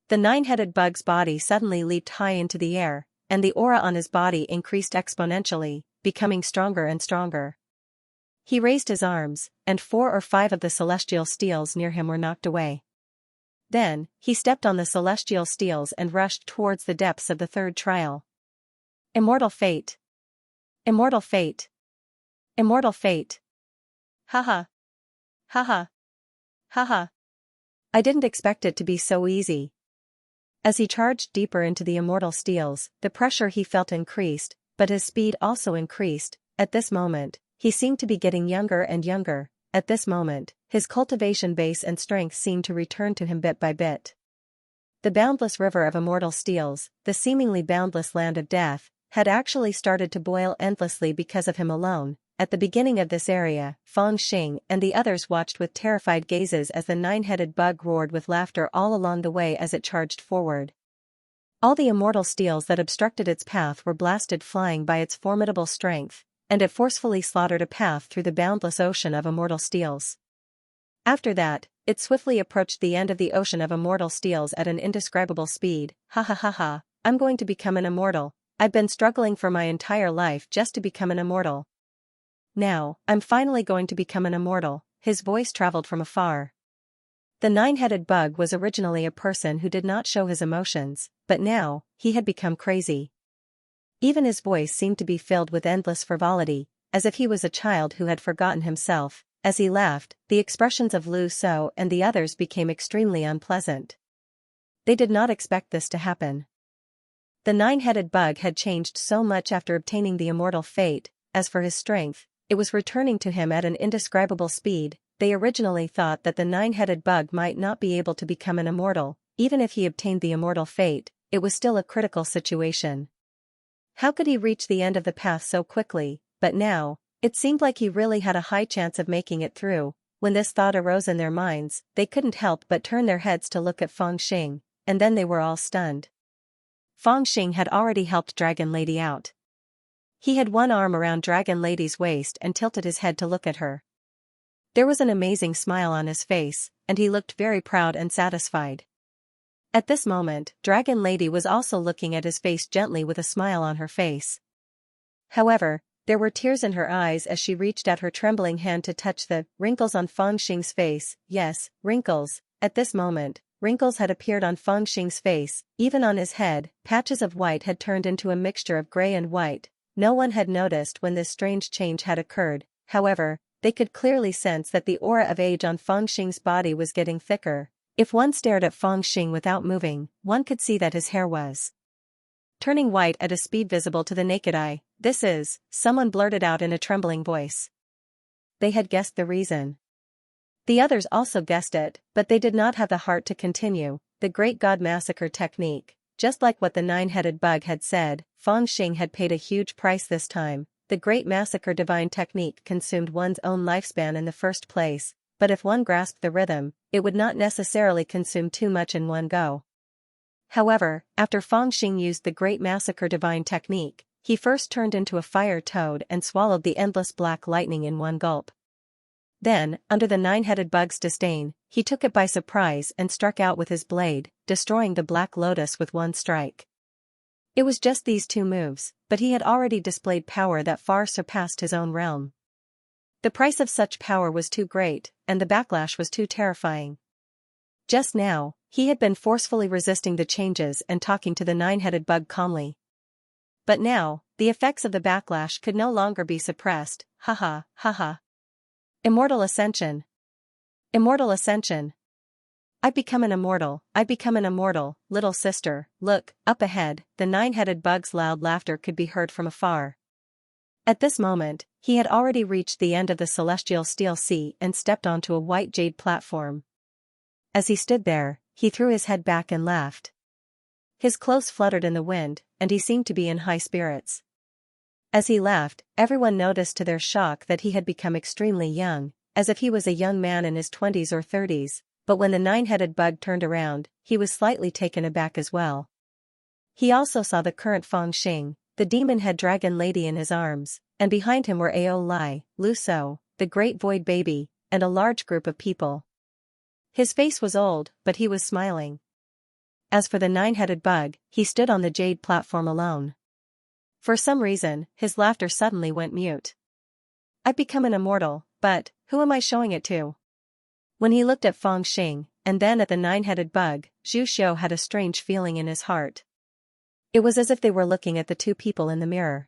The nine-headed bug's body suddenly leaped high into the air, and the aura on his body increased exponentially, becoming stronger and stronger. He raised his arms, and 4 or 5 of the celestial steels near him were knocked away. Then, he stepped on the celestial steels and rushed towards the depths of the third trial. Immortal fate! Immortal fate! Immortal fate! Haha! Haha! Haha! I didn't expect it to be so easy. As he charged deeper into the immortal steels, the pressure he felt increased, but his speed also increased. At this moment, he seemed to be getting younger and younger. At this moment, his cultivation base and strength seemed to return to him bit by bit. The boundless river of immortal steels, the seemingly boundless land of death, had actually started to boil endlessly because of him alone. At the beginning of this area, Fangxing and the others watched with terrified gazes as the nine-headed bug roared with laughter all along the way as it charged forward. All the immortal steels that obstructed its path were blasted flying by its formidable strength, and it forcefully slaughtered a path through the boundless ocean of immortal steels. After that, it swiftly approached the end of the ocean of immortal steels at an indescribable speed. Ha ha ha ha, I'm going to become an immortal. I've been struggling for my entire life just to become an immortal. Now, I'm finally going to become an immortal. His voice traveled from afar. The nine-headed bug was originally a person who did not show his emotions, but now, he had become crazy. Even his voice seemed to be filled with endless frivolity, as if he was a child who had forgotten himself. As he laughed, the expressions of Lu So and the others became extremely unpleasant. They did not expect this to happen. The nine-headed bug had changed so much after obtaining the immortal fate. As for his strength, it was returning to him at an indescribable speed. They originally thought that the nine-headed bug might not be able to become an immortal. Even if he obtained the immortal fate, it was still a critical situation. How could he reach the end of the path so quickly? But now, it seemed like he really had a high chance of making it through. When this thought arose in their minds, they couldn't help but turn their heads to look at Fangxing, and then they were all stunned. Fangxing had already helped Dragon Lady out. He had one arm around Dragon Lady's waist and tilted his head to look at her. There was an amazing smile on his face, and he looked very proud and satisfied. At this moment, Dragon Lady was also looking at his face gently with a smile on her face. However, there were tears in her eyes as she reached out her trembling hand to touch the wrinkles on Fangxing's face. Yes, wrinkles. At this moment, wrinkles had appeared on Fangxing's face, even on his head. Patches of white had turned into a mixture of gray and white. No one had noticed when this strange change had occurred. However, they could clearly sense that the aura of age on Fangxing's body was getting thicker. If one stared at Fangxing without moving, one could see that his hair was turning white at a speed visible to the naked eye. This is, someone blurted out in a trembling voice. They had guessed the reason. The others also guessed it, but they did not have the heart to continue. The Great God Massacre technique. Just like what the nine-headed bug had said, Fangxing had paid a huge price this time. The Great Massacre divine technique consumed one's own lifespan in the first place, but if one grasped the rhythm, it would not necessarily consume too much in one go. However, after Fangxing used the Great Massacre divine technique, he first turned into a fire toad and swallowed the endless black lightning in one gulp. Then, under the nine-headed bug's disdain, he took it by surprise and struck out with his blade, destroying the black lotus with one strike. It was just these two moves, but he had already displayed power that far surpassed his own realm. The price of such power was too great, and the backlash was too terrifying. Just now, he had been forcefully resisting the changes and talking to the nine-headed bug calmly. But now, the effects of the backlash could no longer be suppressed. Haha, haha. Immortal Ascension. Immortal Ascension. I've become an immortal, little sister, look, up ahead. The nine-headed bug's loud laughter could be heard from afar. At this moment, he had already reached the end of the celestial steel sea and stepped onto a white jade platform. As he stood there, he threw his head back and laughed. His clothes fluttered in the wind, and he seemed to be in high spirits. As he laughed, everyone noticed to their shock that he had become extremely young, as if he was a young man in his 20s or 30s, but when the nine-headed bug turned around, he was slightly taken aback as well. He also saw the current Fangxing, the demon-head dragon lady in his arms, and behind him were Ao Lai, Lu So, the great void baby, and a large group of people. His face was old, but he was smiling. As for the nine-headed bug, he stood on the jade platform alone. For some reason, his laughter suddenly went mute. I've become an immortal, but who am I showing it to? When he looked at Fangxing, and then at the nine-headed bug, Zhu Xiu had a strange feeling in his heart. It was as if they were looking at the two people in the mirror.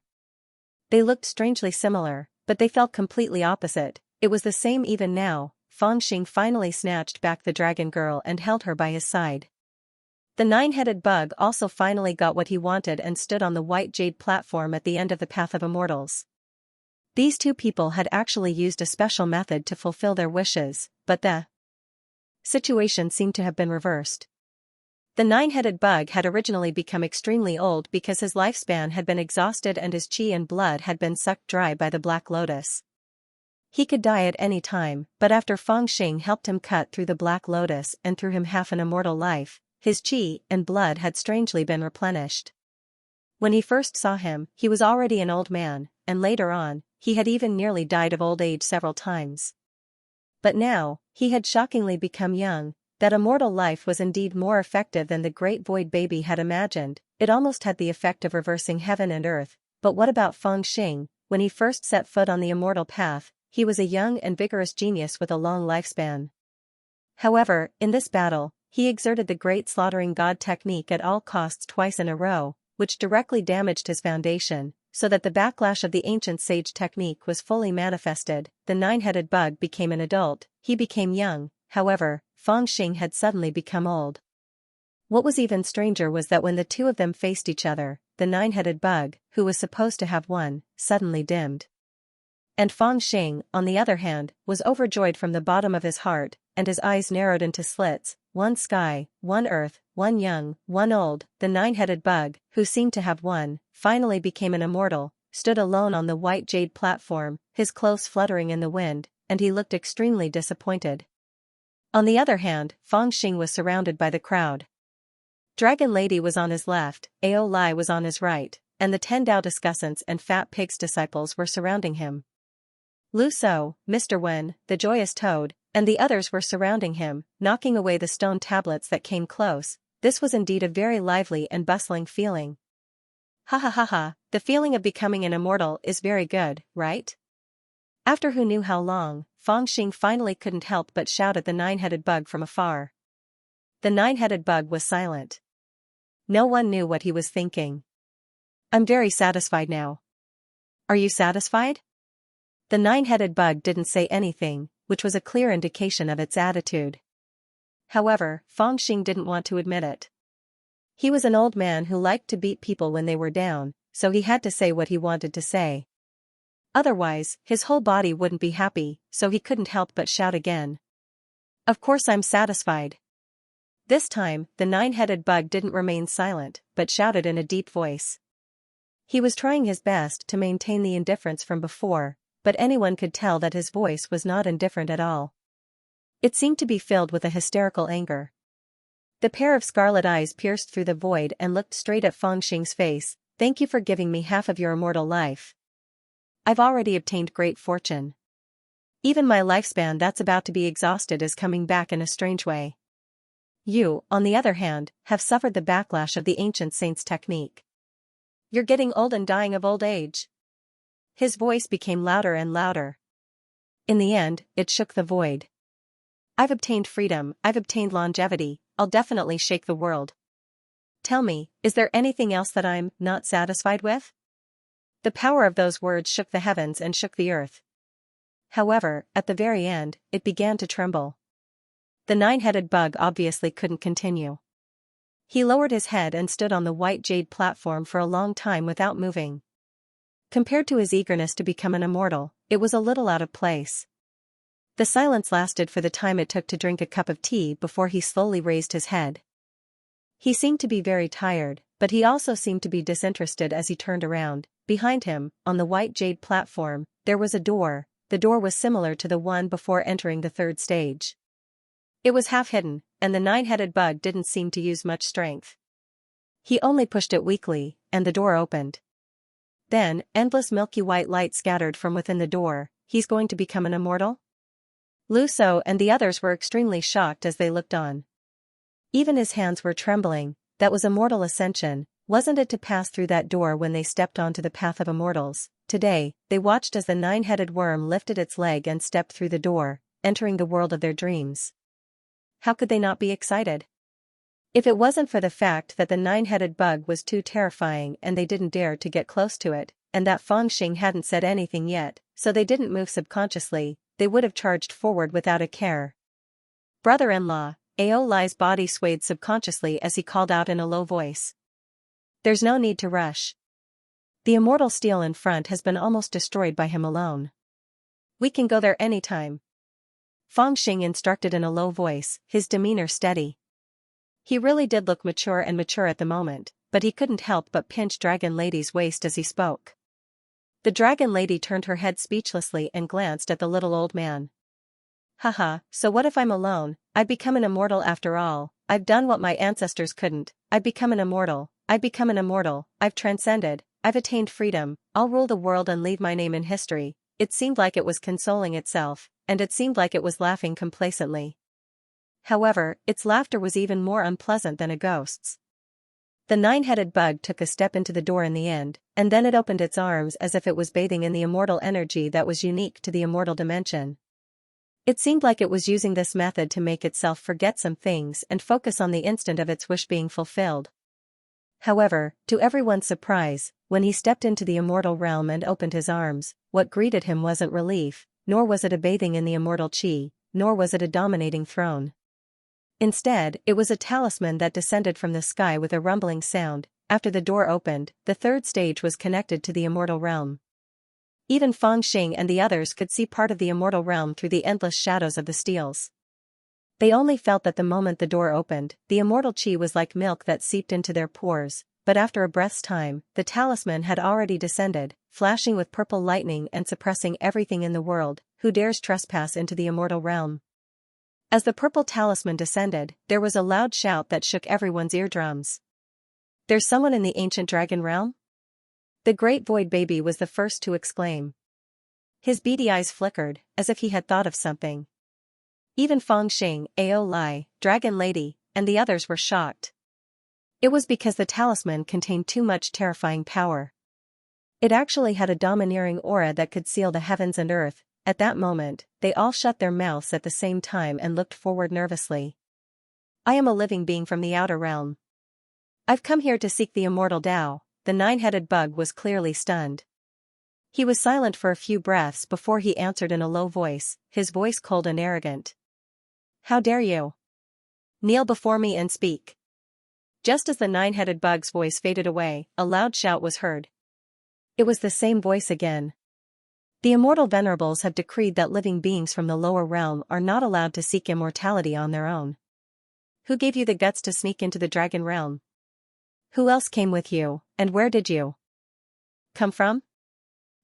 They looked strangely similar, but they felt completely opposite. It was the same even now. Fangxing finally snatched back the dragon girl and held her by his side. The nine-headed bug also finally got what he wanted and stood on the white jade platform at the end of the Path of Immortals. These two people had actually used a special method to fulfill their wishes, but the situation seemed to have been reversed. The nine-headed bug had originally become extremely old because his lifespan had been exhausted and his qi and blood had been sucked dry by the Black Lotus. He could die at any time, but after Fangxing helped him cut through the Black Lotus and threw him half an immortal life, his qi and blood had strangely been replenished. When he first saw him, he was already an old man, and later on, he had even nearly died of old age several times. But now, he had shockingly become young. That immortal life was indeed more effective than the great void baby had imagined. It almost had the effect of reversing heaven and earth. But what about Fangxing? When he first set foot on the immortal path, he was a young and vigorous genius with a long lifespan. However, in this battle, he exerted the great slaughtering god technique at all costs twice in a row, which directly damaged his foundation, so that the backlash of the ancient sage technique was fully manifested. The nine-headed bug became an adult, he became young, however, Fangxing had suddenly become old. What was even stranger was that when the two of them faced each other, the nine-headed bug, who was supposed to have won, suddenly dimmed. And Fangxing, on the other hand, was overjoyed from the bottom of his heart, and his eyes narrowed into slits. One sky, one earth, one young, one old. The nine-headed bug, who seemed to have won, finally became an immortal, stood alone on the white jade platform, his clothes fluttering in the wind, and he looked extremely disappointed. On the other hand, Fangxing was surrounded by the crowd. Dragon Lady was on his left, Ao Lai was on his right, and the 10 Dao discussants and Fat Pig's disciples were surrounding him. Lu So, Mr. Wen, the joyous toad, and the others were surrounding him, knocking away the stone tablets that came close. This was indeed a very lively and bustling feeling. Ha ha ha ha, the feeling of becoming an immortal is very good, right? After who knew how long, Fangxing finally couldn't help but shout at the nine-headed bug from afar. The nine-headed bug was silent. No one knew what he was thinking. I'm very satisfied now. Are you satisfied? The nine-headed bug didn't say anything, which was a clear indication of its attitude. However, Fangxing didn't want to admit it. He was an old man who liked to beat people when they were down, so he had to say what he wanted to say. Otherwise, his whole body wouldn't be happy, so he couldn't help but shout again. Of course I'm satisfied. This time, the nine-headed bug didn't remain silent, but shouted in a deep voice. He was trying his best to maintain the indifference from before, but anyone could tell that his voice was not indifferent at all. It seemed to be filled with a hysterical anger. The pair of scarlet eyes pierced through the void and looked straight at Fangxing's face. Thank you for giving me half of your immortal life. I've already obtained great fortune. Even my lifespan that's about to be exhausted is coming back in a strange way. You, on the other hand, have suffered the backlash of the ancient saint's technique. You're getting old and dying of old age. His voice became louder and louder. In the end, it shook the void. I've obtained freedom, I've obtained longevity, I'll definitely shake the world. Tell me, is there anything else that I'm not satisfied with? The power of those words shook the heavens and shook the earth. However, at the very end, it began to tremble. The nine-headed bug obviously couldn't continue. He lowered his head and stood on the white jade platform for a long time without moving. Compared to his eagerness to become an immortal, it was a little out of place. The silence lasted for the time it took to drink a cup of tea before he slowly raised his head. He seemed to be very tired, but he also seemed to be disinterested as he turned around. Behind him, on the white jade platform, there was a door. The door was similar to the one before entering the third stage. It was half hidden, and the nine-headed bug didn't seem to use much strength. He only pushed it weakly, and the door opened. Then, endless milky white light scattered from within the door. He's going to become an immortal? Luso and the others were extremely shocked as they looked on. Even his hands were trembling. That was immortal ascension, wasn't it, to pass through that door when they stepped onto the path of immortals? Today, they watched as the nine-headed worm lifted its leg and stepped through the door, entering the world of their dreams. How could they not be excited? If it wasn't for the fact that the nine-headed bug was too terrifying and they didn't dare to get close to it, and that Fangxing hadn't said anything yet, so they didn't move subconsciously, they would have charged forward without a care. Brother-in-law, Ao Lai's body swayed subconsciously as he called out in a low voice. There's no need to rush. The immortal steel in front has been almost destroyed by him alone. We can go there anytime. Fangxing instructed in a low voice, his demeanor steady. He really did look mature at the moment, but he couldn't help but pinch Dragon Lady's waist as he spoke. The Dragon Lady turned her head speechlessly and glanced at the little old man. Haha, so what if I'm alone? I've become an immortal after all. I've done what my ancestors couldn't. I've become an immortal. I've transcended. I've attained freedom. I'll rule the world and leave my name in history. It seemed like it was consoling itself, and it seemed like it was laughing complacently. However, its laughter was even more unpleasant than a ghost's. The nine-headed bug took a step into the door in the end, and then it opened its arms as if it was bathing in the immortal energy that was unique to the immortal dimension. It seemed like it was using this method to make itself forget some things and focus on the instant of its wish being fulfilled. However, to everyone's surprise, when he stepped into the immortal realm and opened his arms, what greeted him wasn't relief, nor was it a bathing in the immortal chi, nor was it a dominating throne. Instead, it was a talisman that descended from the sky with a rumbling sound. After the door opened, the third stage was connected to the immortal realm. Even Fangxing and the others could see part of the immortal realm through the endless shadows of the steels. They only felt that the moment the door opened, the immortal chi was like milk that seeped into their pores, but after a breath's time, the talisman had already descended, flashing with purple lightning and suppressing everything in the world. Who dares trespass into the immortal realm? As the purple talisman descended, there was a loud shout that shook everyone's eardrums. There's someone in the ancient dragon realm? The great void baby was the first to exclaim. His beady eyes flickered, as if he had thought of something. Even Fangxing, Ao Lai, Dragon Lady, and the others were shocked. It was because the talisman contained too much terrifying power. It actually had a domineering aura that could seal the heavens and earth. At that moment, they all shut their mouths at the same time and looked forward nervously. I am a living being from the outer realm. I've come here to seek the immortal Tao. The nine-headed bug was clearly stunned. He was silent for a few breaths before he answered in a low voice, his voice cold and arrogant. How dare you? Kneel before me and speak. Just as the nine-headed bug's voice faded away, a loud shout was heard. It was the same voice again. The immortal venerables have decreed that living beings from the lower realm are not allowed to seek immortality on their own. Who gave you the guts to sneak into the dragon realm? Who else came with you, and where did you come from?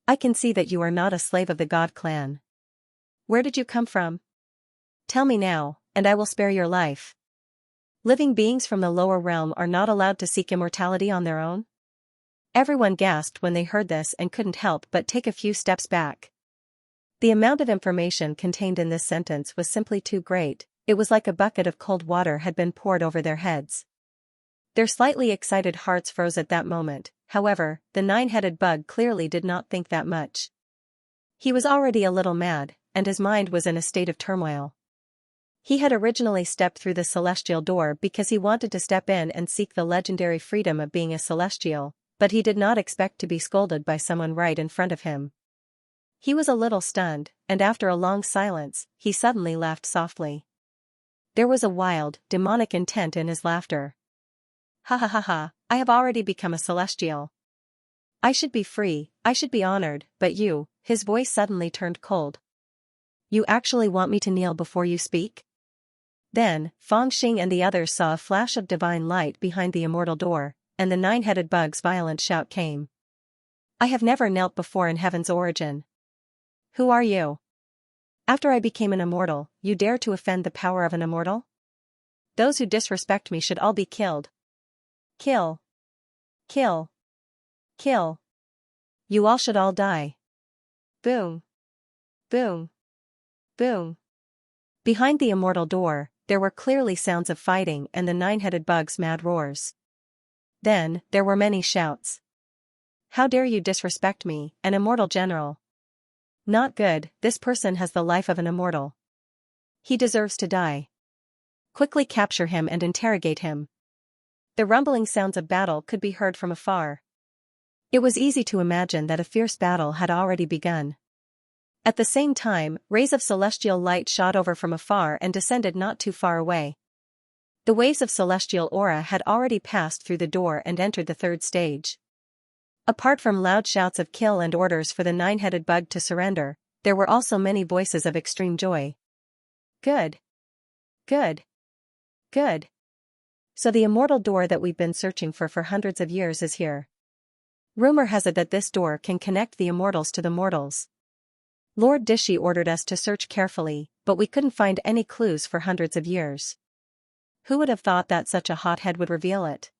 I can see that you are not a slave of the God clan. Where did you come from? Tell me now, and I will spare your life. Living beings from the lower realm are not allowed to seek immortality on their own? Everyone gasped when they heard this and couldn't help but take a few steps back. The amount of information contained in this sentence was simply too great. It was like a bucket of cold water had been poured over their heads. Their slightly excited hearts froze at that moment. However, the nine-headed bug clearly did not think that much. He was already a little mad, and his mind was in a state of turmoil. He had originally stepped through the celestial door because he wanted to step in and seek the legendary freedom of being a celestial, but he did not expect to be scolded by someone right in front of him. He was a little stunned, and after a long silence, he suddenly laughed softly. There was a wild, demonic intent in his laughter. Ha ha ha ha, I have already become a celestial. I should be free, I should be honored, but you, his voice suddenly turned cold. You actually want me to kneel before you speak? Then, Fangxing and the others saw a flash of divine light behind the immortal door, and the nine-headed bug's violent shout came. I have never knelt before in heaven's origin. Who are you? After I became an immortal, you dare to offend the power of an immortal? Those who disrespect me should all be killed. Kill. Kill. Kill. You all should all die. Boom. Boom. Boom. Behind the immortal door, there were clearly sounds of fighting and the nine-headed bug's mad roars. Then, there were many shouts. How dare you disrespect me, an immortal general? Not good, this person has the life of an immortal. He deserves to die. Quickly capture him and interrogate him. The rumbling sounds of battle could be heard from afar. It was easy to imagine that a fierce battle had already begun. At the same time, rays of celestial light shot over from afar and descended not too far away. The waves of celestial aura had already passed through the door and entered the third stage. Apart from loud shouts of kill and orders for the nine-headed bug to surrender, there were also many voices of extreme joy. Good. Good. Good. So the immortal door that we've been searching for hundreds of years is here. Rumor has it that this door can connect the immortals to the mortals. Lord Dishi ordered us to search carefully, but we couldn't find any clues for hundreds of years. Who would have thought that such a hothead would reveal it?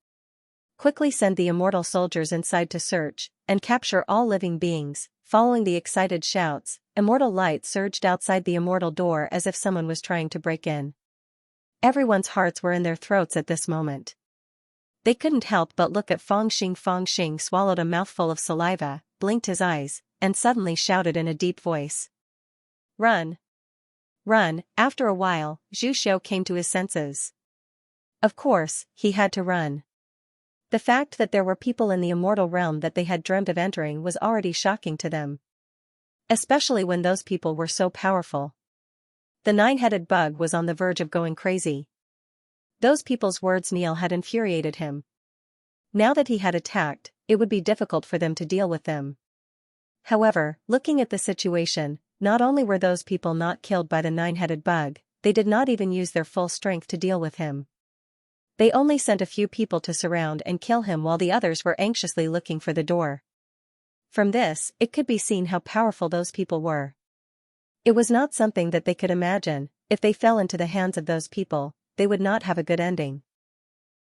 Quickly send the immortal soldiers inside to search and capture all living beings. Following the excited shouts, immortal light surged outside the immortal door as if someone was trying to break in. Everyone's hearts were in their throats at this moment. They couldn't help but look at Fangxing. Fangxing swallowed a mouthful of saliva, blinked his eyes, and suddenly shouted in a deep voice. Run! Run! After a while, Zhu Xiu came to his senses. Of course, he had to run. The fact that there were people in the immortal realm that they had dreamt of entering was already shocking to them. Especially when those people were so powerful. The nine-headed bug was on the verge of going crazy. Those people's words Neil had infuriated him. Now that he had attacked, it would be difficult for them to deal with them. However, looking at the situation, not only were those people not killed by the nine-headed bug, they did not even use their full strength to deal with him. They only sent a few people to surround and kill him while the others were anxiously looking for the door. From this, it could be seen how powerful those people were. It was not something that they could imagine. If they fell into the hands of those people, they would not have a good ending.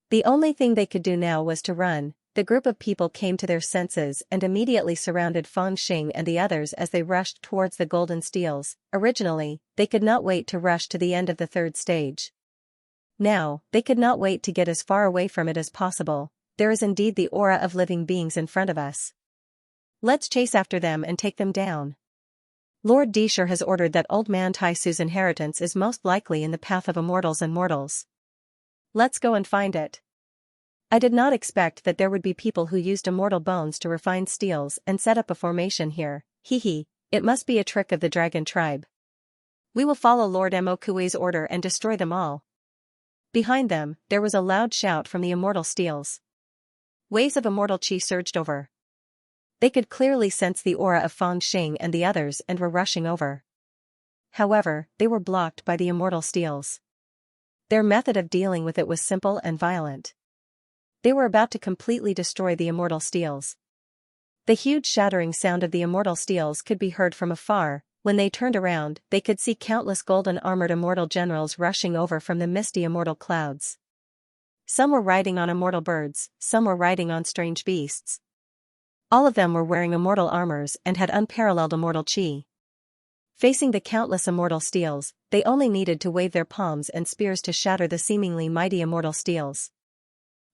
The only thing they could do now was to run. The group of people came to their senses and immediately surrounded Fangxing and the others as they rushed towards the golden steels. Originally, they could not wait to rush to the end of the third stage. Now, they could not wait to get as far away from it as possible. There is indeed the aura of living beings in front of us. Let's chase after them and take them down. Lord Disher has ordered that old man Tai Su's inheritance is most likely in the path of immortals and mortals. Let's go and find it. I did not expect that there would be people who used immortal bones to refine steels and set up a formation here. Hee, it must be a trick of the dragon tribe. We will follow Lord Mokui's order and destroy them all. Behind them, there was a loud shout from the immortal steels. Waves of immortal chi surged over. They could clearly sense the aura of Fangxing and the others and were rushing over. However, they were blocked by the immortal steels. Their method of dealing with it was simple and violent. They were about to completely destroy the immortal steels. The huge shattering sound of the immortal steels could be heard from afar. When they turned around, they could see countless golden-armored immortal generals rushing over from the misty immortal clouds. Some were riding on immortal birds, some were riding on strange beasts. All of them were wearing immortal armors and had unparalleled immortal chi. Facing the countless immortal steels, they only needed to wave their palms and spears to shatter the seemingly mighty immortal steels.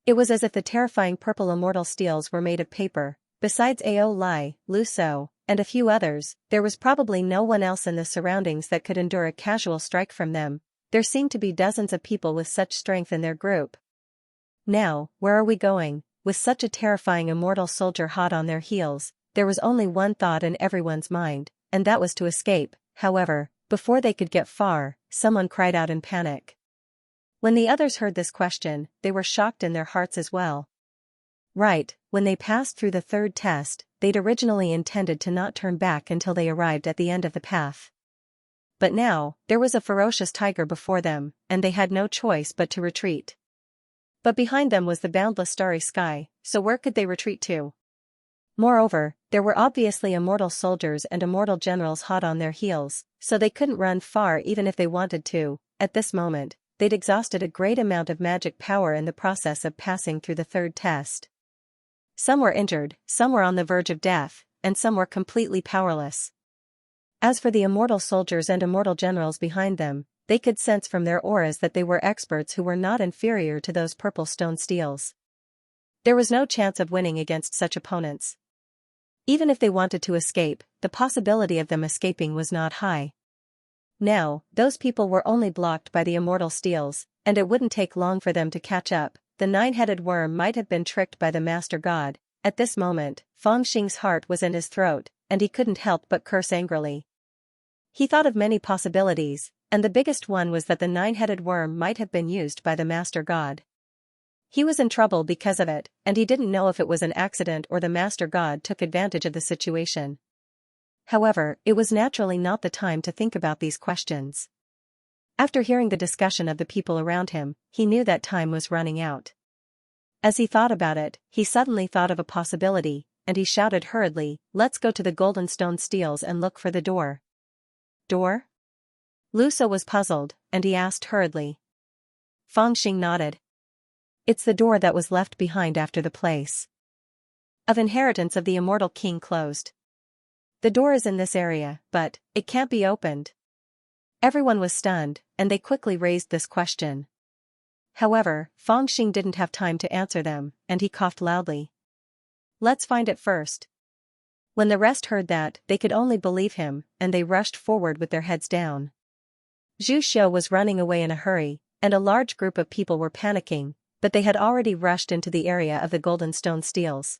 It was as if the terrifying purple immortal steels were made of paper. Besides Ao Lai, Lu So, and a few others, there was probably no one else in the surroundings that could endure a casual strike from them. There seemed to be dozens of people with such strength in their group. Now, where are we going? With such a terrifying immortal soldier hot on their heels, there was only one thought in everyone's mind, and that was to escape. However, before they could get far, someone cried out in panic. When the others heard this question, they were shocked in their hearts as well. Right, when they passed through the third test, they'd originally intended to not turn back until they arrived at the end of the path. But now, there was a ferocious tiger before them, and they had no choice but to retreat. But behind them was the boundless starry sky, so where could they retreat to? Moreover, there were obviously immortal soldiers and immortal generals hot on their heels, so they couldn't run far even if they wanted to. At this moment, they'd exhausted a great amount of magic power in the process of passing through the third test. Some were injured, some were on the verge of death, and some were completely powerless. As for the immortal soldiers and immortal generals behind them, they could sense from their auras that they were experts who were not inferior to those purple stone steels. There was no chance of winning against such opponents. Even if they wanted to escape, the possibility of them escaping was not high. Now, those people were only blocked by the immortal steels, and it wouldn't take long for them to catch up. The nine-headed worm might have been tricked by the master god. At this moment, Feng Xing's heart was in his throat, and he couldn't help but curse angrily. He thought of many possibilities, and the biggest one was that the nine-headed worm might have been used by the master god. He was in trouble because of it, and he didn't know if it was an accident or the master god took advantage of the situation. However, it was naturally not the time to think about these questions. After hearing the discussion of the people around him, he knew that time was running out. As he thought about it, he suddenly thought of a possibility, and he shouted hurriedly, "Let's go to the golden stone steels and look for the door." Door? Lu So was puzzled, and he asked hurriedly. Feng Xing nodded. It's the door that was left behind after the place of inheritance of the immortal king closed. The door is in this area, but it can't be opened. Everyone was stunned, and they quickly raised this question. However, Feng Xing didn't have time to answer them, and he coughed loudly. Let's find it first. When the rest heard that, they could only believe him, and they rushed forward with their heads down. Zhu Xiu was running away in a hurry, and a large group of people were panicking, but they had already rushed into the area of the golden stone steels.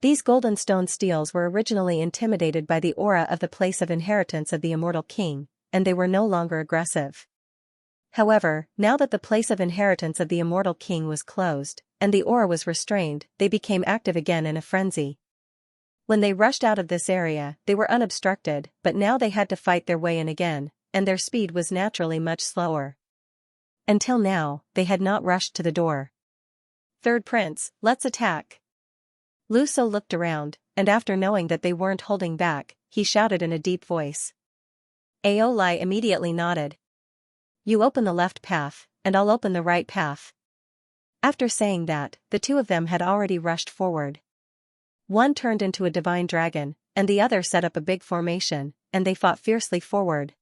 These golden stone steels were originally intimidated by the aura of the place of inheritance of the immortal king, and they were no longer aggressive. However, now that the place of inheritance of the immortal king was closed, and the aura was restrained, they became active again in a frenzy. When they rushed out of this area, they were unobstructed, but now they had to fight their way in again, and their speed was naturally much slower. Until now, they had not rushed to the door. Third Prince, let's attack. Lu So looked around, and after knowing that they weren't holding back, he shouted in a deep voice. Ao Lai immediately nodded. You open the left path, and I'll open the right path. After saying that, the two of them had already rushed forward. One turned into a divine dragon, and the other set up a big formation, and they fought fiercely forward.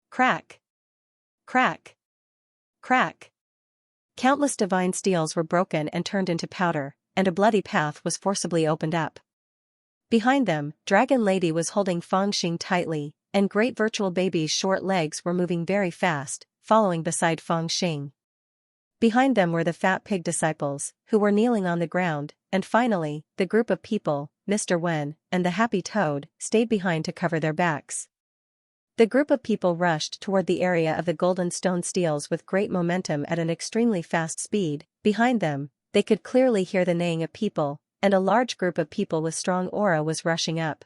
Crack! Crack! Crack! Countless divine steels were broken and turned into powder, and a bloody path was forcibly opened up. Behind them, Dragon Lady was holding Feng Xing tightly, and great virtual baby's short legs were moving very fast, following beside Feng Xing. Behind them were the fat pig disciples, who were kneeling on the ground, and finally, the group of people, Mr. Wen, and the happy toad, stayed behind to cover their backs. The group of people rushed toward the area of the golden stone steels with great momentum at an extremely fast speed. Behind them, they could clearly hear the neighing of people, and a large group of people with strong aura was rushing up.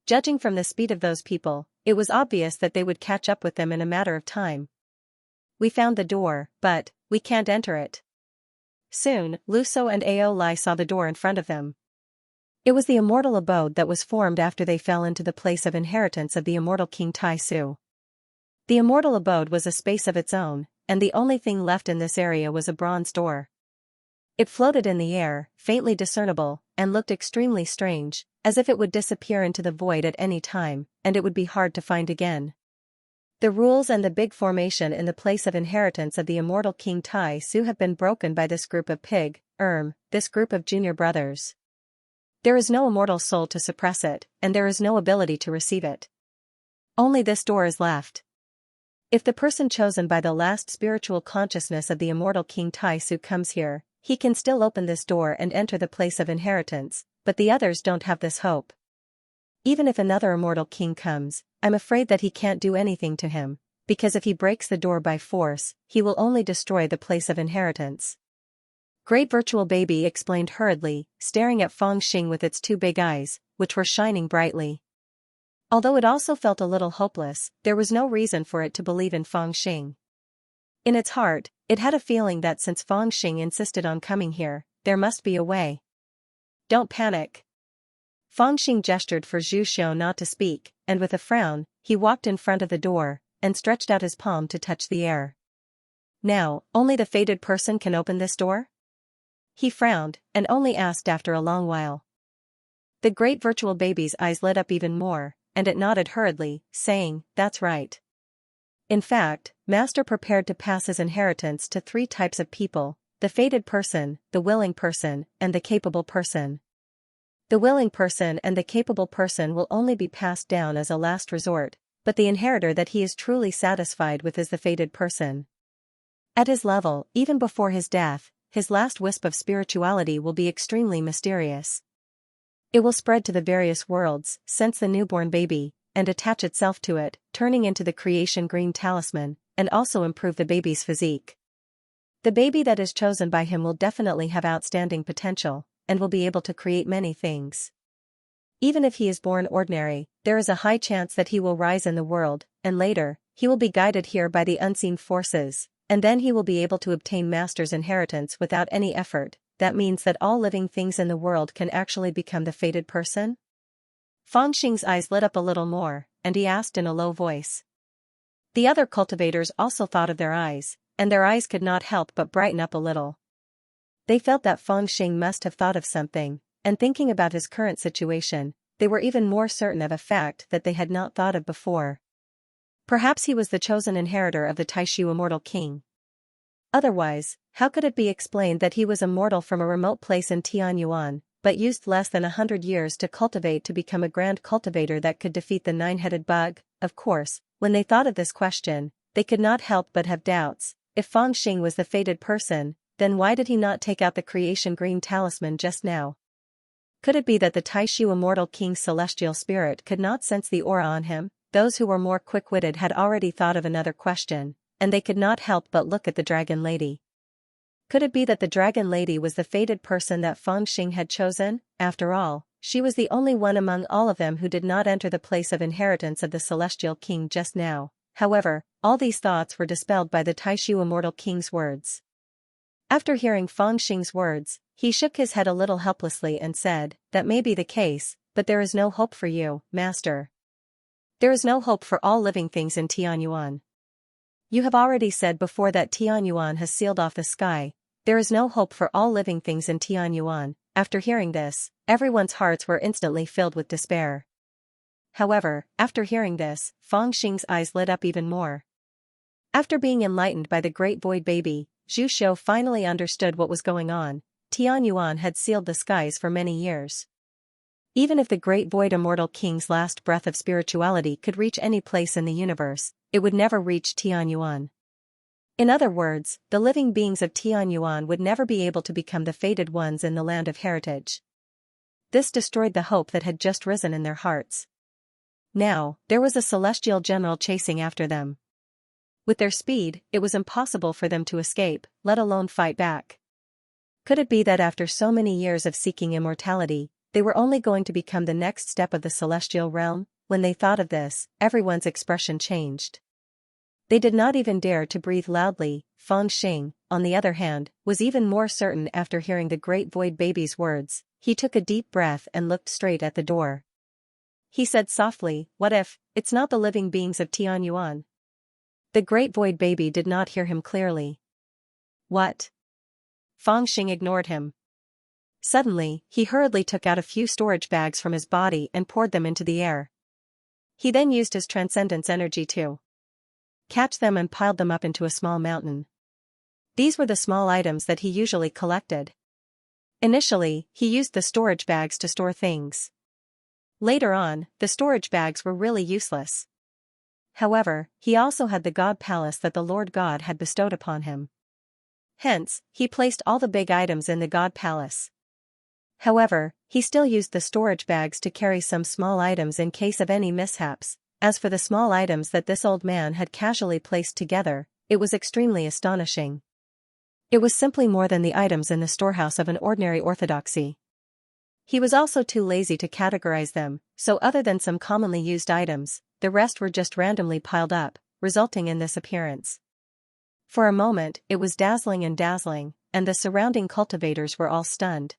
Judging from the speed of those people, it was obvious that they would catch up with them in a matter of time. We found the door, but we can't enter it. Soon, Lu So and Ao Lai saw the door in front of them. It was the immortal abode that was formed after they fell into the place of inheritance of the immortal King Tai Su. The immortal abode was a space of its own, and the only thing left in this area was a bronze door. It floated in the air, faintly discernible, and looked extremely strange, as if it would disappear into the void at any time, and it would be hard to find again. The rules and the big formation in the place of inheritance of the immortal King Tai Su have been broken by this group of this group of junior brothers. There is no immortal soul to suppress it, and there is no ability to receive it. Only this door is left. If the person chosen by the last spiritual consciousness of the immortal King Tai Su comes here, he can still open this door and enter the place of inheritance, but the others don't have this hope. Even if another immortal king comes, I'm afraid that he can't do anything to him, because if he breaks the door by force, he will only destroy the place of inheritance. Great Virtual Baby explained hurriedly, staring at Fangxing with its two big eyes, which were shining brightly. Although it also felt a little hopeless, there was no reason for it to believe in Fangxing. In its heart, it had a feeling that since Fangxing insisted on coming here, there must be a way. Don't panic. Fangxing gestured for Zhu Xiu not to speak, and with a frown, he walked in front of the door, and stretched out his palm to touch the air. Now, only the fated person can open this door? He frowned, and only asked after a long while. The Great Virtual Baby's eyes lit up even more, and it nodded hurriedly, saying, "That's right." In fact, Master prepared to pass his inheritance to 3 types of people: the fated person, the willing person, and the capable person. The willing person and the capable person will only be passed down as a last resort, but the inheritor that he is truly satisfied with is the fated person. At his level, even before his death, his last wisp of spirituality will be extremely mysterious. It will spread to the various worlds, sense the newborn baby, and attach itself to it, turning into the creation green talisman, and also improve the baby's physique. The baby that is chosen by him will definitely have outstanding potential, and will be able to create many things. Even if he is born ordinary, there is a high chance that he will rise in the world, and later, he will be guided here by the unseen forces, and then he will be able to obtain Master's inheritance without any effort. That means that all living things in the world can actually become the fated person? Fangxing's eyes lit up a little more, and he asked in a low voice. The other cultivators also thought of their eyes, and their eyes could not help but brighten up a little. They felt that Fangxing must have thought of something, and thinking about his current situation, they were even more certain of a fact that they had not thought of before. Perhaps he was the chosen inheritor of the Taishu immortal king. Otherwise, how could it be explained that he was immortal from a remote place in Tianyuan, but used less than 100 years to cultivate to become a grand cultivator that could defeat the 9-headed bug? Of course, when they thought of this question, they could not help but have doubts. If Fangxing was the fated person, then why did he not take out the creation green talisman just now? Could it be that the Taishu immortal king's celestial spirit could not sense the aura on him? Those who were more quick-witted had already thought of another question, and they could not help but look at the dragon lady. Could it be that the dragon lady was the fated person that Fangxing had chosen? After all, she was the only one among all of them who did not enter the place of inheritance of the celestial king just now. However, all these thoughts were dispelled by the Taishu immortal king's words. After hearing Fangxing's words, he shook his head a little helplessly and said, "That may be the case, but there is no hope for you, Master. There is no hope for all living things in Tianyuan. You have already said before that Tianyuan has sealed off the sky. There is no hope for all living things in Tianyuan." After hearing this, everyone's hearts were instantly filled with despair. However, after hearing this, Fangxing's eyes lit up even more. After being enlightened by the Great Void Baby, Zhu Xiu finally understood what was going on. Tianyuan had sealed the skies for many years. Even if the Great Void Immortal King's last breath of spirituality could reach any place in the universe, it would never reach Tianyuan. In other words, the living beings of Tianyuan would never be able to become the fated ones in the land of heritage. This destroyed the hope that had just risen in their hearts. Now, there was a celestial general chasing after them. With their speed, it was impossible for them to escape, let alone fight back. Could it be that after so many years of seeking immortality, they were only going to become the next step of the celestial realm? When they thought of this, everyone's expression changed. They did not even dare to breathe loudly. Fangxing, on the other hand, was even more certain after hearing the Great Void Baby's words. He took a deep breath and looked straight at the door. He said softly, "What if it's not the living beings of Tianyuan?" The Great Void Baby did not hear him clearly. "What?" Fangxing ignored him. Suddenly, he hurriedly took out a few storage bags from his body and poured them into the air. He then used his transcendence energy to catch them and piled them up into a small mountain. These were the small items that he usually collected. Initially, he used the storage bags to store things. Later on, the storage bags were really useless. However, he also had the God Palace that the Lord God had bestowed upon him. Hence, he placed all the big items in the God Palace. However, he still used the storage bags to carry some small items in case of any mishaps. As for the small items that this old man had casually placed together, it was extremely astonishing. It was simply more than the items in the storehouse of an ordinary orthodoxy. He was also too lazy to categorize them, so other than some commonly used items, the rest were just randomly piled up, resulting in this appearance. For a moment, it was dazzling, and the surrounding cultivators were all stunned.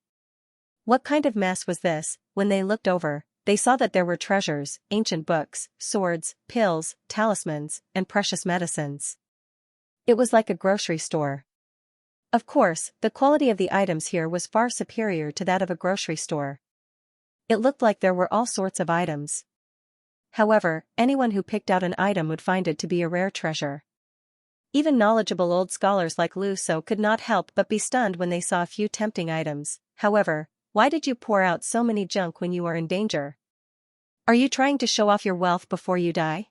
What kind of mess was this? When they looked over, they saw that there were treasures, ancient books, swords, pills, talismans, and precious medicines. It was like a grocery store. Of course, the quality of the items here was far superior to that of a grocery store. It looked like there were all sorts of items. However, anyone who picked out an item would find it to be a rare treasure. Even knowledgeable old scholars like Lu So could not help but be stunned when they saw a few tempting items. However, why did you pour out so many junk when you are in danger? Are you trying to show off your wealth before you die?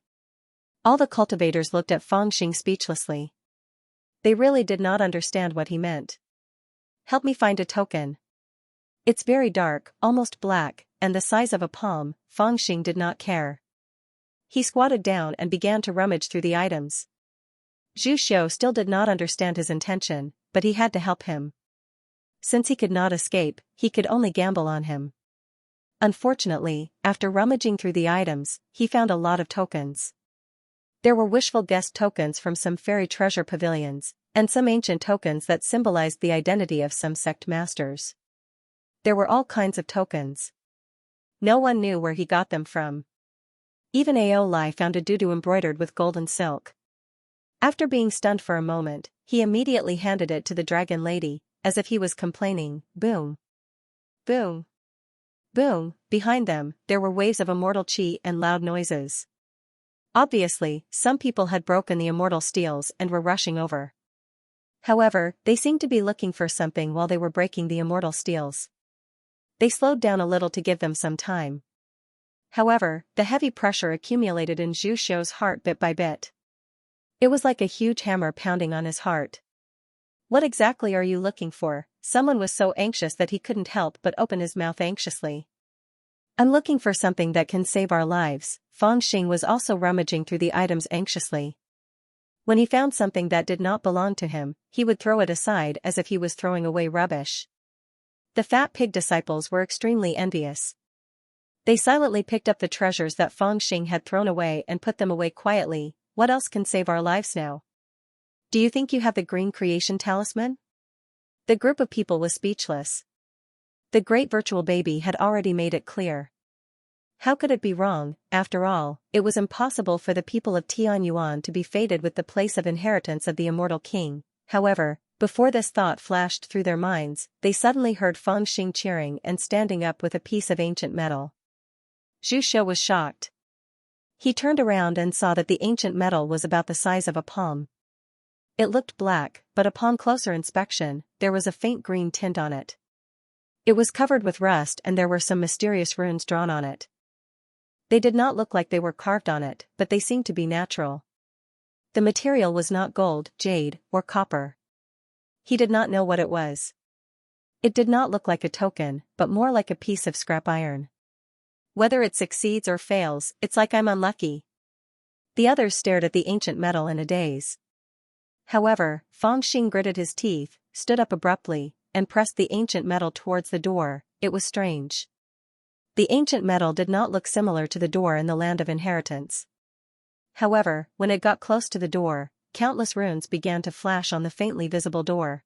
All the cultivators looked at Fangxing speechlessly. They really did not understand what he meant. Help me find a token. It's very dark, almost black, and the size of a palm. Fangxing did not care. He squatted down and began to rummage through the items. Zhu Xiu still did not understand his intention, but he had to help him. Since he could not escape, he could only gamble on him. Unfortunately, after rummaging through the items, he found a lot of tokens. There were wishful guest tokens from some fairy treasure pavilions, and some ancient tokens that symbolized the identity of some sect masters. There were all kinds of tokens. No one knew where he got them from. Even Ao Lai found a dudu embroidered with golden silk. After being stunned for a moment, he immediately handed it to the dragon lady, as if he was complaining. Boom! Boom! Boom! Behind them, there were waves of immortal chi and loud noises. Obviously, some people had broken the immortal steels and were rushing over. However, they seemed to be looking for something while they were breaking the immortal steels. They slowed down a little to give them some time. However, the heavy pressure accumulated in Zhu Xiu's heart bit by bit. It was like a huge hammer pounding on his heart. What exactly are you looking for? Someone was so anxious that he couldn't help but open his mouth anxiously. I'm looking for something that can save our lives. Fangxing was also rummaging through the items anxiously. When he found something that did not belong to him, he would throw it aside as if he was throwing away rubbish. The fat pig disciples were extremely envious. They silently picked up the treasures that Fangxing had thrown away and put them away quietly. What else can save our lives now? Do you think you have the green creation talisman? The group of people was speechless. The great virtual baby had already made it clear. How could it be wrong? After all, it was impossible for the people of Tianyuan to be fated with the place of inheritance of the immortal king. However, before this thought flashed through their minds, they suddenly heard Fangxing cheering and standing up with a piece of ancient metal. Zhu Xiu was shocked. He turned around and saw that the ancient metal was about the size of a palm. It looked black, but upon closer inspection, there was a faint green tint on it. It was covered with rust and there were some mysterious runes drawn on it. They did not look like they were carved on it, but they seemed to be natural. The material was not gold, jade, or copper. He did not know what it was. It did not look like a token, but more like a piece of scrap iron. Whether it succeeds or fails, it's like I'm unlucky. The others stared at the ancient metal in a daze. However, Fangxing gritted his teeth, stood up abruptly, and pressed the ancient metal towards the door. It was strange. The ancient metal did not look similar to the door in the land of inheritance. However, when it got close to the door, countless runes began to flash on the faintly visible door.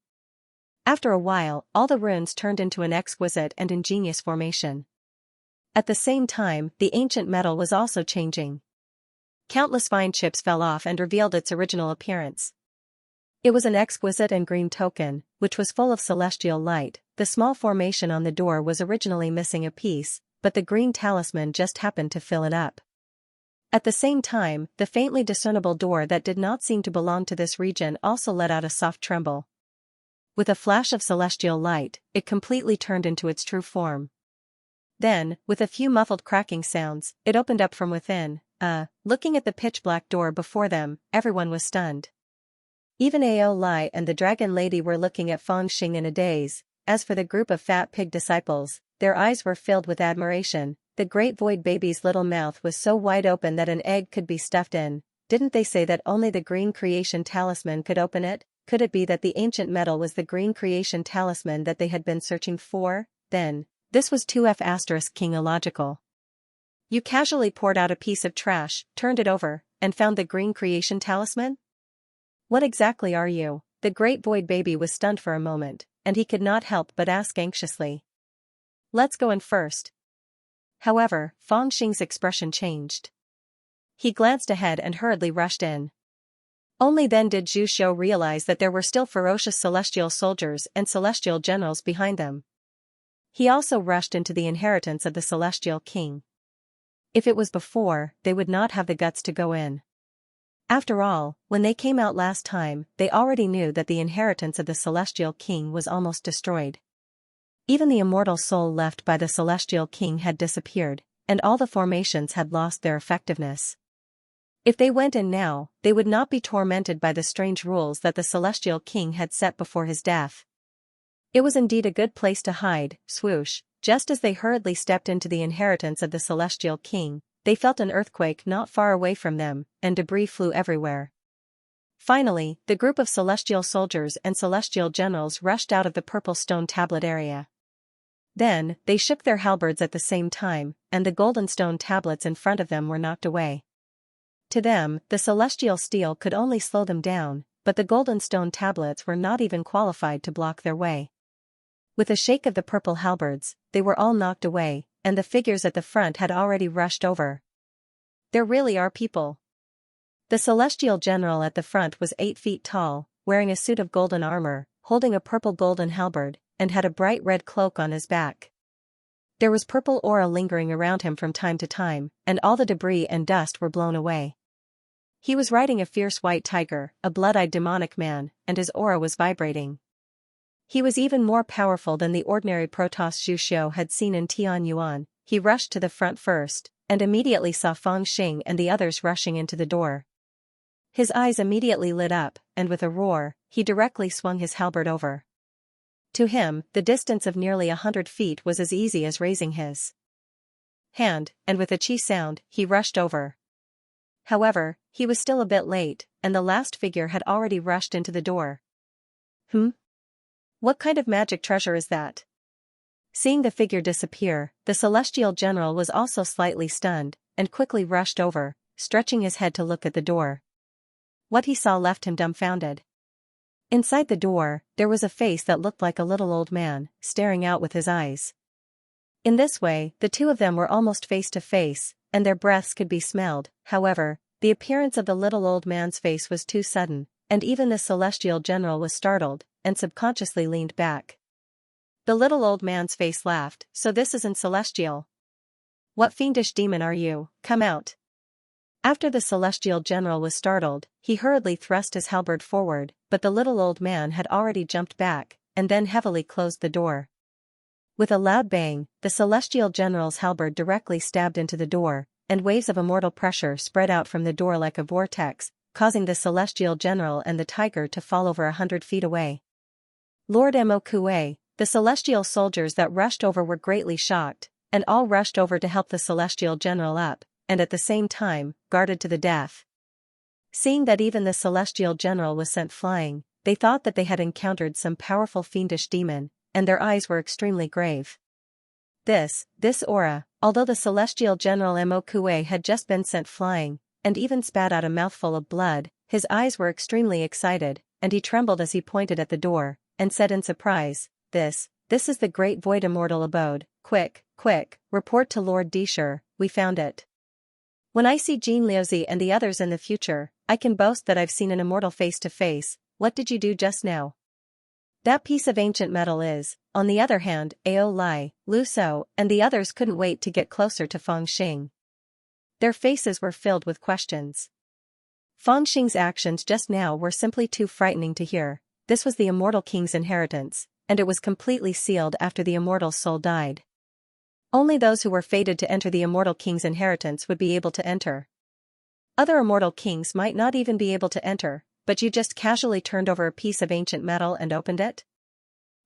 After a while, all the runes turned into an exquisite and ingenious formation. At the same time, the ancient metal was also changing. Countless fine chips fell off and revealed its original appearance. It was an exquisite and green token, which was full of celestial light. The small formation on the door was originally missing a piece, but the green talisman just happened to fill it up. At the same time, the faintly discernible door that did not seem to belong to this region also let out a soft tremble. With a flash of celestial light, it completely turned into its true form. Then, with a few muffled cracking sounds, it opened up from within. Looking at the pitch-black door before them, everyone was stunned. Even Ao Lai and the Dragon Lady were looking at Feng Xing in a daze. As for the group of fat pig disciples, their eyes were filled with admiration. The great void baby's little mouth was so wide open that an egg could be stuffed in. Didn't they say that only the green creation talisman could open it? Could it be that the ancient metal was the green creation talisman that they had been searching for? Then, this was 2F** king illogical. You casually poured out a piece of trash, turned it over, and found the green creation talisman? What exactly are you? The great void baby was stunned for a moment, and he could not help but ask anxiously. Let's go in first. However, Feng Xing's expression changed. He glanced ahead and hurriedly rushed in. Only then did Zhu Xiu realize that there were still ferocious celestial soldiers and celestial generals behind them. He also rushed into the inheritance of the celestial king. If it was before, they would not have the guts to go in. After all, when they came out last time, they already knew that the inheritance of the celestial king was almost destroyed. Even the immortal soul left by the celestial king had disappeared, and all the formations had lost their effectiveness. If they went in now, they would not be tormented by the strange rules that the celestial king had set before his death. It was indeed a good place to hide. Swoosh, just as they hurriedly stepped into the inheritance of the celestial king, they felt an earthquake not far away from them, and debris flew everywhere. Finally, the group of celestial soldiers and celestial generals rushed out of the purple stone tablet area. Then, they shook their halberds at the same time, and the golden stone tablets in front of them were knocked away. To them, the celestial steel could only slow them down, but the golden stone tablets were not even qualified to block their way. With a shake of the purple halberds, they were all knocked away, and the figures at the front had already rushed over. There really are people. The celestial general at the front was 8 feet tall, wearing a suit of golden armor, holding a purple golden halberd, and had a bright red cloak on his back. There was purple aura lingering around him from time to time, and all the debris and dust were blown away. He was riding a fierce white tiger, a blood-eyed demonic man, and his aura was vibrating. He was even more powerful than the ordinary Protoss Zhu Xiu had seen in Tianyuan. He rushed to the front first, and immediately saw Feng Xing and the others rushing into the door. His eyes immediately lit up, and with a roar, he directly swung his halberd over. To him, the distance of nearly 100 feet was as easy as raising his hand, and with a chi sound, he rushed over. However, he was still a bit late, and the last figure had already rushed into the door. What kind of magic treasure is that? Seeing the figure disappear, the celestial general was also slightly stunned, and quickly rushed over, stretching his head to look at the door. What he saw left him dumbfounded. Inside the door, there was a face that looked like a little old man, staring out with his eyes. In this way, the two of them were almost face to face, and their breaths could be smelled. However, the appearance of the little old man's face was too sudden, and even the celestial general was startled, and subconsciously leaned back. The little old man's face laughed. So this isn't celestial. What fiendish demon are you? Come out. After the celestial general was startled, he hurriedly thrust his halberd forward, but the little old man had already jumped back, and then heavily closed the door. With a loud bang, the celestial general's halberd directly stabbed into the door, and waves of immortal pressure spread out from the door like a vortex, causing the celestial general and the tiger to fall over 100 feet away. Lord Mo Kue, the celestial soldiers that rushed over were greatly shocked, and all rushed over to help the celestial general up, and at the same time, guarded to the death. Seeing that even the celestial general was sent flying, they thought that they had encountered some powerful fiendish demon, and their eyes were extremely grave. This aura, although the celestial general Mo Kue had just been sent flying, and even spat out a mouthful of blood, his eyes were extremely excited, and he trembled as he pointed at the door, and said in surprise, This is the great void immortal abode. Quick, report to Lord Disher, we found it. When I see Jean Liuzi and the others in the future, I can boast that I've seen an immortal face to face. what did you do just now? That piece of ancient metal is, on the other hand, Ao Lai, Lu So, and the others couldn't wait to get closer to Fangxing. Their faces were filled with questions. Fangxing's actions just now were simply too frightening to hear. This was the Immortal King's inheritance, and it was completely sealed after the Immortal soul died. Only those who were fated to enter the Immortal King's inheritance would be able to enter. Other Immortal Kings might not even be able to enter, but you just casually turned over a piece of ancient metal and opened it?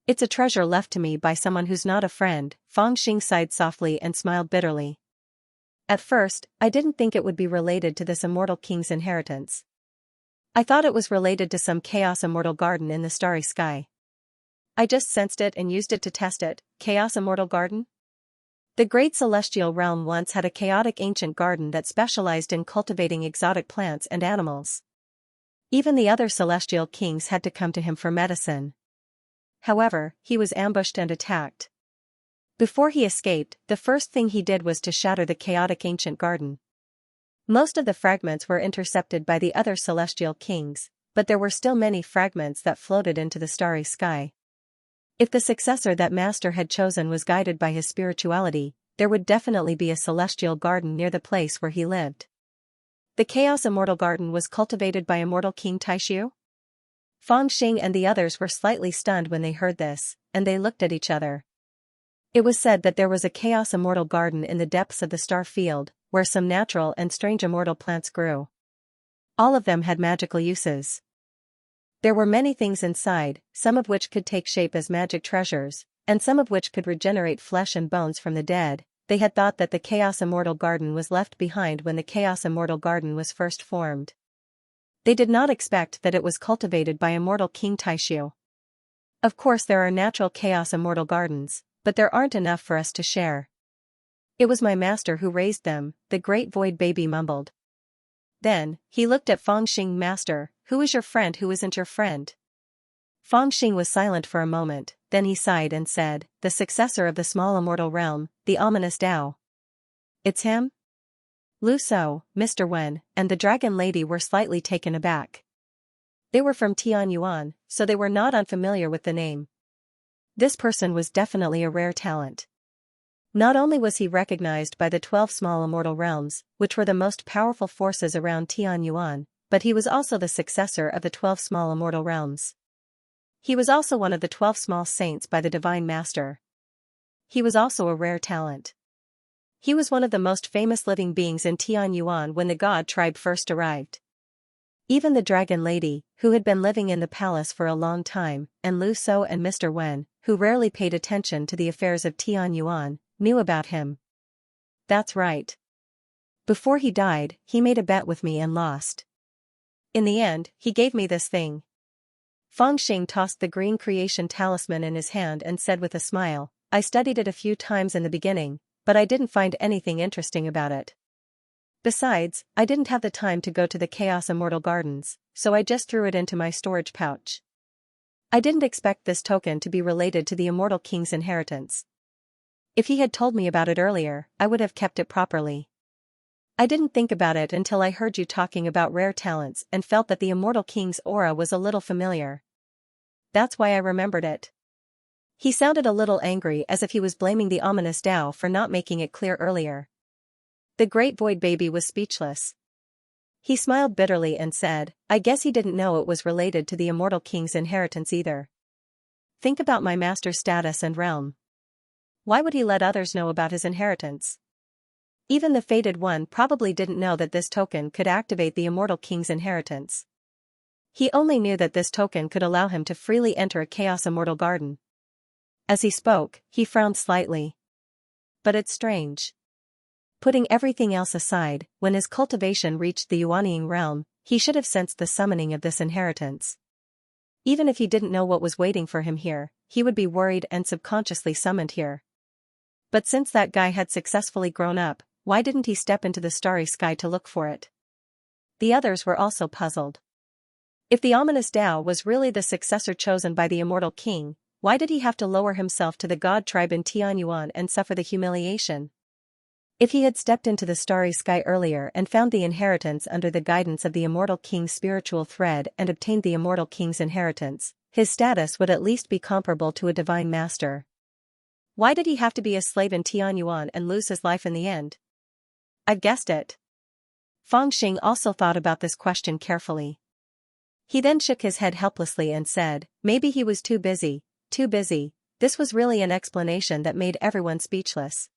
It's a treasure left to me by someone who's not a friend. Fangxing sighed softly and smiled bitterly. At first, I didn't think it would be related to this Immortal King's inheritance. I thought it was related to some Chaos Immortal Garden in the starry sky. I just sensed it and used it to test it. Chaos Immortal Garden? The Great Celestial Realm once had a chaotic ancient garden that specialized in cultivating exotic plants and animals. Even the other celestial kings had to come to him for medicine. However, he was ambushed and attacked. Before he escaped, the first thing he did was to shatter the chaotic ancient garden. Most of the fragments were intercepted by the other celestial kings, but there were still many fragments that floated into the starry sky. If the successor that master had chosen was guided by his spirituality, there would definitely be a celestial garden near the place where he lived. The Chaos Immortal Garden was cultivated by Immortal King Taishu? Fangxing and the others were slightly stunned when they heard this, and they looked at each other. It was said that there was a Chaos Immortal Garden in the depths of the star field, where some natural and strange immortal plants grew. All of them had magical uses. There were many things inside, some of which could take shape as magic treasures, and some of which could regenerate flesh and bones from the dead. They had thought that the Chaos Immortal Garden was left behind when the Chaos Immortal Garden was first formed. They did not expect that it was cultivated by Immortal King Taishu. Of course there are natural Chaos Immortal Gardens, but there aren't enough for us to share. It was my master who raised them, the Great Void Baby mumbled. Then, he looked at Fangxing. Master, who is your friend who isn't your friend? Fangxing was silent for a moment, then he sighed and said, the successor of the small immortal realm, the ominous Tao. It's him? Lu So, Mr. Wen, and the Dragon Lady were slightly taken aback. They were from Tianyuan, so they were not unfamiliar with the name. This person was definitely a rare talent. Not only was he recognized by the 12 small immortal realms, which were the most powerful forces around Tianyuan, but he was also the successor of the 12 small immortal realms. He was also one of the 12 small saints by the Divine Master. He was also a rare talent. He was one of the most famous living beings in Tianyuan when the God tribe first arrived. Even the Dragon Lady, who had been living in the palace for a long time, and Lu So and Mr. Wen, who rarely paid attention to the affairs of Tianyuan, knew about him. That's right. Before he died, he made a bet with me and lost. In the end, he gave me this thing. Fangxing tossed the green creation talisman in his hand and said with a smile, I studied it a few times in the beginning, but I didn't find anything interesting about it. Besides, I didn't have the time to go to the Chaos Immortal Gardens, so I just threw it into my storage pouch. I didn't expect this token to be related to the Immortal King's inheritance. If he had told me about it earlier, I would have kept it properly. I didn't think about it until I heard you talking about rare talents and felt that the Immortal King's aura was a little familiar. That's why I remembered it. He sounded a little angry, as if he was blaming the ominous Tao for not making it clear earlier. The Great Void Baby was speechless. He smiled bitterly and said, I guess he didn't know it was related to the Immortal King's inheritance either. Think about my master's status and realm. Why would he let others know about his inheritance? Even the Fated One probably didn't know that this token could activate the Immortal King's inheritance. He only knew that this token could allow him to freely enter a Chaos Immortal Garden. As he spoke, he frowned slightly. But it's strange. Putting everything else aside, when his cultivation reached the Yuanying realm, he should have sensed the summoning of this inheritance. Even if he didn't know what was waiting for him here, he would be worried and subconsciously summoned here. But since that guy had successfully grown up, why didn't he step into the starry sky to look for it? The others were also puzzled. If the ominous Tao was really the successor chosen by the Immortal King, why did he have to lower himself to the God tribe in Tianyuan and suffer the humiliation? If he had stepped into the starry sky earlier and found the inheritance under the guidance of the immortal king's spiritual thread and obtained the immortal king's inheritance, his status would at least be comparable to a divine master. Why did he have to be a slave in Tianyuan and lose his life in the end? I've guessed it. Fangxing also thought about this question carefully. He then shook his head helplessly and said, maybe he was too busy, too busy. This was really an explanation that made everyone speechless.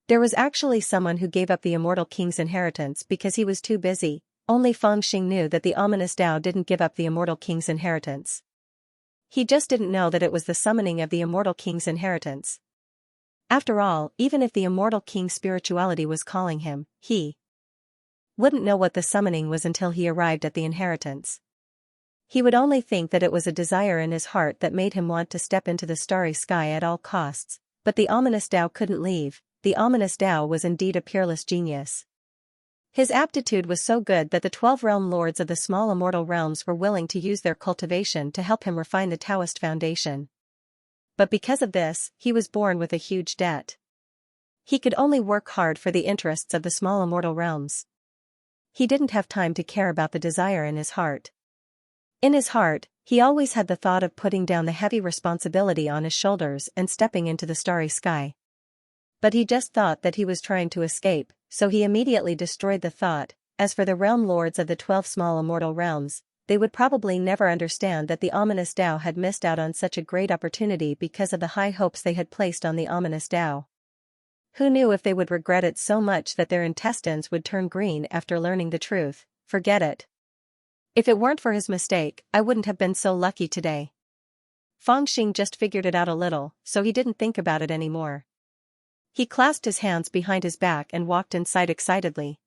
There was actually someone who gave up the immortal king's inheritance because he was too busy. Only Fangxing knew that the ominous Tao didn't give up the immortal king's inheritance. He just didn't know that it was the summoning of the immortal king's inheritance. After all, even if the immortal king's spirituality was calling him, he wouldn't know what the summoning was until he arrived at the inheritance. He would only think that it was a desire in his heart that made him want to step into the starry sky at all costs, but the ominous Tao couldn't leave. The ominous Tao was indeed a peerless genius. His aptitude was so good that the 12 realm lords of the small immortal realms were willing to use their cultivation to help him refine the Taoist foundation. But because of this, he was born with a huge debt. He could only work hard for the interests of the small immortal realms. He didn't have time to care about the desire in his heart. In his heart, he always had the thought of putting down the heavy responsibility on his shoulders and stepping into the starry sky. But he just thought that he was trying to escape, so he immediately destroyed the thought. As for the realm lords of the 12 small immortal realms, they would probably never understand that the ominous Tao had missed out on such a great opportunity because of the high hopes they had placed on the ominous Tao. Who knew if they would regret it so much that their intestines would turn green after learning the truth? Forget it. If it weren't for his mistake, I wouldn't have been so lucky today. Fangxing just figured it out a little, so he didn't think about it anymore. He clasped his hands behind his back and walked inside excitedly.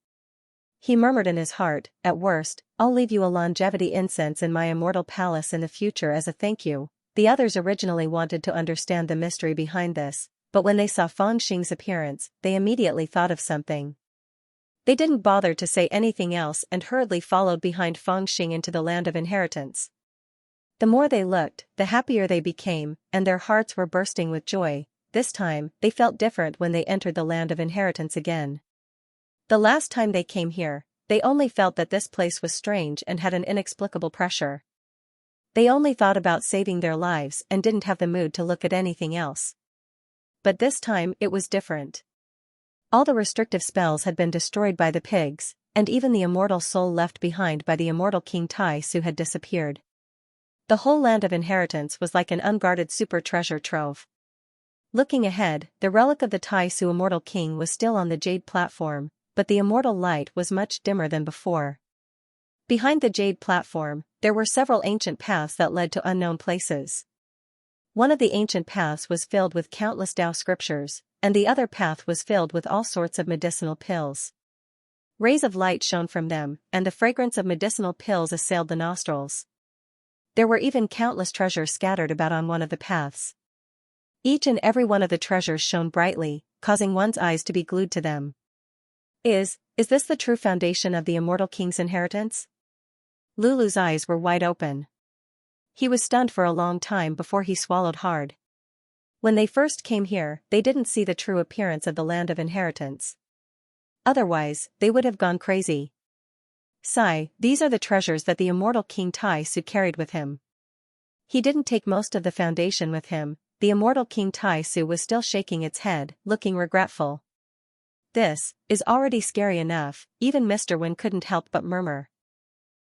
He murmured in his heart, at worst, I'll leave you a longevity incense in my immortal palace in the future as a thank you. The others originally wanted to understand the mystery behind this, but when they saw Fangxing's appearance, they immediately thought of something. They didn't bother to say anything else and hurriedly followed behind Fangxing into the land of inheritance. The more they looked, the happier they became, and their hearts were bursting with joy. This time, they felt different when they entered the land of inheritance again. The last time they came here, they only felt that this place was strange and had an inexplicable pressure. They only thought about saving their lives and didn't have the mood to look at anything else. But this time it was different. All the restrictive spells had been destroyed by the pigs, and even the immortal soul left behind by the immortal King Tai Su had disappeared. The whole land of inheritance was like an unguarded super treasure trove. Looking ahead, the relic of the Tai Su immortal king was still on the jade platform, but the immortal light was much dimmer than before. Behind the jade platform, there were several ancient paths that led to unknown places. One of the ancient paths was filled with countless Tao scriptures, and the other path was filled with all sorts of medicinal pills. Rays of light shone from them, and the fragrance of medicinal pills assailed the nostrils. There were even countless treasures scattered about on one of the paths. Each and every one of the treasures shone brightly, causing one's eyes to be glued to them. Is this the true foundation of the immortal king's inheritance? Lulu's eyes were wide open. He was stunned for a long time before he swallowed hard. When they first came here, they didn't see the true appearance of the land of inheritance. Otherwise, they would have gone crazy. Sigh, these are the treasures that the immortal King Tai Su carried with him. He didn't take most of the foundation with him. The immortal King Tai Su was still shaking its head, looking regretful. This is already scary enough, even Mr. Wen couldn't help but murmur.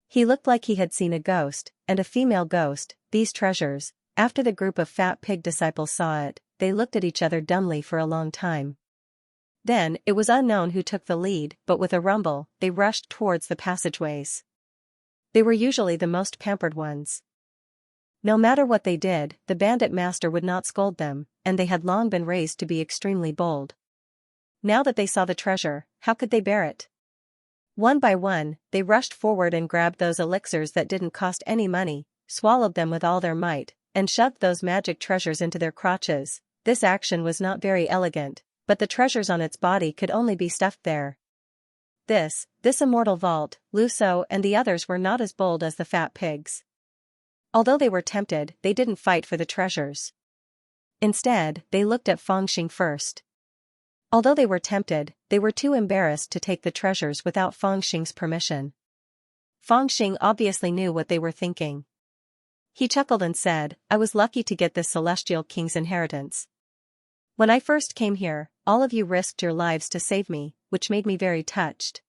He looked like he had seen a ghost, and a female ghost. These treasures. After the group of fat pig disciples saw it, they looked at each other dumbly for a long time. Then, it was unknown who took the lead, but with a rumble, they rushed towards the passageways. They were usually the most pampered ones. No matter what they did, the bandit master would not scold them, and they had long been raised to be extremely bold. Now that they saw the treasure, how could they bear it? One by one, they rushed forward and grabbed those elixirs that didn't cost any money, swallowed them with all their might, and shoved those magic treasures into their crotches. This action was not very elegant, but the treasures on its body could only be stuffed there. This immortal vault, Lu Shou and the others were not as bold as the fat pigs. Although they were tempted, they didn't fight for the treasures. Instead, they looked at Fangxing first. Although they were tempted, they were too embarrassed to take the treasures without Fangxing's permission. Fangxing obviously knew what they were thinking. He chuckled and said, I was lucky to get this celestial king's inheritance. When I first came here, all of you risked your lives to save me, which made me very touched.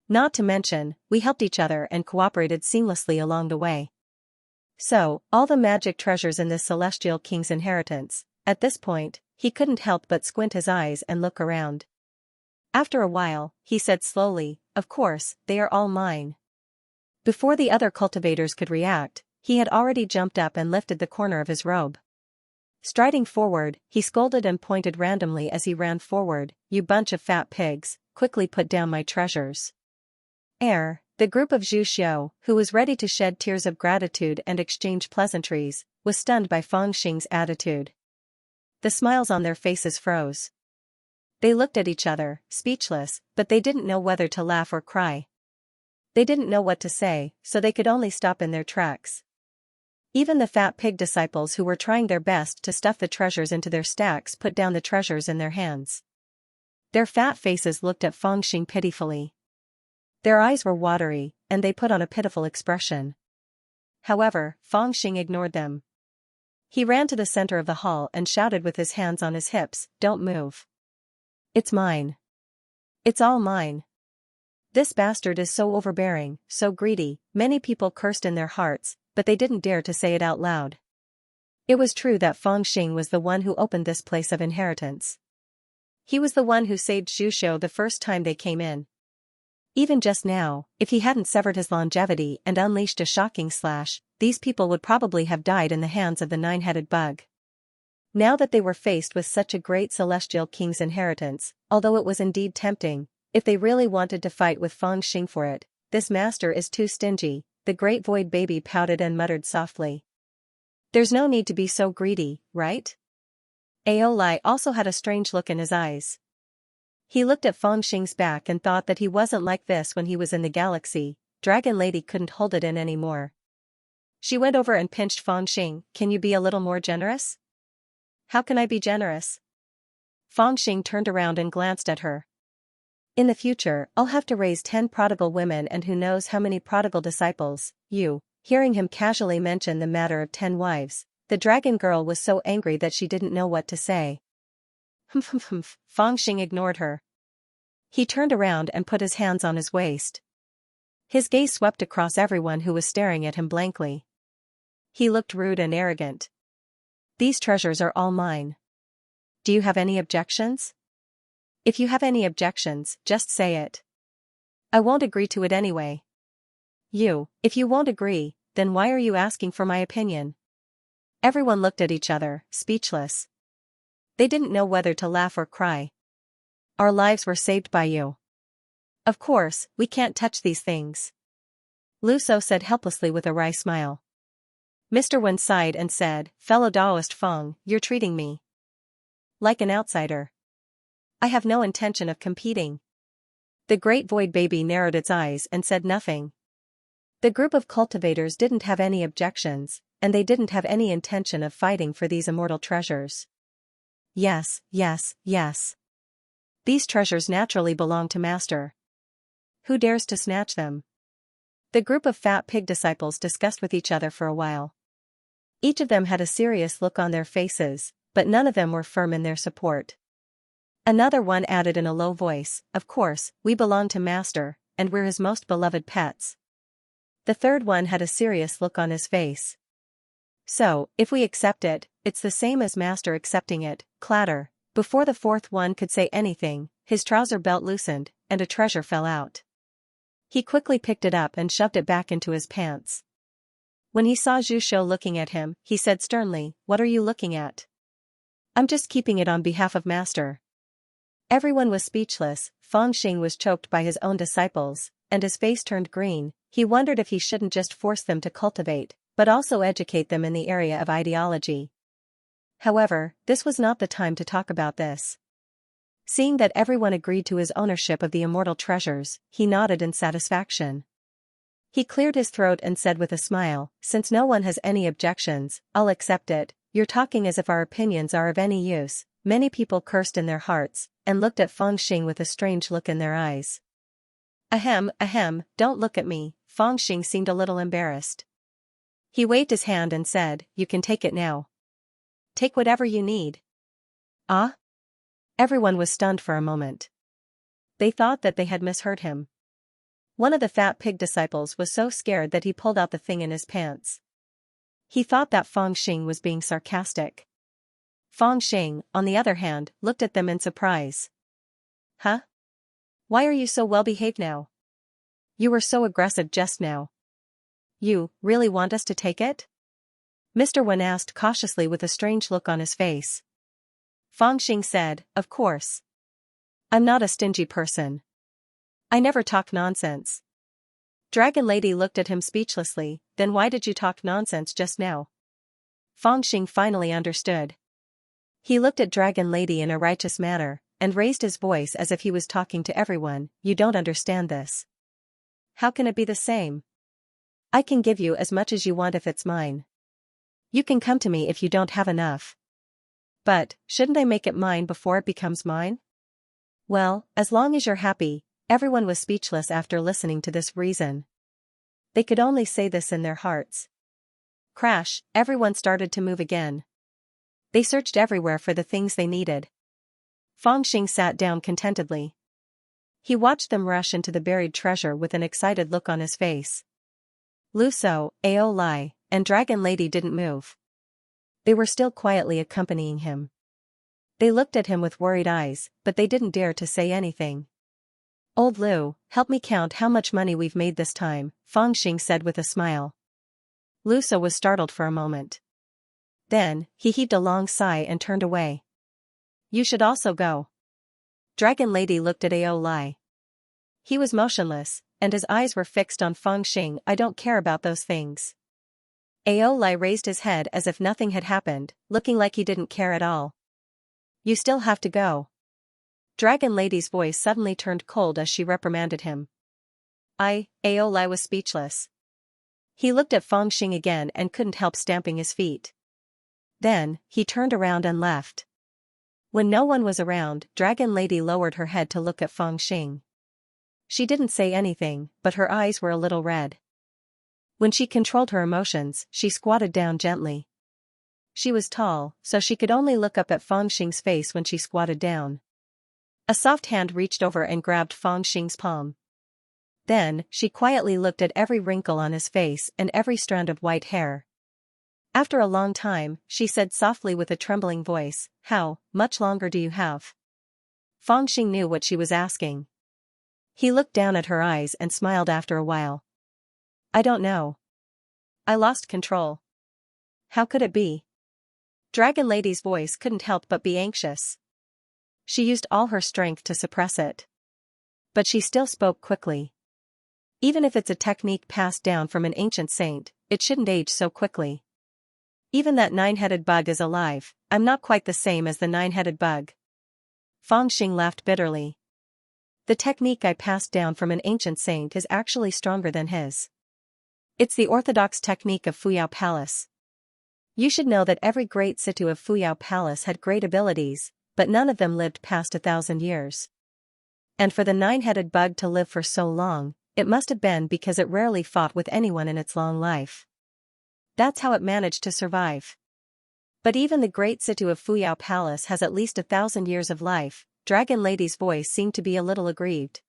Not to mention, we helped each other and cooperated seamlessly along the way. So, all the magic treasures in this celestial king's inheritance. At this point, he couldn't help but squint his eyes and look around. After a while, he said slowly, of course, they are all mine. Before the other cultivators could react, he had already jumped up and lifted the corner of his robe. Striding forward, he scolded and pointed randomly as he ran forward, you bunch of fat pigs, quickly put down my treasures. The group of Xianxia, who was ready to shed tears of gratitude and exchange pleasantries, was stunned by Fangxing's attitude. The smiles on their faces froze. They looked at each other, speechless, but they didn't know whether to laugh or cry. They didn't know what to say, so they could only stop in their tracks. Even the fat pig disciples who were trying their best to stuff the treasures into their stacks put down the treasures in their hands. Their fat faces looked at Fangxing pitifully. Their eyes were watery, and they put on a pitiful expression. However, Fangxing ignored them. He ran to the center of the hall and shouted with his hands on his hips, don't move. It's mine. It's all mine. This bastard is so overbearing, so greedy. Many people cursed in their hearts, but they didn't dare to say it out loud. It was true that Fangxing was the one who opened this place of inheritance. He was the one who saved Xianxia the first time they came in. Even just now, if he hadn't severed his longevity and unleashed a shocking slash, these people would probably have died in the hands of the nine-headed bug. Now that they were faced with such a great celestial king's inheritance, although it was indeed tempting, if they really wanted to fight with Fangxing for it, this master is too stingy, the great void baby pouted and muttered softly. There's no need to be so greedy, right? Aolai also had a strange look in his eyes. He looked at Fangxing's back and thought that he wasn't like this when he was in the galaxy. Dragon Lady couldn't hold it in anymore. She went over and pinched Fangxing, can you be a little more generous? How can I be generous? Fangxing turned around and glanced at her. In the future, I'll have to raise 10 prodigal women and who knows how many prodigal disciples, Hearing him casually mention the matter of 10 wives, the dragon girl was so angry that she didn't know what to say. Fangxing ignored her. He turned around and put his hands on his waist. His gaze swept across everyone who was staring at him blankly. He looked rude and arrogant. These treasures are all mine. Do you have any objections? If you have any objections, just say it. I won't agree to it anyway. If you won't agree, then why are you asking for my opinion? Everyone looked at each other, speechless. They didn't know whether to laugh or cry. Our lives were saved by you. Of course, we can't touch these things. Luso said helplessly with a wry smile. Mr. Wen sighed and said, fellow Daoist Feng, you're treating me like an outsider. I have no intention of competing. The great void baby narrowed its eyes and said nothing. The group of cultivators didn't have any objections, and they didn't have any intention of fighting for these immortal treasures. Yes. These treasures naturally belong to Master. Who dares to snatch them? The group of fat pig disciples discussed with each other for a while. Each of them had a serious look on their faces, but none of them were firm in their support. Another one added in a low voice, of course, we belong to Master, and we're his most beloved pets. The third one had a serious look on his face. So, if we accept it, it's the same as Master accepting it, clatter. Before the fourth one could say anything, his trouser belt loosened, and a treasure fell out. He quickly picked it up and shoved it back into his pants. When he saw Xianxia looking at him, he said sternly, what are you looking at? I'm just keeping it on behalf of Master. Everyone was speechless. Fangxing was choked by his own disciples, and his face turned green. He wondered if he shouldn't just force them to cultivate, but also educate them in the area of ideology. However, this was not the time to talk about this. Seeing that everyone agreed to his ownership of the immortal treasures, he nodded in satisfaction. He cleared his throat and said with a smile, since no one has any objections, I'll accept it. You're talking as if our opinions are of any use, Many people cursed in their hearts, and looked at Feng Xing with a strange look in their eyes. Ahem, don't look at me. Feng Xing seemed a little embarrassed. He waved his hand and said, "You can take it now. Take whatever you need." Ah? Everyone was stunned for a moment. They thought that they had misheard him. One of the fat pig disciples was so scared that he pulled out the thing in his pants. He thought that Feng Xing was being sarcastic. Feng Xing, on the other hand, looked at them in surprise. Huh? Why are you so well-behaved now? You were so aggressive just now. You really want us to take it? Mr. Wen asked cautiously with a strange look on his face. Feng Xing said, "Of course. I'm not a stingy person. I never talk nonsense." Dragon Lady looked at him speechlessly. "Then why did you talk nonsense just now?" Feng Xing finally understood. He looked at Dragon Lady in a righteous manner, and raised his voice as if he was talking to everyone. "You don't understand this. How can it be the same? I can give you as much as you want if it's mine. You can come to me if you don't have enough. But, shouldn't I make it mine before it becomes mine?" Well, as long as you're happy. Everyone was speechless after listening to this reason. They could only say this in their hearts. Crash, everyone started to move again. They searched everywhere for the things they needed. Feng Xing sat down contentedly. He watched them rush into the buried treasure with an excited look on his face. Lu So, Ao Lai, and Dragon Lady didn't move. They were still quietly accompanying him. They looked at him with worried eyes, but they didn't dare to say anything. "Old Lu, help me count how much money we've made this time," Feng Xing said with a smile. Lu So was startled for a moment. Then, he heaved a long sigh and turned away. "You should also go." Dragon Lady looked at Ao Lai. He was motionless, and his eyes were fixed on Feng Xing. "I don't care about those things." Ao Lai raised his head as if nothing had happened, looking like he didn't care at all. "You still have to go." Dragon Lady's voice suddenly turned cold as she reprimanded him. Ao Lai was speechless. He looked at Feng Xing again and couldn't help stamping his feet. Then, he turned around and left. When no one was around, Dragon Lady lowered her head to look at Feng Xing. She didn't say anything, but her eyes were a little red. When she controlled her emotions, she squatted down gently. She was tall, so she could only look up at Feng Xing's face when she squatted down. A soft hand reached over and grabbed Feng Xing's palm. Then, she quietly looked at every wrinkle on his face and every strand of white hair. After a long time, she said softly with a trembling voice, "How much longer do you have?" Feng Xing knew what she was asking. He looked down at her eyes and smiled after a while. "I don't know. I lost control." "How could it be?" Dragon Lady's voice couldn't help but be anxious. She used all her strength to suppress it. But she still spoke quickly. "Even if it's a technique passed down from an ancient saint, it shouldn't age so quickly. Even that nine-headed bug is alive. I'm not quite the same as the nine-headed bug." Feng Xing laughed bitterly. "The technique I passed down from an ancient saint is actually stronger than his. It's the orthodox technique of Fuyao Palace. You should know that every great situ of Fuyao Palace had great abilities, but none of them lived past 1,000 years. And for the nine-headed bug to live for so long, it must have been because it rarely fought with anyone in its long life. That's how it managed to survive. But even the great situ of Fuyao Palace has at least 1,000 years of life." Dragon Lady's voice seemed to be a little aggrieved.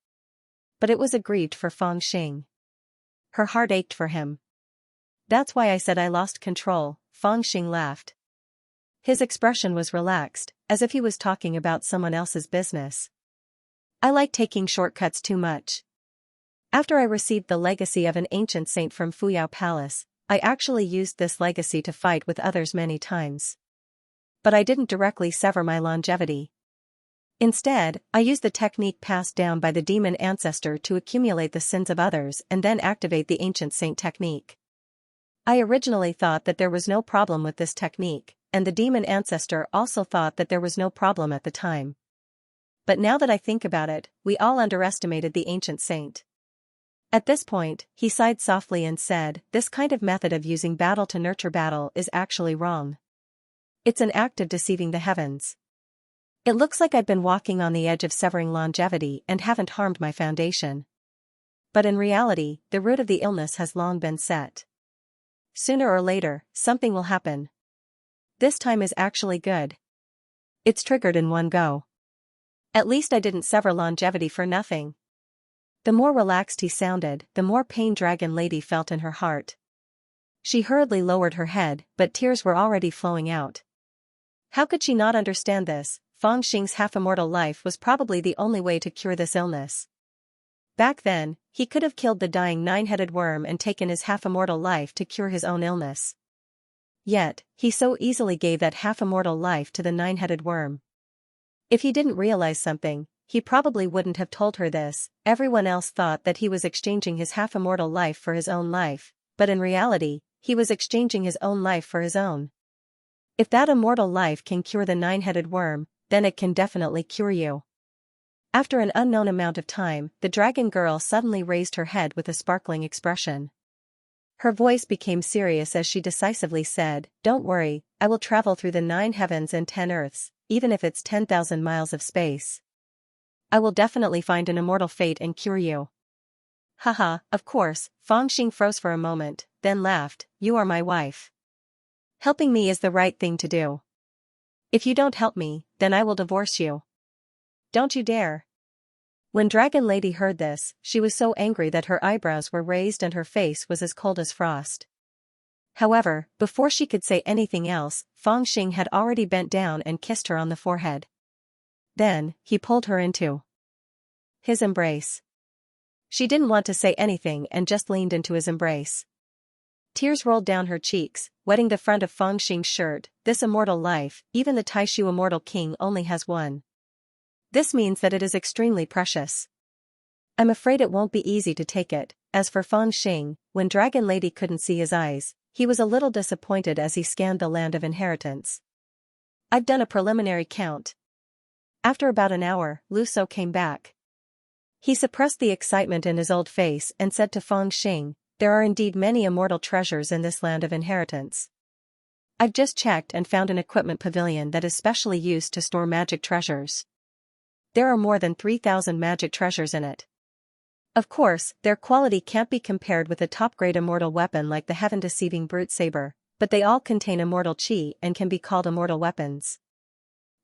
But it was aggrieved for Feng Xing. Her heart ached for him. "That's why I said I lost control," Feng Xing laughed. His expression was relaxed, as if he was talking about someone else's business. "I like taking shortcuts too much. After I received the legacy of an ancient saint from Fuyao Palace, I actually used this legacy to fight with others many times. But I didn't directly sever my longevity. Instead, I used the technique passed down by the demon ancestor to accumulate the sins of others and then activate the ancient saint technique. I originally thought that there was no problem with this technique, and the demon ancestor also thought that there was no problem at the time. But now that I think about it, we all underestimated the ancient saint." At this point, he sighed softly and said, "This kind of method of using battle to nurture battle is actually wrong. It's an act of deceiving the heavens. It looks like I've been walking on the edge of severing longevity and haven't harmed my foundation. But in reality, the root of the illness has long been set. Sooner or later, something will happen. This time is actually good. It's triggered in one go. At least I didn't sever longevity for nothing. The more relaxed he sounded, the more pain Dragon Lady felt in her heart. She hurriedly lowered her head, but tears were already flowing out. How could she not understand this? Feng Xing's half-immortal life was probably the only way to cure this illness. Back then, he could have killed the dying nine-headed worm and taken his half-immortal life to cure his own illness. Yet, he so easily gave that half-immortal life to the nine-headed worm. If he didn't realize something, he probably wouldn't have told her this. Everyone else thought that he was exchanging his half-immortal life for his own life, but in reality, he was exchanging his own life for his own. If that immortal life can cure the nine-headed worm, then it can definitely cure you. After an unknown amount of time, the dragon girl suddenly raised her head with a sparkling expression. Her voice became serious as she decisively said, "Don't worry, I will travel through the 9 heavens and 10 earths, even if it's 10,000 miles of space. I will definitely find an immortal fate and cure you." Haha, of course. Feng Xing froze for a moment, then laughed, "You are my wife. Helping me is the right thing to do. If you don't help me, then I will divorce you. Don't you dare." When Dragon Lady heard this, she was so angry that her eyebrows were raised and her face was as cold as frost. However, before she could say anything else, Feng Xing had already bent down and kissed her on the forehead. Then, he pulled her into his embrace. She didn't want to say anything and just leaned into his embrace. Tears rolled down her cheeks, wetting the front of Feng Xing's shirt. This immortal life, even the Taishu immortal king only has one. This means that it is extremely precious. I'm afraid it won't be easy to take it. As for Feng Xing, when Dragon Lady couldn't see his eyes, he was a little disappointed as he scanned the land of inheritance. "I've done a preliminary count." After about an hour, Lu Shou came back. He suppressed the excitement in his old face and said to Feng Xing, "There are indeed many immortal treasures in this land of inheritance. I've just checked and found an equipment pavilion that is specially used to store magic treasures. There are more than 3,000 magic treasures in it. Of course, their quality can't be compared with a top-grade immortal weapon like the heaven-deceiving brute saber, but they all contain immortal qi and can be called immortal weapons.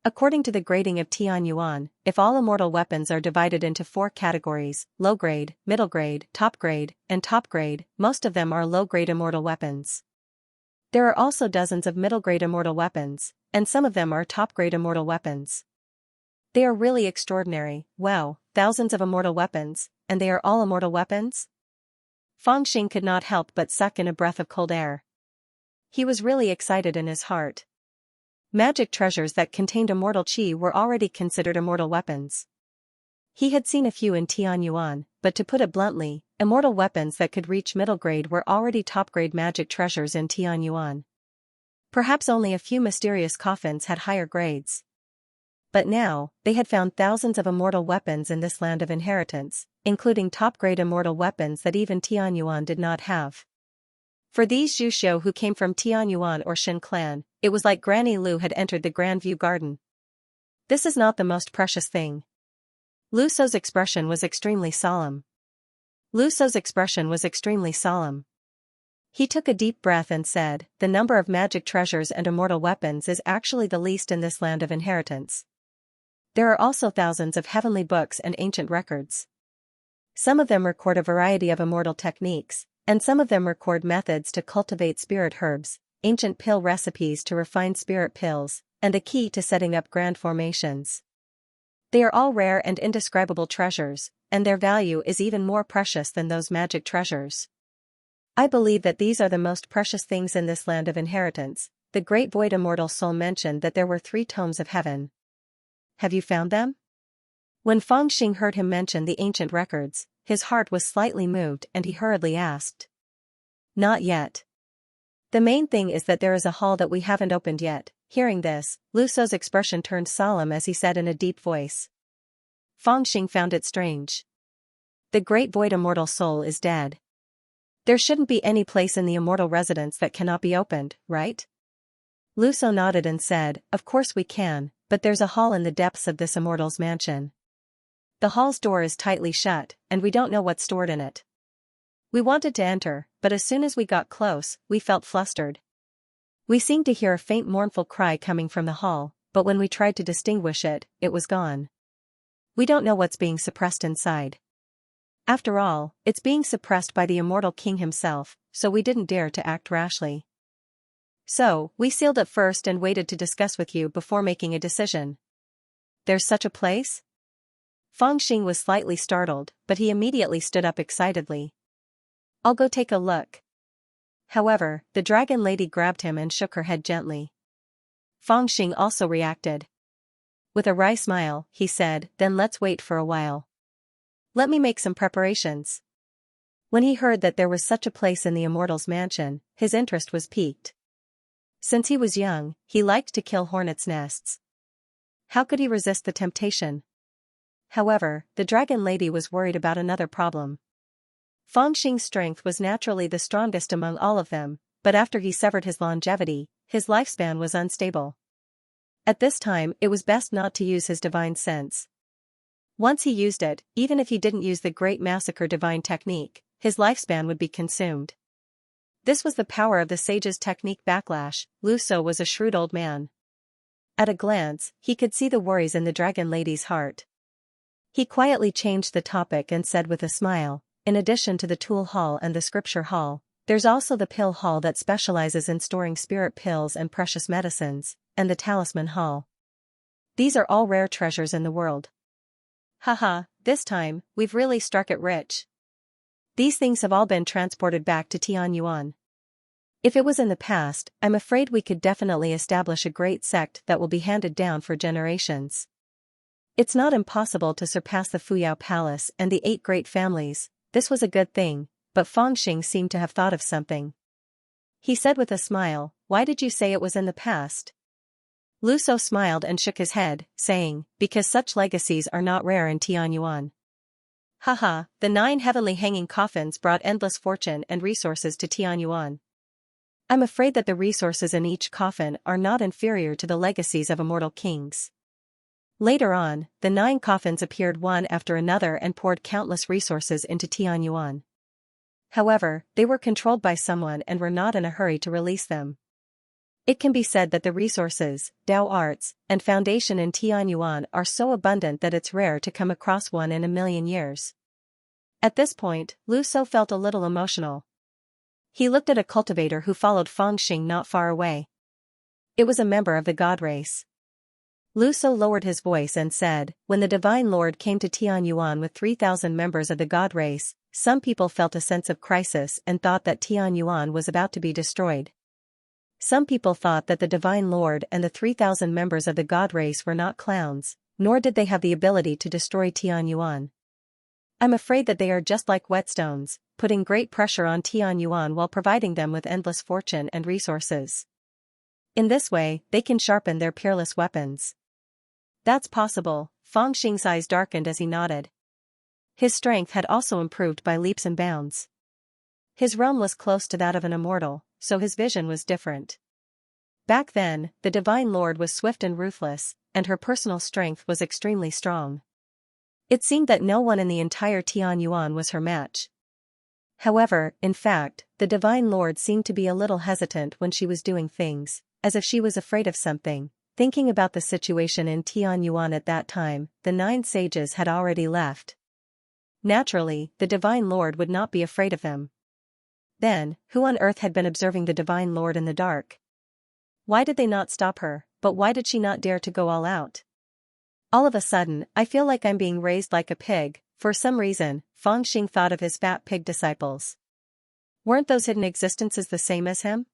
According to the grading of Tianyuan, if all immortal weapons are divided into 4 categories, low-grade, middle-grade, top-grade, and top-grade, most of them are low-grade immortal weapons. There are also dozens of middle-grade immortal weapons, and some of them are top-grade immortal weapons. They are really extraordinary. Wow, thousands of immortal weapons, and they are all immortal weapons?" Feng Xing could not help but suck in a breath of cold air. He was really excited in his heart. Magic treasures that contained immortal qi were already considered immortal weapons. He had seen a few in Tianyuan, but to put it bluntly, immortal weapons that could reach middle grade were already top-grade magic treasures in Tianyuan. Perhaps only a few mysterious coffins had higher grades. But now, they had found thousands of immortal weapons in this land of inheritance, including top-grade immortal weapons that even Tianyuan did not have. For these Zhuxiu who came from Tianyuan or Shin clan, it was like Granny Lu had entered the Grand View Garden. "This is not the most precious thing." Lu Shou's expression was extremely solemn. He took a deep breath and said, "The number of magic treasures and immortal weapons is actually the least in this land of inheritance. There are also thousands of heavenly books and ancient records. Some of them record a variety of immortal techniques, and some of them record methods to cultivate spirit herbs, ancient pill recipes to refine spirit pills, and a key to setting up grand formations. They are all rare and indescribable treasures, and their value is even more precious than those magic treasures. I believe that these are the most precious things in this land of inheritance." The great void immortal soul mentioned that there were 3 tomes of heaven. "Have you found them?" When Feng Xing heard him mention the ancient records, his heart was slightly moved and he hurriedly asked. "Not yet. The main thing is that there is a hall that we haven't opened yet." Hearing this, Lu Shou's expression turned solemn as he said in a deep voice. Feng Xing found it strange. The great void immortal soul is dead. There shouldn't be any place in the immortal residence that cannot be opened, right? Lu Shou nodded and said, "Of course we can, but there's a hall in the depths of this immortal's mansion. The hall's door is tightly shut, and we don't know what's stored in it. We wanted to enter, but as soon as we got close, we felt flustered. We seemed to hear a faint mournful cry coming from the hall, but when we tried to distinguish it, it was gone. We don't know what's being suppressed inside. After all, it's being suppressed by the immortal king himself, so we didn't dare to act rashly. So, we sealed it first and waited to discuss with you before making a decision. There's such a place? Fangxing was slightly startled, but he immediately stood up excitedly. I'll go take a look. However, the dragon lady grabbed him and shook her head gently. Fangxing also reacted. With a wry smile, he said, then let's wait for a while. Let me make some preparations. When he heard that there was such a place in the immortal's mansion, his interest was piqued. Since he was young, he liked to kill hornets' nests. How could he resist the temptation? However, the dragon lady was worried about another problem. Fangxing's strength was naturally the strongest among all of them, but after he severed his longevity, his lifespan was unstable. At this time, it was best not to use his divine sense. Once he used it, even if he didn't use the Great Massacre divine technique, his lifespan would be consumed. This was the power of the sage's technique backlash. Lu So was a shrewd old man. At a glance, he could see the worries in the dragon lady's heart. He quietly changed the topic and said with a smile, in addition to the tool hall and the scripture hall, there's also the pill hall that specializes in storing spirit pills and precious medicines, and the talisman hall. These are all rare treasures in the world. Haha, this time, we've really struck it rich. These things have all been transported back to Tianyuan. If it was in the past, I'm afraid we could definitely establish a great sect that will be handed down for generations. It's not impossible to surpass the Fuyao Palace and the 8 great families. This was a good thing, but Fangxing seemed to have thought of something. He said with a smile, why did you say it was in the past? Lu So smiled and shook his head, saying, because such legacies are not rare in Tianyuan. Haha, the 9 heavenly hanging coffins brought endless fortune and resources to Tianyuan. I'm afraid that the resources in each coffin are not inferior to the legacies of immortal kings. Later on, the 9 coffins appeared one after another and poured countless resources into Tianyuan. However, they were controlled by someone and were not in a hurry to release them. It can be said that the resources, Dao arts, and foundation in Tianyuan are so abundant that it's rare to come across one in a million years. At this point, Lu So felt a little emotional. He looked at a cultivator who followed Fangxing not far away. It was a member of the god race. Lu So lowered his voice and said, when the Divine Lord came to Tianyuan with 3,000 members of the god race, some people felt a sense of crisis and thought that Tianyuan was about to be destroyed. Some people thought that the Divine Lord and the 3,000 members of the god race were not clowns, nor did they have the ability to destroy Tianyuan. I'm afraid that they are just like whetstones, putting great pressure on Tianyuan while providing them with endless fortune and resources. In this way, they can sharpen their peerless weapons. That's possible. Fangxing's eyes darkened as he nodded. His strength had also improved by leaps and bounds. His realm was close to that of an immortal, so his vision was different. Back then, the Divine Lord was swift and ruthless, and her personal strength was extremely strong. It seemed that no one in the entire Tianyuan was her match. However, in fact, the Divine Lord seemed to be a little hesitant when she was doing things, as if she was afraid of something. Thinking about the situation in Tianyuan at that time, the 9 sages had already left. Naturally, the Divine Lord would not be afraid of him. Then, who on earth had been observing the Divine Lord in the dark? Why did they not stop her, but why did she not dare to go all out? All of a sudden, I feel like I'm being raised like a pig. For some reason, Fangxing thought of his fat pig disciples. Weren't those hidden existences the same as him?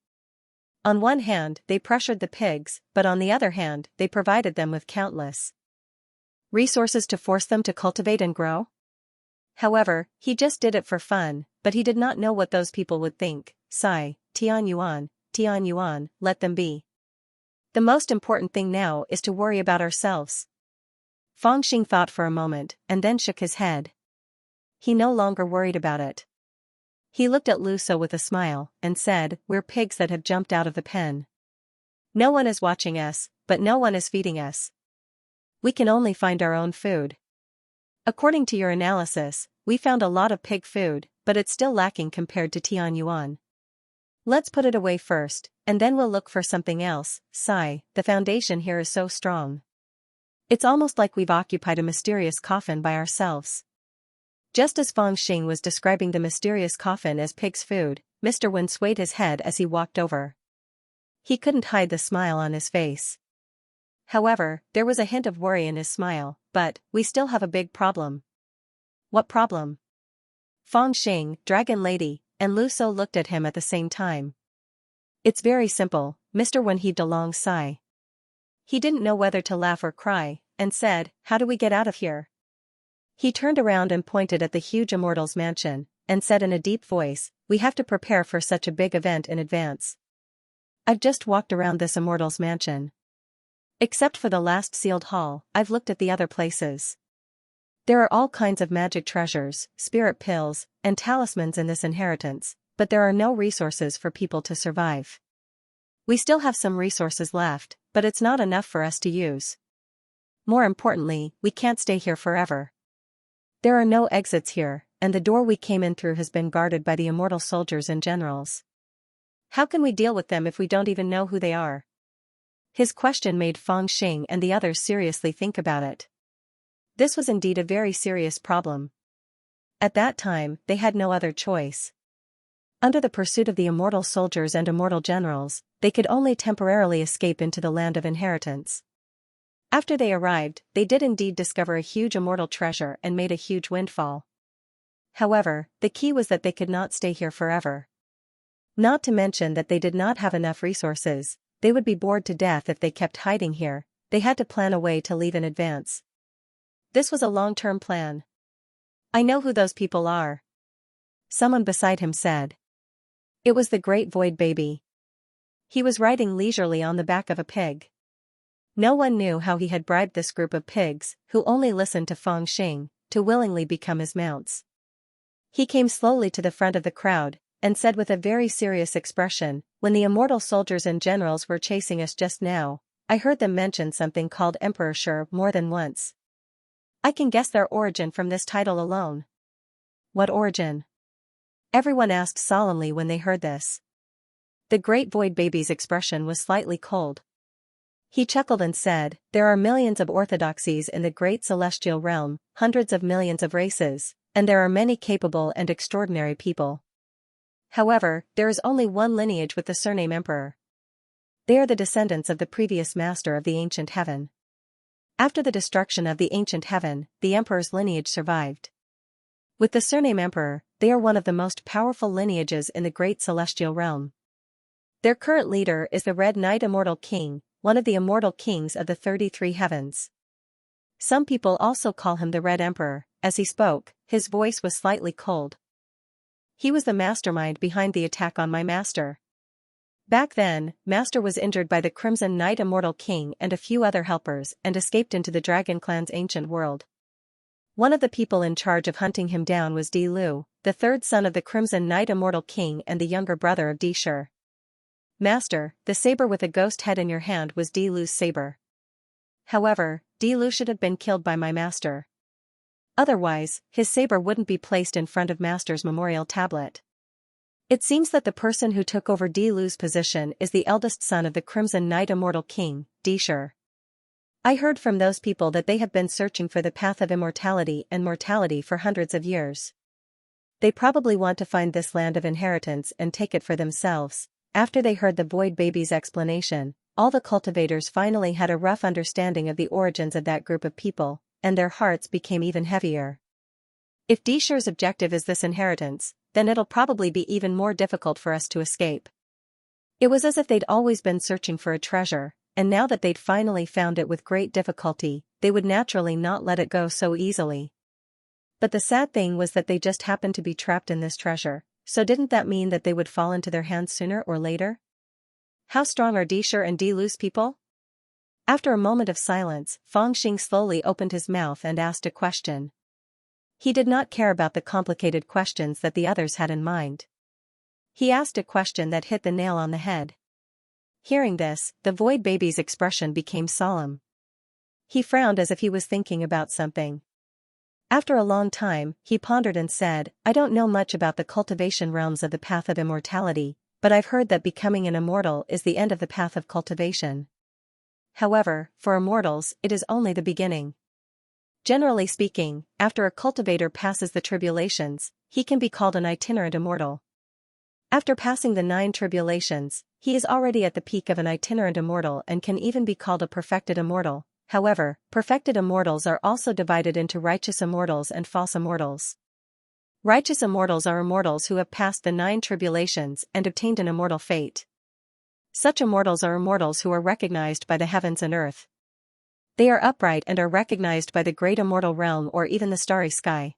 On one hand, they pressured the pigs, but on the other hand, they provided them with countless resources to force them to cultivate and grow. However, he just did it for fun, but he did not know what those people would think. Sigh, Tianyuan, let them be. The most important thing now is to worry about ourselves. Fangxing thought for a moment, and then shook his head. He no longer worried about it. He looked at Lu So with a smile, and said, we're pigs that have jumped out of the pen. No one is watching us, but no one is feeding us. We can only find our own food. According to your analysis, we found a lot of pig food, but it's still lacking compared to Tianyuan. Let's put it away first, and then we'll look for something else. Sigh, the foundation here is so strong. It's almost like we've occupied a mysterious coffin by ourselves. Just as Fang Xing was describing the mysterious coffin as pig's food, Mr. Wen swayed his head as he walked over. He couldn't hide the smile on his face. However, there was a hint of worry in his smile, but, we still have a big problem. What problem? Fang Xing, Dragon Lady, and Lu So looked at him at the same time. It's very simple, Mr. Wen heaved a long sigh. He didn't know whether to laugh or cry, and said, how do we get out of here? He turned around and pointed at the huge immortal's mansion, and said in a deep voice, we have to prepare for such a big event in advance. I've just walked around this immortal's mansion. Except for the last sealed hall, I've looked at the other places. There are all kinds of magic treasures, spirit pills, and talismans in this inheritance, but there are no resources for people to survive. We still have some resources left, but it's not enough for us to use. More importantly, we can't stay here forever. There are no exits here, and the door we came in through has been guarded by the immortal soldiers and generals. How can we deal with them if we don't even know who they are? His question made Fang Xing and the others seriously think about it. This was indeed a very serious problem. At that time, they had no other choice. Under the pursuit of the immortal soldiers and immortal generals, they could only temporarily escape into the land of inheritance. After they arrived, they did indeed discover a huge immortal treasure and made a huge windfall. However, the key was that they could not stay here forever. Not to mention that they did not have enough resources, they would be bored to death if they kept hiding here, they had to plan a way to leave in advance. This was a long-term plan. I know who those people are. Someone beside him said. It was the Great Void Baby. He was riding leisurely on the back of a pig. No one knew how he had bribed this group of pigs, who only listened to Fang Xing, to willingly become his mounts. He came slowly to the front of the crowd, and said with a very serious expression, when the immortal soldiers and generals were chasing us just now, I heard them mention something called Emperor Shi more than once. I can guess their origin from this title alone. What origin? Everyone asked solemnly when they heard this. The Great Void Baby's expression was slightly cold. He chuckled and said, there are millions of orthodoxies in the great celestial realm, hundreds of millions of races, and there are many capable and extraordinary people. However, there is only one lineage with the surname Emperor. They are the descendants of the previous master of the ancient heaven. After the destruction of the ancient heaven, the Emperor's lineage survived. With the surname Emperor, they are one of the most powerful lineages in the great celestial realm. Their current leader is the Red Knight Immortal King, one of the immortal kings of the 33 heavens. Some people also call him the Red Emperor. As he spoke, his voice was slightly cold. He was the mastermind behind the attack on my master. Back then, Master was injured by the Crimson Knight Immortal King and a few other helpers and escaped into the Dragon Clan's ancient world. One of the people in charge of hunting him down was Di Lu, the third son of the Crimson Knight Immortal King and the younger brother of Di Shi. Master, the saber with a ghost head in your hand was Di Lu's saber. However, Di Lu should have been killed by my master. Otherwise, his saber wouldn't be placed in front of Master's memorial tablet. It seems that the person who took over Di Lu's position is the eldest son of the Crimson Knight Immortal King, Di Shi. I heard from those people that they have been searching for the path of immortality and mortality for hundreds of years. They probably want to find this land of inheritance and take it for themselves. After they heard the Void Baby's explanation, all the cultivators finally had a rough understanding of the origins of that group of people, and their hearts became even heavier. If Di Shi's objective is this inheritance, then it'll probably be even more difficult for us to escape. It was as if they'd always been searching for a treasure, and now that they'd finally found it with great difficulty, they would naturally not let it go so easily. But the sad thing was that they just happened to be trapped in this treasure. So didn't that mean that they would fall into their hands sooner or later? How strong are Di Shi and Di Lu's people? After a moment of silence, Fang Xing slowly opened his mouth and asked a question. He did not care about the complicated questions that the others had in mind. He asked a question that hit the nail on the head. Hearing this, the Void Baby's expression became solemn. He frowned as if he was thinking about something. After a long time, he pondered and said, I don't know much about the cultivation realms of the path of immortality, but I've heard that becoming an immortal is the end of the path of cultivation. However, for immortals, it is only the beginning. Generally speaking, after a cultivator passes the tribulations, he can be called an itinerant immortal. After passing the 9 tribulations, he is already at the peak of an itinerant immortal and can even be called a perfected immortal. However, perfected immortals are also divided into righteous immortals and false immortals. Righteous immortals are immortals who have passed the 9 tribulations and obtained an immortal fate. Such immortals are immortals who are recognized by the heavens and earth. They are upright and are recognized by the great immortal realm or even the starry sky.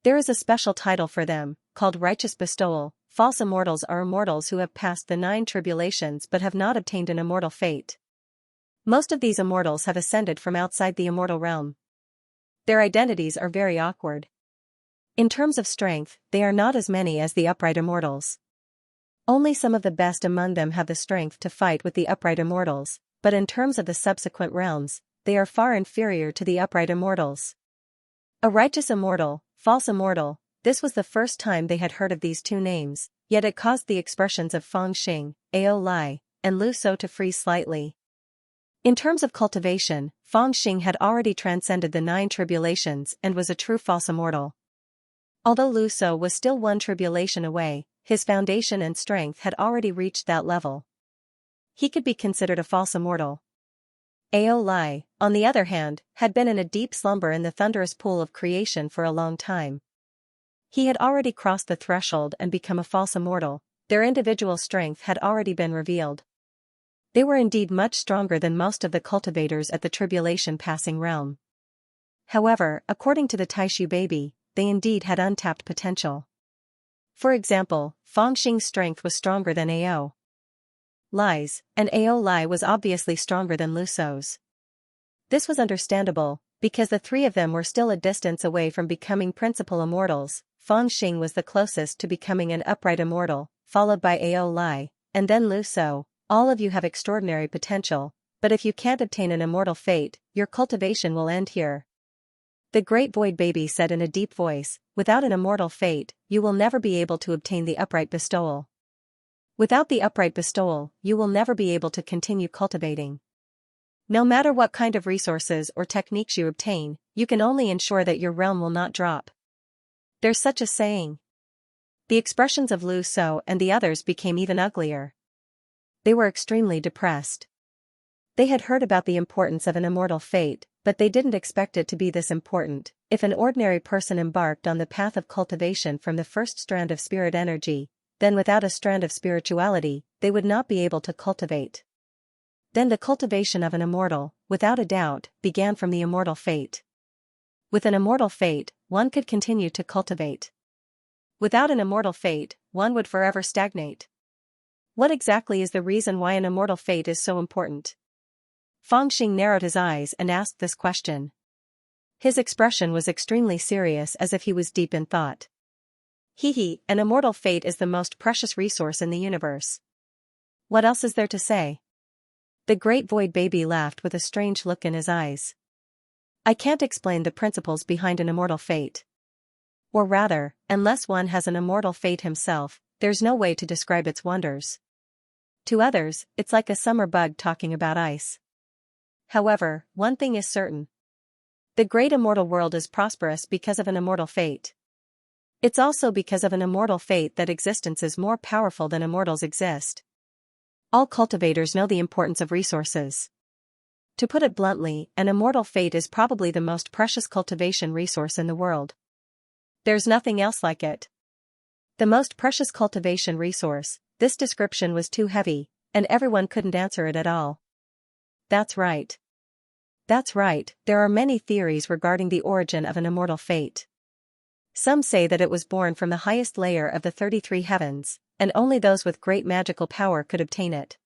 There is a special title for them, called righteous bestowal. False immortals are immortals who have passed the 9 tribulations but have not obtained an immortal fate. Most of these immortals have ascended from outside the immortal realm. Their identities are very awkward. In terms of strength, they are not as many as the upright immortals. Only some of the best among them have the strength to fight with the upright immortals, but in terms of the subsequent realms, they are far inferior to the upright immortals. A righteous immortal, false immortal, this was the first time they had heard of these 2 names, yet it caused the expressions of Fangxing, Ao Lai, and Lu So to freeze slightly. In terms of cultivation, Fangxing had already transcended the 9 tribulations and was a true false immortal. Although Lu So was still 1 tribulation away, his foundation and strength had already reached that level. He could be considered a false immortal. Ao Lai, on the other hand, had been in a deep slumber in the thunderous pool of creation for a long time. He had already crossed the threshold and become a false immortal. Their individual strength had already been revealed. They were indeed much stronger than most of the cultivators at the tribulation-passing realm. However, according to the Taishu baby, they indeed had untapped potential. For example, Fangxing's strength was stronger than Ao Lai's, and Ao Lai was obviously stronger than Lu So's. This was understandable, because the 3 of them were still a distance away from becoming principal immortals. Fangxing was the closest to becoming an upright immortal, followed by Ao Lai, and then Lu So. All of you have extraordinary potential, but if you can't obtain an immortal fate, your cultivation will end here. The great void baby said in a deep voice, without an immortal fate, you will never be able to obtain the upright bestowal. Without the upright bestowal, you will never be able to continue cultivating. No matter what kind of resources or techniques you obtain, you can only ensure that your realm will not drop. There's such a saying. The expressions of Lu So and the others became even uglier. They were extremely depressed. They had heard about the importance of an immortal fate, but they didn't expect it to be this important. If an ordinary person embarked on the path of cultivation from the first strand of spirit energy, then without a strand of spirituality, they would not be able to cultivate. Then the cultivation of an immortal, without a doubt, began from the immortal fate. With an immortal fate, one could continue to cultivate. Without an immortal fate, one would forever stagnate. What exactly is the reason why an immortal fate is so important? Fangxing narrowed his eyes and asked this question. His expression was extremely serious, as if he was deep in thought. An immortal fate is the most precious resource in the universe. What else is there to say? The great void baby laughed with a strange look in his eyes. I can't explain the principles behind an immortal fate. Or rather, unless one has an immortal fate himself, there's no way to describe its wonders. To others, it's like a summer bug talking about ice. However, one thing is certain. The great immortal world is prosperous because of an immortal fate. It's also because of an immortal fate that existence is more powerful than immortals exist. All cultivators know the importance of resources. To put it bluntly, an immortal fate is probably the most precious cultivation resource in the world. There's nothing else like it. The most precious cultivation resource. This description was too heavy, and everyone couldn't answer it at all. That's right. That's right, there are many theories regarding the origin of an immortal fate. Some say that it was born from the highest layer of the 33 heavens, and only those with great magical power could obtain it.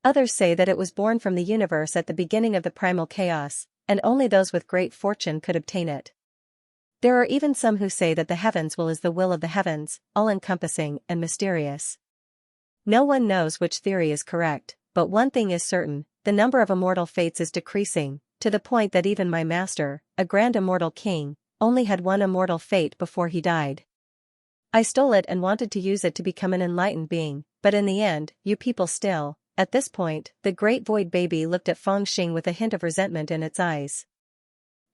Others say that it was born from the universe at the beginning of the primal chaos, and only those with great fortune could obtain it. There are even some who say that the heavens will is the will of the heavens, all-encompassing and mysterious. No one knows which theory is correct, but one thing is certain, the number of immortal fates is decreasing. to the point that even my master, a grand immortal king, only had one immortal fate before he died. I stole it and wanted to use it to become an enlightened being, but in the end, you people still. At this point, the great void baby looked at Fangxing with a hint of resentment in its eyes.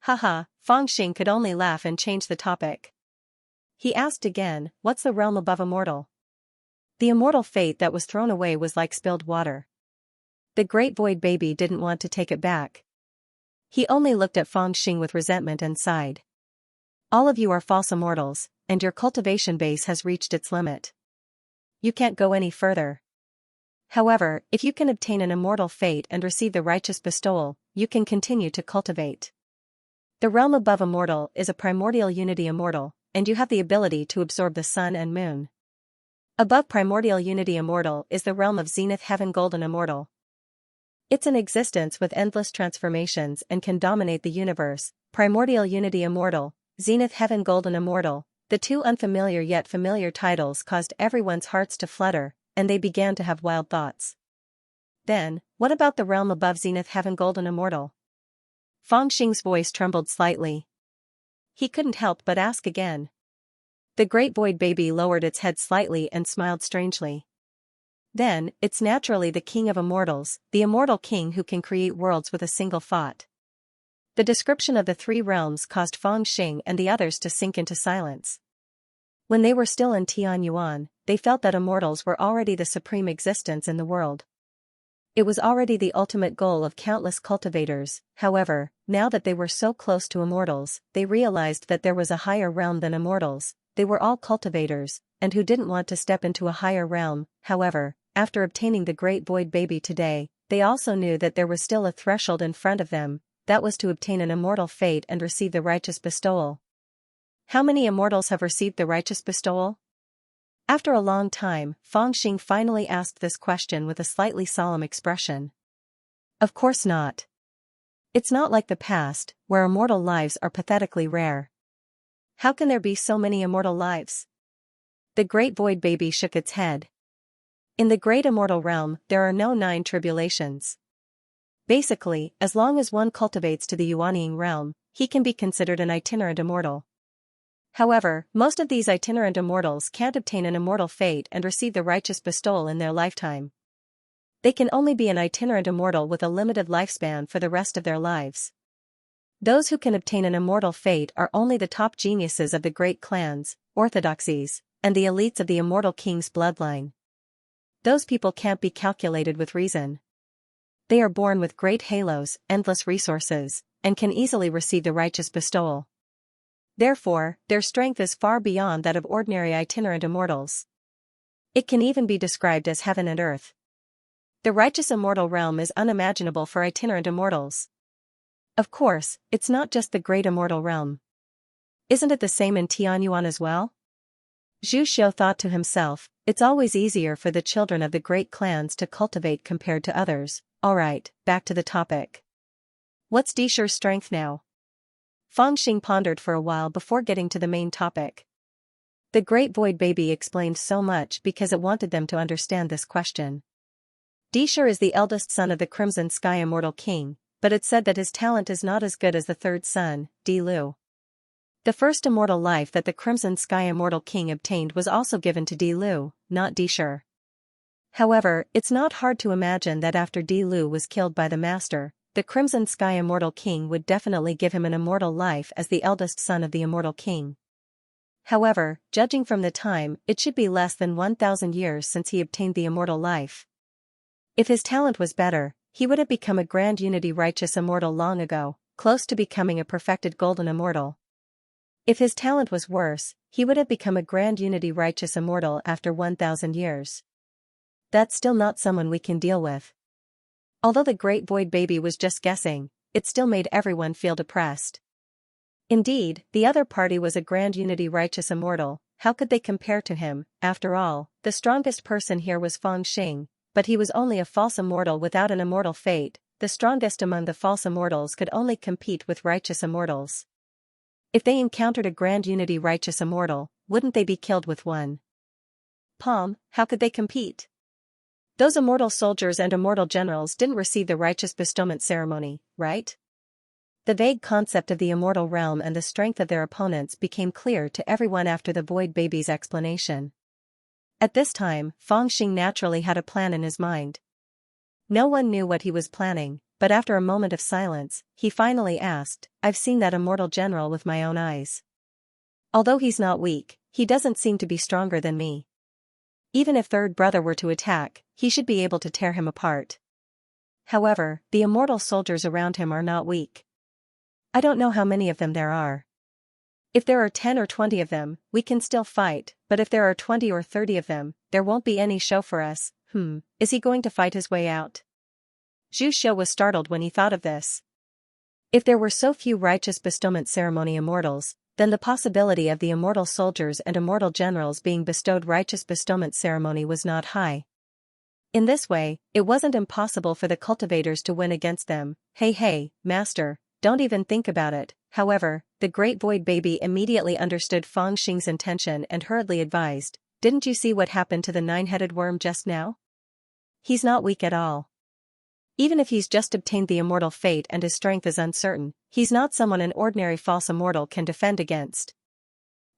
Haha, Fangxing could only laugh and change the topic. He asked again, what's the realm above immortal? The immortal fate that was thrown away was like spilled water. The great void baby didn't want to take it back. He only looked at Fangxing with resentment and sighed. All of you are false immortals, and your cultivation base has reached its limit. You can't go any further. However, if you can obtain an immortal fate and receive the righteous bestowal, you can continue to cultivate. The realm above immortal is a primordial unity immortal, and you have the ability to absorb the sun and moon. Above primordial unity immortal is the realm of zenith heaven golden immortal. It's an existence with endless transformations and can dominate the universe. Primordial unity immortal, zenith heaven golden immortal, the two unfamiliar yet familiar titles caused everyone's hearts to flutter, and they began to have wild thoughts. Then, what about the realm above zenith heaven golden immortal? Fangxing's voice trembled slightly. He couldn't help but ask again. The great void baby lowered its head slightly and smiled strangely. Then, it's naturally the king of immortals, the immortal king who can create worlds with a single thought. The description of the three realms caused Fangxing and the others to sink into silence. When they were still in Tianyuan, they felt that immortals were already the supreme existence in the world. It was already the ultimate goal of countless cultivators. However, now that they were so close to immortals, they realized that there was a higher realm than immortals. They were all cultivators, and who didn't want to step into a higher realm. However, after obtaining the great void baby today, they also knew that there was still a threshold in front of them, that was to obtain an immortal fate and receive the righteous bestowal. How many immortals have received the righteous bestowal? After a long time, Fangxing finally asked this question with a slightly solemn expression. Of course not. It's not like the past, where immortal lives are pathetically rare. How can there be so many immortal lives? The great void baby shook its head. In the great immortal realm, there are no 9 tribulations. Basically, as long as one cultivates to the Yuanying realm, he can be considered an itinerant immortal. However, most of these itinerant immortals can't obtain an immortal fate and receive the righteous bestowal in their lifetime. They can only be an itinerant immortal with a limited lifespan for the rest of their lives. Those who can obtain an immortal fate are only the top geniuses of the great clans, orthodoxies, and the elites of the immortal king's bloodline. Those people can't be calculated with reason. They are born with great halos, endless resources, and can easily receive the righteous bestowal. Therefore, their strength is far beyond that of ordinary itinerant immortals. It can even be described as heaven and earth. The righteous immortal realm is unimaginable for itinerant immortals. Of course, it's not just the great immortal realm. Isn't it the same in Tianyuan as well? Zhu Xiu thought to himself, it's always easier for the children of the great clans to cultivate compared to others. Alright, back to the topic. What's Disher's strength now? Fangxing pondered for a while before getting to the main topic. The great void baby explained so much because it wanted them to understand this question. Disher is the eldest son of the Crimson Sky Immortal King, but it's said that his talent is not as good as the third son, Di Lu. The first immortal life that the Crimson Sky Immortal King obtained was also given to Di Lu, not Disher. However, it's not hard to imagine that after Di Lu was killed by the Master, the Crimson Sky Immortal King would definitely give him an immortal life as the eldest son of the Immortal King. However, judging from the time, it should be less than 1,000 years since he obtained the immortal life. If his talent was better, he would have become a grand unity righteous immortal long ago, close to becoming a perfected golden immortal. If his talent was worse, he would have become a grand unity righteous immortal after 1,000 years. That's still not someone we can deal with. Although the great void baby was just guessing, it still made everyone feel depressed. Indeed, the other party was a grand unity righteous immortal. How could they compare to him? After all, the strongest person here was Fangxing, but he was only a false immortal without an immortal fate. The strongest among the false immortals could only compete with righteous immortals. If they encountered a grand unity righteous immortal, wouldn't they be killed with one palm? How could they compete? Those immortal soldiers and immortal generals didn't receive the righteous bestowment ceremony, right? The vague concept of the immortal realm and the strength of their opponents became clear to everyone after the Void Baby's explanation. At this time, Fangxing naturally had a plan in his mind. No one knew what he was planning, but after a moment of silence, he finally asked, "I've seen that immortal general with my own eyes. Although he's not weak, he doesn't seem to be stronger than me. Even if third brother were to attack, he should be able to tear him apart. However, the immortal soldiers around him are not weak. I don't know how many of them there are. If there are 10 or 20 of them, we can still fight, but if there are 20 or 30 of them, there won't be any show for us. Is he going to fight his way out?" Zhu Xiu was startled when he thought of this. If there were so few righteous bestowment ceremony immortals, then the possibility of the immortal soldiers and immortal generals being bestowed righteous bestowment ceremony was not high. In this way, it wasn't impossible for the cultivators to win against them. Hey, master, don't even think about it." However, the great Void Baby immediately understood Fangxing's intention and hurriedly advised, "Didn't you see what happened to the nine-headed worm just now? He's not weak at all. Even if he's just obtained the immortal fate and his strength is uncertain, he's not someone an ordinary false immortal can defend against.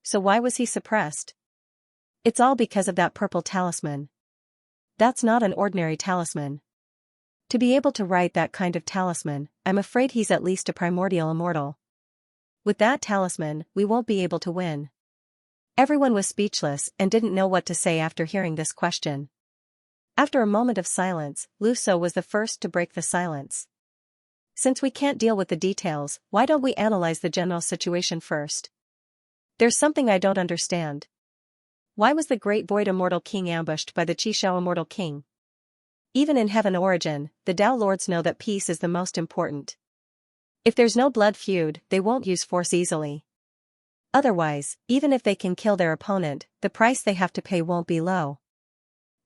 So why was he suppressed? It's all because of that purple talisman. That's not an ordinary talisman. To be able to write that kind of talisman, I'm afraid he's at least a primordial immortal. With that talisman, we won't be able to win." Everyone was speechless and didn't know what to say after hearing this question. After a moment of silence, Lu So was the first to break the silence. "Since we can't deal with the details, why don't we analyze the general situation first? There's something I don't understand. Why was the great Void Immortal King ambushed by the Qishao Immortal King? Even in Heaven Origin, the Tao Lords know that peace is the most important. If there's no blood feud, they won't use force easily. Otherwise, even if they can kill their opponent, the price they have to pay won't be low.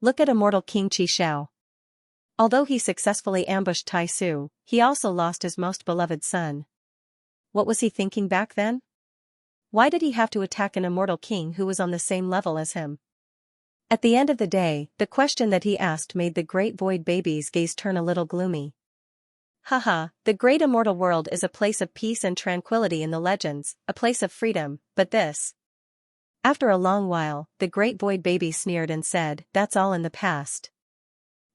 Look at Immortal King Qishao. Although he successfully ambushed Tai Su, he also lost his most beloved son. What was he thinking back then? Why did he have to attack an immortal king who was on the same level as him?" At the end of the day, the question that he asked made the great Void Baby's gaze turn a little gloomy. Haha, the great immortal world is a place of peace and tranquility in the legends, a place of freedom, but this. After a long while, the great Void Baby sneered and said, "That's all in the past.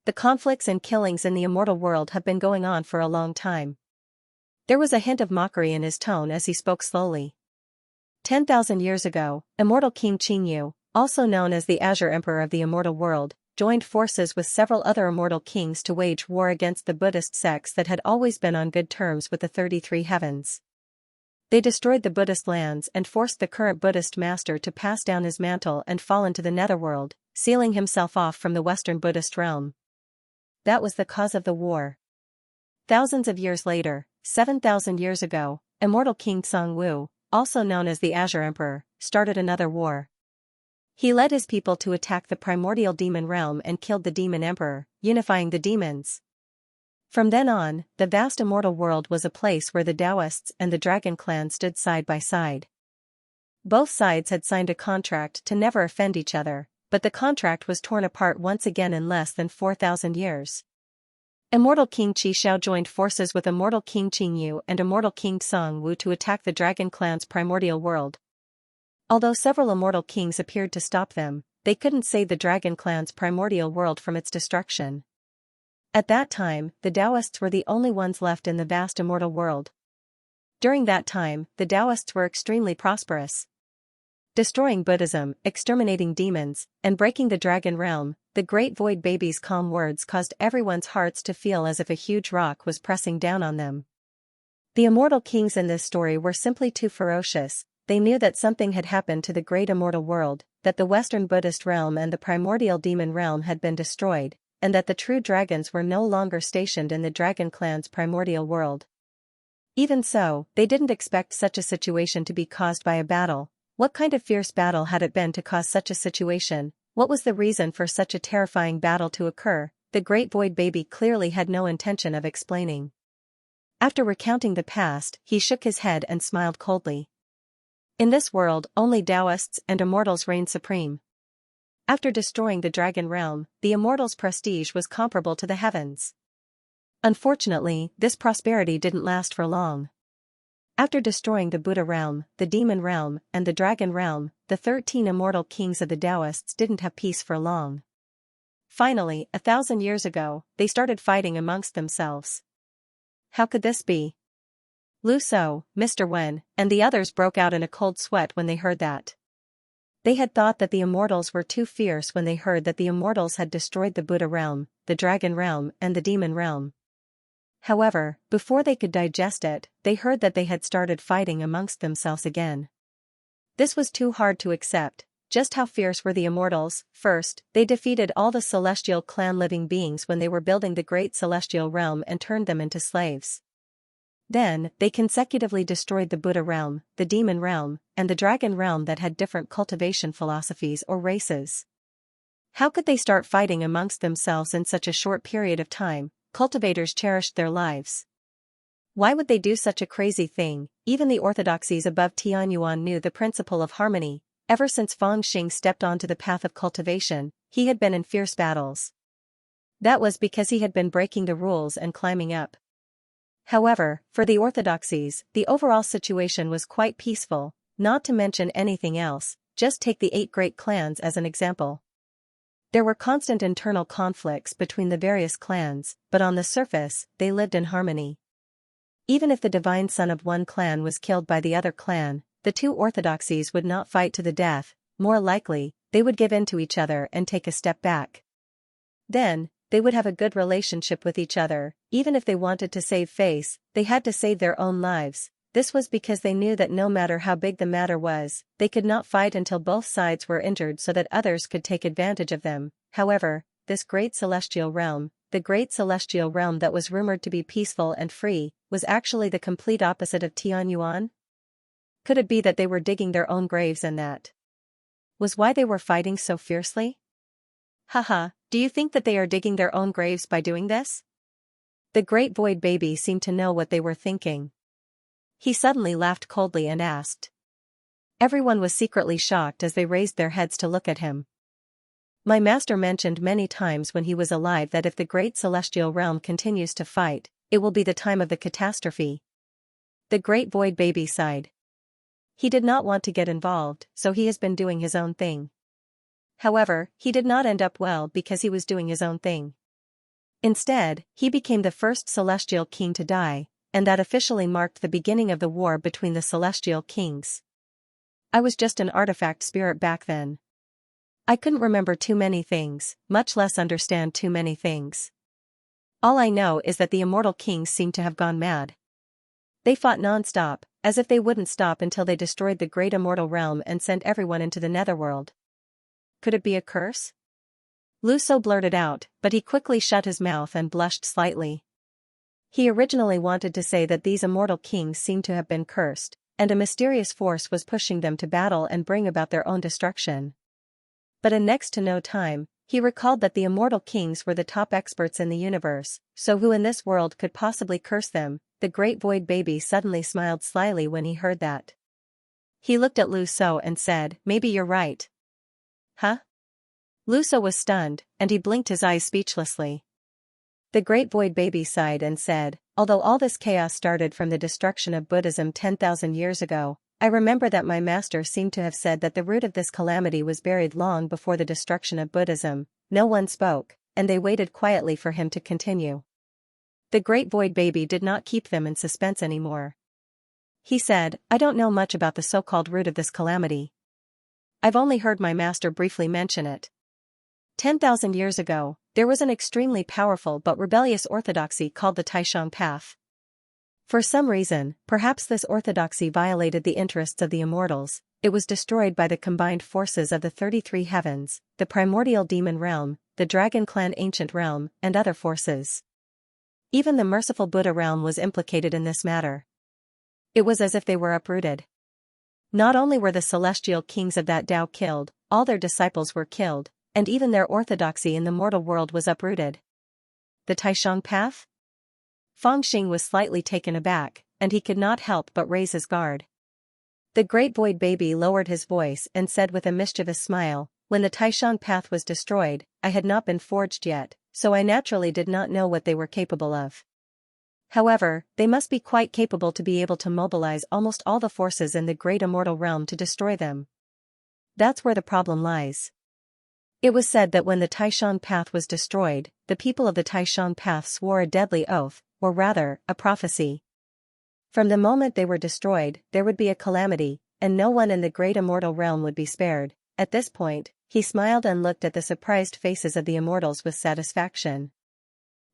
The conflicts and killings in the immortal world have been going on for a long time." There was a hint of mockery in his tone as he spoke slowly. 10,000 years ago, Immortal King Qingyu, also known as the Azure Emperor of the immortal world, joined forces with several other immortal kings to wage war against the Buddhist sects that had always been on good terms with the 33 heavens. They destroyed the Buddhist lands and forced the current Buddhist master to pass down his mantle and fall into the netherworld, sealing himself off from the Western Buddhist realm. That was the cause of the war. Thousands of years later, 7,000 years ago, Immortal King Songwu, also known as the Azure Emperor, started another war. He led his people to attack the primordial demon realm and killed the demon emperor, unifying the demons. From then on, the vast immortal world was a place where the Taoists and the Dragon Clan stood side by side. Both sides had signed a contract to never offend each other, but the contract was torn apart once again in less than 4,000 years. Immortal King Qishao joined forces with Immortal King Qingyu and Immortal King Songwu to attack the Dragon Clan's primordial world. Although several immortal kings appeared to stop them, they couldn't save the Dragon Clan's primordial world from its destruction. At that time, the Taoists were the only ones left in the vast immortal world. During that time, the Taoists were extremely prosperous. Destroying Buddhism, exterminating demons, and breaking the dragon realm, the great Void Baby's calm words caused everyone's hearts to feel as if a huge rock was pressing down on them. The immortal kings in this story were simply too ferocious. They knew that something had happened to the great immortal world, that the Western Buddhist realm and the primordial demon realm had been destroyed, and that the true dragons were no longer stationed in the Dragon Clan's primordial world. Even so, they didn't expect such a situation to be caused by a battle. What kind of fierce battle had it been to cause such a situation? What was the reason for such a terrifying battle to occur? The great Void Baby clearly had no intention of explaining. After recounting the past, he shook his head and smiled coldly. In this world, only Taoists and immortals reigned supreme. After destroying the dragon realm, the immortals' prestige was comparable to the heavens. Unfortunately, this prosperity didn't last for long. After destroying the Buddha realm, the demon realm, and the dragon realm, the 13 immortal kings of the Taoists didn't have peace for long. Finally, 1,000 years ago, they started fighting amongst themselves. How could this be? Lu So, Mr. Wen, and the others broke out in a cold sweat when they heard that. They had thought that the immortals were too fierce when they heard that the immortals had destroyed the Buddha realm, the dragon realm, and the demon realm. However, before they could digest it, they heard that they had started fighting amongst themselves again. This was too hard to accept. Just how fierce were the immortals? First, they defeated all the celestial clan living beings when they were building the great celestial realm and turned them into slaves. Then, they consecutively destroyed the Buddha realm, the demon realm, and the dragon realm that had different cultivation philosophies or races. How could they start fighting amongst themselves in such a short period of time? Cultivators cherished their lives. Why would they do such a crazy thing? Even the orthodoxies above Tianyuan knew the principle of harmony. Ever since Fang Xing stepped onto the path of cultivation, he had been in fierce battles. That was because he had been breaking the rules and climbing up. However, for the orthodoxies, the overall situation was quite peaceful, not to mention anything else. Just take the 8 great clans as an example. There were constant internal conflicts between the various clans, but on the surface, they lived in harmony. Even if the divine son of one clan was killed by the other clan, the 2 orthodoxies would not fight to the death. More likely, they would give in to each other and take a step back. Then, they would have a good relationship with each other. Even if they wanted to save face, they had to save their own lives. This was because they knew that no matter how big the matter was, they could not fight until both sides were injured so that others could take advantage of them. However, this great celestial realm, the great celestial realm that was rumored to be peaceful and free, was actually the complete opposite of Tianyuan? Could it be that they were digging their own graves and that was why they were fighting so fiercely? Haha, do you think that they are digging their own graves by doing this? The great void baby seemed to know what they were thinking. He suddenly laughed coldly and asked. Everyone was secretly shocked as they raised their heads to look at him. My master mentioned many times when he was alive that if the great celestial realm continues to fight, it will be the time of the catastrophe. The great void baby sighed. He did not want to get involved, so he has been doing his own thing. However, he did not end up well because he was doing his own thing. Instead, he became the first celestial king to die, and that officially marked the beginning of the war between the celestial kings. I was just an artifact spirit back then. I couldn't remember too many things, much less understand too many things. All I know is that the immortal kings seemed to have gone mad. They fought non-stop, as if they wouldn't stop until they destroyed the great immortal realm and sent everyone into the netherworld. Could it be a curse? Lu So blurted out, but he quickly shut his mouth and blushed slightly. He originally wanted to say that these immortal kings seemed to have been cursed, and a mysterious force was pushing them to battle and bring about their own destruction. But in next to no time, he recalled that the immortal kings were the top experts in the universe, so who in this world could possibly curse them? The great void baby suddenly smiled slyly when he heard that. He looked at Lu So and said, "Maybe you're right." Huh? Lu So was stunned, and he blinked his eyes speechlessly. The great void baby sighed and said, "Although all this chaos started from the destruction of Buddhism 10,000 years ago, I remember that my master seemed to have said that the root of this calamity was buried long before the destruction of Buddhism." No one spoke, and they waited quietly for him to continue. The great void baby did not keep them in suspense anymore. He said, "I don't know much about the so-called root of this calamity. I've only heard my master briefly mention it. 10,000 years ago, there was an extremely powerful but rebellious orthodoxy called the Taishang path. For some reason, perhaps this orthodoxy violated the interests of the immortals. It was destroyed by the combined forces of the 33 heavens, the primordial demon realm, the dragon clan ancient realm, and other forces. Even the merciful Buddha realm was implicated in this matter. It was as if they were uprooted. Not only were the celestial kings of that Tao killed, all their disciples were killed, and even their orthodoxy in the mortal world was uprooted. The Taishang path? Fang Xing was slightly taken aback, and he could not help but raise his guard. The great void baby lowered his voice and said with a mischievous smile, "When the Taishang path was destroyed, I had not been forged yet, so I naturally did not know what they were capable of. However, they must be quite capable to be able to mobilize almost all the forces in the great immortal realm to destroy them. That's where the problem lies. It was said that when the Taishan path was destroyed, the people of the Taishan path swore a deadly oath, or rather, a prophecy. From the moment they were destroyed, there would be a calamity, and no one in the great immortal realm would be spared. At this point, he smiled and looked at the surprised faces of the immortals with satisfaction.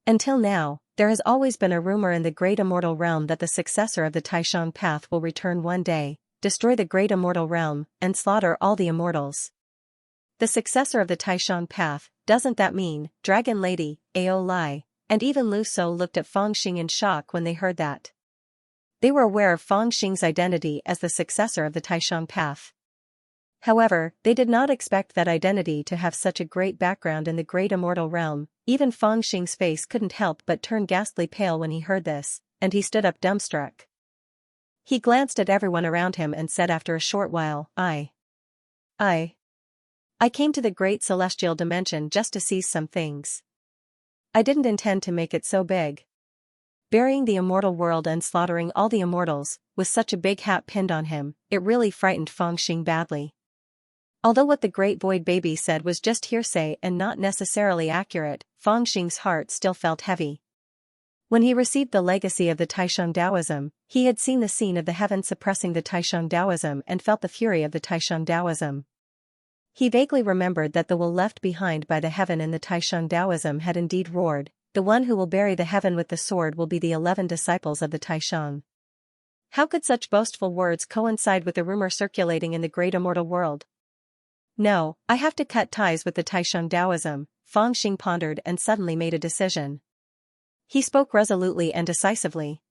Until now, there has always been a rumor in the great immortal realm that the successor of the Taishan path will return one day, destroy the great immortal realm, and slaughter all the immortals. The successor of the Taishan path, doesn't that mean, Dragon Lady, Ao Lai, and even Lu So looked at Fangxing in shock when they heard that. They were aware of Fangxing's identity as the successor of the Taishan path. However, they did not expect that identity to have such a great background in the great immortal realm. Even Fangxing's face couldn't help but turn ghastly pale when he heard this, and he stood up dumbstruck. He glanced at everyone around him and said after a short while, I came to the great celestial dimension just to seize some things. I didn't intend to make it so big. Burying the immortal world and slaughtering all the immortals, with such a big hat pinned on him, it really frightened Fangxing badly. Although what the great void baby said was just hearsay and not necessarily accurate, Fangxing's heart still felt heavy. When he received the legacy of the Taishan Taoism, he had seen the scene of the heaven suppressing the Taishan Taoism and felt the fury of the Taishan Taoism. He vaguely remembered that the will left behind by the heaven in the Taishan Taoism had indeed roared, the one who will bury the heaven with the sword will be the 11 disciples of the Taishan. How could such boastful words coincide with the rumor circulating in the great immortal world? No, I have to cut ties with the Taishan Taoism, Fangxing pondered and suddenly made a decision. He spoke resolutely and decisively.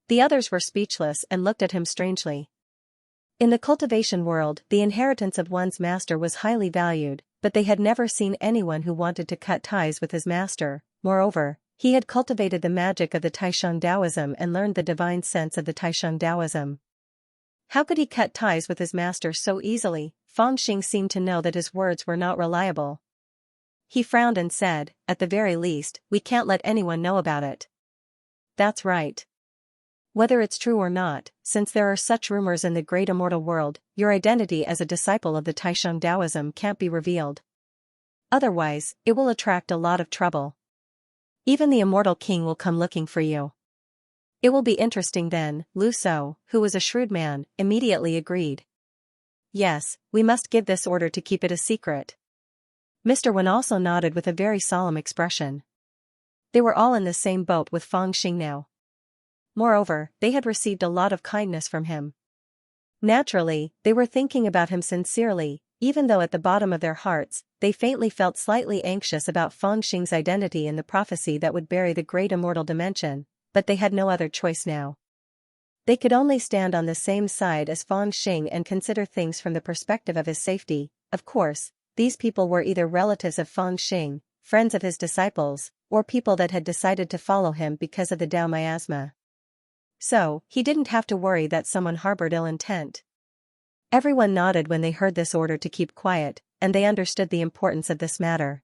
The others were speechless and looked at him strangely. In the cultivation world, the inheritance of one's master was highly valued, but they had never seen anyone who wanted to cut ties with his master. Moreover, he had cultivated the magic of the Taishan Taoism and learned the divine sense of the Taishan Taoism. How could he cut ties with his master so easily? Fangxing seemed to know that his words were not reliable. He frowned and said, at the very least, we can't let anyone know about it. That's right. Whether it's true or not, since there are such rumors in the great immortal world, your identity as a disciple of the Taishan Taoism can't be revealed. Otherwise, it will attract a lot of trouble. Even the immortal king will come looking for you. It will be interesting then. Lu So, who was a shrewd man, immediately agreed. Yes, we must give this order to keep it a secret. Mr. Wen also nodded with a very solemn expression. They were all in the same boat with Fangxing now. Moreover, they had received a lot of kindness from him. Naturally, they were thinking about him sincerely, even though at the bottom of their hearts, they faintly felt slightly anxious about Fangxing's identity in the prophecy that would bury the great immortal dimension, but they had no other choice now. They could only stand on the same side as Fangxing and consider things from the perspective of his safety. Of course, these people were either relatives of Fangxing, friends of his disciples, or people that had decided to follow him because of the Dao miasma. So, he didn't have to worry that someone harbored ill intent. Everyone nodded when they heard this order to keep quiet, and they understood the importance of this matter.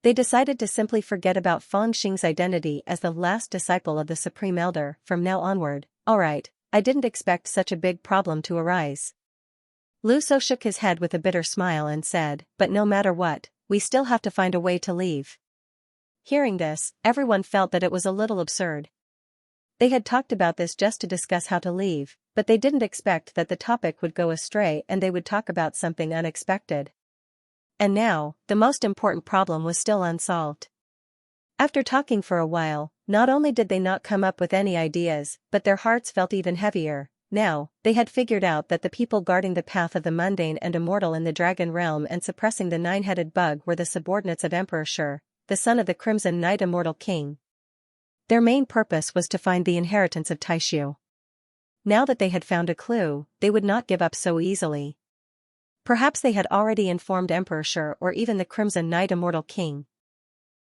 They decided to simply forget about Fangxing's identity as the last disciple of the Supreme Elder from now onward. Alright, I didn't expect such a big problem to arise. Lu So shook his head with a bitter smile and said, but no matter what, we still have to find a way to leave. Hearing this, everyone felt that it was a little absurd. They had talked about this just to discuss how to leave, but they didn't expect that the topic would go astray and they would talk about something unexpected. And now, the most important problem was still unsolved. After talking for a while, not only did they not come up with any ideas, but their hearts felt even heavier. Now, they had figured out that the people guarding the path of the mundane and immortal in the dragon realm and suppressing the nine-headed bug were the subordinates of Emperor Shi, the son of the Crimson Knight Immortal King. Their main purpose was to find the inheritance of Taishu. Now that they had found a clue, they would not give up so easily. Perhaps they had already informed Emperor Shi or even the Crimson Knight Immortal King.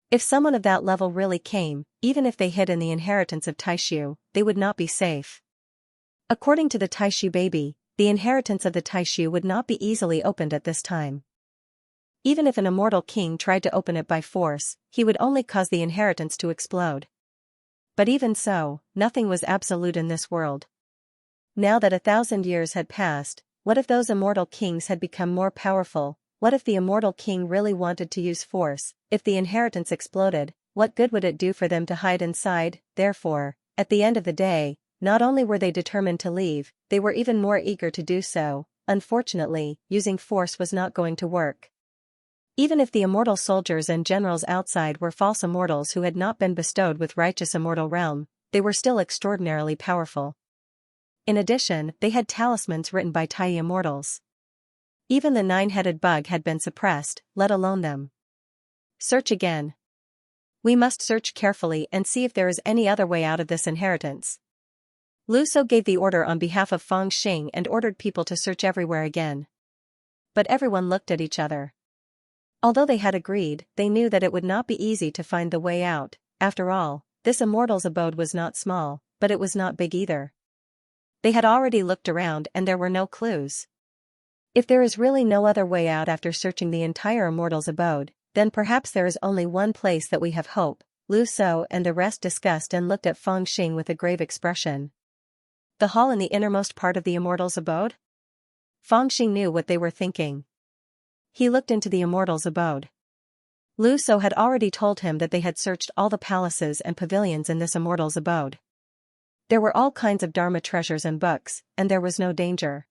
If someone of that level really came, even if they hid in the inheritance of Taishu, they would not be safe. According to the Taishu baby, the inheritance of the Taishu would not be easily opened at this time. Even if an immortal king tried to open it by force, he would only cause the inheritance to explode. But even so, nothing was absolute in this world. Now that 1,000 years had passed, what if those immortal kings had become more powerful? What if the immortal king really wanted to use force? If the inheritance exploded, what good would it do for them to hide inside? Therefore, at the end of the day, not only were they determined to leave, they were even more eager to do so. Unfortunately, using force was not going to work. Even if the immortal soldiers and generals outside were false immortals who had not been bestowed with righteous immortal realm, they were still extraordinarily powerful. In addition, they had talismans written by tiny immortals. Even the 9-headed bug had been suppressed, let alone them. Search again. We must search carefully and see if there is any other way out of this inheritance. Lu Shou gave the order on behalf of Feng Xing and ordered people to search everywhere again. But everyone looked at each other. Although they had agreed, they knew that it would not be easy to find the way out. After all, this immortal's abode was not small, but it was not big either. They had already looked around and there were no clues. If there is really no other way out after searching the entire immortal's abode, then perhaps there is only one place that we have hope. Lu Shou and the rest discussed and looked at Feng Xing with a grave expression. The hall in the innermost part of the immortal's abode? Feng Xing knew what they were thinking. He looked into the immortal's abode. Lu Shou had already told him that they had searched all the palaces and pavilions in this immortal's abode. There were all kinds of Dharma treasures and books, and there was no danger.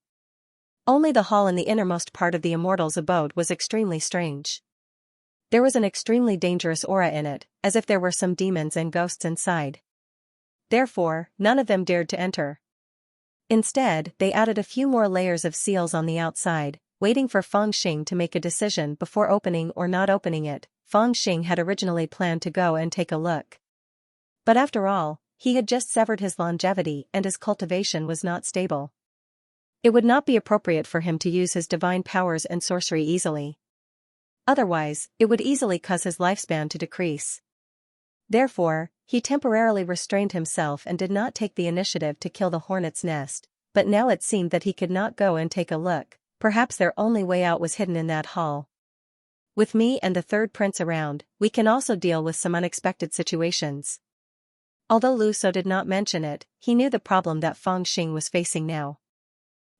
Only the hall in the innermost part of the immortal's abode was extremely strange. There was an extremely dangerous aura in it, as if there were some demons and ghosts inside. Therefore, none of them dared to enter. Instead, they added a few more layers of seals on the outside, waiting for Feng Xing to make a decision before opening or not opening it. Feng Xing had originally planned to go and take a look. But after all, he had just severed his longevity and his cultivation was not stable. It would not be appropriate for him to use his divine powers and sorcery easily. Otherwise, it would easily cause his lifespan to decrease. Therefore, he temporarily restrained himself and did not take the initiative to kill the hornet's nest, but now it seemed that he could not go and take a look. Perhaps their only way out was hidden in that hall. With me and the third prince around, we can also deal with some unexpected situations. Although Lu Shou did not mention it, he knew the problem that Feng Xing was facing now.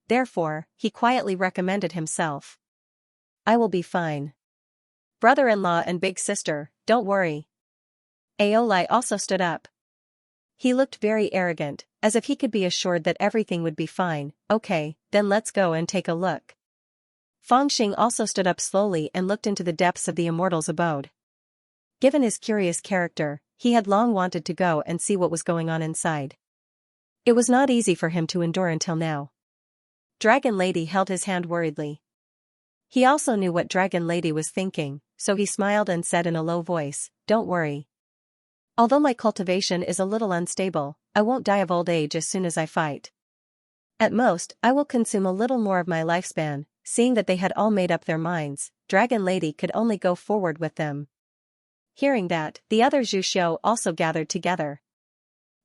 Therefore, he quietly recommended himself. I will be fine. Brother-in-law and big sister, don't worry. Aolai also stood up. He looked very arrogant, as if he could be assured that everything would be fine. Okay, then let's go and take a look. Feng Xing also stood up slowly and looked into the depths of the immortal's abode. Given his curious character, he had long wanted to go and see what was going on inside. It was not easy for him to endure until now. Dragon Lady held his hand worriedly. He also knew what Dragon Lady was thinking, so he smiled and said in a low voice, "Don't worry. Although my cultivation is a little unstable, I won't die of old age as soon as I fight. At most, I will consume a little more of my lifespan." Seeing that they had all made up their minds, Dragon Lady could only go forward with them. Hearing that, the other Zhuxiu also gathered together.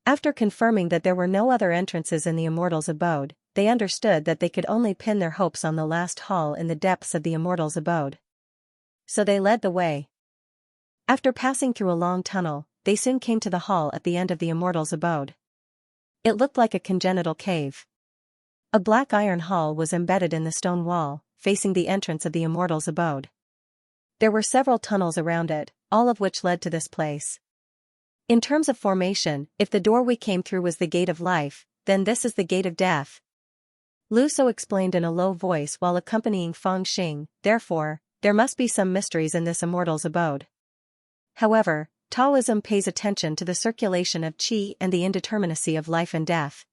After confirming that there were no other entrances in the immortal's abode, they understood that they could only pin their hopes on the last hall in the depths of the immortal's abode. So they led the way. After passing through a long tunnel, they soon came to the hall at the end of the immortal's abode. It looked like a congenital cave. A black iron hall was embedded in the stone wall, facing the entrance of the immortal's abode. There were several tunnels around it, all of which led to this place. In terms of formation, if the door we came through was the gate of life, then this is the gate of death. Lu Shou explained in a low voice while accompanying Feng Xing. Therefore, there must be some mysteries in this immortal's abode. However, Taoism pays attention to the circulation of qi and the indeterminacy of life and death.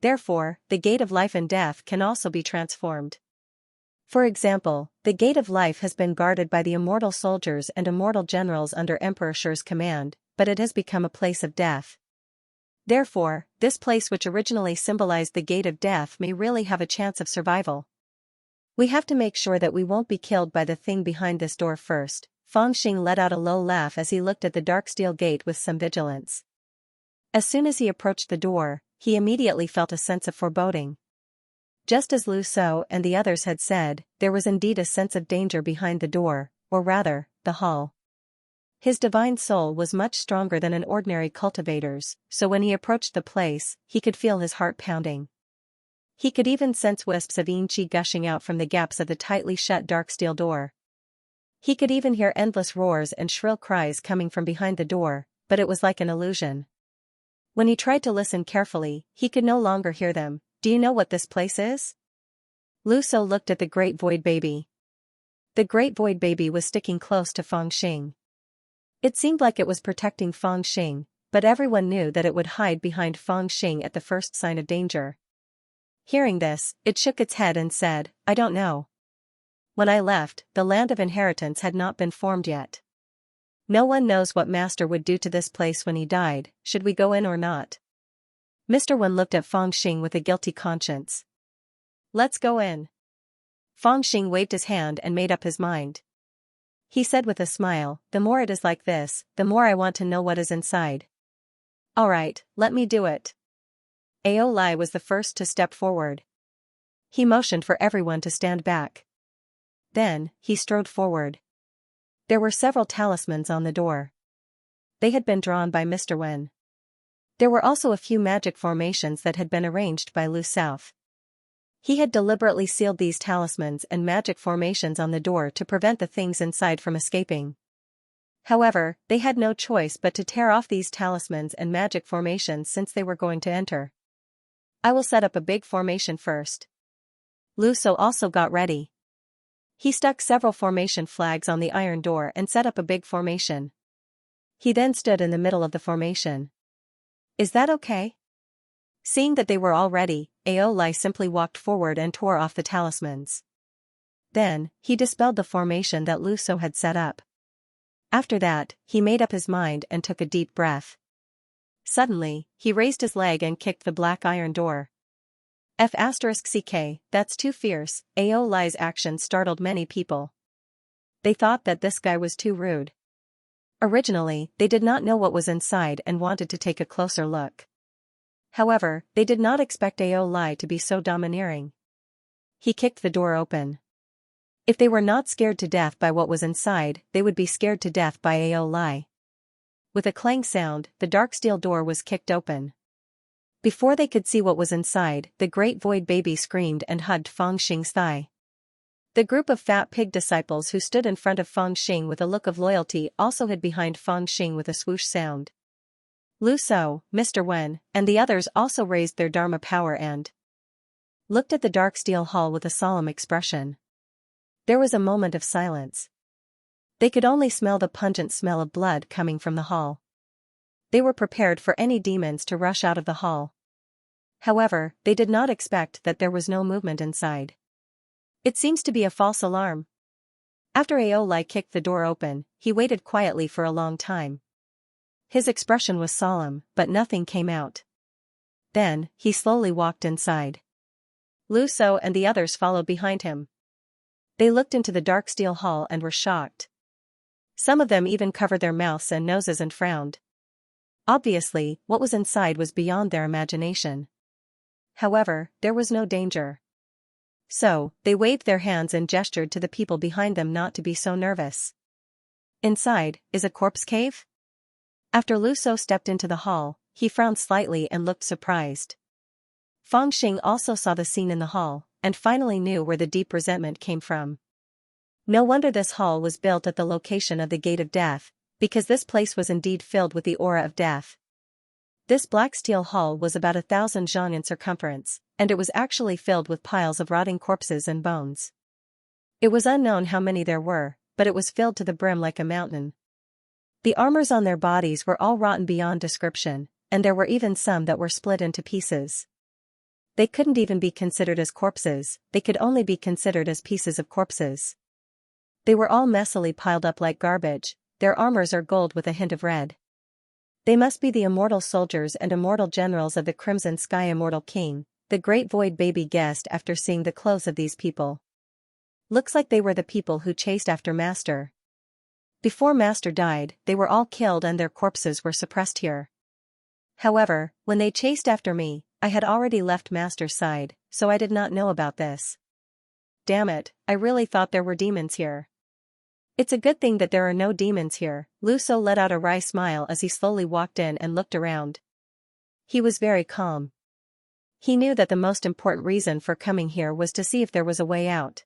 Therefore, the gate of life and death can also be transformed. For example, the gate of life has been guarded by the immortal soldiers and immortal generals under Emperor Shi's command, but it has become a place of death. Therefore, this place which originally symbolized the gate of death may really have a chance of survival. We have to make sure that we won't be killed by the thing behind this door first. Feng Xing let out a low laugh as he looked at the dark steel gate with some vigilance. As soon as he approached the door, he immediately felt a sense of foreboding. Just as Lu Shou and the others had said, there was indeed a sense of danger behind the door, or rather, the hall. His divine soul was much stronger than an ordinary cultivator's, so when he approached the place, he could feel his heart pounding. He could even sense wisps of Xianxia gushing out from the gaps of the tightly shut dark steel door. He could even hear endless roars and shrill cries coming from behind the door, but it was like an illusion. When he tried to listen carefully, he could no longer hear them. Do you know what this place is? Lu Shou looked at the Great Void Baby. The Great Void Baby was sticking close to Fangxing. It seemed like it was protecting Fangxing, but everyone knew that it would hide behind Fangxing at the first sign of danger. Hearing this, it shook its head and said, I don't know. When I left, the land of inheritance had not been formed yet. No one knows what Master would do to this place when he died. Should we go in or not? Mr. Wen looked at Fangxing with a guilty conscience. Let's go in. Fangxing waved his hand and made up his mind. He said with a smile, the more it is like this, the more I want to know what is inside. All right, let me do it. Ao Lai was the first to step forward. He motioned for everyone to stand back. Then, he strode forward. There were several talismans on the door. They had been drawn by Mr. Wen. There were also a few magic formations that had been arranged by Lu Shou. He had deliberately sealed these talismans and magic formations on the door to prevent the things inside from escaping. However, they had no choice but to tear off these talismans and magic formations since they were going to enter. I will set up a big formation first. Lu Shou also got ready. He stuck several formation flags on the iron door and set up a big formation. He then stood in the middle of the formation. Is that okay? Seeing that they were all ready, Ao Lai simply walked forward and tore off the talismans. Then, he dispelled the formation that Lu Shou had set up. After that, he made up his mind and took a deep breath. Suddenly, he raised his leg and kicked the black iron door. F***ck, that's too fierce. Ao Lai's action startled many people. They thought that this guy was too rude. Originally, they did not know what was inside and wanted to take a closer look. However, they did not expect Ao Lai to be so domineering. He kicked the door open. If they were not scared to death by what was inside, they would be scared to death by Ao Lai. With a clang sound, the dark steel door was kicked open. Before they could see what was inside, the Great Void Baby screamed and hugged Fangxing's thigh. The group of fat pig disciples who stood in front of Fangxing with a look of loyalty also hid behind Fangxing with a swoosh sound. Lu Shou, Mr. Wen, and the others also raised their Dharma power and looked at the dark steel hall with a solemn expression. There was a moment of silence. They could only smell the pungent smell of blood coming from the hall. They were prepared for any demons to rush out of the hall. However, they did not expect that there was no movement inside. It seems to be a false alarm. After Ao Lai kicked the door open, he waited quietly for a long time. His expression was solemn, but nothing came out. Then, he slowly walked inside. Lu Shou and the others followed behind him. They looked into the dark steel hall and were shocked. Some of them even covered their mouths and noses and frowned. Obviously, what was inside was beyond their imagination. However, there was no danger. So, they waved their hands and gestured to the people behind them not to be so nervous. Inside, is a corpse cave? After Lu Shou stepped into the hall, he frowned slightly and looked surprised. Fangxing also saw the scene in the hall, and finally knew where the deep resentment came from. No wonder this hall was built at the location of the Gate of Death, because this place was indeed filled with the aura of death. This black steel hall was about 1,000 zhang in circumference, and it was actually filled with piles of rotting corpses and bones. It was unknown how many there were, but it was filled to the brim like a mountain. The armors on their bodies were all rotten beyond description, and there were even some that were split into pieces. They couldn't even be considered as corpses, they could only be considered as pieces of corpses. They were all messily piled up like garbage. Their armors are gold with a hint of red. They must be the immortal soldiers and immortal generals of the Crimson Sky Immortal King, the Great Void Baby guessed after seeing the clothes of these people. Looks like they were the people who chased after Master. Before Master died, they were all killed and their corpses were suppressed here. However, when they chased after me, I had already left Master's side, so I did not know about this. Damn it, I really thought there were demons here. It's a good thing that there are no demons here. Luso let out a wry smile as he slowly walked in and looked around. He was very calm. He knew that the most important reason for coming here was to see if there was a way out.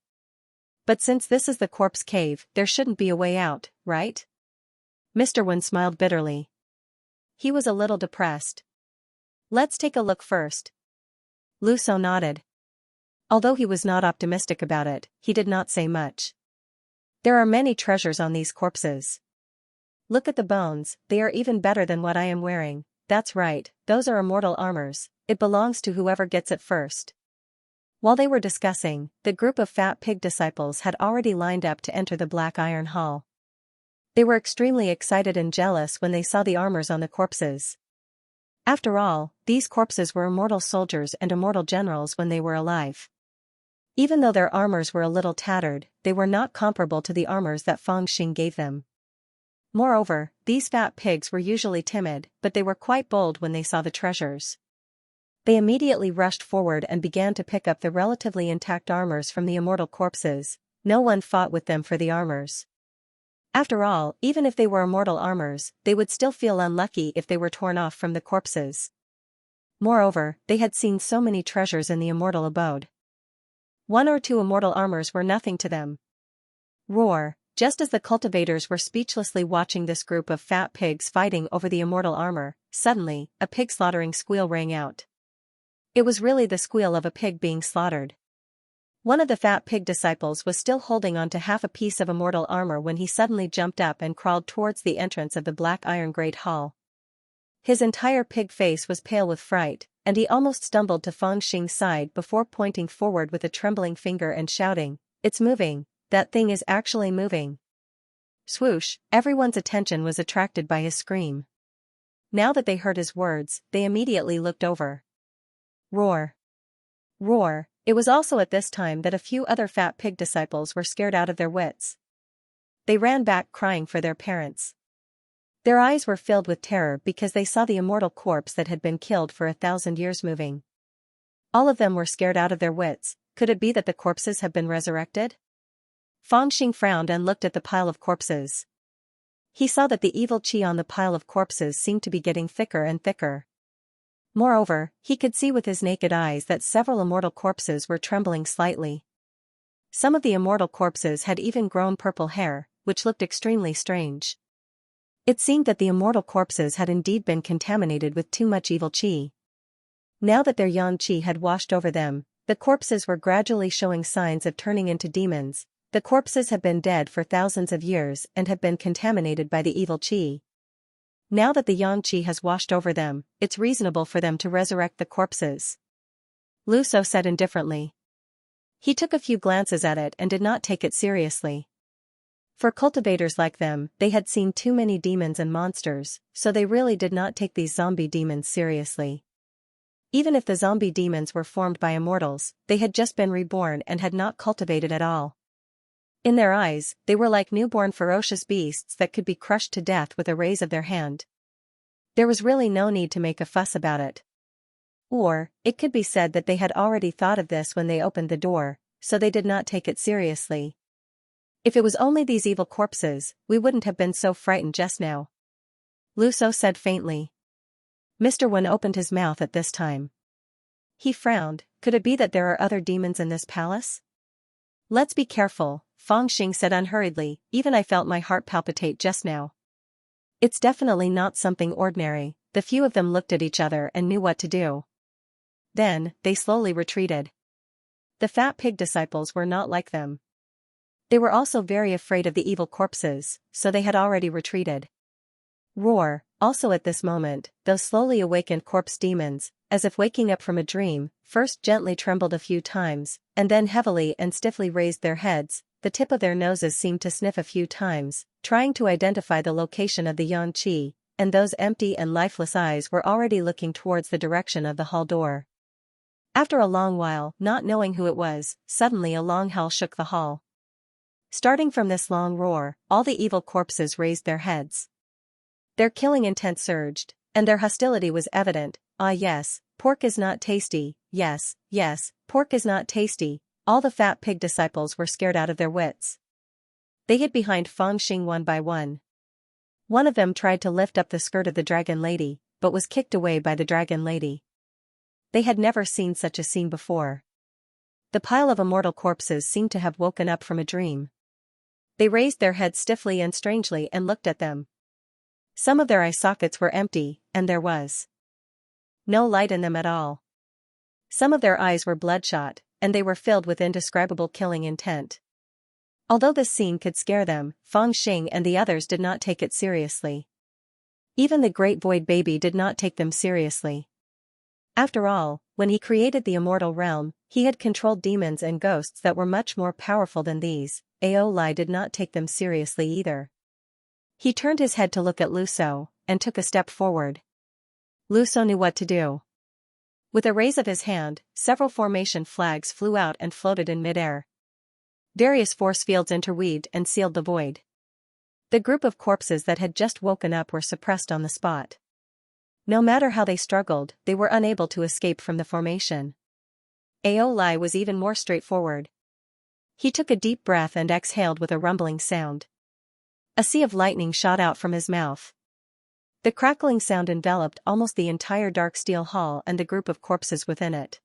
But since this is the corpse cave, there shouldn't be a way out, right? Mr. Wen smiled bitterly. He was a little depressed. Let's take a look first. Luso nodded. Although he was not optimistic about it, he did not say much. There are many treasures on these corpses. Look at the bones, they are even better than what I am wearing. That's right, those are immortal armors. It belongs to whoever gets it first. While they were discussing, the group of fat pig disciples had already lined up to enter the Black Iron Hall. They were extremely excited and jealous when they saw the armors on the corpses. After all, these corpses were immortal soldiers and immortal generals when they were alive. Even though their armors were a little tattered, they were not comparable to the armors that Feng Xing gave them. Moreover, these fat pigs were usually timid, but they were quite bold when they saw the treasures. They immediately rushed forward and began to pick up the relatively intact armors from the immortal corpses. No one fought with them for the armors. After all, even if they were immortal armors, they would still feel unlucky if they were torn off from the corpses. Moreover, they had seen so many treasures in the immortal abode. 1 or 2 immortal armors were nothing to them. Roar! Just as the cultivators were speechlessly watching this group of fat pigs fighting over the immortal armor, suddenly, a pig-slaughtering squeal rang out. It was really the squeal of a pig being slaughtered. One of the fat pig disciples was still holding on to half a piece of immortal armor when he suddenly jumped up and crawled towards the entrance of the Black Iron Great Hall. His entire pig face was pale with fright, and he almost stumbled to Feng Xing's side before pointing forward with a trembling finger and shouting, "It's moving, that thing is actually moving." Swoosh, everyone's attention was attracted by his scream. Now that they heard his words, they immediately looked over. Roar! Roar! It was also at this time that a few other fat pig disciples were scared out of their wits. They ran back crying for their parents. Their eyes were filled with terror because they saw the immortal corpse that had been killed for 1,000 years moving. All of them were scared out of their wits. Could it be that the corpses have been resurrected? Feng Xing frowned and looked at the pile of corpses. He saw that the evil qi on the pile of corpses seemed to be getting thicker and thicker. Moreover, he could see with his naked eyes that several immortal corpses were trembling slightly. Some of the immortal corpses had even grown purple hair, which looked extremely strange. It seemed that the immortal corpses had indeed been contaminated with too much evil qi. Now that their yang qi had washed over them, the corpses were gradually showing signs of turning into demons. The corpses had been dead for thousands of years and had been contaminated by the evil qi. Now that the yang qi has washed over them, it's reasonable for them to resurrect the corpses. Luso said indifferently. He took a few glances at it and did not take it seriously. For cultivators like them, they had seen too many demons and monsters, so they really did not take these zombie demons seriously. Even if the zombie demons were formed by immortals, they had just been reborn and had not cultivated at all. In their eyes, they were like newborn ferocious beasts that could be crushed to death with a raise of their hand. There was really no need to make a fuss about it. Or, it could be said that they had already thought of this when they opened the door, so they did not take it seriously. If it was only these evil corpses, we wouldn't have been so frightened just now. Luso said faintly. Mr. Wen opened his mouth at this time. He frowned. Could it be that there are other demons in this palace? Let's be careful, Feng Xing said unhurriedly. Even I felt my heart palpitate just now. It's definitely not something ordinary. The few of them looked at each other and knew what to do. Then, they slowly retreated. The fat pig disciples were not like them. They were also very afraid of the evil corpses, so they had already retreated. Roar! Also at this moment, those slowly awakened corpse demons, as if waking up from a dream, first gently trembled a few times, and then heavily and stiffly raised their heads. The tip of their noses seemed to sniff a few times, trying to identify the location of the yang qi, and those empty and lifeless eyes were already looking towards the direction of the hall door. After a long while, not knowing who it was, suddenly a long howl shook the hall. Starting from this long roar, all the evil corpses raised their heads. Their killing intent surged, and their hostility was evident. Ah yes, pork is not tasty, yes, yes, pork is not tasty. All the fat pig disciples were scared out of their wits. They hid behind Fangxing one by one. One of them tried to lift up the skirt of the dragon lady, but was kicked away by the dragon lady. They had never seen such a scene before. The pile of immortal corpses seemed to have woken up from a dream. They raised their heads stiffly and strangely and looked at them. Some of their eye sockets were empty, and there was no light in them at all. Some of their eyes were bloodshot, and they were filled with indescribable killing intent. Although this scene could scare them, Fangxing and the others did not take it seriously. Even the great void baby did not take them seriously. After all, when he created the immortal realm, he had controlled demons and ghosts that were much more powerful than these. Aolai did not take them seriously either. He turned his head to look at Luso, and took a step forward. Luso knew what to do. With a raise of his hand, several formation flags flew out and floated in midair. Various force fields interweaved and sealed the void. The group of corpses that had just woken up were suppressed on the spot. No matter how they struggled, they were unable to escape from the formation. Aolai was even more straightforward. He took a deep breath and exhaled with a rumbling sound. A sea of lightning shot out from his mouth. The crackling sound enveloped almost the entire dark steel hall and the group of corpses within it.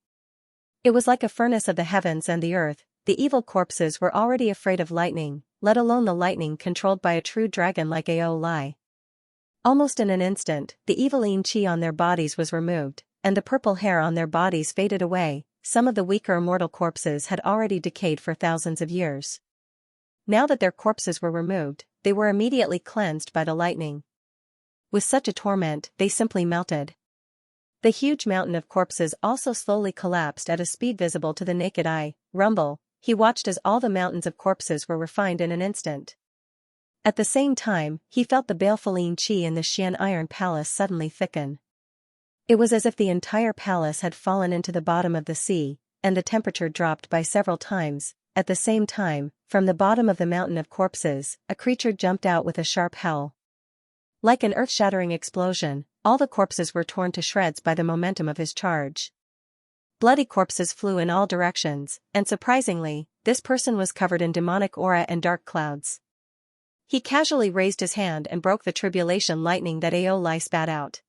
It was like a furnace of the heavens and the earth. The evil corpses were already afraid of lightning, let alone the lightning controlled by a true dragon like Aolai. Almost in an instant, the evil Xianxia on their bodies was removed, and the purple hair on their bodies faded away. Some of the weaker immortal corpses had already decayed for thousands of years. Now that their corpses were removed, they were immediately cleansed by the lightning. With such a torment, they simply melted. The huge mountain of corpses also slowly collapsed at a speed visible to the naked eye. Rumble, he watched as all the mountains of corpses were refined in an instant. At the same time, he felt the baleful Xianxia in the Xian Iron Palace suddenly thicken. It was as if the entire palace had fallen into the bottom of the sea, and the temperature dropped by several times. At the same time, from the bottom of the mountain of corpses, a creature jumped out with a sharp howl. Like an earth-shattering explosion, all the corpses were torn to shreds by the momentum of his charge. Bloody corpses flew in all directions, and surprisingly, this person was covered in demonic aura and dark clouds. He casually raised his hand and broke the tribulation lightning that Aolai spat out.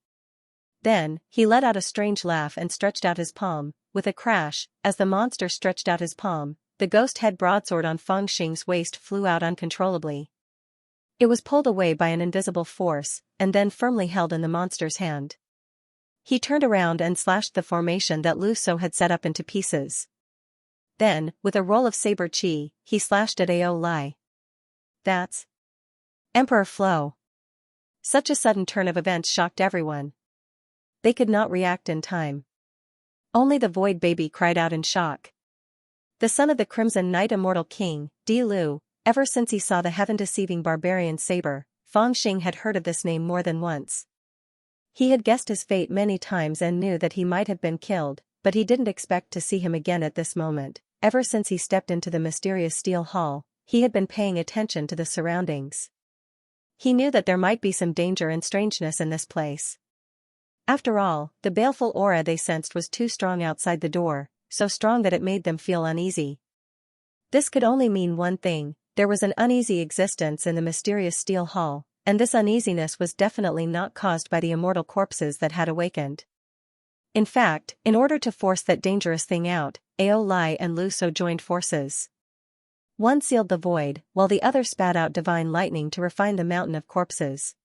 Then, he let out a strange laugh and stretched out his palm. With a crash, as the monster stretched out his palm, the ghost head broadsword on Fangxing's waist flew out uncontrollably. It was pulled away by an invisible force, and then firmly held in the monster's hand. He turned around and slashed the formation that Luso had set up into pieces. Then, with a roll of saber chi, he slashed at Aolai. That's Emperor Flow. Such a sudden turn of events shocked everyone. They could not react in time. Only the void baby cried out in shock. The son of the Crimson Knight Immortal King, Di Lu, ever since he saw the heaven-deceiving barbarian saber, Fangxing had heard of this name more than once. He had guessed his fate many times and knew that he might have been killed, but he didn't expect to see him again at this moment. Ever since he stepped into the mysterious steel hall, he had been paying attention to the surroundings. He knew that there might be some danger and strangeness in this place. After all, the baleful aura they sensed was too strong outside the door, so strong that it made them feel uneasy. This could only mean one thing: there was an uneasy existence in the mysterious steel hall, and this uneasiness was definitely not caused by the immortal corpses that had awakened. In fact, in order to force that dangerous thing out, Aolai and Luso joined forces. One sealed the void, while the other spat out divine lightning to refine the mountain of corpses.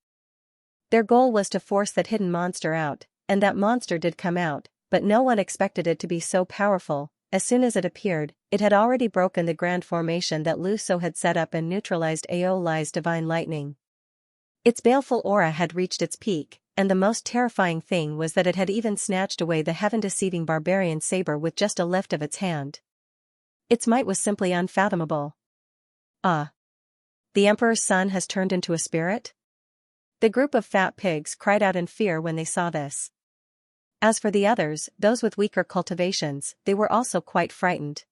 Their goal was to force that hidden monster out, and that monster did come out, but no one expected it to be so powerful. As soon as it appeared, it had already broken the grand formation that Luso had set up and neutralized Aolai's divine lightning. Its baleful aura had reached its peak, and the most terrifying thing was that it had even snatched away the heaven-deceiving barbarian saber with just a lift of its hand. Its might was simply unfathomable. Ah! The Emperor's son has turned into a spirit? The group of fat pigs cried out in fear when they saw this. As for the others, those with weaker cultivations, they were also quite frightened.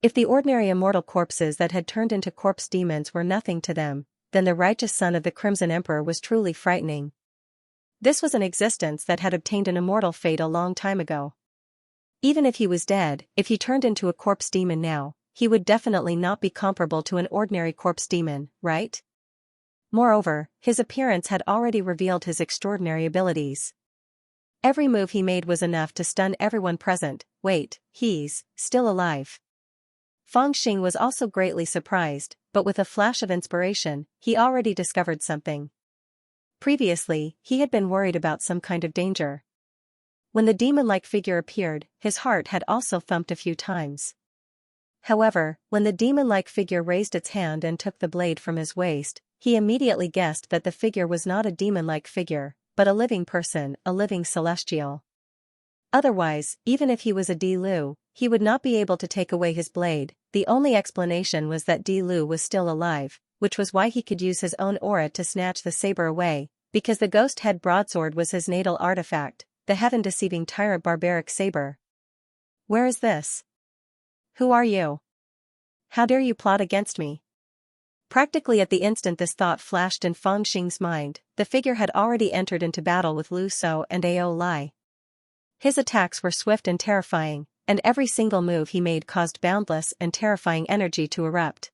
If the ordinary immortal corpses that had turned into corpse demons were nothing to them, then the righteous son of the Crimson Emperor was truly frightening. This was an existence that had obtained an immortal fate a long time ago. Even if he was dead, if he turned into a corpse demon now, he would definitely not be comparable to an ordinary corpse demon, right? Moreover, his appearance had already revealed his extraordinary abilities. Every move he made was enough to stun everyone present. Wait, he's still alive. Fangxing was also greatly surprised, but with a flash of inspiration, he already discovered something. Previously, he had been worried about some kind of danger. When the demon-like figure appeared, his heart had also thumped a few times. However, when the demon-like figure raised its hand and took the blade from his waist, he immediately guessed that the figure was not a demon-like figure, but a living person, a living celestial. Otherwise, even if he was a Di Lu, he would not be able to take away his blade. The only explanation was that Di Lu was still alive, which was why he could use his own aura to snatch the saber away, because the ghost head broadsword was his natal artifact, the heaven-deceiving tyrant barbaric saber. Where is this? Who are you? How dare you plot against me? Practically at the instant this thought flashed in Fangxing's mind, the figure had already entered into battle with Lu Shou and Ao Lai. His attacks were swift and terrifying, and every single move he made caused boundless and terrifying energy to erupt.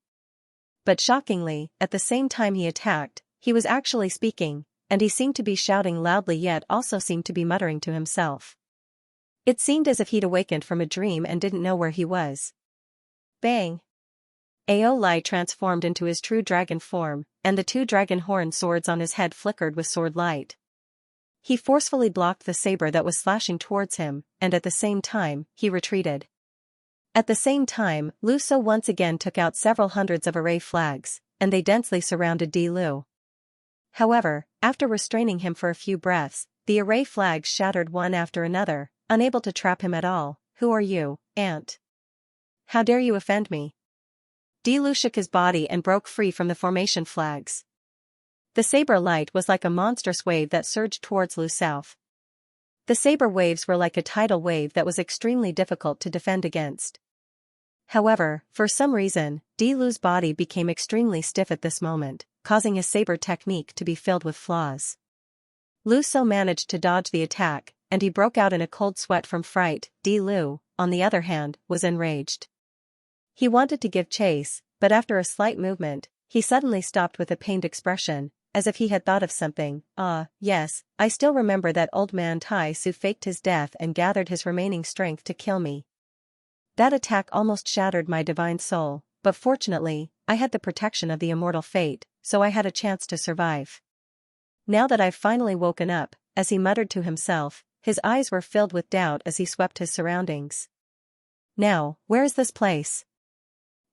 But shockingly, at the same time he attacked, he was actually speaking, and he seemed to be shouting loudly yet also seemed to be muttering to himself. It seemed as if he'd awakened from a dream and didn't know where he was. Bang! Ao Lai transformed into his true dragon form, and the two dragon horn swords on his head flickered with sword light. He forcefully blocked the saber that was slashing towards him, and at the same time, he retreated. At the same time, Lu Shou once again took out several hundreds of array flags, and they densely surrounded Di Lu. However, after restraining him for a few breaths, the array flags shattered one after another, unable to trap him at all. Who are you, Ant? How dare you offend me? Di Lu shook his body and broke free from the formation flags. The saber light was like a monstrous wave that surged towards Lu Shou. The saber waves were like a tidal wave that was extremely difficult to defend against. However, for some reason, Di Lu's body became extremely stiff at this moment, causing his saber technique to be filled with flaws. Lu Shou managed to dodge the attack, and he broke out in a cold sweat from fright. Di Lu, on the other hand, was enraged. He wanted to give chase, but after a slight movement, he suddenly stopped with a pained expression, as if he had thought of something. Yes, I still remember that old man Tai Su faked his death and gathered his remaining strength to kill me. That attack almost shattered my divine soul, but fortunately, I had the protection of the immortal fate, so I had a chance to survive. Now that I've finally woken up, as he muttered to himself, his eyes were filled with doubt as he swept his surroundings. Now, where is this place?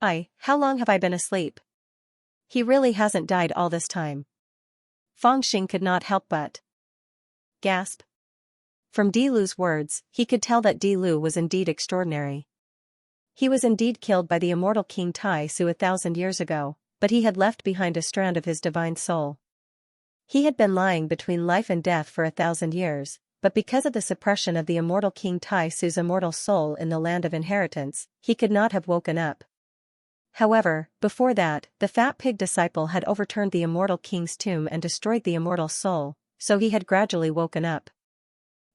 How long have I been asleep? He really hasn't died all this time. Fangxing could not help but gasp. From Di Lu's words, he could tell that Di Lu was indeed extraordinary. He was indeed killed by the immortal King Tai Su 1,000 years ago, but he had left behind a strand of his divine soul. He had been lying between life and death for 1,000 years, but because of the suppression of the immortal King Tai Su's immortal soul in the land of inheritance, he could not have woken up. However, before that, the fat pig disciple had overturned the immortal king's tomb and destroyed the immortal soul, so he had gradually woken up.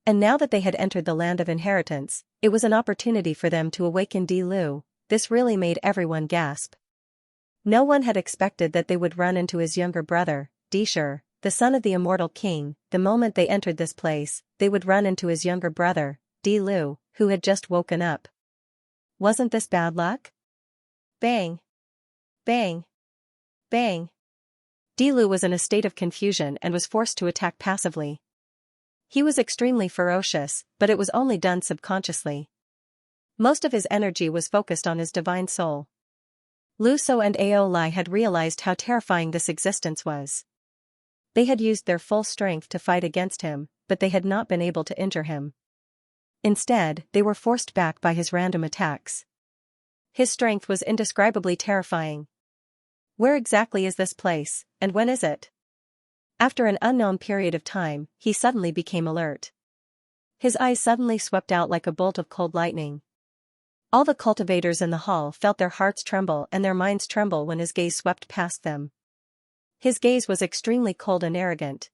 And now that they had entered the land of inheritance, it was an opportunity for them to awaken Di Lu. This really made everyone gasp. No one had expected that they would run into his younger brother, Di Shi, the son of the immortal king. The moment they entered this place, they would run into his younger brother, Di Lu, who had just woken up. Wasn't this bad luck? Bang! Bang! Bang! Di Lu was in a state of confusion and was forced to attack passively. He was extremely ferocious, but it was only done subconsciously. Most of his energy was focused on his divine soul. Lu Shou and Ao Lai had realized how terrifying this existence was. They had used their full strength to fight against him, but they had not been able to injure him. Instead, they were forced back by his random attacks. His strength was indescribably terrifying. Where exactly is this place, and when is it? After an unknown period of time, he suddenly became alert. His eyes suddenly swept out like a bolt of cold lightning. All the cultivators in the hall felt their hearts tremble and their minds tremble when his gaze swept past them. His gaze was extremely cold and arrogant.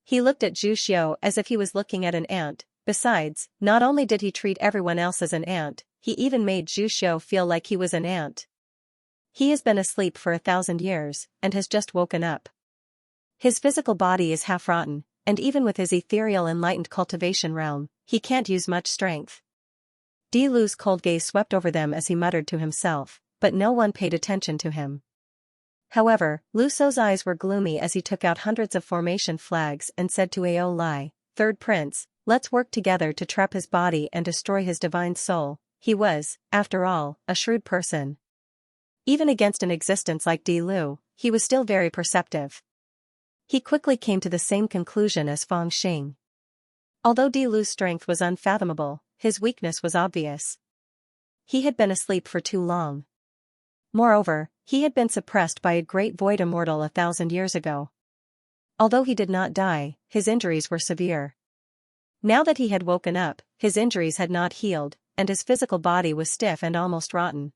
He looked at Zhu Xiu as if he was looking at an ant. Besides, not only did he treat everyone else as an ant, he even made Zhu Xiu feel like he was an ant. He has been asleep for 1,000 years, and has just woken up. His physical body is half-rotten, and even with his ethereal enlightened cultivation realm, he can't use much strength. Di Lu's cold gaze swept over them as he muttered to himself, but no one paid attention to him. However, Lu Shou's eyes were gloomy as he took out hundreds of formation flags and said to Ao Lai, "Third Prince, let's work together to trap his body and destroy his divine soul." He was, after all, a shrewd person. Even against an existence like Di Lu, he was still very perceptive. He quickly came to the same conclusion as Fang Xing. Although Di Lu's strength was unfathomable, his weakness was obvious. He had been asleep for too long. Moreover, he had been suppressed by a great void immortal 1,000 years ago. Although he did not die, his injuries were severe. Now that he had woken up, his injuries had not healed, and his physical body was stiff and almost rotten.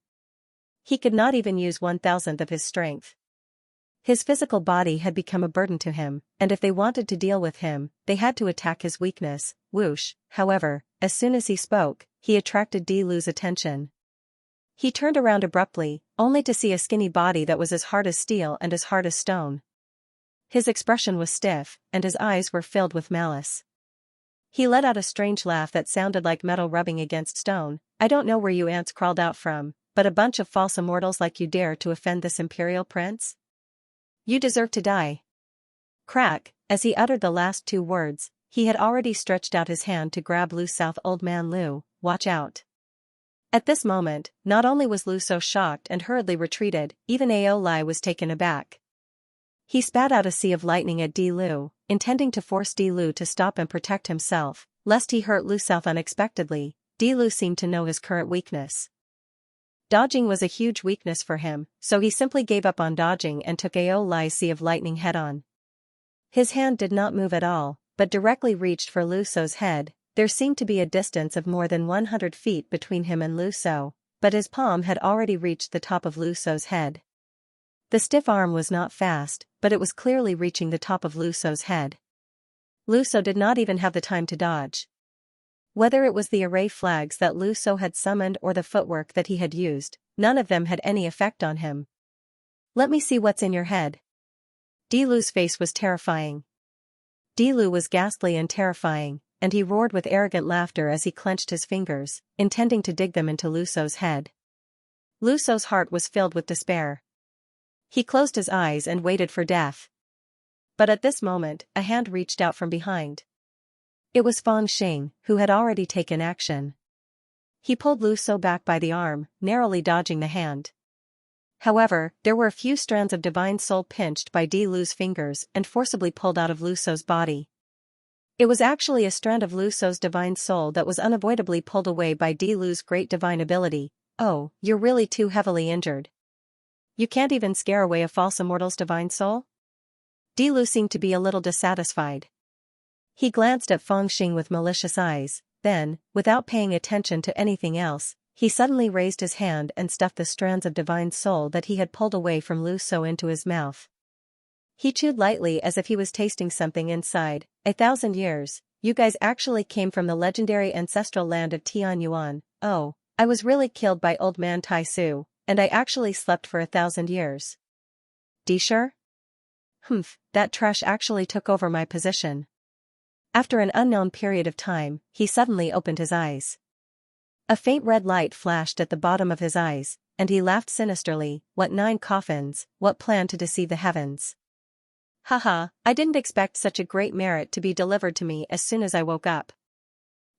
He could not even use 1,000th of his strength. His physical body had become a burden to him, and if they wanted to deal with him, they had to attack his weakness. Whoosh, however, as soon as he spoke, he attracted Di Lu's attention. He turned around abruptly, only to see a skinny body that was as hard as steel and as hard as stone. His expression was stiff, and his eyes were filled with malice. He let out a strange laugh that sounded like metal rubbing against stone. "I don't know where you ants crawled out from, but a bunch of false immortals like you dare to offend this imperial prince? You deserve to die." Crack, as he uttered the last two words, he had already stretched out his hand to grab Lu South. "Old man Lu, watch out." At this moment, not only was Lu so shocked and hurriedly retreated, even Ao Lai was taken aback. He spat out a sea of lightning at Di Lu, intending to force Di Lu to stop and protect himself, lest he hurt Lu South unexpectedly. Di Lu seemed to know his current weakness. Dodging was a huge weakness for him, so he simply gave up on dodging and took Ao Lai's sea of lightning head-on. His hand did not move at all, but directly reached for Lu Shou's head. There seemed to be a distance of more than 100 feet between him and Lu Shou, but his palm had already reached the top of Lu Shou's head. The stiff arm was not fast, but it was clearly reaching the top of Lu Shou's head. Lu Shou did not even have the time to dodge. Whether it was the array flags that Lu Shou had summoned or the footwork that he had used, none of them had any effect on him. "Let me see what's in your head." Di Lu's face was terrifying. Di Lu was ghastly and terrifying, and he roared with arrogant laughter as he clenched his fingers, intending to dig them into Lu Shou's head. Lu Shou's heart was filled with despair. He closed his eyes and waited for death. But at this moment, a hand reached out from behind. It was Fang Xing, who had already taken action. He pulled Lu Shou back by the arm, narrowly dodging the hand. However, there were a few strands of divine soul pinched by Di Lu's fingers and forcibly pulled out of Lu Shou's body. It was actually a strand of Lu Shou's divine soul that was unavoidably pulled away by Di Lu's great divine ability. "Oh, you're really too heavily injured. You can't even scare away a false immortal's divine soul?" Di Lu seemed to be a little dissatisfied. He glanced at Fang Xing with malicious eyes, then, without paying attention to anything else, he suddenly raised his hand and stuffed the strands of divine soul that he had pulled away from Lu Shou into his mouth. He chewed lightly as if he was tasting something inside. 1,000 years, you guys actually came from the legendary ancestral land of Tianyuan. Oh, I was really killed by old man Tai Su, and I actually slept for 1,000 years. Di sure? Humph, that trash actually took over my position. After an unknown period of time, he suddenly opened his eyes. A faint red light flashed at the bottom of his eyes, and he laughed sinisterly. "What 9 coffins, what plan to deceive the heavens? Haha, I didn't expect such a great merit to be delivered to me as soon as I woke up.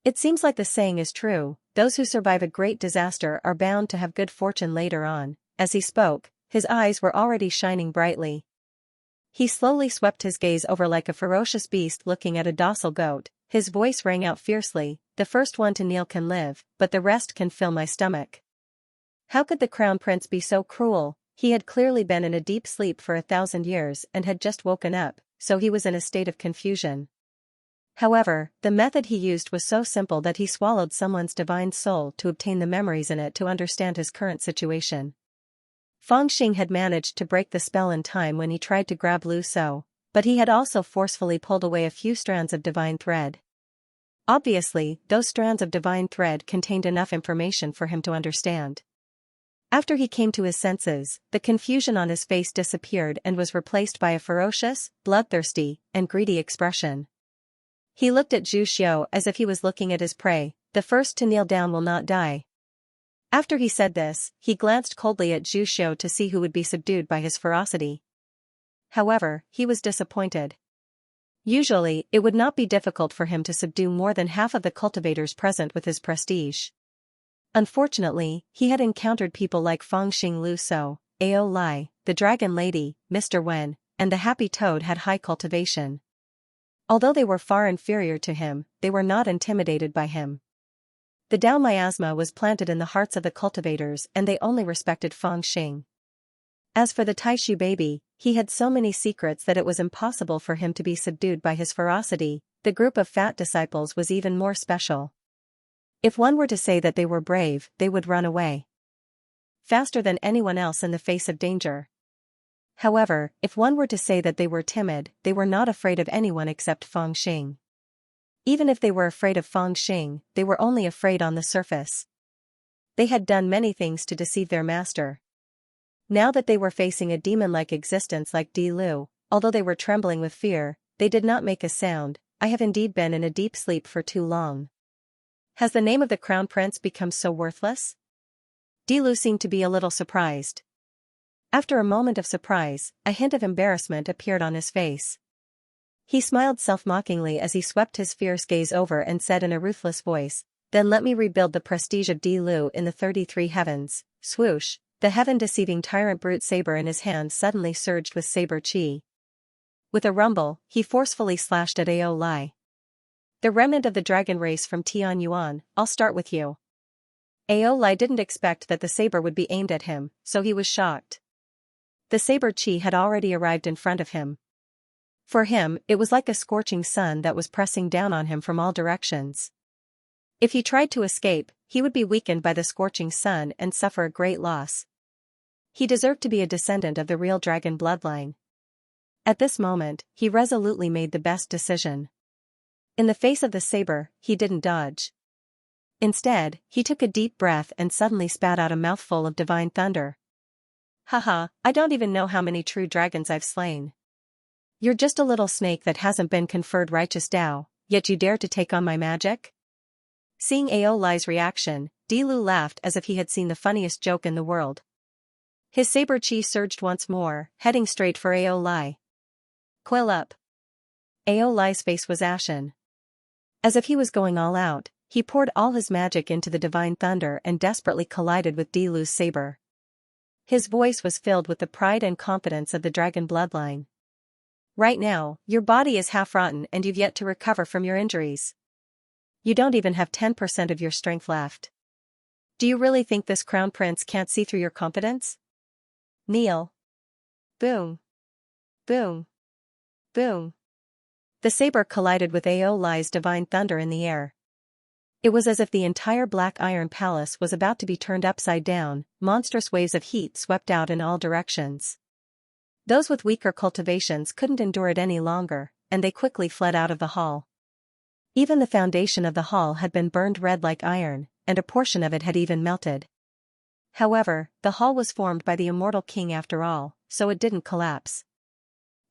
It seems like the saying is true, those who survive a great disaster are bound to have good fortune later on." As he spoke, his eyes were already shining brightly. He slowly swept his gaze over like a ferocious beast looking at a docile goat. His voice rang out fiercely, "The first one to kneel can live, but the rest can fill my stomach." How could the crown prince be so cruel? He had clearly been in a deep sleep for 1,000 years and had just woken up, so he was in a state of confusion. However, the method he used was so simple that he swallowed someone's divine soul to obtain the memories in it to understand his current situation. Fang Xing had managed to break the spell in time when he tried to grab Lu Shou, but he had also forcefully pulled away a few strands of divine thread. Obviously, those strands of divine thread contained enough information for him to understand. After he came to his senses, the confusion on his face disappeared and was replaced by a ferocious, bloodthirsty, and greedy expression. He looked at Zhu Xiu as if he was looking at his prey. The first to kneel down will not die. After he said this, he glanced coldly at Zhu Xiu to see who would be subdued by his ferocity. However, he was disappointed. Usually, it would not be difficult for him to subdue more than half of the cultivators present with his prestige. Unfortunately, he had encountered people like Fangxing Lu So, Ao Lai, the Dragon Lady, Mr. Wen, and the Happy Toad had high cultivation. Although they were far inferior to him, they were not intimidated by him. The Dao miasma was planted in the hearts of the cultivators and they only respected Fangxing. As for the Taishu baby, he had so many secrets that it was impossible for him to be subdued by his ferocity. The group of fat disciples was even more special. If one were to say that they were brave, they would run away faster than anyone else in the face of danger. However, if one were to say that they were timid, they were not afraid of anyone except Fangxing. Even if they were afraid of Fangxing, they were only afraid on the surface. They had done many things to deceive their master. Now that they were facing a demon-like existence like Di Lu, although they were trembling with fear, they did not make a sound. I have indeed been in a deep sleep for too long. Has the name of the crown prince become so worthless? Di Lu seemed to be a little surprised. After a moment of surprise, a hint of embarrassment appeared on his face. He smiled self-mockingly as he swept his fierce gaze over and said in a ruthless voice, "Then let me rebuild the prestige of Di Lu in the 33 heavens." Swoosh, the heaven-deceiving tyrant brute saber in his hand suddenly surged with saber chi. With a rumble, he forcefully slashed at Ao Lai. "The remnant of the dragon race from Tian Yuan, I'll start with you." Ao Lai didn't expect that the saber would be aimed at him, so he was shocked. The saber chi had already arrived in front of him. For him, it was like a scorching sun that was pressing down on him from all directions. If he tried to escape, he would be weakened by the scorching sun and suffer a great loss. He deserved to be a descendant of the real dragon bloodline. At this moment, he resolutely made the best decision. In the face of the saber, he didn't dodge. Instead, he took a deep breath and suddenly spat out a mouthful of divine thunder. "Haha, I don't even know how many true dragons I've slain. You're just a little snake that hasn't been conferred righteous Tao, yet you dare to take on my magic?" Seeing Ao Lai's reaction, Di Lu laughed as if he had seen the funniest joke in the world. His saber chi surged once more, heading straight for Ao Lai. "Quill up." Ao Lai's face was ashen. As if he was going all out, he poured all his magic into the divine thunder and desperately collided with Di Lu's saber. His voice was filled with the pride and confidence of the dragon bloodline. "Right now, your body is half rotten and you've yet to recover from your injuries. You don't even have 10% of your strength left. Do you really think this crown prince can't see through your confidence? Kneel." Boom. Boom. Boom. The saber collided with Ao Lai's divine thunder in the air. It was as if the entire black iron palace was about to be turned upside down. Monstrous waves of heat swept out in all directions. Those with weaker cultivations couldn't endure it any longer, and they quickly fled out of the hall. Even the foundation of the hall had been burned red like iron, and a portion of it had even melted. However, the hall was formed by the immortal king after all, so it didn't collapse.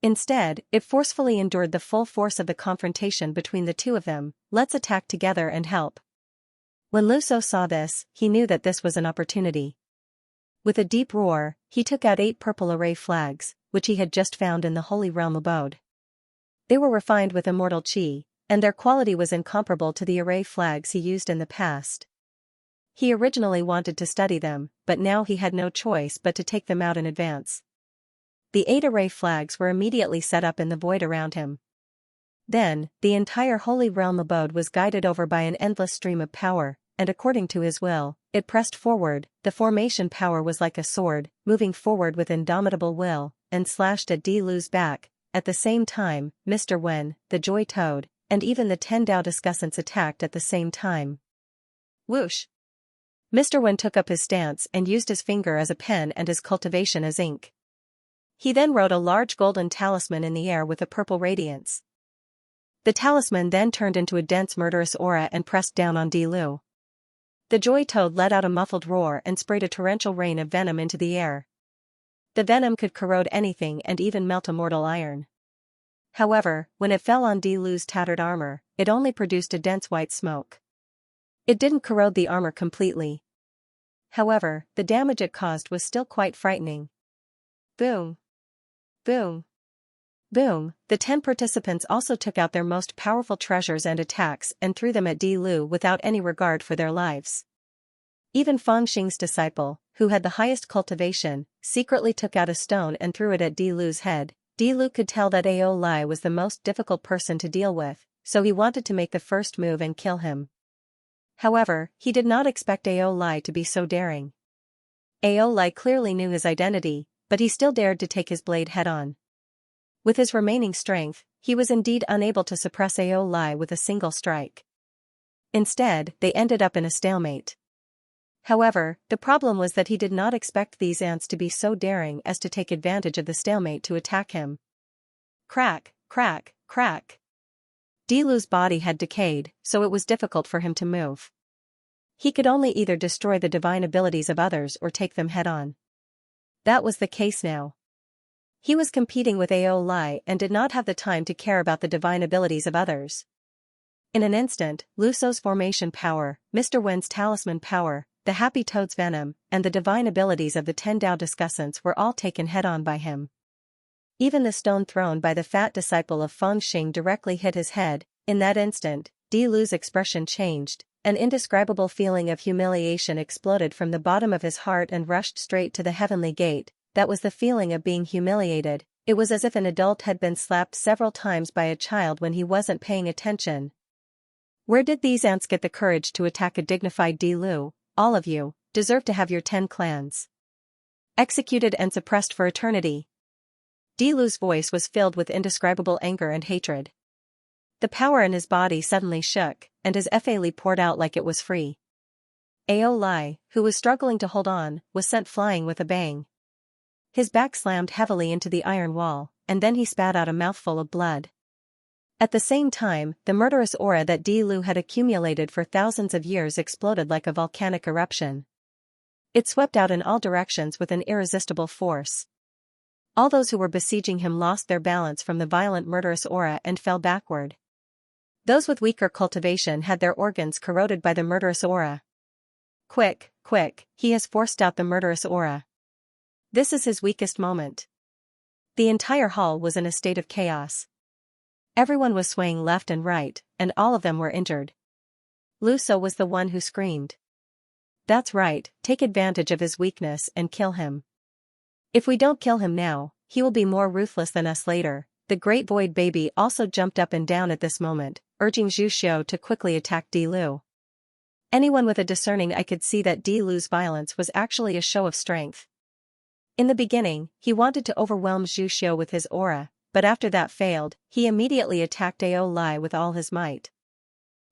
Instead, it forcefully endured the full force of the confrontation between the two of them. "Let's attack together and help." When Lu So saw this, he knew that this was an opportunity. With a deep roar, he took out 8 purple array flags, which he had just found in the Holy Realm abode. They were refined with immortal chi, and their quality was incomparable to the array flags he used in the past. He originally wanted to study them, but now he had no choice but to take them out in advance. The 8 array flags were immediately set up in the void around him. Then, the entire Holy Realm abode was guided over by an endless stream of power, and according to his will, it pressed forward. The formation power was like a sword, moving forward with indomitable will, and slashed at Di Lu's back. At the same time, Mr. Wen, the Joy Toad, and even the 10 Dao discussants attacked at the same time. Whoosh! Mr. Wen took up his stance and used his finger as a pen and his cultivation as ink. He then wrote a large golden talisman in the air with a purple radiance. The talisman then turned into a dense murderous aura and pressed down on Di-Lu. The joy toad let out a muffled roar and sprayed a torrential rain of venom into the air. The venom could corrode anything and even melt a mortal iron. However, when it fell on Di-Lu's tattered armor, it only produced a dense white smoke. It didn't corrode the armor completely. However, the damage it caused was still quite frightening. Boom! Boom! Boom! The 10 participants also took out their most powerful treasures and attacks and threw them at Di-Lu without any regard for their lives. Even Fangxing's disciple, who had the highest cultivation, secretly took out a stone and threw it at Di-Lu's head. Di-Lu could tell that Ao Lai was the most difficult person to deal with, so he wanted to make the first move and kill him. However, he did not expect Ao Lai to be so daring. Ao Lai clearly knew his identity, but he still dared to take his blade head-on. With his remaining strength, he was indeed unable to suppress Ao Lai with a single strike. Instead, they ended up in a stalemate. However, the problem was that he did not expect these ants to be so daring as to take advantage of the stalemate to attack him. Crack, crack, crack. Di-Lu's body had decayed, so it was difficult for him to move. He could only either destroy the divine abilities of others or take them head-on. That was the case now. He was competing with Ao Lai and did not have the time to care about the divine abilities of others. In an instant, Lu Shou's formation power, Mr. Wen's talisman power, the Happy Toad's venom, and the divine abilities of the 10 Dao discussants were all taken head-on by him. Even the stone thrown by the fat disciple of Fangxing directly hit his head. In that instant, Di-Lu's expression changed. An indescribable feeling of humiliation exploded from the bottom of his heart and rushed straight to the heavenly gate. That was the feeling of being humiliated. It was as if an adult had been slapped several times by a child when he wasn't paying attention. Where did these ants get the courage to attack a dignified Di-Lu? All of you deserve to have your 10 clans executed and suppressed for eternity. Di-Lu's voice was filled with indescribable anger and hatred. The power in his body suddenly shook, and his Li poured out like it was free. Ao Lai, who was struggling to hold on, was sent flying with a bang. His back slammed heavily into the iron wall, and then he spat out a mouthful of blood. At the same time, the murderous aura that Di-Lu had accumulated for thousands of years exploded like a volcanic eruption. It swept out in all directions with an irresistible force. All those who were besieging him lost their balance from the violent murderous aura and fell backward. Those with weaker cultivation had their organs corroded by the murderous aura. Quick, quick, he has forced out the murderous aura. This is his weakest moment. The entire hall was in a state of chaos. Everyone was swaying left and right, and all of them were injured. Lu Shou was the one who screamed. That's right, take advantage of his weakness and kill him. If we don't kill him now, he will be more ruthless than us later. The Great Void Baby also jumped up and down at this moment, urging Zhu Xiu to quickly attack Di-Lu. Anyone with a discerning eye could see that Di-Lu's violence was actually a show of strength. In the beginning, he wanted to overwhelm Zhu Xiu with his aura, but after that failed, he immediately attacked Ao Lai with all his might.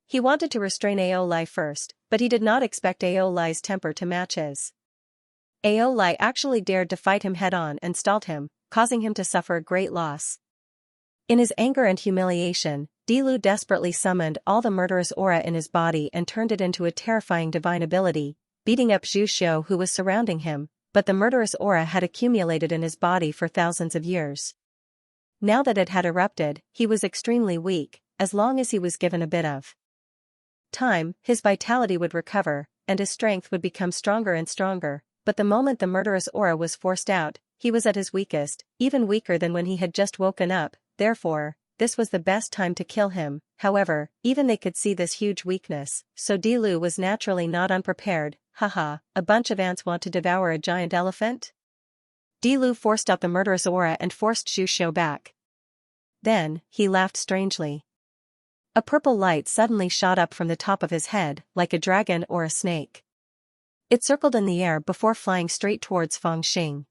He wanted to restrain Ao Lai first, but he did not expect Ao Lai's temper to match his. Ao Lai actually dared to fight him head-on and stalled him, causing him to suffer a great loss. In his anger and humiliation, Di-Lu desperately summoned all the murderous aura in his body and turned it into a terrifying divine ability, beating up Zhu Xiu who was surrounding him, but the murderous aura had accumulated in his body for thousands of years. Now that it had erupted, he was extremely weak. As long as he was given a bit of time, his vitality would recover, and his strength would become stronger and stronger, but the moment the murderous aura was forced out, he was at his weakest, even weaker than when he had just woken up. Therefore, this was the best time to kill him. However, even they could see this huge weakness, so Di-Lu was naturally not unprepared. Haha, a bunch of ants want to devour a giant elephant? Di-Lu forced out the murderous aura and forced Zhu Xiu back. Then, he laughed strangely. A purple light suddenly shot up from the top of his head, like a dragon or a snake. It circled in the air before flying straight towards Fangxing.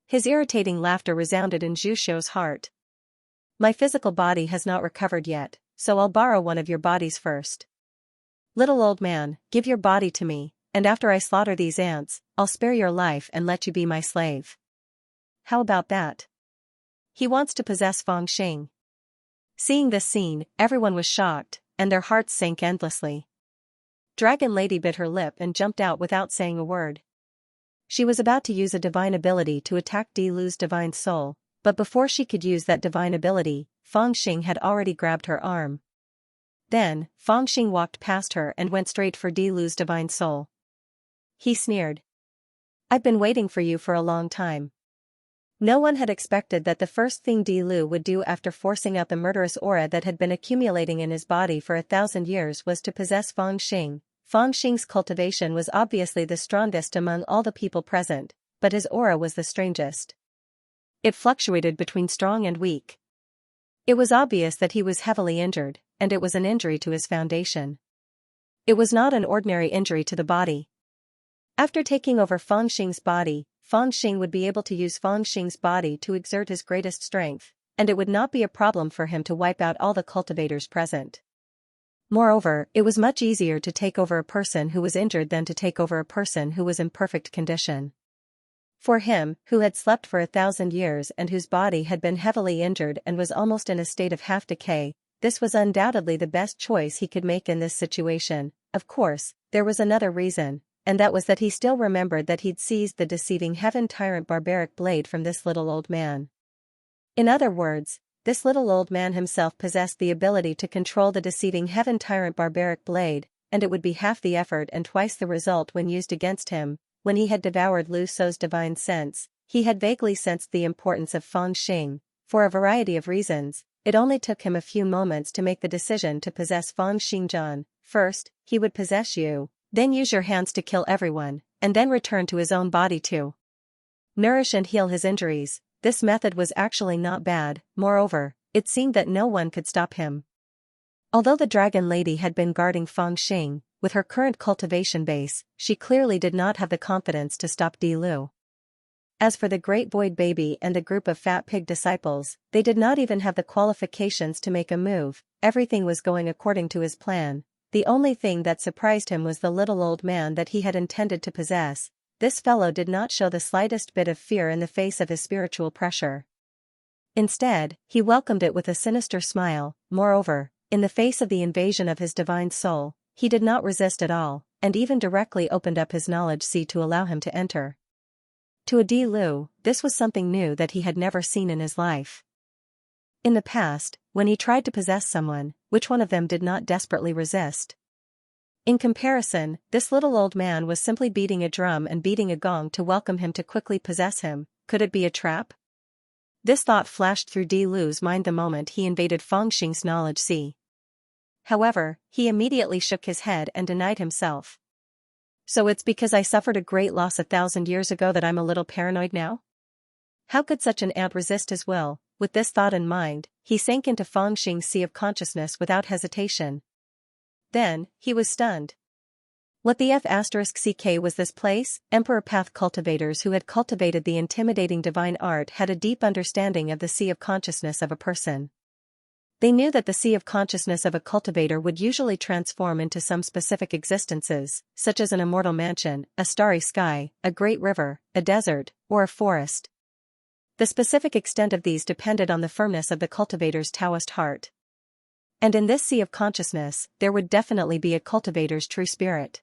His irritating laughter resounded in Zhu Xiu's heart. My physical body has not recovered yet, so I'll borrow one of your bodies first. Little old man, give your body to me, and after I slaughter these ants, I'll spare your life and let you be my slave. How about that? He wants to possess Fangxing. Seeing this scene, everyone was shocked, and their hearts sank endlessly. Dragon Lady bit her lip and jumped out without saying a word. She was about to use a divine ability to attack Di Lu's divine soul, but before she could use that divine ability, Fangxing had already grabbed her arm. Then, Fangxing walked past her and went straight for Di Lu's divine soul. He sneered. "I've been waiting for you for a long time." No one had expected that the first thing Di Lu would do after forcing out the murderous aura that had been accumulating in his body for 1,000 years was to possess Fangxing. Fangxing's cultivation was obviously the strongest among all the people present, but his aura was the strangest. It fluctuated between strong and weak. It was obvious that he was heavily injured, and it was an injury to his foundation. It was not an ordinary injury to the body. After taking over Fangxing's body, Fangxing would be able to use Fangxing's body to exert his greatest strength, and it would not be a problem for him to wipe out all the cultivators present. Moreover, it was much easier to take over a person who was injured than to take over a person who was in perfect condition. For him, who had slept for 1,000 years and whose body had been heavily injured and was almost in a state of half-decay, this was undoubtedly the best choice he could make in this situation. Of course, there was another reason, and that was that he still remembered that he'd seized the deceiving heaven tyrant barbaric blade from this little old man. In other words, this little old man himself possessed the ability to control the deceiving heaven tyrant barbaric blade, and it would be half the effort and twice the result when used against him. When he had devoured Lu Sou's divine sense, he had vaguely sensed the importance of Fangxing. For a variety of reasons, it only took him a few moments to make the decision to possess Fangxing Zhan. First, he would possess you, then use your hands to kill everyone, and then return to his own body to nourish and heal his injuries. This method was actually not bad. Moreover, it seemed that no one could stop him. Although the Dragon Lady had been guarding Fangxing, with her current cultivation base, she clearly did not have the confidence to stop Di Lu. As for the Great Void Baby and the group of Fat Pig disciples, they did not even have the qualifications to make a move. Everything was going according to his plan. The only thing that surprised him was the little old man that he had intended to possess. This fellow did not show the slightest bit of fear in the face of his spiritual pressure. Instead, he welcomed it with a sinister smile. Moreover, in the face of the invasion of his divine soul, he did not resist at all, and even directly opened up his knowledge sea to allow him to enter. To a Di Lu, this was something new that he had never seen in his life. In the past, when he tried to possess someone, which one of them did not desperately resist? In comparison, this little old man was simply beating a drum and beating a gong to welcome him to quickly possess him. Could it be a trap? This thought flashed through Di Lu's mind the moment he invaded Fangxing's knowledge sea. However, he immediately shook his head and denied himself. So it's because I suffered a great loss 1,000 years ago that I'm a little paranoid now? How could such an ant resist his will? With this thought in mind, he sank into Fangxing's sea of consciousness without hesitation. Then, he was stunned. What the F***ck was this place? Emperor Path cultivators who had cultivated the intimidating divine art had a deep understanding of the sea of consciousness of a person. They knew that the sea of consciousness of a cultivator would usually transform into some specific existences, such as an immortal mansion, a starry sky, a great river, a desert, or a forest. The specific extent of these depended on the firmness of the cultivator's Taoist heart. And in this sea of consciousness, there would definitely be a cultivator's true spirit.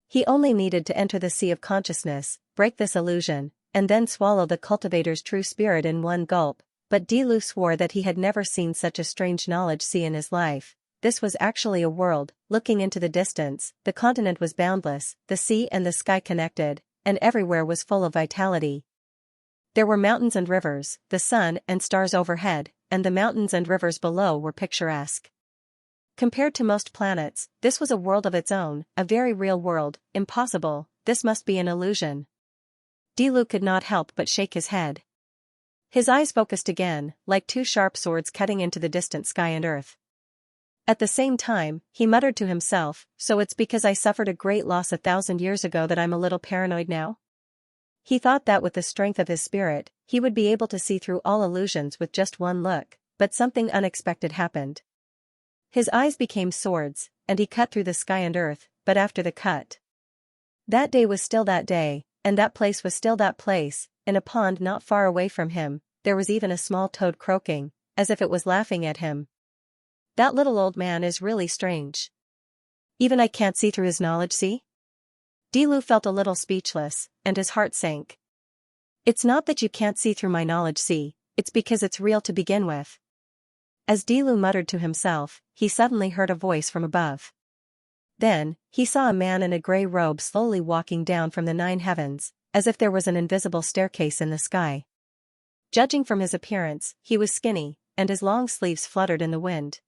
He only needed to enter the sea of consciousness, break this illusion, and then swallow the cultivator's true spirit in one gulp. But Di Lu swore that he had never seen such a strange knowledge sea in his life. This was actually a world. Looking into the distance, the continent was boundless, the sea and the sky connected, and everywhere was full of vitality. There were mountains and rivers, the sun and stars overhead, and the mountains and rivers below were picturesque. Compared to most planets, this was a world of its own, a very real world. Impossible, this must be an illusion. Di Lu could not help but shake his head. His eyes focused again, like two sharp swords cutting into the distant sky and earth. At the same time, he muttered to himself, so it's because I suffered a great loss 1,000 years ago that I'm a little paranoid now? He thought that with the strength of his spirit, he would be able to see through all illusions with just one look, but something unexpected happened. His eyes became swords, and he cut through the sky and earth, but after the cut. That day was still that day, and that place was still that place. In a pond not far away from him, there was even a small toad croaking. as if it was laughing at him. That little old man is really strange. Even I can't see through his knowledge, see? Dilu felt a little speechless, and his heart sank. It's not that you can't see through my knowledge, see, it's because it's real to begin with. As Dilu muttered to himself, he suddenly heard a voice from above. Then, he saw a man in a grey robe slowly walking down from the 9 heavens, as if there was an invisible staircase in the sky. Judging from his appearance, he was skinny, and his long sleeves fluttered in the wind.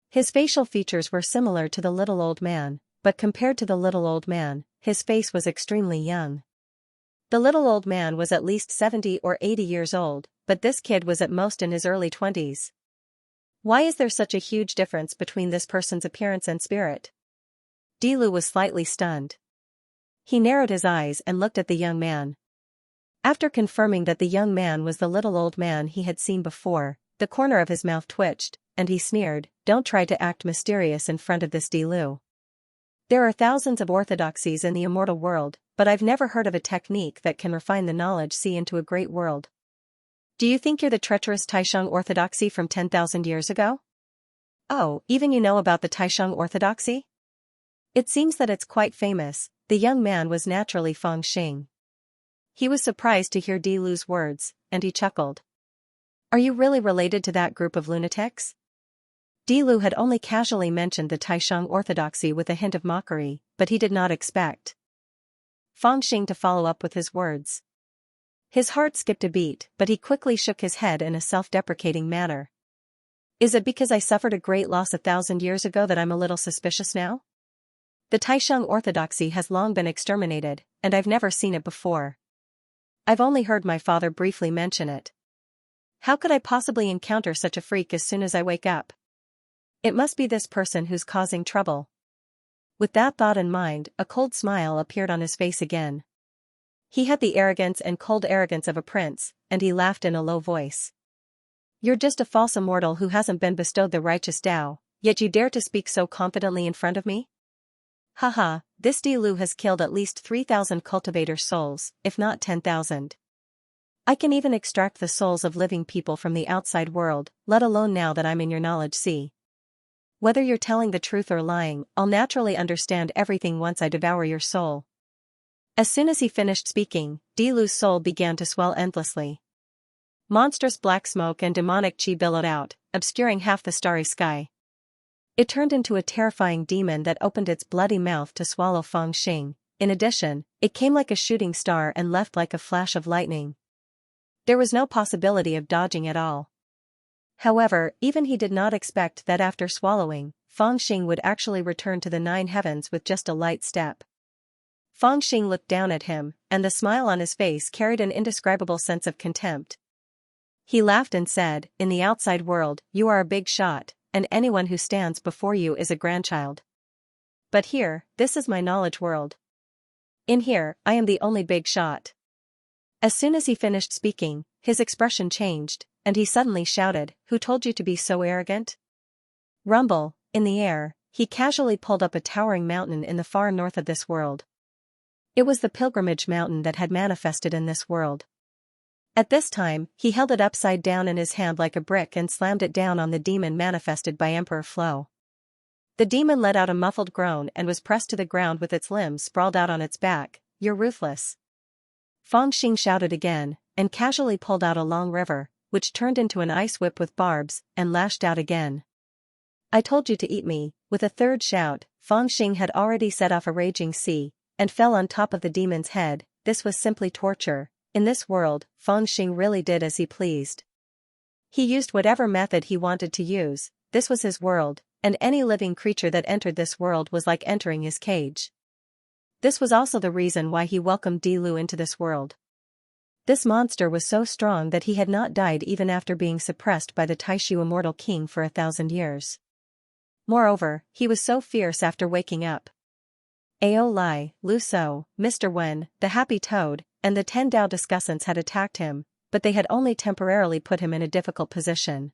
His facial features were similar to the little old man, but compared to the little old man, his face was extremely young. The little old man was at least 70 or 80 years old, but this kid was at most in his early 20s. Why is there such a huge difference between this person's appearance and spirit? Dilu was slightly stunned. He narrowed his eyes and looked at the young man. After confirming that the young man was the little old man he had seen before, the corner of his mouth twitched, and he sneered, "Don't try to act mysterious in front of this Dilu. There are thousands of orthodoxies in the immortal world, but I've never heard of a technique that can refine the knowledge see into a great world. Do you think you're the treacherous Taisheng orthodoxy from 10,000 years ago? Oh, even you know about the Taisheng orthodoxy? It seems that it's quite famous." The young man was naturally Feng Xing. He was surprised to hear Dilu's words, and he chuckled. Are you really related to that group of lunatics? Dilu had only casually mentioned the Taisheng orthodoxy with a hint of mockery, but he did not expect Feng Xing to follow up with his words. His heart skipped a beat, but he quickly shook his head in a self-deprecating manner. Is it because I suffered a great loss 1,000 years ago that I'm a little suspicious now? The Taisheng orthodoxy has long been exterminated, and I've never seen it before. I've only heard my father briefly mention it. How could I possibly encounter such a freak as soon as I wake up? It must be this person who's causing trouble. With that thought in mind, a cold smile appeared on his face again. He had the arrogance and cold arrogance of a prince, and he laughed in a low voice. You're just a false immortal who hasn't been bestowed the righteous Tao, yet you dare to speak so confidently in front of me? Haha, this Dilu has killed at least 3,000 cultivator souls, if not 10,000. I can even extract the souls of living people from the outside world, let alone now that I'm in your knowledge see. Whether you're telling the truth or lying, I'll naturally understand everything once I devour your soul. As soon as he finished speaking, Dilu's soul began to swell endlessly. Monstrous black smoke and demonic chi billowed out, obscuring half the starry sky. It turned into a terrifying demon that opened its bloody mouth to swallow Feng Xing. In addition, it came like a shooting star and left like a flash of lightning. There was no possibility of dodging at all. However, even he did not expect that after swallowing, Feng Xing would actually return to the 9 heavens with just a light step. Feng Xing looked down at him, and the smile on his face carried an indescribable sense of contempt. He laughed and said, in the outside world, you are a big shot, and anyone who stands before you is a grandchild. But here, this is my knowledge world. In here, I am the only big shot. As soon as he finished speaking, his expression changed, and he suddenly shouted, Who told you to be so arrogant? Rumble, in the air, he casually pulled up a towering mountain in the far north of this world. It was the pilgrimage mountain that had manifested in this world. At this time, he held it upside down in his hand like a brick and slammed it down on the demon manifested by Emperor Flo. The demon let out a muffled groan and was pressed to the ground with its limbs sprawled out on its back. You're ruthless. Feng Xing shouted again, and casually pulled out a long river, which turned into an ice whip with barbs, and lashed out again. I told you to eat me. With a third shout, Feng Xing had already set off a raging sea, and fell on top of the demon's head. This was simply torture. In this world, Feng Xing really did as he pleased. He used whatever method he wanted to use. This was his world, and any living creature that entered this world was like entering his cage. This was also the reason why he welcomed Dilu into this world. This monster was so strong that he had not died even after being suppressed by the Taishu immortal king for 1,000 years. Moreover, he was so fierce after waking up. Ao Lai, Lu So, Mr. Wen, the Happy Toad, and the 10 Dao discussants had attacked him, but they had only temporarily put him in a difficult position.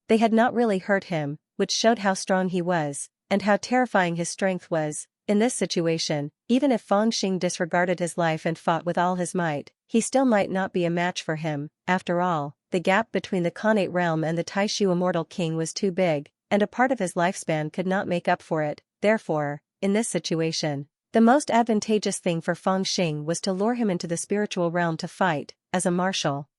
They had not really hurt him, which showed how strong he was, and how terrifying his strength was. In this situation, even if Feng Xing disregarded his life and fought with all his might, he still might not be a match for him. After all, the gap between the Khanate realm and the Taishu immortal king was too big, and a part of his lifespan could not make up for it. Therefore, in this situation, the most advantageous thing for Feng Xing was to lure him into the spiritual realm to fight, as a martial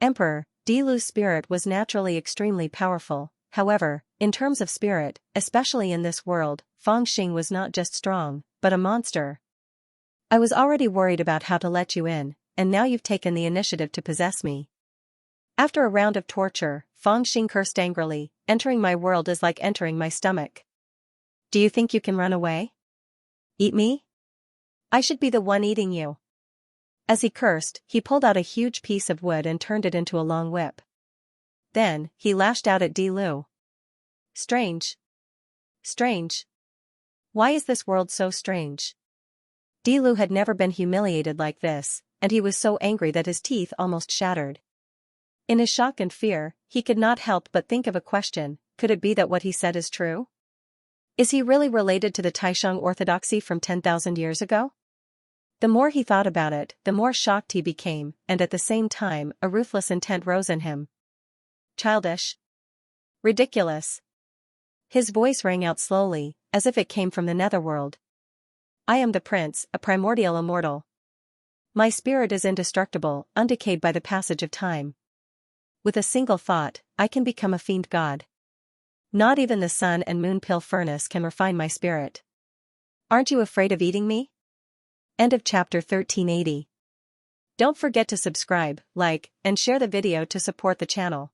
emperor. Di Lu's spirit was naturally extremely powerful. However, in terms of spirit, especially in this world, Feng Xing was not just strong, but a monster. I was already worried about how to let you in, and now you've taken the initiative to possess me. After a round of torture, Feng Xing cursed angrily, entering my world is like entering my stomach. Do you think you can run away? Eat me? I should be the one eating you. As he cursed, he pulled out a huge piece of wood and turned it into a long whip. Then, he lashed out at Di Lu. Strange. Strange. Why is this world so strange? Di Lu had never been humiliated like this, and he was so angry that his teeth almost shattered. In his shock and fear, he could not help but think of a question: could it be that what he said is true? Is he really related to the Taishang orthodoxy from 10,000 years ago? The more he thought about it, the more shocked he became, and at the same time, a ruthless intent rose in him. Childish. Ridiculous. His voice rang out slowly, as if it came from the netherworld. I am the prince, a primordial immortal. My spirit is indestructible, undecayed by the passage of time. With a single thought, I can become a fiend god. Not even the sun and moon pill furnace can refine my spirit. Aren't you afraid of eating me? End of chapter 1380. Don't forget to subscribe, like, and share the video to support the channel.